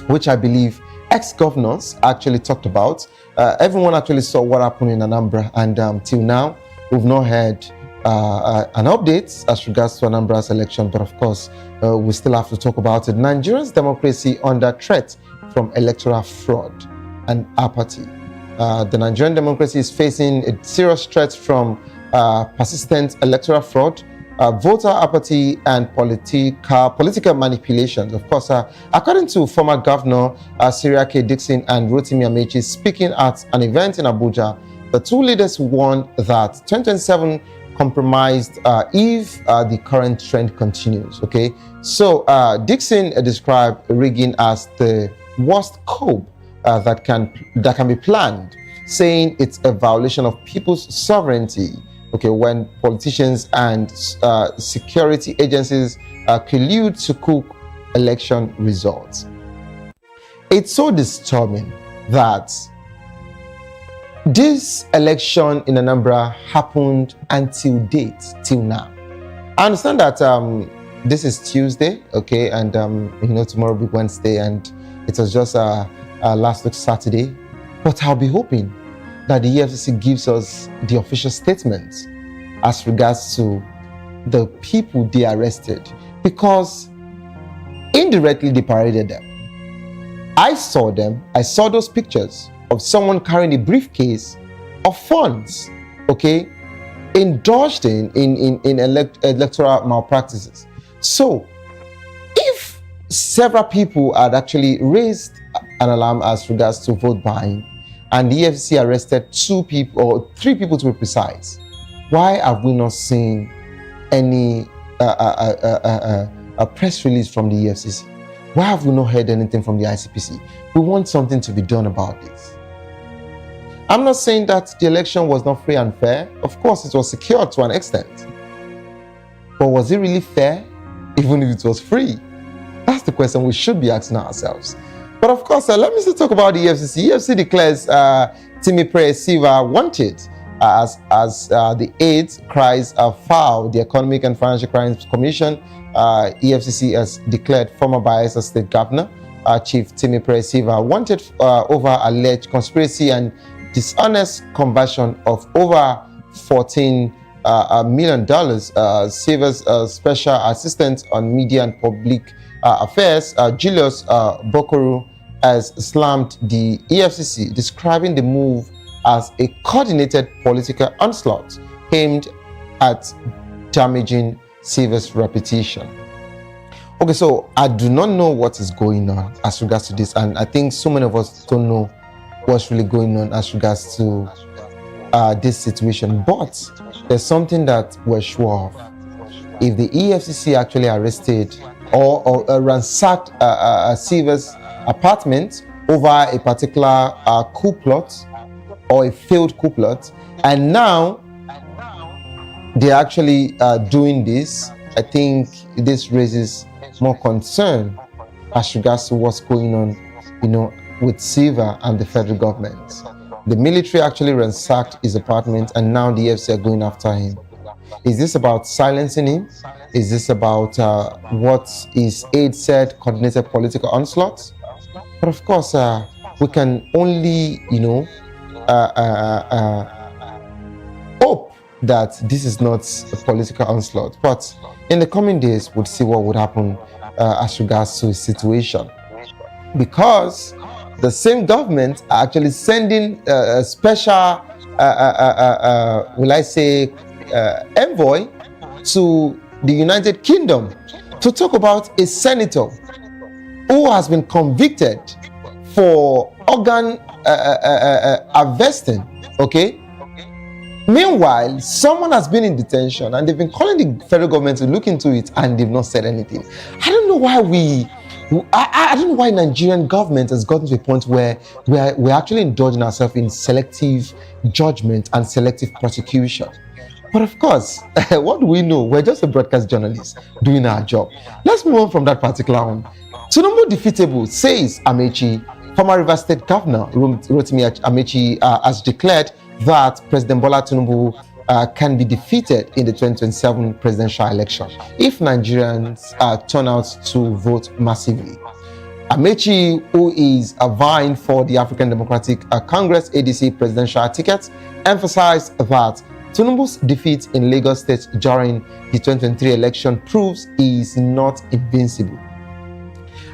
which I believe ex-governors actually talked about. Everyone actually saw what happened in Anambra, and till now, we've not heard an update as regards to Anambra's election, but of course, we still have to talk about it. Nigeria's democracy under threat from electoral fraud and apathy. The Nigerian democracy is facing a serious threat from persistent electoral fraud, voter apathy, and political manipulations. Of course, according to former Governor Siriake Dixon and Rotimi Amechi speaking at an event in Abuja, the two leaders warned that 2027 compromised if the current trend continues. Okay, so Dixon described rigging as the worst coup that can be planned, saying it's a violation of people's sovereignty. Okay, when politicians and security agencies collude to cook election results. It's so disturbing that this election in Anambra happened until date, till now. I understand that this is Tuesday, okay, and tomorrow will be Wednesday, and it was just last week Saturday. But I'll be hoping that the Efcc gives us the official statement as regards to the people they arrested, because indirectly they paraded them. I saw them. I saw those pictures of someone carrying a briefcase of funds, okay, indulged in electoral malpractices. So, if several people had actually raised an alarm as regards to vote buying, and the EFCC arrested 2 people, or 3 people to be precise, why have we not seen any a press release from the EFCC? Why have we not heard anything from the ICPC? We want something to be done about this. I'm not saying that the election was not free and fair. Of course, it was secured to an extent. But was it really fair, even if it was free? That's the question we should be asking ourselves. But of course, let me still talk about the EFCC. EFCC declares Timipre Sylva wanted as the AIDS cries foul the Economic and Financial Crimes Commission. EFCC has declared former Bayelsa State Governor Chief Timipre Sylva wanted over alleged conspiracy and dishonest conversion of over $14 million. Sylva's special assistant on media and public affairs, Julius Bokoru, has slammed the EFCC, describing the move as a coordinated political onslaught aimed at damaging Sylva's reputation. Okay, so I do not know what is going on as regards to this, and I think so many of us don't know what's really going on as regards to this situation. But there's something that we're sure of. If the EFCC actually arrested or ransacked Sylva's apartment over a particular coup plot or a failed coup plot, and now they're actually doing this, I think this raises more concern as regards to what's going on, with Sylva and the federal government. The military actually ransacked his apartment, and now the EFCC are going after him. Is this about silencing him? Is this about what his aide said, coordinated political onslaught? But of course, we can only, hope that this is not a political onslaught. But in the coming days, we'll see what would happen as regards to his situation. Because the same government are actually sending a special, envoy to the United Kingdom to talk about a senator who has been convicted for organ harvesting. Okay. Meanwhile, someone has been in detention, and they've been calling the federal government to look into it, and they've not said anything. I don't know why we I don't know why Nigerian government has gotten to a point where we're actually indulging ourselves in selective judgment and selective prosecution. But of course, what do we know? We're just a broadcast journalist doing our job. Let's move on from that particular one. Tinubu defeatable, says Amechi. Former Rivers State Governor Rotimi Amechi has declared that President Bola Tinubu can be defeated in the 2027 presidential election if Nigerians turn out to vote massively. Amechi, who is vying for the African Democratic Congress ADC presidential ticket, emphasized that Tinubu's defeat in Lagos State during the 2023 election proves he is not invincible.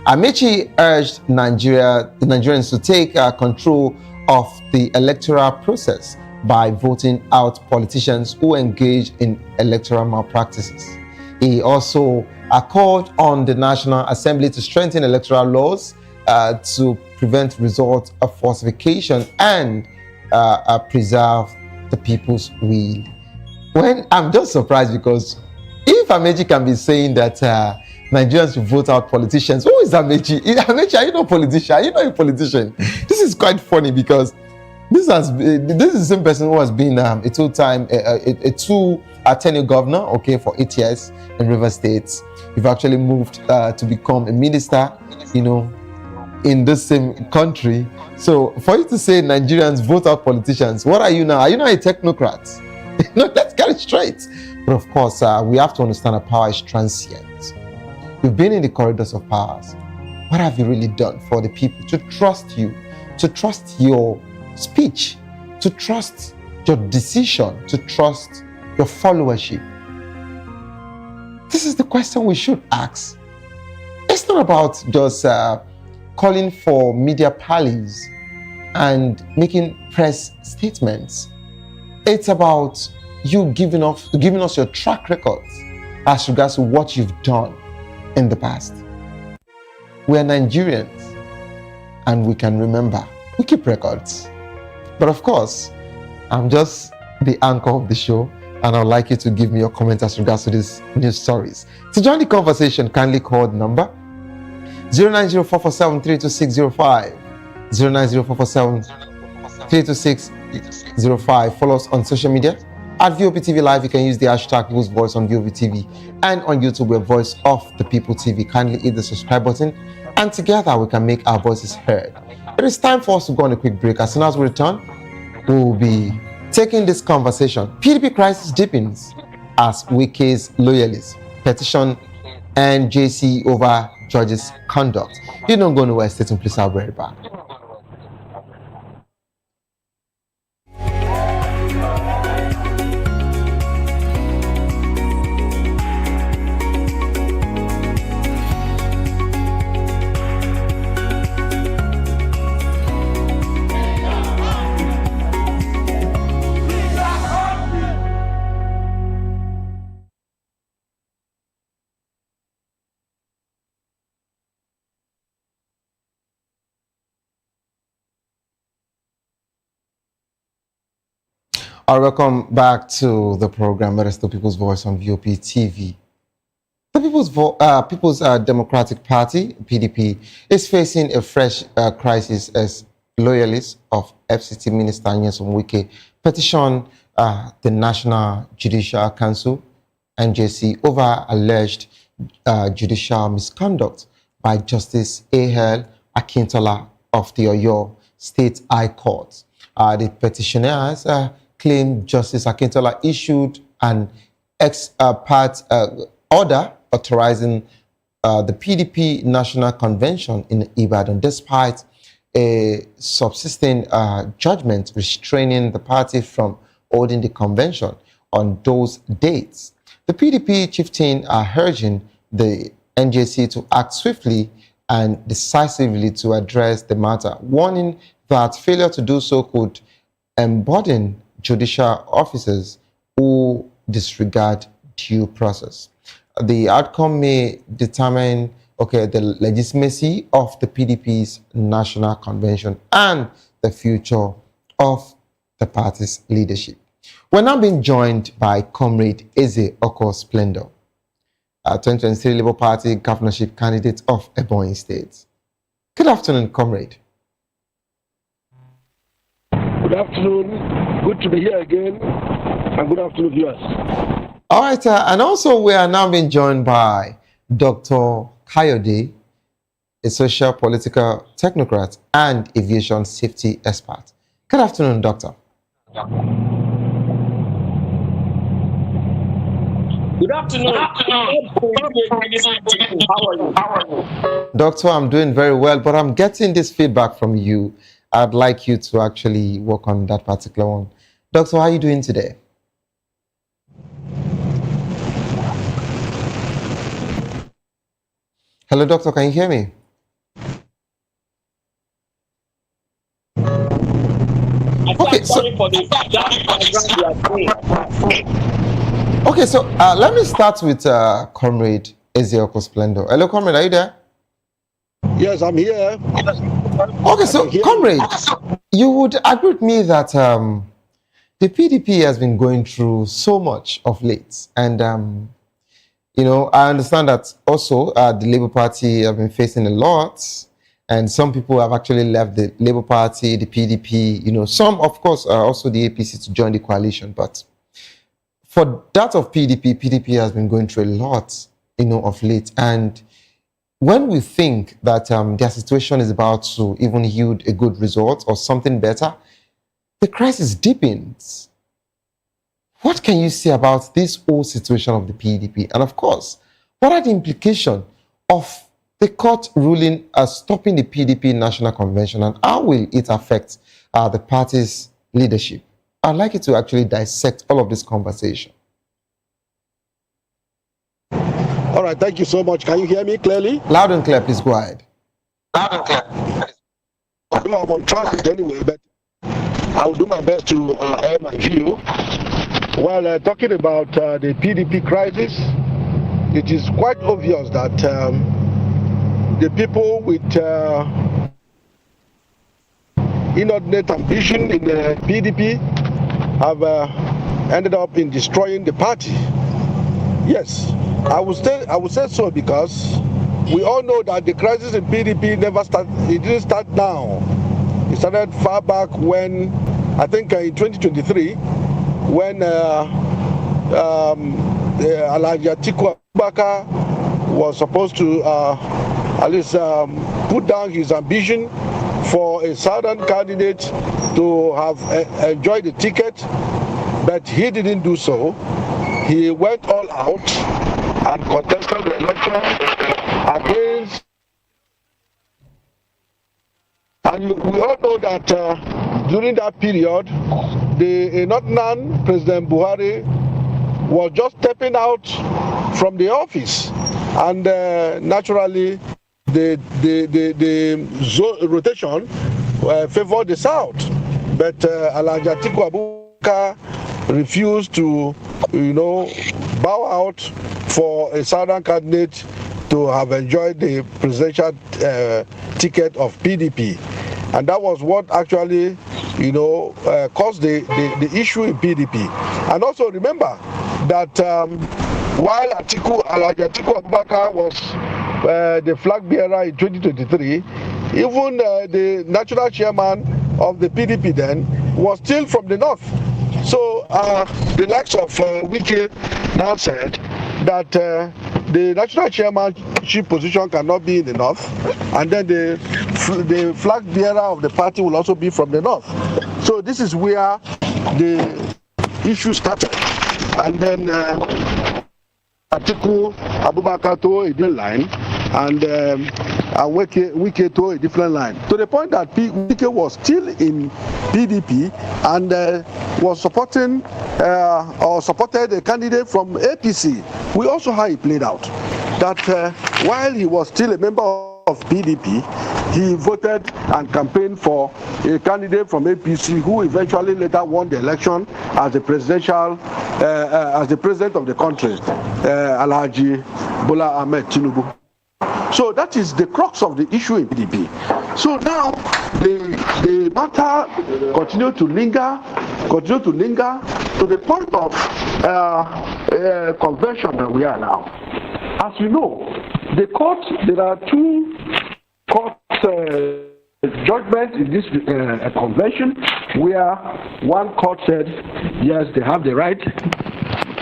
Amechi urged the Nigerians to take control of the electoral process by voting out politicians who engage in electoral malpractices. He also called on the National Assembly to strengthen electoral laws to prevent result of falsification and preserve the people's will. When I'm just surprised because if Amechi can be saying that Nigerians should vote out politicians, who is Amechi? Amechi, are you not a politician? Are you not a politician? This is quite funny because this is the same person who has been a two-tenure governor, okay, for 8 years in Rivers State. You've actually moved to become a minister, you know, in the same country. So for you to say Nigerians vote out politicians, what are you now? Are you not a technocrat? No, let's get it straight. But of course, we have to understand that power is transient. You've been in the corridors of powers. What have you really done for the people to trust you, to trust your speech, to trust your decision, to trust your followership? This is the question we should ask. It's not about just calling for media pallies and making press statements. It's about you giving us your track record as regards to what you've done in the past. We are Nigerians and we can remember. We keep records. But of course, I'm just the anchor of the show and I'd like you to give me your comments as regards to these news stories. To join the conversation, kindly call the number 09044732605, 09044732605. Follow us on social media at VOPTV Live. You can use the hashtag People's Voice on VOPTV, and on YouTube we're Voice of the People TV. Kindly hit the subscribe button and together we can make our voices heard. It is time for us to go on a quick break. As soon as we return, we will be taking this conversation. PDP crisis deepens as Wike's loyalists petition NJC over judge's conduct. You don't go nowhere, stay tuned, please. I'll be right back. Welcome back to the program. That is the People's Voice on VOP TV. The People's Democratic Party, PDP, is facing a fresh crisis as loyalists of FCT Minister Nyesom Wike petition the National Judicial Council, NJC, over alleged judicial misconduct by Justice A.L. Akintola of the Oyo State High Court. The petitioners claim Justice Akintola issued an ex parte order authorizing the PDP National Convention in Ibadan, despite a subsisting judgment restraining the party from holding the convention on those dates. The PDP chieftain are urging the NJC to act swiftly and decisively to address the matter, warning that failure to do so could embolden judicial officers who disregard due process. The outcome may determine, the legitimacy of the PDP's National Convention and the future of the party's leadership. We're now being joined by Comrade Eze Oko Splendor. 2023 Labour Party governorship candidate of Ebonyi State. Good afternoon, comrade. Good afternoon. Good to be here again. And good afternoon, viewers. All right, and also we are now being joined by Dr. Kayode, a social political technocrat and aviation safety expert. Good afternoon, doctor. Good afternoon. How are you? Doctor, I'm doing very well, but I'm getting this feedback from you. I'd like you to actually work on that particular one. Doctor, how are you doing today? Hello, doctor, can you hear me? Okay, so let me start with Comrade Ezeoku Splendor. Hello, Comrade, are you there? Yes, I'm here. Okay, so Comrade, you would agree with me that the PDP has been going through so much of late, and you know, I understand that also the Labour Party have been facing a lot, and some people have actually left the Labour Party, the PDP, you know, some, of course, also the APC to join the coalition. But for that of PDP has been going through a lot, you know, of late. And when we think that their situation is about to even yield a good result or something better, the crisis deepens. What can you say about this whole situation of the PDP? And of course, what are the implications of the court ruling stopping the PDP National Convention, and how will it affect the party's leadership? I'd like you to actually dissect all of this conversation. All right, thank you so much. Can you hear me clearly? Loud and clear, please go ahead. Loud and clear. I'm on transit anyway, but I'll do my best to air my view. While talking about the PDP crisis, it is quite obvious that the people with inordinate ambition in the PDP have ended up in destroying the party. Yes, I would say so, because we all know that the crisis in PDP it didn't start now. It started far back when, I think in 2023, when Alhaji Atiku Abubakar was supposed to at least put down his ambition for a southern candidate to have enjoyed the ticket, but he didn't do so. He went all out and contested the election against, and we all know that during that period, the Northern President Buhari was just stepping out from the office, and naturally the rotation favored the South, but Alhaji Atiku Abubakar refused to, you know, bow out for a southern candidate to have enjoyed the presidential ticket of PDP, and that was what actually, you know, caused the issue in PDP. And also remember that while Alhaji Atiku Abubakar was the flag bearer in 2023, even the national chairman of the PDP then was still from the north. So the likes of Wike now said that the national chairmanship position cannot be in the north, and then the flag bearer of the party will also be from the north. So this is where the issue started, and then Atiku Abubakar to a different line, and Wike to a different line, to the point that Wike was still in PDP and was supporting or supported a candidate from APC. We also how it played out, that while he was still a member of PDP, he voted and campaigned for a candidate from APC who eventually later won the election as the presidential, as the president of the country, Alhaji Bola Ahmed Tinubu. So that is the crux of the issue in PDP. So now the matter continue to linger to the point of convention that we are now. as you know, the court, there are two court judgments in this convention where one court said, yes, they have the right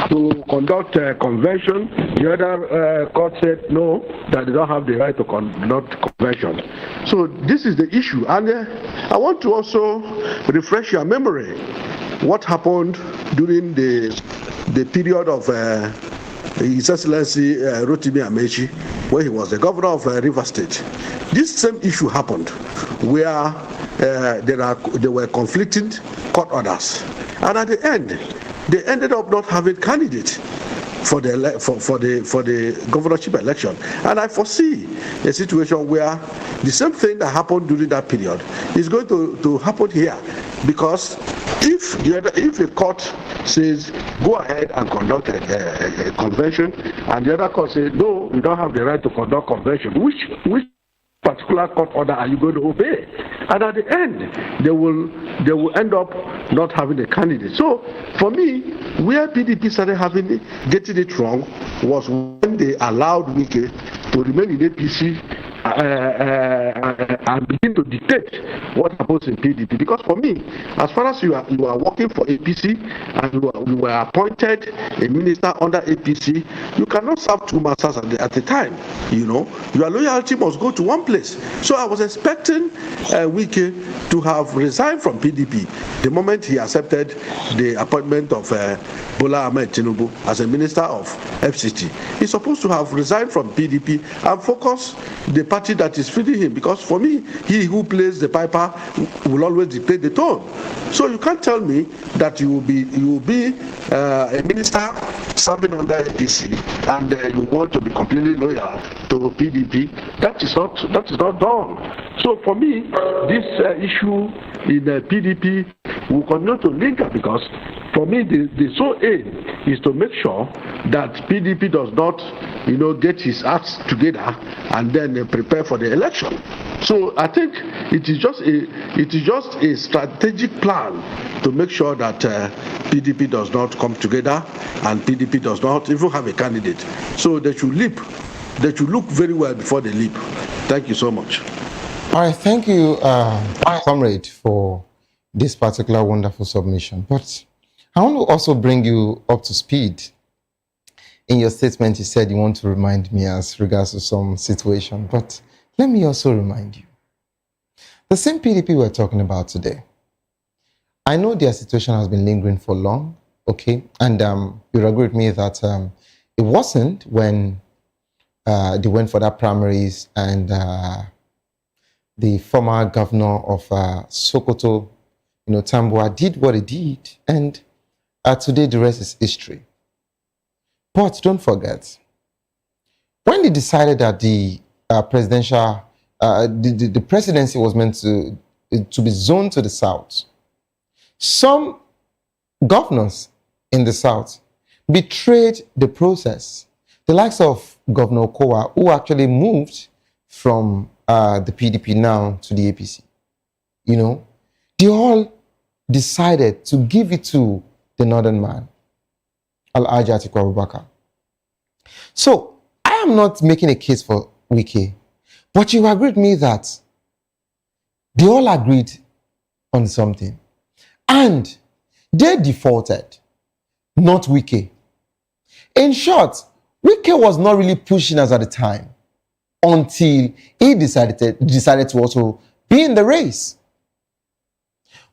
to conduct a convention. The other court said no, that they don't have the right to conduct convention. So this is the issue. And I want to also refresh your memory what happened during the period of His Excellency Rotimi Amechi, when he was the governor of River State. This same issue happened where there were conflicting court orders. And at the end, they ended up not having candidates for the governorship election. And I foresee a situation where the same thing that happened during that period is going to happen here, because if a court says go ahead and conduct a convention, and the other court says no, you don't have the right to conduct convention, which particular court order are you going to obey? And at the end, they will end up not having a candidate. So for me, where PDP started getting it wrong was when they allowed Wike to remain in APC and begin to dictate what happens in PDP. Because for me, as far as you are working for APC and you were appointed a minister under APC, you cannot serve two masters at a time. You know, your loyalty must go to one place. So I was expecting Wike to have resigned from PDP the moment he accepted the appointment of Bola Ahmed Tinubu as a minister of FCT. He's supposed to have resigned from PDP and focus the party that is feeding him, because for me, he who plays the piper will always dictate the tone. So you can't tell me that you will be a minister serving under APC and you want to be completely loyal to PDP. That is not done. So for me, this issue in PDP will continue to linger, because for me, the sole aim is to make sure that PDP does not, get his acts together and then prepare for the election. So I think it is just a strategic plan to make sure that PDP does not come together and PDP does not even have a candidate. So they should leap. They should look very well before they leap. Thank you so much. All right, thank you, comrade, for this particular wonderful submission. But I want to also bring you up to speed. In your statement, you said you want to remind me as regards to some situation, but let me also remind you. The same PDP we're talking about today, I know their situation has been lingering for long, okay? And you'll agree with me that it wasn't when they went for that primaries and the former governor of Sokoto, Tambua, did what he did, and today the rest is history. But don't forget, when they decided that the the presidency was meant to be zoned to the south, some governors in the south betrayed the process. The likes of Governor Okowa, who actually moved from the PDP now to the APC, they all decided to give it to the northern man, Alhaji Atiku Abubakar. So, I am not making a case for Wike, but you agree with me that they all agreed on something. And they defaulted, not Wike. In short, Wike was not really pushing us at the time until he decided to also be in the race.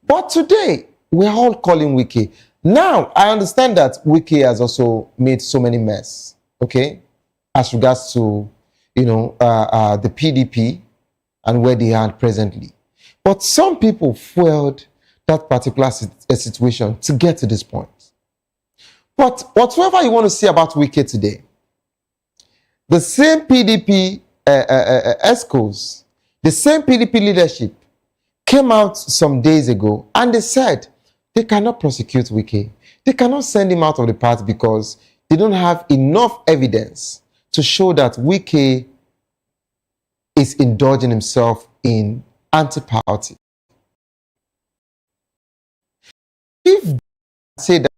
But today, we're all calling Wike. Now, I understand that Wike has also made so many mess, okay, as regards to, the PDP and where they are presently. But some people fueled that particular situation to get to this point. But whatever you want to say about Wike today, the same PDP ESCOs, the same PDP leadership came out some days ago and they said they cannot prosecute Wike. They cannot send him out of the party because they don't have enough evidence to show that Wike is indulging himself in anti-party. If they say that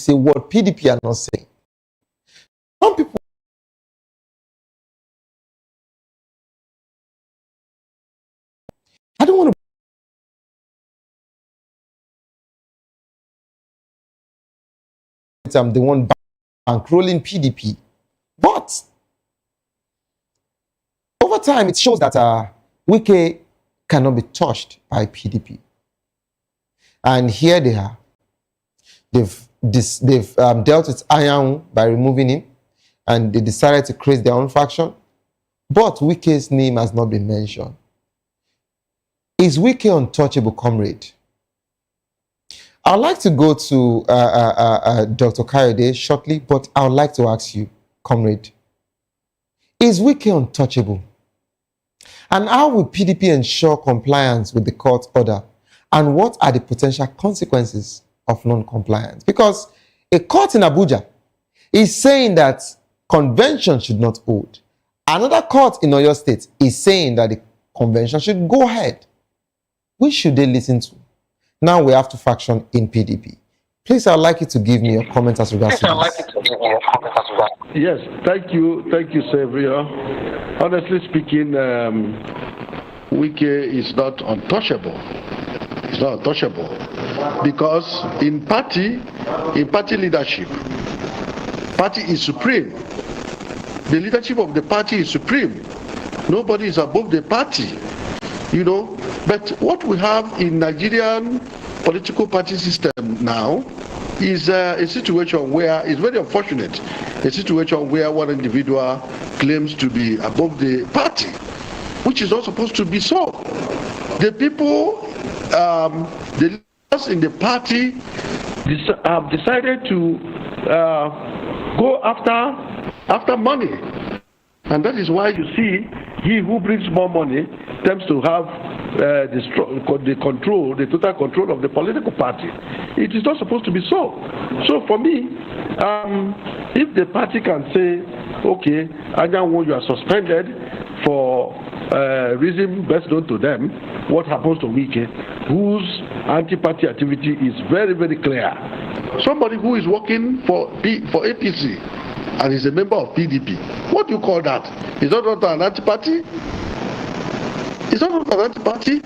say what PDP are not saying. Some people I don't want to the one bankrolling PDP. But over time, it shows that Wike cannot be touched by PDP. And here they are. They've dealt with Iron by removing him, and they decided to create their own faction. But Wike's name has not been mentioned. Is Wike untouchable, comrade? I'd like to go to Dr. Kayode shortly, but I would like to ask you, comrade, is Wike untouchable? And how will PDP ensure compliance with the court order? And what are the potential consequences of non-compliance? Because a court in Abuja is saying that convention should not hold. Another court in Oyo State is saying that the convention should go ahead. Which should they listen to? Now we have to faction in PDP. Please, I'd like you to give me your comments as regards to this. Yes, thank you, Sylvia. Honestly speaking, Wike is not untouchable. It's not untouchable because in party leadership, party is supreme. The leadership of the party is supreme. Nobody is above the party, you know. But what we have in Nigerian political party system now is a situation where it's very unfortunate. A situation where one individual claims to be above the party, which is not supposed to be so. The people, the leaders in the party have decided to go after money. And that is why you see he who brings more money tends to have the total control of the political party. It is not supposed to be so. So for me, if the party can say, okay, Anyanwu, you are suspended for reason best known to them, what happens to Wike, whose anti-party activity is very, very clear. Somebody who is working for APC and is a member of PDP, what do you call that? Is that not an anti-party? It's not an anti-party.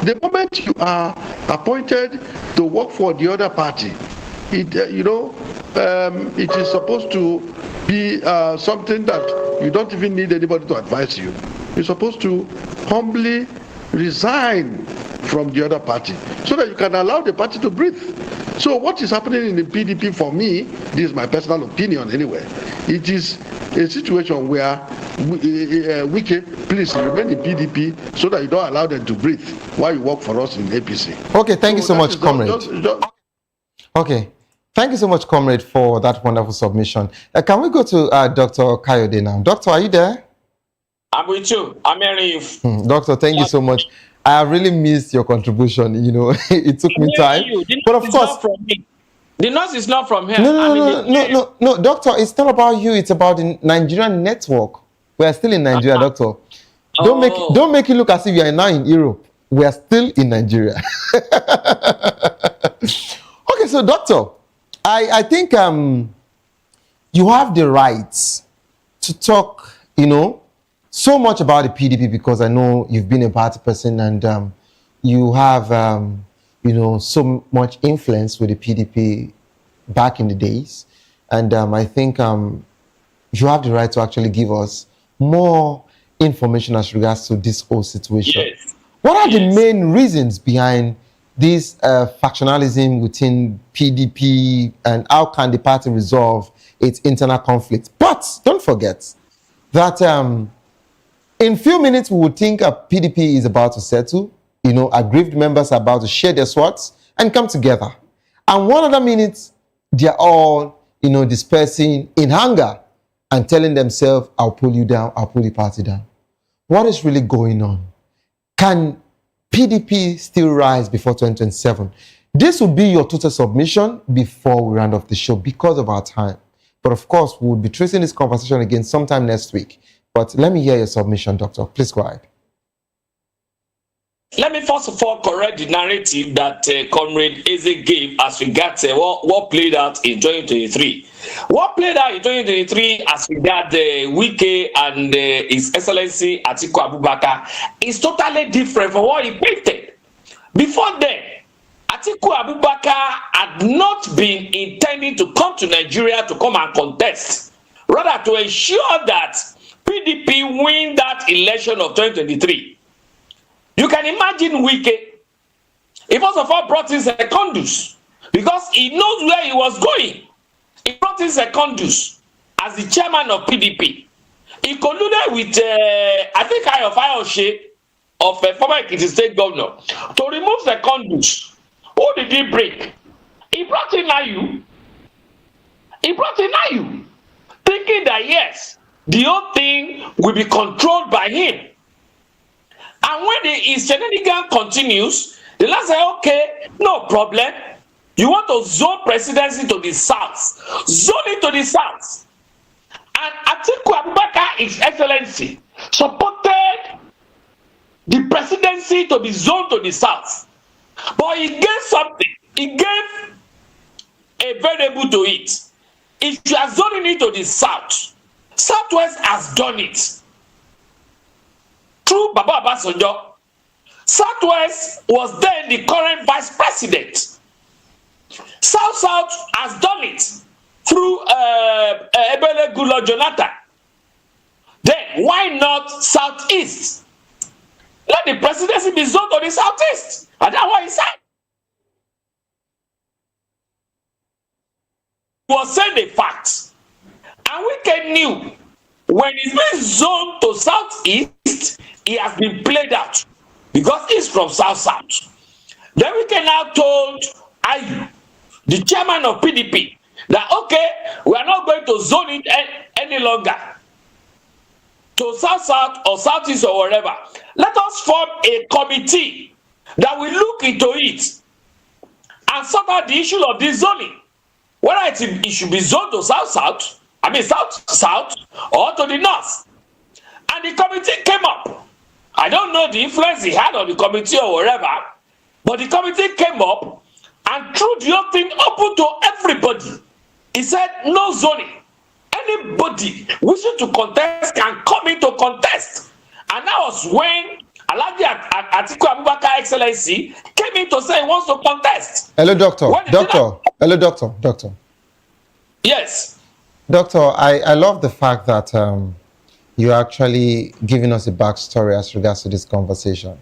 The moment you are appointed to work for the other party, it is supposed to be something that you don't even need anybody to advise you. You're supposed to humbly resign from the other party so that you can allow the party to breathe. So what is happening in the PDP, for me, this is my personal opinion anyway, it is a situation where Wike, please remain in PDP so that you don't allow them to breathe while you work for us in APC. Okay, thank you so much, comrade. Okay, thank you so much, comrade, for that wonderful submission. Can we go to Dr. Kayode now? Doctor, are you there? I'm with you. I'm hearing you. Doctor, thank you so much. I have really missed your contribution. You know, it took me time. But of course, from me. The noise is not from here. No, doctor, it's not about you. It's about the Nigerian network. We are still in Nigeria, doctor. Don't make it look as if you are now in Europe. We are still in Nigeria. Okay, so doctor, I think you have the right to talk, so much about the PDP because I know you've been a party person and you have, so much influence with the PDP back in the days. And I think you have the right to actually give us more information as regards to this whole situation. Yes. What are the main reasons behind this factionalism within PDP and how can the party resolve its internal conflict? But don't forget that in few minutes we would think a PDP is about to settle, aggrieved members are about to share their swords and come together. And 1 other minute, they're all, dispersing in anger and telling themselves, I'll pull you down, I'll pull the party down. What is really going on? Can PDP still rise before 2027? This will be your total submission before we round off the show because of our time. But of course, we'll be tracing this conversation again sometime next week. But let me hear your submission, doctor. Please go ahead. Let me first of all correct the narrative that Comrade Eze gave as regards what played out in 2023. What played out in 2023 as regards Wike and His Excellency Atiku Abubakar is totally different from what he painted. Before then, Atiku Abubakar had not been intending to come to Nigeria to come and contest, rather to ensure that PDP win that election of 2023. You can imagine Wike. He first of all brought in Secondus because he knows where he was going. He brought in Secondus as the chairman of PDP. He colluded with, I think, Ayoshe of former Ekiti State Governor to remove Secondus. Who did he bring? He brought in Ayu. Thinking that yes, the whole thing will be controlled by him. And when his shenanigan continues, the last say, okay, no problem. You want to zone presidency to the south. Zone it to the south. And Atiku Abubakar, His Excellency, supported the presidency to be zoned to the south. But he gave something. He gave a variable to it. If you are zoning it to the south, Southwest has done it. Through Baba Obasanjo, Southwest was then the current vice president. South has done it through Ebele Goodluck Jonathan. Then why not Southeast? Let the presidency be zoned to the Southeast. And that's what he said. He was saying the facts. And we knew when it's been zoned to Southeast, he has been played out because he's from South. Then we can now told Ayu, the chairman of PDP, that okay, we are not going to zone it any longer to South or Southeast or wherever. Let us form a committee that will look into it and sort out the issue of this zoning. Whether it should be zoned to South, or to the north. And the committee came up. I don't know the influence he had on the committee or whatever, but the committee came up and threw the whole thing open to everybody. He said, no zoning. Anybody wishing to contest can come in to contest. And that was when Alhaji Atiku Abubakar Excellency came in to say he wants to contest. Hello, doctor. Hello, doctor. Yes. Doctor, I love the fact that you're actually giving us a backstory as regards to this conversation.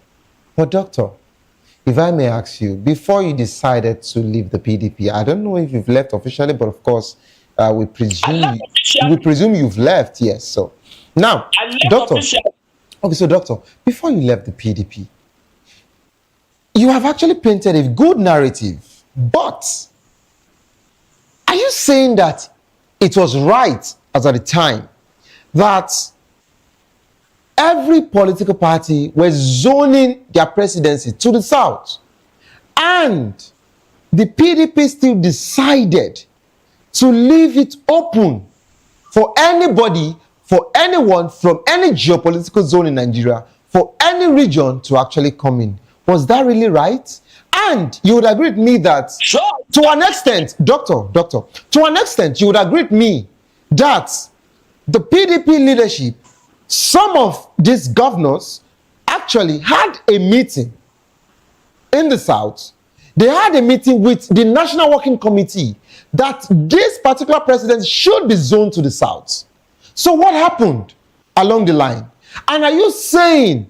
But doctor, if I may ask you, before you decided to leave the PDP, I don't know if you've left officially, but of course, we presume you've left, yes. So now, doctor, okay, so doctor, before you left the PDP, you have actually painted a good narrative, but are you saying that it was right as at the time that every political party was zoning their presidency to the south, and the PDP still decided to leave it open for anybody, for anyone from any geopolitical zone in Nigeria, for any region to actually come in? Was that really right? And you would agree with me that, to an extent, doctor, to an extent, you would agree with me that the PDP leadership, some of these governors actually had a meeting in the south. They had a meeting with the National Working Committee that this particular president should be zoned to the south. So what happened along the line? And are you saying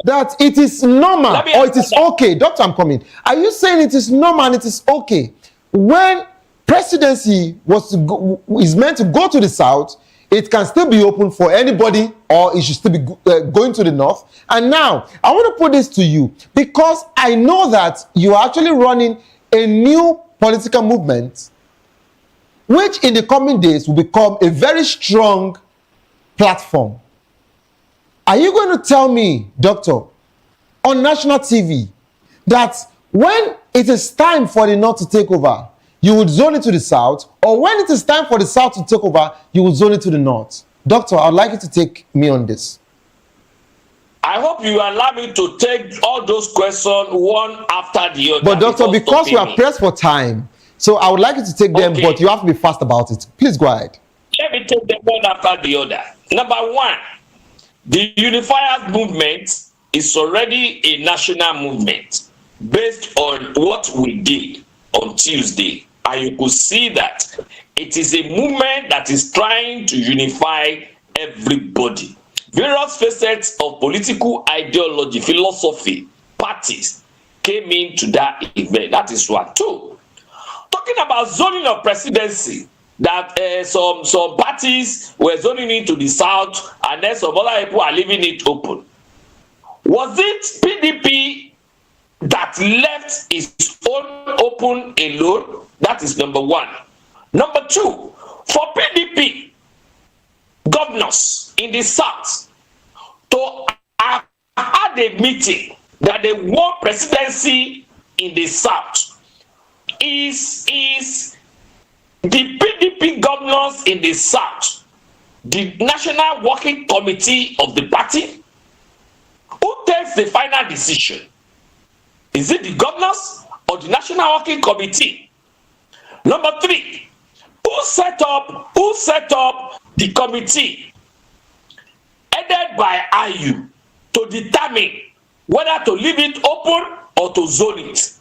that it is normal or it is okay? Doctor, I'm coming. Are you saying it is normal and it is okay when presidency is meant to go to the south, it can still be open for anybody, or it should still be going to the north? And now, I want to put this to you, because I know that you are actually running a new political movement, which in the coming days will become a very strong platform. Are you going to tell me, doctor, on national TV, that when it is time for the north to take over, you would zone it to the south, or when it is time for the south to take over, you would zone it to the north? Doctor, I'd like you to take me on this. I hope you allow me to take all those questions one after the other. But doctor, because we are pressed for time, so I would like you to take them, but you have to be fast about it. Please go ahead. Let me take them one after the other. Number one, the Unifiers movement is already a national movement based on what we did on Tuesday. And you could see that it is a movement that is trying to unify everybody. Various facets of political ideology, philosophy, parties came into that event. That is one. Two, talking about zoning of presidency, that some parties were zoning into the south and then some other people are leaving it open. Was it PDP that left its own open alone? That is number one. Number two, for PDP governors in the south to have had a meeting that they want presidency in the south is the PDP governors in the south, the National Working Committee of the party, who takes the final decision? Is it the governors or the National Working Committee? Number three, who set up the committee headed by IU to determine whether to leave it open or to zone it?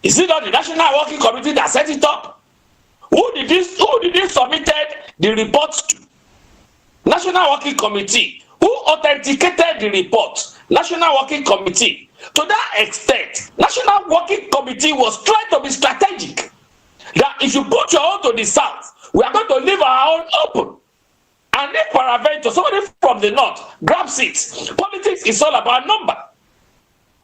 Is it not the National Working Committee that set it up? Who did this submitted the report to? National Working Committee. Who authenticated the report? National Working Committee. To that extent, National Working Committee was trying to be strategic. That if you put your own to the south, we are going to leave our own open. And if peradventure somebody from the north grabs it, politics is all about number.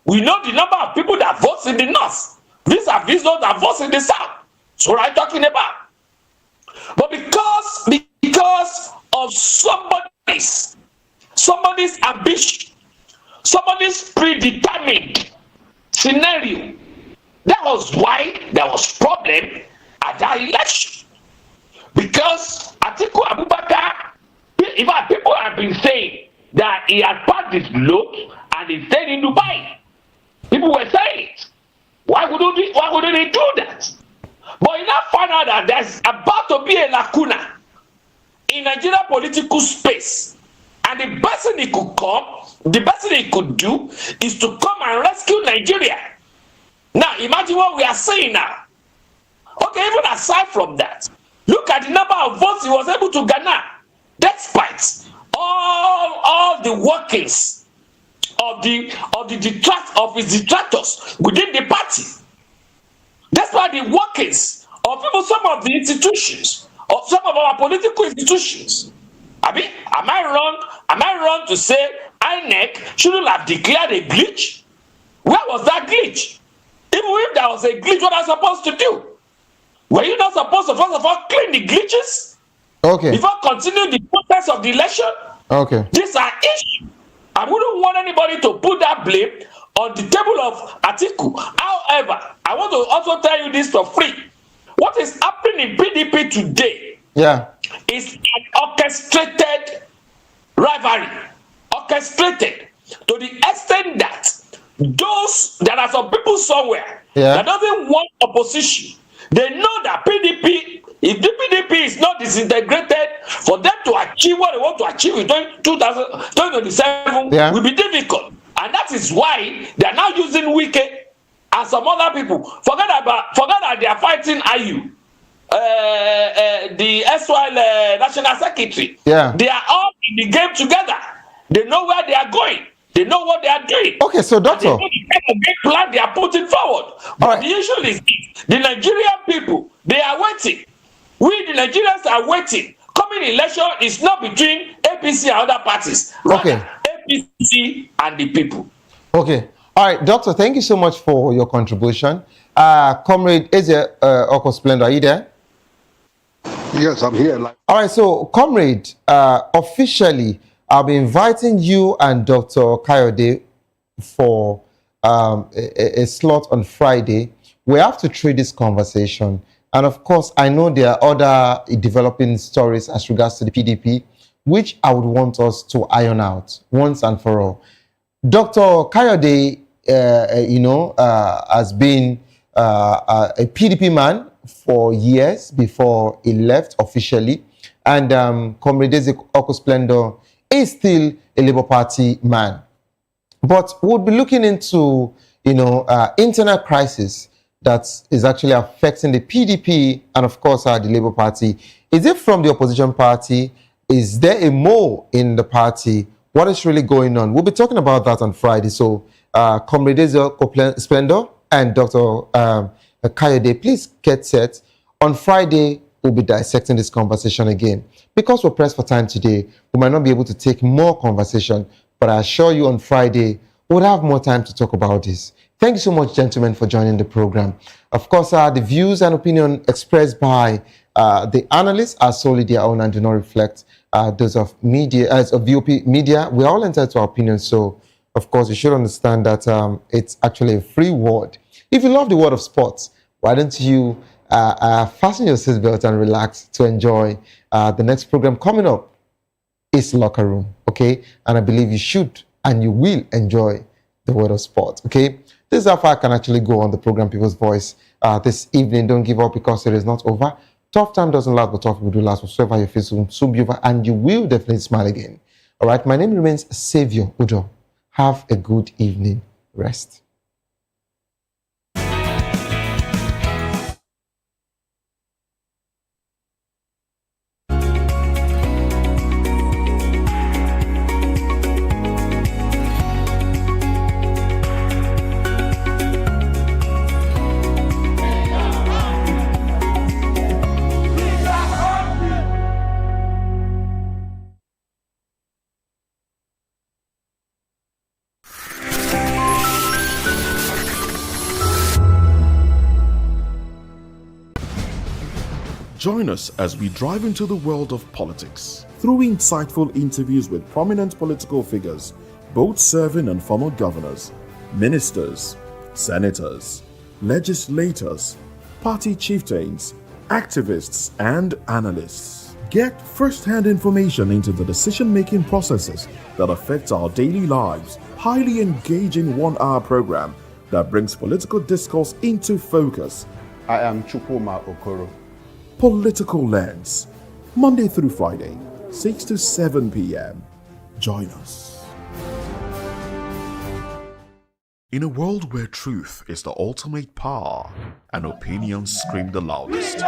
We know the number of people that vote in the north. These are those that vote in the south. So what I'm talking about. But because of somebody's ambition, somebody's predetermined scenario, that was why there was problem at that election. Because Atiku Abubakar, in fact, people have been saying that he had passed his load and he stayed in Dubai. People were saying it. Why wouldn't they do that? But you now find out that there's about to be a lacuna in Nigeria political space. And the best thing he could do is to come and rescue Nigeria. Now, imagine what we are saying now. Okay, even aside from that, look at the number of votes he was able to garner, despite all the workings of his detractors within the party. That's why the workings of even some of the institutions, of some of our political institutions. I mean, am I wrong to say INEC shouldn't have declared a glitch? Where was that glitch? Even if there was a glitch, what are you supposed to do? Were you not supposed to first of all clean the glitches? Okay. Before continuing the process of the election? Okay. These are issues. I wouldn't want anybody to put that blame on the table of Atiku. However, I want to also tell you this for free. What is happening in PDP today is an orchestrated rivalry. Orchestrated to the extent that there are some people somewhere that doesn't want opposition. They know that PDP, if the PDP is not disintegrated, for them to achieve what they want to achieve in 2027 will be difficult. And that is why they are now using Wike and some other people. Forget that they are fighting IU, the SYL National Secretary. They are all in the game together. They know where they are going. They know what they are doing. Okay, so doctor, they know the kind of game plan they are putting forward. But the issue is the Nigerian people, they are waiting. We, the Nigerians, are waiting. Coming election is not between APC and other parties. Rather, APC and the people. Okay. All right, doctor, thank you so much for your contribution. Comrade Eze Okosplendo, are you there? Yes, I'm here. All right, so comrade, officially, I'll be inviting you and Dr. Kayode for a slot on Friday. We have to treat this conversation. And of course, I know there are other developing stories as regards to the PDP, which I would want us to iron out once and for all. Dr. Kayode, has been a PDP man for years before he left officially. And Comrade Oko Splendor is still a Labour Party man. But we'll be looking into, internal crisis that is actually affecting the PDP and, of course, the Labour Party. Is it from the opposition party? Is there a mole in the party? What is really going on? We'll be talking about that on Friday. So, Comrade Splendor and Dr. Kayode, please get set. On Friday, we'll be dissecting this conversation again. Because we're pressed for time today, we might not be able to take more conversation, but I assure you on Friday, we'll have more time to talk about this. Thank you so much, gentlemen, for joining the program. Of course, the views and opinion expressed by the analysts are solely their own and do not reflect those of media, as of VOP media. We're all entitled to our opinions, so of course you should understand that it's actually a free word. If you love the world of sports, why don't you fasten your seatbelt and relax to enjoy the next program coming up. Is Locker Room, okay? And I believe you should and you will enjoy the world of sports, okay? This is how far I can actually go on the program People's Voice this evening. Don't give up because it is not over. Tough time doesn't last, but tough will do last. Whatsoever you face will soon be over, and you will definitely smile again. All right, my name remains Xavier Udo. Have a good evening. Rest. Join us as we drive into the world of politics through insightful interviews with prominent political figures, both serving and former governors, ministers, senators, legislators, party chieftains, activists, and analysts. Get first-hand information into the decision-making processes that affect our daily lives. Highly engaging one-hour program that brings political discourse into focus. I am Chukwuma Okoro. Political Lens, Monday through Friday, 6 to 7 p.m. Join us. In a world where truth is the ultimate power and opinions scream the loudest,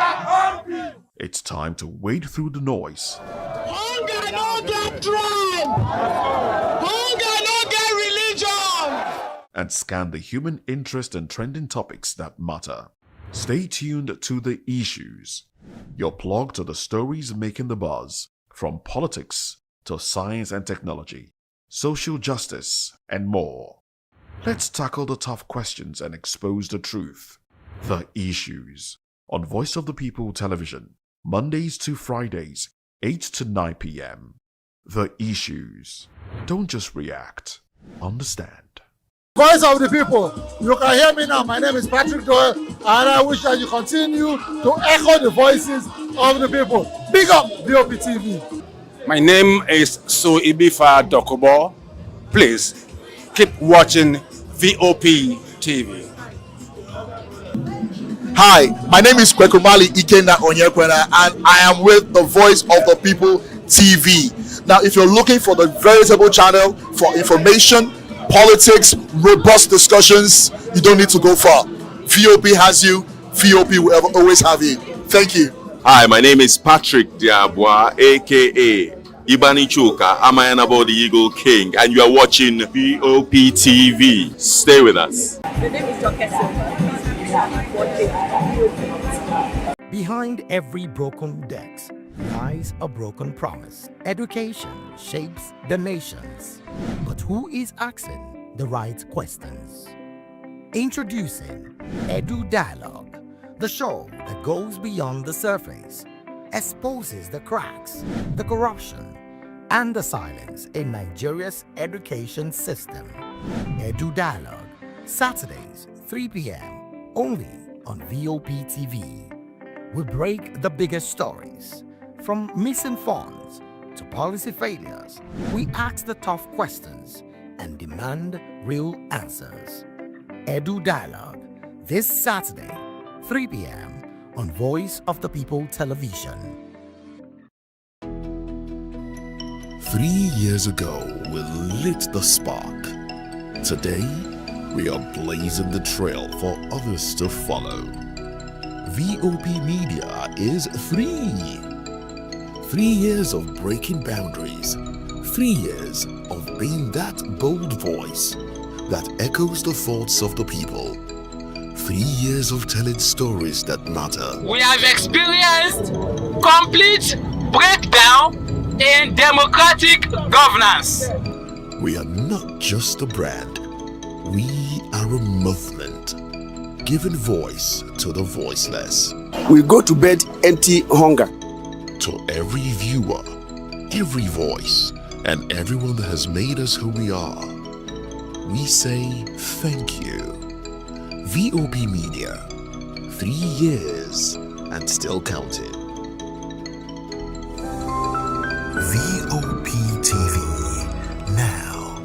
it's time to wade through the noise. Hunger no get tribe. Hunger no get religion. And scan the human interest and trending topics that matter. Stay tuned to The Issues, your plug to the stories making the buzz, from politics to science and technology, social justice, and more. Let's tackle the tough questions and expose the truth. The Issues, on Voice of the People Television, Mondays to Fridays, 8 to 9 p.m. The Issues. Don't just react, understand. Voice of the people, you can hear me now. My name is Patrick Doyle, and I wish that you continue to echo the voices of the people. Big up VOP TV. My name is Sylva Dokubo. Please keep watching VOP TV. Hi, my name is Kwekumali Ikenna Onyekwena, and I am with the Voice of the People TV. Now, if you're looking for the veritable channel for information, politics, robust discussions, you don't need to go far. VOP has you. VOP will always have you. Thank you. Hi, my name is Patrick Diabwa, aka Ibani Chuka, Amayanabo the Eagle King, and you are watching VOP TV. Stay with us. The name is Dr. Sylva. Behind every broken desk lies a broken promise. Education shapes the nations. But who is asking the right questions? Introducing Edu Dialogue, the show that goes beyond the surface, exposes the cracks, the corruption, and the silence in Nigeria's education system. Edu Dialogue, Saturdays, 3 p.m., only on VOP TV. We break the biggest stories, from missing funds to policy failures. We ask the tough questions and demand real answers. Edu Dialogue, this Saturday, 3 p.m. on Voice of the People Television. 3 years ago, we lit the spark. Today, we are blazing the trail for others to follow. VOP Media is 3. 3 years of breaking boundaries. 3 years of being that bold voice that echoes the thoughts of the people. 3 years of telling stories that matter. We have experienced complete breakdown in democratic governance. We are not just a brand. We are a movement, giving voice to the voiceless. We go to bed empty hunger. To every viewer, every voice, and everyone that has made us who we are, we say thank you. VOP Media, 3 years and still counting. VOP TV. Now,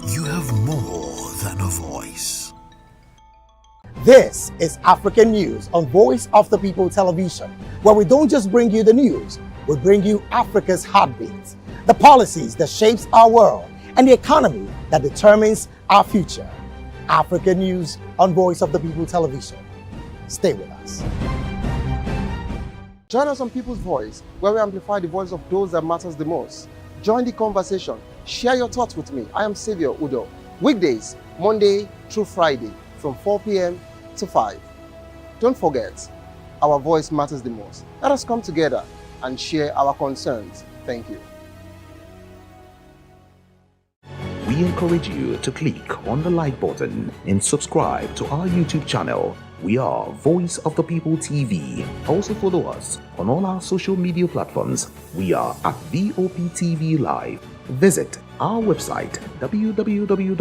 you have more than a voice. This is African News on Voice of the People Television, where we don't just bring you the news, we bring you Africa's heartbeat, the policies that shapes our world, and the economy that determines our future. African News on Voice of the People Television. Stay with us. Join us on People's Voice, where we amplify the voice of those that matters the most. Join the conversation. Share your thoughts with me. I am Sylva Udo. Weekdays, Monday through Friday, from 4 p.m. to 5. Don't forget, our voice matters the most. Let us come together and share our concerns. Thank you. We encourage you to click on the like button and subscribe to our YouTube channel. We are Voice of the People TV. Also follow us on all our social media platforms. We are at VOP TV Live. Visit our website www.vop.ng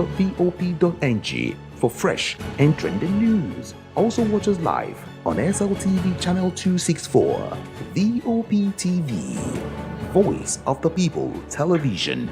for fresh and trending news. Also watch us live on SLTV channel 264. VOP TV, Voice of the People Television.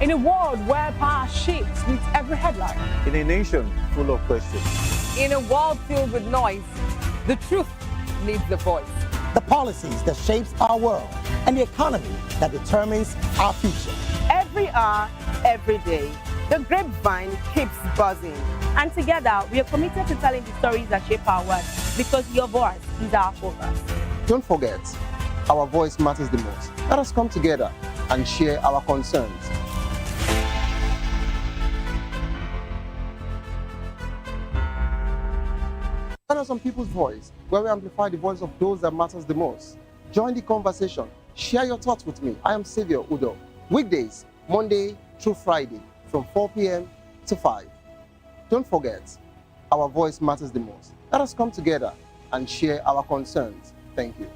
In a world where power shifts with every headline. In a nation full of questions. In a world filled with noise, the truth needs the voice. The policies that shapes our world and the economy that determines our future. Every hour, every day, the grapevine keeps buzzing. And together, we are committed to telling the stories that shape our world, because your voice is our focus. Don't forget, our voice matters the most. Let us come together and share our concerns. Join us on People's Voice, where we amplify the voice of those that matters the most. Join the conversation. Share your thoughts with me. I am Sylva Udo. Weekdays, Monday through Friday, from 4 p.m. to 5. Don't forget, our voice matters the most. Let us come together and share our concerns. Thank you.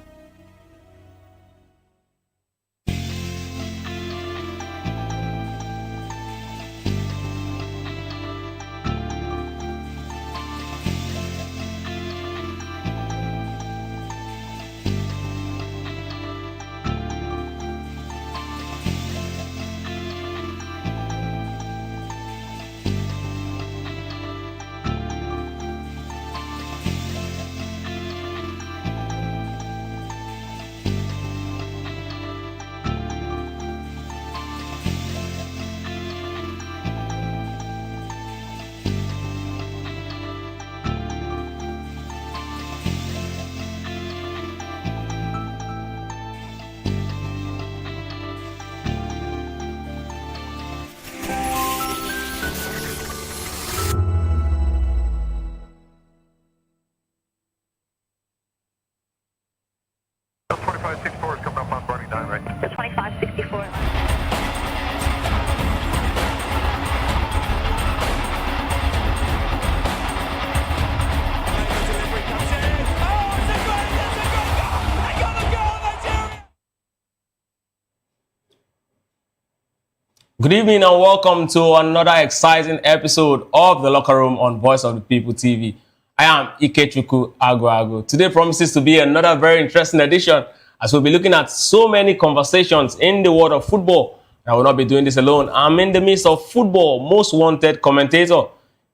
Good evening and welcome to another exciting episode of The Locker Room on Voice of the People TV. I am Ikechukwu Agu. Today promises to be another very interesting edition as we'll be looking at so many conversations in the world of football. I will not be doing this alone. I'm in the midst of football most wanted commentator,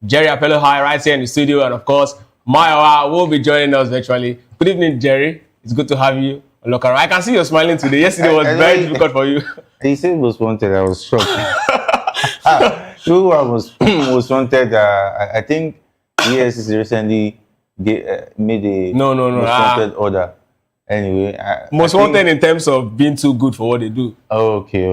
Jerry Apello High, right here in the studio, and of course, Maya will be joining us virtually. Good evening, Jerry. It's good to have you on Locker Room. I can see you're smiling today. Yesterday was very difficult for you. He said most wanted. I was shocked. Who was wanted? I think EFCC recently made a most wanted order. Anyway, most wanted in terms of being too good for what they do. Okay.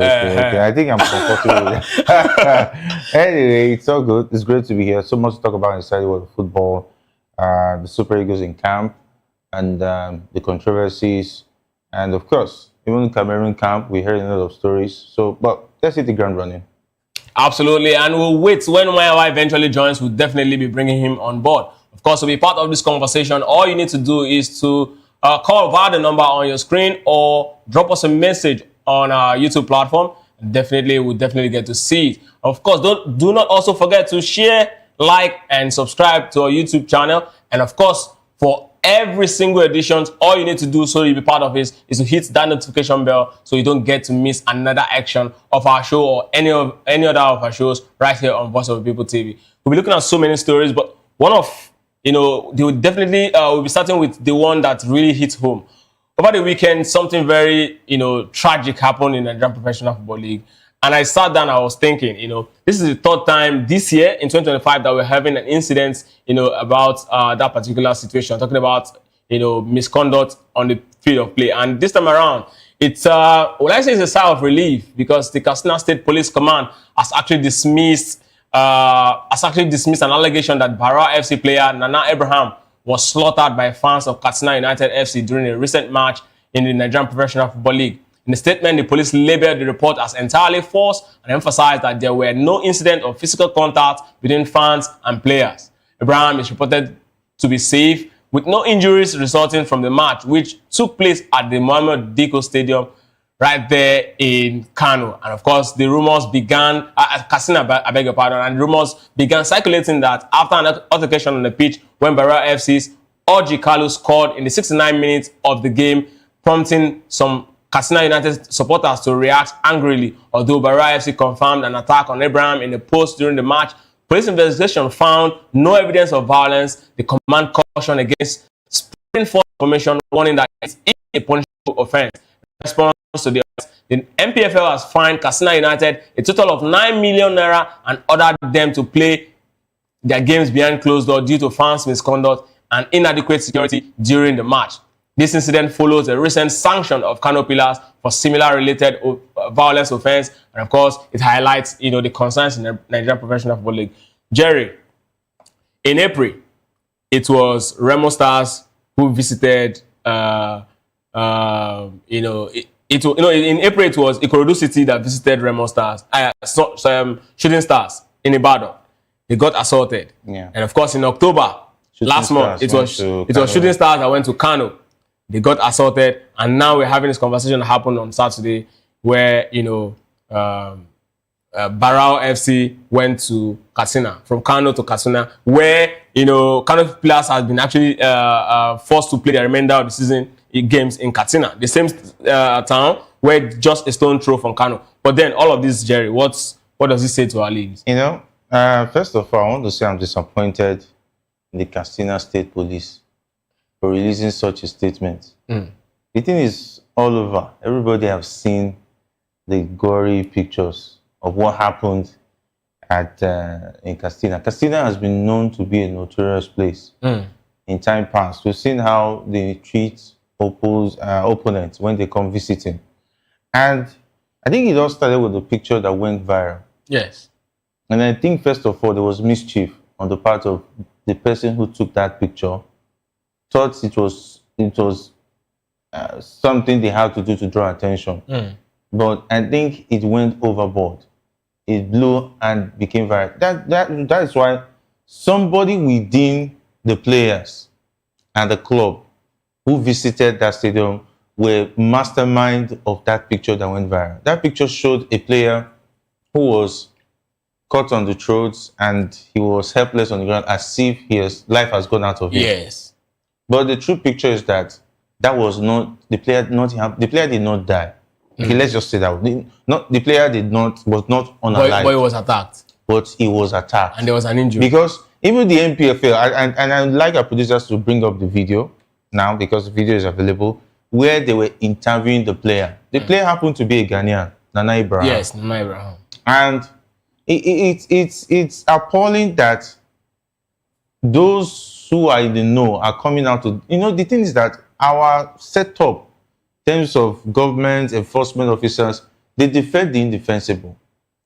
I think I'm comfortable with it. Anyway, it's all good. It's great to be here. So much to talk about inside the world of football. The Super Eagles in camp and the controversies, and of course, even in Cameroon camp, we heard a lot of stories. So, but let's hit the ground running. Absolutely, and we'll wait when Maya eventually joins. We'll definitely be bringing him on board. Of course, to be part of this conversation, all you need to do is to call via the number on your screen or drop us a message on our YouTube platform. We'll definitely get to see it. Of course, do not also forget to share, like, and subscribe to our YouTube channel. And of course, for every single edition, all you need to do so you'll be part of it is to hit that notification bell so you don't get to miss another action of our show or any other of our shows right here on Voice of the People TV. We'll be looking at so many stories, but one of, they will definitely, we'll be starting with the one that really hits home. Over the weekend, something very, tragic happened in the Nigerian Professional Football League. And I sat down, I was thinking, this is the third time this year in 2025 that we're having an incident, about that particular situation. Talking about, misconduct on the field of play. And this time around, it's, it's a sigh of relief because the Katsina State Police Command has actually dismissed an allegation that Barra FC player Nana Abraham was slaughtered by fans of Katsina United FC during a recent match in the Nigerian Professional Football League. In the statement, the police labeled the report as entirely false and emphasized that there were no incident of physical contact between fans and players. Abraham is reported to be safe with no injuries resulting from the match, which took place at the Mohammed Diko Stadium right there in Kano. And of course, the rumors began, Katsina, I beg your pardon, and the rumors began circulating that after an altercation on the pitch when Barra FC's Oji Kalu scored in the 69 minutes of the game, prompting some Katsina United supporters to react angrily. Although Barra FC confirmed an attack on Abraham in the post during the match, police investigation found no evidence of violence. The command cautioned against spreading false information, warning that it's a punishable offense. In response to the MPFL has fined Katsina United a total of 9 million naira and ordered them to play their games behind closed doors due to fans' misconduct and inadequate security during the match. This incident follows a recent sanction of Kano Pillars for similar related violence offense, and of course, it highlights the concerns in the Nigerian Professional Football League. Jerry, in April, it was Remo Stars who visited. In April it was Ikorodu City that visited Remo Stars, Shooting Stars in Ibadan. They got assaulted, and of course, in October last month, it was Shooting Stars that went to Kano. They got assaulted, and now we're having this conversation that happened on Saturday where, Barao FC went to Katsina, from Kano to Katsina, where, Kano Pillars has been actually forced to play the remainder of the season games in Katsina, the same town where just a stone throw from Kano. But then all of this, Jerry, what does it say to our leagues? First of all, I want to say I'm disappointed in the Katsina State Police for releasing such a statement. The thing is all over. Everybody have seen the gory pictures of what happened in Katsina. Katsina has been known to be a notorious place in time past. We've seen how they treat opponents when they come visiting. And I think it all started with the picture that went viral. Yes. And I think, first of all, there was mischief on the part of the person who took that picture. Thought it was something they had to do to draw attention. But I think it went overboard. It blew and became viral. That is why somebody within the players and the club who visited that stadium were mastermind of that picture that went viral. That picture showed a player who was caught on the throats and he was helpless on the ground as if his life has gone out of him. Yes. But the true picture is that that was not the player. The player did not die. Okay, let's just say that the player was not unalive. But he was attacked. But he was attacked, and there was an injury. Because even the NPFL, and I'd like our producers to bring up the video now because the video is available, where they were interviewing the player. The player happened to be a Ghanaian, Nana Abraham. Yes, Nana Abraham. And it's appalling that those who are in the know are coming out to, the thing is that our setup in terms of government, enforcement officers, they defend the indefensible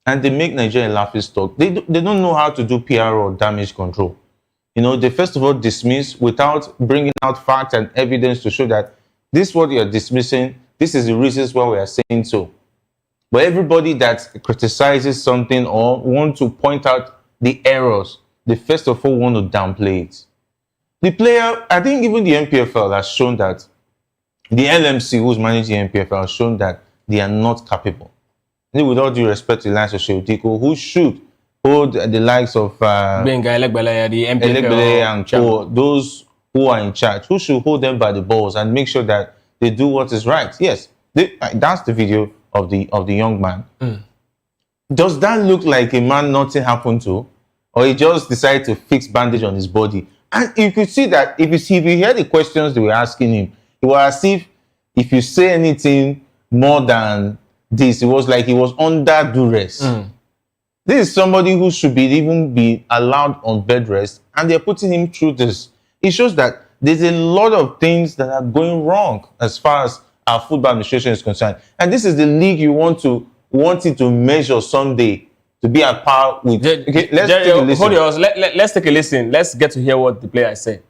and they make Nigeria a laughing stock. They don't know how to do PR or damage control. They first of all dismiss without bringing out facts and evidence to show that this is what you're dismissing, this is the reasons why we are saying so. But everybody that criticizes something or want to point out the errors, they first of all want to downplay it. The player, I think even the NPFL has shown that, the LMC who's managing the NPFL has shown that they are not capable. And with all due respect to the likes of Sheudiko, who should hold the likes of Benga Elegbele, the NPFL and those who are in charge, who should hold them by the balls and make sure that they do what is right. Yes, that's the video of the young man. Does that look like a man nothing happened to, or he just decided to fix bandage on his body? And you could see that if you hear the questions they were asking him, it was as if you say anything more than this, it was like he was under duress. This is somebody who should even be allowed on bed rest, and they're putting him through this. It shows that there's a lot of things that are going wrong as far as our football administration is concerned. And this is the league you want it to measure someday, to be at par with. Okay, let's take a listen. Hold on, let's take a listen. Let's get to hear what the player said.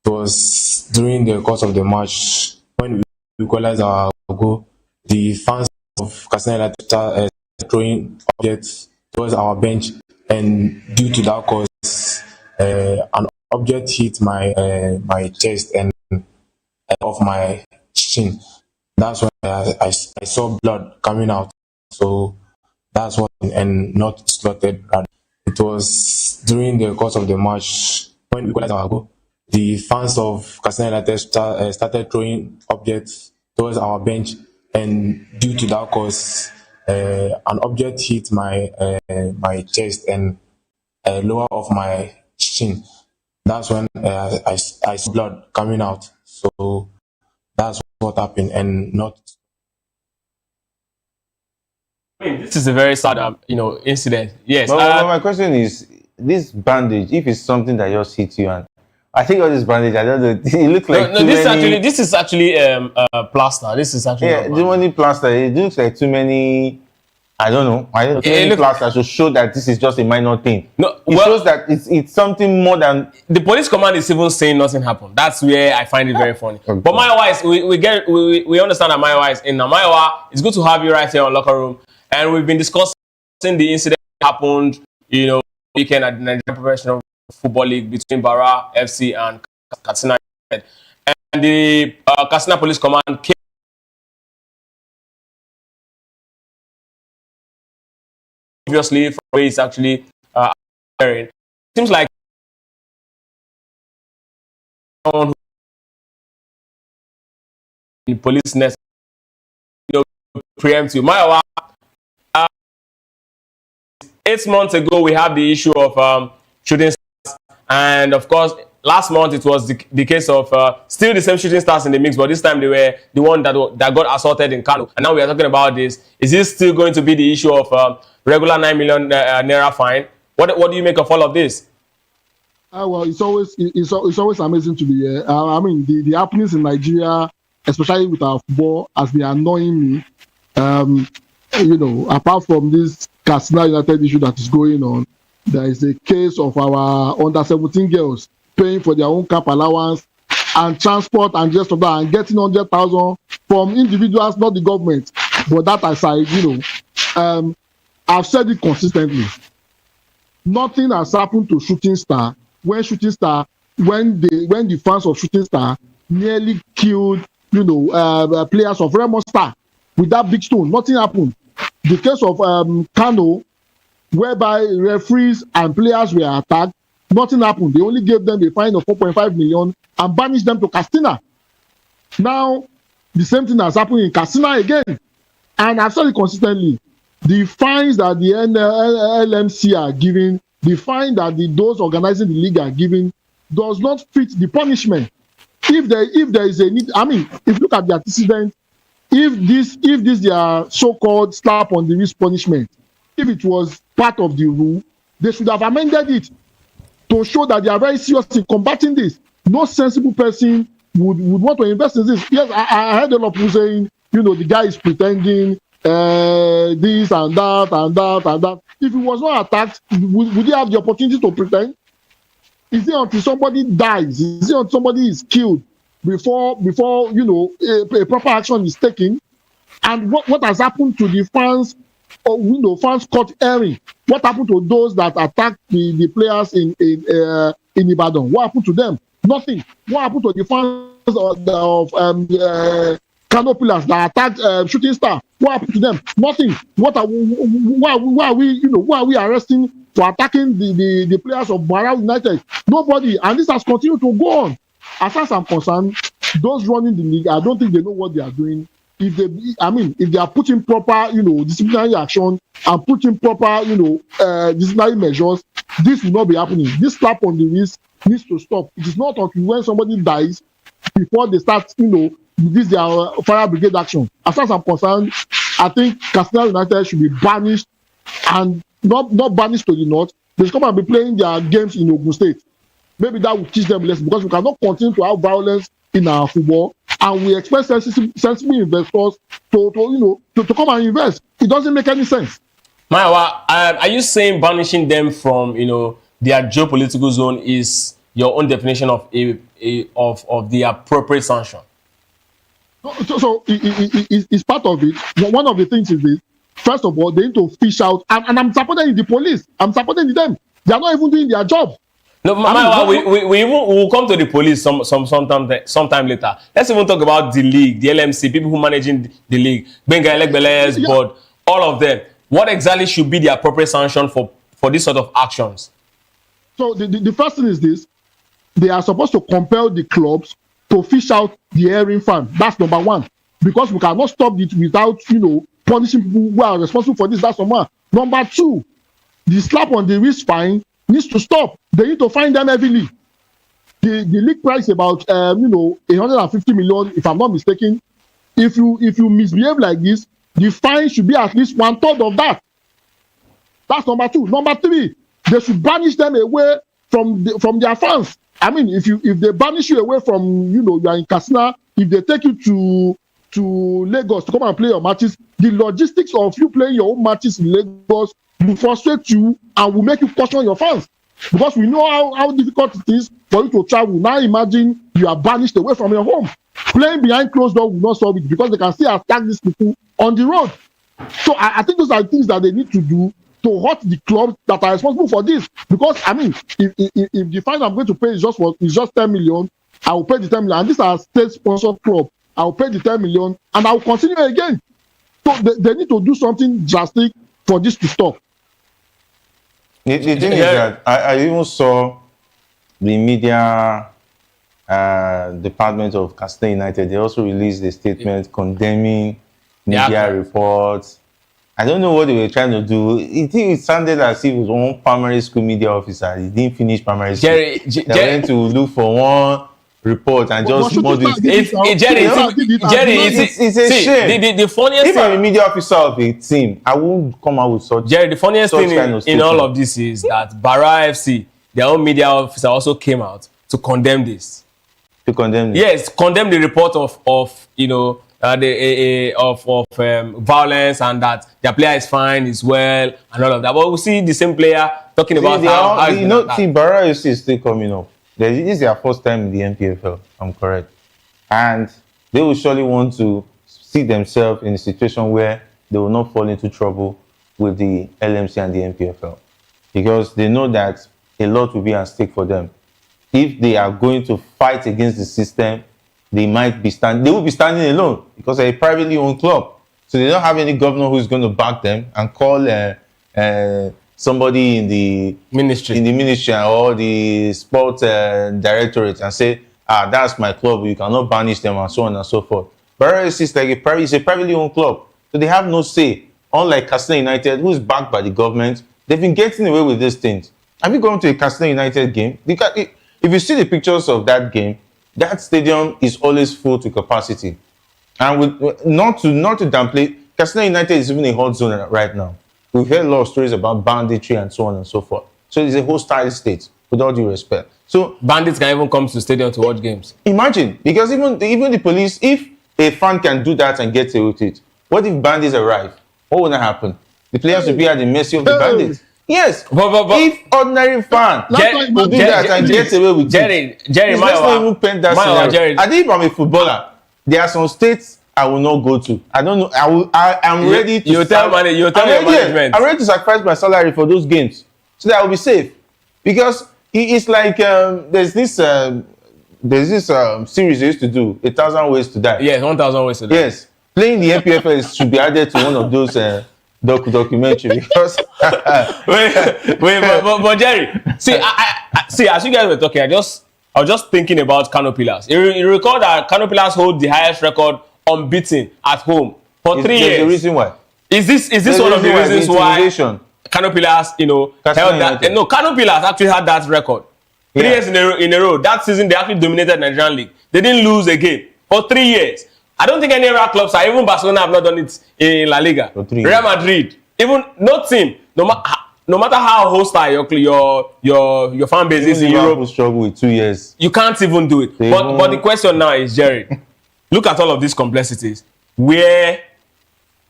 It was during the course of the match when we equalized our goal. The fans of Katsina started throwing objects towards our bench, and due to that cause, an object hit my chest and off my chin. That's when I saw blood coming out. So that's what, and not slotted. It was during the course of the match when we equalized our goal. The fans of Katsina started throwing objects towards our bench, and due to that cause, an object hit my chest and lower of my chin. That's when I saw blood coming out. So that's what happened, and not. I mean, this is a very sad, incident. Yes. But my question is, this bandage, if it's something that just hit you, and I think all this bandage, I don't know, it looks like this is actually plaster. This is actually the only plaster. It looks like too many. I don't know. Too many plaster to show that this is just a minor thing. No, it shows that it's something more than. The police command is even saying nothing happened. That's where I find it very funny. Okay. But Mayowa, we understand that Mayowa is in. Now, Mayowa, it's good to have you right here on Locker Room, and we've been discussing the incident that happened, weekend at the Nigerian Professional Football League between Bara FC and Katsina, and the Katsina Police Command came obviously from where it's actually airing. Seems like someone who the police nest preempt you. Mayowa, 8 months ago we had the issue of shooting stars, and of course last month it was the case of still the same shooting stars in the mix, but this time they were the one that got assaulted in Kano, and now we are talking about this. Is this still going to be the issue of regular 9 million naira fine? What do you make of all of this? Well, it's always amazing to be here. I mean, the happenings in Nigeria, especially with our football, has been annoying me. Apart from this Katsina United issue that is going on, there is a case of our under-17 girls paying for their own cap allowance and transport and just of that, and getting 100,000 from individuals, not the government. But that aside, I've said it consistently. Nothing has happened to Shooting Star when the fans of Shooting Star nearly killed players of Remo Star with that big stone. Nothing happened. The case of Kano, whereby referees and players were attacked, nothing happened. They only gave them a fine of 4.5 million and banished them to Castina. Now, the same thing has happened in Castina again. And I've said it consistently. The fines that the LMC are giving, the fine that those organizing the league are giving, does not fit the punishment. If there is a need, I mean, if you look at the antecedent, if this their so-called slap on the wrist punishment, if it was part of the rule, they should have amended it to show that they are very serious in combating this. No sensible person would want to invest in this. Yes, I heard a lot of people saying, the guy is pretending this and that and that and that. If he was not attacked, would he have the opportunity to pretend? Is it until somebody dies? Is it until somebody is killed before a proper action is taken? And what has happened to the fans? Fans caught erring. What happened to those that attacked the players in Ibadan? What happened to them? Nothing. What happened to the fans of Kano pillars that attacked Shooting Star? What happened to them? Nothing. Why are we arresting for attacking the players of Mara United? Nobody. And this has continued to go on. As far as I'm concerned, those running the league, I don't think they know what they are doing. If they are putting proper, disciplinary action and putting proper, disciplinary measures, this will not be happening. This slap on the wrist needs to stop. It is not until when somebody dies before they start, this their fire brigade action. As far as I'm concerned, I think Castina United should be banished, and not banished to the north. They should come and be playing their games in Ogun State. Maybe that will teach them lesson, because we cannot continue to have violence in our football, and we expect sensible investors to come and invest. It doesn't make any sense. Maiwa, are you saying banishing them from their geopolitical zone is your own definition of the appropriate sanction? So it's part of it. One of the things is this. First of all, they need to fish out, and I'm supporting the police. I'm supporting them. They are not even doing their job. No, we will come to the police sometime later. Let's even talk about the league, the LMC, people who are managing the league, Benga Elegbele's board, all of them. What exactly should be the appropriate sanction for this sort of actions? So the first thing is this: they are supposed to compel the clubs to fish out the erring fan. That's number one, because we cannot stop it without punishing people who are responsible for this. That's number one. Number two, the slap on the wrist fine needs to stop. They need to fine them heavily. The league price is about 150 million, if I'm not mistaken. If you misbehave like this, the fine should be at least 1/3 of that. That's number two. Number three, they should banish them away from their fans. I mean, if they banish you away from you are in Katsina, if they take you to Lagos to come and play your matches, the logistics of you playing your own matches in Lagos will frustrate you and will make you caution your fans, because we know how difficult it is for you to travel. Now imagine you are banished away from your home. Playing behind closed doors will not solve it, because they can still attack these people on the road. So I think those are things that they need to do to hurt the clubs that are responsible for this. Because I mean, if the fine I'm going to pay is just 10 million, I will pay the 10 million. And these are state-sponsored club. I will pay the 10 million and I will continue again. So they need to do something drastic for this to stop. The thing is that I even saw the media department of Castle United. They also released a statement condemning media reports. I don't know what they were trying to do. It sounded as if it was one primary school media officer. He didn't finish primary school. They went to look for one report and just it's a shame. The funniest if I'm a media officer of a team, I won't come out with such. Jerry, the funniest thing in all of this is that Bara FC, their own media officer, also came out to condemn this. To condemn this? Yes, condemn the report of violence, and that their player is fine, is well, and all of that. But we see the same player talking about how Bara FC is still coming up. This is their first time in the NPFL, I'm correct. And they will surely want to see themselves in a situation where they will not fall into trouble with the LMC and the NPFL. Because they know that a lot will be at stake for them. If they are going to fight against the system they might be standing. They will be standing alone because they're a privately owned club. So they don't have any governor who's going to back them and call somebody in the ministry or the sports directorate and say, that's my club. You cannot banish them and so on and so forth. But it's like it's a privately owned club, so they have no say. Unlike Katsina United, who's backed by the government, they've been getting away with these things. Have you gone to a Katsina United game? If you see the pictures of that game, that stadium is always full to capacity. And not to downplay, Katsina United is even a hot zone right now. We've heard a lot of stories about banditry and so on and so forth. So it's a hostile state, with all due respect. So bandits can even come to the stadium to watch games. Imagine, because even the police, if a fan can do that and get away with it, what if bandits arrive? What would happen? The players will be at the mercy of the bandits. Yes, but if ordinary fan will do that and get away with it, Jerry, I think if I'm a footballer, there are some states I will not go to. I don't know. I'm ready to. I'm ready to sacrifice my salary for those games so that I will be safe. Because it's like there's this series they used to do, 1,000 Ways to Die. Yes, 1,000 Ways to Die. Yes, playing the NPFL should be added to one of those documentary because. but Jerry, see, see, as you guys were talking, I was just thinking about Kano Pillars. You recall that Kano Pillars hold the highest record unbeaten at home for 3 years. The reason why? Is this one of the reasons why Kano Pillars, held that? No, Kano Pillars actually had that record. 3 years in a row. That season, they actually dominated Nigerian League. They didn't lose a game for 3 years. I don't think any other clubs, even Barcelona, have not done it in La Liga. Real Madrid, even no team, no matter how hostile your fan base is in Europe, struggle with 2 years. You can't even do it. But the question now is, Jerry, look at all of these complexities. Where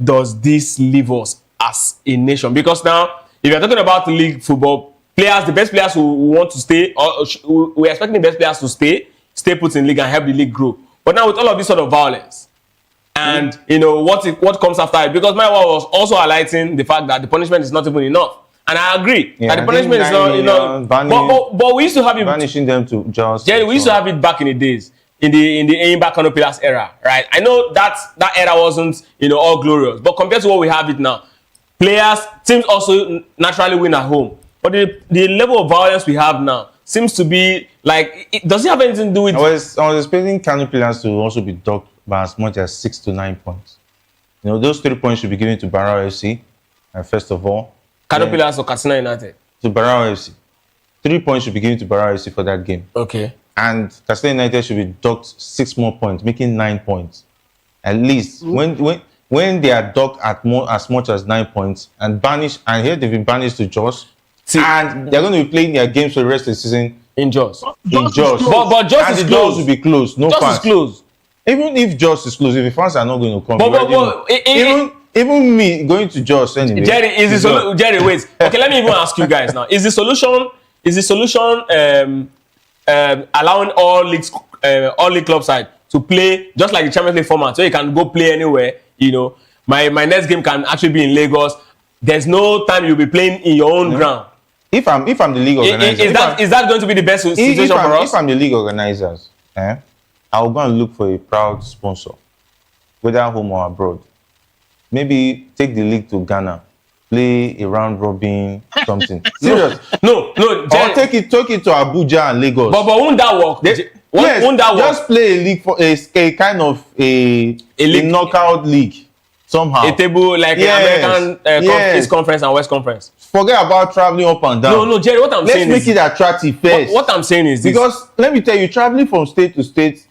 does this leave us as a nation? Because now, if you're talking about league football, players, the best players who want to stay, or we're expecting the best players to stay put in league and help the league grow. But now with all of this sort of violence, and what comes after it, because my wife was also highlighting the fact that the punishment is not even enough, and I agree that the punishment is not enough. But we used to have it banishing them to just. Jerry, we used to have it back in the days, in the Aimba Kano Pillars era, right? I know that era wasn't all glorious, but compared to what we have it now, teams also naturally win at home, but the level of violence we have now seems to be like, does it have anything to do with? I was expecting Kano Pillars to also be docked by as much as 6 to 9 points. Those 3 points should be given to Barao FC. First of all, Kano Pillars or Katsina United? To Barao FC. 3 points should be given to Barao FC for that game. Okay. And Katsina United should be docked 6 more points, making 9 points. At least when they are docked at as much as 9 points and banished, and here they've been banished to Jos. And they're going to be playing their games for the rest of the season in Jos. In Jos. But Jos is closed. The doors will be closed. No fans. Jos is closed. Even if Jos is closed, if the fans are not going to come, even me going to Jos anyway. Jerry, wait. Okay, let me even ask you guys now. Is the solution allowing all league club side to play just like the Champions League format, so you can go play anywhere? My next game can actually be in Lagos. There's no time you'll be playing in your own ground. If I'm the league organizer, is that going to be the best situation for us? If I'm the league organizers, I'll go and look for a proud sponsor, whether home or abroad. Maybe take the league to Ghana, play a round robin, something. Serious? No. Or take it to Abuja and Lagos. But won't that work? Won't that work? Just play a league for a kind of a knockout league. Somehow. A table like American East Conference and West Conference. Forget about traveling up and down. No, Jerry, what I'm saying is... Let's make it attractive first. What I'm saying is this. Because, let me tell you, traveling from state to state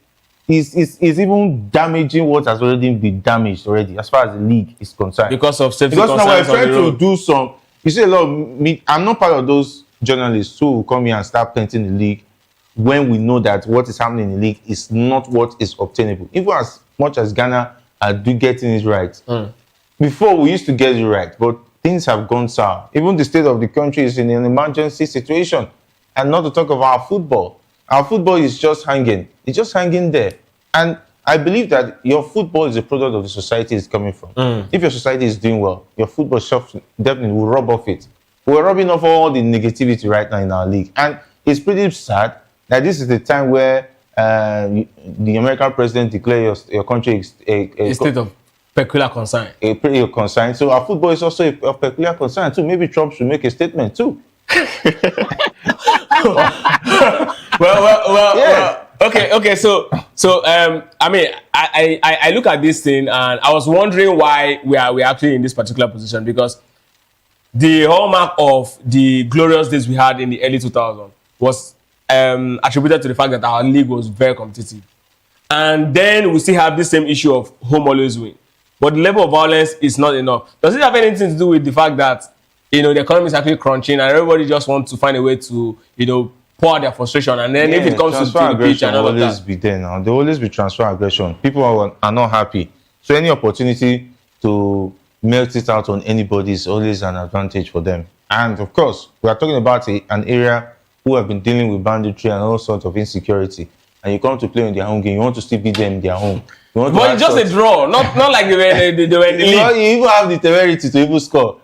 is even damaging what has already been damaged already, as far as the league is concerned. Because of safety concerns. Because now we're trying to do some... You see a lot of... I'm not part of those journalists who will come here and start painting the league when we know that what is happening in the league is not what is obtainable. Even as much as Ghana are getting it right. Before, we used to get it right, but things have gone sour. Even the state of the country is in an emergency situation. And not to talk of our football. Our football is just hanging. It's just hanging there. And I believe that your football is a product of the society it's coming from. If your society is doing well, your football definitely will rub off it. We're rubbing off all the negativity right now in our league. And it's pretty sad that this is the time where the American president declare your country a state of peculiar concern. A peculiar concern. So our football is also a peculiar concern too. Maybe Trump should make a statement too. Well. Okay. So I mean, I look at this thing and I was wondering why we're actually in this particular position, because the hallmark of the glorious days we had in the early 2000s was attributed to the fact that our league was very competitive. And then we still have this same issue of home always win. But the level of violence is not enough. Does it have anything to do with the fact that, the economy is actually crunching and everybody just wants to find a way to, pour out their frustration? And then if it comes to the pitch and all of that. Always be there now. There will always be transfer aggression. People are not happy. So any opportunity to melt it out on anybody is always an advantage for them. And of course, we are talking about an area who have been dealing with banditry and all sorts of insecurity. And you come to play in their home game, you want to still beat them in their home. But it's just a draw, not like they were in the league. You even have the temerity to even score.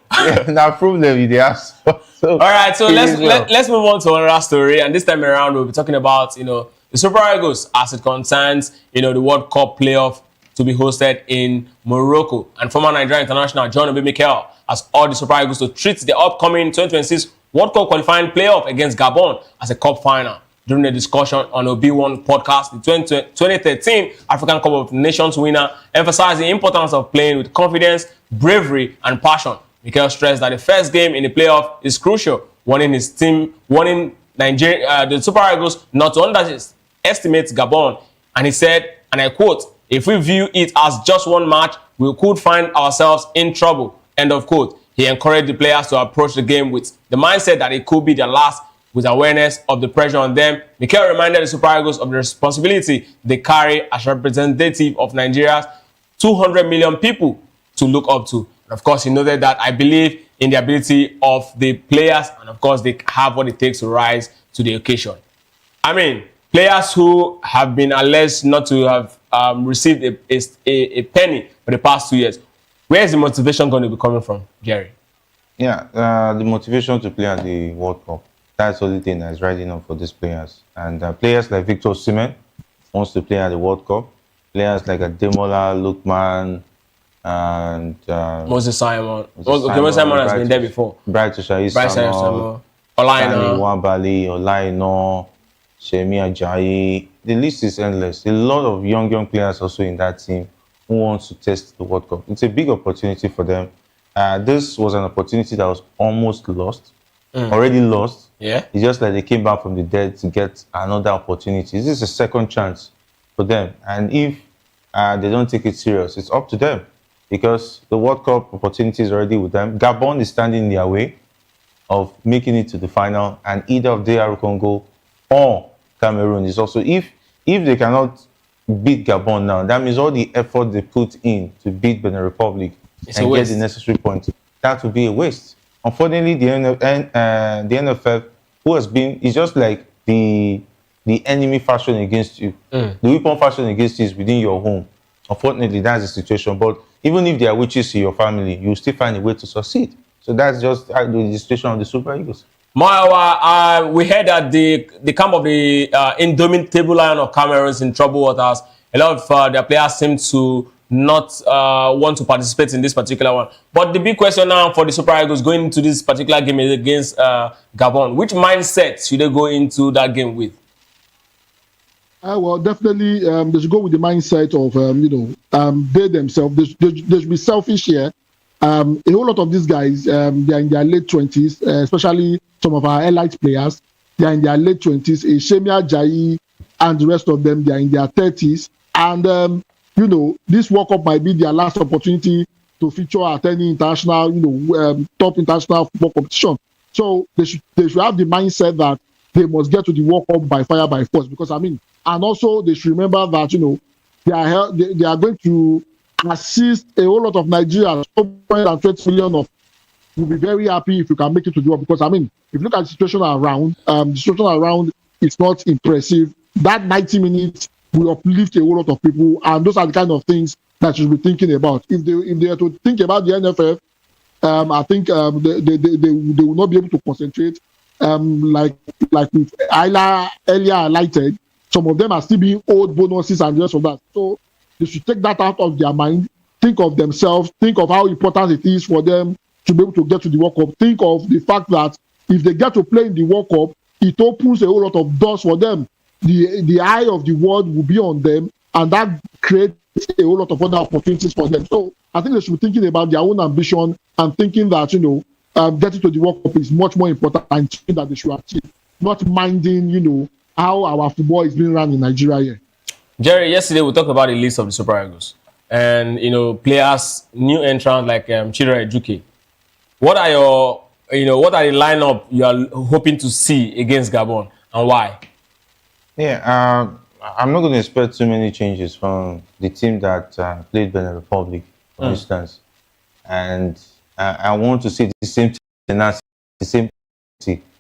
Now prove them if they have. So, all right, so let's move on to another story. And this time around, we'll be talking about the Super Eagles as it concerns the World Cup playoff to be hosted in Morocco. And former Nigerian international John Obi Mikel has urged the Super Eagles to treat the upcoming 2026 World Cup qualifying playoff against Gabon as a cup final. During the discussion on OB1 podcast, the 2013 African Cup of Nations winner emphasized the importance of playing with confidence, bravery, and passion. Mikel stressed that the first game in the playoff is crucial, warning Nigeria, the Super Eagles not to underestimate Gabon. And he said, and I quote, "If we view it as just one match, we could find ourselves in trouble." End of quote. He encouraged the players to approach the game with the mindset that it could be their last, with awareness of the pressure on them. Mikel reminded the Super Eagles of the responsibility they carry as representative of Nigeria's 200 million people to look up to. And of course, he noted that I believe in the ability of the players, and of course, they have what it takes to rise to the occasion. I mean, players who have been alleged not to have received a penny for the past 2 years. Where is the motivation going to be coming from, Jerry? Yeah, the motivation to play at the World Cup. That's the only thing that's riding up for these players. And players like Victor Osimhen wants to play at the World Cup. Players like Ademola, Lookman, and Moses Simon. Moses Simon has been there before. Bright Samuel, Olaino, Wabali, Olaino, Shemi Ajayi. The list is endless. A lot of young players also in that team who wants to test the World Cup. It's a big opportunity for them. This was an opportunity that was almost lost. Already lost. Yeah. It's just like they came back from the dead to get another opportunity. This is a second chance for them. And if they don't take it serious, it's up to them, because the World Cup opportunity is already with them. Gabon is standing in their way of making it to the final, and either of DR Congo or Cameroon is also, if they cannot beat Gabon now, that means all the effort they put in to beat Benin Republic and get the necessary points, that would be a waste. Unfortunately, the NFF, who has been, is just like the enemy faction against you. The weapon faction against you is within your home. Unfortunately, that's the situation. But even if there are witches in your family, you still find a way to succeed. So that's just the situation of the Super Eagles. Moreover, we heard that the camp of the indomitable Lion of Cameroon is in troubled waters. A lot of their players seem to not want to participate in this particular one. But the big question now for the Super Eagles going into this particular game against Gabon, which mindset should they go into that game with? Well, definitely they should go with the mindset of, they themselves. They should be selfish here. A whole lot of these guys, they are in their late 20s, especially some of our elite players. They are in their late 20s. Shemi Ajayi and the rest of them, they are in their 30s. And this World Cup might be their last opportunity to feature at any international, top international football competition. So they should have the mindset that they must get to the World Cup by fire, by force. Because and also they should remember that they are going to assist a whole lot of Nigerians. 120 million of will be very happy if you can make it to the World. Because if you look at the situation around, it's not impressive. That 90 minutes will uplift a whole lot of people, and those are the kind of things that you should be thinking about. If they are to think about the NFF, I think they will not be able to concentrate like with Ayla earlier highlighted. Some of them are still being owed bonuses and the rest of that. So they should take that out of their mind, think of themselves, think of how important it is for them to be able to get to the World Cup. Think of the fact that if they get to play in the World Cup, it opens a whole lot of doors for them. The eye of the world will be on them, and that creates a whole lot of other opportunities for them. So I think they should be thinking about their own ambition and thinking that, getting to the World Cup is much more important and that they should achieve, not minding, how our football is being run in Nigeria here. Jerry, yesterday we talked about the list of the Super Eagles and, players, new entrants like Chidera Ejuke. What are the lineup you are hoping to see against Gabon and why? Yeah, I'm not going to expect too many changes from the team that played Benin Republic, for instance. And I want to see the same tenacity, the same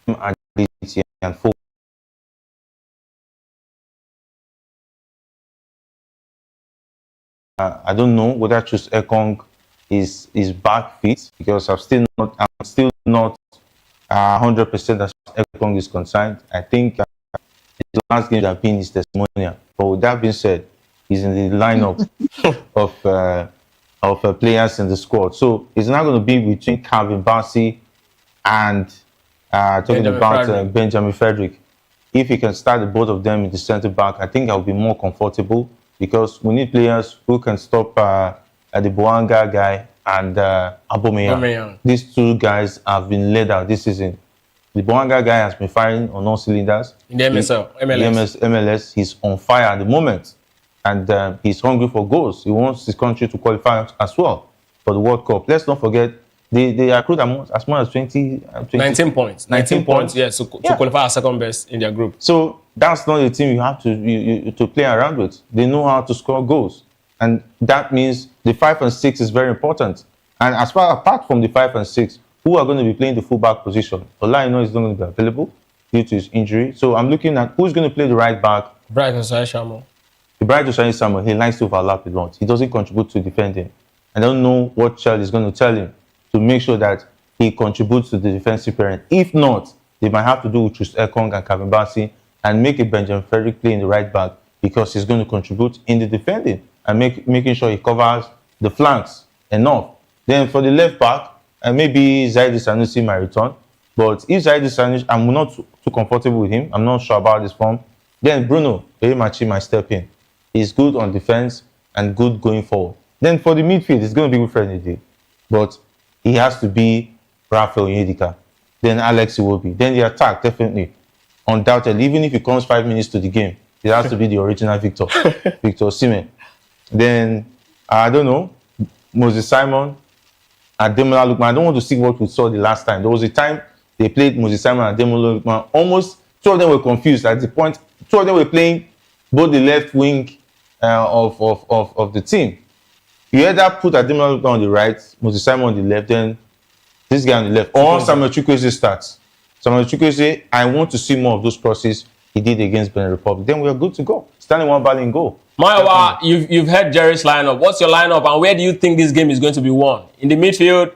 agility and focus. I don't know whether Chus Ekong is back fit, because I'm still not 100% as Ekong is concerned. I think the last game that been his testimonial. But with that being said, he's in the lineup of players in the squad. So it's not going to be between Calvin Bassey and Benjamin Frederick. If he can start the both of them in the centre back, I think I'll be more comfortable, because we need players who can stop the Boanga guy and Aubameyang. These two guys have been led out this season. The Boanga guy has been firing on all cylinders. In the MLS. He's on fire at the moment. And he's hungry for goals. He wants his country to qualify as well for the World Cup. Let's not forget, they accrued as much as 19 points. 19 points, yes, to qualify as second best in their group. So that's not the team you have to play around with. They know how to score goals. And that means the 5 and 6 is very important. And apart from the 5 and 6, who are going to be playing the fullback position? Olaino is not going to be available due to his injury. So I'm looking at who's going to play the right back. Brighton Samuel. Brighton Samuel, he likes to overlap a lot. He doesn't contribute to defending. I don't know what Charles is going to tell him to make sure that he contributes to the defensive parent. If not, they might have to do with Chus Ekong and Calvin Bassey and make a Benjamin Frederick play in the right back, because he's going to contribute in the defending and making sure he covers the flanks enough. Then for the left back, maybe Zaidi Sanusi might return. But if Zaidi Sanusi, I'm not too comfortable with him. I'm not sure about this form. Then Bruno Erimachi might step in. He's good on defense and good going forward. Then for the midfield, it's going to be Wilfred Ndidi. But he has to be Rafael Onyedika. Then Alex Iwobi. Then the attack, definitely. Undoubtedly, even if he comes 5 minutes to the game, it has to be the original Victor Osimhen. Then, I don't know, Moses Simon, Ademola Lookman. I don't want to see what we saw the last time. There was a time they played Moses Simon and Ademola Lookman. Almost, two of them were confused at the point. Two of them were playing both the left wing of the team. You either put Ademola Lookman on the right, Moses Simon on the left, then this guy on the left. Or Samuel Chukwueze starts. Samuel Chukwueze, I want to see more of those crosses he did against Benin Republic. Then we are good to go. Stanley Nwabali in goal. Maiwa, you've heard Jerry's lineup. What's your lineup, and where do you think this game is going to be won? In the midfield,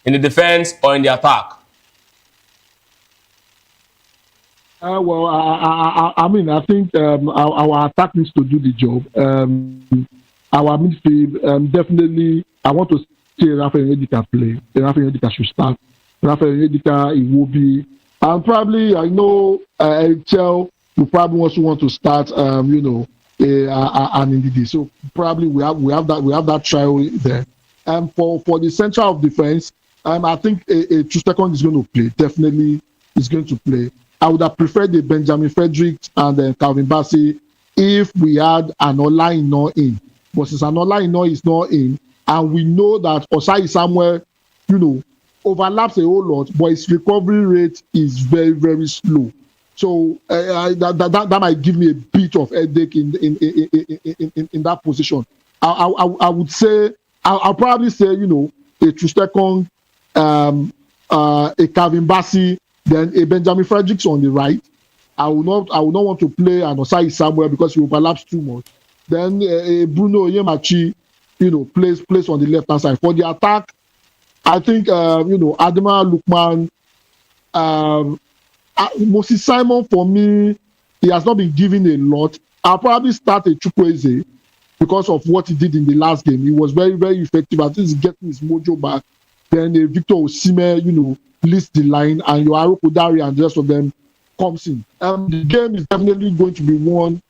in the defense, or in the attack? I think our attack needs to do the job. Our midfield, definitely, I want to see Rafael Onyedika play. Rafael Onyedika should start. Rafael Onyedika, it will be. And probably, I know HL will probably also want to start, and Ndidi. So probably we have that trial there. And for the center of defense, I think Chus Ekong is going to play. Definitely, is going to play. I would have preferred the Benjamin Frederick and Calvin Bassey if we had an Olaino in. But since an Olaino is not in, and we know that Osai Samuel, overlaps a whole lot, but his recovery rate is very, very slow. So that might give me a bit of headache in that position. I would say I'll probably say a Chus Ekong, a Calvin Bassey, then a Benjamin Fredericks on the right. I will not want to play an Osai Samuel because he overlaps too much. Then a Bruno Onyemachi, plays on the left hand side. For the attack, I think Ademola Lookman, Moses Simon for me He has not been given a lot. I'll probably start a Chukwueze because of what he did in the last game. He was very, very effective. I think he's getting his mojo back. Then Victor Osimhen, leads the line, and your Aro Kodari and the rest of them comes in. The game is definitely going to be won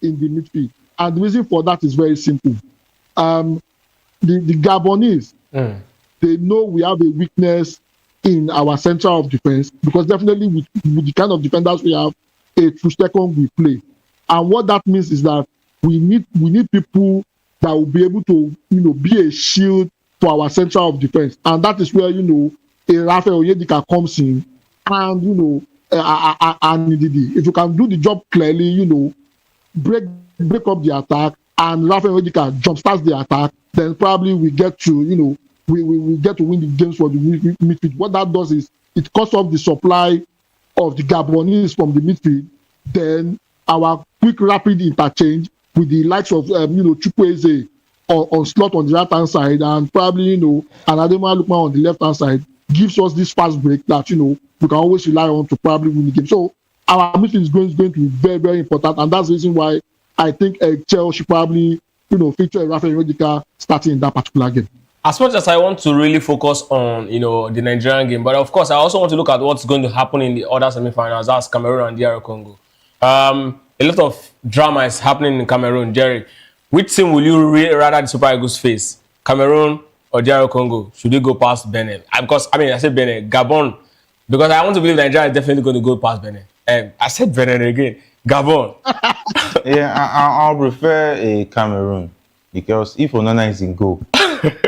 in the midfield. And the reason for that is very simple. The Gabonese, they know we have a weakness in our center of defense, because definitely with the kind of defenders we have, a true second we play. And what that means is that we need people that will be able to, be a shield for our center of defense. And that is where, a Rafael Onyedika comes in, and, and if you can do the job clearly, break up the attack, and Rafael Onyedika jumpstarts the attack, then probably we get to, we get to win the games for the midfield. What that does is it cuts off the supply of the Gabonese from the midfield. Then our quick, rapid interchange with the likes of Chukwueze on slot on the right hand side, and probably and Ademola Lookman on the left hand side, gives us this fast break that we can always rely on to probably win the game. So our midfield is going to be very, very important, and that's the reason why I think Chelsea should probably feature Rafael Onyedika starting in that particular game. As much as I want to really focus on the Nigerian game, but of course I also want to look at what's going to happen in the other semi-finals. That's Cameroon and DR Congo. A lot of drama is happening in Cameroon. Jerry, which team will you rather the Super Eagles face? Cameroon or DR Congo? Should we go past Benin? Because I said Benin, Gabon, because I want to believe Nigeria is definitely going to go past Benin. I said Benin again, Gabon. I'll prefer a Cameroon, because if Onana is in goal,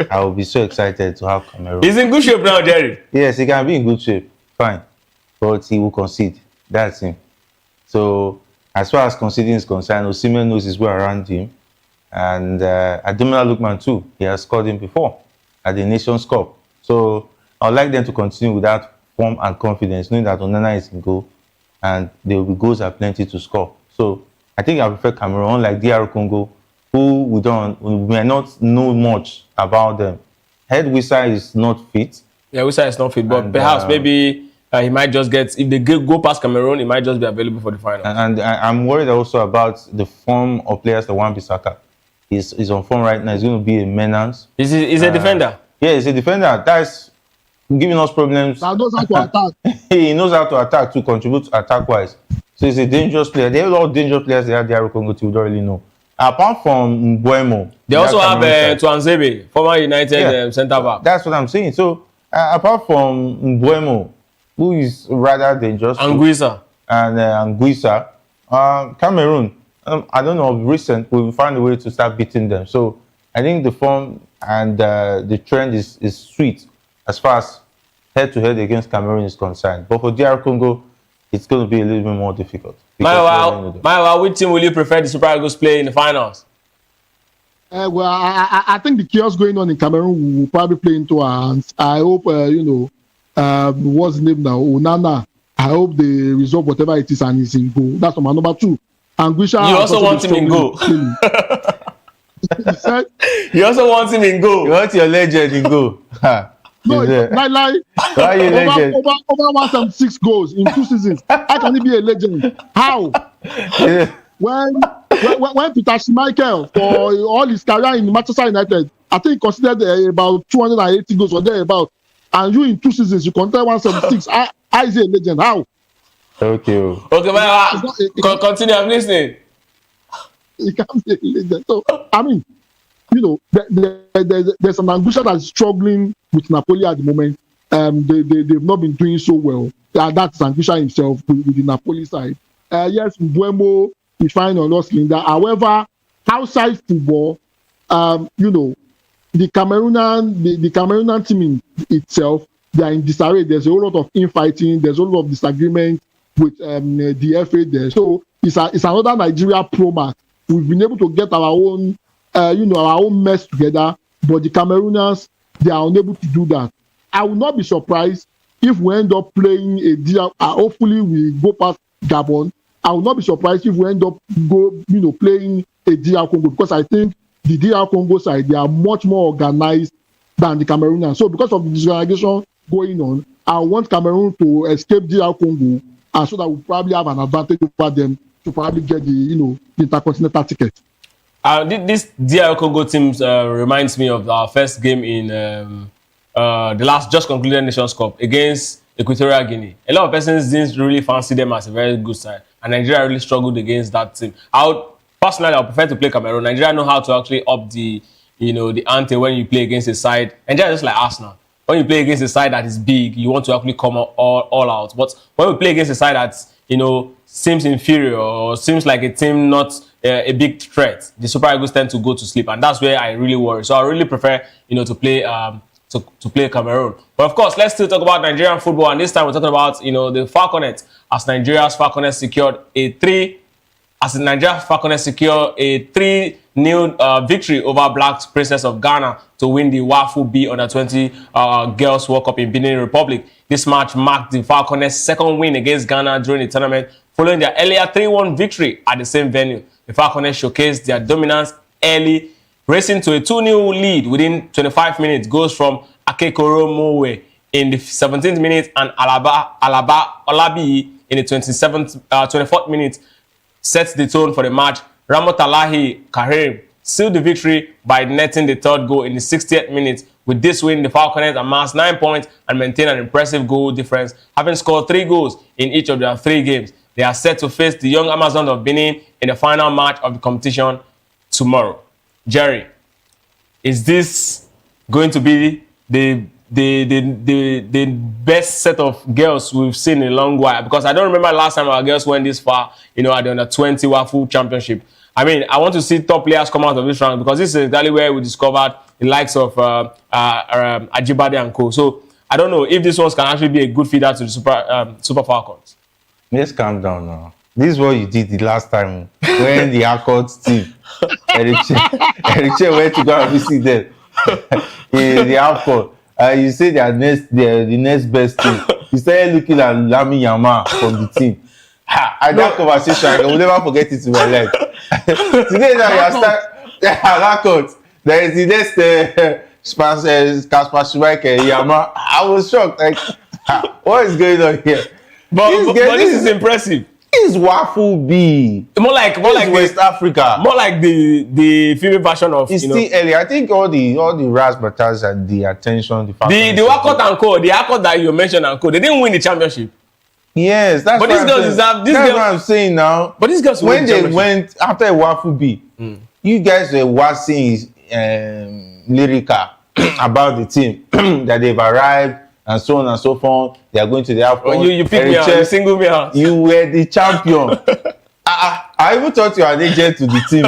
I will be so excited to have Cameroon. He's in good shape now, Jerry. Yes, he can be in good shape, fine, but he will concede. That's him. So as far as conceding is concerned, Osimhen knows his way around him, and Ademola Lookman too. He has scored him before at the Nations Cup. So I'd like them to continue with that form and confidence, knowing that Onana is in goal, and there will be goals at plenty to score. So I think I prefer Cameroon, unlike DR Congo, who we may not know much about them. Head Wissa is not fit. Yeah, Wissa is not fit, but perhaps maybe he might just get, if they go past Cameroon, he might just be available for the final. And I'm worried also about the form of players that Wan-Bissaka. He's on form right now. He's going to be a menace. He's a defender. Yeah, he's a defender. That's giving us problems. He knows how to attack. He knows how to attack, to contribute attack-wise. So he's a dangerous player. There are a lot of dangerous players they have there Congo too, we don't really know. Apart from Mbuemo. They also have Tuanzebe, former United centre-back. That's what I'm saying. So apart from Mbuemo, who is rather dangerous. Anguissa. And Anguissa. Cameroon, I don't know, recent, we'll find a way to start beating them. So I think the form and the trend is sweet as far as head-to-head against Cameroon is concerned. But for DR Congo, it's going to be a little bit more difficult. Maiwa, which team will you prefer the Super Eagles play in the finals? Well, I think the chaos going on in Cameroon will probably play into our hands. I hope, what's his name now? Onana. I hope they resolve whatever it is and he's in goal. That's number two. Anguissa. You also want him in goal. You also want him in goal. You want your legend in goal. No, like over 176 goals in 2 seasons. How can he be a legend? How? When Peter Schmeichel, for all his career in Manchester United, I think he considered about 280 goals or thereabout, and you in 2 seasons you consider 176. How is he a legend? How? Okay, continue. I'm listening. He can't be a legend. So I mean, there's an Anguissa that's struggling with Napoli at the moment. They've not been doing so well. That's Anguissa himself with the Napoli side. Yes, Mbuemo is fine on us, Linda. However, outside football, the Cameroonian team in itself, they are in disarray. There's a whole lot of infighting. There's a whole lot of disagreement with the FA there. So it's another Nigeria pro match. We've been able to get our own mess together, but the Cameroonians, they are unable to do that. I will not be surprised if we end up playing a DR. Hopefully, we go past Gabon. I will not be surprised if we end up playing a DR Congo, because I think the DR Congo side, they are much more organized than the Cameroonians. So because of the disorganization going on, I want Cameroon to escape DR Congo, and so that we probably have an advantage over them to probably get the intercontinental ticket. This DR Congo team reminds me of our first game in the last just concluded Nations Cup against Equatorial Guinea. A lot of persons didn't really fancy them as a very good side, and Nigeria really struggled against that team. Personally, I would prefer to play Cameroon. Nigeria know how to actually up the ante when you play against a side. Nigeria is just like Arsenal. When you play against a side that is big, you want to actually come all out. But when we play against a side that seems inferior or seems like a team not a big threat, the Super Eagles tend to go to sleep, and that's where I really worry. So I really prefer to play to play Cameroon. But of course, let's still talk about Nigerian football, and this time we're talking about the Falconets, as Nigeria's Falconets secured a 3-0 victory over Black Princess of Ghana to win the WAFU B Under-20 Girls World Cup in Benin Republic. This match marked the Falconets' second win against Ghana during the tournament, following their earlier 3-1 victory at the same venue. The Falconets showcased their dominance early, racing to a 2-0 lead within 25 minutes. Goals from Akekoro Mowe in the 17th minute and Alaba Olabi in the 24th minute sets the tone for the match. Ramotalahi Karim sealed the victory by netting the third goal in the 60th minute. With this win, the Falconets amassed 9 points and maintain an impressive goal difference, having scored 3 goals in each of their 3 games. They are set to face the Young Amazons of Benin in the final match of the competition tomorrow. Jerry, is this going to be the best set of girls we've seen in a long while? Because I don't remember last time our girls went this far, at the Under-20 WAFU Championship. I mean, I want to see top players come out of this round, because this is exactly where we discovered the likes of Ajibade and co. So I don't know if this one can actually be a good feeder to the Super Falcons. Let's calm down now. This is what you did the last time when the Accords team, Eric Che went to go and visit them in the Accord. You say they are the next best team. You started looking at Lami Yama from the team. That conversation, I will never forget it in my life. Today now you are starting there is the next Kasper Schmeichel Yama. I was shocked. Like, what is going on here? But this is impressive. This is WAFU B. More like West Africa. More like the female version of. It's still early. I think all the razzmatazz and the attention. The Wakot and co, the Akot that you mentioned and co, they didn't win the championship. Yes, that's what I'm saying now. But these girls, when they went after WAFU B, you guys were watching lyrical about the team that they've arrived and so on and so forth. They are going to the outcome. You picked me out. You singled me out. You were the champion. I even thought you were an agent to the team.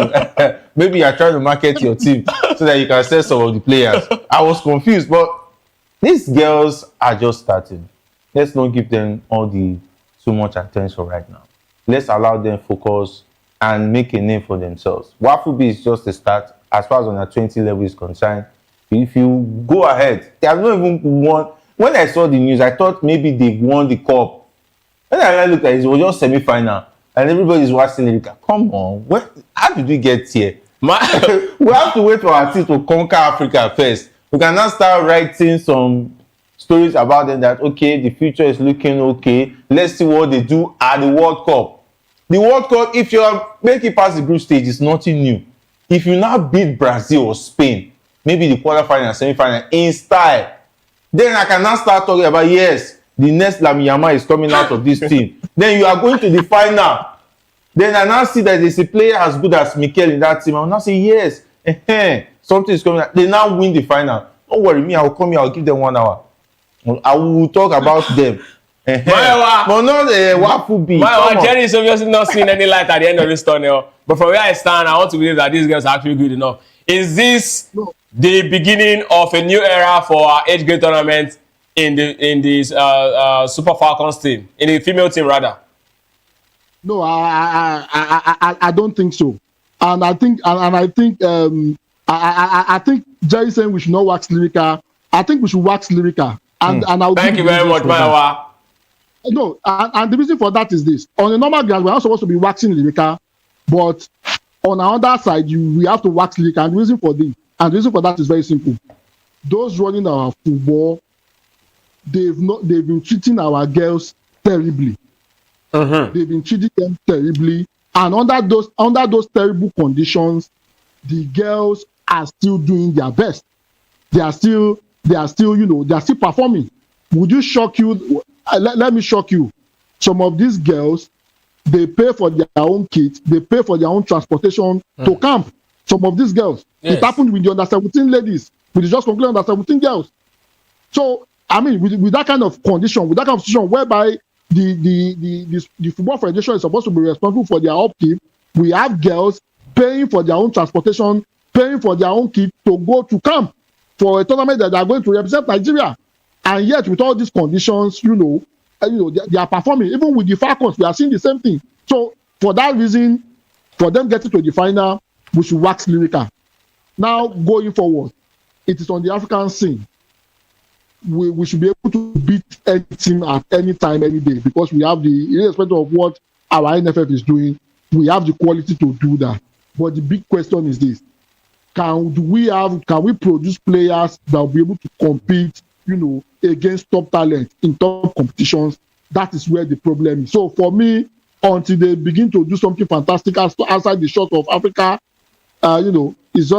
Maybe you are trying to market your team so that you can sell some of the players. I was confused, but these girls are just starting. Let's not give them too much attention right now. Let's allow them focus and make a name for themselves. WAFU B is just a start as far as on the 20 level is concerned. If you go ahead, they have not even won. When I saw the news, I thought maybe they won the cup. When I looked at it, it was just semi-final, and everybody's watching it. Come on, how did we get here? We have to wait for our team to conquer Africa first. We cannot start writing some stories about them that, okay, the future is looking okay. Let's see what they do at the World Cup. The World Cup, if you make it past the group stage, is nothing new. If you now beat Brazil or Spain, maybe the quarterfinal and semi-final in style, then I can now start talking about, yes, the next Lamiyama is coming out of this team. Then you are going to the final. Then I now see that there's a player as good as Mikel in that team. I will now say, yes, something is coming out. They now win the final. Don't worry, me, I will come here, I will give them 1 hour. I will talk about them. But not WAFU B. Jerry is obviously not seeing any light at the end of this tunnel. But from where I stand, I want to believe that these girls are actually good enough. Is this the beginning of a new era for our age grade tournament in the Super Falcons team, in the female team rather? No, I don't think so. And I think Jerry saying we should not wax lyrical. I think we should wax lyrical. And I'll thank you very much, Maiwa. No, and the reason for that is this: on a normal ground, we're not supposed to be waxing lyrical, but on our other side, we have to wax lyrical. And the reason for that is very simple. Those running our football, they've been treating our girls terribly. They've been treating them terribly, And under those terrible conditions, the girls are still doing their best. They are still performing. Would you shock you? Let me shock you. Some of these girls, they pay for their own kit, they pay for their own transportation to camp. Some of these girls. Yes. It happened with the under-17 ladies, with the just concluded under-17 girls. So, I mean, with that kind of condition, with that kind of situation whereby the Football Federation is supposed to be responsible for their upkeep, we have girls paying for their own transportation, paying for their own kit to go to camp for a tournament that they are going to represent Nigeria. And yet, with all these conditions, they are performing. Even with the Falcons, we are seeing the same thing. So, for that reason, for them getting to the final, we should wax lyrical. Now, going forward, it is on the African scene. We should be able to beat any team at any time, any day, because we have irrespective of what our NFF is doing, we have the quality to do that. But the big question is this: can we produce players that will be able to compete, against top talent in top competitions? That is where the problem is. So for me, until they begin to do something fantastic outside the shores of Africa, it's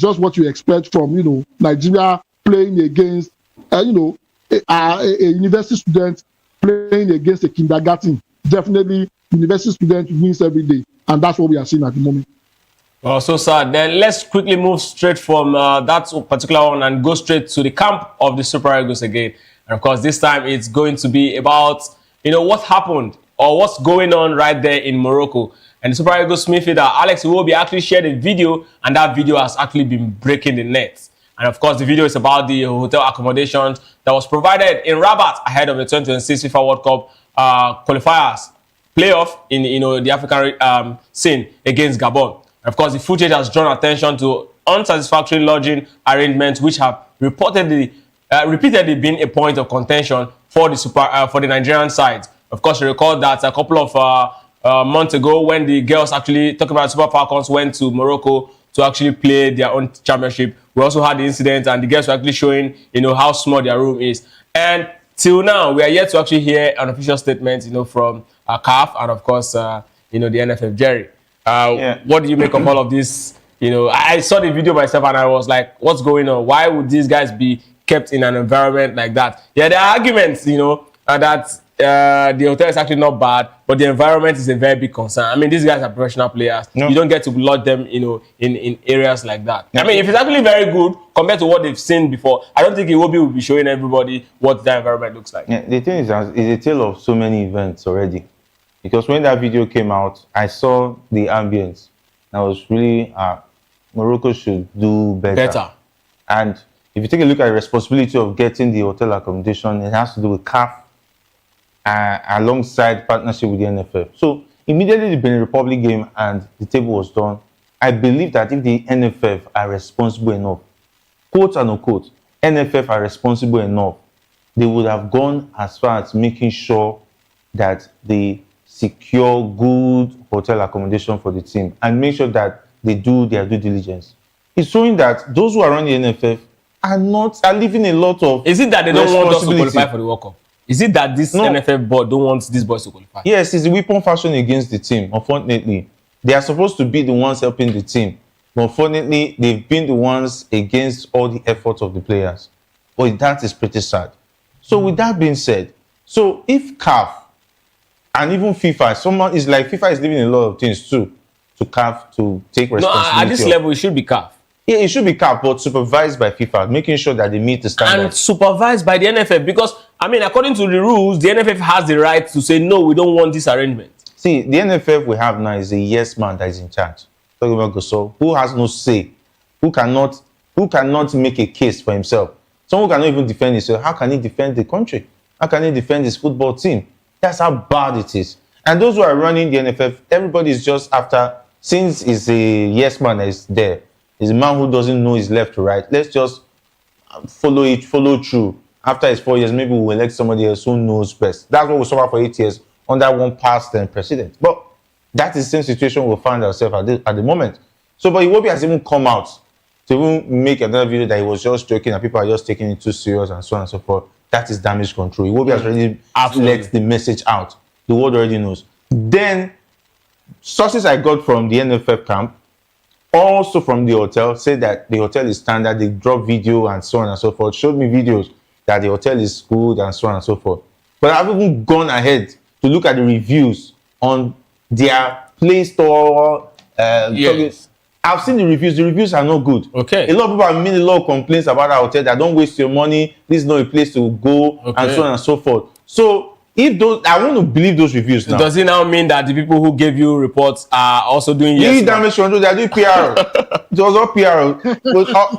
just what you expect from Nigeria playing against a university student playing against a kindergarten. Definitely, university student wins every day, and that's what we are seeing at the moment. Well, so sir, then let's quickly move straight from that particular one and go straight to the camp of the Super Eagles again. And of course, this time it's going to be about what happened or what's going on right there in Morocco. And the Super Eagles midfielder Alex Iwobi actually shared a video, and that video has actually been breaking the net. And of course, the video is about the hotel accommodations that was provided in Rabat ahead of the 2026 FIFA World Cup qualifiers playoff in the African scene against Gabon. And of course, the footage has drawn attention to unsatisfactory lodging arrangements, which have repeatedly been a point of contention for the Nigerian side. Of course, you recall that a couple of months ago, when the girls actually talking about Super Falcons went to Morocco to actually play their own championship, we also had the incident, and the girls were actually showing, how small their room is. And till now, we are yet to actually hear an official statement, from CAF and of course, the NFF. Jerry, what do you make of all of this? I saw the video myself and I was like, what's going on? Why would these guys be kept in an environment like that? Yeah, there are arguments, that the hotel is actually not bad, but the environment is a very big concern. I mean, these guys are professional players. No. You don't get to lodge them, in areas like that. No. I mean, if it's actually very good compared to what they've seen before, I don't think Iwobi will be showing everybody what that environment looks like. Yeah, the thing is, it's a tale of so many events already. Because when that video came out, I saw the ambience. I was really, Morocco should do better. And if you take a look at the responsibility of getting the hotel accommodation, it has to do with CAF alongside partnership with the NFF. So immediately the Benin Republic game and the table was done, I believe that if the NFF are responsible enough, quote and unquote, NFF are responsible enough, they would have gone as far as making sure that they secure good hotel accommodation for the team and make sure that they do their due diligence. It's showing that those who are running the NFF are leaving a lot of. Is it that they don't want us to qualify for the World Cup? Is it that this NFF board don't want these boys to qualify? Yes, it's a weapon fashion against the team. Unfortunately, they are supposed to be the ones helping the team. But unfortunately, they've been the ones against all the efforts of the players. But that is pretty sad. So with that being said, so if CAF and even FIFA, is like FIFA is leaving a lot of things too to CAF to take responsibility. No, at this level, it should be CAF. Yeah, it should be CAF, but supervised by FIFA, making sure that they meet the standards. And supervised by the NFF, because, I mean, according to the rules, the NFF has the right to say, no, we don't want this arrangement. See, the NFF we have now is a yes man that is in charge. Talking about Gosol, who has no say, who cannot make a case for himself. Someone who cannot even defend himself. How can he defend the country? How can he defend his football team? That's how bad it is. And those who are running the NFF, everybody is just after, since it's a yes man that is there, is a man who doesn't know his left to right. Let's just follow through. After his 4 years, maybe we'll elect somebody else who knows best. That's what we suffer for 8 years under one past president. But that is the same situation we'll find ourselves at the moment. So, but Iwobi has even come out to even make another video that he was just joking and people are just taking it too serious and so on and so forth. That is damage control. Iwobi has already let the message out. The world already knows. Then Sources I got from the NFF camp, also from the hotel, said that the hotel is standard. They drop video and so on and so forth. Showed me videos that the hotel is good and so on and so forth. But I've even gone ahead to look at the reviews on their Play Store. Yes. I've seen the reviews. The reviews are not good. Okay. A lot of people have made a lot of complaints about our hotel that don't waste your money. This is not a place to go, and so on and so forth. So if those, I want to believe those reviews now. Does it now mean that the people who gave you reports are also doing yes? They are doing PR. It was all PR.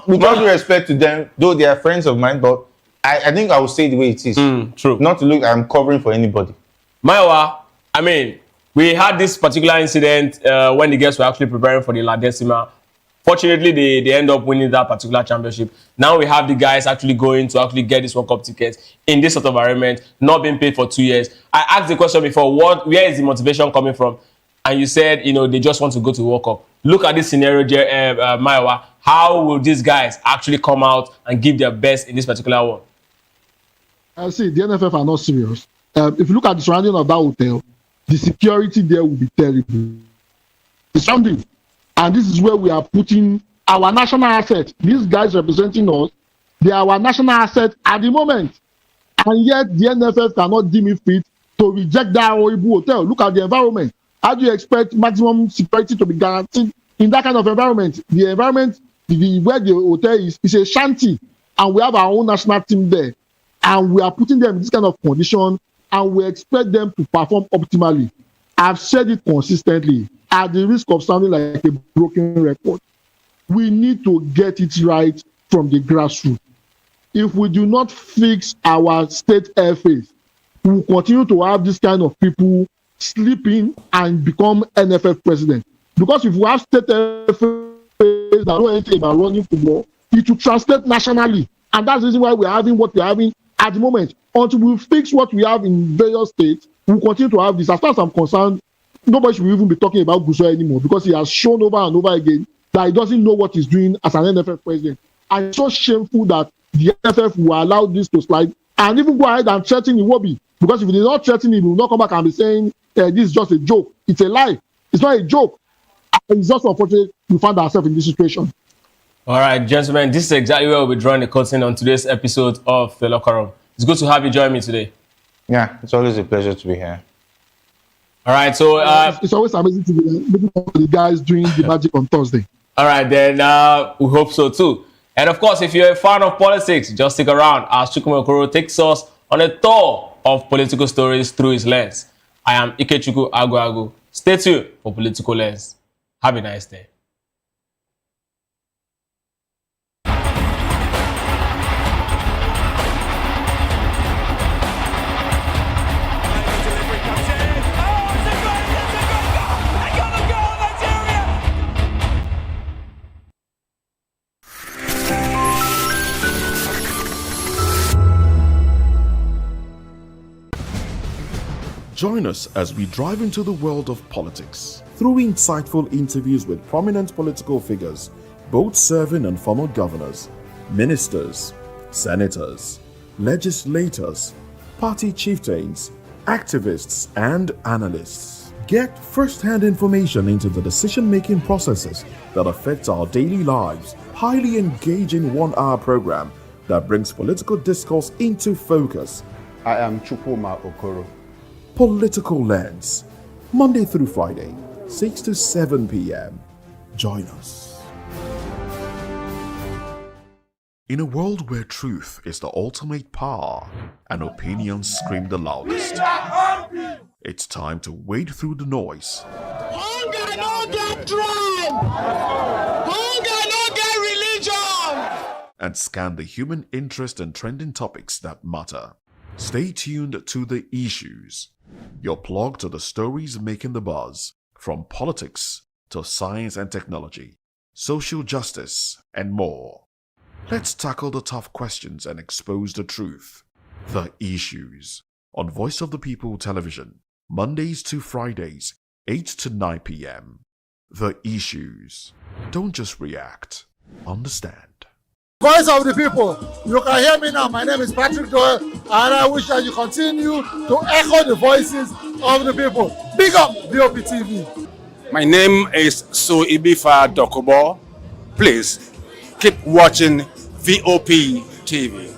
With all due respect to them, though they are friends of mine, but I think I will say the way it is. True. Not to look, I'm covering for anybody. Maiwa, I mean, we had this particular incident when the guests were actually preparing for the La Decima. Fortunately, they end up winning that particular championship. Now we have the guys actually going to actually get this World Cup tickets in this sort of environment, not being paid for 2 years. I asked the question before, where is the motivation coming from? And you said, they just want to go to World Cup. Look at this scenario, Maiwa. How will these guys actually come out and give their best in this particular one? I see, the NFF are not serious. If you look at the surrounding of that hotel, the security there will be terrible. It's something. And this is where we are putting our national asset. These guys representing us, they are our national asset at the moment. And yet the NFF cannot deem it fit to reject that horrible hotel. Look at the environment. How do you expect maximum security to be guaranteed in that kind of environment? The environment, where the hotel is a shanty. And we have our own national team there. And we are putting them in this kind of condition. And we expect them to perform optimally. I've said it consistently. At the risk of sounding like a broken record, we need to get it right from the grassroots. If we do not fix our state airfares, we will continue to have this kind of people sleeping and become NFF president. Because if we have state airfares that know anything about running football, it will translate nationally. And that's the reason why we're having what we're having at the moment. Until we fix what we have in various states, we'll continue to have this. As far as I'm concerned, nobody should even be talking about Gusau anymore, because he has shown over and over again that he doesn't know what he's doing as an NFF president. And it's so shameful that the NFF will allow this to slide and even go ahead and threaten Iwobi. Because if they not threaten him, he will not come back and be saying, this is just a joke. It's a lie. It's not a joke. And it's just unfortunate we find ourselves in this situation. All right, gentlemen, this is exactly where we'll be drawing the curtain on today's episode of The Locker Room. It's good to have you join me today. Yeah, it's always a pleasure to be here. All right, so it's always amazing to be looking for the guys doing the magic on Thursday. All right, then we hope so too. And of course, if you're a fan of politics, just stick around as Chukwuma Okoro takes us on a tour of political stories through his lens. I am Ikechukwu Agu. Stay tuned for Political Lens. Have a nice day. Join us as we drive into the world of politics through insightful interviews with prominent political figures, both serving and former governors, ministers, senators, legislators, party chieftains, activists, and analysts. Get first-hand information into the decision-making processes that affect our daily lives. Highly engaging one-hour program that brings political discourse into focus. I am Chukwuma Okoro. Political Lens, Monday through Friday, 6 to 7 p.m. Join us. In a world where truth is the ultimate power and opinions scream the loudest, it's time to wade through the noise. Hunger no get drive. Hunger no get religion. And scan the human interest and trending topics that matter. Stay tuned to The Issues, your plug to the stories making the buzz, from politics to science and technology, social justice, and more. Let's tackle the tough questions and expose the truth. The Issues, on Voice of the People Television, Mondays to Fridays, 8 to 9 p.m. The Issues. Don't just react, understand. Voice of the people, you can hear me now. My name is Patrick Doyle, and I wish that you continue to echo the voices of the people. Big up VOP TV. My name is Suibifa Dokubo. Please keep watching VOP TV.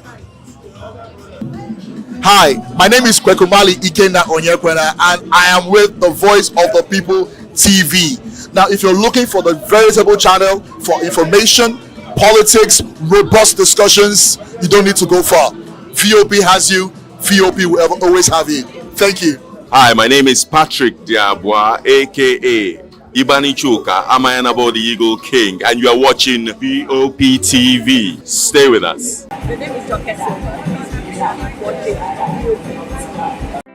Hi, my name is Kwekumali Ikenna Onyekwena, and I am with the Voice of the People TV. Now, if you're looking for the veritable channel for information, politics, robust discussions, you don't need to go far. VOP has you. VOP will always have you. Thank you. Hi, my name is Patrick Diabwa, aka Ibani Chuka, Amayanabo the Eagle King, and you are watching VOP TV. Stay with us. The name is Sylva.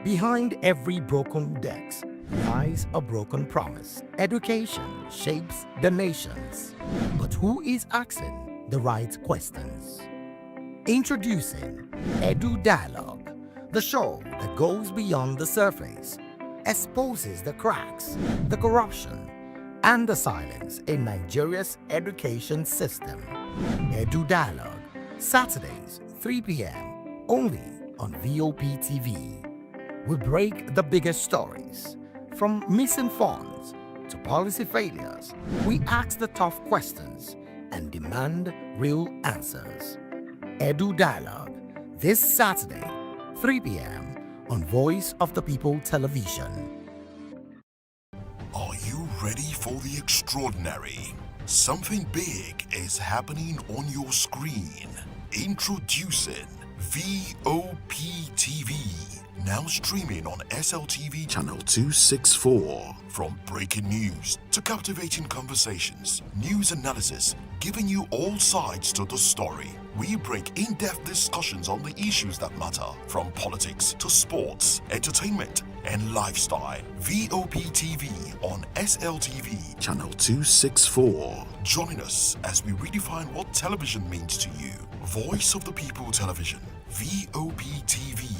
Behind every broken desk lies a broken promise. Education shapes the nations. But who is asking the right questions? Introducing Edu Dialogue, the show that goes beyond the surface, exposes the cracks, the corruption, and the silence in Nigeria's education system. Edu Dialogue, Saturdays, 3 p.m. only on VOP TV. We break the biggest stories, from missing funds to policy failures. We ask the tough questions and demand real answers. Edu Dialogue, this Saturday, 3 p.m. on Voice of the People Television. Are you ready for the extraordinary? Something big is happening on your screen. Introducing VOP TV, now streaming on SLTV channel 264. From breaking news to captivating conversations, news analysis, giving you all sides to the story. We break in-depth discussions on the issues that matter, from politics to sports, entertainment, and lifestyle. VOP TV on SLTV channel 264. Join us as we redefine what television means to you. Voice of the People Television, VOP TV.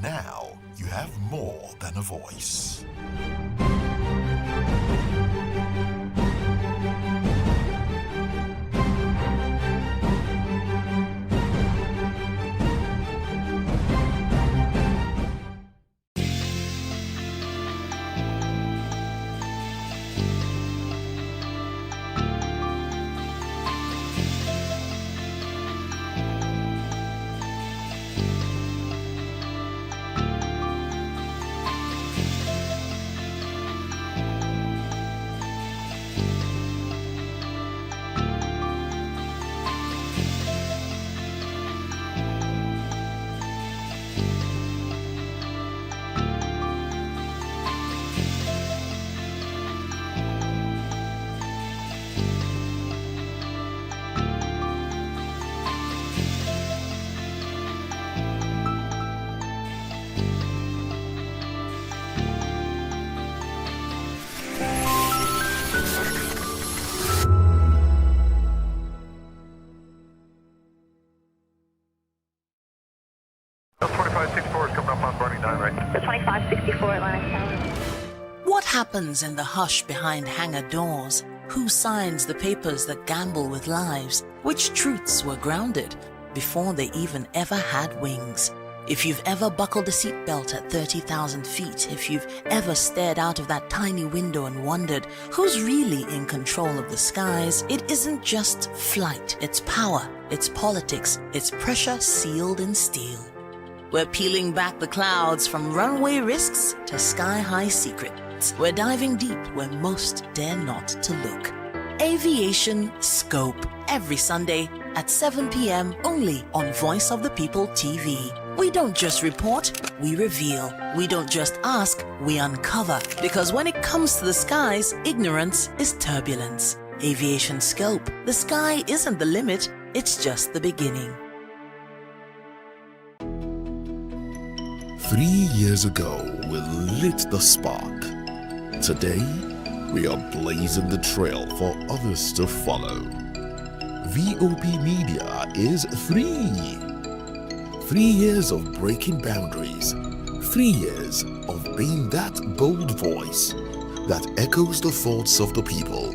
Now you have more than a voice. What happens in the hush behind hangar doors? Who signs the papers that gamble with lives? Which truths were grounded before they even ever had wings? If you've ever buckled a seatbelt at 30,000 feet, if you've ever stared out of that tiny window and wondered who's really in control of the skies, it isn't just flight, it's power, it's politics, it's pressure sealed in steel. We're peeling back the clouds from runway risks to sky-high secrets. We're diving deep where most dare not to look. Aviation Scope, every Sunday at 7 p.m. only on Voice of the People TV. We don't just report, we reveal. We don't just ask, we uncover. Because when it comes to the skies, ignorance is turbulence. Aviation Scope, the sky isn't the limit, it's just the beginning. 3 years ago, we lit the spark. Today, we are blazing the trail for others to follow. VOP Media is 3 years of breaking boundaries. 3 years of being that bold voice that echoes the thoughts of the people.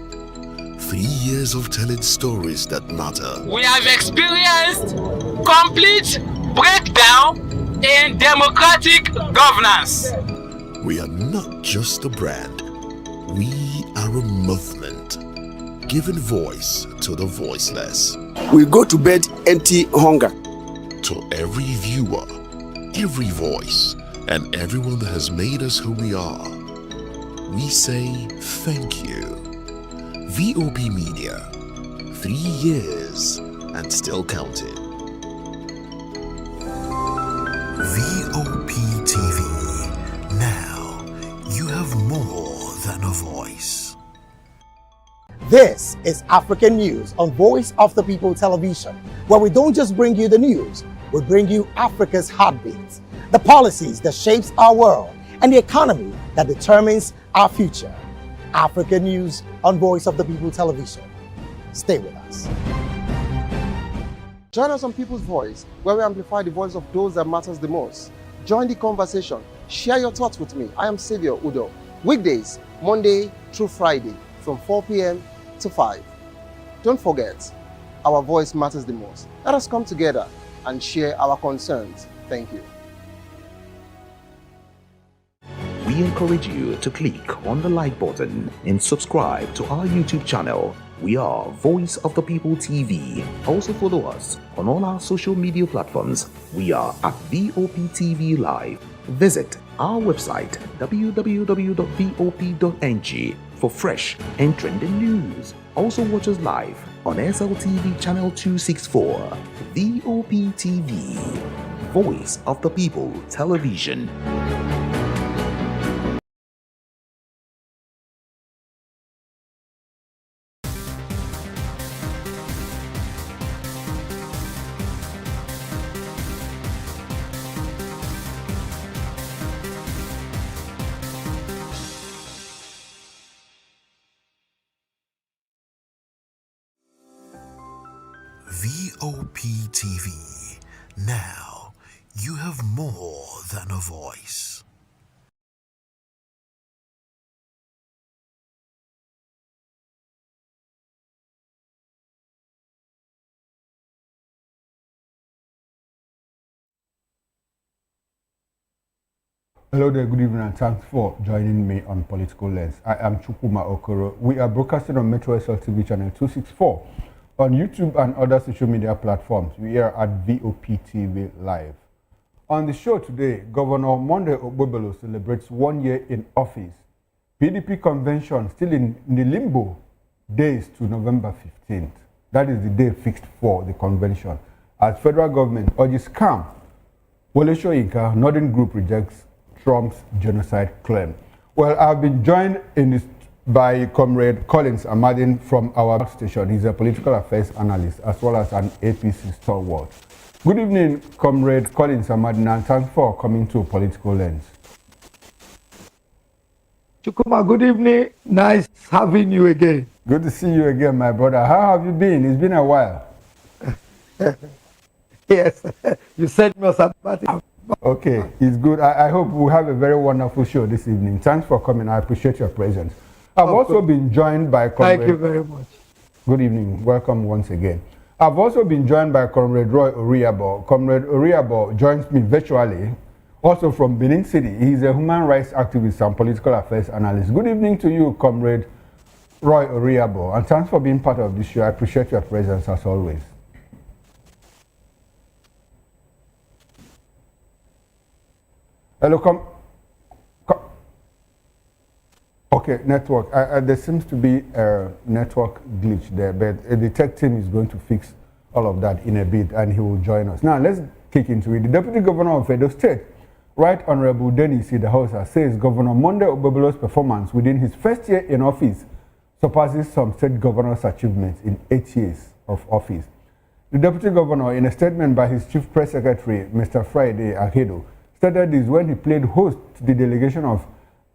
3 years of telling stories that matter. We have experienced complete breakdown in democratic governance. We are not just a brand. We giving voice to the voiceless. We go to bed empty hunger. To every viewer, every voice, and everyone that has made us who we are, we say thank you. VOP Media, 3 years and still counting. VOP TV. Now you have more than a voice. This is African News on Voice of the People Television, where we don't just bring you the news, we bring you Africa's heartbeats, the policies that shapes our world, and the economy that determines our future. African News on Voice of the People Television. Stay with us. Join us on People's Voice, where we amplify the voice of those that matters the most. Join the conversation. Share your thoughts with me. I am Sylva Udo. Weekdays, Monday through Friday, from 4 p.m. to 5. Don't forget, our voice matters the most. Let us come together and share our concerns. Thank you. We encourage you to click on the like button and subscribe to our YouTube channel. We are Voice of the People TV. Also follow us on all our social media platforms. We are at VOP TV Live. Visit our website www.vop.ng for fresh and trending news. Also watch us live on SLTV channel 264. VOP TV, Voice of the People Television. VOP TV. Now you have more than a voice. Hello there, good evening, and thanks for joining me on Political Lens. I am Chukuma Okoro. We are broadcasting on Metro SLTV channel 264, on YouTube and other social media platforms. We are at VOP TV Live. On the show today, Governor Monday Ogbebelo celebrates 1 year in office. PDP convention still in the limbo days to November 15th. That is the day fixed for the convention. As federal government urges calm, Wole Soyinka, Northern Group rejects Trump's genocide claim. Well, I've been joined in this by Comrade Collins Amadin from our station. He's a political affairs analyst as well as an APC stalwart. Good evening, Comrade Collins Amadin, and thanks for coming to Political Lens. Chukuma, good evening. Nice having you again. Good to see you again, my brother. How have you been? It's been a while. Yes, you sent me a sabbatical. Okay, it's good. I hope we have a very wonderful show this evening. Thanks for coming. I appreciate your presence. I've also been joined by Comrade... Thank you very much. Good evening. Welcome once again. I've also been joined by Comrade Roy Oriabo. Comrade Oriabo joins me virtually, also from Benin City. He's a human rights activist and political affairs analyst. Good evening to you, Comrade Roy Oriabo, and thanks for being part of this show. I appreciate your presence as always. Hello, okay, network. There seems to be a network glitch there, but the tech team is going to fix all of that in a bit, and he will join us. Now, let's kick into it. The Deputy Governor of Edo State, Right Honorable Dennis Idahosa, says Governor Monday Ogbebelo's performance within his first year in office surpasses some state governors' achievements in 8 years of office. The Deputy Governor, in a statement by his Chief Press Secretary, Mr. Friday Akedo, stated this when he played host to the delegation of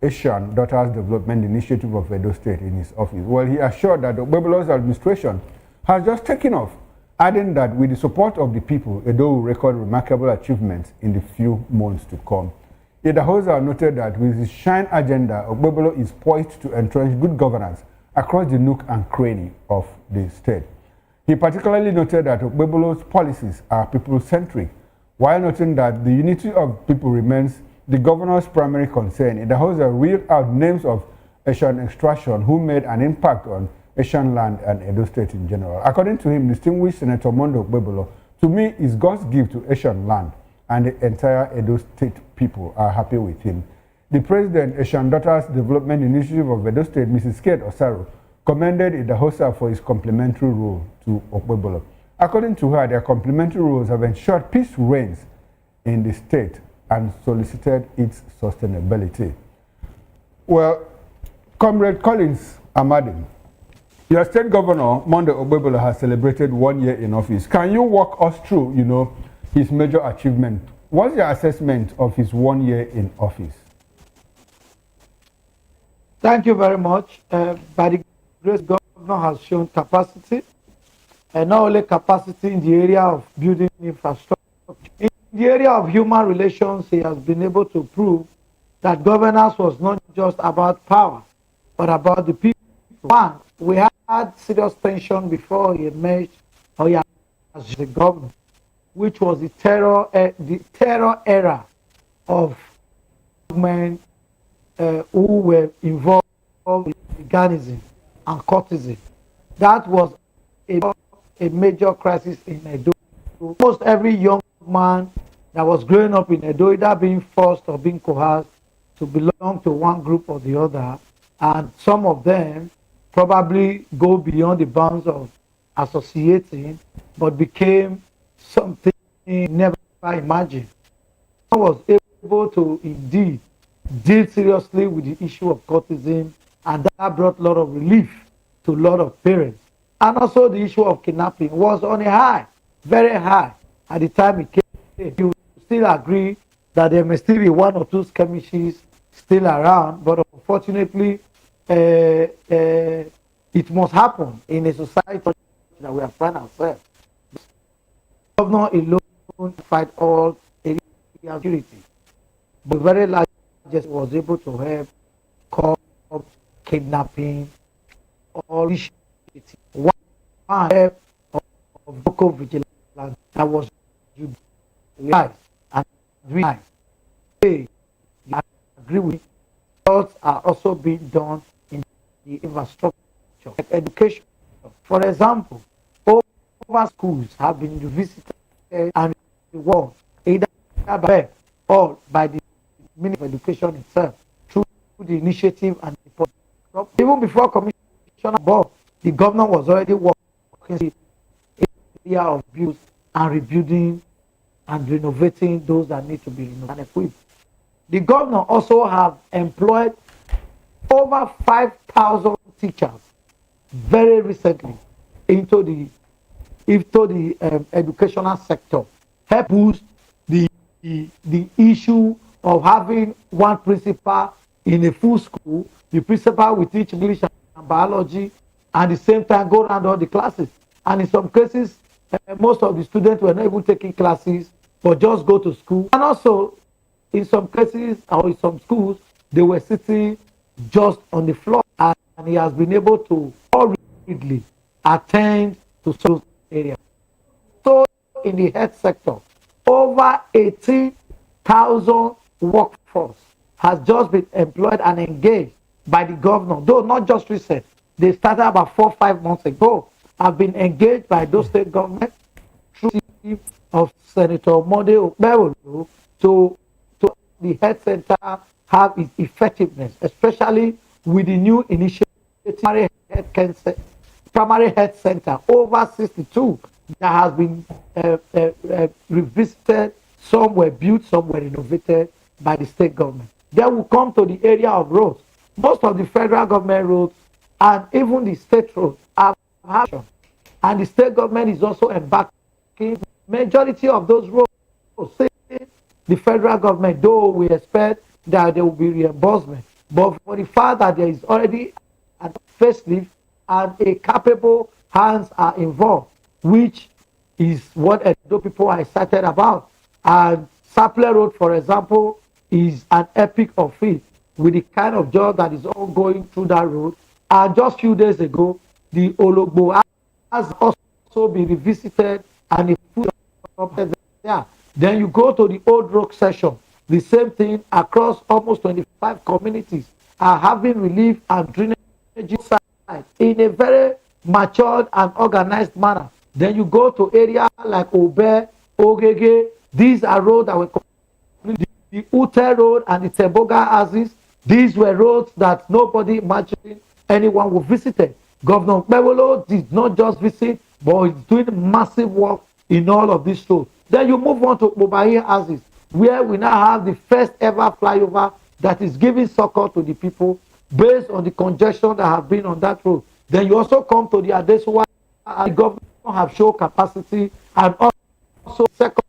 Asian Daughters Development Initiative of Edo State in his office. Well, he assured that Ogbebelo's administration has just taken off, adding that with the support of the people, Edo will record remarkable achievements in the few months to come. Idahosa noted that with his Shine agenda, Ogbebelo is poised to entrench good governance across the nook and cranny of the state. He particularly noted that Ogbebelo's policies are people-centric, while noting that the unity of people remains the governor's primary concern. Idahosa reeled out names of Asian extraction who made an impact on Asian land and Edo State in general. According to him, distinguished Senator Mondo Okpebholo, to me, is God's gift to Asian land, and the entire Edo State people are happy with him. The President, Asian Daughters Development Initiative of Edo State, Mrs. Kate Osaro, commended Idahosa for his complementary role to Okpebholo. According to her, their complementary roles have ensured peace reigns in the state and solicited its sustainability. Well, Comrade Collins Amadi, your state governor, Monday Okpebholo, has celebrated 1 year in office. Can you walk us through, his major achievement? What's your assessment of his 1 year in office? Thank you very much. By the grace, governor has shown capacity, and not only capacity in the area of building infrastructure. In the area of human relations, he has been able to prove that governance was not just about power, but about the people. One, we had serious tension before he emerged as the governor, which was the terror era of men who were involved in veganism and cultism. That was a major crisis in Edo. Almost every young man that was growing up in Edo, either being forced or being coerced to belong to one group or the other, and some of them probably go beyond the bounds of associating, but became something never imagined. I was able to indeed deal seriously with the issue of cultism, and that brought a lot of relief to a lot of parents. And also the issue of kidnapping was on a high, very high, at the time it came. You still agree that there may still be one or two skirmishes still around, but unfortunately, it must happen in a society that we have found ourselves. The governor alone fight all area security, but very large was able to help curb kidnapping, all issues. One help of local vigilance that was realized and realized. I agree with thoughts are also being done in the infrastructure, like education. For example, over schools have been revisited and reworked either by or by the Ministry of Education itself through the initiative and the even before Commissioner Bob, the governor was already working in the area of abuse and rebuilding and renovating those that need to be renovated and equipped. The governor also have employed over 5,000 teachers very recently into the educational sector, help boost the issue of having one principal in a full school. The principal will teach English and biology, and at the same time go around all the classes. And in some cases, most of the students were not even taking classes, but just go to school. And also, in some cases, or in some schools, they were sitting just on the floor, and he has been able to hurriedly attend to those areas. So, in the health sector, over 18,000 workforce has just been employed and engaged by the governor, though not just recent. They started about 4 or 5 months ago, have been engaged by those state government through the of Senator Monday Okpebholo to the health center have its effectiveness, especially with the new initiative, primary health center, over 62 that has been revisited. Some were built, some were renovated by the state government. Then we come to the area of roads. Most of the federal government roads and even the state roads have happened, and the state government is also embarking. Majority of those roads, say the federal government, though we expect that there will be reimbursement, but for the fact that there is already a facelift and a capable hands are involved, which is what Edo people are excited about. And Sapler Road, for example, is an epic of it with the kind of job that is ongoing through that road. And just a few days ago, the Ologbo has also been revisited and the food there. Then you go to the Old Road section, the same thing across almost 25 communities are having relief and drainage side society in a very matured and organized manner. Then you go to areas like Obe, Ogege. These are roads that were completely, the Ute Road and the Teboga Axis. These were roads that nobody imagined anyone would visit. Governor Bevolo did not just visit, but he's doing massive work in all of these roads. Then you move on to Mobile Axis, where we now have the first ever flyover that is giving succor to the people based on the congestion that have been on that road. Then you also come to the Adesuwa, the government have shown capacity, and also second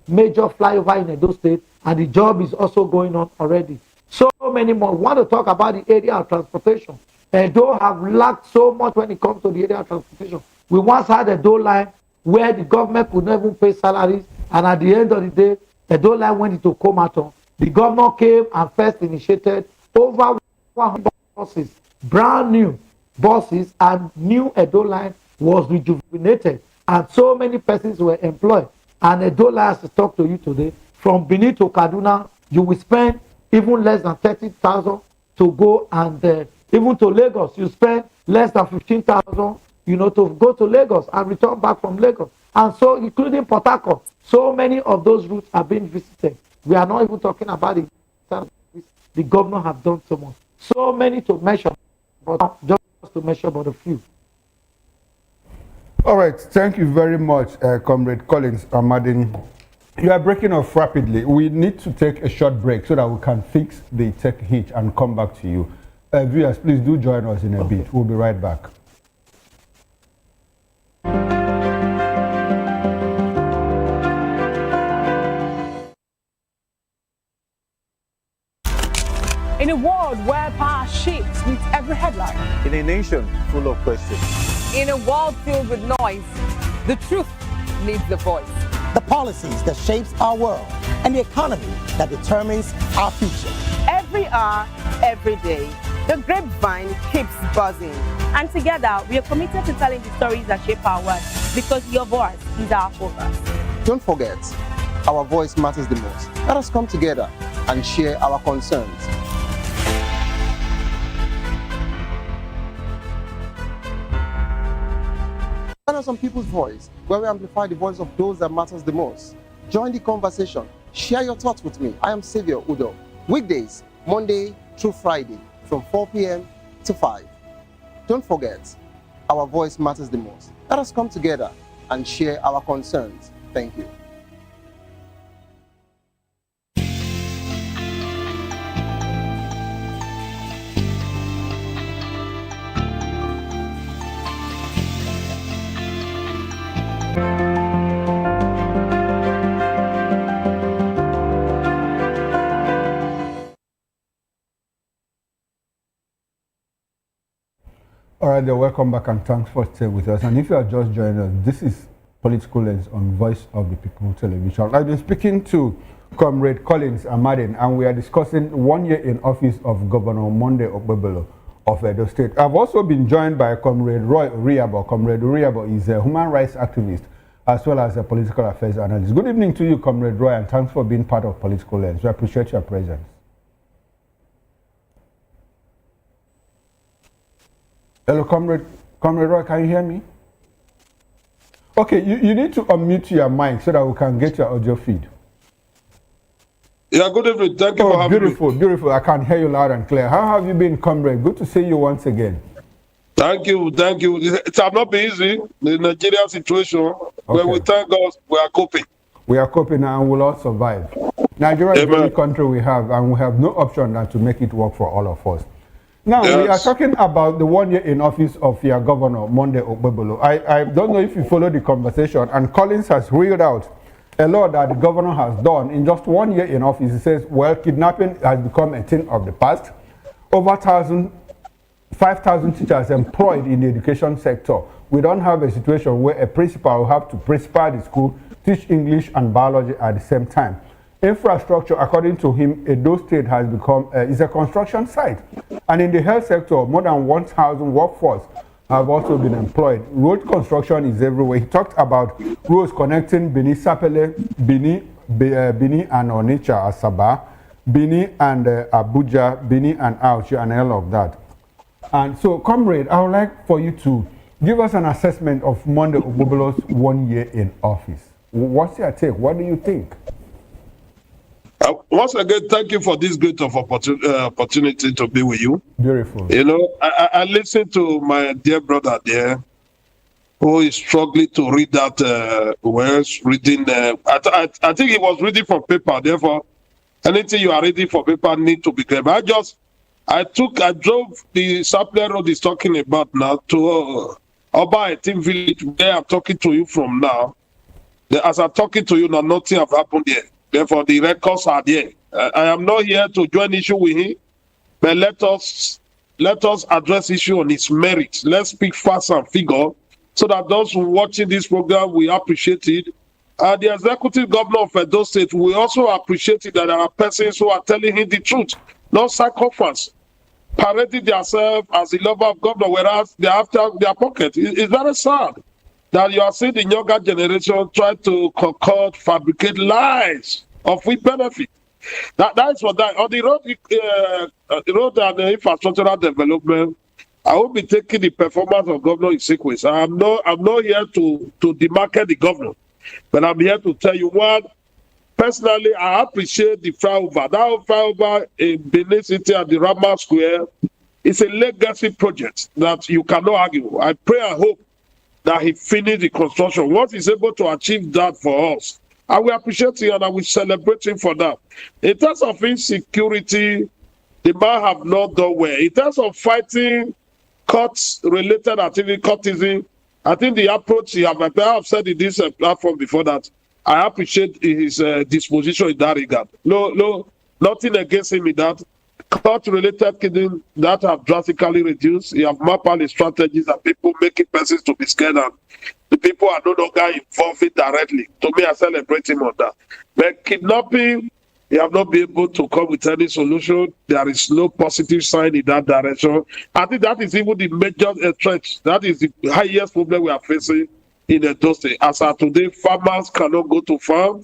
major flyover in Edo State, and the job is also going on already. So many more. We want to talk about the area of transportation. Edo have lacked so much when it comes to the area of transportation. We once had a Edo line where the government could not even pay salaries, and at the end of the day, Edo line went into Komaton. The governor came and first initiated over 100 buses, brand new buses, and new Edo line was rejuvenated, and so many persons were employed. And Edo line, has to talk to you today, from Benin to Kaduna, you will spend even less than 30,000 to go, and even to Lagos, you spend less than 15,000, you know, to go to Lagos and return back from Lagos. And so, including Port Harcourt, so many of those routes are being visited. We are not even talking about the governor have done so much. So many to measure, but just to measure but a few. All right, thank you very much, Comrade Collins Amadin. You are breaking off rapidly. We need to take a short break so that we can fix the tech hitch and come back to you. Viewers, please do join us in a bit. We'll be right back. In a world where power shifts with every headline. In a nation full of questions. In a world filled with noise, the truth needs the voice. The policies that shapes our world and the economy that determines our future. Every hour, every day, the grapevine keeps buzzing. And together, we are committed to telling the stories that shape our world, because your voice is our focus. Don't forget, our voice matters the most. Let us come together and share our concerns. Join us on People's Voice, where we amplify the voice of those that matters the most. Join the conversation. Share your thoughts with me. I am Sylva Udo. Weekdays, Monday through Friday, from 4 p.m. to 5. Don't forget, our voice matters the most. Let us come together and share our concerns. Thank you. All right, then welcome back and thanks for staying with us. And if you are just joining us, this is Political Lens on Voice of the People Television. I've been speaking to Comrade Collins Amadin, and we are discussing 1 year in office of Governor Monday Okpebholo of Edo State. I've also been joined by Comrade Roy Uriabo. Comrade Uriabo is a human rights activist as well as a political affairs analyst. Good evening to you, Comrade Roy, and thanks for being part of Political Lens. We appreciate your presence. Hello, Comrade Roy, can you hear me? Okay, you need to unmute your mic so that we can get your audio feed. Yeah, good evening. Thank you for having me. Beautiful. I can hear you loud and clear. How have you been, Comrade? Good to see you once again. Thank you. It has not been easy, the Nigerian situation, but we thank God we are coping. We are coping and we'll all survive. Nigeria is the only country we have, and we have no option than to make it work for all of us. Now, we are talking about the 1 year in office of your governor, Monday Okpebholo. I don't know if you follow the conversation, and Collins has reeled out a lot that the governor has done in just 1 year in office. He says, well, kidnapping has become a thing of the past. Over 5,000 teachers employed in the education sector. We don't have a situation where a principal will have to principal the school, teach English and biology at the same time. Infrastructure, according to him, Edo State has become is a construction site. And in the health sector, more than 1,000 workforce have also been employed. Road construction is everywhere. He talked about roads connecting Benin Sapele, Benin and Onitsha, Asaba, Benin and Abuja, Benin and Auchi, and all of that. And so, comrade, I would like for you to give us an assessment of Monday Ogbobolo's 1 year in office. What's your take? What do you think? Once again, thank you for this great of opportunity to be with you. Beautiful. You know, I listened to my dear brother there, who is struggling to read that words, reading. I think he was reading from paper. Therefore, anything you are reading from paper need to be clear. I drove the Sapler Road is talking about now to Oba Etim Village, where I'm talking to you from now. As I'm talking to you now, nothing have happened there. Therefore, the records are there. I am not here to join issue with him, but let us address issue on its merits. Let's speak fast and figure, so that those who watching this program will appreciate it. The executive governor of Edo State will also appreciate it, that there are persons who are telling him the truth, not psychopaths, parading themselves as the lover of governor, whereas they are after their pocket. It's very sad that you are seeing the younger generation try to concoct, fabricate lies of which benefit. That is what that on the road and infrastructural development. I will be taking the performance of governor in sequence. I'm not here to demarket the governor, but I'm here to tell you what. Personally, I appreciate the flyover. That flyover in Benin City at the Rama Square is a legacy project that you cannot argue. I pray and hope that he finished the construction. Once he's able to achieve that for us, I will appreciate him and I will celebrate him for that. In terms of insecurity, the man have not done well. In terms of fighting court-related activity, courtism, I think the approach I have said in this platform before that I appreciate his disposition in that regard. No, nothing against him in that. Court-related killing that have drastically reduced. You have mapped all the strategies that people making persons to be scared, and the people are no longer involved directly. To me, I celebrate him on that. But kidnapping, you have not been able to come with any solution. There is no positive sign in that direction. I think that is even the major threat. That is the highest problem we are facing in Edo State. As of today, farmers cannot go to farm.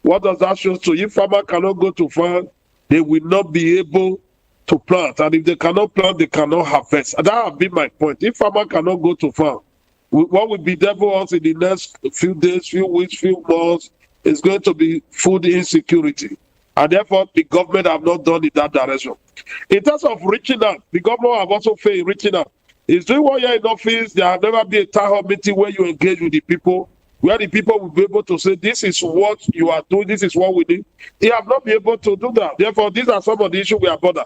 What does that show to you? If farmers cannot go to farm, they will not be able to plant. And if they cannot plant, they cannot harvest. And that has been my point. If farmers cannot go to farm, what will be there for us in the next few days, few weeks, few months is going to be food insecurity. And therefore, the government have not done in that direction. In terms of reaching out, the government have also failed reaching out. It's doing 1 year in office. There have never been a town hall meeting where you engage with the people, where the people will be able to say, this is what you are doing, this is what we need. They have not been able to do that. Therefore, these are some of the issues we are bothered.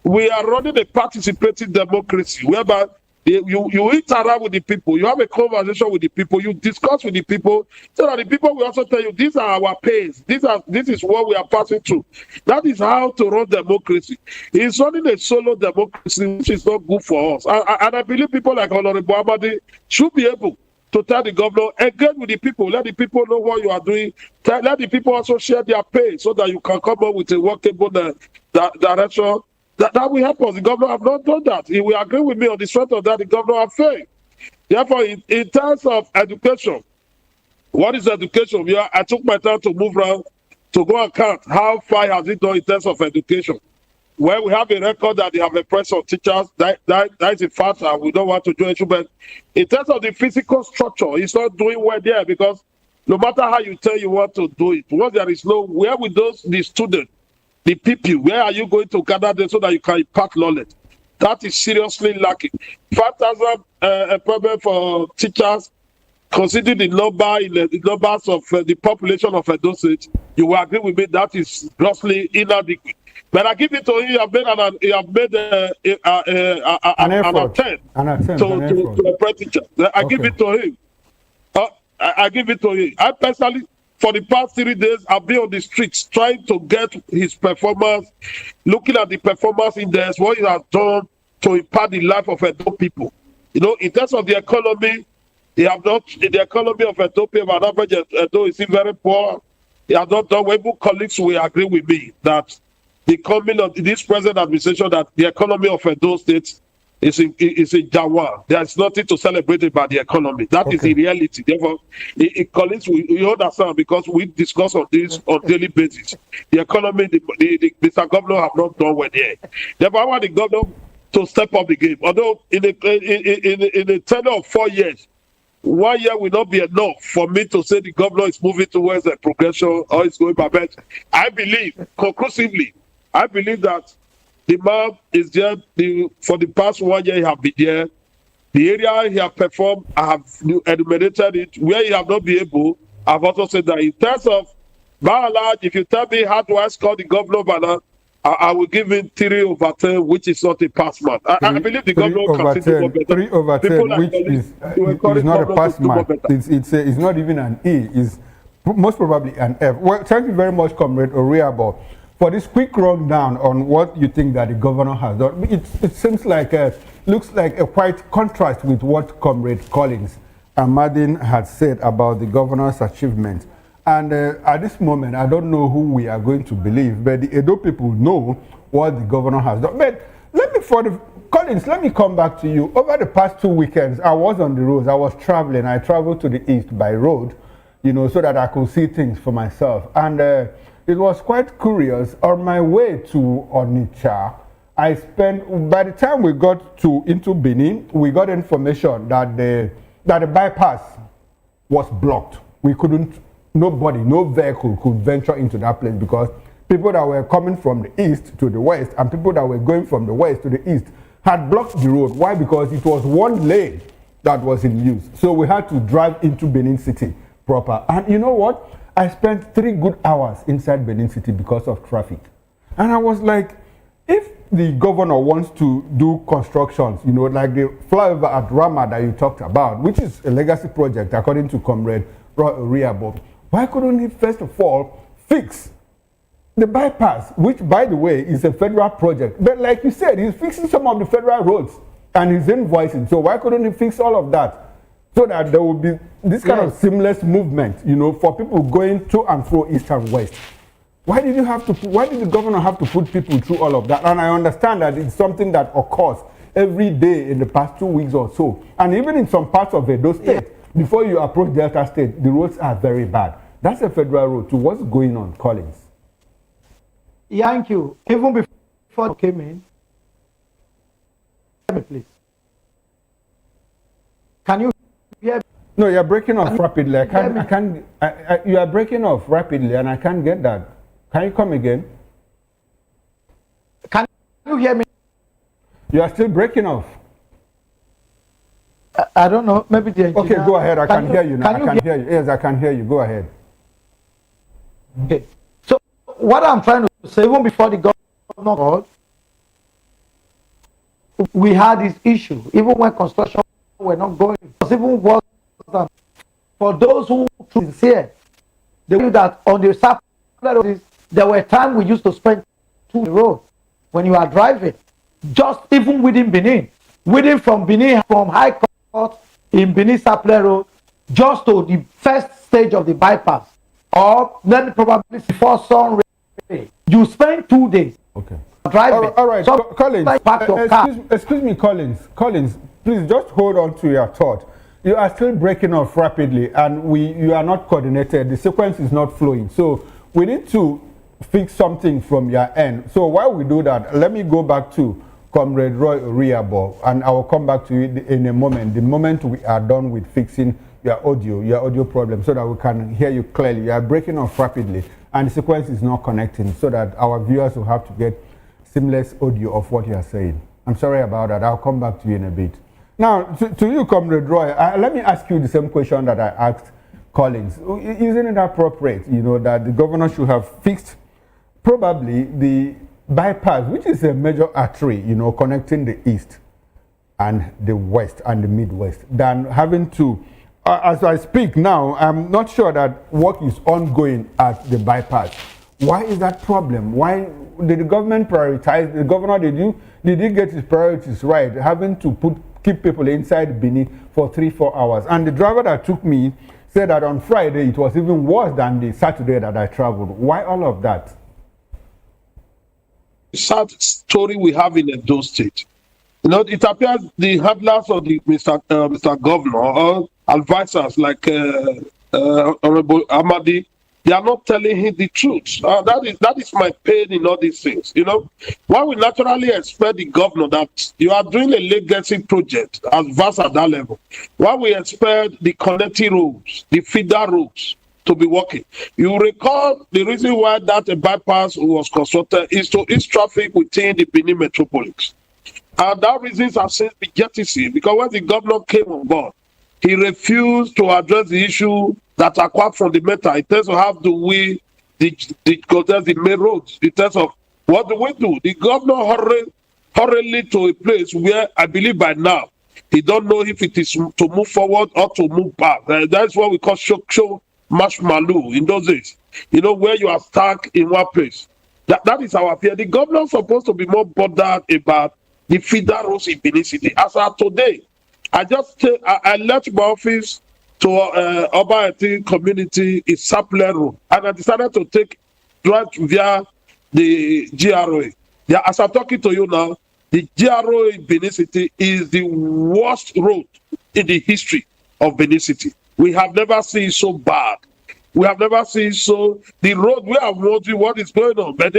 We are running a participating democracy, whereby you interact with the people, you have a conversation with the people, you discuss with the people, so that the people will also tell you, these are our pains, this is what we are passing through. That is how to run democracy. It's running a solo democracy, which is not good for us. And I believe people like Honorable Amadi should be able to tell the governor, engage with the people, let the people know what you are doing, let the people also share their pain, so that you can come up with a workable direction. That will help us. The governor have not done that. He will agree with me on the strength of that. The governor have failed. Therefore, in terms of education, what is education? I took my time to move around to go and count how far has it done in terms of education. Well, we have a record that they have a press of teachers. That is a fact, and we don't want to do it. But in terms of the physical structure, it's not doing well there, because no matter how you tell you want to do it, once there is no, where with the students, the people, where are you going to gather them so that you can impart knowledge? That is seriously lacking. 5,000 employment for teachers, considering the numbers of the population of Edo State, you will agree with me that is grossly inadequate. But I give it to him. He have made an attempt to employ teachers. I give it to him. I give it to him. I personally, for the past 3 days, I've been on the streets trying to get his performance, looking at the performance index, what he has done to impact the life of Edo people. You know, in terms of the economy, they have not, the economy of Ethiopia, on average, Edo is very poor. He has not done well. Even colleagues will agree with me that the coming of this present administration, that the economy of Edo State is in Jawa. There is nothing to celebrate about the economy. That is the reality. Therefore, colleagues, we understand, because we discuss on this on daily basis. The economy, the Mr. Governor have not done well there. Therefore, I want the governor to step up the game. Although in a tenure of 4 years, 1 year will not be enough for me to say the governor is moving towards a progression or it's going back. But I believe, conclusively, I believe that the man is there. For the past 1 year, he have been there. The area he have performed, I have enumerated it. Where he have not been able, I've also said that in terms of, by and large, if you tell me how do I score the governor banner, I will give him 3/10, which is not a pass mark. I believe the governor can do more better. 3/10, which is not a pass mark. It's not even an E. It's most probably an F. Well, thank you very much, Comrade Oriabo, for this quick rundown on what you think that the governor has done. It seems like looks like a quite contrast with what Comrade Collins Amadin had said about the governor's achievements. And at this moment, I don't know who we are going to believe, but the Edo people know what the governor has done. But Collins, let me come back to you. Over the past 2 weekends, I was on the roads. I was traveling. I traveled to the east by road, so that I could see things for myself. And it was quite curious. On my way to Onitsha, by the time we got into Benin, we got information that the bypass was blocked. We couldn't. Nobody, no vehicle could venture into that place because people that were coming from the east to the west and people that were going from the west to the east had blocked the road. Why? Because it was one lane that was in use. So we had to drive into Benin City proper. And you know what? I spent 3 good hours inside Benin City because of traffic. And I was like, if the governor wants to do constructions, like the flyover at Rama that you talked about, which is a legacy project according to Comrade Riabo, why couldn't he first of all fix the bypass, which by the way is a federal project? But like you said, he's fixing some of the federal roads and he's invoicing. So why couldn't he fix all of that so that there would be this kind of seamless movement, for people going to and fro east and west? Why did the governor have to put people through all of that? And I understand that it's something that occurs every day in the past 2 weeks or so. And even in some parts of Edo State, before you approach Delta State, the roads are very bad. That's a federal road. So what's going on, Collins? Thank you. Even before I came in, please. Can you hear me? No, you're breaking off rapidly. You are breaking off rapidly, and I can't get that. Can you come again? Can you hear me? You are still breaking off. I don't know. Maybe the engineer. Okay, go ahead. I can hear you now. I can hear you. Yes, I can hear you. Go ahead. Okay. So what I'm trying to say, even before the governor called, we had this issue. Even when construction were not going, it was even worse than for those who were sincere. They knew that on the surface, there were times we used to spend to the road when you are driving, just even within Benin, from Benin, from High Court in Benin Sapele Road, just to the first stage of the bypass, or then probably before sunrise. You spend 2 days. Okay. Driving. All right, Collins. Excuse me, Collins. Collins, please just hold on to your thought. You are still breaking off rapidly, and you are not coordinated. The sequence is not flowing. So we need to fix something from your end. So while we do that, let me go back to Comrade Roy Riabo, and I will come back to you in a moment. The moment we are done with fixing your audio problem, so that we can hear you clearly. You are breaking off rapidly, and the sequence is not connecting, so that our viewers will have to get seamless audio of what you are saying. I'm sorry about that. I'll come back to you in a bit. Now, to you, Comrade Roy, let me ask you the same question that I asked Collins. Isn't it appropriate, that the governor should have fixed probably the bypass, which is a major artery, connecting the east and the west and the Midwest, than having to, as I speak now, I'm not sure that work is ongoing at the bypass. Why is that problem? Why did the government prioritize? The governor, did he get his priorities right, having to keep people inside Benin for 3-4 hours? And the driver that took me said that on Friday it was even worse than the Saturday that I traveled. Why all of that? Sad story we have in Edo State. It appears the handlers of the Mr. Governor or advisors like Honorable Amadi, They are not telling him the truth. That is my pain in all these things. You know, why we naturally expect the governor that you are doing a legacy project as vast at that level. Why we expect the connecting roads, the feeder roads to be working. You recall the reason why that bypass was constructed is to ease traffic within the Benin metropolis. And that reasons have since been jettisoned because when the governor came on board, he refused to address the issue that are quite fundamental in terms of how do we contest the main roads, in terms of what do we do. The governor hurriedly to a place where I believe by now he don't know if it is to move forward or to move back. That's what we call show marshmallow in those days. You know, where you are stuck in one place. That is our fear. The governor is supposed to be more bothered about the feeder roads in Benin City. As of today, I left my office to Urban community in Sapler Road, and I decided to drive via the GRA. Yeah, as I'm talking to you now, the GRA in Benin City is the worst road in the history of Benin City. We have never seen so bad. We have never seen so. The road, we are wondering what is going on. But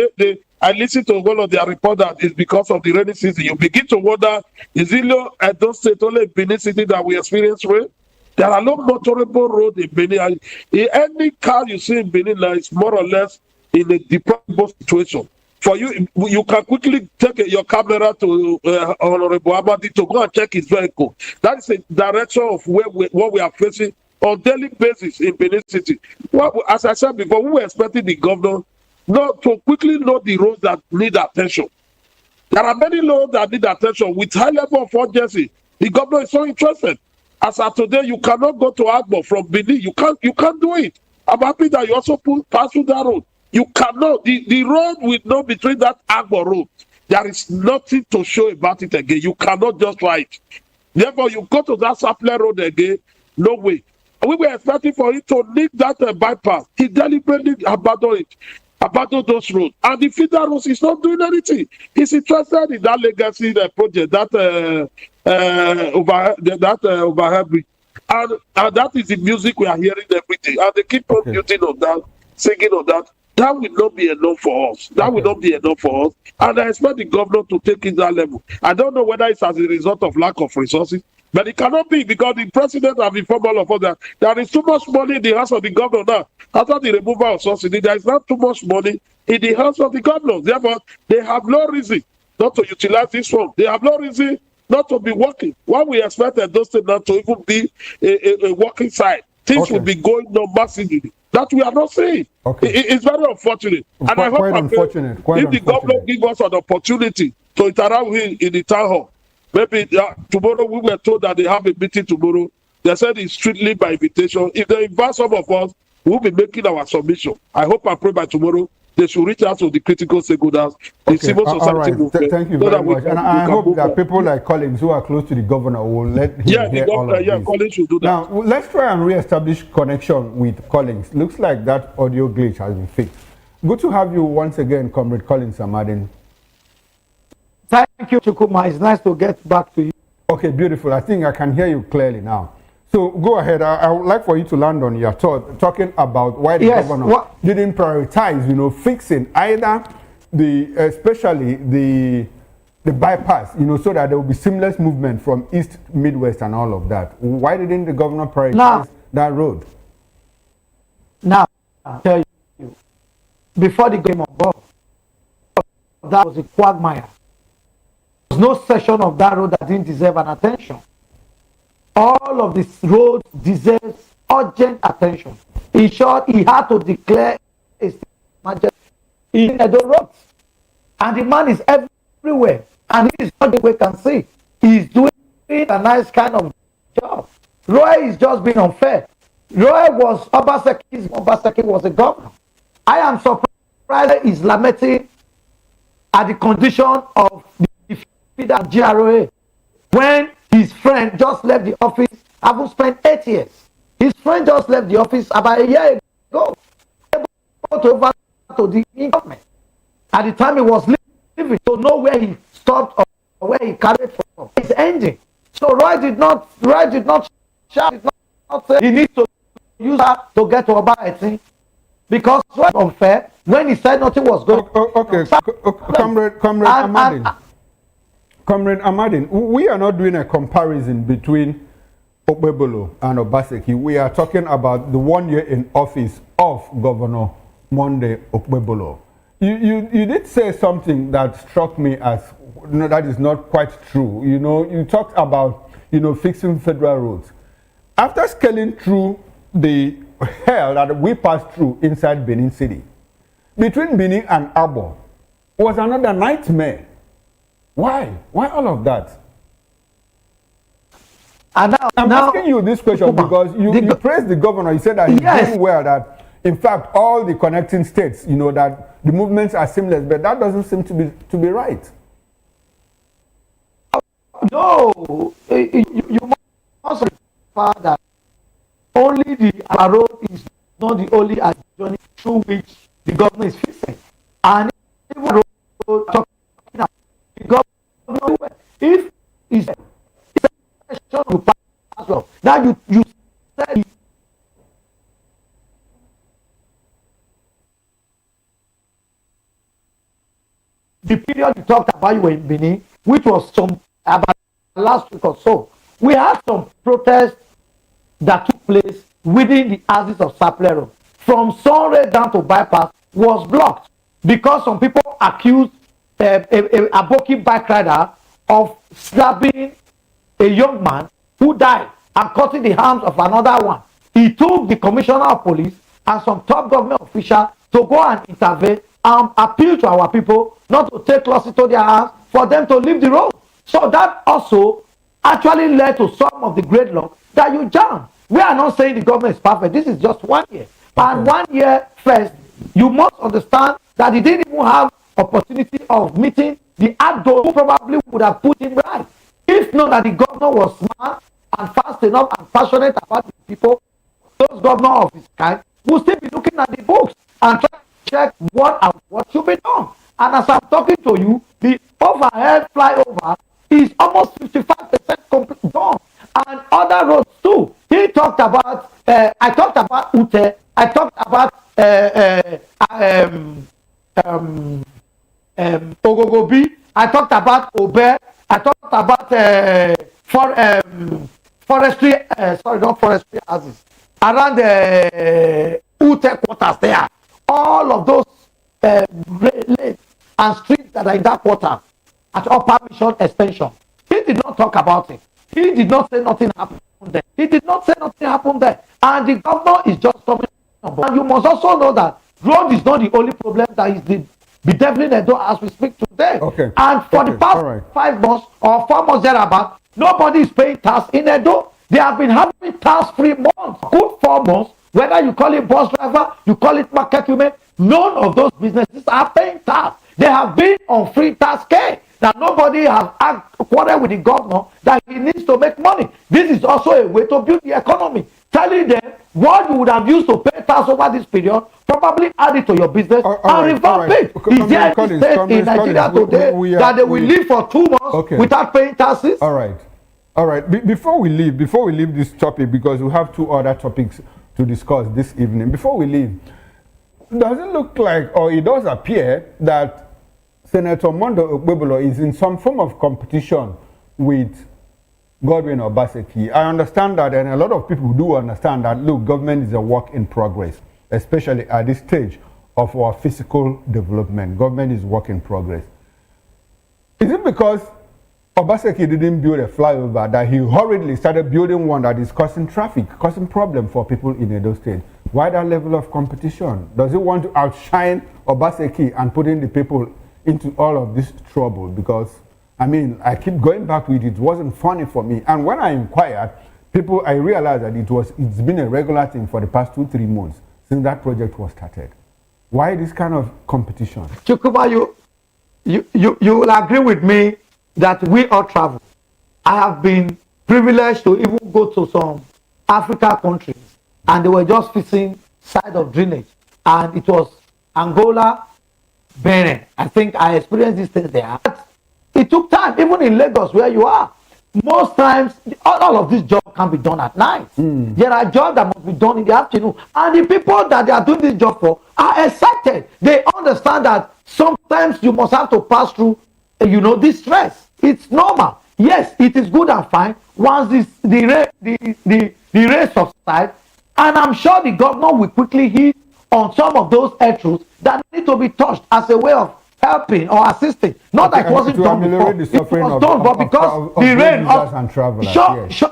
I listened to one of their reports that it's because of the rainy season. You begin to wonder, is it Edo State only in Benin City that we experience rain? There are no motorable roads in Benin. Any car you see in Benin now is more or less in a deplorable situation. For you, you can quickly take your camera to Honorable Amadi to go and check his vehicle. That is a direction of what we are facing on daily basis in Benin City. Well, as I said before, we were expecting the governor not to quickly know the roads that need attention. There are many roads that need attention with high level of urgency. The governor is so interested. As of today, you cannot go to Agbo from Benin. You can't do it. I'm happy that you also pass through that road. You cannot. The road will not between that Agbo road. There is nothing to show about it again. You cannot just try it. Therefore, you go to that Sapler Road again, no way. We were expecting for him to leave that bypass. He deliberately abandoned those roads. And the feeder roads is not doing anything. He's interested in that legacy project, that overhead bridge. And that is the music we are hearing every day. And they keep on building on that, singing on that. That will not be enough for us. That will not be enough for us. And I expect the governor to take it that level. I don't know whether it's as a result of lack of resources, but it cannot be because the president have informed all of us that there is too much money in the hands of the governor now. After the removal of subsidy, there is not too much money in the hands of the governor. Therefore, they have no reason not to utilize this fund. They have no reason not to be working. What we expected those things not to even be a working side. Things will be going on massively. That we are not saying. It's very unfortunate. And I hope if the government give us an opportunity to interact with him in the town hall, maybe tomorrow we were told that they have a meeting tomorrow. They said it's strictly by invitation. If they invite some of us, we'll be making our submission. I hope and pray by tomorrow they should reach out to the critical stakeholders, the civil society movement. Thank you very much. And I hope that people like Collins who are close to the governor will let him hear all of this. Collins should do that. Now, let's try and re-establish connection with Collins. Looks like that audio glitch has been fixed. Good to have you once again, Comrade Collins Amadin. Thank you, Chukuma. It's nice to get back to you. Okay, beautiful. I think I can hear you clearly now. So go ahead. I would like for you to land on your thought, talking about why the governor didn't prioritize, fixing either especially the bypass, so that there will be seamless movement from East, Midwest, and all of that. Why didn't the governor prioritize that road? Now, I'll tell you, before the game of ball, that was a quagmire. There was no section of that road that didn't deserve an attention. All of these roads deserves urgent attention. In short, he had to declare a state of emergency in the roads. And the man is everywhere. And he is not the way can see. He's doing a nice kind of job. Roy is just being unfair. Roy was Obaseki was a governor. I am surprised he's lamenting at the condition of the feeder GRA when his friend just left the office, having spent 8 years. His friend just left the office about a year ago. Over to the government. At the time he was leaving, to know where he stopped or where he carried from. It's ending. So Roy did not shout, did not say he needs to use that to get to Obama. because it was unfair when he said nothing was going on. Okay, Comrade Amadin, we are not doing a comparison between Okpebholo and Obaseki. We are talking about the 1 year in office of Governor Monday Okpebholo. You did say something that struck me as, that is not quite true. You talked about, fixing federal roads. After scaling through the hell that we passed through inside Benin City, between Benin and Abo, was another nightmare. Why? Why all of that? And I'm asking you this question because you praised the governor. You said that he's doing well, that in fact all the connecting states, that the movements are seamless, but that doesn't seem to be right. No, you must remember that only the road is not the only journey through which the government is fixing. And even road talking about the government, if it's a you pass well, now you said the period you talked about, you were in Benin, which was about last week or so. We had some protests that took place within the houses of Saplero. From Sunray down to bypass was blocked because some people accused a Aboki bike rider of stabbing a young man who died and cutting the arms of another one. He took the commissioner of police and some top government officials to go and intervene and appeal to our people not to take laws into their hands, for them to leave the road. So that also actually led to some of the gridlock that you jam. We are not saying the government is perfect. This is just 1 year. Okay. And 1 year first, you must understand that he didn't even have opportunity of meeting the actor who probably would have put him right. If not that the governor was smart and fast enough and passionate about the people, those governors of his kind will still be looking at the books and try to check what should be done. And as I'm talking to you, the overhead flyover is almost 55% complete done. And other roads too. He talked about, I talked about Ute, I talked about Ogogobi, I talked about Obe, I talked about forestry, not forestry houses, around the Ute quarters there. All of those lanes and streets that are in that quarter at Upper Mission Extension. He did not talk about it. He did not say nothing happened there. He did not say nothing happened there. And the governor is just coming on board. And you must also know that road is not the only problem that is bedeviling Edo as we speak today. Okay. And for the past 5 months or 4 months thereabout, nobody is paying tax in Edo. They have been having tax-free months, good 4 months. Whether you call it bus driver, you call it market women, none of those businesses are paying tax. They have been on free tax care. That nobody has quarreled with the governor that he needs to make money. This is also a way to build the economy. Telling them what you would have used to pay tax over this period, probably add it to your business and revamp it. Is there any state in Nigeria today that they will live for 2 months without paying taxes? All right. Before we leave this topic, because we have 2 other topics to discuss this evening. Before we leave, does it look like, or it does appear that Senator Monday Okpebholo is in some form of competition with Godwin Obaseki? I understand that, and a lot of people do understand that, look, government is a work in progress, especially at this stage of our physical development. Government is work in progress. Is it because Obaseki didn't build a flyover that he hurriedly started building one that is causing traffic, causing problem for people in Edo State? Why that level of competition? Does it want to outshine Obaseki and putting the people into all of this trouble? Because I keep going back to it. It wasn't funny for me. And when I inquired, I realized that it's been a regular thing for the past 2-3 months since that project was started. Why this kind of competition? Chukwuma, you will agree with me that we all travel. I have been privileged to even go to some African countries, and they were just fixing side of drainage, and it was Angola, Benin. I think I experienced these things there. It took time, even in Lagos where you are. most times all of these jobs can be done at night. There are jobs that must be done in the afternoon, and the people that they are doing this job for are excited. They understand that sometimes you must have to pass through this stress. It's normal. Yes, it is good and fine once the race subsides, and I'm sure the governor will quickly hit on some of those truths that need to be touched as a way of helping or assisting. Not that it wasn't done before. It was done, but because the rain and travelers.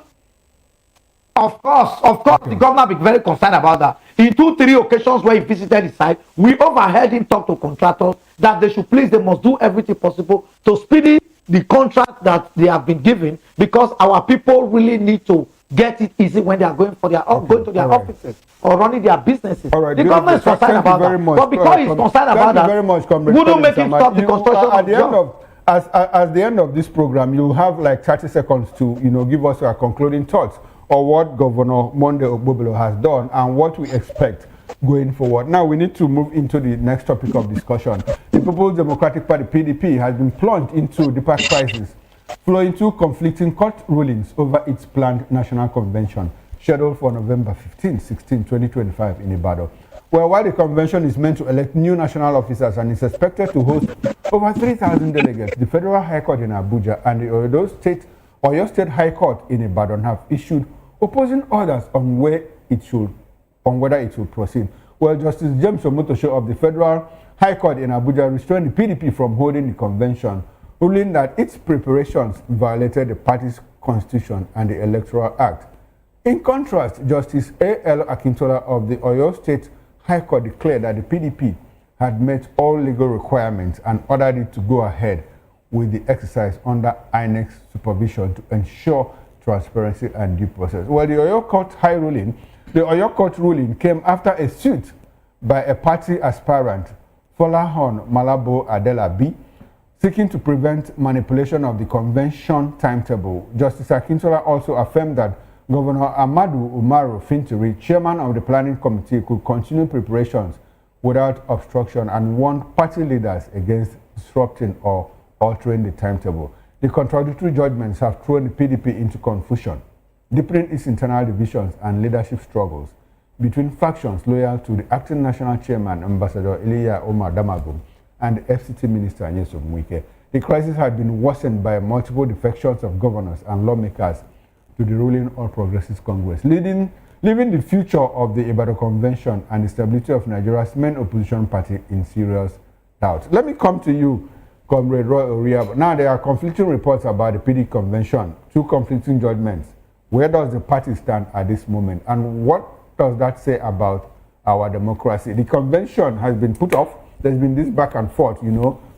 Of course, the governor be very concerned about that. In 2-3 occasions where he visited the site, we overheard him talk to contractors that they must do everything possible to speed the contract that they have been given, because our people really need to get it easy when they are going to their offices or running their businesses. The government is concerned about that. But because he's concerned about that, wouldn't make him stop the construction of the job. At the end of this program, you have like 30 seconds to give us your concluding thoughts on what Governor Monday Ogbobelo has done and what we expect going forward. Now we need to move into the next topic of discussion. The People's Democratic Party (PDP) has been plunged into deeper crisis, flowing to conflicting court rulings over its planned national convention scheduled for November 15, 16, 2025 in Ibadan. Well, while the convention is meant to elect new national officers and is expected to host over 3,000 delegates, the Federal High Court in Abuja and the Oyo State High Court in Ibadan have issued opposing orders on whether it should proceed. Well, Justice James Omotosho of the Federal High Court in Abuja restrained the PDP from holding the convention, ruling that its preparations violated the party's constitution and the Electoral Act. In contrast, Justice A.L. Akintola of the Oyo State High Court declared that the PDP had met all legal requirements and ordered it to go ahead with the exercise under INEC's supervision to ensure transparency and due process. Well, the Oyo Court ruling came after a suit by a party aspirant, Folahon Malabo Adela B, seeking to prevent manipulation of the convention timetable. Justice Akintola also affirmed that Governor Amadu Umaru Fintiri, chairman of the planning committee, could continue preparations without obstruction and warned party leaders against disrupting or altering the timetable. The contradictory judgments have thrown the PDP into confusion, deepening its internal divisions and leadership struggles between factions loyal to the acting national chairman, Ambassador Iliya Omar Damagum, and the FCT minister, Nyesom Wike. The crisis had been worsened by multiple defections of governors and lawmakers to the ruling All Progressives Congress, leaving the future of the Ibadan Convention and the stability of Nigeria's main opposition party in serious doubt. Let me come to you, Comrade Roy Oria. Now, there are conflicting reports about the PD convention, two conflicting judgments. Where does the party stand at this moment? And what does that say about our democracy? The convention has been put off. There's been this back and forth,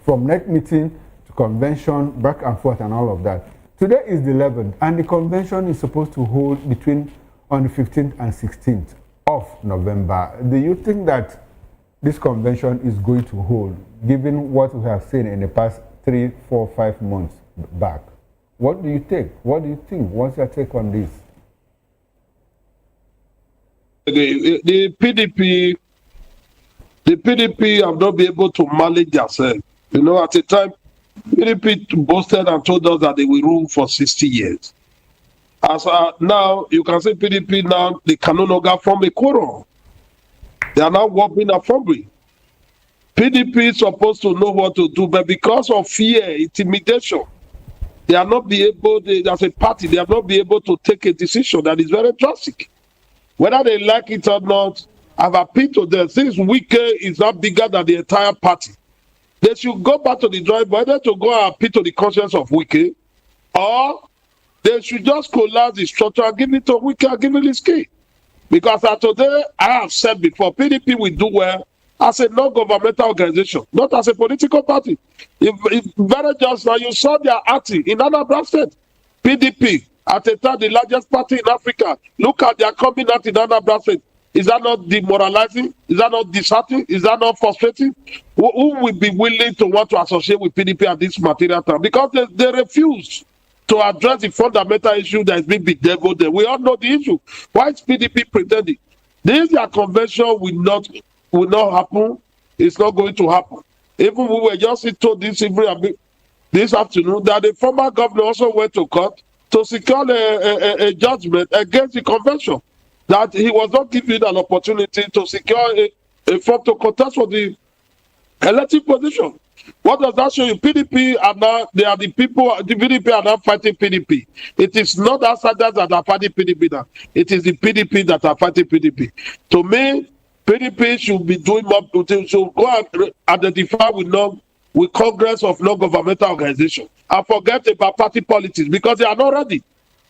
from next meeting to convention, back and forth and all of that. Today is the 11th, and the convention is supposed to hold on the 15th and 16th of November. Do you think that this convention is going to hold, given what we have seen in the past 3, 4, 5 months back? What do you think? What do you think? What's your take on this? The PDP have not been able to manage themselves. At the time, PDP boasted and told us that they will rule for 60 years. As now, you can say PDP now, they can no longer form a quorum. They are now working assembly. PDP is supposed to know what to do, but because of fear, intimidation, they are not be able, as a party, they have not been able to take a decision that is very drastic. Whether they like it or not, I've appealed to them. Since Wike is not bigger than the entire party, they should go back to the drawing board, whether to go and appeal to the conscience of Wike, or they should just collapse the structure and give it to Wike and give it his key. Because as today, I have said before, PDP will do well as a non-governmental organization, not as a political party. If very just now, you saw their acting in Anambra State. PDP, at the time, the largest party in Africa. Look at their coming out in Anambra State. Is that not demoralizing? Is that not disheartening? Is that not frustrating? Who will be willing to want to associate with PDP at this material time? Because they refuse to address the fundamental issue that is being bedeviled there. We all know the issue. Why is PDP pretending? This their convention will not happen. It's not going to happen. Even we were just told this afternoon that the former governor also went to court to to secure a judgment against the convention, that he was not given an opportunity to secure a form to contest for the elective position. What does that show you? PDP are now, they are the people, the PDP are now fighting PDP. It is not outsiders that are fighting PDP now. It is the PDP that are fighting PDP. To me, PDP should be doing more, should go and identify with Congress of non-governmental organizations and forget about party politics, because they are not ready.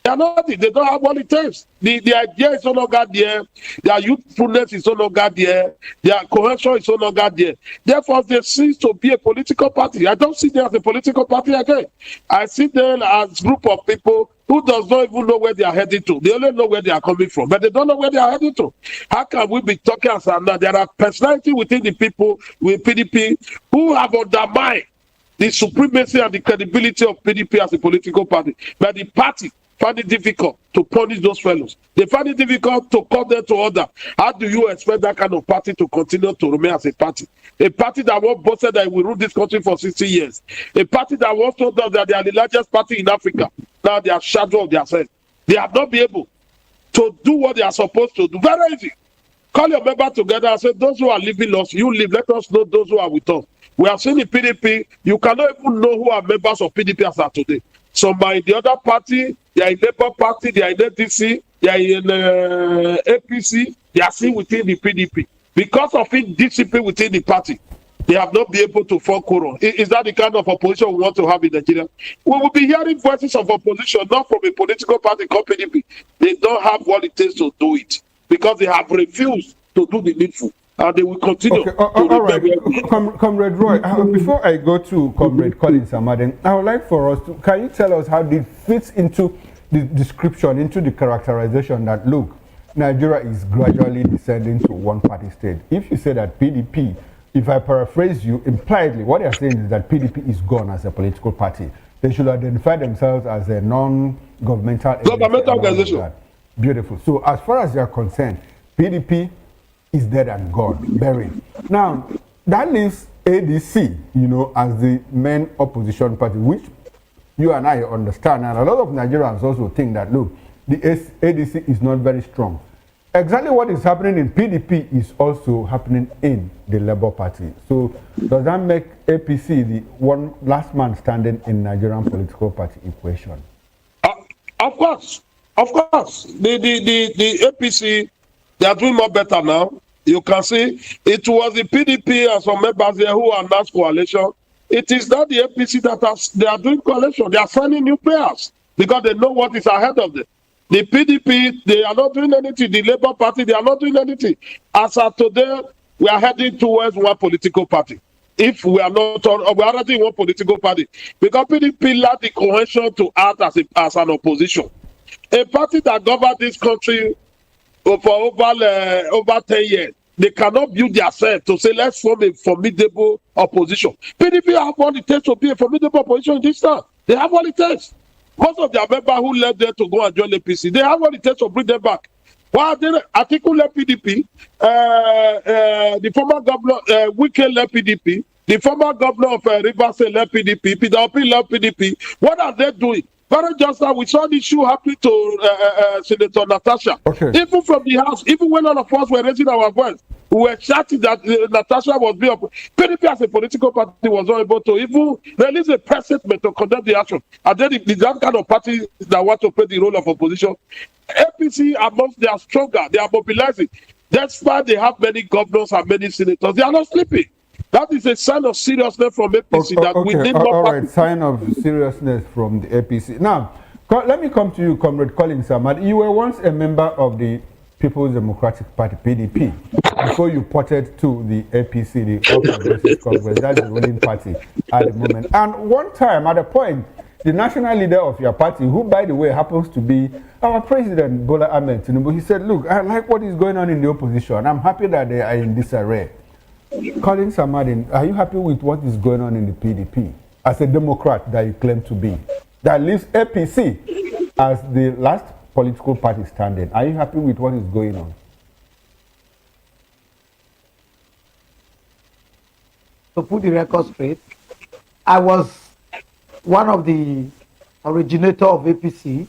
They are not ready. They don't have what it takes. The idea is no longer there. Their youthfulness is no longer there. Their cohesion is no longer there. Therefore, they cease to be a political party. I don't see them as a political party again. I see them as a group of people who does not even know where they are heading to. They only know where they are coming from, but they don't know where they are heading to. How can we be talking as now? There are personalities within the people with PDP who have undermined the supremacy and the credibility of PDP as a political party. But the party find it difficult to punish those fellows. They find it difficult to call them to order. How do you expect that kind of party to continue to remain as a party? A party that once boasted that it will rule this country for 60 years. A party that once told us that they are the largest party in Africa. Now they are shadow of themselves. They have not been able to do what they are supposed to do. Very easy. Call your members together and say, those who are leaving us, you leave. Let us know those who are with us. We have seen in PDP, you cannot even know who are members of PDP as of today. Some are in the other party, they are in Labour Party, they are in ADC, they are in APC, they are still within the PDP. Because of indiscipline within the party, they have not been able to form quorum. Is that the kind of opposition we want to have in Nigeria? We will be hearing voices of opposition, not from a political party called PDP. They don't have what it takes to do it, because they have refused to do the needful. And they will continue. Okay, all right. Comrade Roy, before I go to Comrade Collins Amaden, I would like for us to, can you tell us how this fits into the description, into the characterization that, look, Nigeria is gradually descending to one-party state. If you say that PDP, if I paraphrase you, impliedly, what you're saying is that PDP is gone as a political party. They should identify themselves as a non-governmental organization. Beautiful. So as far as you're concerned, PDP is dead and gone, buried. Now, that leaves ADC, you know, as the main opposition party, which you and I understand. And a lot of Nigerians also think that, look, the ADC is not very strong. Exactly what is happening in PDP is also happening in the Labour Party. So does that make APC the one last man standing in Nigerian political party equation? Of course. The APC, they are doing more better now. You can see it was the PDP and some members there who announced coalition. It is not the APC that they are doing coalition. They are signing new players because they know what is ahead of them. The PDP, they are not doing anything. The Labour Party, they are not doing anything. As of today, we are heading towards one political party. If we are not, we are already in one political party. Because PDP lack the cohesion to act as an opposition. A party that governs this country for over 10 years, they cannot build themselves to say, let's form a formidable opposition. PDP have what it takes to be a formidable opposition in this town. They have what it takes. Most of their members who left there to go and join the APC, they have what it takes to bring them back. Why then Atiku left PDP, the former governor, Wike left PDP, the former governor of Rivers State left PDP, Peter Obi left PDP. What are they doing? Very just now, we saw the issue happening to Senator Natasha. Okay. Even from the house, even when all of us were raising our voice, we were shouting that Natasha was being PDP as a political party was not able to even release a press statement to condemn the action. And then that kind of party that want to play the role of opposition. APC, amongst they are stronger, they are mobilizing. That's why they have many governors and many senators. They are not sleeping. That is a sign of seriousness from APC that we need more. All right, sign of seriousness from the APC. Now, let me come to you, Comrade Collins Ahmad. You were once a member of the People's Democratic Party, PDP, before you ported to the APC, the All Progressive Congress. That's the ruling party at the moment. And one time, at a point, the national leader of your party, who, by the way, happens to be our president, Bola Ahmed Tinubu, he said, look, I like what is going on in the opposition. I'm happy that they are in disarray. Collins Ahmad, are you happy with what is going on in the PDP as a Democrat that you claim to be? That leaves APC as the last political party standing. Are you happy with what is going on? To put the record straight, I was one of the originator of APC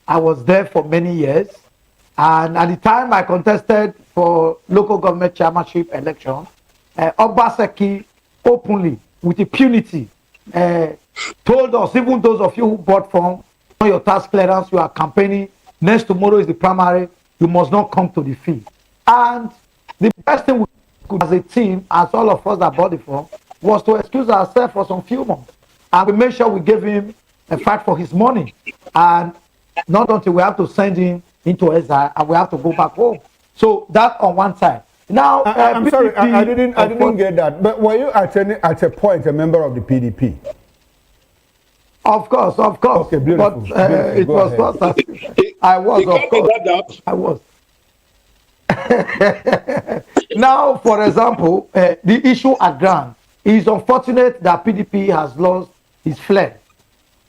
I was there for many years. And at the time I contested for local government chairmanship election, Obaseki openly, with impunity, told us, even those of you who bought from your tax clearance, you are campaigning, next tomorrow is the primary, you must not come to the field. And the best thing we could as a team, as all of us that bought the form, was to excuse ourselves for some few months. And we made sure we gave him a fight for his money. And not until we have to send him into exile and we have to go back home. So that on one side. Now, I'm sorry, I didn't get that. But were you at a point a member of the PDP? Of course. Okay, beautiful. But it was not. I was, of course. I was. Now, for example, the issue at ground is unfortunate that PDP has lost its flair.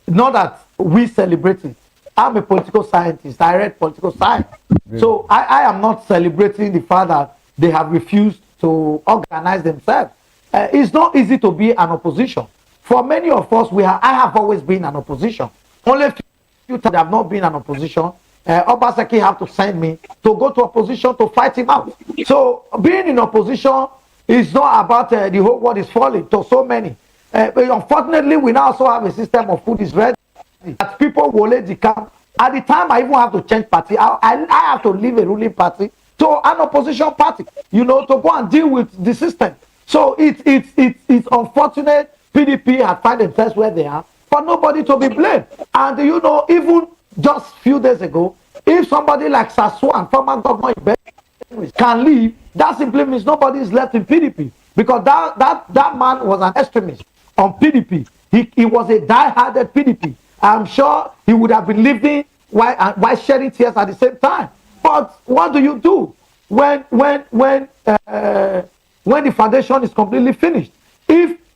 Not that we celebrate it. I'm a political scientist. I read political science. Really? So I am not celebrating the fact that they have refused to organize themselves. It's not easy to be an opposition. For many of us, I have always been an opposition. Only a few times I have not been an opposition. Obaseki have to send me to go to opposition to fight him out. So being in opposition is not about the whole world is falling to so many. But unfortunately, we now also have a system of food is ready. That people will let the camp. At the time, I even have to change party. I have to leave a ruling party to an opposition party, to go and deal with the system. So it's unfortunate PDP have found themselves where they are, for nobody to be blamed. And even just few days ago, if somebody like Saswan, former governor in Benue, can leave, that simply means nobody is left in PDP. Because that man was an extremist on PDP. He was a die-harded PDP. I'm sure he would have been living while shedding tears at the same time. But what do you do when the foundation is completely finished?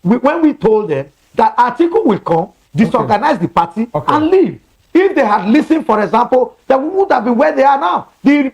When we told them that Atiku will come, disorganize the party, and leave. If they had listened, for example, then we would have been where they are now. The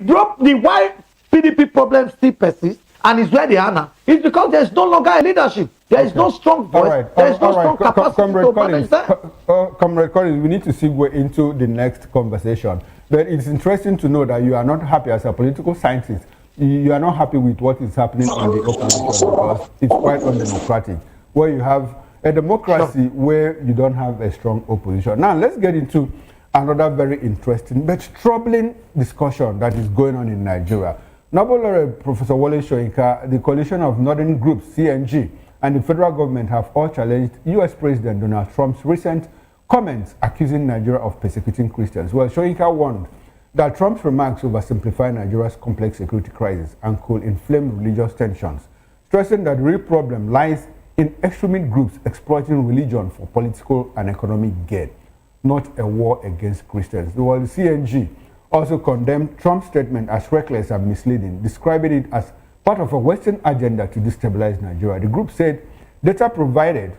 why PDP problem still persists and is where they are now is because there's no longer a leadership. There is no strong voice. There is no strong capacity to manage them. Comrade Collins, we need to segue into the next conversation. But it's interesting to know that you are not happy as a political scientist. You are not happy with what is happening on the opposition because it's quite undemocratic. Where you have a democracy where you don't have a strong opposition. Now, let's get into another very interesting but troubling discussion that is going on in Nigeria. Nobel laureate Professor Wole Soyinka, the coalition of northern groups, CNG, and the federal government have all challenged U.S. President Donald Trump's recent comments accusing Nigeria of persecuting Christians. Well, Soyinka warned that Trump's remarks oversimplify Nigeria's complex security crisis and could inflame religious tensions, stressing that the real problem lies in extremist groups exploiting religion for political and economic gain, not a war against Christians. Well, the CNG also condemned Trump's statement as reckless and misleading, describing it as part of a Western agenda to destabilize Nigeria. The group said data provided,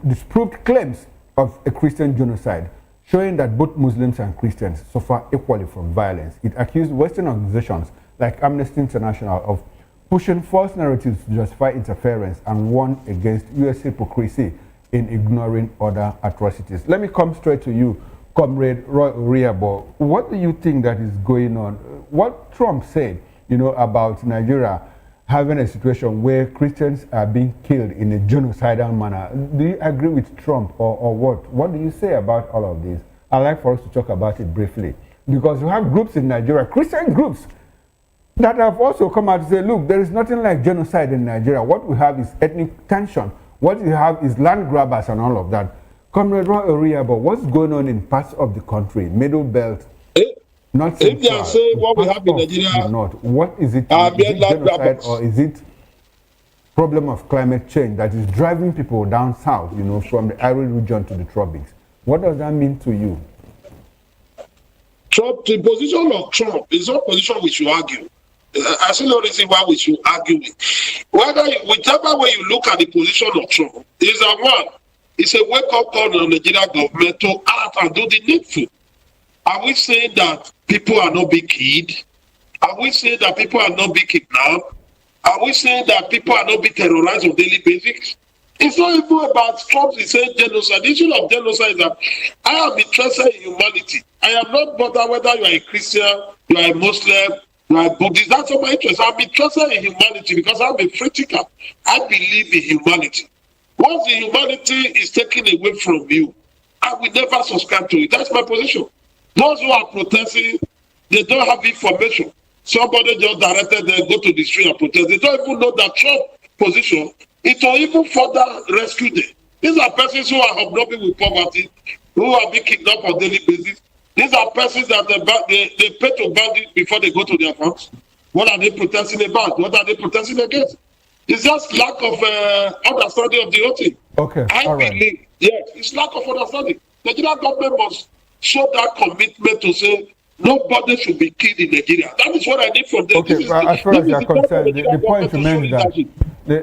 disproved claims of a Christian genocide, showing that both Muslims and Christians suffer equally from violence. It accused Western organizations like Amnesty International of pushing false narratives to justify interference and warned against U.S. hypocrisy in ignoring other atrocities. Let me come straight to you, Comrade Roy Oriabo. What do you think that is going on? What Trump said, about Nigeria having a situation where Christians are being killed in a genocidal manner. Do you agree with Trump or what? What do you say about all of this? I'd like for us to talk about it briefly. Because you have groups in Nigeria, Christian groups, that have also come out to say, look, there is nothing like genocide in Nigeria. What we have is ethnic tension. What we have is land grabbers and all of that. Comrade Roy Oriabo, what's going on in parts of the country, Middle Belt, not Central, if they are saying what we have in Nigeria, what is it? Is it genocide or is it problem of climate change that is driving people down south, from the arid region to the tropics? What does that mean to you? Trump, the position of Trump is not a position we should argue. I see no reason why we should argue with. Whichever way you look at the position of Trump, is a one. It's a wake-up call on the Nigerian government to act and do the needful. Are we saying that people are not being killed? Are we saying that people are not being kidnapped? Are we saying that people are not being terrorized on a daily basis? In fact, not even about Trump is saying genocide. The issue of genocide is that I am interested in humanity. I am not bothered whether you are a Christian, you are a Muslim, you are a Buddhist. That's not my interest. I'm interested in humanity because I'm a free thinker. I believe in humanity. Once the humanity is taken away from you, I will never subscribe to it. That's my position. Those who are protesting, they don't have information. Somebody just directed them go to the street and protest. They don't even know that Trump position. It will even further rescue them. These are persons who are hobnobbing with poverty, who are being kidnapped on a daily basis. These are persons that they pay to bandits before they go to their farms. What are they protesting about? What are they protesting against? It's just lack of understanding of the whole thing. Okay, I believe, yes, it's lack of understanding. The Nigerian government must show that commitment to say nobody should be killed in Nigeria. That is what I need from them. Okay, as far as you are concerned, the point remains that,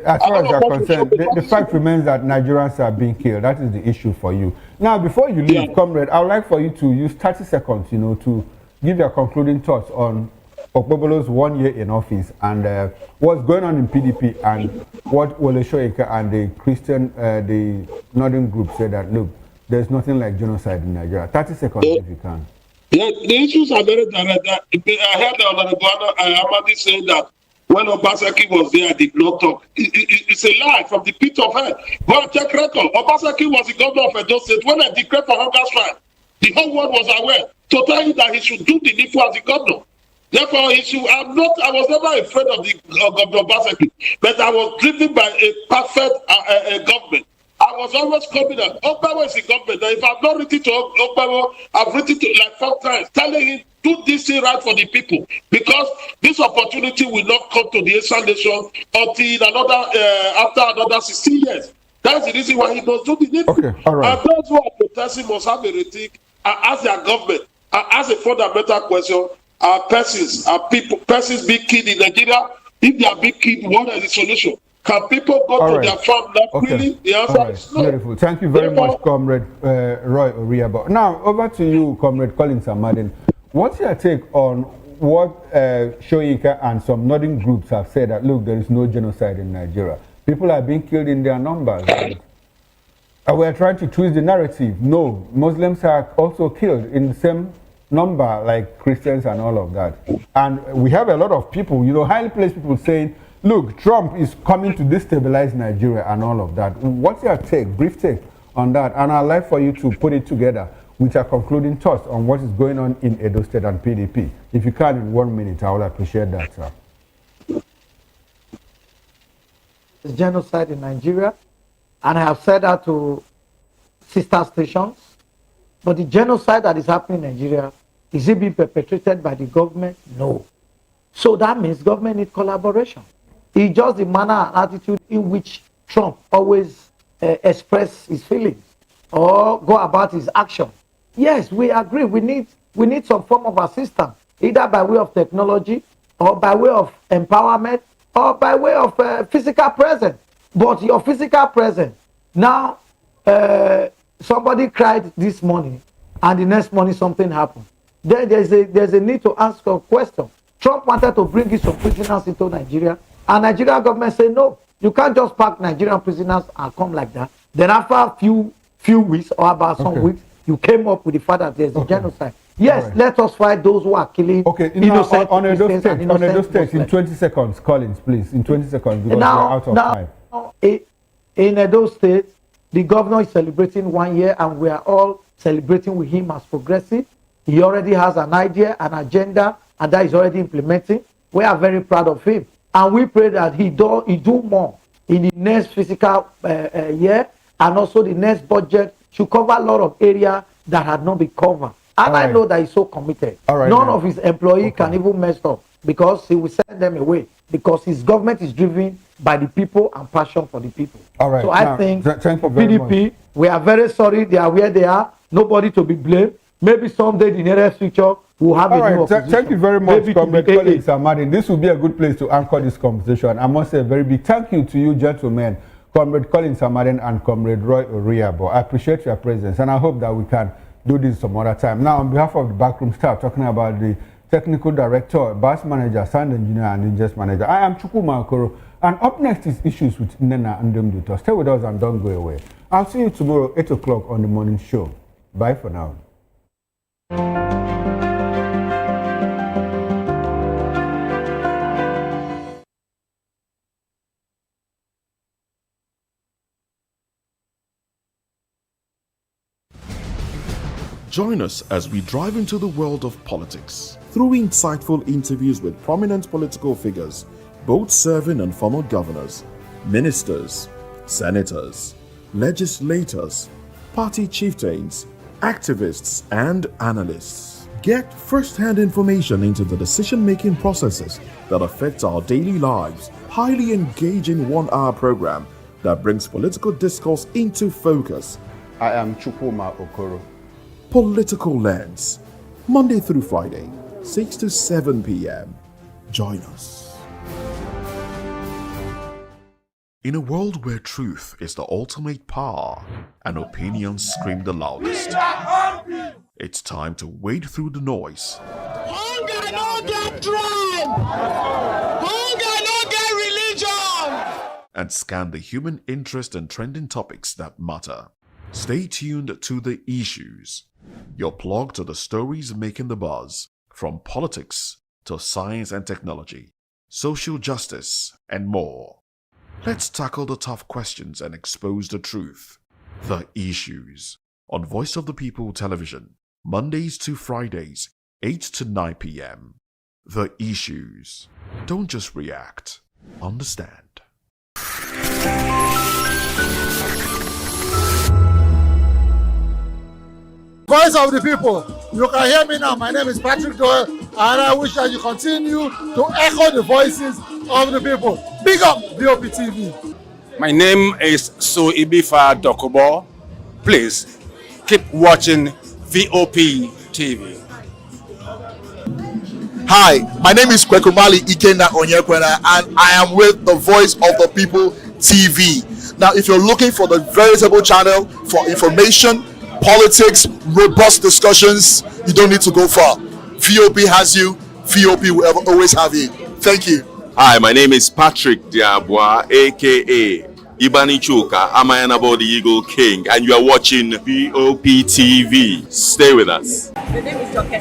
as far as you are concerned, the fact remains that Nigerians are being killed. That is the issue for you. Now, before you leave, comrade, I would like for you to use 30 seconds, to give your concluding thoughts on Okpebolo's 1 year in office and what's going on in PDP and what Wole Soyinka and the Christian, the Northern group said that, look, there's nothing like genocide in Nigeria. 30 seconds if you can. Yeah, the issues are very direct. I heard Honorable Amadi saying that when Obaseki was there, I did not talk. It's a lie from the pit of hell. Go and check record. Obaseki was the governor of Edo State. When I declared for hunger strike, the whole world was aware to tell him that he should do the needful as the governor. Therefore, I was never afraid of the Governor Obaseki, but I was driven by a perfect government. I was always confident. Okpebo is the government. If I've not written to Okpebo, I've written to like 4 times, telling him, do this thing right for the people. Because this opportunity will not come to the Asian nation until after another 16 years. That's the reason why he must do the needful. Okay, all right. And those who are protesting must have a rethink and ask their government, and ask a fundamental question, are persons being killed in Nigeria? If they are being killed, what is the solution? Can people go to their farm now freely? The answer is no. Beautiful. Thank you very much, Comrade Roy Oriabo. Now, over to you, Comrade Collins Amadin. What's your take on what Soyinka and some northern groups have said that, look, there is no genocide in Nigeria? People are being killed in their numbers. And we are trying to twist the narrative. No, Muslims are also killed in the same number like Christians and all of that. And we have a lot of people, highly placed people saying, look, Trump is coming to destabilize Nigeria and all of that. What's your take, brief take on that? And I'd like for you to put it together with your concluding thoughts on what is going on in Edo State and PDP. If you can in 1 minute, I would appreciate that, sir. There's genocide in Nigeria, and I have said that to sister stations. But the genocide that is happening in Nigeria, is it being perpetrated by the government? No. So that means government needs collaboration. It's just the manner and attitude in which Trump always express his feelings or go about his action. Yes, we agree. We need some form of assistance, either by way of technology or by way of empowerment or by way of physical presence. But your physical presence, now somebody cried this morning and the next morning something happened. Then there's a need to ask a question. Trump wanted to bring in some prisoners into Nigeria, and Nigerian government said, no, you can't just pack Nigerian prisoners and come like that. Then after a few weeks or about some weeks, you came up with the fact that there's a genocide. Yes, let us fight those who are killing innocent on Edo Christians State, in 20 seconds, Collins, please, in 20 seconds, because we're out of time. In Edo State, the governor is celebrating 1 year, and we are all celebrating with him as progressive. He already has an idea, an agenda, and that is already implementing. We are very proud of him. And we pray that he do more in the next fiscal year, and also the next budget should cover a lot of area that had not been covered. And I know that he's so committed. None of his employees can even mess up, because he will send them away, because his government is driven by the people and passion for the people. So I think for PDP, we are very sorry they are where they are. Nobody to be blamed. Maybe someday in the nearest future we'll have a new opposition. Thank you very much, Comrade Collins Amadin. This will be a good place to anchor this conversation. I must say a very big thank you to you, gentlemen, Comrade Collins Amadin and Comrade Roy Oriabo. I appreciate your presence, and I hope that we can do this some other time. Now, on behalf of the backroom staff, talking about the technical director, bus manager, sound engineer, and ingest manager. I am Chukuma Okoro, and up next is Issues with Nena Ndemduto. Stay with us and don't go away. I'll see you tomorrow, 8 o'clock on the morning show. Bye for now. Join us as we drive into the world of politics through insightful interviews with prominent political figures, both serving and former governors, ministers, senators, legislators, party chieftains, activists, and analysts. Get first-hand information into the decision-making processes that affect our daily lives. Highly engaging 1-hour program that brings political discourse into focus. I am Chukuma Okoro. Political Lens, Monday through Friday, 6 to 7 p.m. Join us. In a world where truth is the ultimate power and opinions scream the loudest, it's time to wade through the noise. Hunger no get tribe. Hunger no get religion. And scan the human interest and trending topics that matter. Stay tuned to The Issues, your plug to the stories making the buzz, from politics to science and technology, social justice, and more. Let's tackle the tough questions and expose the truth. The Issues, on Voice of the People Television, Mondays to Fridays, 8 to 9 p.m. The Issues. Don't just react, understand. Voice of the people, you can hear me now. My name is Patrick Doyle, and I wish that you continue to echo the voices of the people. Big up VOP TV. My name is Sylva Dokobo. Please keep watching VOP TV. Hi, my name is Kwekumali Ikenna Onyekwena, and I am with the Voice of the People TV. Now, if you're looking for the veritable channel for information, politics, robust discussions, you don't need to go far. VOP has you. VOP will always have you. Thank you. Hi, my name is Patrick Diabwa, aka Ibani Chuka, Amayanabo the Eagle King, and you are watching VOP TV. Stay with us. The name is Dr.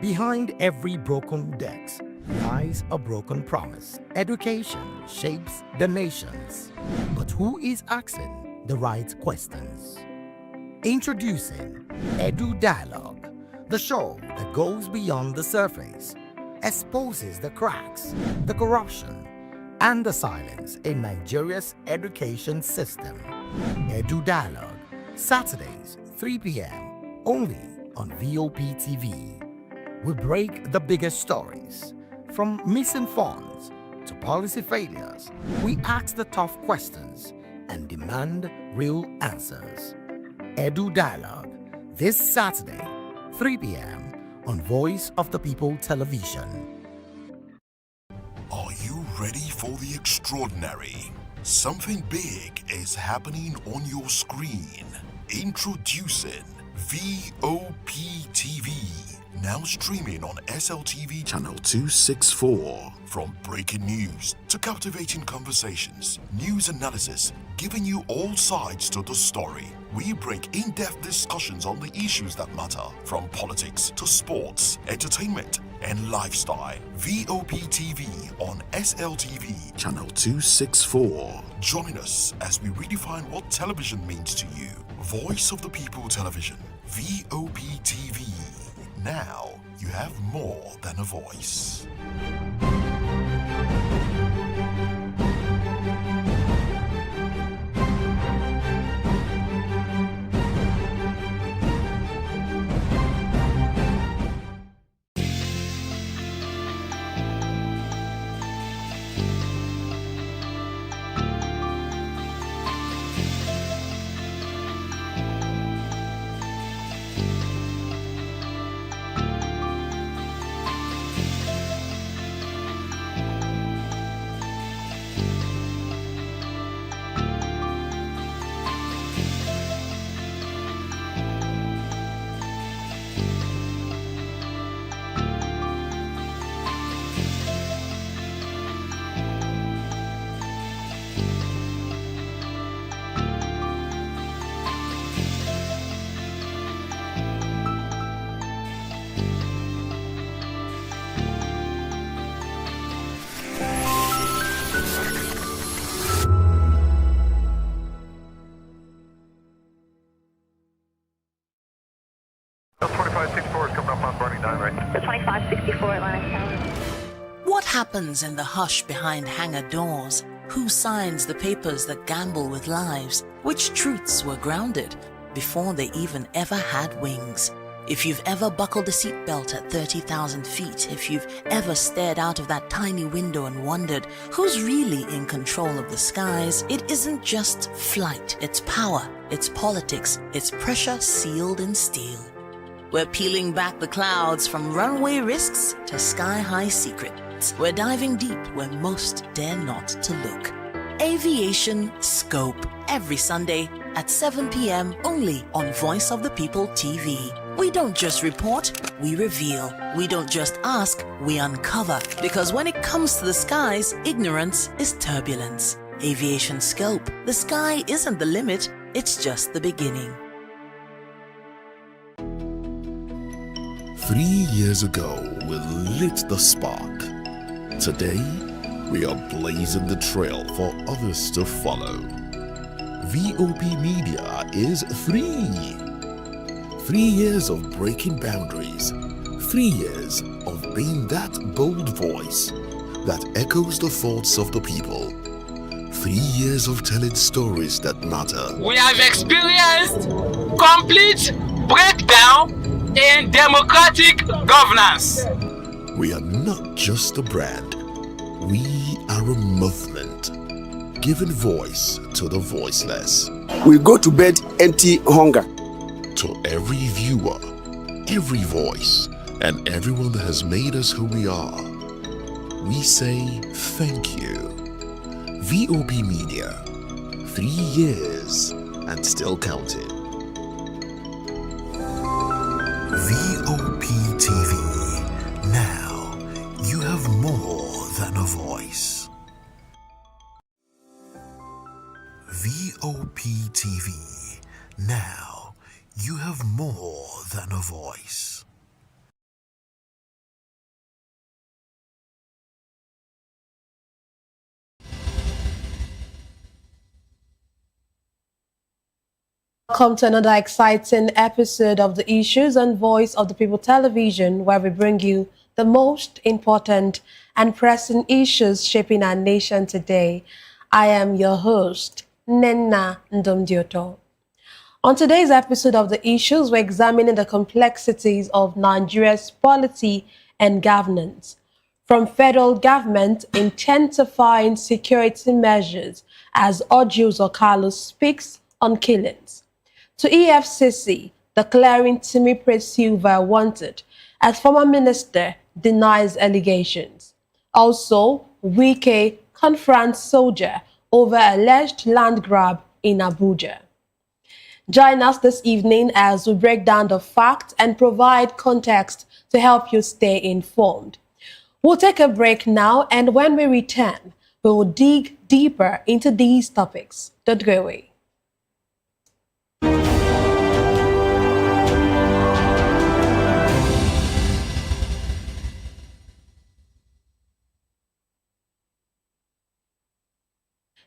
Behind every broken desk lies a broken promise. Education shapes the nations. But who is asking the right questions? Introducing Edu Dialogue, the show that goes beyond the surface, exposes the cracks, the corruption, and the silence in Nigeria's education system. Edu Dialogue, Saturdays, 3 p.m., only on VOP TV. We break the biggest stories, from missing funds to policy failures. We ask the tough questions and demand real answers. Edu Dialogue, this Saturday, 3 p.m. on Voice of the People Television. Are you ready for the extraordinary? Something big is happening on your screen. Introducing VOP TV. Now streaming on SLTV channel 264. From breaking news to captivating conversations, news analysis, giving you all sides to the story. We bring in-depth discussions on the issues that matter, from politics to sports, entertainment, and lifestyle. VOP TV on SLTV channel 264. Join us as we redefine what television means to you. Voice of the People Television, VOP TV. Now you have more than a voice. happens in the hush behind hangar doors? Who signs the papers that gamble with lives? Which truths were grounded before they even ever had wings? If you've ever buckled a seatbelt at 30,000 feet, if you've ever stared out of that tiny window and wondered who's really in control of the skies, it isn't just flight, it's power, it's politics, it's pressure sealed in steel. We're peeling back the clouds from runway risks to sky-high secrets. We're diving deep where most dare not to look. Aviation Scope, every Sunday at 7 p.m. only on Voice of the People TV. We don't just report, we reveal. We don't just ask, we uncover. Because when it comes to the skies, ignorance is turbulence. Aviation Scope, the sky isn't the limit, it's just the beginning. 3 years ago, we lit the spark. Today, we are blazing the trail for others to follow. VOP Media is 3 years of breaking boundaries. 3 years of being that bold voice that echoes the thoughts of the people. 3 years of telling stories that matter. We have experienced complete breakdown in democratic governance. We are not just a brand. We are a movement, giving voice to the voiceless. We go to bed empty hunger. To every viewer, every voice, and everyone that has made us who we are, we say thank you. VOP Media, 3 years and still counting. VOP TV, now you have more than a voice. VOP TV, now you have more than a voice. Welcome to another exciting episode of the Issues and Voice of the People television, where we bring you the most important and pressing issues shaping our nation today. I am your host, Nenna Ndomdioto. On today's episode of The Issues, we're examining the complexities of Nigeria's polity and governance, from federal government intensifying security measures as Orji Uzor speaks on killings, to Efcc declaring Timipre Sylva wanted as former minister denies allegations. Also, Wike confronts soldier over alleged land grab in Abuja. Join us this evening as we break down the facts and provide context to help you stay informed. We'll take a break now, and when we return, we will dig deeper into these topics. Don't go away.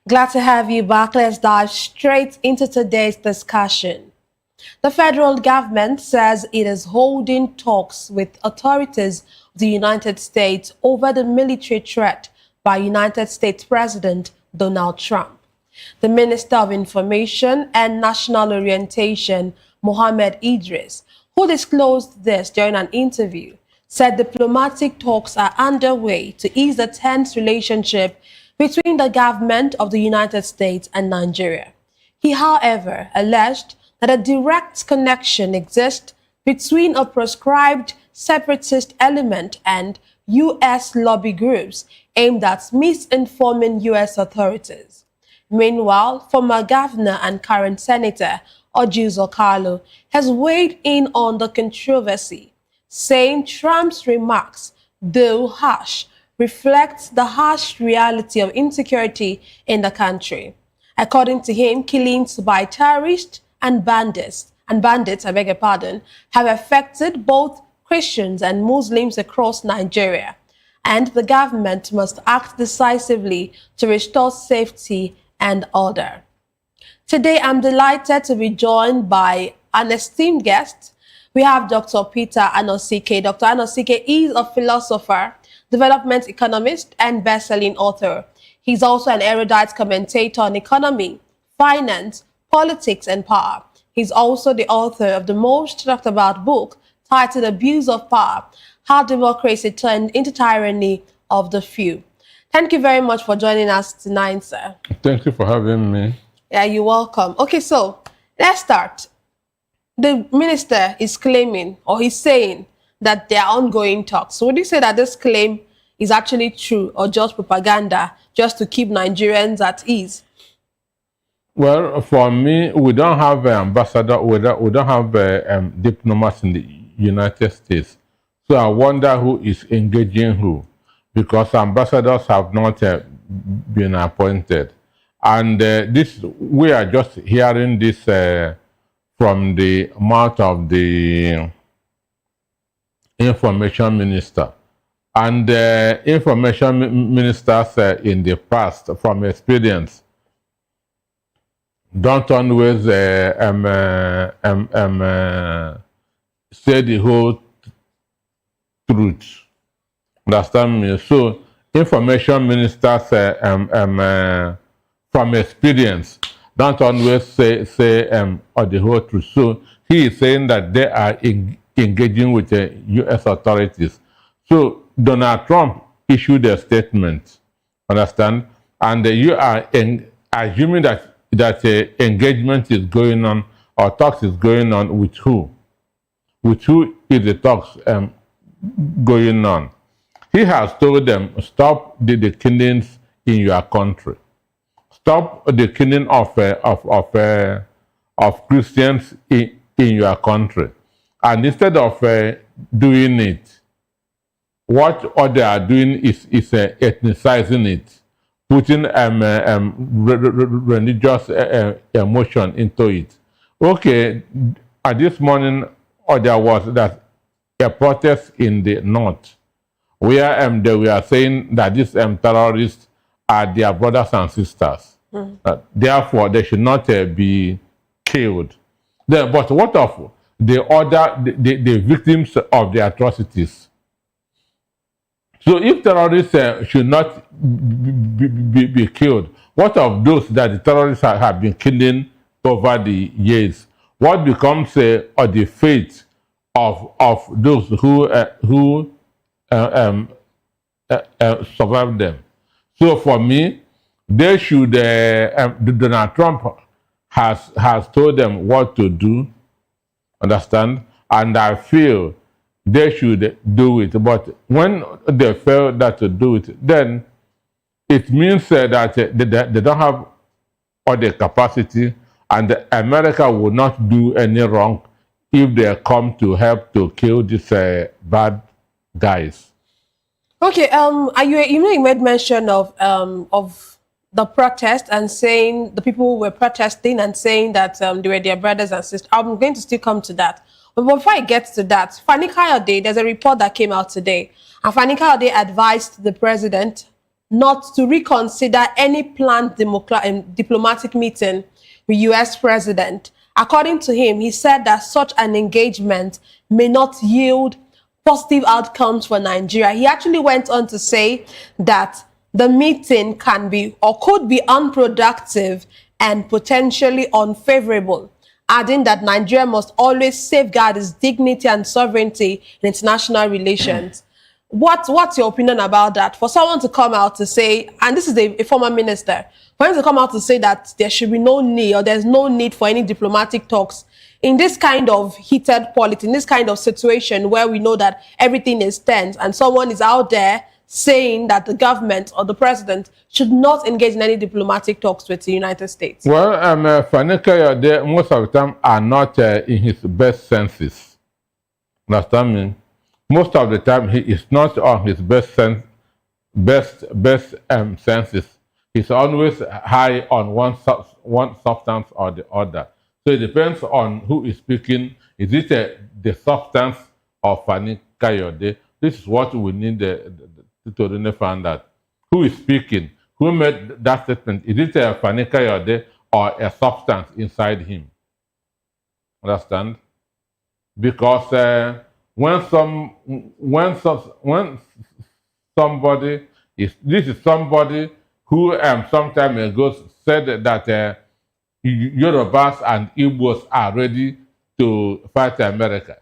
Glad to have you back. Let's dive straight into today's discussion. The federal government says it is holding talks with authorities of the United States over the military threat by United States President Donald Trump. The Minister of Information and National Orientation, Mohammed Idris, who disclosed this during an interview, said diplomatic talks are underway to ease the tense relationship between the government of the United States and Nigeria. He, however, alleged that a direct connection exists between a proscribed separatist element and U.S. lobby groups aimed at misinforming U.S. authorities. Meanwhile, former governor and current senator Orji Uzor has weighed in on the controversy, saying Trump's remarks, though harsh, reflects the harsh reality of insecurity in the country. According to him, killings by terrorists and bandits, have affected both Christians and Muslims across Nigeria, and the government must act decisively to restore safety and order. Today, I'm delighted to be joined by an esteemed guest. We have Dr. Peter Anosike. Dr. Anosike is a philosopher, development economist, and best-selling author. He's also an erudite commentator on economy, finance, politics, and power. He's also the author of the most talked about book titled Abuse of Power: How Democracy Turned into Tyranny of the Few. Thank you very much for joining us tonight, sir. Thank you for having me. Yeah, you're welcome. Okay, so let's start. The minister is claiming, or he's saying, that there are ongoing talks. So would you say that this claim is actually true or just propaganda, just to keep Nigerians at ease? Well, for me, we don't have an ambassador, we don't have diplomats in the United States. So I wonder who is engaging who, because ambassadors have not been appointed. And we are just hearing this from the mouth of the information minister. And information ministers in the past, from experience, don't always say the whole truth. Understand me? So information ministers from experience don't always say or the whole truth. So he is saying that they are engaging with the U.S. authorities. So Donald Trump issued a statement, understand? And you are assuming that engagement is going on, or talks is going on with who? With who is the talks going on? He has told them, stop the killings in your country. Stop the killing of Christians in your country. And instead of doing it, what they are doing is ethnicizing it, putting religious emotion into it. Okay, at this morning, there was that a protest in the north, where they were saying that these terrorists are their brothers and sisters. Therefore, they should not be killed. But what of the victims of the atrocities? So if terrorists should not be killed, what of those that the terrorists have been killing over the years? What becomes of the fate of those who survived them? So for me, they should, Donald Trump has told them what to do, understand? And I feel they should do it. But when they fail that to do it, then it means that they don't have all the capacity, and America will not do any wrong if they come to help to kill these bad guys. Okay, you made mention of the protest and saying the people who were protesting and saying that they were their brothers and sisters. I'm going to still come to that. But before I get to that, Fani Kayode, there's a report that came out today, and Fani Kayode advised the president not to reconsider any planned diplomatic meeting with U.S. president. According to him, he said that such an engagement may not yield positive outcomes for Nigeria. He actually went on to say that the meeting can be or could be unproductive and potentially unfavorable, adding that Nigeria must always safeguard its dignity and sovereignty in international relations. What's your opinion about that? For someone to come out to say, and this is a former minister, for him to come out to say that there should be no need, or there's no need for any diplomatic talks in this kind of heated politics, in this kind of situation where we know that everything is tense, and someone is out there saying that the government or the president should not engage in any diplomatic talks with the United States? Well, Fani Kayode, most of the time, are not in his best senses. Understand me? Most of the time, he is not on his best senses. He's always high on one substance or the other. So it depends on who is speaking. Is it the substance of Fani Kayode? This is what we need to really find out. Who is speaking? Who made that statement? Is it Fani Kayode or a substance inside him? Understand? Because when somebody who some time ago said that Yorubas and Igbos are ready to fight America.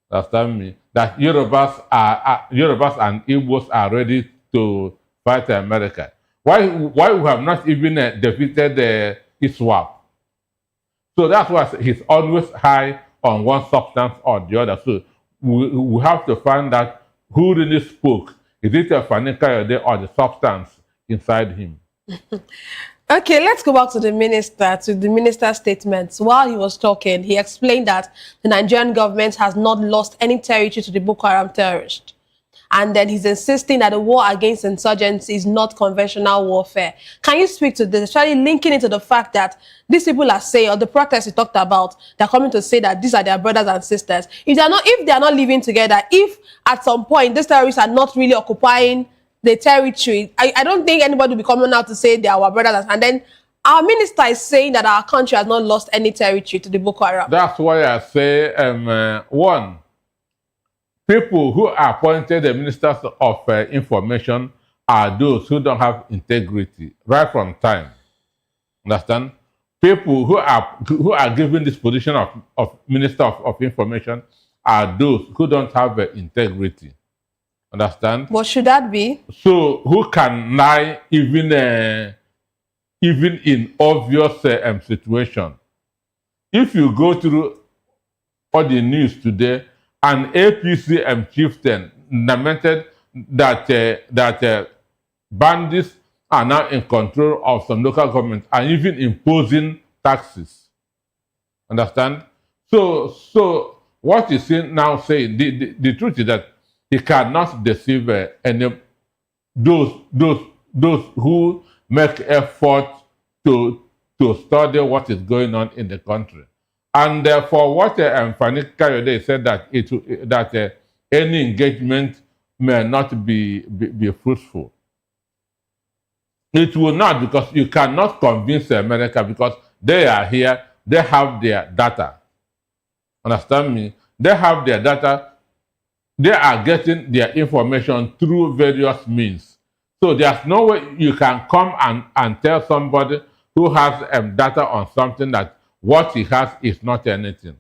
Understand me? That Yorubas and Igbos are ready to fight America. Why we have not even defeated ISWAP? So that's why he's always high on one substance or the other. So we have to find out who really spoke. Is it a Fani Kayode or the substance inside him? Okay, let's go back to the minister's statements. While he was talking, he explained that the Nigerian government has not lost any territory to the Boko Haram terrorists. And then he's insisting that the war against insurgents is not conventional warfare. Can you speak to this, especially linking it to the fact that these people are saying, or the protests you talked about, they're coming to say that these are their brothers and sisters. If they are not living together, if at some point these terrorists are not really occupying the territory, I don't think anybody will be coming out to say they are our brothers. And then our minister is saying that our country has not lost any territory to the Boko Haram. That's why I say, one, people who are appointed the ministers of information are those who don't have integrity right from time. Understand? People who are given this position of minister of information are those who don't have integrity. Understand? What should that be? So who can lie even in obvious situation? If you go through all the news today, an APC chieftain lamented that bandits are now in control of some local governments and even imposing taxes. Understand? So what is he now saying? The truth is that he cannot deceive those who make effort to study what is going on in the country. And for what Fani Kayode said that any engagement may not be fruitful. It will not, because you cannot convince America, because they are here, they have their data. Understand me? They have their data. They are getting their information through various means. So there's no way you can come and tell somebody who has data on something that what he has is not anything.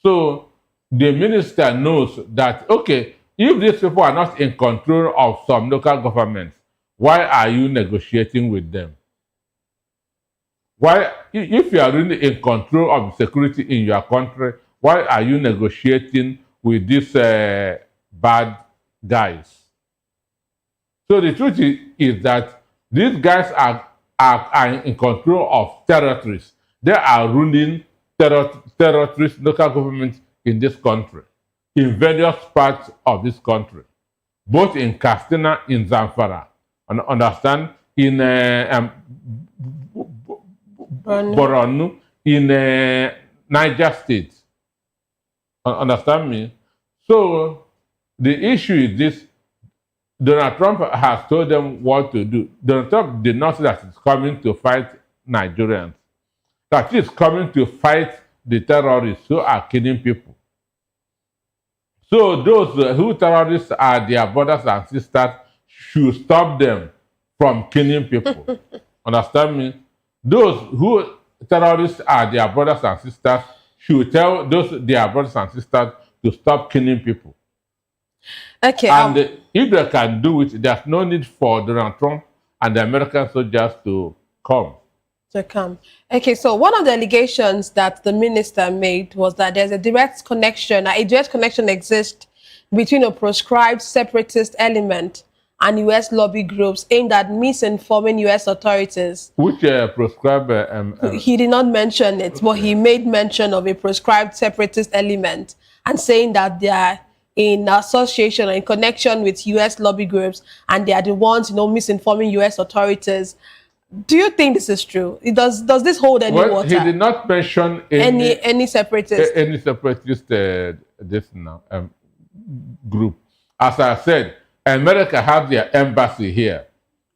So the minister knows that, okay, if these people are not in control of some local governments, why are you negotiating with them? Why, if you are really in control of security in your country, why are you negotiating with these bad guys? So the truth is that these guys are in control of territories. They are ruling territories, local governments in this country, in various parts of this country, both in Katsina, in Zamfara, and understand, in Borno, in Niger State. Understand me? So the issue is this: Donald Trump has told them what to do. Donald Trump did not say that he's coming to fight Nigerians, that he's coming to fight the terrorists who are killing people. So those who terrorists are their brothers and sisters should stop them from killing people. Understand me? Those who terrorists are their brothers and sisters should tell those their brothers and sisters to stop killing people. Okay. And if they can do it, there's no need for Donald Trump and the American soldiers to come. Okay, so one of the allegations that the minister made was that there's a direct connection exists between a proscribed separatist element and U.S. lobby groups aimed at misinforming U.S. authorities. Which proscribed... he did not mention it, but he made mention of a proscribed separatist element and saying that they are in association or in connection with U.S. lobby groups and they are the ones, misinforming U.S. authorities. Do you think this is true? Does this hold any water? He did not mention any separatist. Any separatist group. As I said, America has their embassy here.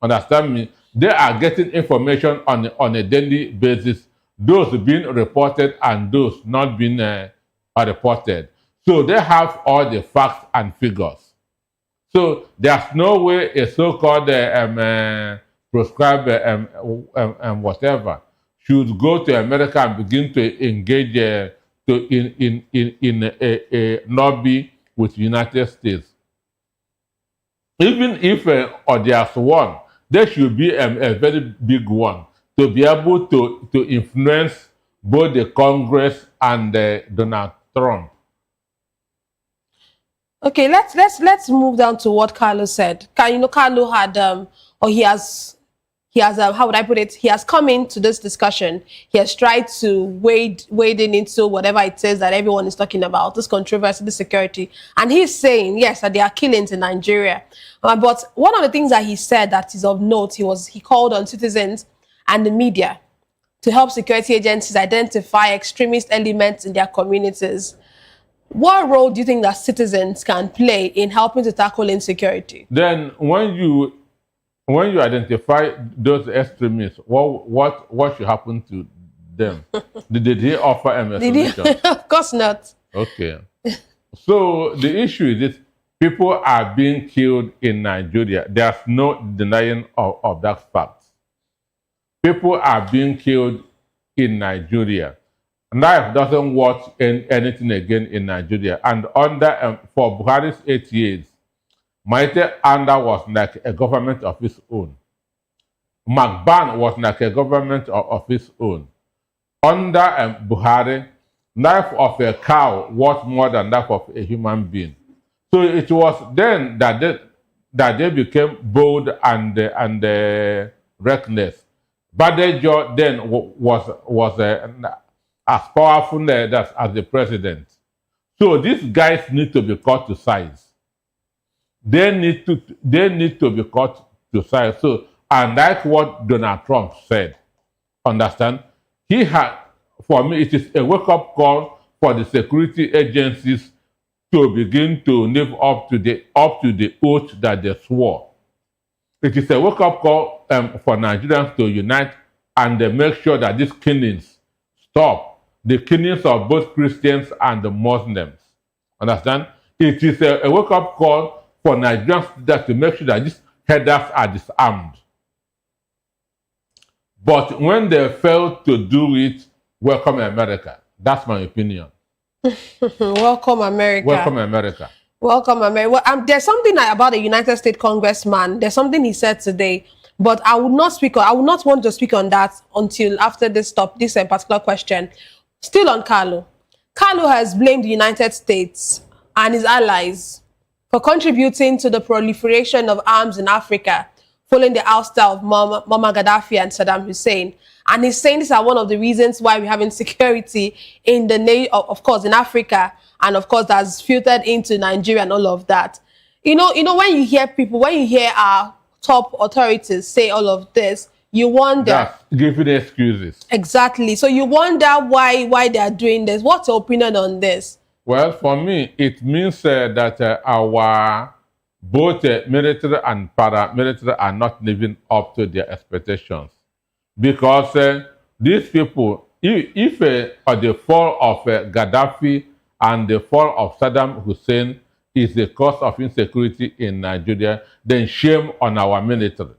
Understand me? They are getting information on a daily basis. Those being reported and those not being reported. So they have all the facts and figures. So there's no way a so-called prescribed whatever should go to America and begin to engage in a lobby with United States. Even if or there's one, there should be a very big one to be able to influence both the Congress and Donald Trump. Okay, let's move down to what Carlo said. Carlo had or he has how would I put it? He has come into this discussion. He has tried to wade in into whatever it is that everyone is talking about, this controversy, this security. And he's saying, yes, that there are killings in Nigeria. But one of the things that he said that is of note, he called on citizens and the media to help security agencies identify extremist elements in their communities. What role do you think that citizens can play in helping to tackle insecurity? Then when you identify those extremists, what should happen to them? Did he offer a solution? Of course not. Okay. So the issue is this: people are being killed in Nigeria. There's no denying of that fact. People are being killed in Nigeria. Life doesn't watch anything again in Nigeria. And under for Buhari's 8 years, Maite Anda was like a government of its own. McBan was like a government of its own. Under Buhari, life of a cow was more than that of a human being. So it was then that they became bold and reckless. Badejo then was as powerful as the president. So these guys need to be cut to size. They need to be cut to size. So, and that's what Donald Trump said. Understand? For me, it is a wake-up call for the security agencies to begin to live up to the oath that they swore. It is a wake-up call for Nigerians to unite and make sure that these killings stop. The killings of both Christians and the Muslims. Understand? It is a wake-up call for Nigerians to make sure that these headers are disarmed. But when they fail to do it, welcome America. That's my opinion. Welcome America. Welcome America. Welcome America. Well, there's something about a United States congressman. There's something he said today, but I would not want to speak on that until after this particular question. Still on Carlo. Carlo has blamed the United States and his allies for contributing to the proliferation of arms in Africa following the ouster of Muammar Gaddafi and Saddam Hussein. And he's saying these are one of the reasons why we're having security in of course, in Africa, and of course, that's filtered into Nigeria and all of that. You know, when you hear our top authorities say all of this, you wonder. That's giving excuses. Exactly. So you wonder why they are doing this. What's your opinion on this? Well, for me, it means that our both military and paramilitary are not living up to their expectations. Because these people, if the fall of Gaddafi and the fall of Saddam Hussein is the cause of insecurity in Nigeria, then shame on our military.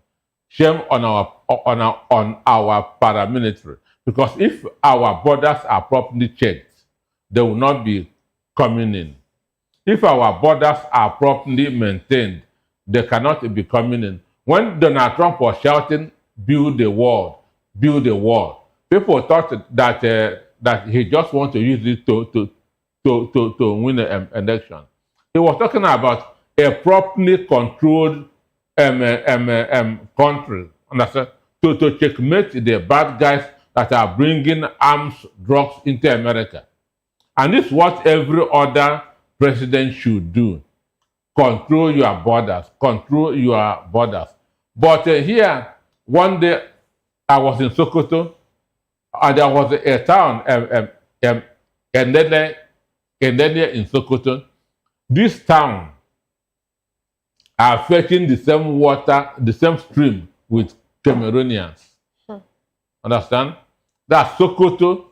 Shame on our paramilitary. Because if our borders are properly checked, they will not be coming in. If our borders are properly maintained, they cannot be coming in. When Donald Trump was shouting, build the wall, people thought that he just wanted to use it to win an election. He was talking about a properly controlled country, understand? To checkmate the bad guys that are bringing arms, drugs into America. And this is what every other president should do. Control your borders. Control your borders. But here, one day, I was in Sokoto, and there was a town, Endele in Sokoto. This town are fetching the same water, the same stream with Cameroonians. Understand? That's Sokoto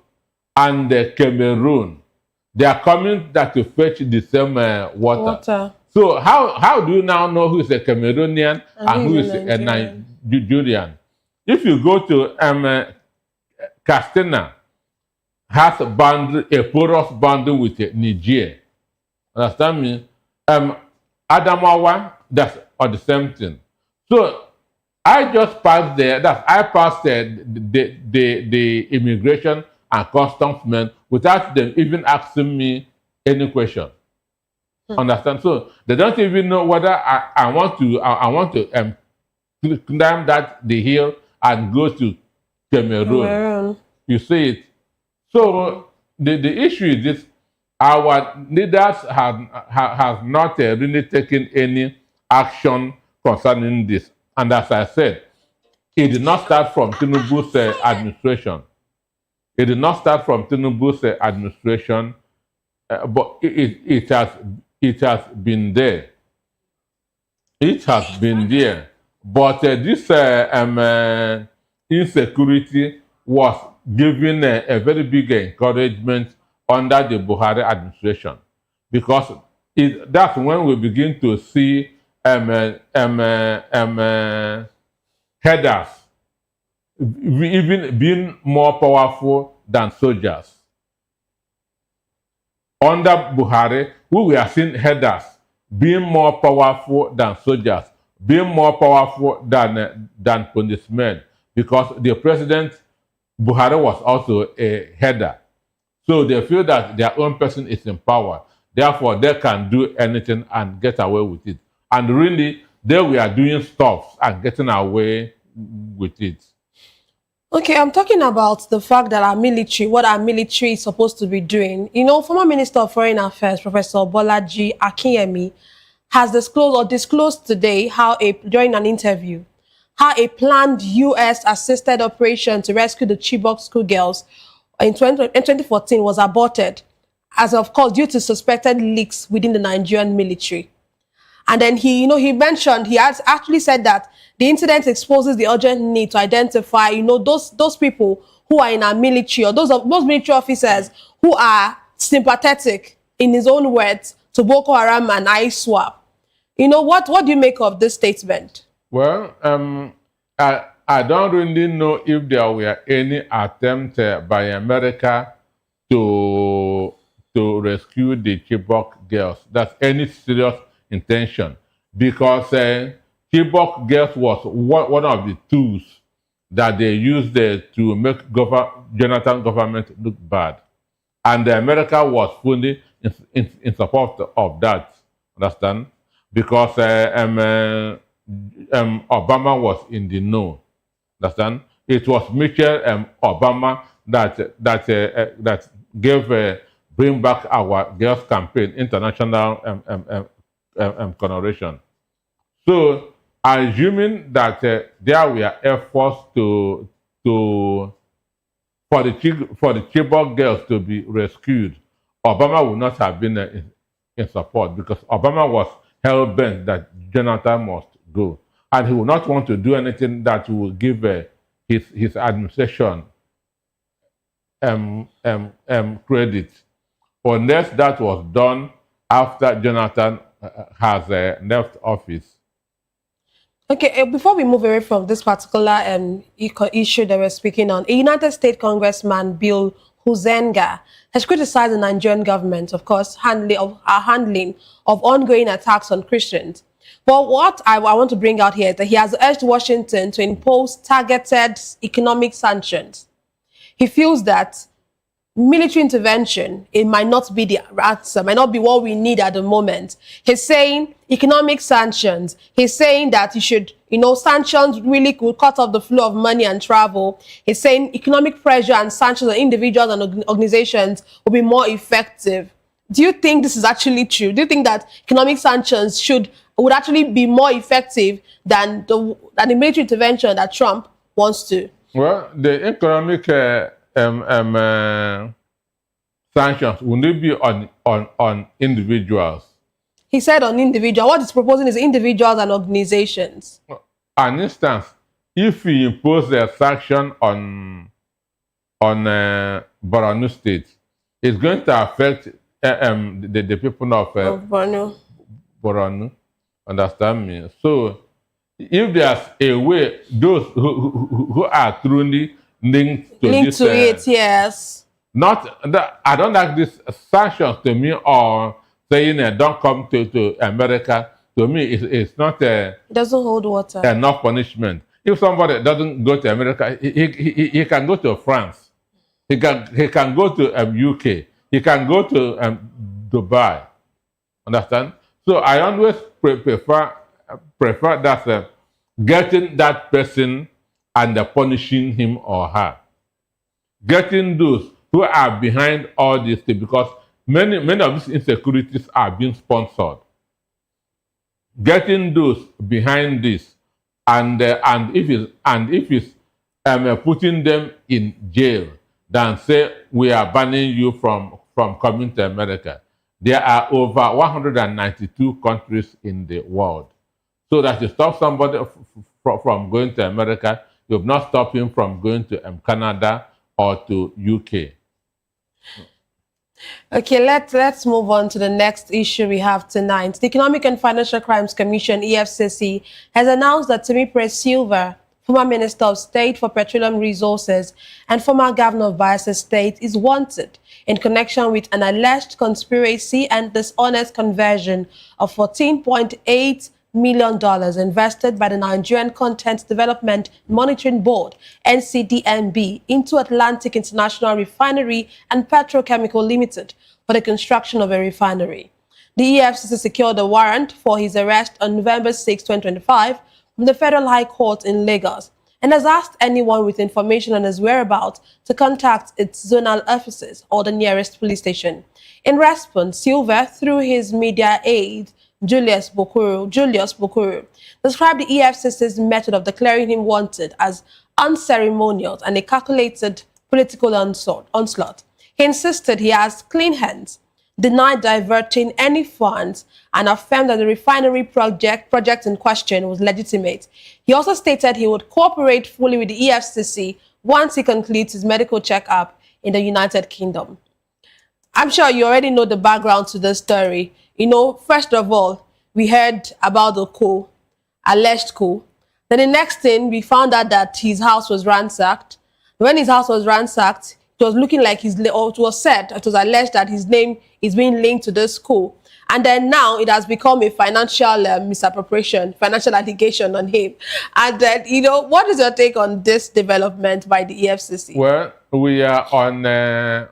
and Cameroon. They are coming to fetch the same water. So how do you now know who is a Cameroonian and who is a Nigerian? If you go to Castina, has a porous boundary with Niger. Understand me? Adamawa, that's all the same thing. So I just passed there. I passed the immigration and customs men without them even asking me any question. Understand? So they don't even know whether I want to climb the hill and go to Cameroon. You see it. So the issue is this: our leaders have not really taken any action concerning this. And as I said, it did not start from Tinubu's administration. It did not start from Tinubu's administration, but it has been there. It has been there. But this insecurity was given a very big encouragement under the Buhari administration, because that's when we begin to see headers even being more powerful than soldiers. Under Buhari, we were seeing headers being more powerful than soldiers, being more powerful than policemen, because the president Buhari was also a header. So they feel that their own person is in power. Therefore, they can do anything and get away with it. And really, they were doing stuff and getting away with it. Okay, I'm talking about the fact that our military, what our military is supposed to be doing. You know, former Minister of Foreign Affairs, Professor Bolaji Akinyemi, has disclosed today during an interview, how a planned U.S.-assisted operation to rescue the Chibok schoolgirls in 2014 was aborted, as of course due to suspected leaks within the Nigerian military. And then he has actually said that the incident exposes the urgent need to identify, those people who are in our military, or those military officers who are sympathetic, in his own words, to Boko Haram and ISWAP. What do you make of this statement? Well, I don't really know if there were any attempt by America to rescue the Chibok girls. That's any serious intention, because Chibok girls was one of the tools that they used to make Jonathan government look bad, and America was fully in support of that. Understand? Because Obama was in the know. Understand? It was Michelle Obama that gave Bring Back Our Girls campaign international connotation. So, assuming that there were efforts for the Chibok girls to be rescued, Obama would not have been in support, because Obama was hell-bent that Jonathan must go. And he would not want to do anything that will give his administration credit, unless that was done after Jonathan has left office. Okay, before we move away from this particular issue that we're speaking on, a United States Congressman, Bill Huizenga, has criticized the Nigerian government, of course, handling of ongoing attacks on Christians. But what I want to bring out here is that he has urged Washington to impose targeted economic sanctions. He feels that military intervention, it might not be the answer, might not be what we need at the moment. He's saying economic sanctions. He's saying that you should, sanctions really could cut off the flow of money and travel. He's saying economic pressure and sanctions on individuals and organizations will be more effective. Do you think this is actually true? Do you think that economic sanctions would actually be more effective than the military intervention that Trump wants to? Well, the economic sanctions will not be on individuals. He said on individuals. What he's proposing is individuals and organizations. An instance, if we impose a sanction on Borno State, it's going to affect the people of Boronu. Understand me? So, if there's a way, those who are truly linked to Linked this, to it, yes. not that I don't like this sanctions to me or saying don't come to America. To me, it's not It doesn't hold water. enough punishment. If somebody doesn't go to America, he can go to France. He can go to UK. He can go to Dubai. Understand? So I always prefer that getting that person and punishing him or her. Getting those who are behind all these things, because many of these insecurities are being sponsored. Getting those behind this, and if it's putting them in jail, than say we are banning you from coming to America. There are over 192 countries in the world. So that you stop somebody from going to America, you have not stopped him from going to Canada or to UK. Okay, let's move on to the next issue we have tonight. The Economic and Financial Crimes Commission, EFCC, has announced that Timipre Sylva, former Minister of State for Petroleum Resources and former Governor of Bayelsa State, is wanted in connection with an alleged conspiracy and dishonest conversion of $14.8 million invested by the Nigerian Content Development Monitoring Board, NCDMB, into Atlantic International Refinery and Petrochemical Limited for the construction of a refinery. The EFCC secured a warrant for his arrest on November 6, 2025, from the Federal High Court in Lagos, and has asked anyone with information on his whereabouts to contact its zonal offices or the nearest police station. In response, Sylva, through his media aide, Julius Bokuru, described the EFCC's method of declaring him wanted as unceremonious and a calculated political onslaught. He insisted he has clean hands, denied diverting any funds, and affirmed that the refinery project in question was legitimate. He also stated he would cooperate fully with the EFCC once he concludes his medical checkup in the United Kingdom. I'm sure you already know the background to this story. You know, first of all, we heard about the coup, alleged coup. Then the next thing, we found out that his house was ransacked. When his house was ransacked, it was looking like it was alleged that his name is being linked to this coup. And then now it has become a financial misappropriation, financial allegation on him. And then, you know, what is your take on this development by the EFCC? Well, we are on a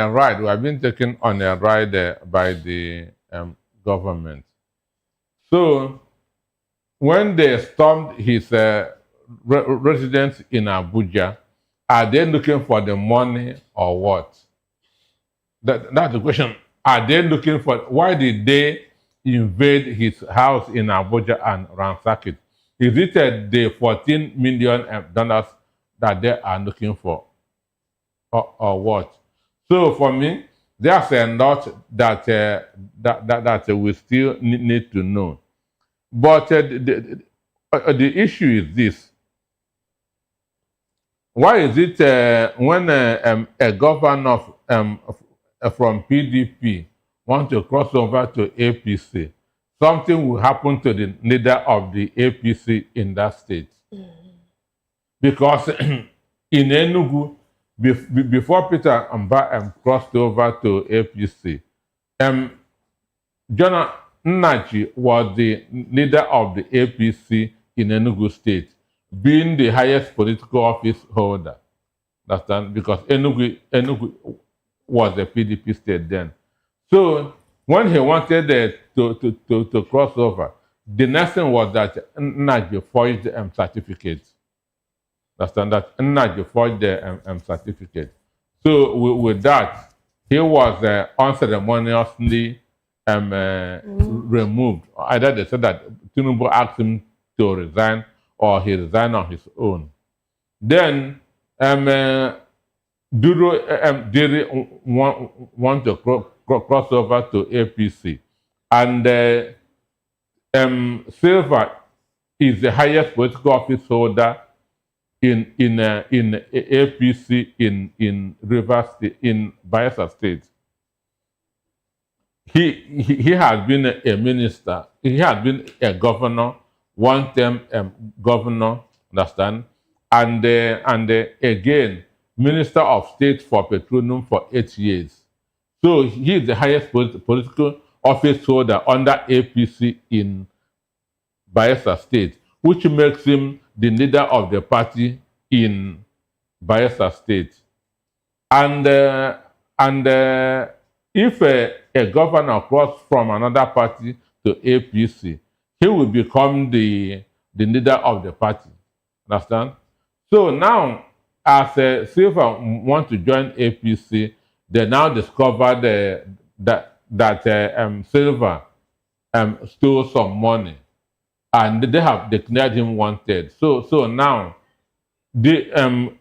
ride. We have been taken on a ride by the government. So when they stormed his residence in Abuja, are they looking for the money or what? That's the question. Are they looking for, why did they invade his house in Abuja and ransack it? Is it the $14 million that they are looking for or what? So for me, there's a lot that we still need to know. But the issue is this. Why is it when a governor from PDP wants to cross over to APC, something will happen to the leader of the APC in that state? Because in Enugu, before Peter Mba crossed over to APC, Jonah Nnaji was the leader of the APC in Enugu State, being the highest political office holder. Understand? Because Enugu was a PDP state then. So when he wanted to cross over, the next thing was that Nnaji forged certificates. Understand that Nnaji forged the certificate. So with that, he was unceremoniously removed. Either they said that Tinubu asked him to resign, or he resigned on his own. Then Diri want to cross over to APC, and Sylva is the highest political office holder in APC in Rivers State, in Bayelsa State. he has been a minister. He has been a governor, one-term governor, understand? And again, Minister of State for Petroleum for 8 years. So he is the highest political office holder under APC in Bayelsa State, which makes him the leader of the party in Bayelsa State. And if a governor crosses from another party to APC, he will become the leader of the party. Understand? So now, as Sylva wants to join APC, they now discovered that Sylva stole some money, and they have declared him wanted. So now, Doye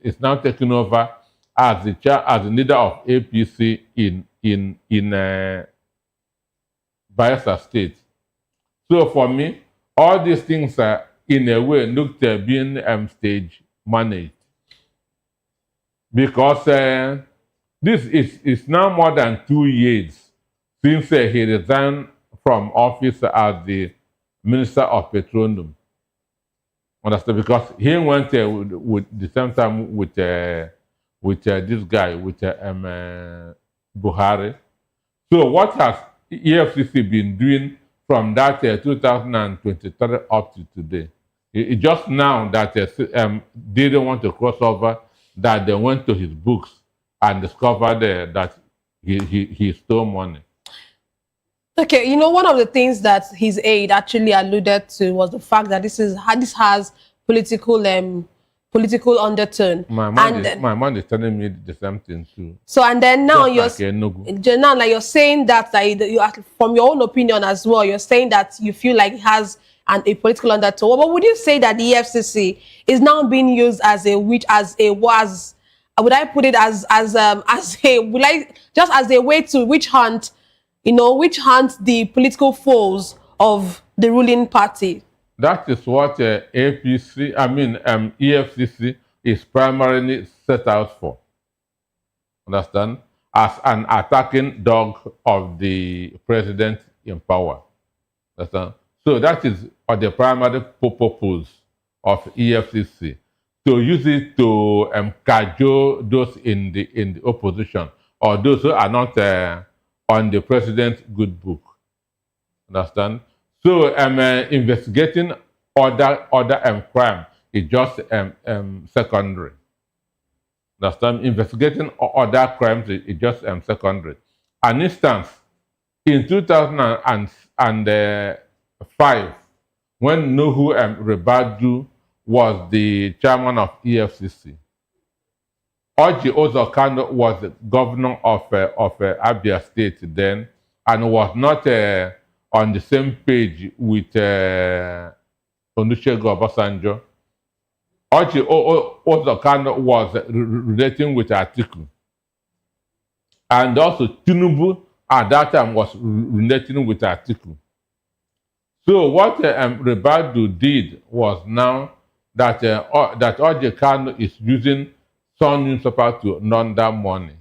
is now taking over as the leader of APC in Bayelsa State. So for me, all these things are in a way looked being stage managed, because this is now more than 2 years since he resigned from office as the Minister of Petroleum. Understand? Because he went with the same time with this guy, with Buhari. So what has EFCC been doing from that 2023 up to today? It just now that didn't want to cross over, that they went to his books and discovered that he stole money. Okay, you know, one of the things that his aide actually alluded to was the fact that this has political undertone. My mom is telling me the same thing too. So and then now just you're saying that you are, from your own opinion as well, you're saying that you feel like it has a political undertone. But would you say that the EFCC is now being used as a way to witch hunt? Which hunts the political foes of the ruling party? That is what EFCC is primarily set out for. Understand? As an attacking dog of the president in power. Understand? So that is the primary purpose of EFCC, to use it to cajole those in the opposition, or those who are not on the president's good book. Understand? So investigating other crime is just secondary. Understand? Investigating other crimes is just secondary. An instance, in 2005, when Nuhu Ribadu was the chairman of EFCC, Orji Ozokano was the governor of Abia State then, and was not on the same page with Olusegun Obasanjo. Orji Ozokano was relating with Atiku. And also Tinubu at that time was relating with Atiku. So what Ribadu did was now that Orji Kano is using Sun newspaper to launder money,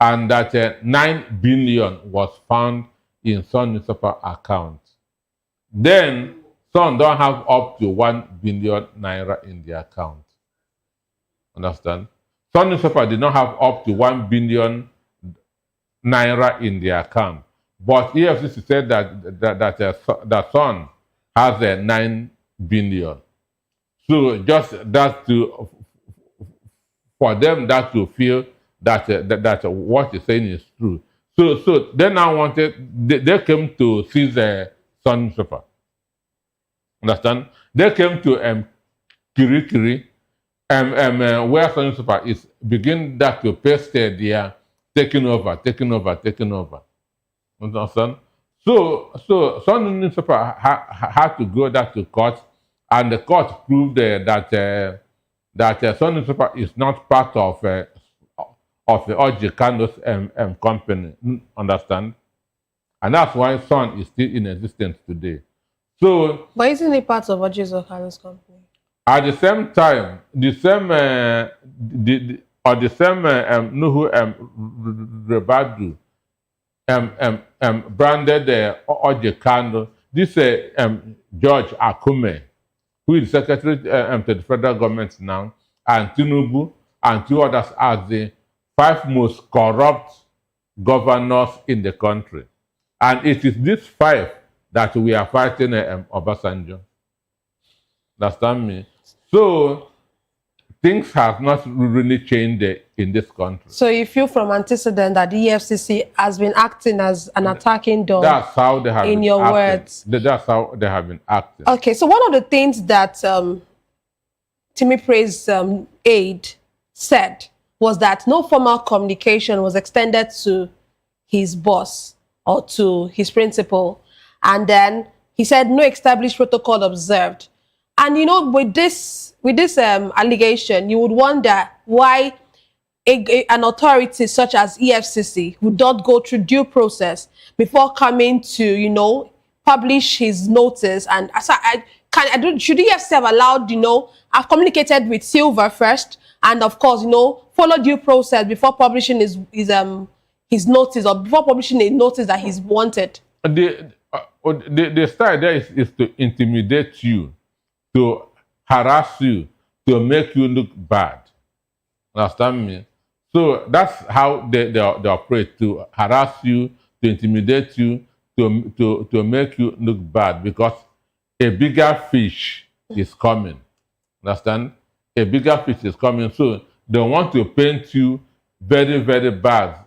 and that 9 billion was found in Sun newspaper account. Then Sun don't have up to 1 billion naira in the account. Understand? Sun newspaper did not have up to 1 billion naira in the account, but EFCC said that Sun has 9 billion. So just that for them that to feel that what you're saying is true. So they now wanted, they came to seize Sun newspaper. Understand? They came to Kirikiri, where Sun newspaper is, begin that to paste there, taking over. Understand? So Sun newspaper had to go that to court, and the court proved that Sun newspaper is not part of the Orji Kano's company. Understand? And that's why Sun is still in existence today. So, but isn't it part of Orji Kano's company? At the same time, or the same Nuhu Rebadu branded Oje Kando. This George Akume, who is secretary to the federal government now, and Tinubu, and 2 others as the 5 most corrupt governors in the country. And it is these 5 that we are fighting Obasanjo. Understand me? So things have not really changed in this country. So you feel from antecedent that the EFCC has been acting as an attacking dog. That's how they have in been your acting. words. That's how they have been acting. Okay, so one of the things that Timipre's aide said was that no formal communication was extended to his boss or to his principal. And then he said no established protocol observed. And you know, with this allegation, you would wonder why an authority such as EFCC would not go through due process before coming to, you know, publish his notice. And should EFCC have allowed, you know, I've communicated with Sylva first, and of course, you know, follow due process before publishing his notice, or before publishing a notice that he's wanted. The style there is to intimidate you, to harass you, to make you look bad. Understand me? So that's how they operate, to harass you, to intimidate you, to make you look bad, because a bigger fish is coming. Understand? A bigger fish is coming. So they want to paint you very, very bad,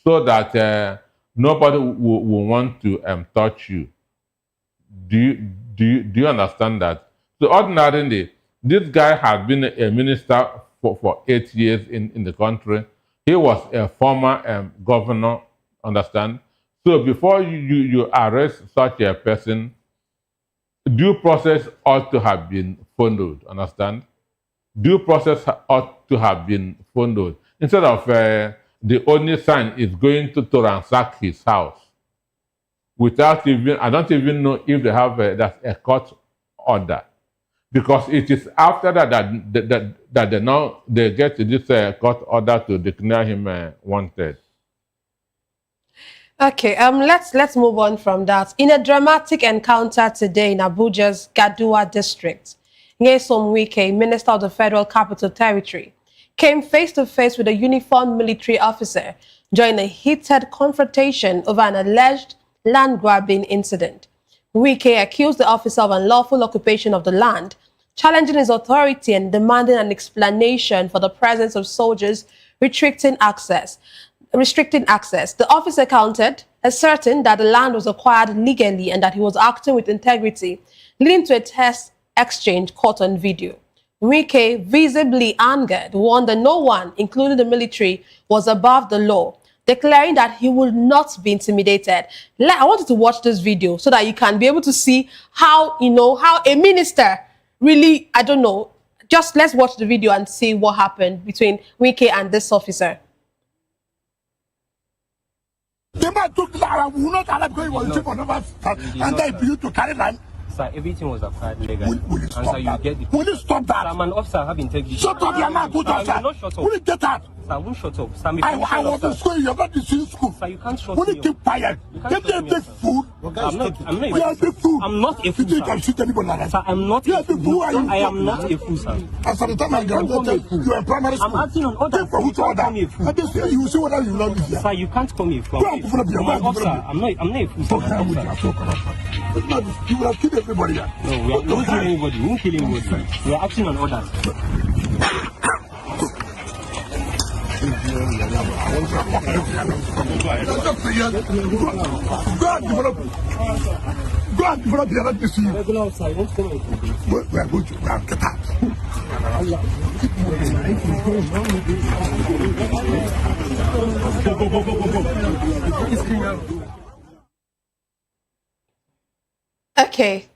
so that nobody will want to touch you. Do you understand that? So ordinarily, this guy has been a minister for 8 years in the country. He was a former governor, understand? So before you arrest such a person, due process ought to have been followed, understand? Due process ought to have been followed. Instead of the only sign is going to ransack his house without even, I don't even know if they have that's a court order. Because it is after that they get this court order to declare him wanted. Okay, let's move on from that. In a dramatic encounter today in Abuja's Gaduwa district, Nyesom Wike, Minister of the Federal Capital Territory, came face to face with a uniformed military officer during a heated confrontation over an alleged land grabbing incident. Wike accused the officer of unlawful occupation of the land, challenging his authority and demanding an explanation for the presence of soldiers restricting access. The officer countered, asserting that the land was acquired legally and that he was acting with integrity, leading to a test exchange caught on video. Wike, visibly angered, warned that no one, including the military, was above the law, declaring that he would not be intimidated. I want you to watch this video so that you can be able to see how, you know, how a minister really, I don't know, just let's watch the video and see what happened between Wike and this officer. The man took that, we will not allow because he was chief of the and they used to carry land. Sir, everything was acquired legally. Will you stop that? Will you stop that? Sir, I'm an officer, I have integrity. Shut up, your man, good officer. Not shut up. Will you get out? Sir, I won't shut up. Sir, I was in school, you're not in school. Sir, you can't shut me. Will me you keep quiet? Give me a big food. I'm not you are a big fool. I'm not a fool, you can shoot anybody like that. Sir, I'm not a fool. Who are you? I am not a fool, sir. As from the time I graduated, you are in primary school. I'm acting on orders. For which order? You will see whether you love me here. Sir, you can't call me a fool. I'm an officer. I'm not a fool, sir. You will have killed everybody here. No, we won't kill anybody. We won't kill anybody. We are acting on orders. Go and develop the other to see you. Regular officer, you won't come and we are going to get out. Okay.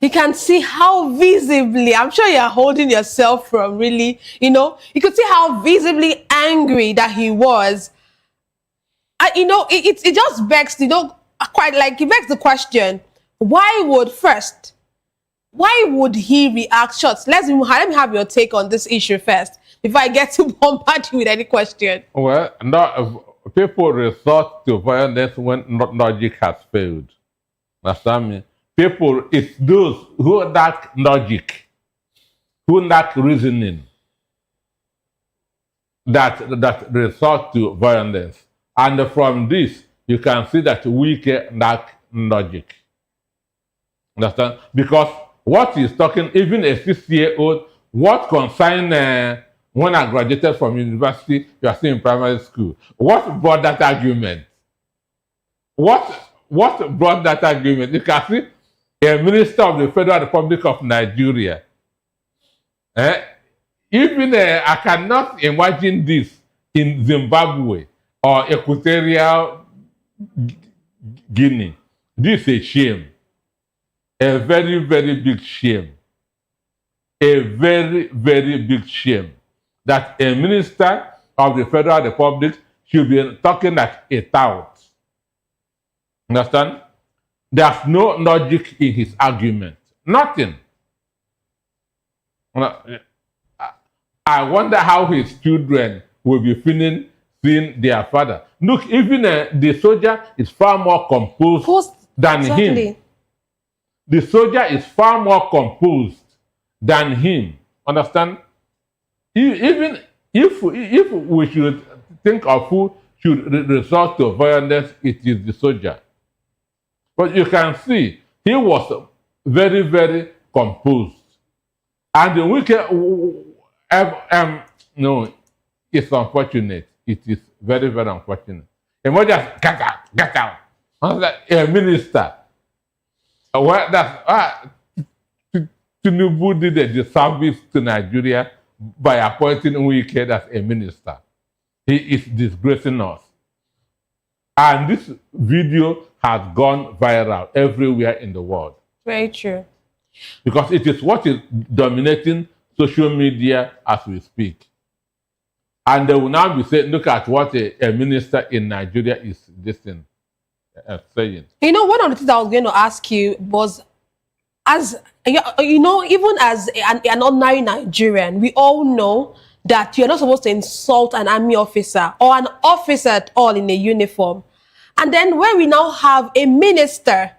You can see how visibly, I'm sure you're holding yourself from really, you know, you could see how visibly angry that he was. You know, it just begs, you know, quite like, it begs the question, why would first Why would he react shots? Let me have your take on this issue first before I get to bombard you with any question. Well, people resort to violence when logic has failed. Understand me? People, it's those who lack logic, who lack reasoning, that resort to violence. And from this, you can see that we lack logic. Understand? Because what he's talking, even a 6-year-old, what concern when I graduated from university, you are still in primary school. What brought that argument? What brought that argument? You can see a minister of the Federal Republic of Nigeria. Even I cannot imagine this in Zimbabwe or Equatorial Guinea. This is a shame. A very, very big shame. A very, very big shame that a minister of the Federal Republic should be talking like a tout. Understand? There's no logic in his argument. Nothing. I wonder how his children will be feeling seeing their father. Look, even the soldier is far more composed than him. The soldier is far more composed than him. Understand? Even if we should think of who should resort to violence, it is the soldier. But you can see he was very, very composed. And the wicked, no, it's unfortunate. It is very, very unfortunate. And we just get out. A minister. Well, that's Tinubu did a disservice to Nigeria by appointing Wike as a minister. He is disgracing us. And this video has gone viral everywhere in the world. Very true. Because it is what is dominating social media as we speak. And they will now be saying, look at what a minister in Nigeria is saying. You know, one of the things I was going to ask you was, as you know, even as an ordinary Nigerian, we all know that you're not supposed to insult an army officer or an officer at all in a uniform. And then when we now have a minister,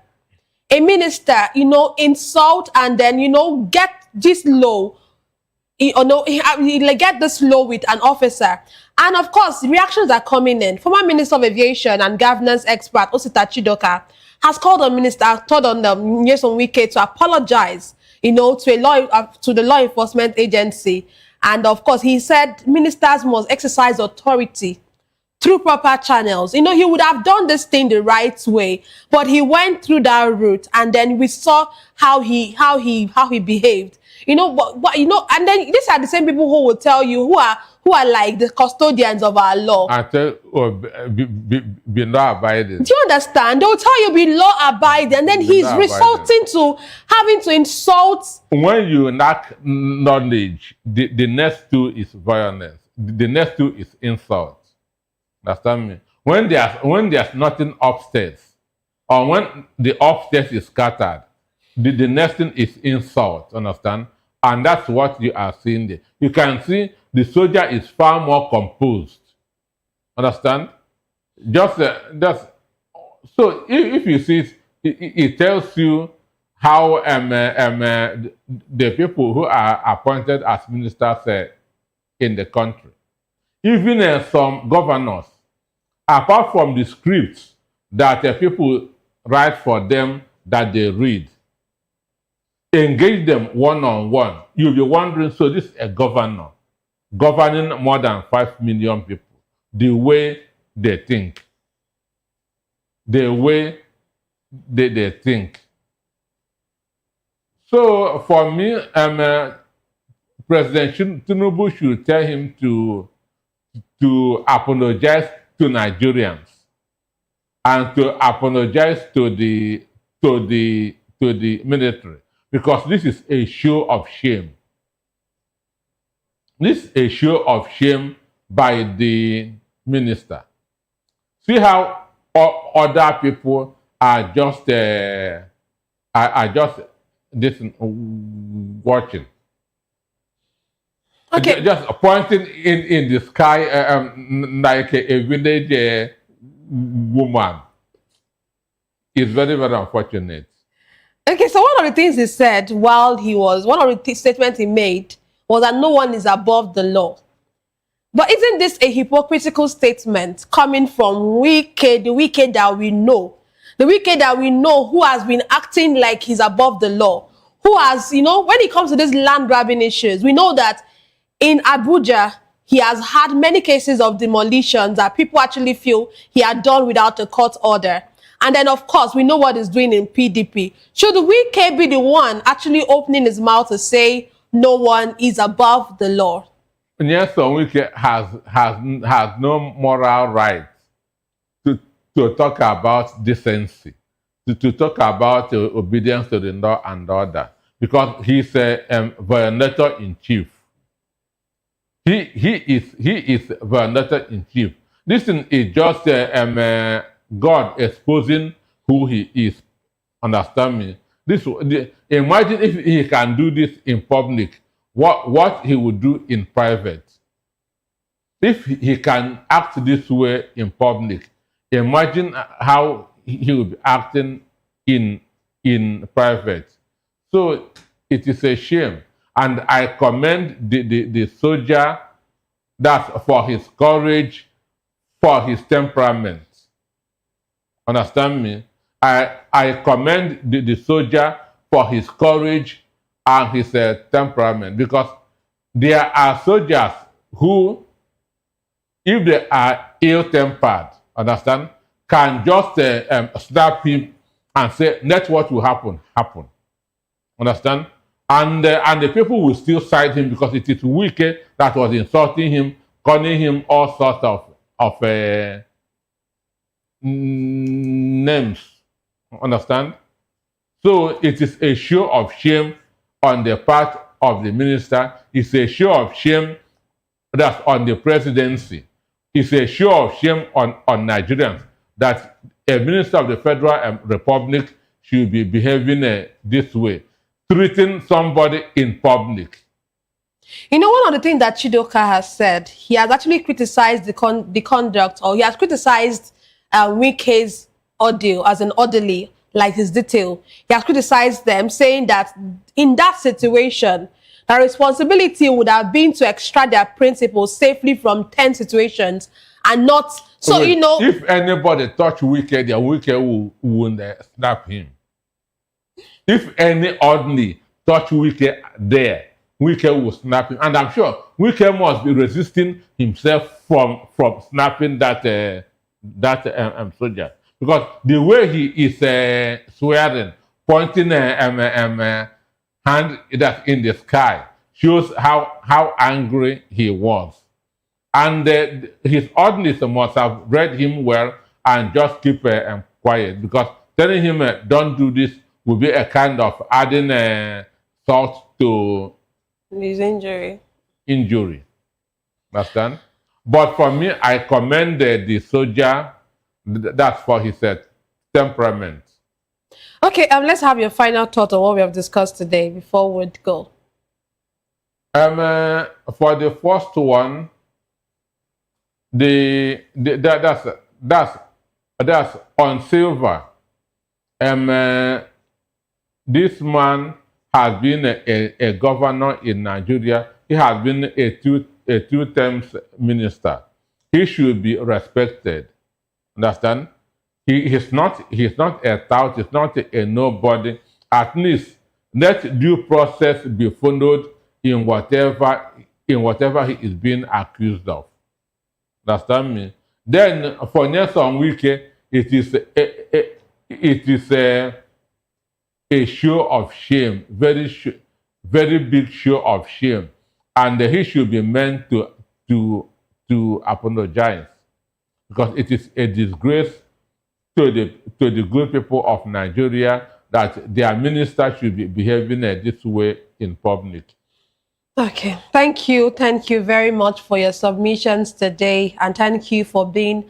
you know, insult and then, you know, get this low, get this low with an officer. And of course, reactions are coming in. Former Minister of Aviation and Governance expert Osita Chidoka has called on Nyesom Wike to apologize, you know, to the law enforcement agency. And of course, he said ministers must exercise authority through proper channels. You know, he would have done this thing the right way, but he went through that route, and then we saw how he behaved. You know, but you know, and then these are the same people who will tell you who are like the custodians of our law. I tell be law abiding. Do you understand? They will tell you be law abiding, and then he's resorting to having to insult. When you lack knowledge, the next two is violence. The next two is insult. Understand me? When there's nothing upstairs, or when the upstairs is scattered, the next thing is insult. Understand? And that's what you are seeing there. You can see the soldier is far more composed. Understand? So if you see, it tells you how the people who are appointed as ministers in the country, even some governors, apart from the scripts that people write for them that they read, engage them one-on-one. You'll be wondering, so this is a governor governing more than 5 million people, the way they think. The way they think. So for me, President Tinubu should tell him to apologize to Nigerians and to apologize to the military, because this is a show of shame. This is a show of shame by the minister. See how other people are just watching. Okay. Just pointing in the sky like a village woman is very, very unfortunate. Okay, so one of the things he said while he was, one of the statements he made was that no one is above the law. But isn't this a hypocritical statement coming from the wicked that we know? The wicked that we know who has been acting like he's above the law. Who has, you know, when it comes to these land grabbing issues, we know that in Abuja, he has had many cases of demolitions that people actually feel he had done without a court order. And then, of course, we know what he's doing in PDP. Should Wike be the one actually opening his mouth to say no one is above the law? Yes, so Wike has no moral right to talk about decency, to talk about obedience to the law and order, because he's a violator in chief. He is violator in chief. This is just God exposing who he is. Understand me? Imagine if he can do this in public, what he would do in private. If he can act this way in public, imagine how he would be acting in private. So it is a shame. And I commend the soldier that for his courage, for his temperament. Understand me? I commend the soldier for his courage and his temperament, because there are soldiers who, if they are ill-tempered, understand, can just snap him and say, let what will happen, happen. Understand? And the people will still side him because it is wicked that was insulting him, calling him all sorts of names. Understand? So it is a show of shame on the part of the minister. It's a show of shame that's on the presidency. It's a show of shame on Nigerians that a minister of the Federal Republic should be behaving this way, treating somebody in public. You know, one of the things that Chidoka has said, he has actually criticized the conduct, or he has criticized Wike's audio as an orderly, like his detail. He has criticized them, saying that in that situation, the responsibility would have been to extract their principals safely from 10 situations and not, so you know. If anybody touch Wike, their Wike will snap him. If any ordinary touch Wike there, Wike will snap him. And I'm sure Wike must be resisting himself from snapping that soldier. Because the way he is swearing, pointing hand that in the sky, shows how angry he was. And his audience must have read him well and just keep quiet, because telling him don't do this will be a kind of adding salt to his injury. Understand? But for me, I commend the soldier. That's for his temperament. Okay, let's have your final thought on what we have discussed today before we go. For the first one, that's on Sylva. This man has been a governor in Nigeria. He has been a two-term minister. He should be respected. Understand? He's not a tout. He's not a nobody. At least let due process be followed in whatever he is being accused of. Understand me? Then for Nelson Wike, it is a show of shame, very big show of shame, and he should be meant to apologize, because it is a disgrace to the good people of Nigeria that their minister should be behaving this way in public. Okay, thank you very much for your submissions today, and thank you for being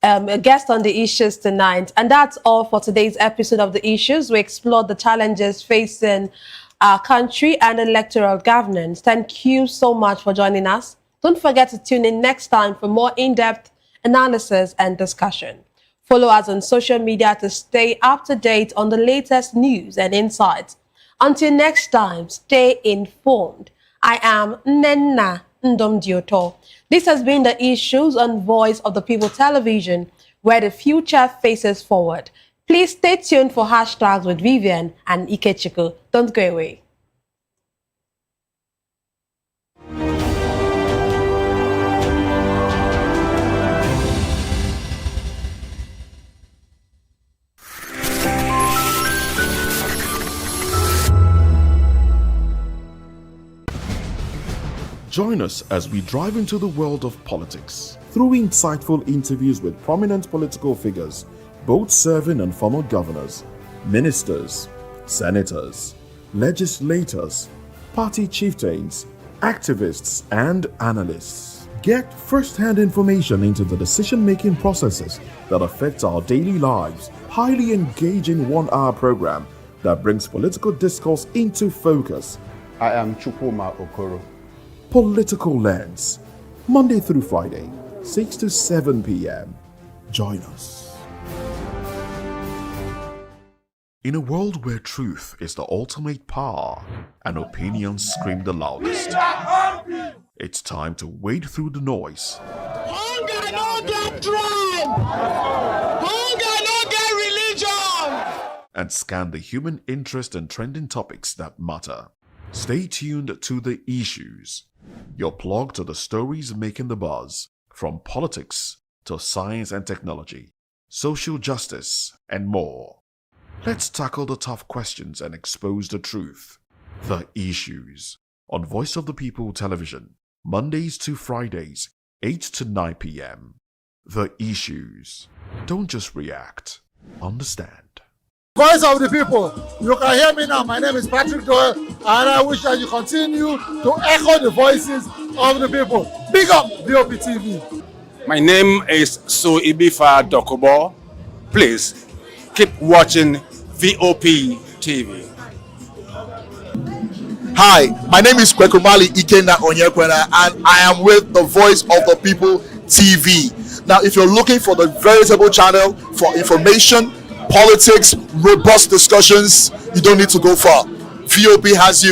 a guest on the issues tonight. And that's all for today's episode of The Issues. We explored the challenges facing our country and electoral governance. Thank you so much for joining us. Don't forget to tune in next time for more in-depth analysis and discussion. Follow us on social media to stay up to date on the latest news and insights. Until next time, stay informed. I am Nenna Ndomdioto. This has been The Issues on Voice of the People Television, where the future faces forward. Please stay tuned for hashtags with Vivian and Ikechukwu. Don't go away. Join us as we drive into the world of politics through insightful interviews with prominent political figures, both serving and former governors, ministers, senators, legislators, party chieftains, activists, and analysts. Get first-hand information into the decision-making processes that affect our daily lives. Highly engaging one-hour program that brings political discourse into focus. I am Chukwuma Okoro. Political Lens, Monday through Friday, 6 to 7 p.m. Join us. In a world where truth is the ultimate power and opinions scream the loudest, it's time to wade through the noise. Hunger no get tribe. Hunger no get religion. And scan the human interest and trending topics that matter. Stay tuned to The Issues, your plug to the stories making the buzz, from politics to science and technology, social justice, and more. Let's tackle the tough questions and expose the truth. The Issues, on Voice of the People Television, Mondays to Fridays, 8 to 9 p.m. The Issues. Don't just react, understand. Voice of the people, you can hear me now. My name is Patrick Doyle, and I wish that you continue to echo the voices of the people. Big up VOP TV. My name is Sylva Dokobo. Please keep watching VOP TV. Hi, my name is Kwekumali Ikenna Onyekwena, and I am with the Voice of the People TV. Now, if you're looking for the veritable channel for information, politics, robust discussions, you don't need to go far. VOP has you.